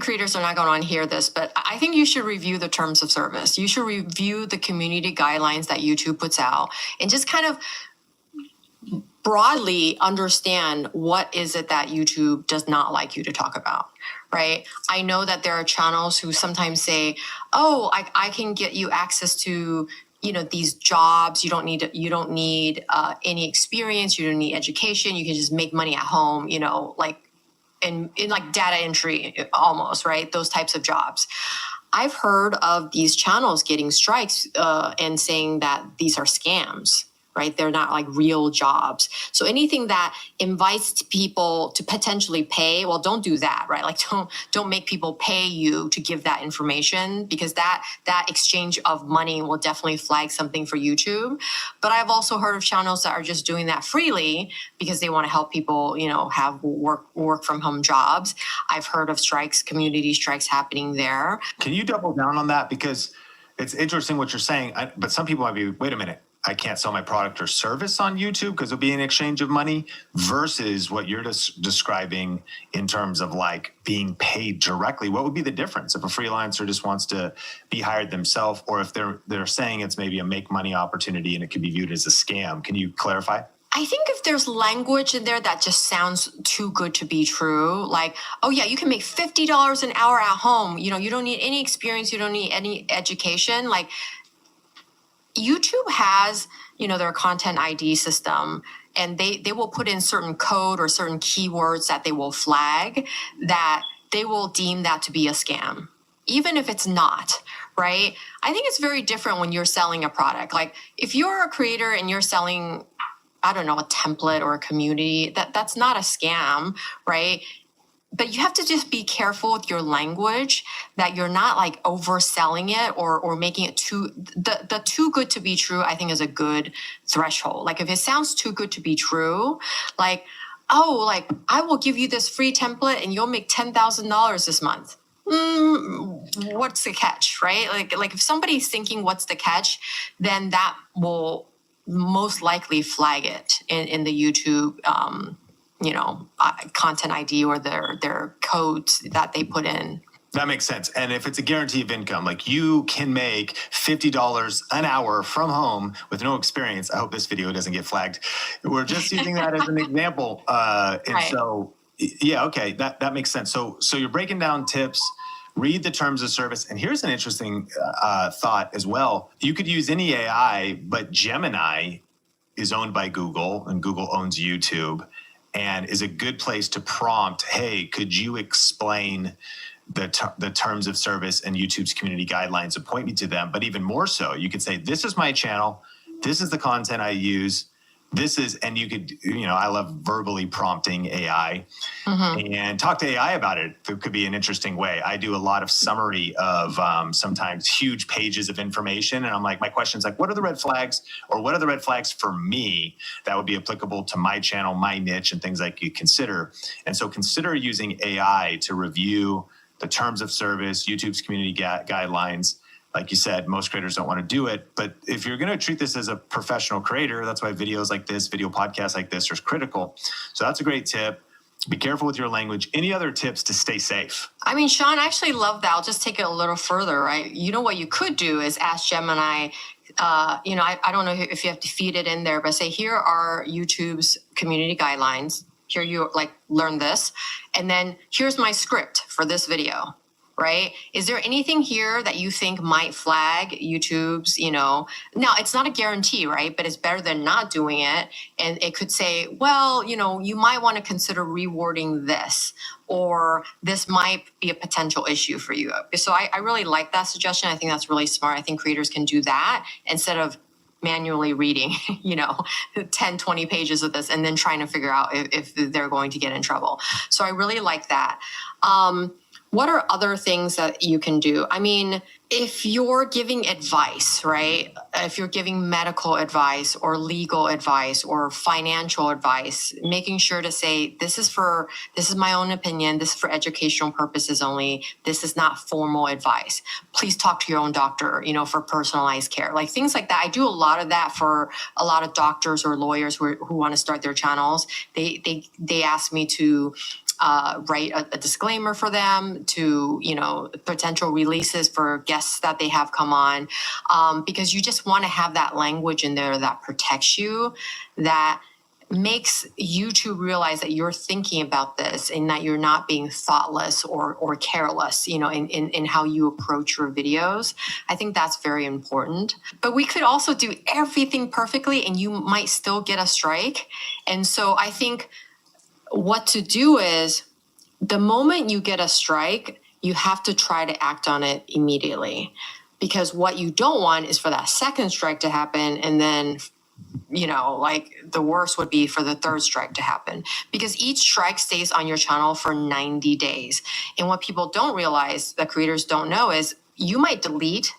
creators are not going to hear this, but I think you should review the terms of service. You should review the community guidelines that YouTube puts out and just kind of broadly understand what is it that YouTube does not like you to talk about, right? I know that there are channels who sometimes say, oh, I can get you access to these jobs. You don't need any experience. You don't need education. You can just make money at home, in like data entry almost, right? Those types of jobs. I've heard of these channels getting strikes and saying that these are scams, right? They're not like real jobs. So anything that invites people to potentially pay, well, don't do that, right? Like don't make people pay you to give that information, because that exchange of money will definitely flag something for YouTube. But I've also heard of channels that are just doing that freely because they want to help people, have work from home jobs. I've heard of strikes, community strikes happening there. Can you double down on that? Because it's interesting what you're saying, but some people might be, wait a minute, I can't sell my product or service on YouTube because it'll be an exchange of money, versus what you're describing in terms of like being paid directly. What would be the difference if a freelancer just wants to be hired themselves, or if they're saying it's maybe a make money opportunity and it could be viewed as a scam? Can you clarify? I think if there's language in there that just sounds too good to be true, like, oh yeah, you can make $50 an hour at home. You don't need any experience. You don't need any education. Like, YouTube has, their content ID system, and they will put in certain code or certain keywords that they will flag that they will deem that to be a scam, even if it's not, right? I think it's very different when you're selling a product. Like if you're a creator and you're selling, I don't know, a template or a community, that's not a scam, right? But you have to just be careful with your language, that you're not like overselling it or making it the too good to be true, I think, is a good threshold. Like if it sounds too good to be true, like, oh, like I will give you this free template and you'll make $10,000 this month. What's the catch, right? Like if somebody's thinking what's the catch, then that will most likely flag it in the YouTube content ID or their codes that they put in. That makes sense. And if it's a guarantee of income, like you can make $50 an hour from home with no experience. I hope this video doesn't get flagged. We're just using that as an example. And right. So Yeah, okay, that makes sense. So you're breaking down tips, read the terms of service, and here's an interesting thought as well. You could use any AI, but Gemini is owned by Google, and Google owns YouTube, and is a good place to prompt, hey, could you explain the terms of service and YouTube's community guidelines and point me to them? But even more so, you could say, this is my channel, this is the content I use, and you could, I love verbally prompting AI and talk to AI about it. It could be an interesting way. I do a lot of summary of sometimes huge pages of information. And I'm like, my question's like, what are the red flags, or what are the red flags for me that would be applicable to my channel, my niche, and things like you consider. And so consider using AI to review the terms of service, YouTube's community guidelines. Like you said, most creators don't want to do it. But if you're going to treat this as a professional creator, that's why videos like this, video podcasts like this are critical. So that's a great tip. Be careful with your language. Any other tips to stay safe? I mean, Sean, I actually love that. I'll just take it a little further, right? You know what you could do is ask Gemini, I don't know if you have to feed it in there, but say, here are YouTube's community guidelines. Here you learn this. And then here's my script for this video. Right? Is there anything here that you think might flag YouTube's, now it's not a guarantee, right? But it's better than not doing it. And it could say, well, you might want to consider rewarding this, or this might be a potential issue for you. So I really like that suggestion. I think that's really smart. I think creators can do that instead of manually reading, 10, 20 pages of this and then trying to figure out if they're going to get in trouble. So I really like that. What are other things that you can do? I mean, if you're giving advice, right? If you're giving medical advice or legal advice or financial advice, making sure to say, this is my own opinion. This is for educational purposes only. This is not formal advice. Please talk to your own doctor, for personalized care, like things like that. I do a lot of that for a lot of doctors or lawyers who want to start their channels. They ask me to write a disclaimer for them, to potential releases for guests that they have come on, because you just want to have that language in there that protects you, that makes YouTube realize that you're thinking about this and that you're not being thoughtless or careless, in how you approach your videos. I think that's very important. But we could also do everything perfectly and you might still get a strike. And so I think what to do is, the moment you get a strike, you have to try to act on it immediately. Because what you don't want is for that second strike to happen, and then, the worst would be for the third strike to happen. Because each strike stays on your channel for 90 days. And what people don't realize, that creators don't know, is you might delete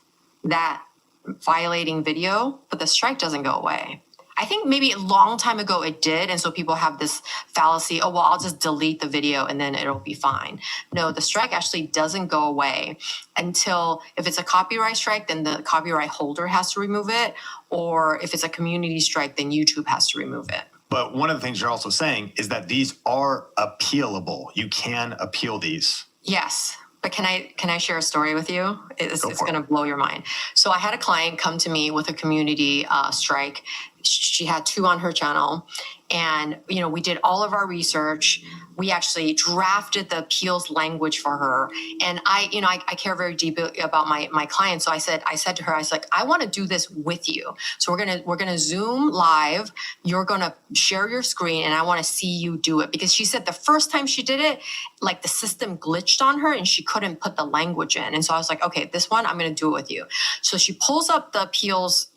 that violating video, but the strike doesn't go away. I think maybe a long time ago it did. And so people have this fallacy, I'll just delete the video and then it'll be fine. No, the strike actually doesn't go away until, if it's a copyright strike, then the copyright holder has to remove it. Or if it's a community strike, then YouTube has to remove it. But one of the things you're also saying is that these are appealable. You can appeal these. Yes. But can I share a story with you? It's going to blow your mind. So I had a client come to me with a community strike. She had 2 on her channel. And, we did all of our research. We actually drafted the appeals language for her. And I care very deeply about my clients. So I said to her, I want to do this with you. So we're gonna Zoom live. You're gonna share your screen, and I want to see you do it. Because she said the first time she did it, the system glitched on her and she couldn't put the language in. And so I was like, okay, this one I'm gonna do it with you. So she pulls up the appeals,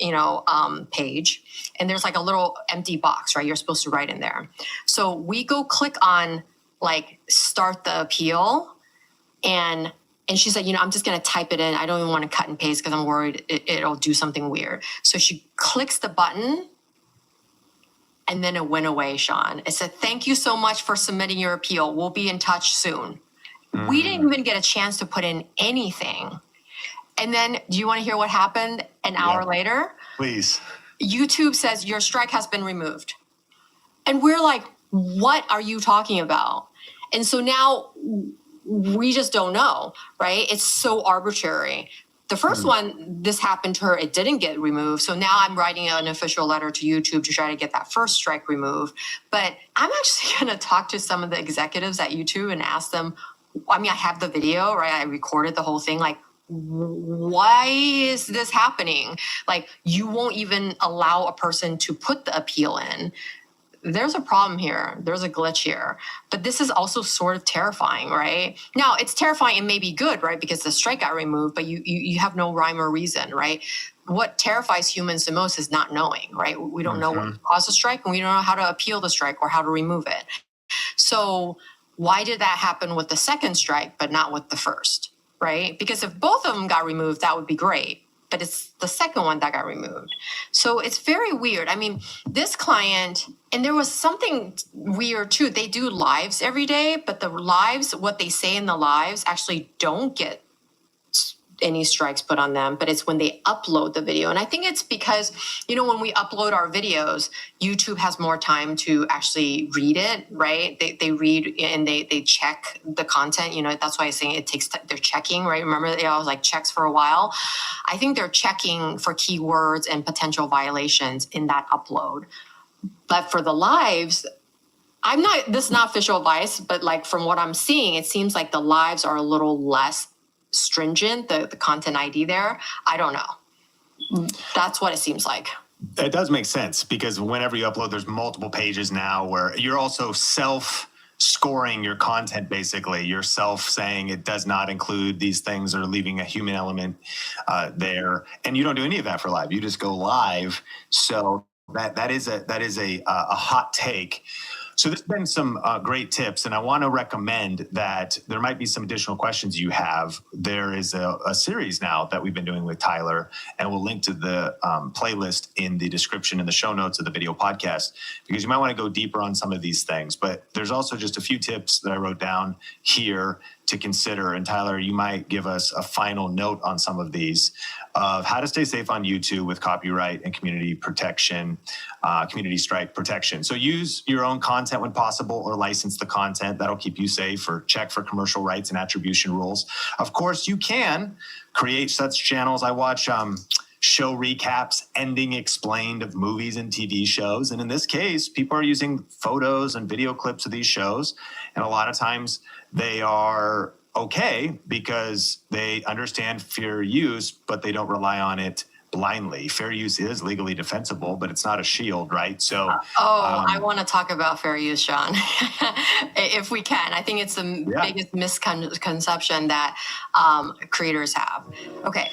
page, and there's a little empty box, right? You're supposed to write in there. So we go click on start the appeal, and she said, I'm just going to type it in. I don't even want to cut and paste because I'm worried it'll do something weird. So she clicks the button, and then it went away, Sean. It said, thank you so much for submitting your appeal. We'll be in touch soon. We didn't even get a chance to put in anything. And then, do you want to hear what happened an hour later? Please. YouTube says your strike has been removed. And we're like, what are you talking about? And so now we just don't know, right? It's so arbitrary. The first one, this happened to her. It didn't get removed. So now I'm writing an official letter to YouTube to try to get that first strike removed. But I'm actually going to talk to some of the executives at YouTube and ask them, I mean, I have the video, right? I recorded the whole thing. Like, why is this happening? Like, you won't even allow a person to put the appeal in. There's a problem here. There's a glitch here. But this is also sort of terrifying, right? Now, it's terrifying and maybe good, right? Because the strike got removed, but you have no rhyme or reason, right? What terrifies humans the most is not knowing, right? We don't know what caused the strike, and we don't know how to appeal the strike or how to remove it. So why did that happen with the second strike, but not with the first, right? Because if both of them got removed, that would be great. But it's the second one that got removed. So it's very weird. I mean, this client, and there was something weird too. They do lives every day, but the lives, what they say in the lives actually don't get any strikes put on them, but it's when they upload the video. And I think it's because, you know, when we upload our videos, YouTube has more time to actually read it, right? They read and they check the content, you know, that's why I say it takes, they're checking, right? Remember, I was like checks for a while. I think they're checking for keywords and potential violations in that upload. But for the lives, this is not official advice, but like from what I'm seeing, it seems like the lives are a little less stringent, the content ID there. I don't know. That's what it seems like. It does make sense because whenever you upload, there's multiple pages now where you're also self-scoring your content, basically. You're self-saying it does not include these things or leaving a human element there. And you don't do any of that for live. You just go live. So that is a hot take. So there's been some great tips, and I want to recommend that there might be some additional questions you have. There is a series now that we've been doing with Tyler, and we'll link to the playlist in the description in the show notes of the video podcast, because you might want to go deeper on some of these things. But there's also just a few tips that I wrote down here to consider. And Tyler, you might give us a final note on some of these of how to stay safe on YouTube with copyright and community protection, community strike protection. So use your own content when possible or license the content. That'll keep you safe, or check for commercial rights and attribution rules. Of course, you can create such channels. I watch show recaps, ending explained of movies and TV shows. And in this case, people are using photos and video clips of these shows. And a lot of times they are okay because they understand fair use, but they don't rely on it blindly. Fair use is legally defensible, but it's not a shield, right? So, I want to talk about fair use, Sean, if we can. I think it's the biggest misconception that creators have. Okay,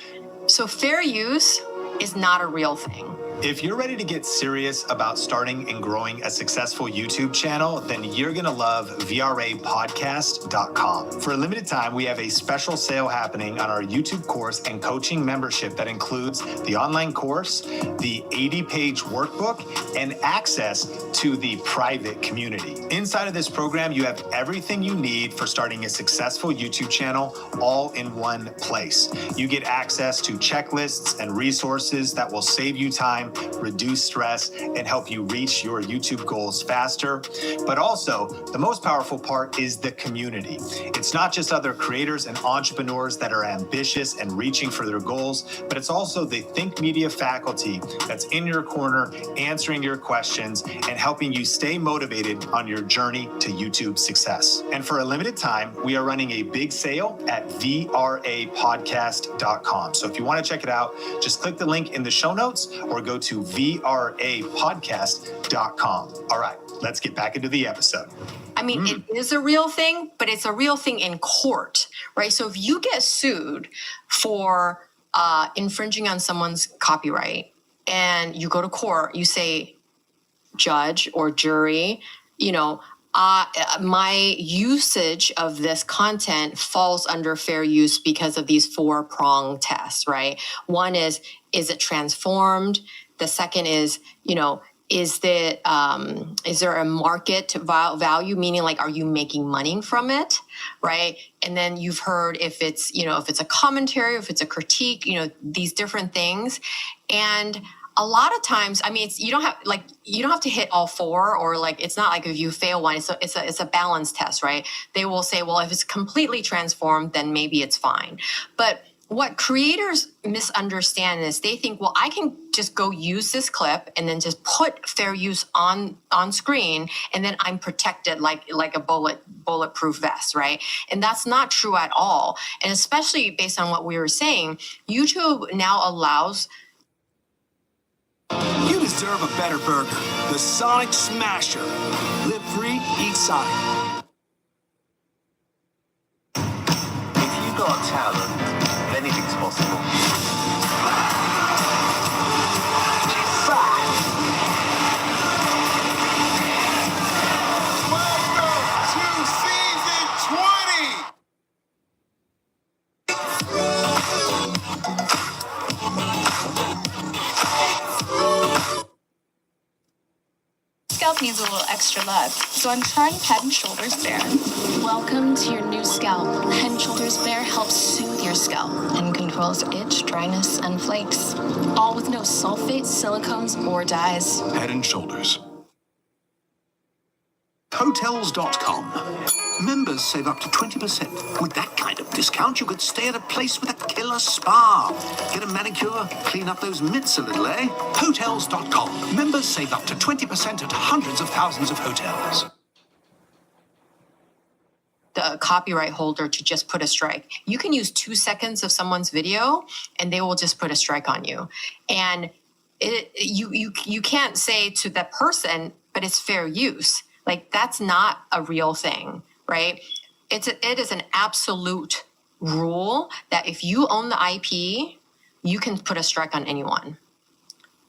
so fair use is not a real thing. If you're ready to get serious about starting and growing a successful YouTube channel, then you're going to love vrapodcast.com. For a limited time, we have a special sale happening on our YouTube course and coaching membership that includes the online course, the 80-page workbook, and access to the private community. Inside of this program, you have everything you need for starting a successful YouTube channel all in one place. You get access to checklists and resources that will save you time, reduce stress, and help you reach your YouTube goals faster. But also, the most powerful part is the community. It's not just other creators and entrepreneurs that are ambitious and reaching for their goals, but it's also the Think Media faculty that's in your corner, answering your questions and helping you stay motivated on your journey to YouTube success. And for a limited time, we are running a big sale at vrapodcast.com. So if you want to check it out, just click the link in the show notes or go to vrapodcast.com. All right, let's get back into the episode. I mean, it is a real thing, but it's a real thing in court, right? So if you get sued for infringing on someone's copyright and you go to court, you say, judge or jury, you know, my usage of this content falls under fair use because of these 4-prong tests, right? One is it transformed? The second is, you know, is there a market value, meaning like, are you making money from it, right? And then you've heard if it's, you know, if it's a commentary, if it's a critique, you know, these different things. And a lot of times, I mean, you don't have to hit all 4, or like, it's not like if you fail one, it's a balance test, right? They will say, well, if it's completely transformed, then maybe it's fine. But what creators misunderstand is they think, well, I can just go use this clip and then just put fair use on screen, and then I'm protected like a bulletproof vest, right? And that's not true at all. And especially based on what we were saying, YouTube now allows. You deserve a better burger. The Sonic Smasher. Live free, eat Sonic. If you've got talent, anything's possible. Welcome to season 20! Scalp needs a little extra love, so I'm trying Head and Shoulders Bare. Welcome to your new scalp. Head and Shoulders Bare helps soothe your scalp and controls itch, dryness, and flakes. All with no sulfates, silicones, or dyes. Head and Shoulders. Hotels.com. Members save up to 20%. With that kind of discount, you could stay at a place with a killer spa. Get a manicure, clean up those mitts a little, eh? Hotels.com. Members save up to 20% at hundreds of thousands of hotels. The copyright holder to just put a strike. You can use 2 seconds of someone's video and they will just put a strike on you. And you can't say to that person, but it's fair use. Like, that's not a real thing, right? It is an absolute rule that if you own the IP, you can put a strike on anyone.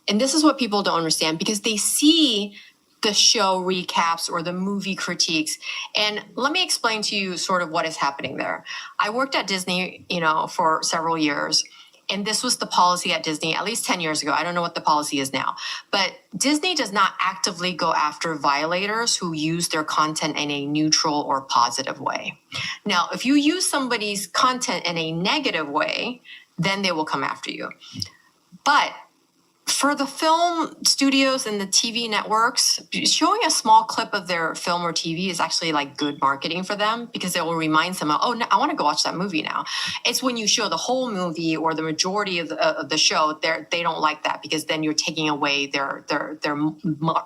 And this is what people don't understand, because they see the show recaps or the movie critiques. And let me explain to you sort of what is happening there. I worked at Disney, for several years. And this was the policy at Disney at least 10 years ago. I don't know what the policy is now. But Disney does not actively go after violators who use their content in a neutral or positive way. Now, if you use somebody's content in a negative way, then they will come after you. But for the film studios and the TV networks, showing a small clip of their film or TV is actually like good marketing for them, because it will remind someone, oh, no, I want to go watch that movie now. It's when you show the whole movie or the majority of the show, they don't like that, because then you're taking away their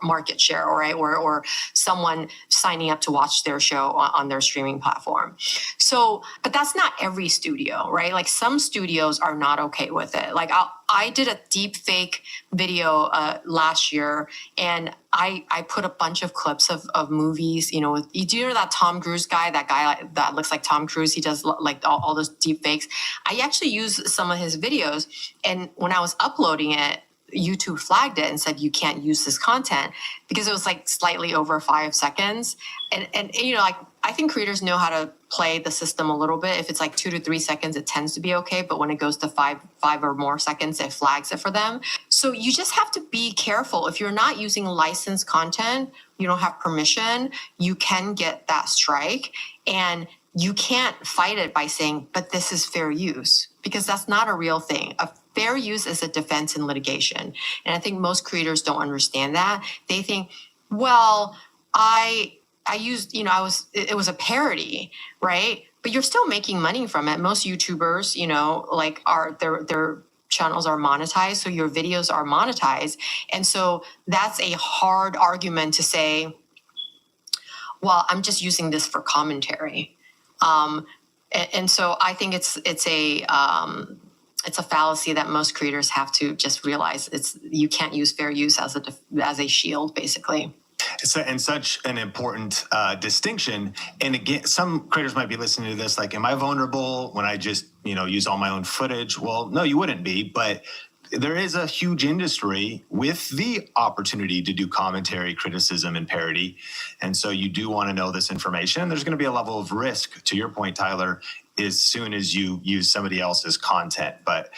market share, right? Or someone signing up to watch their show on their streaming platform. So, but that's not every studio, right? Like, some studios are not okay with it. Like, I did a deep fake video last year, and I put a bunch of clips of movies, do you know that Tom Cruise guy, that guy that looks like Tom Cruise? He does like all those deep fakes. I actually used some of his videos, and when I was uploading it, YouTube flagged it and said, you can't use this content, because it was like slightly over 5 seconds. And I think creators know how to play the system a little bit. If it's like 2 to 3 seconds, it tends to be okay. But when it goes to five or more seconds, it flags it for them. So you just have to be careful. If you're not using licensed content, you don't have permission, you can get that strike. And you can't fight it by saying, but this is fair use, because that's not a real thing. A fair use is a defense in litigation. And I think most creators don't understand that. They think, well, I used, it was a parody, right? But you're still making money from it. Most YouTubers, their channels are monetized, so your videos are monetized. And so that's a hard argument to say, well, I'm just using this for commentary. And so I think it's a fallacy that most creators have to just realize. You can't use fair use as a shield, basically. And such an important distinction. And again, some creators might be listening to this like, am I vulnerable when I just, use all my own footage? Well, no, you wouldn't be. But there is a huge industry with the opportunity to do commentary, criticism, and parody. And so you do want to know this information. There's going to be a level of risk, to your point, Tyler, as soon as you use somebody else's content. But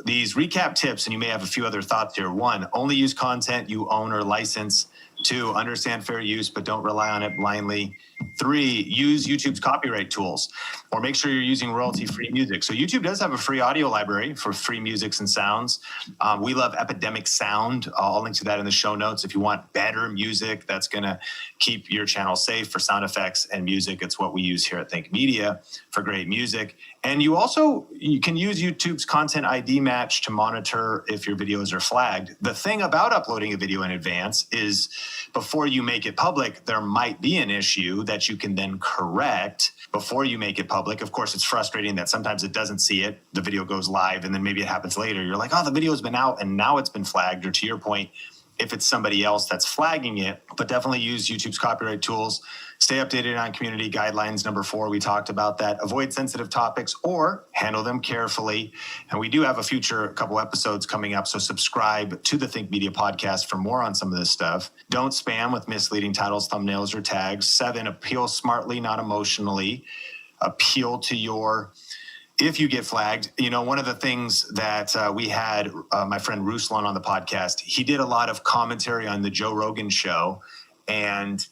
these recap tips, and you may have a few other thoughts here. 1, only use content you own or license. 2, understand fair use, but don't rely on it blindly. 3, use YouTube's copyright tools, or make sure you're using royalty-free music. So YouTube does have a free audio library for free musics and sounds. We love Epidemic Sound. I'll link to that in the show notes. If you want better music that's going to keep your channel safe for sound effects and music, it's what we use here at Think Media for great music. And you can use YouTube's Content ID Match to monitor if your videos are flagged. The thing about uploading a video in advance is before you make it public, there might be an issue that you can then correct before you make it public. Of course, it's frustrating that sometimes it doesn't see it. The video goes live and then maybe it happens later. You're like, oh, the video's been out and now it's been flagged. Or to your point, if it's somebody else that's flagging it, but definitely use YouTube's copyright tools. Stay updated on community guidelines. Number 4, we talked about that. Avoid sensitive topics or handle them carefully. And we do have a couple episodes coming up, so subscribe to the Think Media podcast for more on some of this stuff. Don't spam with misleading titles, thumbnails, or tags. 7, appeal smartly, not emotionally. Appeal to your... If you get flagged, one of the things that we had my friend Ruslan on the podcast, he did a lot of commentary on the Joe Rogan show, and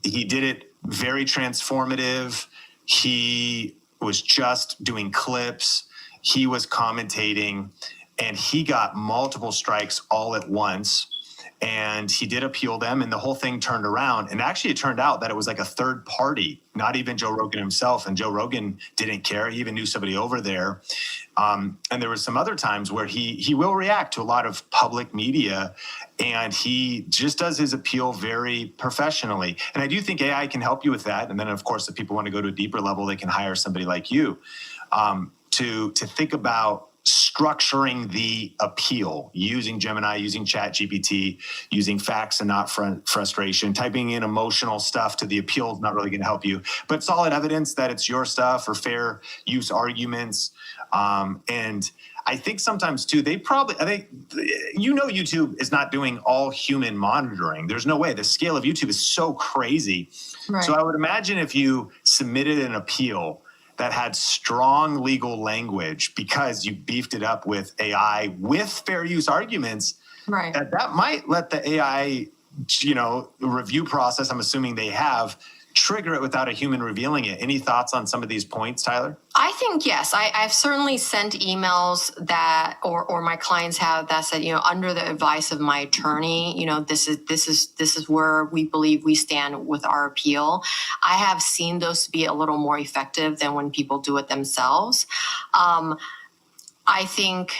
he did it very transformative. He was just doing clips. He was commentating, and he got multiple strikes all at once. And he did appeal them, and the whole thing turned around. And actually, it turned out that it was like a third party, not even Joe Rogan himself. And Joe Rogan didn't care. He even knew somebody over there. And there was some other times where he will react to a lot of public media, and he just does his appeal very professionally. And I do think AI can help you with that. And then, of course, if people want to go to a deeper level, they can hire somebody like you to think about structuring the appeal, using Gemini, using ChatGPT, using facts and not frustration. Typing in emotional stuff to the appeal is not really going to help you, but solid evidence that it's your stuff or fair use arguments. And I think sometimes too, YouTube is not doing all human monitoring. There's no way. The scale of YouTube is so crazy. Right. So I would imagine if you submitted an appeal that had strong legal language because you beefed it up with AI with fair use arguments, right, that might let the AI, review process, I'm assuming they have, trigger it without a human revealing it. Any thoughts on some of these points, Tyler? I think yes. I've certainly sent emails that, or my clients have that said, under the advice of my attorney, this is where we believe we stand with our appeal. I have seen those to be a little more effective than when people do it themselves. I think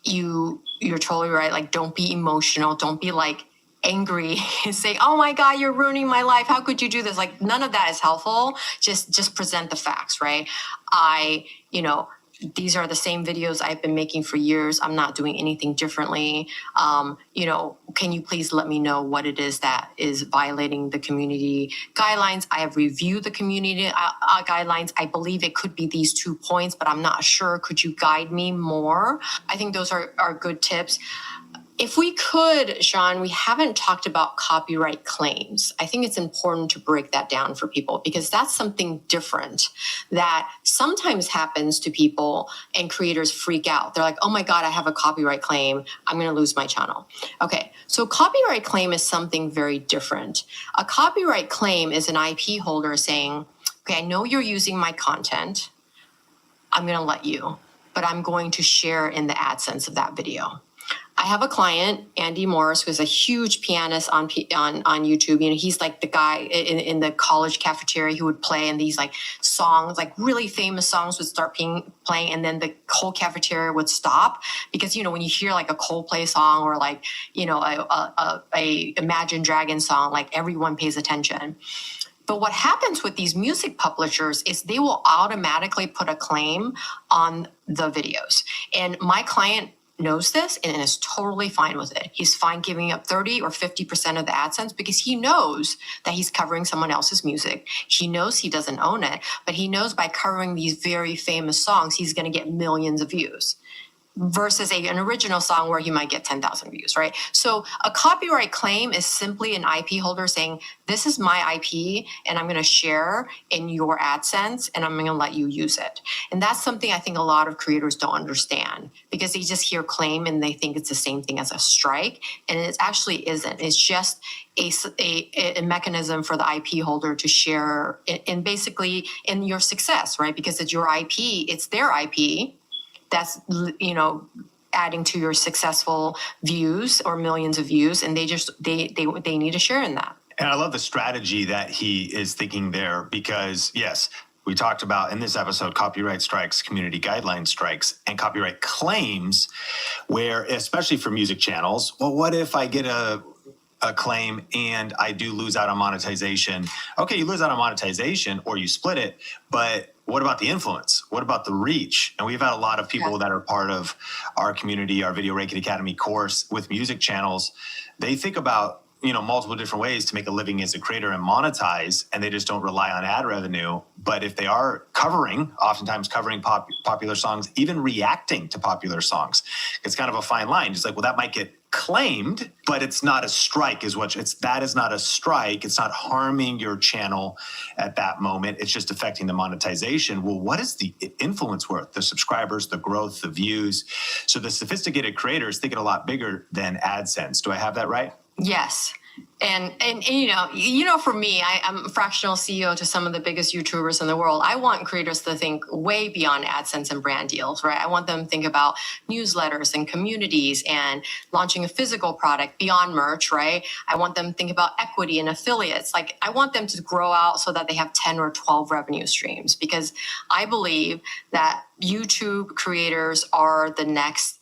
you're totally right. Like, don't be emotional. Don't be like angry and say, oh my God, you're ruining my life. How could you do this? Like, none of that is helpful. Just present the facts, right? These are the same videos I've been making for years. I'm not doing anything differently. Can you please let me know what it is that is violating the community guidelines? I have reviewed the community guidelines. I believe it could be these 2 points, but I'm not sure. Could you guide me more? I think those are good tips. If we could, Sean, we haven't talked about copyright claims. I think it's important to break that down for people because that's something different that sometimes happens to people and creators freak out. They're like, oh my God, I have a copyright claim. I'm going to lose my channel. Okay, so copyright claim is something very different. A copyright claim is an IP holder saying, okay, I know you're using my content. I'm going to let you, but I'm going to share in the AdSense of that video. I have a client, Andy Morris, who's a huge pianist on YouTube. He's like the guy in the college cafeteria who would play, and these like songs, like really famous songs would start playing, and then the whole cafeteria would stop because when you hear like a Coldplay song or like a Imagine Dragons song, like everyone pays attention. But what happens with these music publishers is they will automatically put a claim on the videos, and my client knows this and is totally fine with it. He's fine giving up 30 or 50% of the AdSense because he knows that he's covering someone else's music. He knows he doesn't own it, but he knows by covering these very famous songs, he's going to get millions of views. versus an original song where you might get 10,000 views, right? So a copyright claim is simply an IP holder saying, this is my IP and I'm going to share in your AdSense and I'm going to let you use it. And that's something I think a lot of creators don't understand because they just hear claim and they think it's the same thing as a strike. And it actually isn't. It's just a mechanism for the IP holder to share in basically in your success, right? Because it's your IP, it's their IP that's, adding to your successful views or millions of views. And they need to share in that. And I love the strategy that he is thinking there because, yes, we talked about in this episode, copyright strikes, community guideline strikes, and copyright claims where, especially for music channels, well, what if I get a claim and I do lose out on monetization? Okay, you lose out on monetization or you split it, but what about the influence? What about the reach? And we've had a lot of people that are part of our community, our Video Ranking Academy course with music channels. They think about, multiple different ways to make a living as a creator and monetize, and they just don't rely on ad revenue. But if they are oftentimes covering popular songs, even reacting to popular songs, it's kind of a fine line. It's like, well, that might get claimed, but it's not a strike that is not a strike. It's not harming your channel at that moment. It's just affecting the monetization. Well, what is the influence worth? The subscribers, the growth, the views. So the sophisticated creator is thinking a lot bigger than AdSense. Do I have that right? Yes. And for me, I'm a fractional CEO to some of the biggest YouTubers in the world. I want creators to think way beyond AdSense and brand deals, right? I want them to think about newsletters and communities and launching a physical product beyond merch, right? I want them to think about equity and affiliates. Like, I want them to grow out so that they have 10 or 12 revenue streams, because I believe that YouTube creators are the next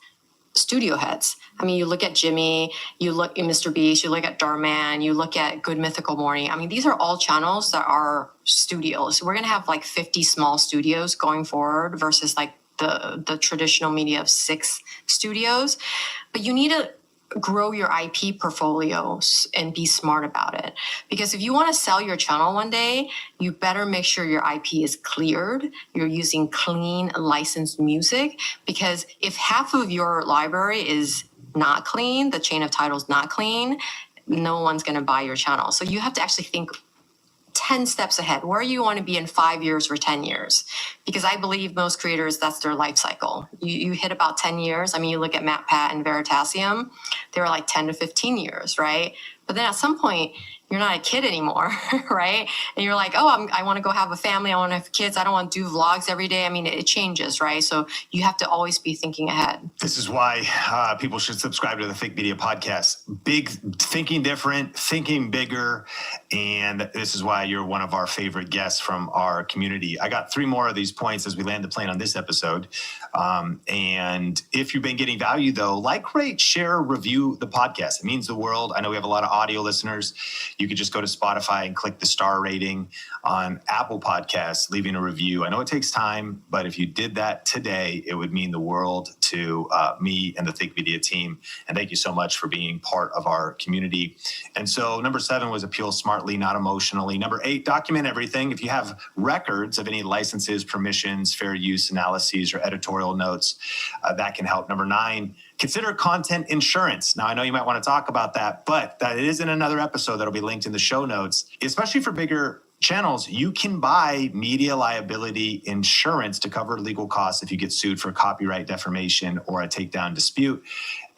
studio heads. I mean, you look at Jimmy, you look at Mr. Beast, you look at Darman, you look at Good Mythical Morning. I mean, these are all channels that are studios. We're going to have like 50 small studios going forward versus like the traditional media of 6 studios. But you need to grow your IP portfolios and be smart about it. Because if you want to sell your channel one day, you better make sure your IP is cleared. You're using clean licensed music. Because if half of your library is not clean, the chain of title is not clean, no one's going to buy your channel. So you have to actually think 10 steps ahead, where you want to be in 5 years or 10 years. Because I believe most creators, that's their life cycle. You hit about 10 years. I mean, you look at MatPat and Veritasium, they were like 10 to 15 years, right? But then at some point, you're not a kid anymore, right? And you're like, I want to go have a family. I want to have kids. I don't want to do vlogs every day. I mean, it changes, right? So you have to always be thinking ahead. This is why people should subscribe to the Think Media podcast. Big, thinking different, thinking bigger. And this is why you're one of our favorite guests from our community. I got 3 more of these points as we land the plane on this episode. And if you've been getting value, though, like, rate, share, review the podcast. It means the world. I know we have a lot of audio listeners. You could just go to Spotify and click the star rating. On Apple Podcasts, leaving a review. I know it takes time, but if you did that today, it would mean the world to me and the Think Media team. And thank you so much for being part of our community. And so number 7 was appeal smartly, not emotionally. Number 8, document everything. If you have records of any licenses, permissions, fair use analyses, or editorial notes, that can help. Number 9, consider content insurance. Now, I know you might want to talk about that, but that is in another episode that'll be linked in the show notes. Especially for bigger channels, you can buy media liability insurance to cover legal costs if you get sued for copyright defamation or a takedown dispute.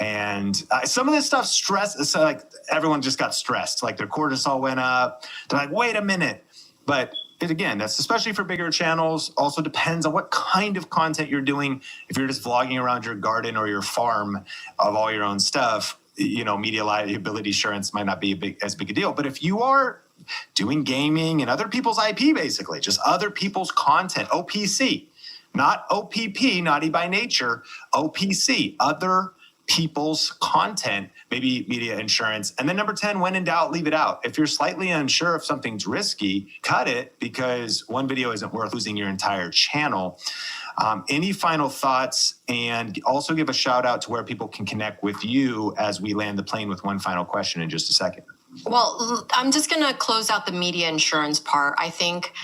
And some of this stuff so like everyone just got stressed, like their cortisol went up. They're like, wait a minute. But again, that's especially for bigger channels. Also depends on what kind of content you're doing. If you're just vlogging around your garden or your farm of all your own stuff, media liability insurance might not be as big a deal. But if you are doing gaming and other people's IP, basically, just other people's content, OPC, not OPP, naughty by nature, OPC, other people's content, maybe media insurance. And then number 10, when in doubt, leave it out. If you're slightly unsure if something's risky, cut it, because one video isn't worth losing your entire channel. Any final thoughts? And also give a shout out to where people can connect with you as we land the plane with one final question in just a second. Well, I'm just going to close out the media insurance part. I think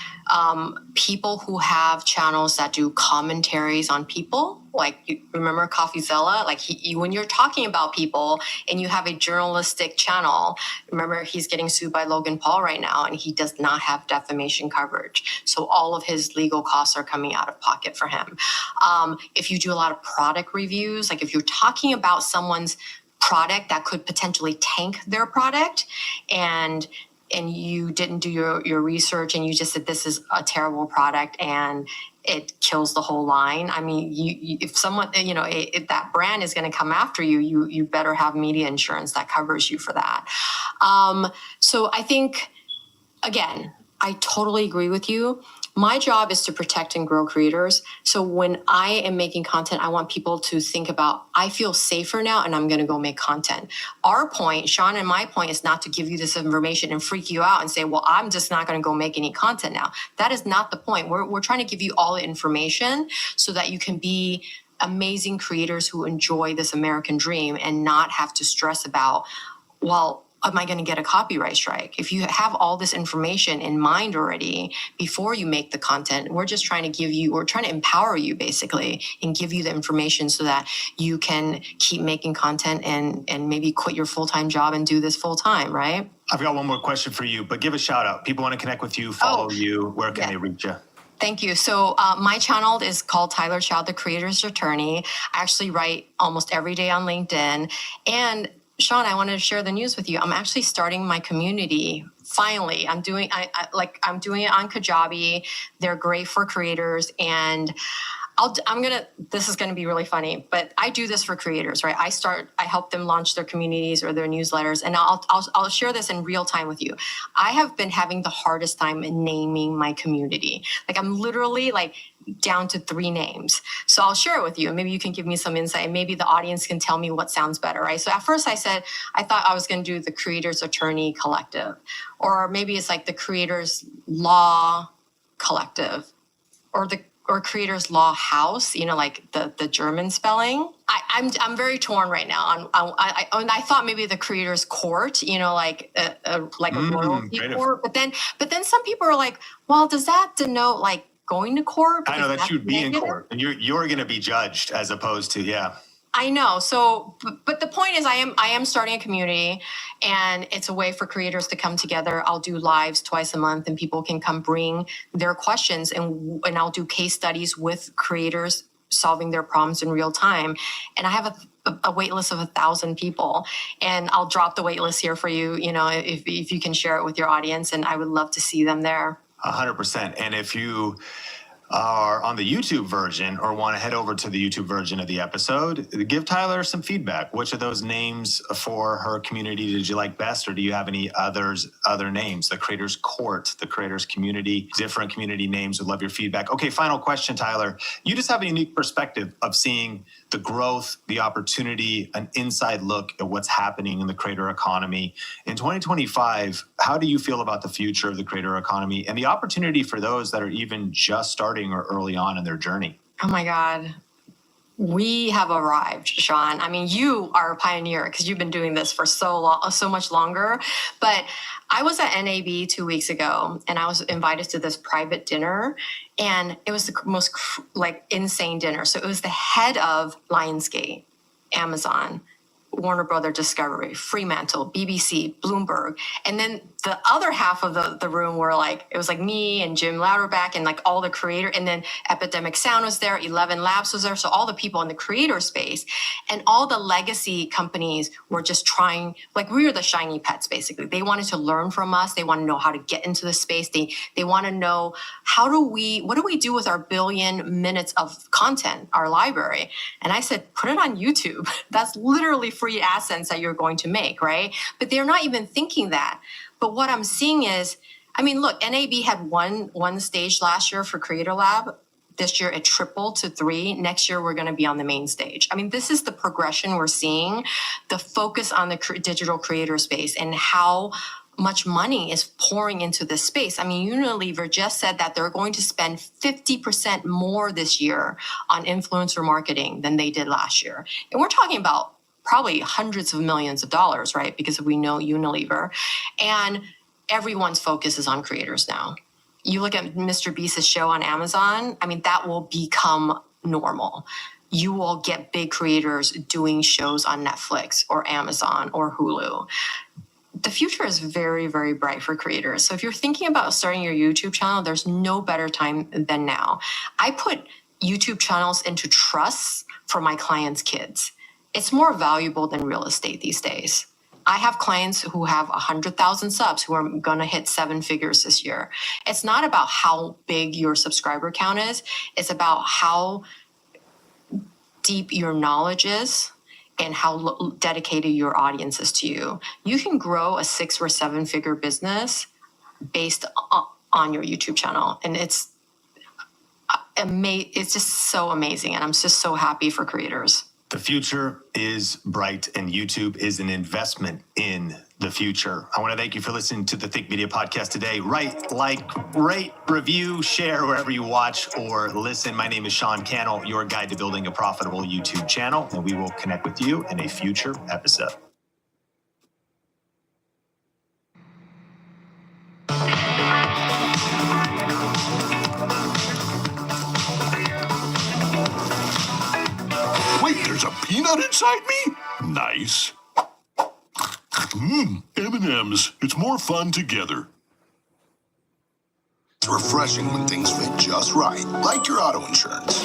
people who have channels that do commentaries on people like you remember CoffeeZilla? Like when you're talking about people and you have a journalistic channel, remember he's getting sued by Logan Paul right now and he does not have defamation coverage. So all of his legal costs are coming out of pocket for him. If you do a lot of product reviews, like if you're talking about someone's product that could potentially tank their product and you didn't do your research and you just said this is a terrible product and it kills the whole line. I mean, if someone, if that brand is going to come after you, you better have media insurance that covers you for that. So I think, again, I totally agree with you. My job is to protect and grow creators. So when I am making content, I want people to think about, I feel safer now and I'm going to go make content. Our point, Sean and my point, is not to give you this information and freak you out and say, well, I'm just not going to go make any content now. That is not the point. We're trying to give you all the information so that you can be amazing creators who enjoy this American dream and not have to stress about, well, am I going to get a copyright strike? If you have all this information in mind already before you make the content, we're just trying to empower you basically and give you the information so that you can keep making content and maybe quit your full-time job and do this full-time, right? I've got one more question for you, but give a shout out. People want to connect with you, follow you. Where can they reach you? Thank you. So my channel is called Tyler Chow, the Creator's Attorney. I actually write almost every day on LinkedIn. And Sean, I wanted to share the news with you. I'm actually starting my community. Finally, I'm doing it on Kajabi. They're great for creators, and this is gonna be really funny, but I do this for creators, right? I help them launch their communities or their newsletters, and I'll share this in real time with you. I have been having the hardest time naming my community. Like I'm literally down to 3 names. So I'll share it with you and maybe you can give me some insight and maybe the audience can tell me what sounds better, right? So at first I thought I was going to do the Creators Attorney Collective, or maybe it's like the Creators Law Collective or Creators Law House, like the German spelling. I'm very torn right now I thought maybe the Creators Court, like a royalty court, but then some people are like, well, does that denote going to court? I know that you'd be in court and you're going to be judged as opposed to, I know. So, but the point is I am starting a community and it's a way for creators to come together. I'll do lives twice a month and people can come bring their questions and I'll do case studies with creators solving their problems in real time. And I have a wait list of 1,000 people and I'll drop the wait list here for you, if you can share it with your audience, and I would love to see them there. 100%. And if you are on the YouTube version or want to head over to the YouTube version of the episode, give Tyler some feedback. Which of those names for her community did you like best, or do you have any other names? The Creators Court, the Creators Community, different community names. Would love your feedback. Okay, final question, Tyler. You just have a unique perspective of seeing the growth, the opportunity, an inside look at what's happening in the creator economy. In 2025, how do you feel about the future of the creator economy and the opportunity for those that are even just starting or early on in their journey? Oh my God. We have arrived, Sean. I mean, you are a pioneer because you've been doing this for so much longer. But I was at NAB 2 weeks ago and I was invited to this private dinner and it was the most insane dinner. So it was the head of Lionsgate, Amazon, Warner Brother Discovery, Fremantle, BBC, Bloomberg. And then the other half of the room were it was me and Jim Louderback and all the creator. And then Epidemic Sound was there, 11 Labs was there. So all the people in the creator space and all the legacy companies were just trying, we were the shiny pets, basically. They wanted to learn from us. They want to know how to get into the space. They want to know what do we do with our billion minutes of content, our library? And I said, put it on YouTube. That's literally free AdSense that you're going to make, right? But they're not even thinking that. But what I'm seeing is, look, NAB had one stage last year for Creator Lab. This year it tripled to 3. Next year we're going to be on the main stage. This is the progression we're seeing, the focus on the digital creator space and how much money is pouring into this space. Unilever just said that they're going to spend 50% more this year on influencer marketing than they did last year. And we're talking about probably hundreds of millions of dollars, right? Because we know Unilever. And everyone's focus is on creators now. You look at Mr. Beast's show on Amazon, that will become normal. you will get big creators doing shows on Netflix or Amazon or Hulu. The future is very, very bright for creators. So if you're thinking about starting your YouTube channel, there's no better time than now. I put YouTube channels into trusts for my clients' kids. It's more valuable than real estate these days. I have clients who have 100,000 subs who are going to hit 7 figures this year. It's not about how big your subscriber count is. It's about how deep your knowledge is and how dedicated your audience is to you. You can grow a 6 or 7 figure business based on your YouTube channel. And it's just so amazing. And I'm just so happy for creators. The future is bright, and YouTube is an investment in the future. I want to thank you for listening to the Think Media podcast today. Write, like, rate, review, share wherever you watch or listen. My name is Sean Cannell, your guide to building a profitable YouTube channel, and we will connect with you in a future episode. Wait, there's a peanut inside me? Nice. M&M's. It's more fun together. It's refreshing when things fit just right, like your auto insurance.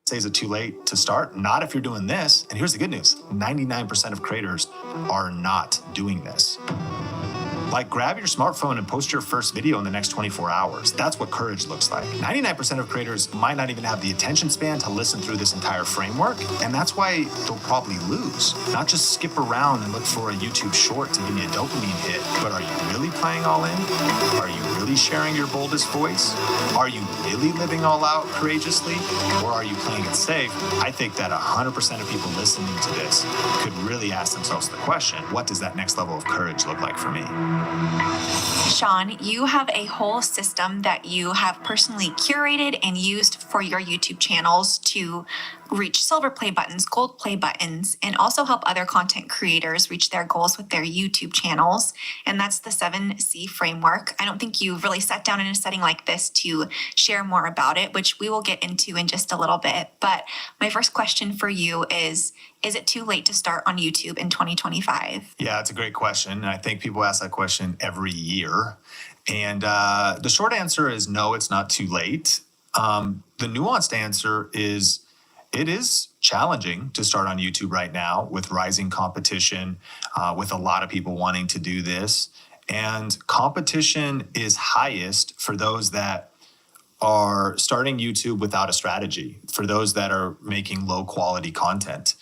Say, is it too late to start? Not if you're doing this. And here's the good news. 99% of creators are not doing this. Like, grab your smartphone and post your first video in the next 24 hours. That's what courage looks like. 99% of creators might not even have the attention span to listen through this entire framework, and that's why they'll probably lose. Not just skip around and look for a YouTube short to give me a dopamine hit, but are you really playing all in? Are you really sharing your boldest voice? Are you really living all out courageously? Or are you playing it safe? I think that 100% of people listening to this could really ask themselves the question, what does that next level of courage look like for me? Sean, you have a whole system that you have personally curated and used for your YouTube channels to reach silver play buttons, gold play buttons, and also help other content creators reach their goals with their YouTube channels. And that's the 7C framework. I don't think you've really sat down in a setting like this to share more about it, which we will get into in just a little bit. But my first question for you is it too late to start on YouTube in 2025? Yeah, it's a great question. And I think people ask that question every year. And the short answer is no, it's not too late. The nuanced answer is it is challenging to start on YouTube right now with rising competition, with a lot of people wanting to do this. And competition is highest for those that are starting YouTube without a strategy, for those that are making low quality content.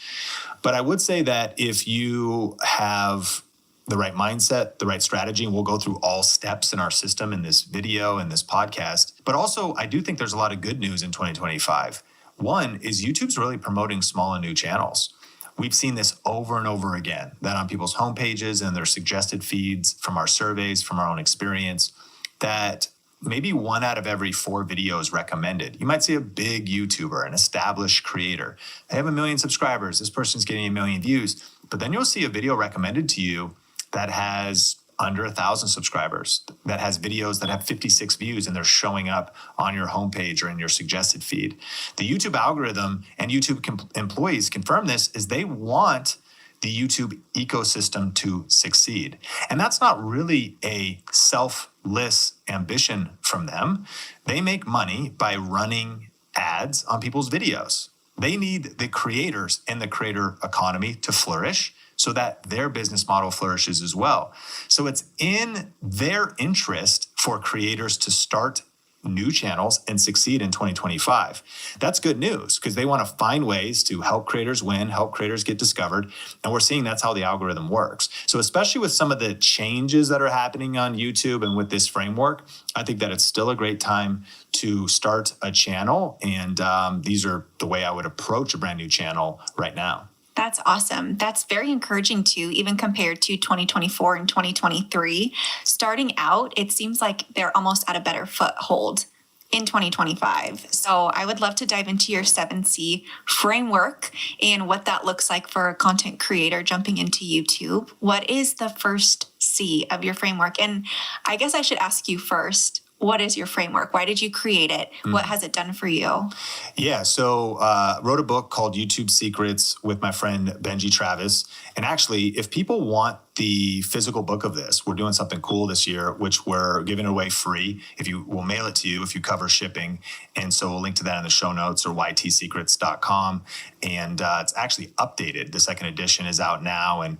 But I would say that if you have the right mindset, the right strategy, and we'll go through all steps in our system in this video and this podcast. But also, I do think there's a lot of good news in 2025. One is YouTube's really promoting small and new channels. We've seen this over and over again, that on people's homepages and their suggested feeds from our surveys, from our own experience, that maybe 1 out of every 4 videos recommended. You might see a big YouTuber, an established creator. They have 1 million subscribers. This person's getting 1 million views. But then you'll see a video recommended to you that has under 1,000 subscribers, that has videos that have 56 views and they're showing up on your homepage or in your suggested feed. The YouTube algorithm and YouTube employees confirm this is they want the YouTube ecosystem to succeed. And that's not really a selfless ambition from them. They make money by running ads on people's videos. They need the creators and the creator economy to flourish so that their business model flourishes as well. So it's in their interest for creators to start new channels and succeed in 2025. That's good news because they want to find ways to help creators win, help creators get discovered. And we're seeing that's how the algorithm works. So especially with some of the changes that are happening on YouTube and with this framework, I think that it's still a great time to start a channel. And these are the way I would approach a brand new channel right now. That's awesome. That's very encouraging too, even compared to 2024 and 2023. Starting out, it seems like they're almost at a better foothold in 2025. So I would love to dive into your 7C framework and what that looks like for a content creator jumping into YouTube. What is the first C of your framework? And I guess I should ask you first, what is your framework? Why did you create it? What has it done for you? Yeah, so wrote a book called YouTube Secrets with my friend Benji Travis. And actually, if people want the physical book of this, we're doing something cool this year, which we're giving away free. We'll mail it to you if you cover shipping. And so we'll link to that in the show notes or ytsecrets.com. And it's actually updated. The second edition is out now. And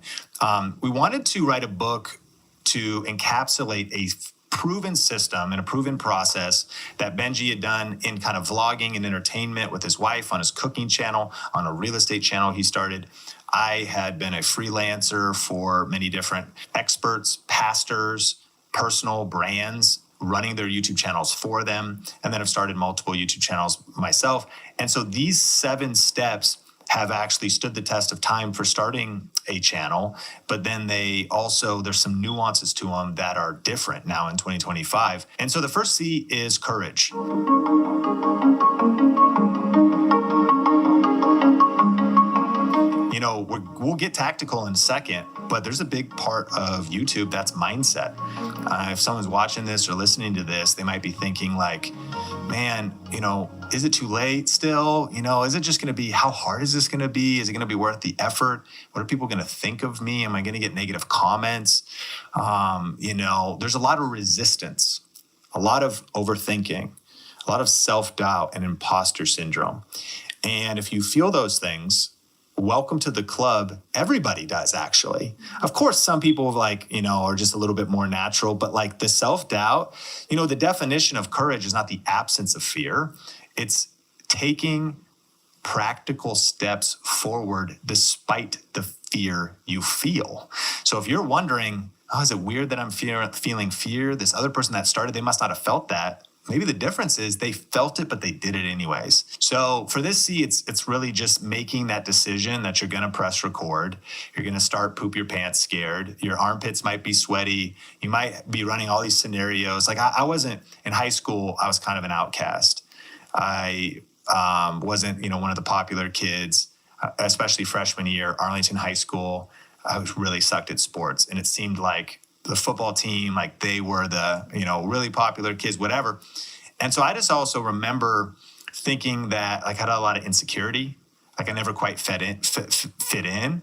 we wanted to write a book to encapsulate a proven system and a proven process that Benji had done in kind of vlogging and entertainment with his wife on his cooking channel, on a real estate channel he started. I had been a freelancer for many different experts, pastors, personal brands, running their YouTube channels for them, and then I've started multiple YouTube channels myself. And so these 7 steps have actually stood the test of time for starting a channel, but then there's some nuances to them that are different now in 2025. And so the first C is courage. You know, we'll get tactical in a second, but there's a big part of YouTube that's mindset. If someone's watching this or listening to this, they might be thinking like, man, you know, is it too late still? You know, is it just going to be, how hard is this going to be? Is it going to be worth the effort? What are people going to think of me? Am I going to get negative comments? You know, there's a lot of resistance, a lot of overthinking, a lot of self-doubt and imposter syndrome. And if you feel those things, welcome to the club. Everybody does, actually. Of course, some people are just a little bit more natural, but like the self-doubt, the definition of courage is not the absence of fear. It's taking practical steps forward despite the fear you feel. So if you're wondering, is it weird that I'm feeling fear? This other person that started, they must not have felt that. Maybe the difference is they felt it, but they did it anyways. So for this C, it's really just making that decision that you're going to press record. You're going to start poop your pants scared. Your armpits might be sweaty. You might be running all these scenarios. Like I wasn't in high school. I was kind of an outcast. I wasn't, one of the popular kids, especially freshman year, Arlington High School. I was really sucked at sports, and it seemed like the football team, like they were the, really popular kids, whatever. And so I just also remember thinking that I had a lot of insecurity. Like I never quite fit in.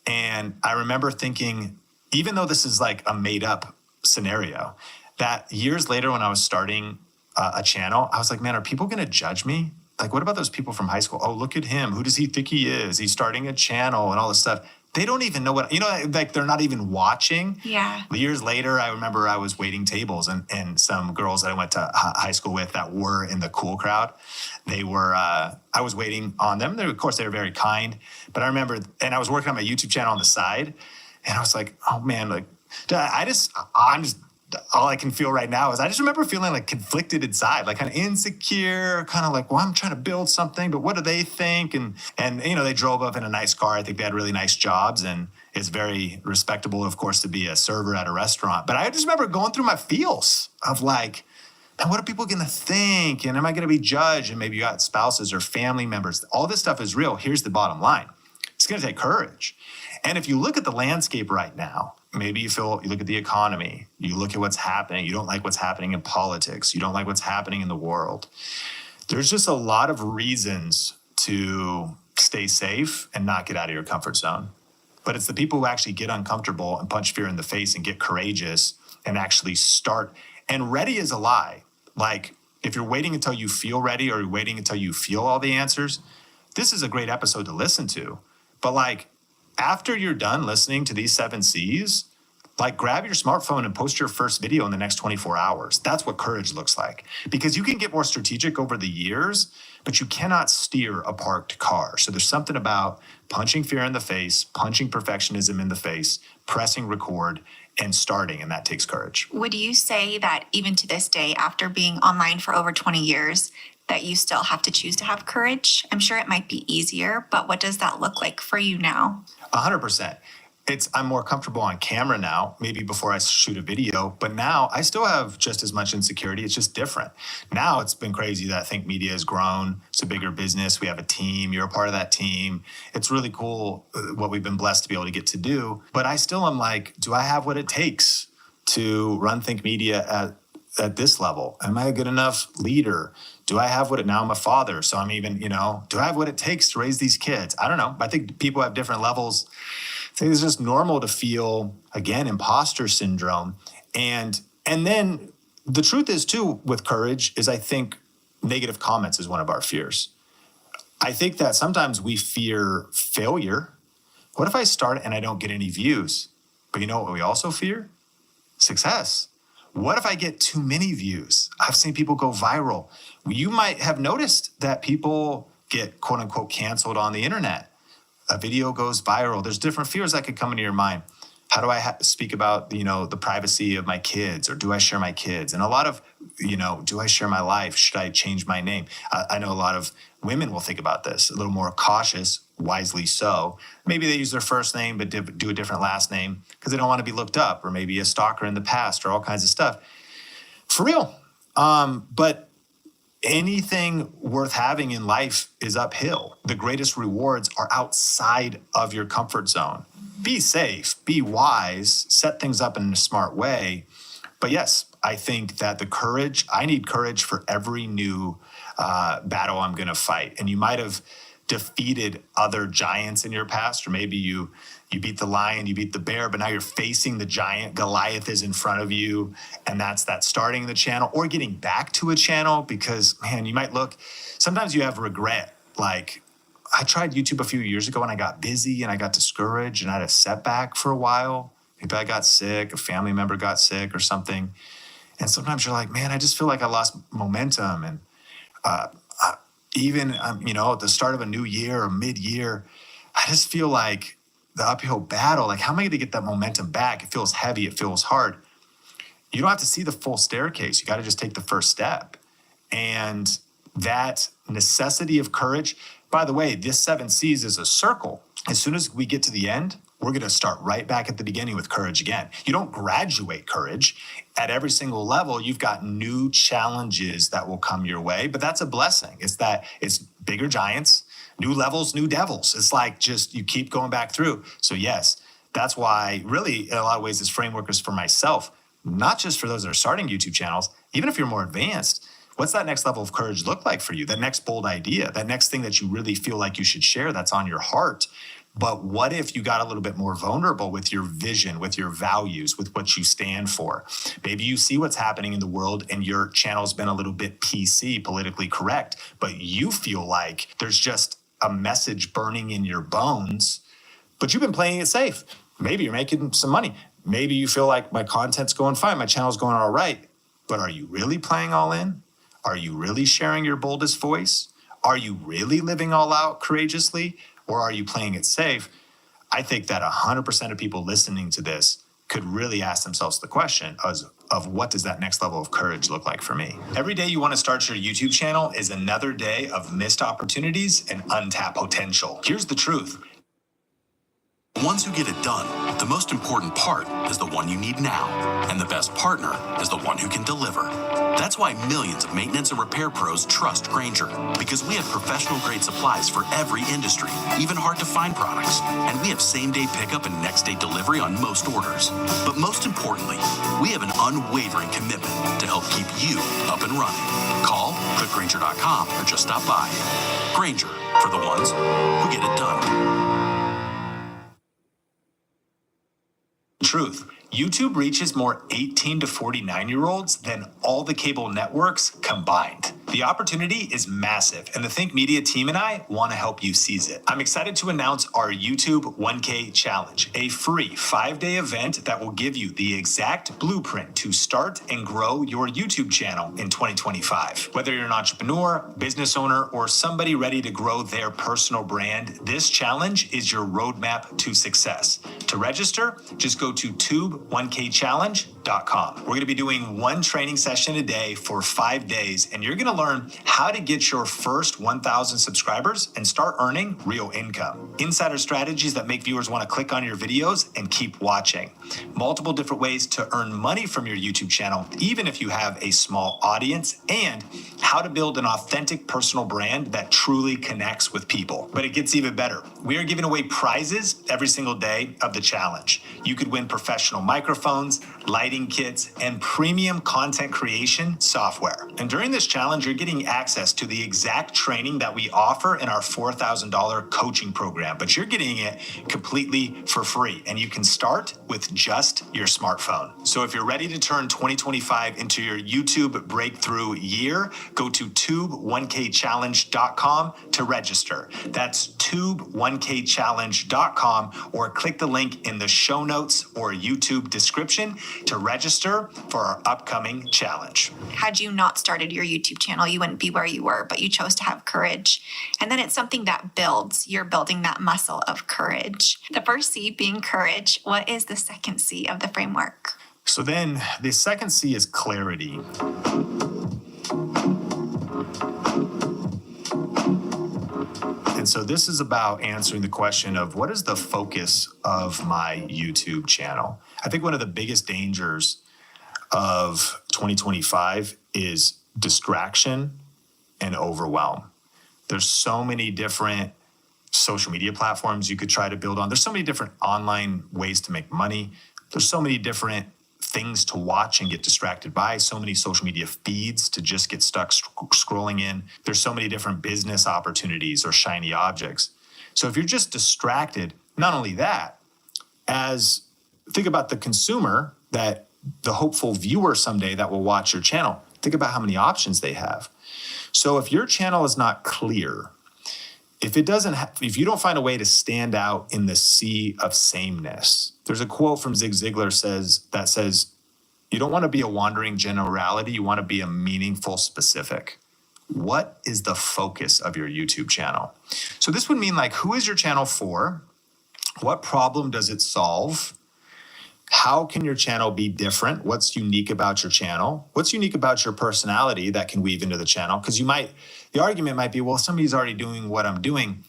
And I remember thinking, even though this is like a made up scenario, that years later when I was starting a channel, I was like, man, are people going to judge me? Like, what about those people from high school? Oh, look at him. Who does he think he is? He's starting a channel and all this stuff. They don't even know what, like they're not even watching. Yeah. Years later, I remember I was waiting tables and some girls that I went to high school with that were in the cool crowd, they were, I was waiting on them. Of course, they were very kind, but I remember, and I was working on my YouTube channel on the side, and I was like, oh man, like, all I can feel right now is I just remember feeling like conflicted inside, like kind of insecure, kind of like, well, I'm trying to build something, but what do they think? And they drove up in a nice car. I think they had really nice jobs, and it's very respectable, of course, to be a server at a restaurant. But I just remember going through my feels of like, man, what are people going to think? And am I going to be judged? And maybe you got spouses or family members. All this stuff is real. Here's the bottom line. It's going to take courage. And if you look at the landscape right now, maybe you look at the economy, you look at what's happening, you don't like what's happening in politics, you don't like what's happening in the world. There's just a lot of reasons to stay safe and not get out of your comfort zone. But it's the people who actually get uncomfortable and punch fear in the face and get courageous and actually start. And ready is a lie. Like if you're waiting until you feel ready or you're waiting until you feel all the answers, this is a great episode to listen to. But like, after you're done listening to these 7 C's, like grab your smartphone and post your first video in the next 24 hours. That's what courage looks like. Because you can get more strategic over the years, but you cannot steer a parked car. So there's something about punching fear in the face, punching perfectionism in the face, pressing record, and starting, and that takes courage. Would you say that even to this day, after being online for over 20 years, that you still have to choose to have courage? I'm sure it might be easier, but what does that look like for you now? 100%. I'm more comfortable on camera now, maybe before I shoot a video, but now I still have just as much insecurity. It's just different. Now it's been crazy that I think media has grown. It's a bigger business. We have a team. You're a part of that team. It's really cool what we've been blessed to be able to get to do. But I still am like, do I have what it takes to run Think Media at this level? Am I a good enough leader? Do I have what it, now I'm a father, so I'm even, do I have what it takes to raise these kids? I don't know. I think people have different levels. I think it's just normal to feel, again, imposter syndrome. And then the truth is too, with courage, is I think negative comments is one of our fears. I think that sometimes we fear failure. What if I start and I don't get any views? But you know what we also fear? Success. What if I get too many views? I've seen people go viral. You might have noticed that people get quote unquote canceled on the internet. A video goes viral. There's different fears that could come into your mind. How do I speak about, the privacy of my kids, or do I share my kids? And a lot of, do I share my life? Should I change my name? I know a lot of women will think about this, a little more cautious, wisely so. Maybe they use their first name, but do a different last name because they don't want to be looked up, or maybe a stalker in the past, or all kinds of stuff. For real. But anything worth having in life is uphill. The greatest rewards are outside of your comfort zone. Be safe, be wise, set things up in a smart way. But yes, I think that I need courage for every new battle I'm going to fight. And you might have defeated other giants in your past, or maybe you beat the lion, you beat the bear, but now you're facing the giant. Goliath is in front of you, and that's starting the channel or getting back to a channel because, man, you might look, sometimes you have regret. Like, I tried YouTube a few years ago and I got busy and I got discouraged and I had a setback for a while. Maybe I got sick, a family member got sick or something. And sometimes you're like, man, I just feel like I lost momentum. And even, at the start of a new year or mid-year, I just feel like the uphill battle, like how am I going to get that momentum back? It feels heavy. It feels hard. You don't have to see the full staircase. You got to just take the first step. And that necessity of courage, by the way, this 7 C's is a circle. As soon as we get to the end, we're going to start right back at the beginning with courage again. You don't graduate courage. At every single level, you've got new challenges that will come your way, but that's a blessing. It's bigger giants, new levels, new devils. It's like just you keep going back through. So yes, that's why really in a lot of ways this framework is for myself, not just for those that are starting YouTube channels. Even if you're more advanced, what's that next level of courage look like for you? That next bold idea, that next thing that you really feel like you should share that's on your heart. But what if you got a little bit more vulnerable with your vision, with your values, with what you stand for? Maybe you see what's happening in the world and your channel's been a little bit PC, politically correct, but you feel like there's just a message burning in your bones, but you've been playing it safe. Maybe you're making some money. Maybe you feel like my content's going fine, my channel's going all right, but are you really playing all in? Are you really sharing your boldest voice? Are you really living all out courageously? Or are you playing it safe? I think that 100% of people listening to this could really ask themselves the question of what does that next level of courage look like for me? Every day you want to start your YouTube channel is another day of missed opportunities and untapped potential. Here's the truth. Once you get it done, the most important part is the one you need now. And the best partner is the one who can deliver. That's why millions of maintenance and repair pros trust Grainger, because we have professional-grade supplies for every industry, even hard-to-find products. And we have same-day pickup and next-day delivery on most orders. But most importantly, we have an unwavering commitment to help keep you up and running. Call, click Grainger.com, or just stop by. Grainger, for the ones who get it done. Truth. YouTube reaches more 18 to 49-year-olds than all the cable networks combined. The opportunity is massive, and the Think Media team and I want to help you seize it. I'm excited to announce our YouTube 1K Challenge, a free 5-day event that will give you the exact blueprint to start and grow your YouTube channel in 2025. Whether you're an entrepreneur, business owner, or somebody ready to grow their personal brand, this challenge is your roadmap to success. To register, just go to tube1kchallenge.com. We're going to be doing one training session a day for 5 days, and you're going to learn how to get your first 1,000 subscribers and start earning real income. Insider strategies that make viewers want to click on your videos and keep watching. Multiple different ways to earn money from your YouTube channel, even if you have a small audience, and how to build an authentic personal brand that truly connects with people. But it gets even better. We are giving away prizes every single day of the challenge. You could win professional microphones, lighting kits, and premium content creation software. And during this challenge, you're getting access to the exact training that we offer in our $4,000 coaching program, but you're getting it completely for free. And you can start with just your smartphone. So if you're ready to turn 2025 into your YouTube breakthrough year, go to tube1kchallenge.com to register. That's tube1kchallenge.com, or click the link in the show notes or YouTube description to register for our upcoming challenge. Had you not started your YouTube channel, you wouldn't be where you were, but you chose to have courage. And then it's something that builds. You're building that muscle of courage. The first C being courage. What is the second C of the framework? So then the second C is clarity. And so this is about answering the question of what is the focus of my YouTube channel? I think one of the biggest dangers of 2025 is distraction and overwhelm. There's so many different social media platforms you could try to build on. There's so many different online ways to make money. There's so many different things to watch and get distracted by, so many social media feeds to just get stuck scrolling in. There's so many different business opportunities or shiny objects. So if you're just distracted, not only that, as think about the consumer, that the hopeful viewer someday that will watch your channel, think about how many options they have. So if your channel is not clear, if you don't find a way to stand out in the sea of sameness, there's a quote from Zig Ziglar that says, you don't want to be a wandering generality, you want to be a meaningful specific. What is the focus of your YouTube channel? So this would mean, like, who is your channel for? What problem does it solve? How can your channel be different? What's unique about your channel? What's unique about your personality that can weave into the channel? Because the argument might be, well, somebody's already doing what I'm doing.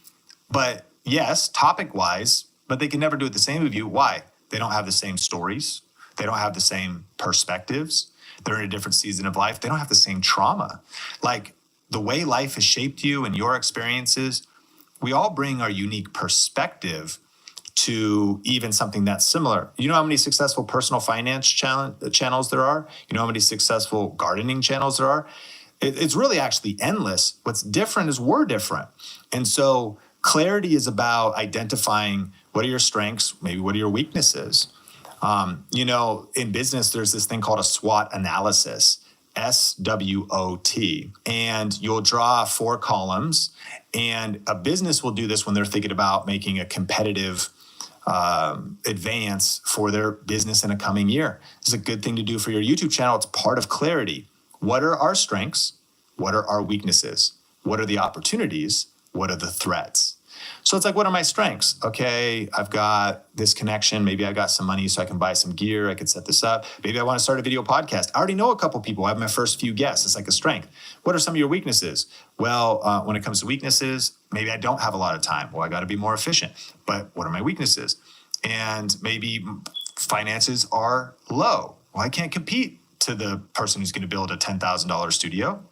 But yes, topic-wise, but they can never do it the same as you. Why? They don't have the same stories. They don't have the same perspectives. They're in a different season of life. They don't have the same trauma. Like, the way life has shaped you and your experiences, we all bring our unique perspective to even something that's similar. You know how many successful personal finance channels there are? You know how many successful gardening channels there are? It's really actually endless. What's different is we're different. And so clarity is about identifying what are your strengths, maybe what are your weaknesses. In business, there's this thing called a SWOT analysis, SWOT, and you'll draw 4 columns, and a business will do this when they're thinking about making a competitive advance for their business in a coming year. This is a good thing to do for your YouTube channel. It's part of clarity. What are our strengths? What are our weaknesses? What are the opportunities? What are the threats? So it's like, what are my strengths? Okay, I've got this connection. Maybe I got some money so I can buy some gear. I could set this up. Maybe I want to start a video podcast. I already know a couple people. I have my first few guests. It's like a strength. What are some of your weaknesses? Well, when it comes to weaknesses, maybe I don't have a lot of time. Well, I got to be more efficient. But what are my weaknesses? And maybe finances are low. Well, I can't compete to the person who's going to build a $10,000 studio.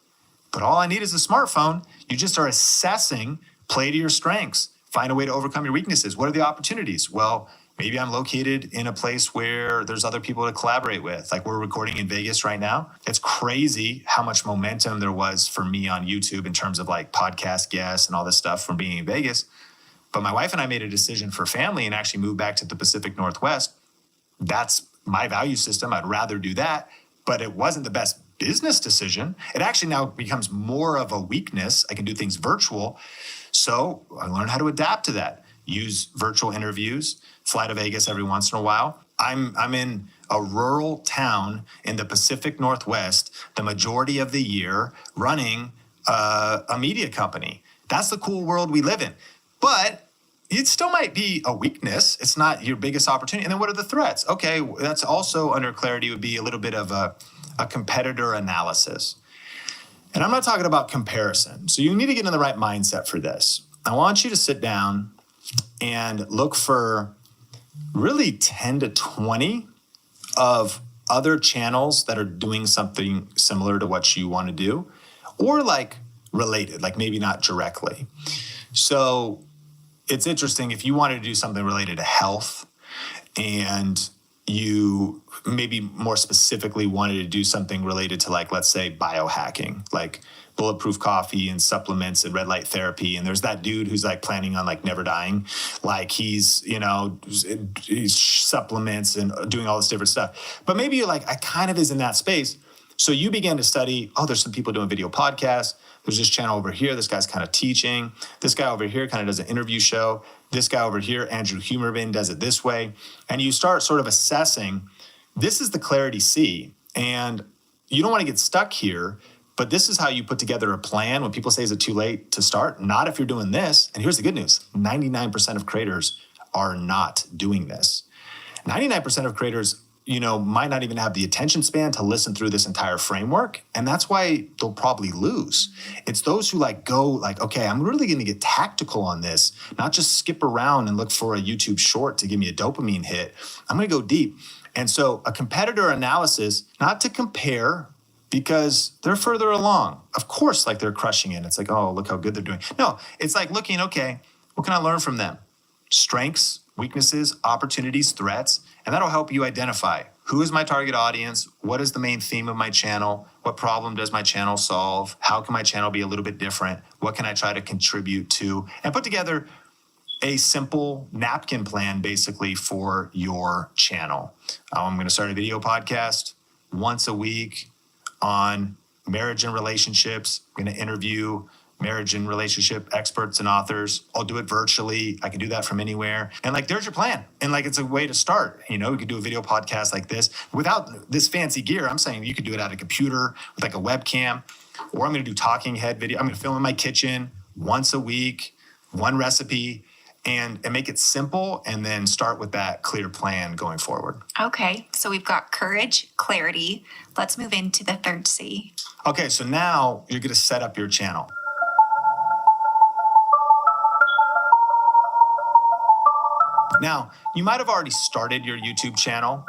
But all I need is a smartphone. You just are assessing, play to your strengths. Find a way to overcome your weaknesses. What are the opportunities? Well, maybe I'm located in a place where there's other people to collaborate with. Like, we're recording in Vegas right now. It's crazy how much momentum there was for me on YouTube in terms of like podcast guests and all this stuff from being in Vegas. But my wife and I made a decision for family and actually moved back to the Pacific Northwest. That's my value system. I'd rather do that. But it wasn't the best business decision. It actually now becomes more of a weakness. I can do things virtual. So I learned how to adapt to that. Use virtual interviews, fly to Vegas every once in a while. I'm in a rural town in the Pacific Northwest the majority of the year running a media company. That's the cool world we live in. But it still might be a weakness. It's not your biggest opportunity. And then what are the threats? Okay, that's also under clarity would be a little bit of a competitor analysis. And I'm not talking about comparison. So you need to get in the right mindset for this. I want you to sit down and look for really 10 to 20 of other channels that are doing something similar to what you want to do, or like related, like maybe not directly. So it's interesting if you wanted to do something related to health and you maybe more specifically wanted to do something related to, like, let's say biohacking, like bulletproof coffee and supplements and red light therapy. And there's that dude who's like planning on like never dying. Like he's supplements and doing all this different stuff. But maybe you're like, I kind of is in that space. So you began to study, there's some people doing video podcasts. There's this channel over here. This guy's kind of teaching. This guy over here kind of does an interview show. This guy over here, Andrew Humerman, does it this way. And you start sort of assessing, this is the Clarity C. And you don't want to get stuck here, but this is how you put together a plan when people say, is it too late to start? Not if you're doing this. And here's the good news. 99% of creators are not doing this. 99% of creators might not even have the attention span to listen through this entire framework. And that's why they'll probably lose. It's those who okay, I'm really going to get tactical on this, not just skip around and look for a YouTube short to give me a dopamine hit. I'm going to go deep. And so a competitor analysis, not to compare because they're further along. Of course, like they're crushing it. It's like, oh, look how good they're doing. No, it's like looking, okay, what can I learn from them? Strengths, weaknesses, opportunities, threats, and that'll help you identify who is my target audience, what is the main theme of my channel, what problem does my channel solve, how can my channel be a little bit different, what can I try to contribute to, and put together a simple napkin plan basically for your channel. I'm going to start a video podcast once a week on marriage and relationships. I'm going to interview marriage and relationship experts and authors. I'll do it virtually. I can do that from anywhere. And like, there's your plan. And like, it's a way to start. We could do a video podcast like this without this fancy gear. I'm saying you could do it at a computer with like a webcam, or I'm going to do talking head video. I'm going to film in my kitchen once a week, one recipe, and make it simple, and then start with that clear plan going forward. Okay, so we've got courage, clarity. Let's move into the third C. Okay, so now you're going to set up your channel. Now, you might have already started your YouTube channel,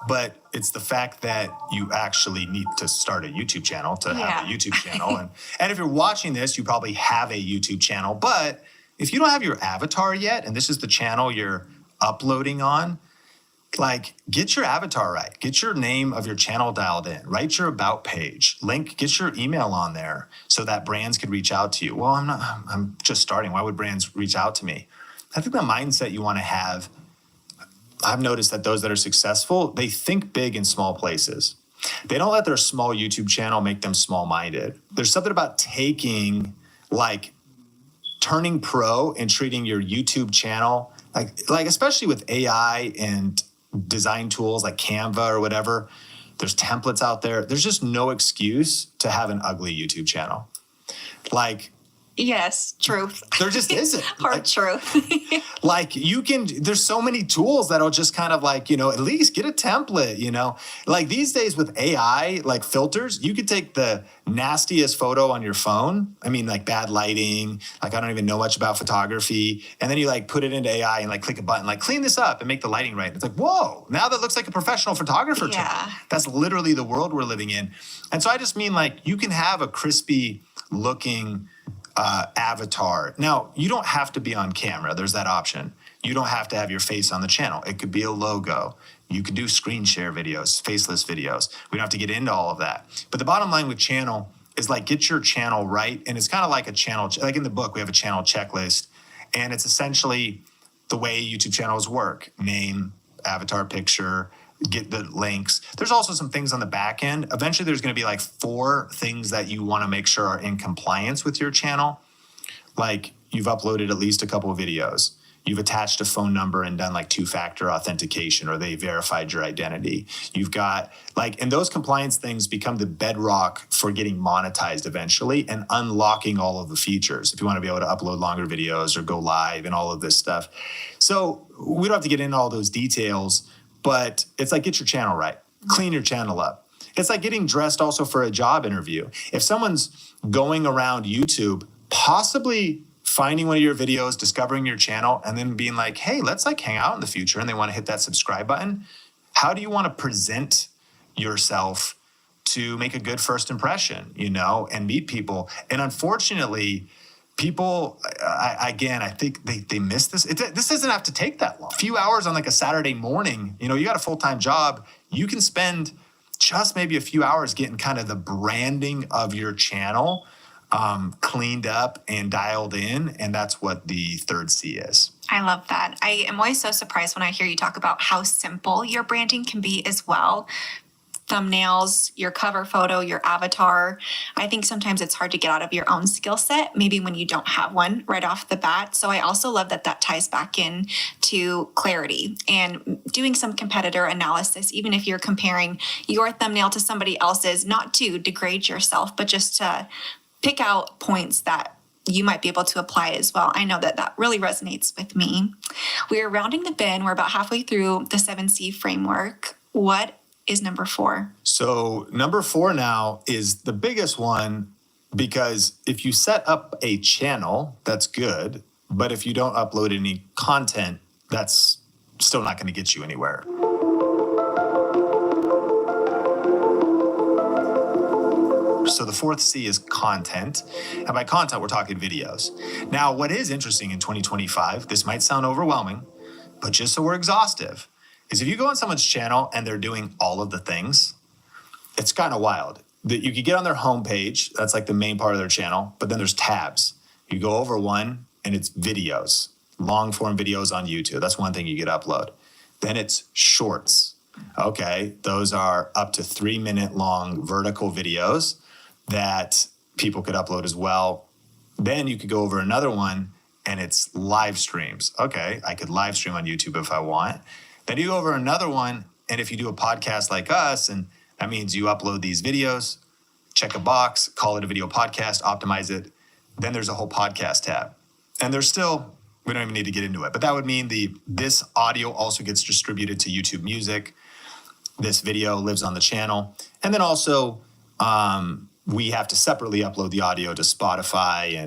but it's the fact that you actually need to start a YouTube channel to have a YouTube channel. And if you're watching this, you probably have a YouTube channel. But if you don't have your avatar yet, and this is the channel you're uploading on, like, get your avatar right. Get your name of your channel dialed in. Write your about page. Get your email on there so that brands could reach out to you. Well, I'm just starting. Why would brands reach out to me? I think the mindset you want to have, I've noticed that those that are successful, they think big in small places. They don't let their small YouTube channel make them small-minded. There's something about turning pro and treating your YouTube channel, like especially with AI and design tools like Canva or whatever, there's templates out there. There's just no excuse to have an ugly YouTube channel. Yes, truth. There just isn't. Hard truth. There's so many tools that'll just kind of at least get a template, Like these days with AI, like filters, you could take the nastiest photo on your phone. I mean, like bad lighting, I don't even know much about photography. And then you put it into AI and click a button, clean this up and make the lighting right. It's like, whoa, now that looks like a professional photographer to me. That's literally the world we're living in. And so I just mean you can have a crispy looking avatar. Now, you don't have to be on camera. There's that option. You don't have to have your face on the channel. It could be a logo. You can do screen share videos, faceless videos. We don't have to get into all of that. But the bottom line with channel is get your channel right. And it's kind of like a channel, like in the book, we have a channel checklist. And it's essentially the way YouTube channels work. Name, avatar picture, get the links. There's also some things on the back end. Eventually, there's going to be 4 things that you want to make sure are in compliance with your channel. You've uploaded at least a couple of videos. You've attached a phone number and done 2-factor authentication, or they verified your identity. You've got and those compliance things become the bedrock for getting monetized eventually and unlocking all of the features if you want to be able to upload longer videos or go live and all of this stuff. So we don't have to get into all those details, but it's get your channel right, clean your channel up. It's like getting dressed also for a job interview. If someone's going around YouTube, possibly finding one of your videos, discovering your channel, and then being like, hey, let's hang out in the future, and they want to hit that subscribe button, how do you want to present yourself to make a good first impression, and meet people? And unfortunately, people, I think they miss this. This doesn't have to take that long. A few hours on like a Saturday morning, you got a full-time job, you can spend just maybe a few hours getting kind of the branding of your channel cleaned up and dialed in. And that's what the third C is. I love that. I am always so surprised when I hear you talk about how simple your branding can be as well. Thumbnails, your cover photo, your avatar. I think sometimes it's hard to get out of your own skill set, maybe when you don't have one right off the bat. So I also love that ties back in to clarity and doing some competitor analysis, even if you're comparing your thumbnail to somebody else's, not to degrade yourself, but just to pick out points that you might be able to apply as well. I know that really resonates with me. We are rounding the bin. We're about halfway through the 7C framework. What is number 4? So number 4 now is the biggest one, because if you set up a channel, that's good. But if you don't upload any content, that's still not going to get you anywhere. So the 4th C is content. And by content, we're talking videos. Now, what is interesting in 2025, this might sound overwhelming, but just so we're exhaustive, is if you go on someone's channel and they're doing all of the things, it's kind of wild. That you could get on their homepage, that's like the main part of their channel, but then there's tabs. You go over one and it's videos, long form videos on YouTube. That's one thing you get upload. Then it's shorts. Okay, those are up to 3-minute long vertical videos that people could upload as well. Then you could go over another one and it's live streams. Okay, I could live stream on YouTube if I want. Then you go over another one, and if you do a podcast like us, and that means you upload these videos, check a box, call it a video podcast, optimize it. Then there's a whole podcast tab. And there's still, we don't even need to get into it, but that would mean this audio also gets distributed to YouTube Music. This video lives on the channel. And then also, we have to separately upload the audio to Spotify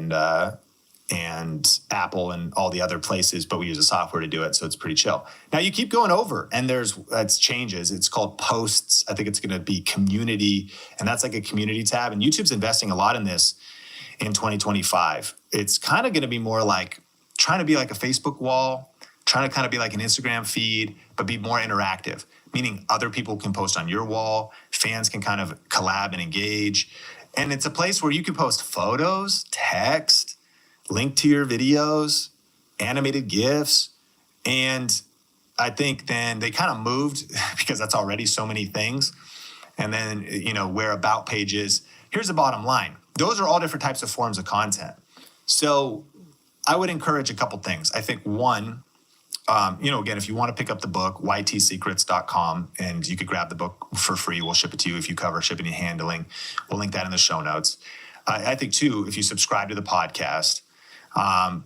and Apple and all the other places, but we use a software to do it, so it's pretty chill. Now you keep going over, and that's changes. It's called posts. I think it's going to be community, and that's like a community tab. And YouTube's investing a lot in this in 2025. It's kind of going to be more like trying to be like a Facebook wall, trying to kind of be like an Instagram feed, but be more interactive, meaning other people can post on your wall, fans can kind of collab and engage. And it's a place where you can post photos, text, link to your videos, animated GIFs. And I think then they kind of moved because that's already so many things. And then, where about pages, here's the bottom line. Those are all different types of forms of content. So I would encourage a couple things. I think one, again, if you want to pick up the book, ytsecrets.com, and you could grab the book for free. We'll ship it to you if you cover shipping and handling. We'll link that in the show notes. I think, too, if you subscribe to the podcast,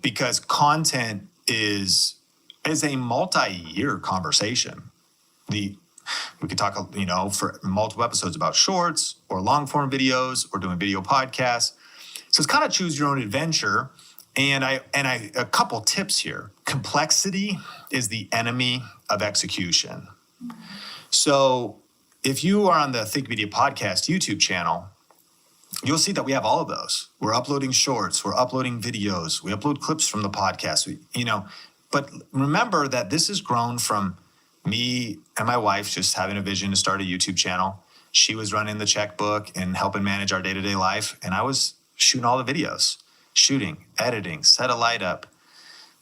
because content is a multi-year conversation. We could talk, for multiple episodes about shorts or long-form videos or doing video podcasts. So it's kind of choose your own adventure. And a couple tips here. Complexity is the enemy of execution. So if you are on the Think Media Podcast YouTube channel, you'll see that we have all of those. We're uploading shorts, we're uploading videos, we upload clips from the podcast, but remember that this has grown from me and my wife just having a vision to start a YouTube channel. She was running the checkbook and helping manage our day-to-day life, and I was shooting all the videos. Shooting, editing, set a light up,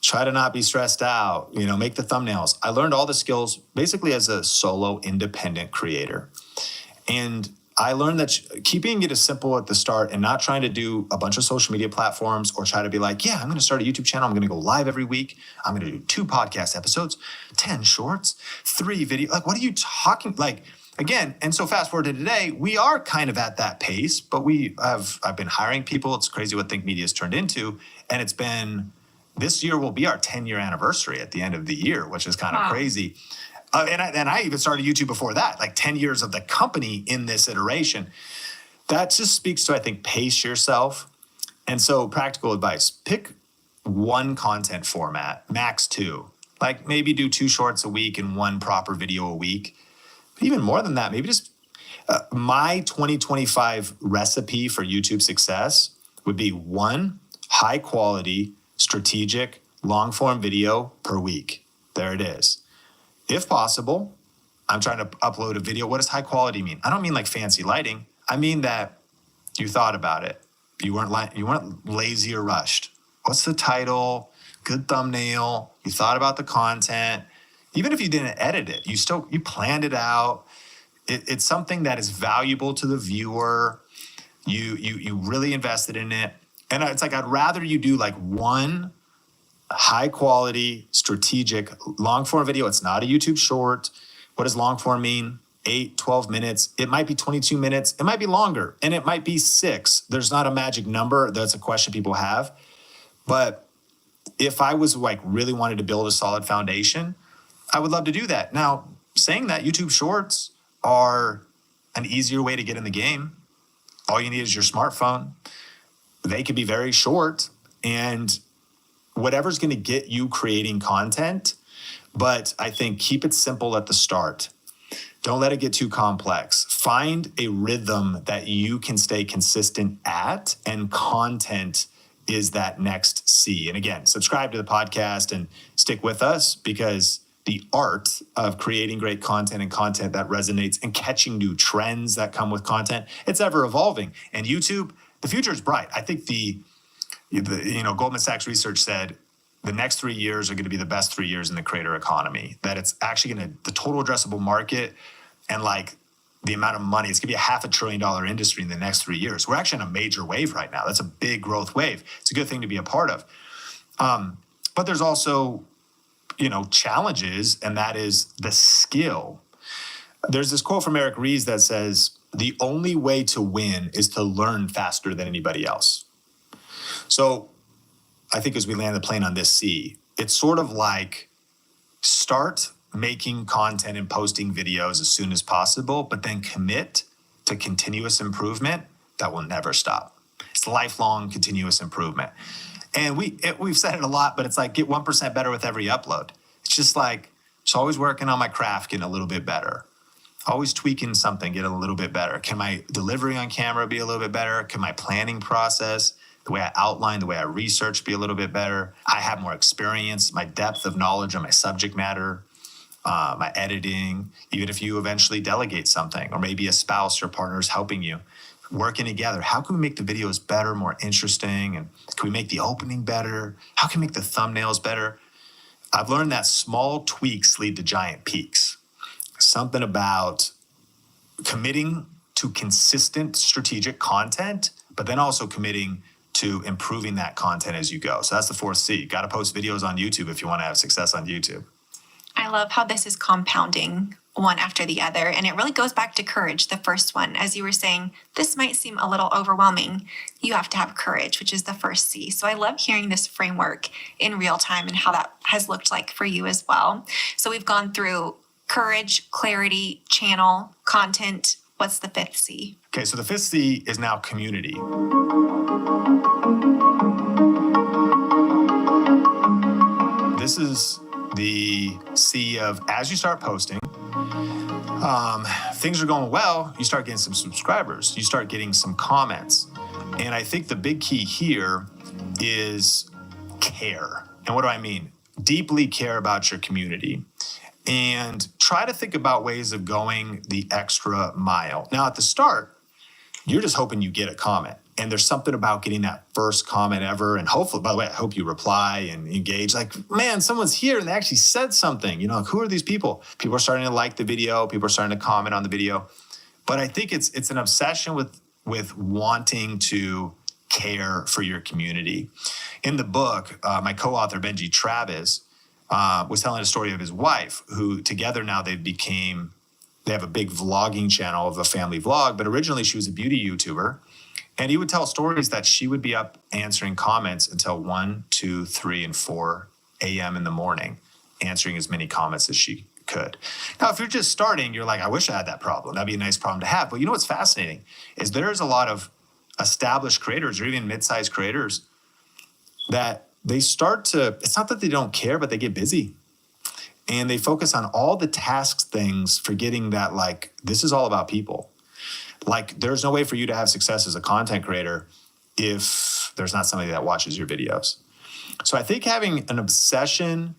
try to not be stressed out, make the thumbnails. I learned all the skills basically as a solo independent creator. And I learned that keeping it as simple at the start and not trying to do a bunch of social media platforms or try to be like, I'm going to start a YouTube channel. I'm going to go live every week. I'm going to do 2 podcast episodes, 10 shorts, 3 videos. Like, what are you talking? Like, again, and so fast forward to today, we are kind of at that pace, but I've been hiring people. It's crazy what Think Media has turned into. And this year will be our 10-year anniversary at the end of the year, which is kind of crazy. And I even started YouTube before that, like 10 years of the company in this iteration. That just speaks to, I think, pace yourself. And so practical advice, pick one content format, max 2. Like maybe do 2 shorts a week and 1 proper video a week. Even more than that, maybe just my 2025 recipe for YouTube success would be 1, high quality, strategic, long form video per week. There it is. If possible, I'm trying to upload a video. What does high quality mean? I don't mean like fancy lighting. I mean that you thought about it. You weren't lazy or rushed. What's the title? Good thumbnail. You thought about the content. Even if you didn't edit it, you planned it out. It's something that is valuable to the viewer. You really invested in it. And it's like, I'd rather you do like one high quality, strategic, long form video. It's not a YouTube short. What does long form mean? 8, 12 minutes. It might be 22 minutes. It might be longer, and it might be 6. There's not a magic number. That's a question people have. But if I was like really wanted to build a solid foundation, I would love to do that. Now, saying that, YouTube shorts are an easier way to get in the game. All you need is your smartphone. They can be very short, and whatever's going to get you creating content. But I think keep it simple at the start. Don't let it get too complex. Find a rhythm that you can stay consistent at, and content is that next C. And again, subscribe to the podcast and stick with us, because the art of creating great content and content that resonates and catching new trends that come with content, it's ever evolving. And YouTube, the future is bright. I think the Goldman Sachs research said the next 3 years are going to be the best 3 years in the creator economy, that it's actually the total addressable market and like the amount of money, it's going to be a $500 billion industry in the next 3 years. We're actually on a major wave right now. That's a big growth wave. It's a good thing to be a part of. But there's also, challenges, and that is the skill. There's this quote from Eric Ries that says, the only way to win is to learn faster than anybody else. So I think as we land the plane on this C, it's sort of like start making content and posting videos as soon as possible, but then commit to continuous improvement that will never stop. It's lifelong continuous improvement. And we've said it a lot, but it's like get 1% better with every upload. It's just like, just always working on my craft, getting a little bit better. Always tweaking something, get a little bit better. Can my delivery on camera be a little bit better? Can my planning process, the way I outline, the way I research be a little bit better? I have more experience, my depth of knowledge on my subject matter, my editing, even if you eventually delegate something, or maybe a spouse or partner is helping you, working together. How can we make the videos better, more interesting? And can we make the opening better? How can we make the thumbnails better? I've learned that small tweaks lead to giant peaks. Something about committing to consistent strategic content, but then also committing to improving that content as you go. So that's the 4th C. You got to post videos on YouTube if you want to have success on YouTube. I love how this is compounding one after the other. And it really goes back to courage, the first one. As you were saying, this might seem a little overwhelming. You have to have courage, which is the 1st C. So I love hearing this framework in real time and how that has looked like for you as well. So we've gone through courage, clarity, channel, content. What's the 5th C? Okay, so the 5th C is now community. This is the C of, as you start posting, things are going well, you start getting some subscribers, you start getting some comments. And I think the big key here is care. And what do I mean? Deeply care about your community. And try to think about ways of going the extra mile. Now, at the start, you're just hoping you get a comment. And there's something about getting that first comment ever. And hopefully, by the way, I hope you reply and engage. Like, man, someone's here and they actually said something. Who are these people? People are starting to like the video. People are starting to comment on the video. But I think it's an obsession with wanting to care for your community. In the book, my co-author, Benji Travis, was telling a story of his wife, who together now they have a big vlogging channel of a family vlog. But originally she was a beauty YouTuber. And he would tell stories that she would be up answering comments until 1, 2, 3, and 4 a.m. in the morning, answering as many comments as she could. Now, if you're just starting, you're like, I wish I had that problem. That'd be a nice problem to have. But you know what's fascinating is there's a lot of established creators or even mid-sized creators that they start to, it's not that they don't care, but they get busy. And they focus on all the tasks things, forgetting that this is all about people. Like, there's no way for you to have success as a content creator if there's not somebody that watches your videos. So I think having an obsession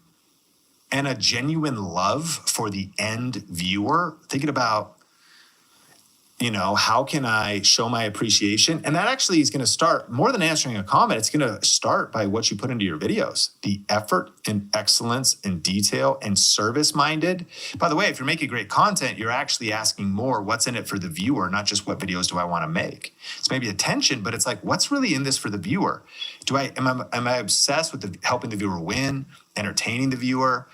and a genuine love for the end viewer, thinking about, how can I show my appreciation? And that actually is going to start, more than answering a comment, it's going to start by what you put into your videos. The effort and excellence and detail and service-minded. By the way, if you're making great content, you're actually asking more, what's in it for the viewer, not just what videos do I want to make. It's maybe attention, but it's like, what's really in this for the viewer? Am I obsessed with helping the viewer win, entertaining the viewer,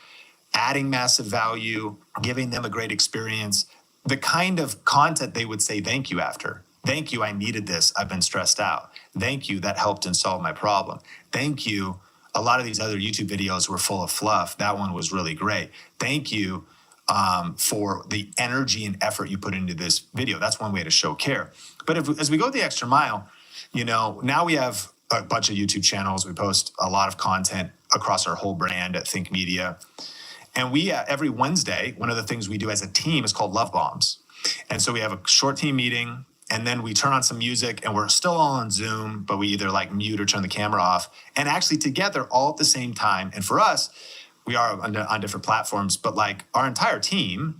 adding massive value, giving them a great experience? The kind of content they would say thank you after. Thank you, I needed this. I've been stressed out. Thank you, that helped and solved my problem. Thank you, a lot of these other YouTube videos were full of fluff. That one was really great. Thank you for the energy and effort you put into this video. That's one way to show care. But as we go the extra mile, now we have a bunch of YouTube channels. We post a lot of content across our whole brand at Think Media. And we, every Wednesday, one of the things we do as a team is called Love Bombs. And so we have a short team meeting, and then we turn on some music, and we're still all on Zoom, but we either mute or turn the camera off, and actually together all at the same time. And for us, we are on different platforms, but our entire team,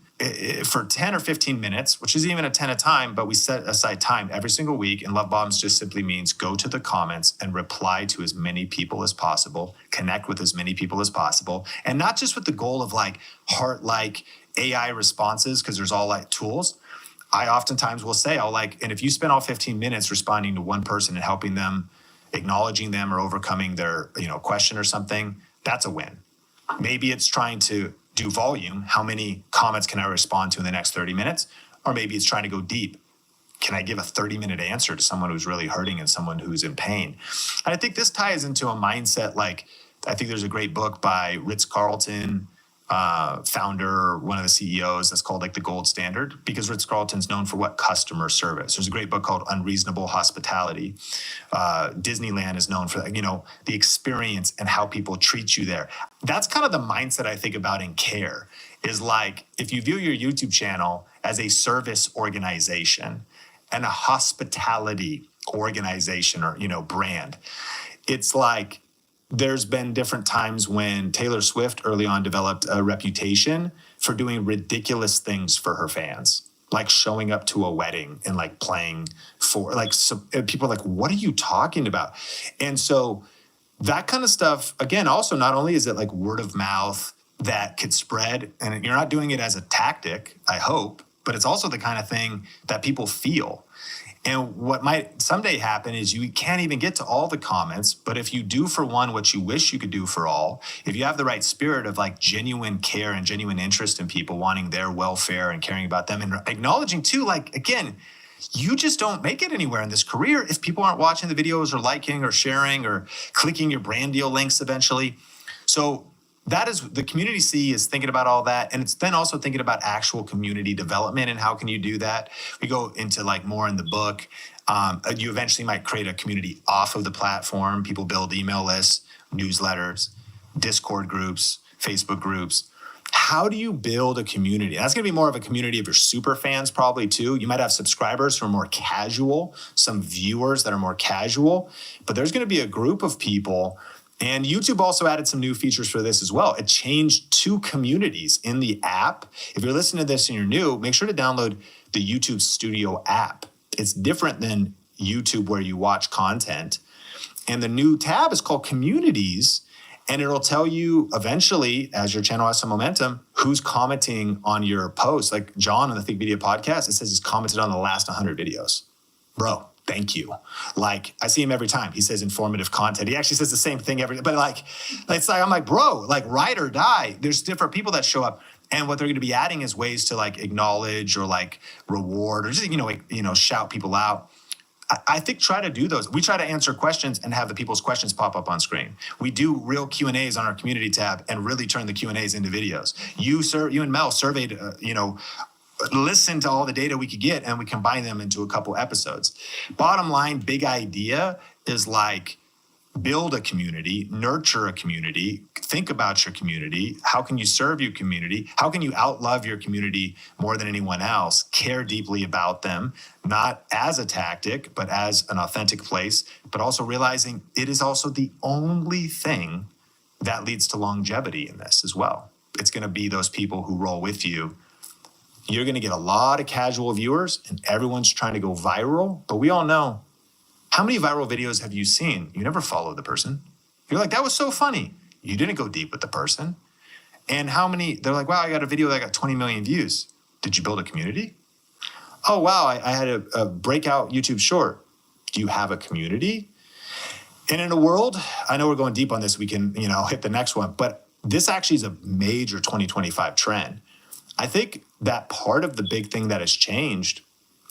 for 10 or 15 minutes, which is even a 10 a time, but we set aside time every single week. And Love Bombs just simply means go to the comments and reply to as many people as possible, connect with as many people as possible. And not just with the goal of heart-like AI responses, because there's all tools. I oftentimes will say, and if you spend all 15 minutes responding to one person and helping them, acknowledging them or overcoming their, question or something, that's a win. Maybe it's trying to do volume. How many comments can I respond to in the next 30 minutes? Or maybe it's trying to go deep. Can I give a 30-minute answer to someone who's really hurting and someone who's in pain? And I think this ties into a mindset I think there's a great book by Ritz-Carlton, founder, one of the CEOs, that's called the gold standard, because Ritz-Carlton's known for what? Customer service. There's a great book called Unreasonable Hospitality. Disneyland is known for the experience and how people treat you there. That's kind of the mindset I think about in care, is if you view your YouTube channel as a service organization and a hospitality organization or, brand, it's there's been different times when Taylor Swift early on developed a reputation for doing ridiculous things for her fans, like showing up to a wedding and playing for people are what are you talking about? And so that kind of stuff, again, also not only is it word of mouth that could spread, and you're not doing it as a tactic, I hope, but it's also the kind of thing that people feel. And what might someday happen is you can't even get to all the comments, but if you do for one what you wish you could do for all, if you have the right spirit of genuine care and genuine interest in people, wanting their welfare and caring about them, and acknowledging too, again, you just don't make it anywhere in this career if people aren't watching the videos or liking or sharing or clicking your brand deal links eventually. So that is the community C is thinking about all that. And it's then also thinking about actual community development and how can you do that? We go into more in the book. You eventually might create a community off of the platform. People build email lists, newsletters, Discord groups, Facebook groups. How do you build a community? That's going to be more of a community of your super fans probably too. You might have subscribers who are more casual, some viewers that are more casual, but there's going to be a group of people. And YouTube also added some new features for this as well. It changed 2 communities in the app. If you're listening to this and you're new, make sure to download the YouTube Studio app. It's different than YouTube where you watch content. And the new tab is called Communities. And it'll tell you eventually, as your channel has some momentum, who's commenting on your posts. Like John on the Think Media podcast, it says he's commented on the last 100 videos. Bro, thank you. I see him every time. He says informative content. He actually says the same thing but I'm like, bro, ride or die. There's different people that show up. And what they're going to be adding is ways to acknowledge or reward or just, shout people out. I think try to do those. We try to answer questions and have the people's questions pop up on screen. We do real Q&As on our community tab and really turn the Q&As into videos. You and Mel surveyed, listened to all the data we could get and we combine them into a couple episodes. Bottom line, big idea is build a community, nurture a community, think about your community. How can you serve your community? How can you outlove your community more than anyone else? Care deeply about them, not as a tactic, but as an authentic place, but also realizing it is also the only thing that leads to longevity in this as well. It's going to be those people who roll with you. You're going to get a lot of casual viewers and everyone's trying to go viral, but we all know, how many viral videos have you seen? You never follow the person. You're like, that was so funny. You didn't go deep with the person. And how many, they're like, wow, I got a video that got 20 million views. Did you build a community? Oh, wow, I had a breakout YouTube short. Do you have a community? And in a world, I know we're going deep on this, we can, hit the next one, but this actually is a major 2025 trend. I think that part of the big thing that has changed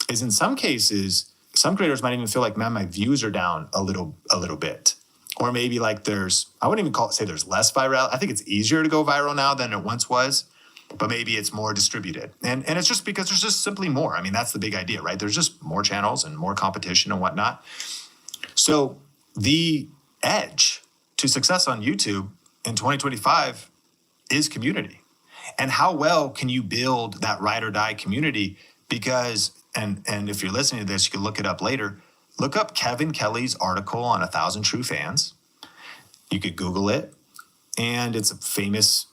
is in some cases, some creators might even feel like, man, my views are down a little bit. Or maybe like I wouldn't even say there's less viral. I think it's easier to go viral now than it once was, but maybe it's more distributed. And it's just because there's just simply more. I mean, that's the big idea, right? There's just more channels and more competition and whatnot. So the edge to success on YouTube in 2025 is community. And how well can you build that ride or die community? Because And if you're listening to this, you can look it up later. Look up Kevin Kelly's article on 1,000 True Fans. You could Google it. And it's a famous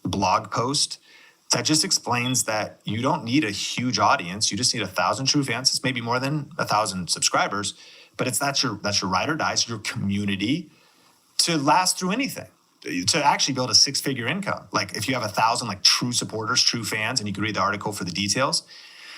blog post that just explains that you don't need a huge audience. You just need 1,000 true fans. It's maybe more than 1,000 subscribers, but that's your ride or die, it's your community to last through anything. To actually build a 6-figure income. Like if you have 1,000 like true supporters, true fans, and you can read the article for the details.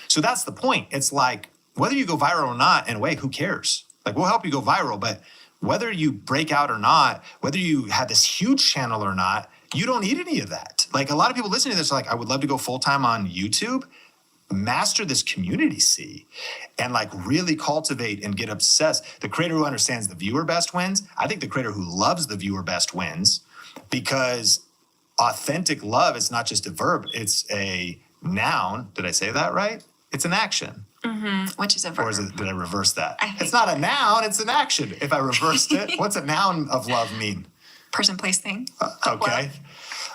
So that's the point. It's like, whether you go viral or not, in a way, who cares? Like, we'll help you go viral, but whether you break out or not, whether you have this huge channel or not, you don't need any of that. Like, a lot of people listening to this are like, I would love to go full-time on YouTube. Master this community C and like really cultivate and get obsessed. The creator who understands the viewer best wins. I think the creator who loves the viewer best wins, because authentic love is not just a verb, it's a noun. Did I say that right? It's an action. Which is a verb. Or did I reverse that? It's not a noun, it's an action. If I reversed it, what's a noun of love mean? Person, place, thing. Okay.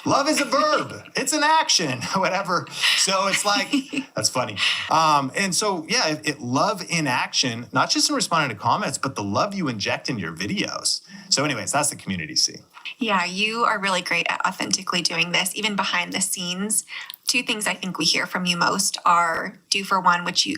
Love is a verb. It's an action, whatever. So it's like, that's funny. And so, yeah, love in action, not just in responding to comments, but the love you inject in your videos. So anyways, that's the community C. Yeah, you are really great at authentically doing this, even behind the scenes. 2 things I think we hear from you most are do for one that you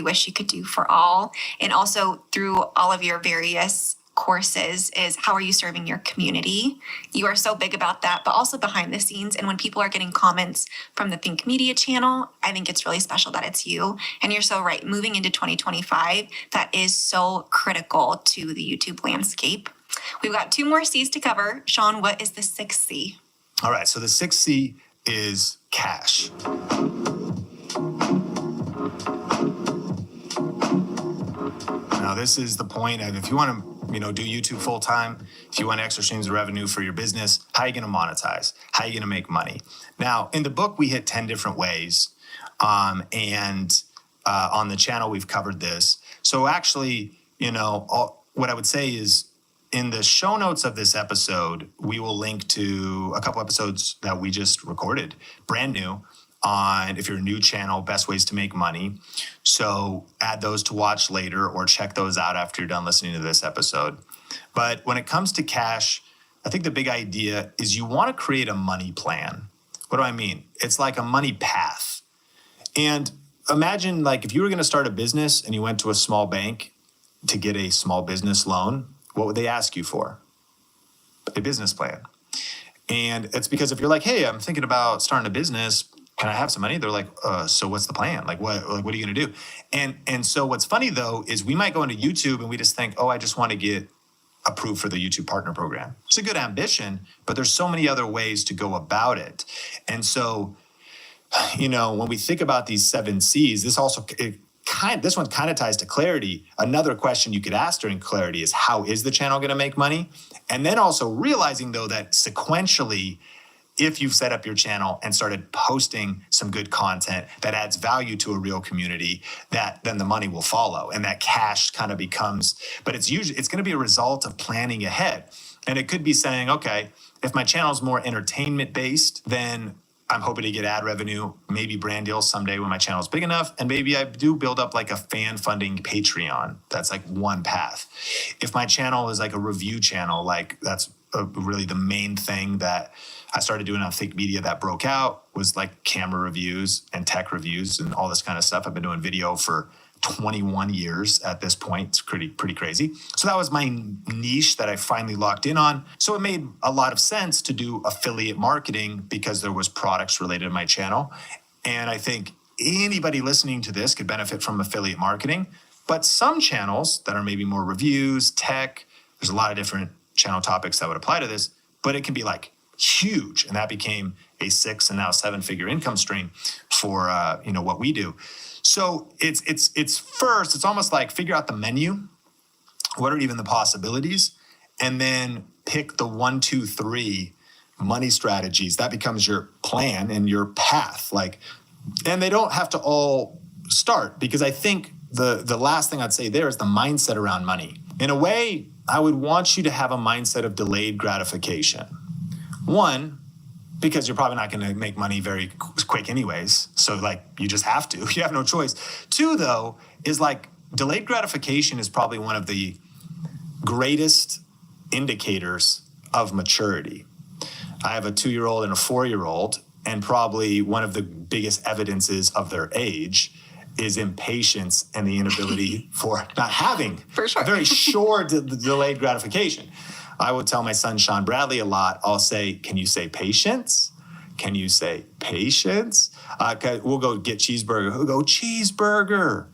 wish you could do for all. And also through all of your various courses is how are you serving your community? You are so big about that, but also behind the scenes. And when people are getting comments from the Think Media channel, I think it's really special that it's you. And you're so right. Moving into 2025, that is so critical to the YouTube landscape. We've got 2 more C's to cover. Sean, what is the 6th C? All right, so the 6th C is cash. Now, this is the point of if you want to, do YouTube full time, if you want extra streams of revenue for your business, how are you going to monetize? How are you going to make money? Now, in the book, we hit 10 different ways, and on the channel, we've covered this. So actually, what I would say is, in the show notes of this episode, we will link to a couple episodes that we just recorded, brand new, on if you're a new channel, best ways to make money. So add those to watch later or check those out after you're done listening to this episode. But when it comes to cash, I think the big idea is you want to create a money plan. What do I mean? It's like a money path. And imagine like if you were going to start a business and you went to a small bank to get a small business loan, what would they ask you for? A business plan. And it's because if you're like, hey, I'm thinking about starting a business, can I have some money? They're like, so what's the plan? What are you gonna do? And so what's funny though, is we might go into YouTube and we just think, I just want to get approved for the YouTube Partner Program. It's a good ambition, but there's so many other ways to go about it. And so, when we think about these 7 C's, this one kind of ties to clarity. Another question you could ask during clarity is, how is the channel going to make money? And then also realizing though that sequentially if you've set up your channel and started posting some good content that adds value to a real community, that then the money will follow and that cash kind of becomes, but it's going to be a result of planning ahead. And it could be saying, okay, if my channel is more entertainment based, then I'm hoping to get ad revenue, maybe brand deals someday when my channel is big enough. And maybe I do build up like a fan funding Patreon. That's like one path. If my channel is like a review channel, like that's really the main thing that I started doing on Think Media that broke out was like camera reviews and tech reviews and all this kind of stuff. I've been doing video for 21 years at this point. It's pretty crazy. So that was my niche that I finally locked in on. So it made a lot of sense to do affiliate marketing because there was products related to my channel. And I think anybody listening to this could benefit from affiliate marketing. But some channels that are maybe more reviews, tech, there's a lot of different channel topics that would apply to this, but it can be like huge. And that became a 6 and now 7-figure income stream for what we do. So it's first, it's almost like figure out the menu. What are even the possibilities? And then pick the 1, 2, 3 money strategies. That becomes your plan and your path. And they don't have to all start, because I think the last thing I'd say there is the mindset around money. In a way, I would want you to have a mindset of delayed gratification. One, because you're probably not going to make money very quick anyways. So you just have to, you have no choice. 2 though, is delayed gratification is probably one of the greatest indicators of maturity. I have a 2-year-old and a 4-year-old, and probably one of the biggest evidences of their age is impatience and the inability for not having a very short delayed gratification. I would tell my son, Sean Bradley, a lot. I'll say, can you say patience? Can you say patience? We'll go get cheeseburger. He'll go, cheeseburger.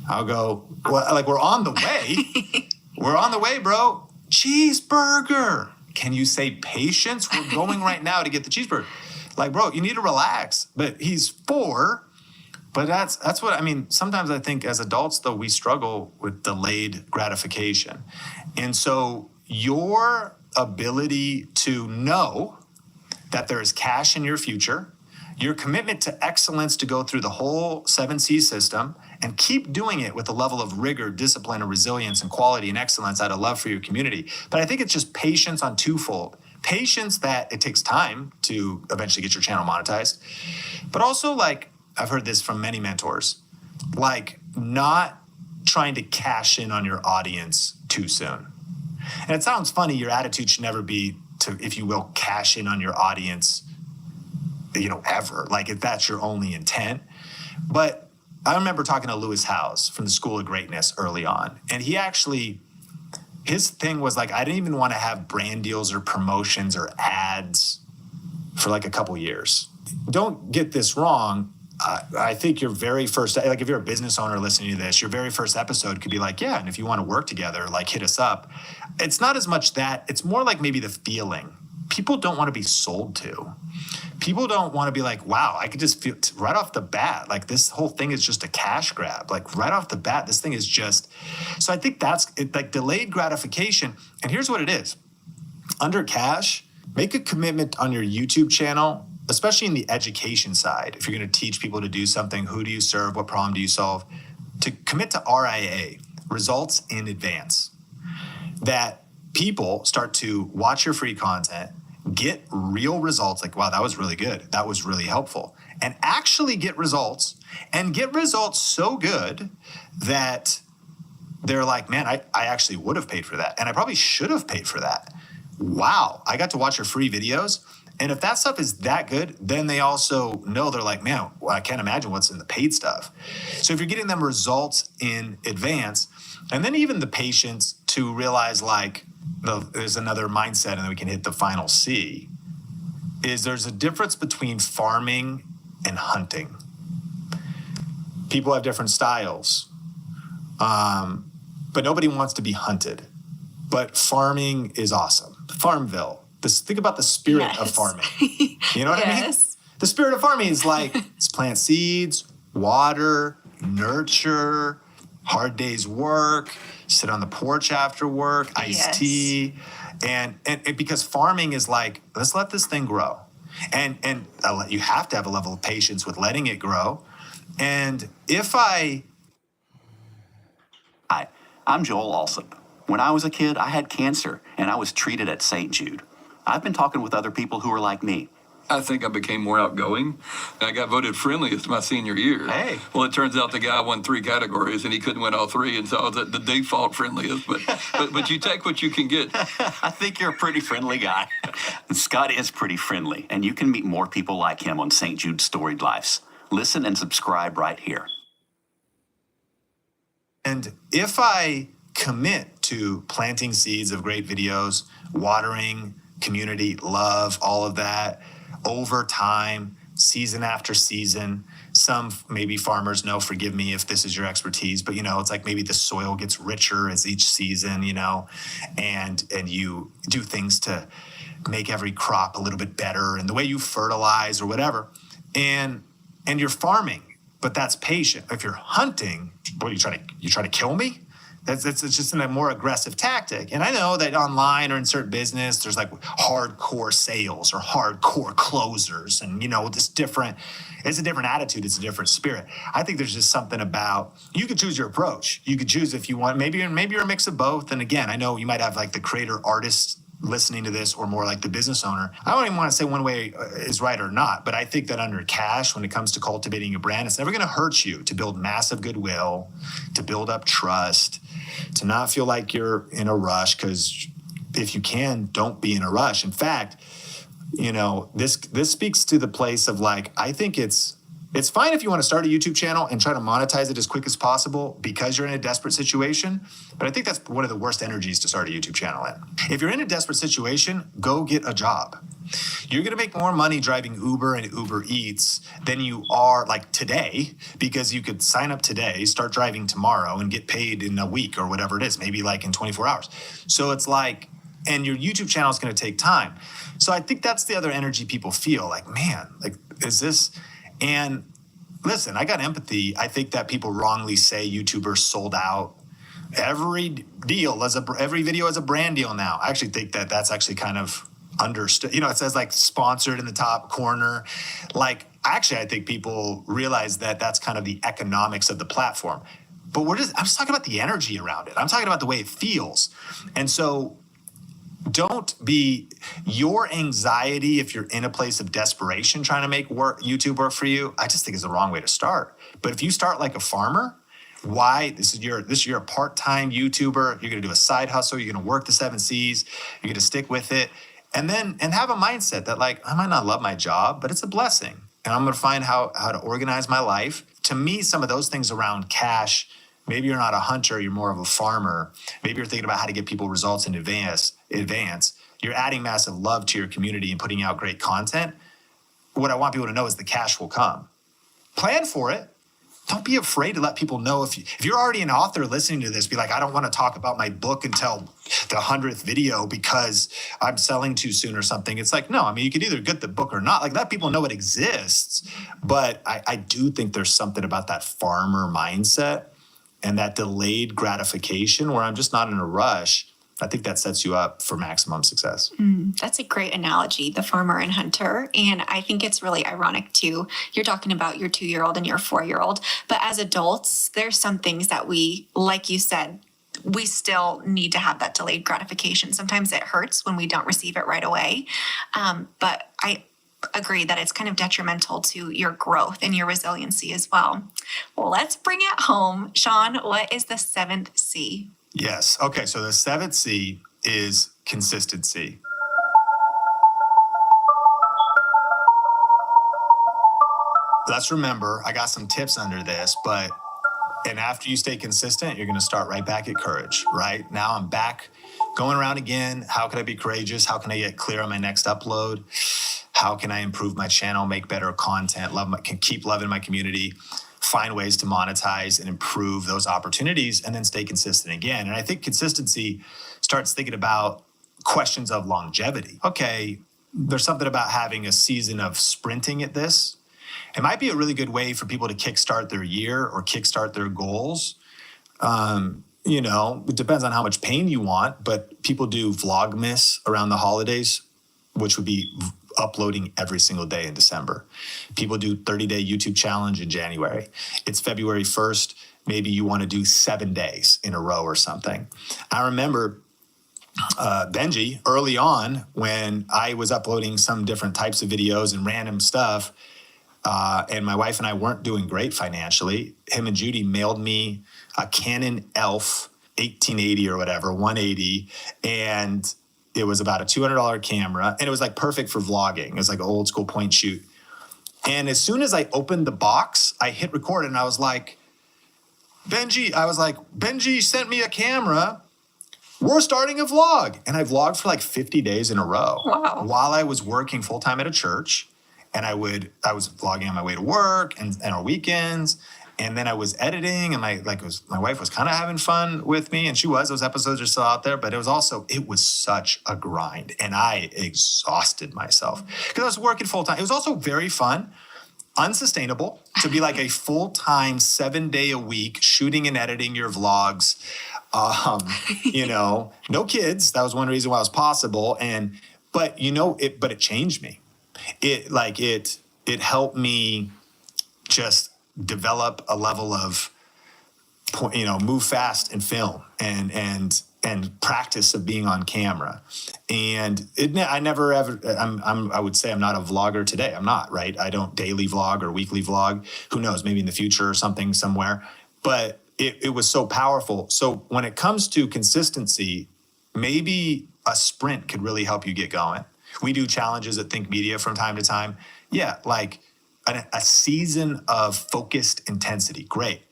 I'll go, well, we're on the way. We're on the way, bro. Cheeseburger. Can you say patience? We're going right now to get the cheeseburger. Bro, you need to relax. But he's 4. But that's what I mean. Sometimes I think as adults, though, we struggle with delayed gratification. And so your ability to know that there is cash in your future, your commitment to excellence to go through the whole 7C system and keep doing it with a level of rigor, discipline, and resilience and quality and excellence out of love for your community. But I think it's just patience on twofold. Patience that it takes time to eventually get your channel monetized. But also I've heard this from many mentors, not trying to cash in on your audience too soon. And it sounds funny, your attitude should never be to, if you will, cash in on your audience, ever, if that's your only intent. But I remember talking to Lewis Howes from the School of Greatness early on. And his thing was I didn't even want to have brand deals or promotions or ads for a couple years. Don't get this wrong. I think your very first, if you're a business owner listening to this, your very first episode could be yeah, and if you want to work together, hit us up. It's not as much that, it's more maybe the feeling. People don't want to be sold to. People don't want to be wow, I could just feel right off the bat, this whole thing is just a cash grab. Right off the bat, this thing is just, so I think that's it, delayed gratification. And here's what it is. Under cash, make a commitment on your YouTube channel, especially in the education side. If you're going to teach people to do something, who do you serve? What problem do you solve? To commit to RIA, results in advance. That people start to watch your free content, get real results, wow, that was really good. That was really helpful. And actually get results, and get results so good that they're man, I actually would have paid for that. And I probably should have paid for that. Wow, I got to watch your free videos. And if that stuff is that good, then they also know, they're man, well, I can't imagine what's in the paid stuff. So if you're getting them results in advance, and then even the patience to realize there's another mindset, and then we can hit the final C, is there's a difference between farming and hunting. People have different styles, but nobody wants to be hunted. But farming is awesome. Farmville. Think about the spirit of farming. You know what I mean? The spirit of farming is it's plant seeds, water, nurture, hard day's work, sit on the porch after work, iced tea. And because farming is let's let this thing grow. And you have to have a level of patience with letting it grow. And Hi, I'm Joel Alsop. When I was a kid, I had cancer, and I was treated at St. Jude. I've been talking with other people who are like me. I think I became more outgoing. I got voted friendliest my senior year. Hey. Well, it turns out the guy won 3 categories, and he couldn't win all 3, and so I was at the default friendliest. But you take what you can get. I think you're a pretty friendly guy. Scott is pretty friendly, and you can meet more people like him on St. Jude's Storied Lives. Listen and subscribe right here. And if I commit to planting seeds of great videos, watering, community, love, all of that, over time, season after season, some maybe farmers know, forgive me if this is your expertise, but it's like maybe the soil gets richer as each season, and you do things to make every crop a little bit better, and the way you fertilize or whatever, and you're farming, but that's patient. If you're hunting, what, you try to kill me? It's just a more aggressive tactic. And I know that online or in certain business, there's like hardcore sales or hardcore closers, and it's a different attitude, it's a different spirit. I think there's just something about, you could choose your approach. You could choose if you want, maybe you're a mix of both. And again, I know you might have like the creator artist listening to this, or more like the business owner. I don't even want to say one way is right or not, but I think that under cash, when it comes to cultivating a brand, it's never going to hurt you to build massive goodwill, to build up trust, to not feel like you're in a rush, because if you can, don't be in a rush. In fact, this speaks to the place of like, I think it's fine if you want to start a YouTube channel and try to monetize it as quick as possible because you're in a desperate situation. But I think that's one of the worst energies to start a YouTube channel in. If you're in a desperate situation, go get a job. You're going to make more money driving Uber and Uber Eats than you are like today, because you could sign up today, start driving tomorrow, and get paid in a week or whatever it is, maybe like in 24 hours. So it's like, and your YouTube channel is going to take time. So I think that's the other energy people feel like, man, like, is this... And listen, I got empathy. I think that people wrongly say YouTubers sold out. Every video is a brand deal now. I actually think that that's actually kind of understood. It says like sponsored in the top corner. Like, actually, I think people realize that that's kind of the economics of the platform. But I'm just talking about the energy around it. I'm talking about the way it feels. And so don't be your anxiety if you're in a place of desperation trying to make YouTube work for you. I just think is the wrong way to start. But if you start like a farmer, this is you're a part-time YouTuber. You're going to do a side hustle. You're going to work the 7 C's. You're going to stick with it, and have a mindset that like, I might not love my job, but it's a blessing, and I'm going to find how to organize my life. To me, some of those things around cash. Maybe you're not a hunter, you're more of a farmer. Maybe you're thinking about how to get people results in advance. You're adding massive love to your community and putting out great content. What I want people to know is the cash will come. Plan for it. Don't be afraid to let people know. If you're already an author listening to this, be like, I don't want to talk about my book until the 100th video because I'm selling too soon or something. It's like, no, I mean, you could either get the book or not. Like, let people know it exists. But I do think there's something about that farmer mindset and that delayed gratification where I'm just not in a rush. I think that sets you up for maximum success. That's a great analogy, the farmer and hunter. And I think it's really ironic too. You're talking about your 2-year-old and your 4-year-old, but as adults, there's some things that we, like you said, we still need to have that delayed gratification. Sometimes it hurts when we don't receive it right away. But I agree that it's kind of detrimental to your growth and your resiliency as well. Well, let's bring it home. Sean, what is the 7th C? Yes. Okay. So the 7th C is consistency. Let's remember, I got some tips under this, and after you stay consistent, you're going to start right back at courage, right? Now I'm back going around again. How can I be courageous? How can I get clear on my next upload? How can I improve my channel, make better content, keep loving my community, find ways to monetize and improve those opportunities, and then stay consistent again. And I think consistency starts thinking about questions of longevity. Okay, there's something about having a season of sprinting at this. It might be a really good way for people to kickstart their year or kickstart their goals. It depends on how much pain you want, but people do Vlogmas around the holidays, which would be uploading every single day in December. People do 30-day YouTube challenge in January. It's February 1st. Maybe you want to do 7 days in a row or something. I remember Benji early on when I was uploading some different types of videos and random stuff, and my wife and I weren't doing great financially. Him and Judy mailed me a Canon ELPH 1880 or whatever, 180, and it was about a $200 camera, and it was like perfect for vlogging. It was like an old school point shoot. And as soon as I opened the box, I hit record, and I was like, Benji sent me a camera. We're starting a vlog. And I vlogged for like 50 days in a row. Wow. While I was working full-time at a church. And I was vlogging on my way to work and on weekends. And then I was editing, and my wife was kind of having fun with me, and she was. Those episodes are still out there, but it was such a grind, and I exhausted myself because I was working full-time. It was also very fun. Unsustainable to be like a full-time 7-day a week shooting and editing your vlogs. No kids. That was one reason why it was possible. But it changed me. It helped me just develop a level of, move fast and film and practice of being on camera. And I would say I'm not a vlogger today. I'm not, right? I don't daily vlog or weekly vlog. Who knows, maybe in the future or something somewhere. But it was so powerful. So when it comes to consistency, maybe a sprint could really help you get going. We do challenges at Think Media from time to time. Yeah, like a season of focused intensity. Great.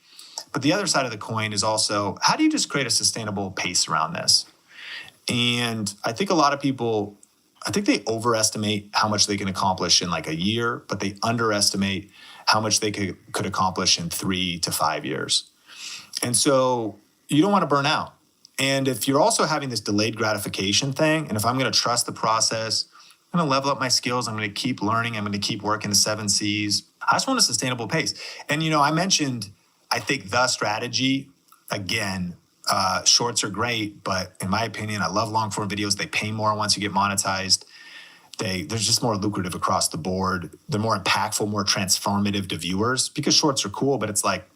But the other side of the coin is also, how do you just create a sustainable pace around this? And I think a lot of people, they overestimate how much they can accomplish in like a year, but they underestimate how much they could accomplish in 3 to 5 years. And so you don't want to burn out. And if you're also having this delayed gratification thing, and if I'm going to trust the process, I'm going to level up my skills, I'm going to keep learning, I'm going to keep working the 7 C's. I just want a sustainable pace. And, I mentioned, I think the strategy, again, shorts are great, but in my opinion, I love long form videos. They pay more once you get monetized. They're just more lucrative across the board. They're more impactful, more transformative to viewers because shorts are cool, but it's like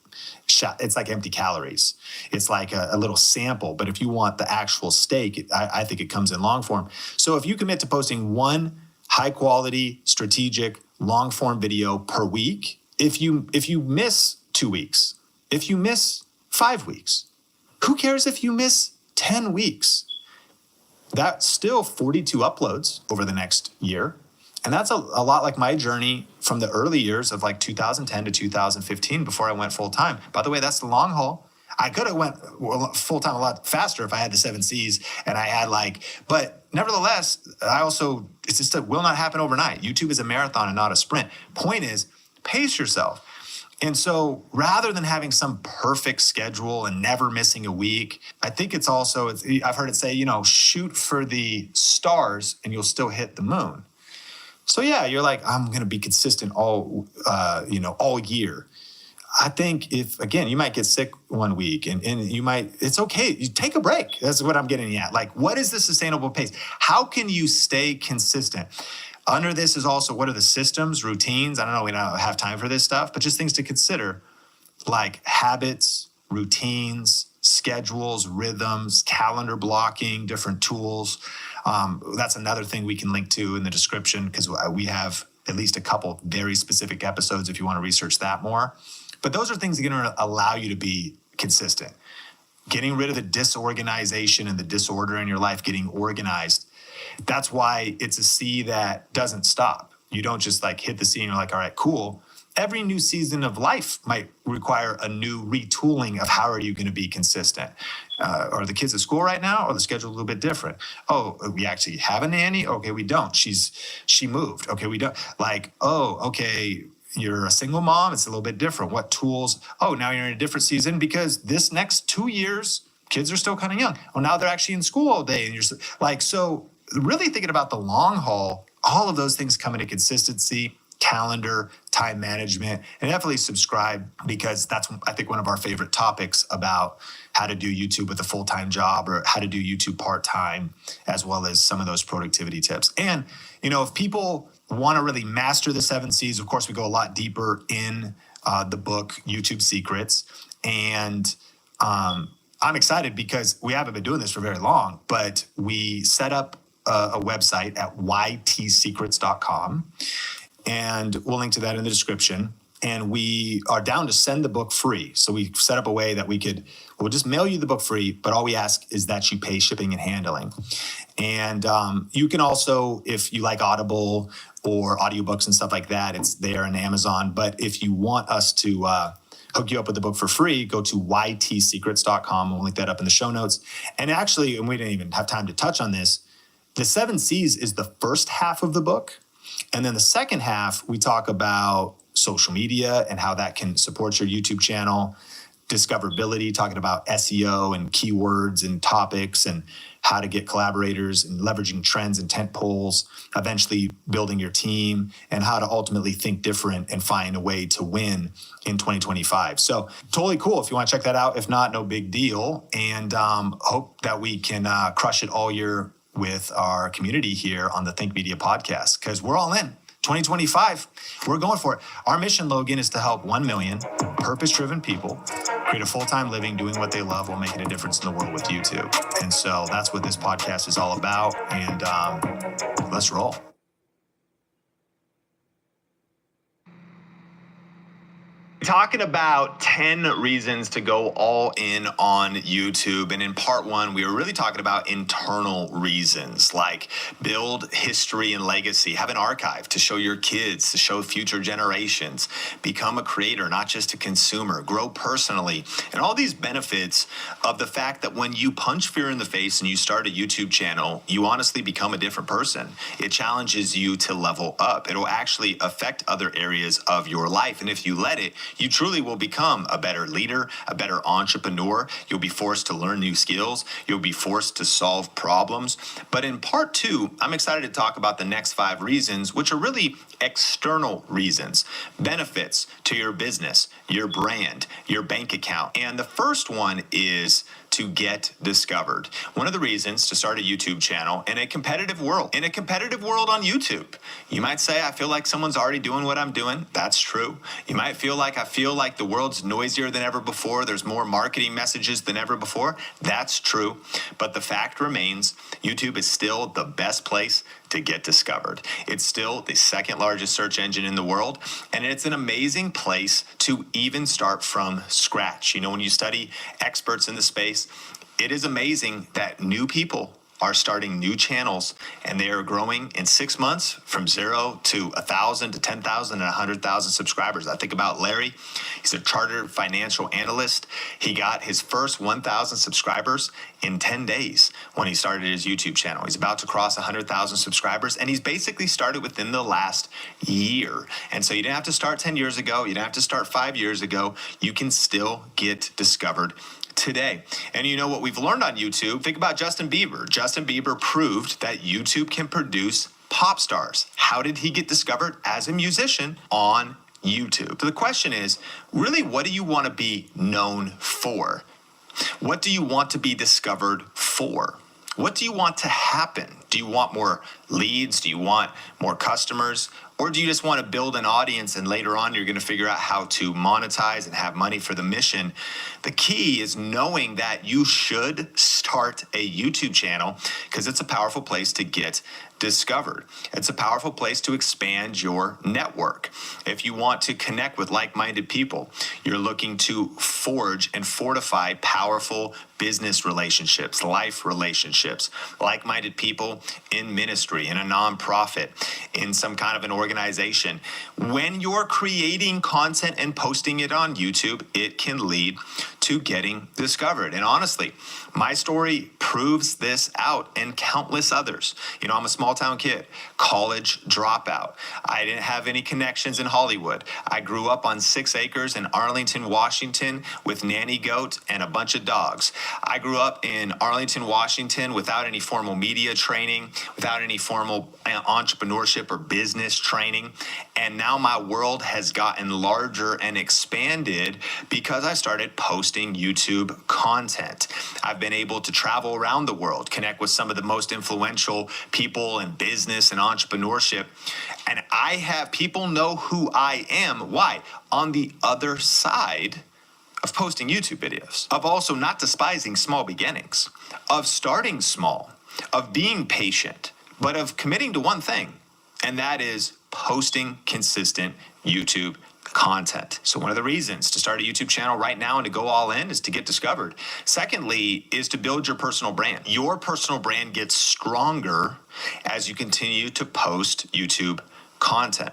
empty calories. It's like a little sample. But if you want the actual steak, I think it comes in long form. So if you commit to posting one high quality, strategic, long form video per week, if you miss 2 weeks, if you miss 5 weeks, who cares if you miss 10 weeks? That's still 42 uploads over the next year. And that's a lot like my journey from the early years of like 2010 to 2015 before I went full time. By the way, that's the long haul. I could have went full time a lot faster if I had the 7 C's and I had but nevertheless, it will not happen overnight. YouTube is a marathon and not a sprint. Point is, pace yourself. And so rather than having some perfect schedule and never missing a week, I think I've heard it say, shoot for the stars and you'll still hit the moon. So yeah, you're like, I'm going to be consistent all year. I think you might get sick 1 week and it's okay. You take a break. That's what I'm getting at. Like, what is the sustainable pace? How can you stay consistent? Under this is also, what are the systems, routines? I don't know, we don't have time for this stuff, but just things to consider like habits, routines, schedules, rhythms, calendar blocking, different tools. That's another thing we can link to in the description because we have at least a couple very specific episodes if you want to research that more. But those are things that are going to allow you to be consistent. Getting rid of the disorganization and the disorder in your life, getting organized. That's why it's a C that doesn't stop. You don't just hit the C and you're like, all right, cool. Every new season of life might require a new retooling of how are you going to be consistent. Are the kids at school right now? Or the schedule a little bit different? Oh, we actually have a nanny? Okay, we don't. She moved. Okay, we don't. Okay, you're a single mom. It's a little bit different. What tools? Oh, now you're in a different season because this next 2 years, kids are still kind of young. Oh, now they're actually in school all day. And you're so really thinking about the long haul, all of those things come into consistency, calendar, time management, and definitely subscribe, because that's, I think, one of our favorite topics about how to do YouTube with a full-time job or how to do YouTube part-time, as well as some of those productivity tips. And, if people want to really master the 7 C's, of course, we go a lot deeper in the book, YouTube Secrets. And I'm excited because we haven't been doing this for very long, but we set up a website at ytsecrets.com, and we'll link to that in the description. And we are down to send the book free. So we set up a way that we'll just mail you the book free, but all we ask is that you pay shipping and handling. And you can also, if you like Audible or audiobooks and stuff like that, it's there on Amazon. But if you want us to hook you up with the book for free, go to ytsecrets.com. We'll link that up in the show notes. And actually, and we didn't even have time to touch on this, the 7 C's is the first half of the book. And then the second half, we talk about social media and how that can support your YouTube channel, discoverability, talking about SEO and keywords and topics and how to get collaborators and leveraging trends and tent poles, eventually building your team, and how to ultimately think different and find a way to win in 2025. So totally cool if you want to check that out. If not, no big deal. And hope that we can crush it all year with our community here on the Think Media podcast, because we're all in. 2025, we're going for it. Our mission, Logan, is to help 1 million purpose-driven people create a full-time living doing what they love while making a difference in the world with YouTube. And so that's what this podcast is all about. And let's roll. Talking about 10 reasons to go all in on YouTube. And in part 1, we were really talking about internal reasons, like build history and legacy, have an archive to show your kids, to show future generations, become a creator, not just a consumer, grow personally, and all these benefits of the fact that when you punch fear in the face and you start a YouTube channel, you honestly become a different person. It challenges you to level up. It will actually affect other areas of your life. And if you let it, you truly will become a better leader, a better entrepreneur. You'll be forced to learn new skills. You'll be forced to solve problems. But in part 2, I'm excited to talk about the next 5 reasons, which are really external reasons, benefits to your business, your brand, your bank account. And the first one is to get discovered. One of the reasons to start a YouTube channel in a competitive world on YouTube. You might say, I feel like someone's already doing what I'm doing. That's true. You might feel like the world's noisier than ever before. There's more marketing messages than ever before. That's true. But the fact remains, YouTube is still the best place to get discovered. It's still the second largest search engine in the world, and it's an amazing place to even start from scratch. When you study experts in the space, it is amazing that new people are starting new channels, and they are growing in 6 months from 0 to 1,000 to 10,000 and 100,000 subscribers. I think about Larry. He's a chartered financial analyst. He got his first 1,000 subscribers in 10 days when he started his YouTube channel. He's about to cross 100,000 subscribers, and he's basically started within the last year. And so you didn't have to start 10 years ago. You didn't have to start 5 years ago. You can still get discovered today. And you know what we've learned on YouTube? Think about Justin Bieber. Justin Bieber proved that YouTube can produce pop stars. How did he get discovered? As a musician on YouTube. So the question is, really, what do you want to be known for? What do you want to be discovered for? What do you want to happen? Do you want more leads? Do you want more customers? Or do you just want to build an audience and later on you're going to figure out how to monetize and have money for the mission? The key is knowing that you should start a YouTube channel because it's a powerful place to get discovered. It's a powerful place to expand your network. If you want to connect with like-minded people, you're looking to forge and fortify powerful business relationships, life relationships, like-minded people in ministry, in a nonprofit, in some kind of an organization. When you're creating content and posting it on YouTube, it can lead to getting discovered. And honestly, my story proves this out and countless others. You know, I'm a small town kid, college dropout. I didn't have any connections in Hollywood. I grew up on 6 acres in Arlington, Washington with nanny goat and a bunch of dogs. I grew up in Arlington, Washington without any formal media training, without any formal entrepreneurship or business training. And now my world has gotten larger and expanded because I started posting YouTube content. I've been able to travel around the world, connect with some of the most influential people in business and entrepreneurship. And I have people know who I am. Why? On the other side of posting YouTube videos, of also not despising small beginnings, of starting small, of being patient, but of committing to one thing, and that is posting consistent YouTube content. So one of the reasons to start a YouTube channel right now and to go all in is to get discovered. Secondly, is to build your personal brand. Your personal brand gets stronger as you continue to post YouTube content.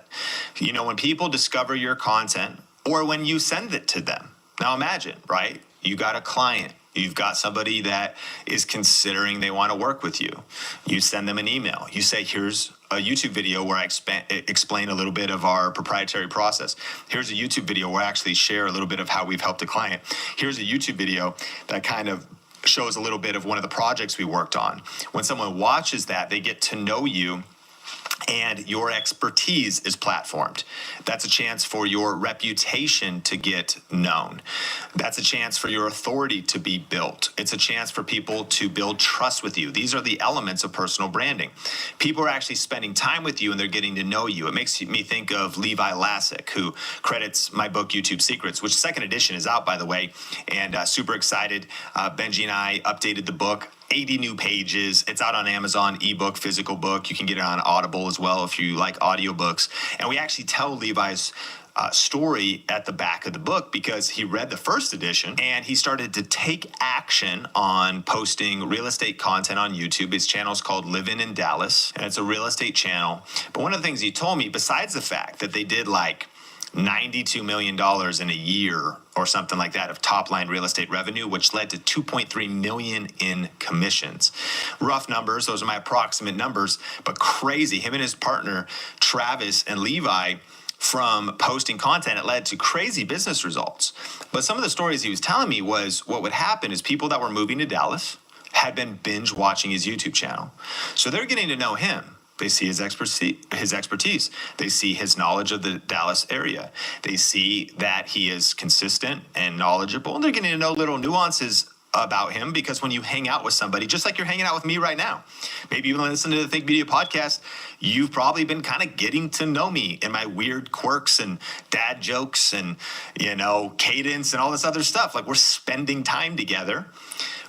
You know, when people discover your content or when you send it to them. Now imagine, right? You got a client. You've got somebody that is considering they want to work with you. You send them an email. You say, here's a YouTube video where I explain a little bit of our proprietary process. Here's a YouTube video where I actually share a little bit of how we've helped a client. Here's a YouTube video that kind of shows a little bit of one of the projects we worked on. When someone watches that, they get to know you and your expertise is platformed. That's a chance for your reputation to get known. That's a chance for your authority to be built. It's a chance for people to build trust with you. These are the elements of personal branding. People are actually spending time with you and they're getting to know you. It makes me think of Levi Lassick, who credits my book, YouTube Secrets, which 2nd edition is out, by the way, and super excited. Benji and I updated the book. 80 new pages. It's out on Amazon, ebook, physical book. You can get it on Audible as well if you like audiobooks. And we actually tell Levi's story at the back of the book because he read the 1st edition and he started to take action on posting real estate content on YouTube. His channel is called Living in Dallas, and it's a real estate channel. But one of the things he told me, besides the fact that they did like $92 million in a year or something like that of top line real estate revenue, which led to $2.3 million in commissions. Rough numbers, those are my approximate numbers, but crazy. Him and his partner, Travis and Levi, from posting content, it led to crazy business results. But some of the stories he was telling me was what would happen is people that were moving to Dallas had been binge watching his YouTube channel. So they're getting to know him. They see his expertise. They see his knowledge of the Dallas area. They see that he is consistent and knowledgeable. And they're getting to know little nuances about him because when you hang out with somebody, just like you're hanging out with me right now, maybe even listen to the Think Media podcast, you've probably been kind of getting to know me and my weird quirks and dad jokes and, you know, cadence and all this other stuff. Like we're spending time together.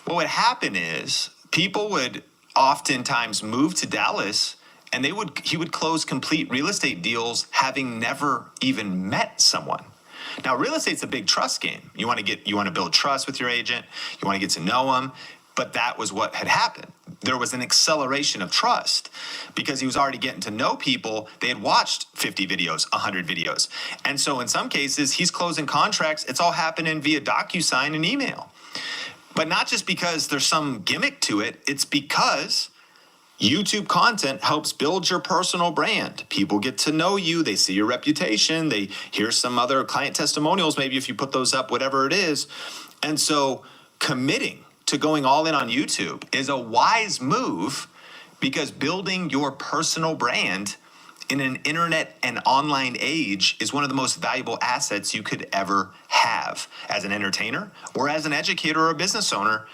What would happen is people would oftentimes move to Dallas and he would close complete real estate deals having never even met someone. Now, real estate's a big trust game. You want to build trust with your agent. You want to get to know them. But that was what had happened. There was an acceleration of trust because he was already getting to know people. They had watched 50 videos, 100 videos. And so in some cases, he's closing contracts. It's all happening via DocuSign and email. But not just because there's some gimmick to it. It's because YouTube content helps build your personal brand. People get to know you. They see your reputation. They hear some other client testimonials, maybe if you put those up, whatever it is. And so committing to going all in on YouTube is a wise move because building your personal brand in an internet and online age is one of the most valuable assets you could ever have as an entertainer or as an educator or a business owner.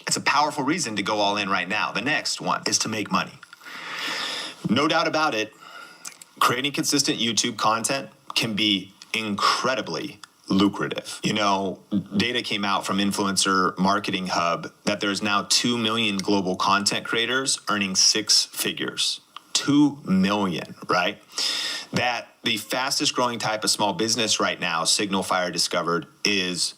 It's a powerful reason to go all in right now. The next one is to make money. No doubt about it, creating consistent YouTube content can be incredibly lucrative. You know, data came out from Influencer Marketing Hub that there's now 2 million global content creators earning 6 figures. 2 million, right? That the fastest growing type of small business right now, Signal Fire discovered, is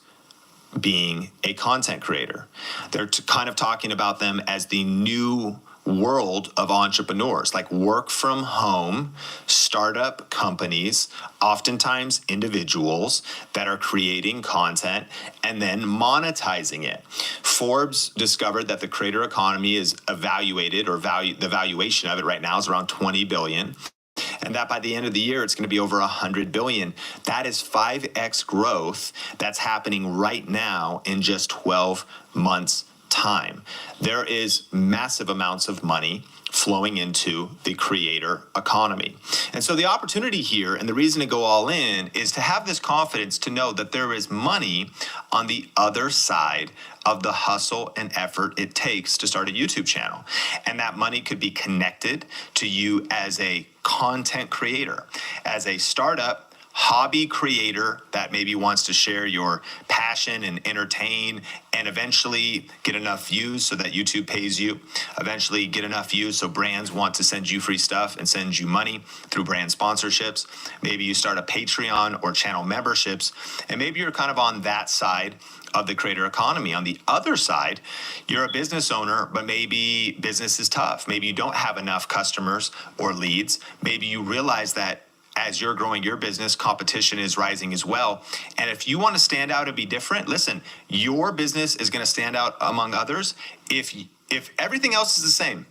being a content creator. They're kind of talking about them as the new world of entrepreneurs, like work from home, start startup companies, oftentimes individuals that are creating content and then monetizing it. Forbes discovered that the creator economy is evaluated, or the valuation of it right now is around 20 billion. And that by the end of the year, it's going to be over 100 billion. That is 5x growth that's happening right now in just 12 months' time. There is massive amounts of money flowing into the creator economy. And so the opportunity here, and the reason to go all in, is to have this confidence to know that there is money on the other side of the hustle and effort it takes to start a YouTube channel. And that money could be connected to you as a content creator, as a startup hobby creator that maybe wants to share your passion and entertain and eventually get enough views so that YouTube pays you, eventually get enough views so brands want to send you free stuff and send you money through brand sponsorships. Maybe you start a Patreon or channel memberships, and maybe you're kind of on that side of the creator economy. On the other side, you're a business owner, but maybe business is tough. Maybe you don't have enough customers or leads. Maybe you realize that as you're growing your business, competition is rising as well. And if you want to stand out and be different, listen, your business is going to stand out among others if everything else is the same,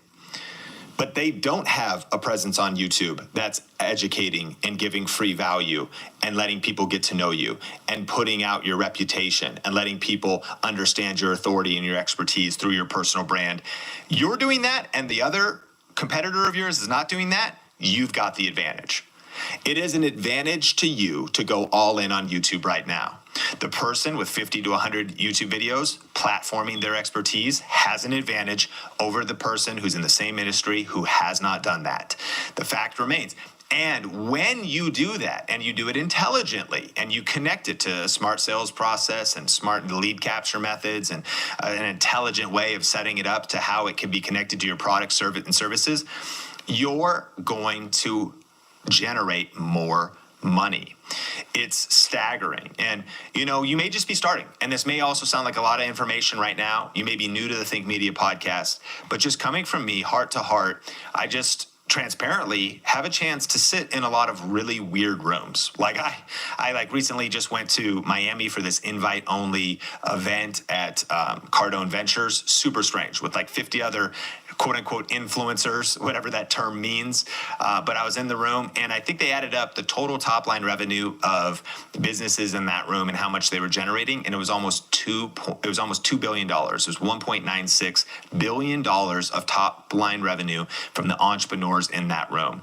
but they don't have a presence on YouTube that's educating and giving free value and letting people get to know you and putting out your reputation and letting people understand your authority and your expertise through your personal brand. You're doing that, and the other competitor of yours is not doing that. You've got the advantage. It is an advantage to you to go all in on YouTube right now. The person with 50 to 100 YouTube videos platforming their expertise has an advantage over the person who's in the same industry who has not done that. The fact remains. And when you do that, and you do it intelligently, and you connect it to a smart sales process and smart lead capture methods and an intelligent way of setting it up to how it can be connected to your product, service, and services, you're going to generate more money. It's staggering. And, you may just be starting. And this may also sound like a lot of information right now. You may be new to the Think Media podcast, but just coming from me, heart to heart, I just transparently have a chance to sit in a lot of really weird rooms. Like I recently just went to Miami for this invite only event at Cardone Ventures. Super strange, with like 50 other quote unquote influencers, whatever that term means. But I was in the room, and I think they added up the total top line revenue of businesses in that room and how much they were generating. And it was almost $2 billion. It was $1.96 billion of top line revenue from the entrepreneurs in that room.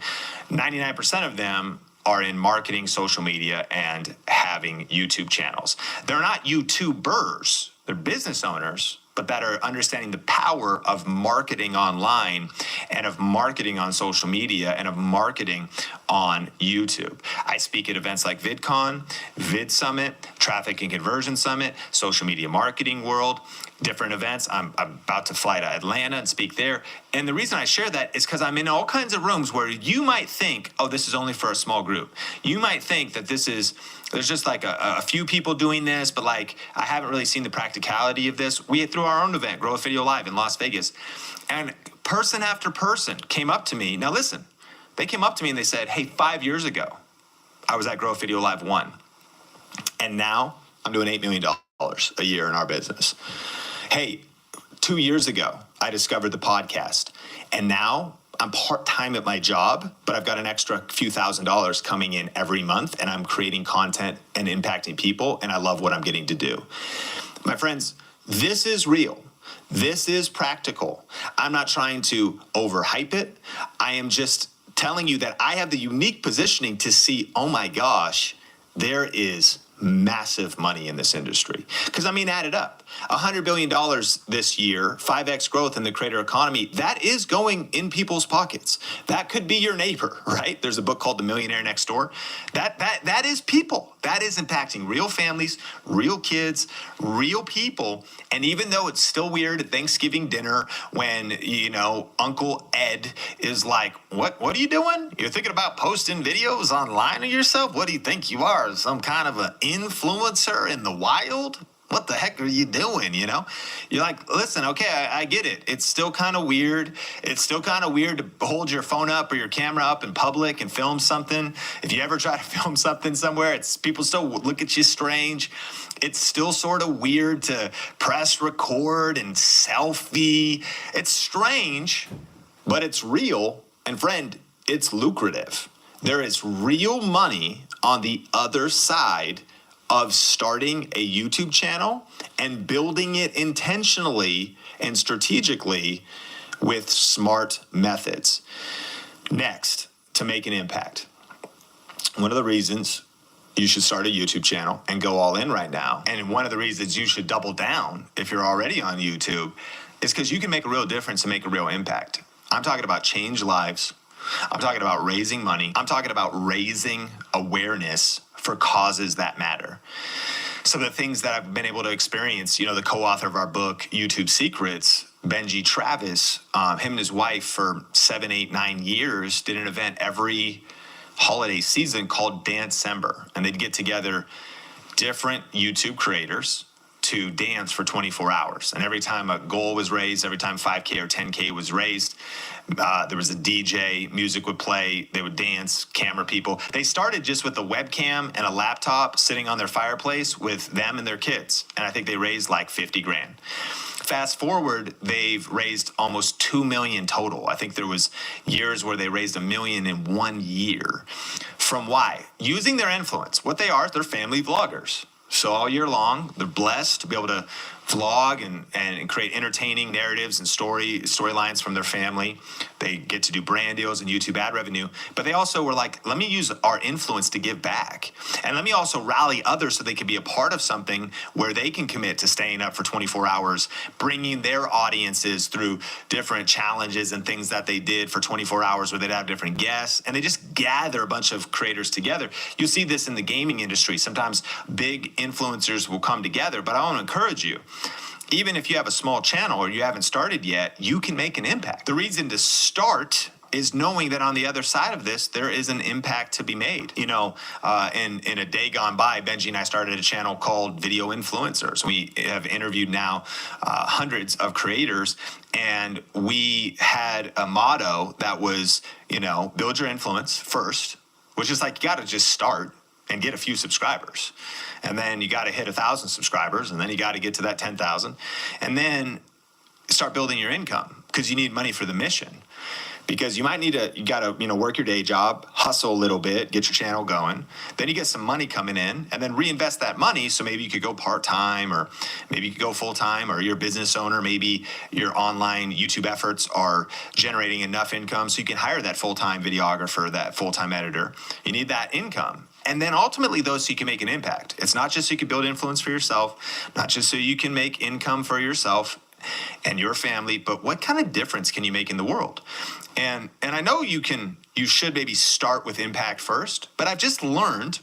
99% of them are in marketing, social media, and having YouTube channels. They're not YouTubers, they're business owners, but that are understanding the power of marketing online and of marketing on social media and of marketing on YouTube. I speak at events like VidCon, Vid Summit, Traffic and Conversion Summit, Social Media Marketing World, different events. I'm about to fly to Atlanta and speak there. And the reason I share that is because I'm in all kinds of rooms where you might think, oh, this is only for a small group. You might think that there's just like a few people doing this, but like I haven't really seen the practicality of this. We threw our own event, Grow a Video Live in Las Vegas, and person after person came up to me. Now listen, they came up to me and they said, hey, 5 years ago, I was at Grow a Video Live 1, and now I'm doing $8 million a year in our business. Hey, 2 years ago, I discovered the podcast, and now I'm part-time at my job, but I've got an extra few $1,000s coming in every month, and I'm creating content and impacting people, and I love what I'm getting to do. My friends, this is real. This is practical. I'm not trying to overhype it. I am just telling you that I have the unique positioning to see, oh my gosh, there is massive money in this industry. Because add it up. $100 billion this year, 5x growth in the creator economy, that is going in people's pockets. That could be your neighbor, right? There's a book called The Millionaire Next Door. That is people. That is impacting real families, real kids, real people. And even though it's still weird at Thanksgiving dinner when, Uncle Ed is like, what are you doing? You're thinking about posting videos online of yourself? What do you think you are? Some kind of an influencer in the wild? what the heck are you doing? You know, you're like, listen, okay, I get it. It's still kind of weird. It's still kind of weird to hold your phone up or your camera up in public and film something. If you ever try to film something somewhere, people still look at you strange. It's still sort of weird to press record and selfie. It's strange, but it's real. And friend, it's lucrative. There is real money on the other side of starting a YouTube channel and building it intentionally and strategically with smart methods. Next, to make an impact. One of the reasons you should start a YouTube channel and go all in right now, and one of the reasons you should double down if you're already on YouTube, is because you can make a real difference and make a real impact. I'm talking about change lives. I'm talking about raising money. I'm talking about raising awareness for causes that matter. So the things that I've been able to experience, you know, the co-author of our book, YouTube Secrets, Benji Travis, him and his wife for 7, 8, 9 years did an event every holiday season called Dancember. And they'd get together different YouTube creators to dance for 24 hours. And every time a goal was raised, every time 5K or 10K was raised, there was a DJ, music would play, they would dance, camera people. They started just with a webcam and a laptop sitting on their fireplace with them and their kids. And I think they raised like 50 grand. Fast forward, they've raised almost 2 million total. I think there was years where they raised $1 million in 1 year. From why? Using their influence. What they are, they're family vloggers. So all year long, they're blessed to be able to vlog and create entertaining narratives and storylines from their family. They get to do brand deals and YouTube ad revenue. But they also were like, let me use our influence to give back. And let me also rally others so they can be a part of something where they can commit to staying up for 24 hours, bringing their audiences through different challenges and things that they did for 24 hours where they'd have different guests. And they just gather a bunch of creators together. You see this in the gaming industry. Sometimes big influencers will come together, but I want to encourage you. Even if you have a small channel or you haven't started yet, you can make an impact. The reason to start is knowing that on the other side of this, there is an impact to be made. You know, in a day gone by, Benji and I started a channel called Video Influencers. We have interviewed now hundreds of creators, and we had a motto that was, you know, build your influence first, which is like, you got to just start and get a few subscribers. And then you got to hit 1,000 subscribers, and then you got to get to that 10,000, and then start building your income, because you need money for the mission. Because you got to, you know, work your day job, hustle a little bit, get your channel going. Then you get some money coming in, and then reinvest that money. So maybe you could go part-time, or maybe you could go full-time, or you're a business owner. Maybe your online YouTube efforts are generating enough income so you can hire that full-time videographer, that full-time editor. You need that income. And then ultimately, though, so you can make an impact. It's not just so you can build influence for yourself, not just so you can make income for yourself and your family, but what kind of difference can you make in the world? And I know you should maybe start with impact first, but I've just learned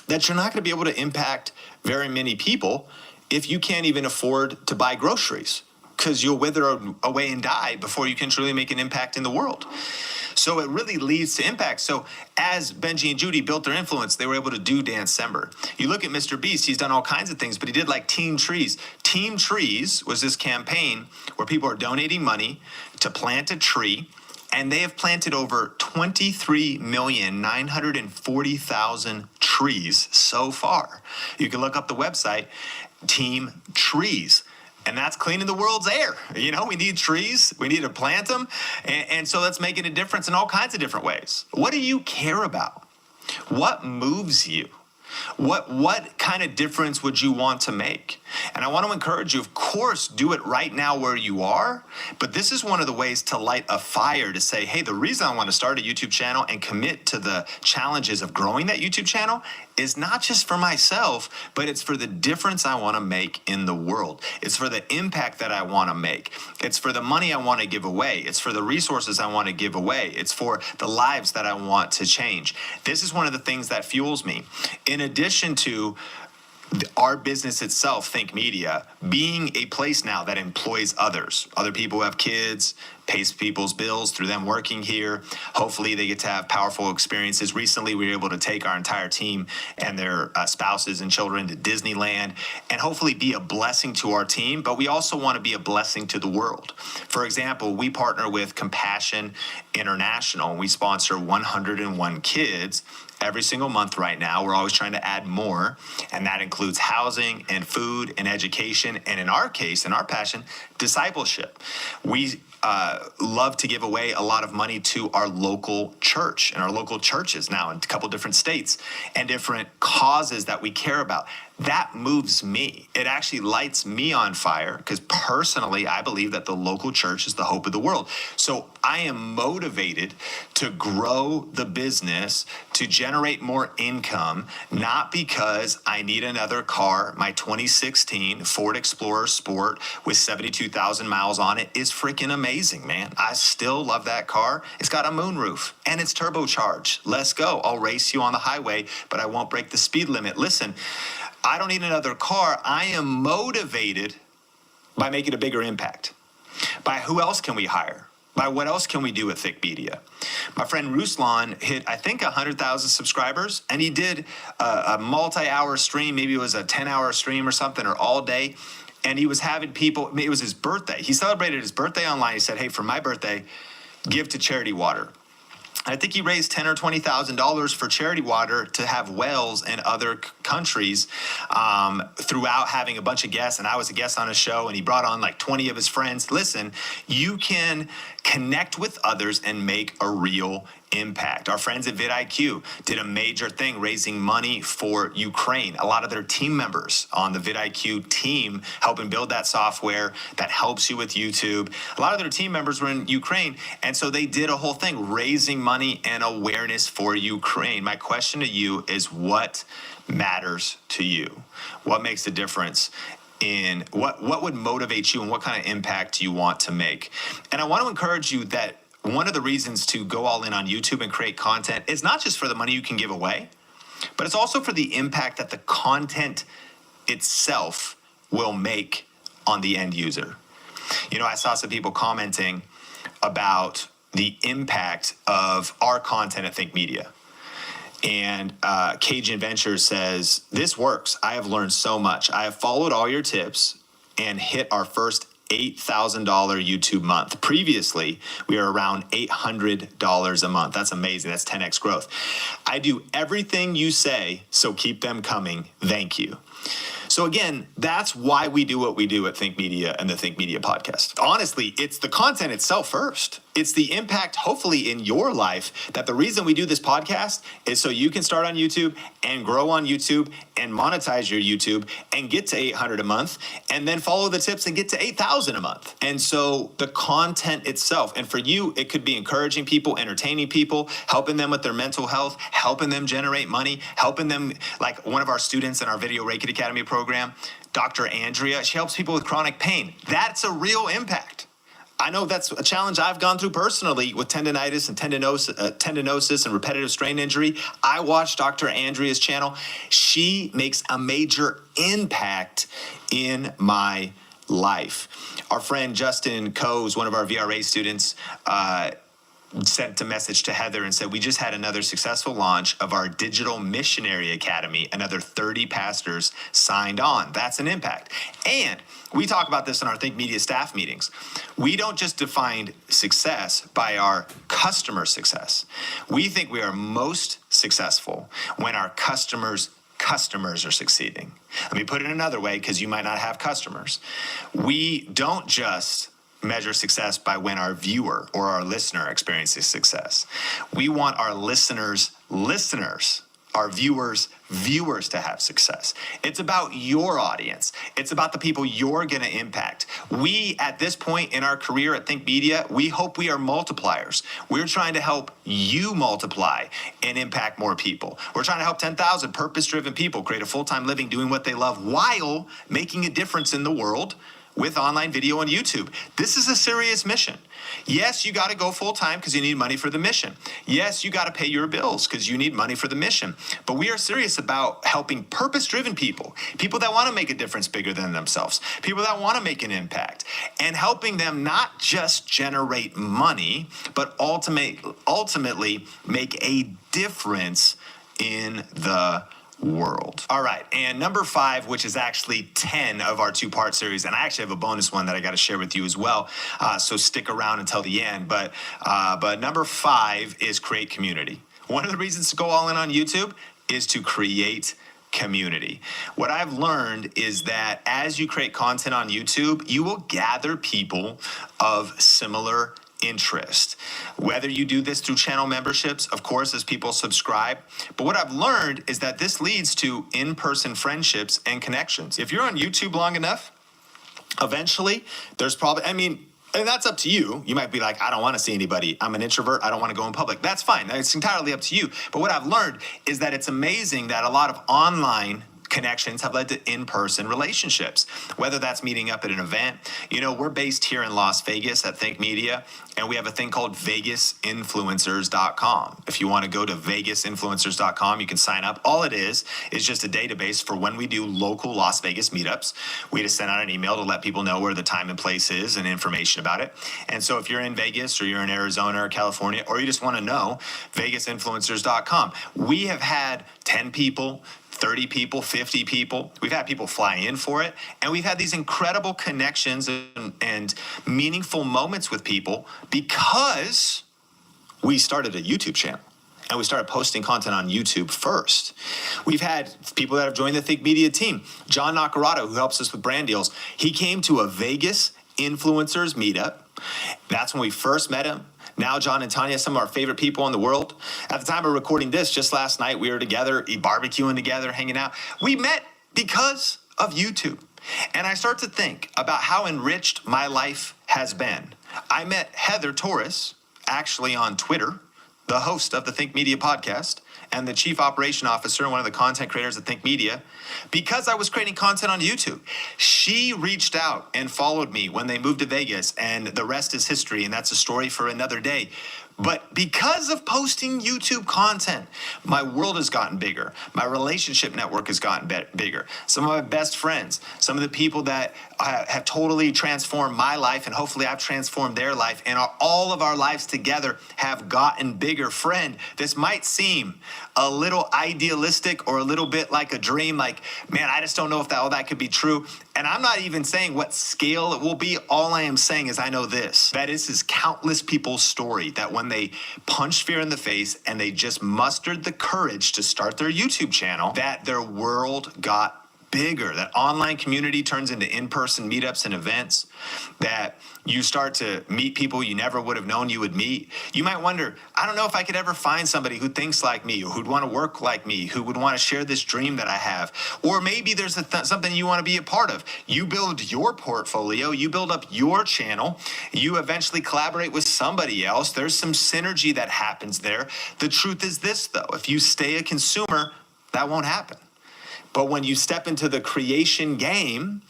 that you're not going to be able to impact very many people if you can't even afford to buy groceries, because you'll wither away and die before you can truly make an impact in the world. So it really leads to impact. So as Benji and Judy built their influence, they were able to do Dancember. You look at Mr. Beast, he's done all kinds of things, but he did like Team Trees. Team Trees was this campaign where people are donating money to plant a tree, and they have planted over 23,940,000 trees so far. You can look up the website, Team Trees. And that's cleaning the world's air. You know, we need trees. We need to plant them. And so that's making a difference in all kinds of different ways. What do you care about? What moves you? What kind of difference would you want to make? And I want to encourage you, of course, do it right now where you are. But this is one of the ways to light a fire to say, hey, the reason I want to start a YouTube channel and commit to the challenges of growing that YouTube channel is not just for myself, but it's for the difference I want to make in the world. It's for the impact that I want to make. It's for the money I want to give away. It's for the resources I want to give away. It's for the lives that I want to change. This is one of the things that fuels me. In addition to our business itself, Think Media, being a place now that employs others, other people who have kids, pays people's bills through them working here. Hopefully they get to have powerful experiences. Recently, we were able to take our entire team and their spouses and children to Disneyland and hopefully be a blessing to our team, but we also want to be a blessing to the world. For example, we partner with Compassion International. We sponsor 101 kids every single month right now. We're always trying to add more, and that includes housing and food and education, and in our case, in our passion, discipleship. We love to give away a lot of money to our local church and our local churches now in a couple different states and different causes that we care about. That moves me. It actually lights me on fire because personally, I believe that the local church is the hope of the world. So I am motivated to grow the business, to generate more income, not because I need another car. My 2016 Ford Explorer Sport with 72,000 miles on it is freaking amazing, man. I still love that car. It's got a moonroof and it's turbocharged. Let's go. I'll race you on the highway, but I won't break the speed limit. Listen, I don't need another car. I am motivated by making a bigger impact. By who else can we hire? By what else can we do with Think Media? My friend Ruslan hit, I think, 100,000 subscribers, and he did a multi-hour stream. Maybe it was a 10-hour stream or something, or all day. And he was having people, it was his birthday. He celebrated his birthday online. He said, hey, for my birthday, give to Charity Water. I think he raised $10,000 or $20,000 for Charity Water to have wells in other countries throughout having a bunch of guests. And I was a guest on his show, and he brought on like 20 of his friends. Listen, you can connect with others and make a real impact. Our friends at vidIQ did a major thing raising money for Ukraine. A lot of their team members on the vidIQ team helping build that software that helps you with YouTube. A lot of their team members were in Ukraine, and so they did a whole thing raising money and awareness for Ukraine. My question to you is, what matters to you? What makes a difference? In what would motivate you, and what kind of impact do you want to make? And I want to encourage you that one of the reasons to go all in on YouTube and create content is not just for the money you can give away, but it's also for the impact that the content itself will make on the end user. You know, I saw some people commenting about the impact of our content at Think Media. And Cajun Ventures says, this works. I have learned so much. I have followed all your tips and hit our first $8,000 YouTube month. Previously, we were around $800 a month. That's amazing. That's 10x growth. I do everything you say, so keep them coming. Thank you. So again, that's why we do what we do at Think Media and the Think Media podcast. Honestly, it's the content itself first. It's the impact, hopefully, in your life, that the reason we do this podcast is so you can start on YouTube and grow on YouTube and monetize your YouTube and get to 800 a month, and then follow the tips and get to 8,000 a month. And so the content itself, and for you, it could be encouraging people, entertaining people, helping them with their mental health, helping them generate money, helping them, like one of our students in our Video Reiki Academy program, Dr. Andrea, she helps people with chronic pain. That's a real impact. I know that's a challenge I've gone through personally with tendonitis and tendinosis and repetitive strain injury. I watched Dr. Andrea's channel. She makes a major impact in my life. Our friend Justin Coes, one of our VRA students, sent a message to Heather and said, we just had another successful launch of our Digital Missionary Academy. Another 30 pastors signed on. That's an impact. And we talk about this in our Think Media staff meetings. We don't just define success by our customer success. We think we are most successful when our customers are succeeding. Let me put it another way, because you might not have customers. We don't just measure success by when our viewer or our listener experiences success. We want our listeners, our viewers to have success. It's about your audience. It's about the people you're going to impact. We, at this point in our career at Think Media, we hope we are multipliers. We're trying to help you multiply and impact more people. We're trying to help 10,000 purpose-driven people create a full-time living doing what they love while making a difference in the world with online video on YouTube. This is a serious mission. Yes, you got to go full time because you need money for the mission. Yes, you got to pay your bills because you need money for the mission. But we are serious about helping purpose-driven people, people that want to make a difference bigger than themselves, people that want to make an impact, and helping them not just generate money, but ultimately make a difference in the world. All right, and number 5, which is actually 10 of our 2-part series, and I actually have a bonus one that I got to share with you as well, so stick around until the end. But number 5 is create community. One of the reasons to go all in on YouTube is to create community. What I've learned is that as you create content on YouTube, you will gather people of similar interest. Whether you do this through channel memberships, of course, as people subscribe. But what I've learned is that this leads to in-person friendships and connections. If you're on YouTube long enough, eventually there's probably, and that's up to you. You might be like, I don't want to see anybody. I'm an introvert. I don't want to go in public. That's fine. It's entirely up to you. But what I've learned is that it's amazing that a lot of online connections have led to in-person relationships, whether that's meeting up at an event. We're based here in Las Vegas at Think Media, and we have a thing called VegasInfluencers.com. If you want to go to VegasInfluencers.com, you can sign up. All it is just a database for when we do local Las Vegas meetups. We just send out an email to let people know where the time and place is and information about it. And so if you're in Vegas or you're in Arizona or California, or you just want to know, VegasInfluencers.com. We have had 10 people, 30 people, 50 people. We've had people fly in for it. And we've had these incredible connections and meaningful moments with people because we started a YouTube channel. And we started posting content on YouTube first. We've had people that have joined the Think Media team. John Nacarado, who helps us with brand deals, he came to a Vegas influencers meetup. That's when we first met him. Now, John and Tanya, some of our favorite people in the world. At the time of recording this, just last night, we were together, barbecuing together, hanging out. We met because of YouTube. And I start to think about how enriched my life has been. I met Heather Torres, actually on Twitter, the host of the Think Media podcast, and the chief operation officer and one of the content creators at Think Media, because I was creating content on YouTube. She reached out and followed me when they moved to Vegas, and the rest is history, and that's a story for another day. But because of posting YouTube content, my world has gotten bigger. My relationship network has gotten bigger. Some of my best friends, some of the people that have totally transformed my life, and hopefully I've transformed their life, and all of our lives together have gotten bigger. Friend, this might seem a little idealistic or a little bit like a dream, like, man, I just don't know if all that could be true. And I'm not even saying what scale it will be. All I am saying is I know this, that this is countless people's story, that when they punched fear in the face and they just mustered the courage to start their YouTube channel, that their world got bigger, that online community turns into in-person meetups and events, that you start to meet people you never would have known you would meet. You might wonder, I don't know if I could ever find somebody who thinks like me, or who'd want to work like me, who would want to share this dream that I have. Or maybe there's something you want to be a part of. You build your portfolio, you build up your channel, you eventually collaborate with somebody else. There's some synergy that happens there. The truth is this, though, if you stay a consumer, that won't happen. But when you step into the creation game,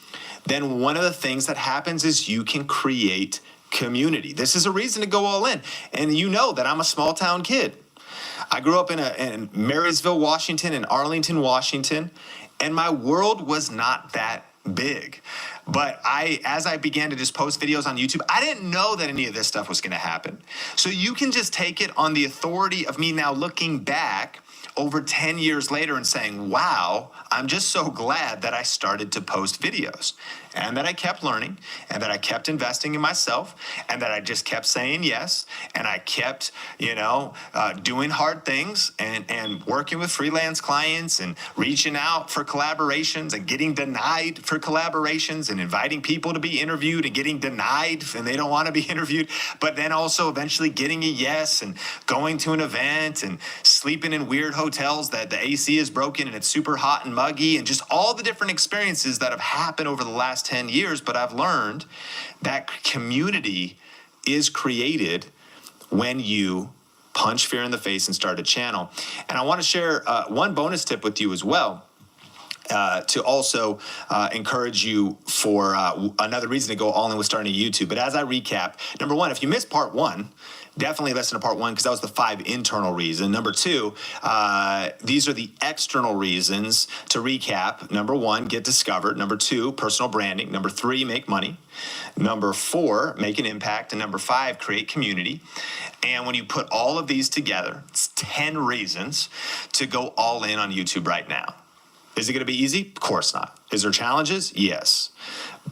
then one of the things that happens is you can create community. This is a reason to go all in. And you know that I'm a small town kid. I grew up in Marysville, Washington, and Arlington, Washington, and my world was not that big. But as I began to just post videos on YouTube, I didn't know that any of this stuff was going to happen. So you can just take it on the authority of me now looking back over 10 years later and saying, wow, I'm just so glad that I started to post videos, and that I kept learning, and that I kept investing in myself, and that I just kept saying yes, and I kept, doing hard things and working with freelance clients and reaching out for collaborations and getting denied for collaborations and inviting people to be interviewed and getting denied and they don't want to be interviewed, but then also eventually getting a yes and going to an event and sleeping in weird hotels that the AC is broken and it's super hot and muggy, and just all the different experiences that have happened over the last 10 years. But I've learned that community is created when you punch fear in the face and start a channel. And I want to share one bonus tip with you as well. to also encourage you for another reason to go all in with starting a YouTube. But as I recap, number one, if you missed part one, definitely listen to part one because that was the 5 internal reasons. Number 2, these are the external reasons. To recap, number 1, get discovered. Number 2, personal branding. Number 3, make money. Number 4, make an impact. And number 5, create community. And when you put all of these together, it's 10 reasons to go all in on YouTube right now. Is it going to be easy? Of course not. Is there challenges? Yes.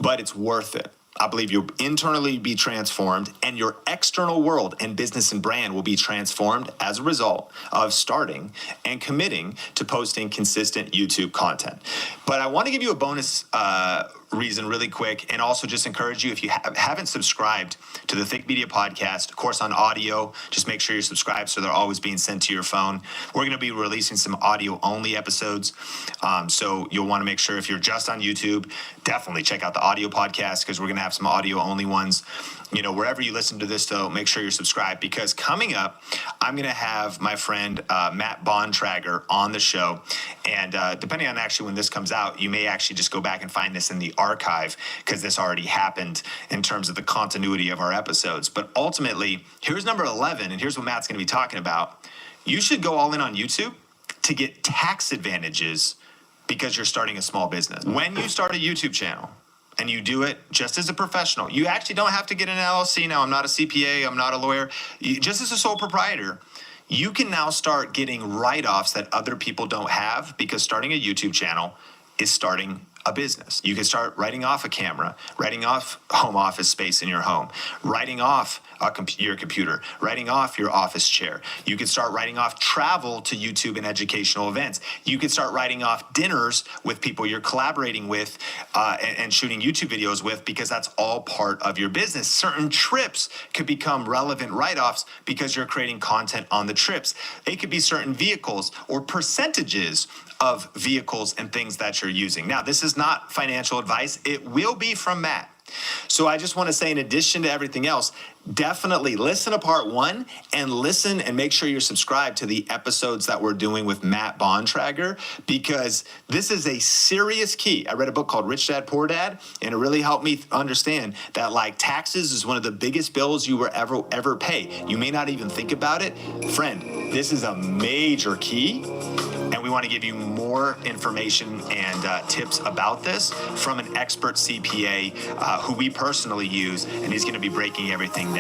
But it's worth it. I believe you'll internally be transformed and your external world and business and brand will be transformed as a result of starting and committing to posting consistent YouTube content. But I want to give you a bonus reason really quick and also just encourage you, if you haven't subscribed to the Think Media podcast, of course on audio, just make sure you're subscribed so they're always being sent to your phone. We're going to be releasing some audio only episodes. So you'll want to make sure if you're just on YouTube, definitely check out the audio podcast because we're going to have some audio only ones. You know, wherever you listen to this, though, make sure you're subscribed because coming up, I'm going to have my friend Matt Bontrager on the show. And depending on actually when this comes out, you may actually just go back and find this in the archive because this already happened in terms of the continuity of our episodes. But ultimately, here's number 11, and here's what Matt's going to be talking about. You should go all in on YouTube to get tax advantages because you're starting a small business. When you start a YouTube channel, and you do it just as a professional. You actually don't have to get an LLC now. I'm not a CPA. I'm not a lawyer. Just as a sole proprietor, you can now start getting write-offs that other people don't have because starting a YouTube channel is starting a business. You can start writing off a camera, writing off home office space in your home, writing off your computer, writing off your office chair. You can start writing off travel to YouTube and educational events. You can start writing off dinners with people you're collaborating with and shooting YouTube videos with because that's all part of your business. Certain trips could become relevant write-offs because you're creating content on the trips. It could be certain vehicles or percentages of vehicles and things that you're using. Now, this is not financial advice. It will be from Matt. So I just want to say, in addition to everything else, definitely listen to part 1 and listen and make sure you're subscribed to the episodes that we're doing with Matt Bontrager because this is a serious key. I read a book called Rich Dad, Poor Dad, and it really helped me understand that like taxes is one of the biggest bills you will ever pay. You may not even think about it. Friend, this is a major key. And we want to give you more information and tips about this from an expert CPA who we personally use, and he's going to be breaking everything down.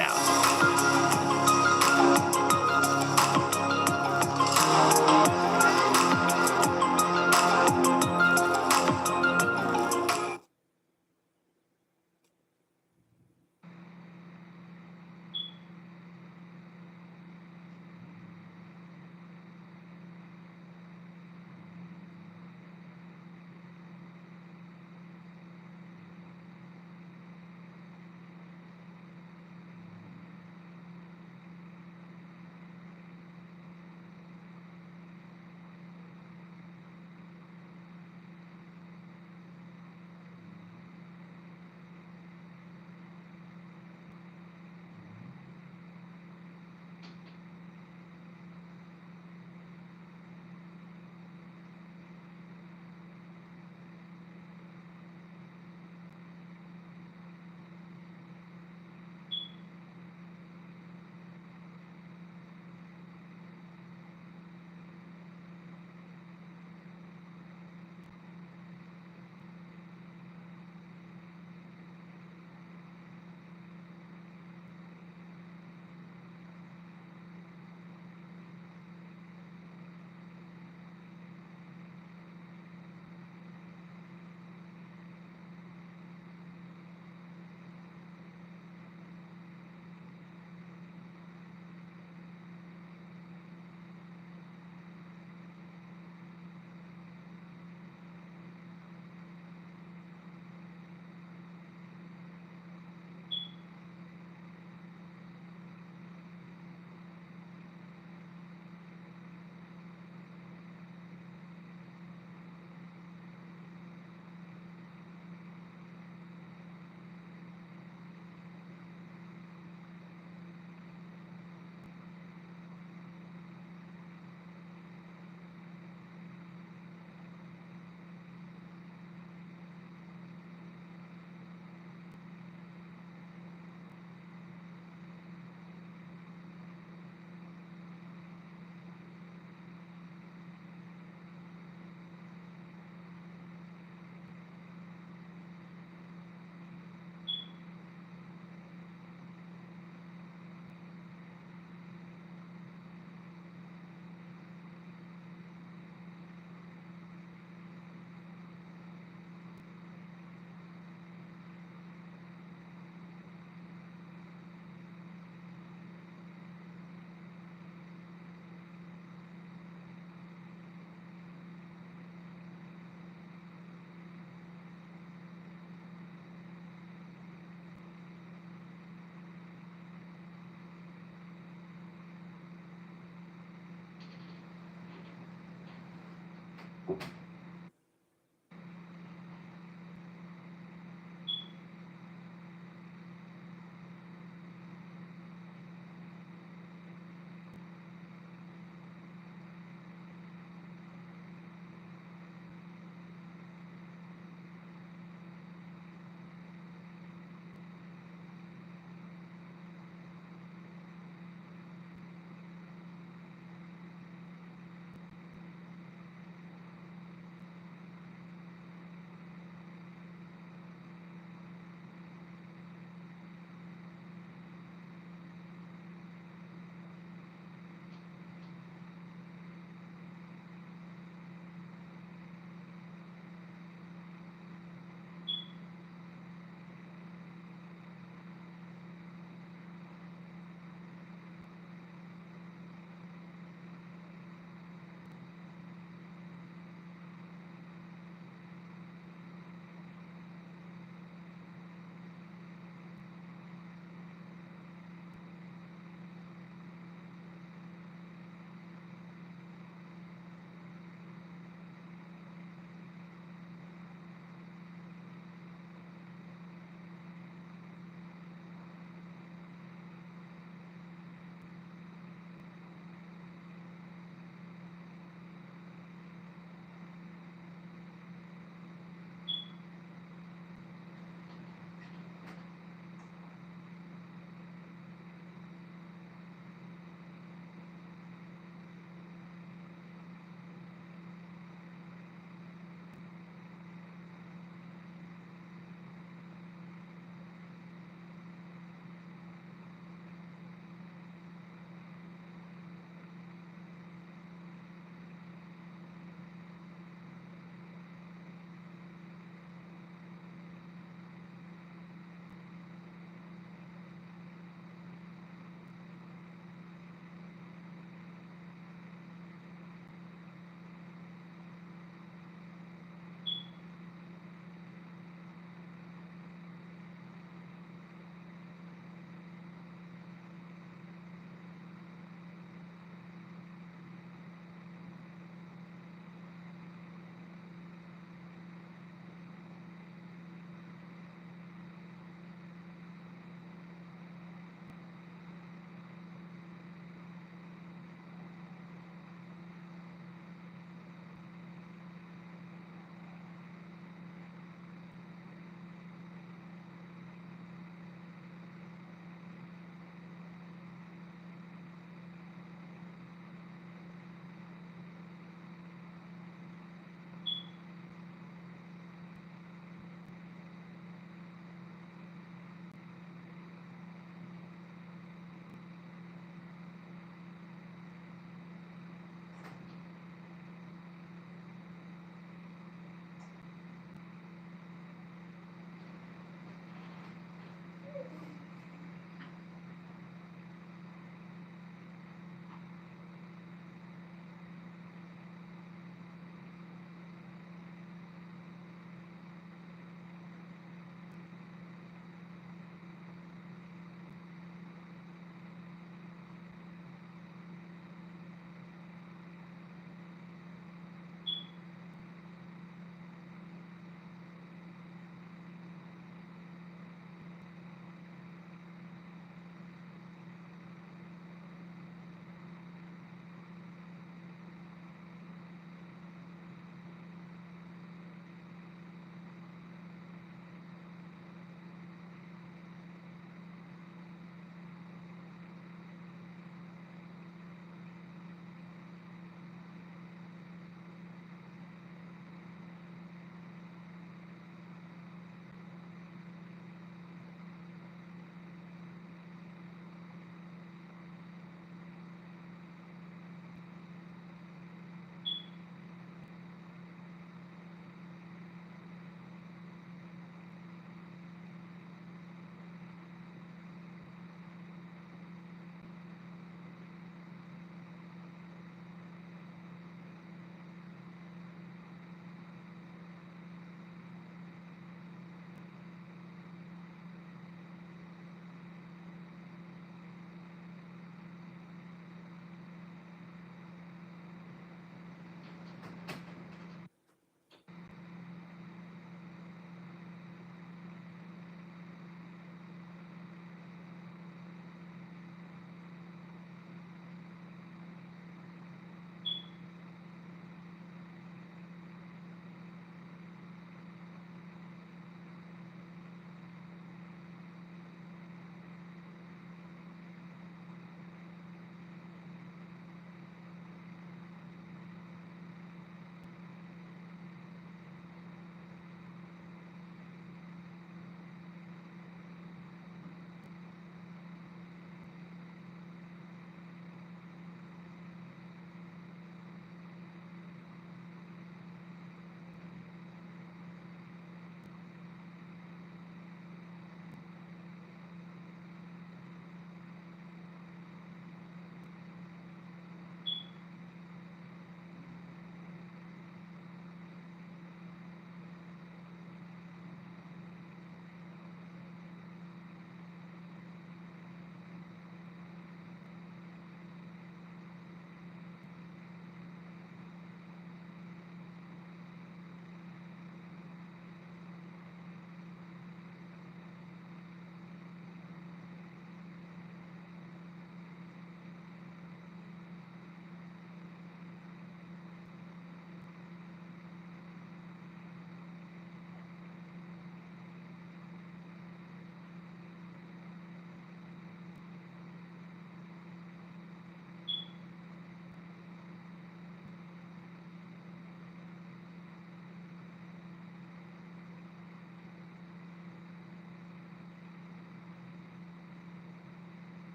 Bye.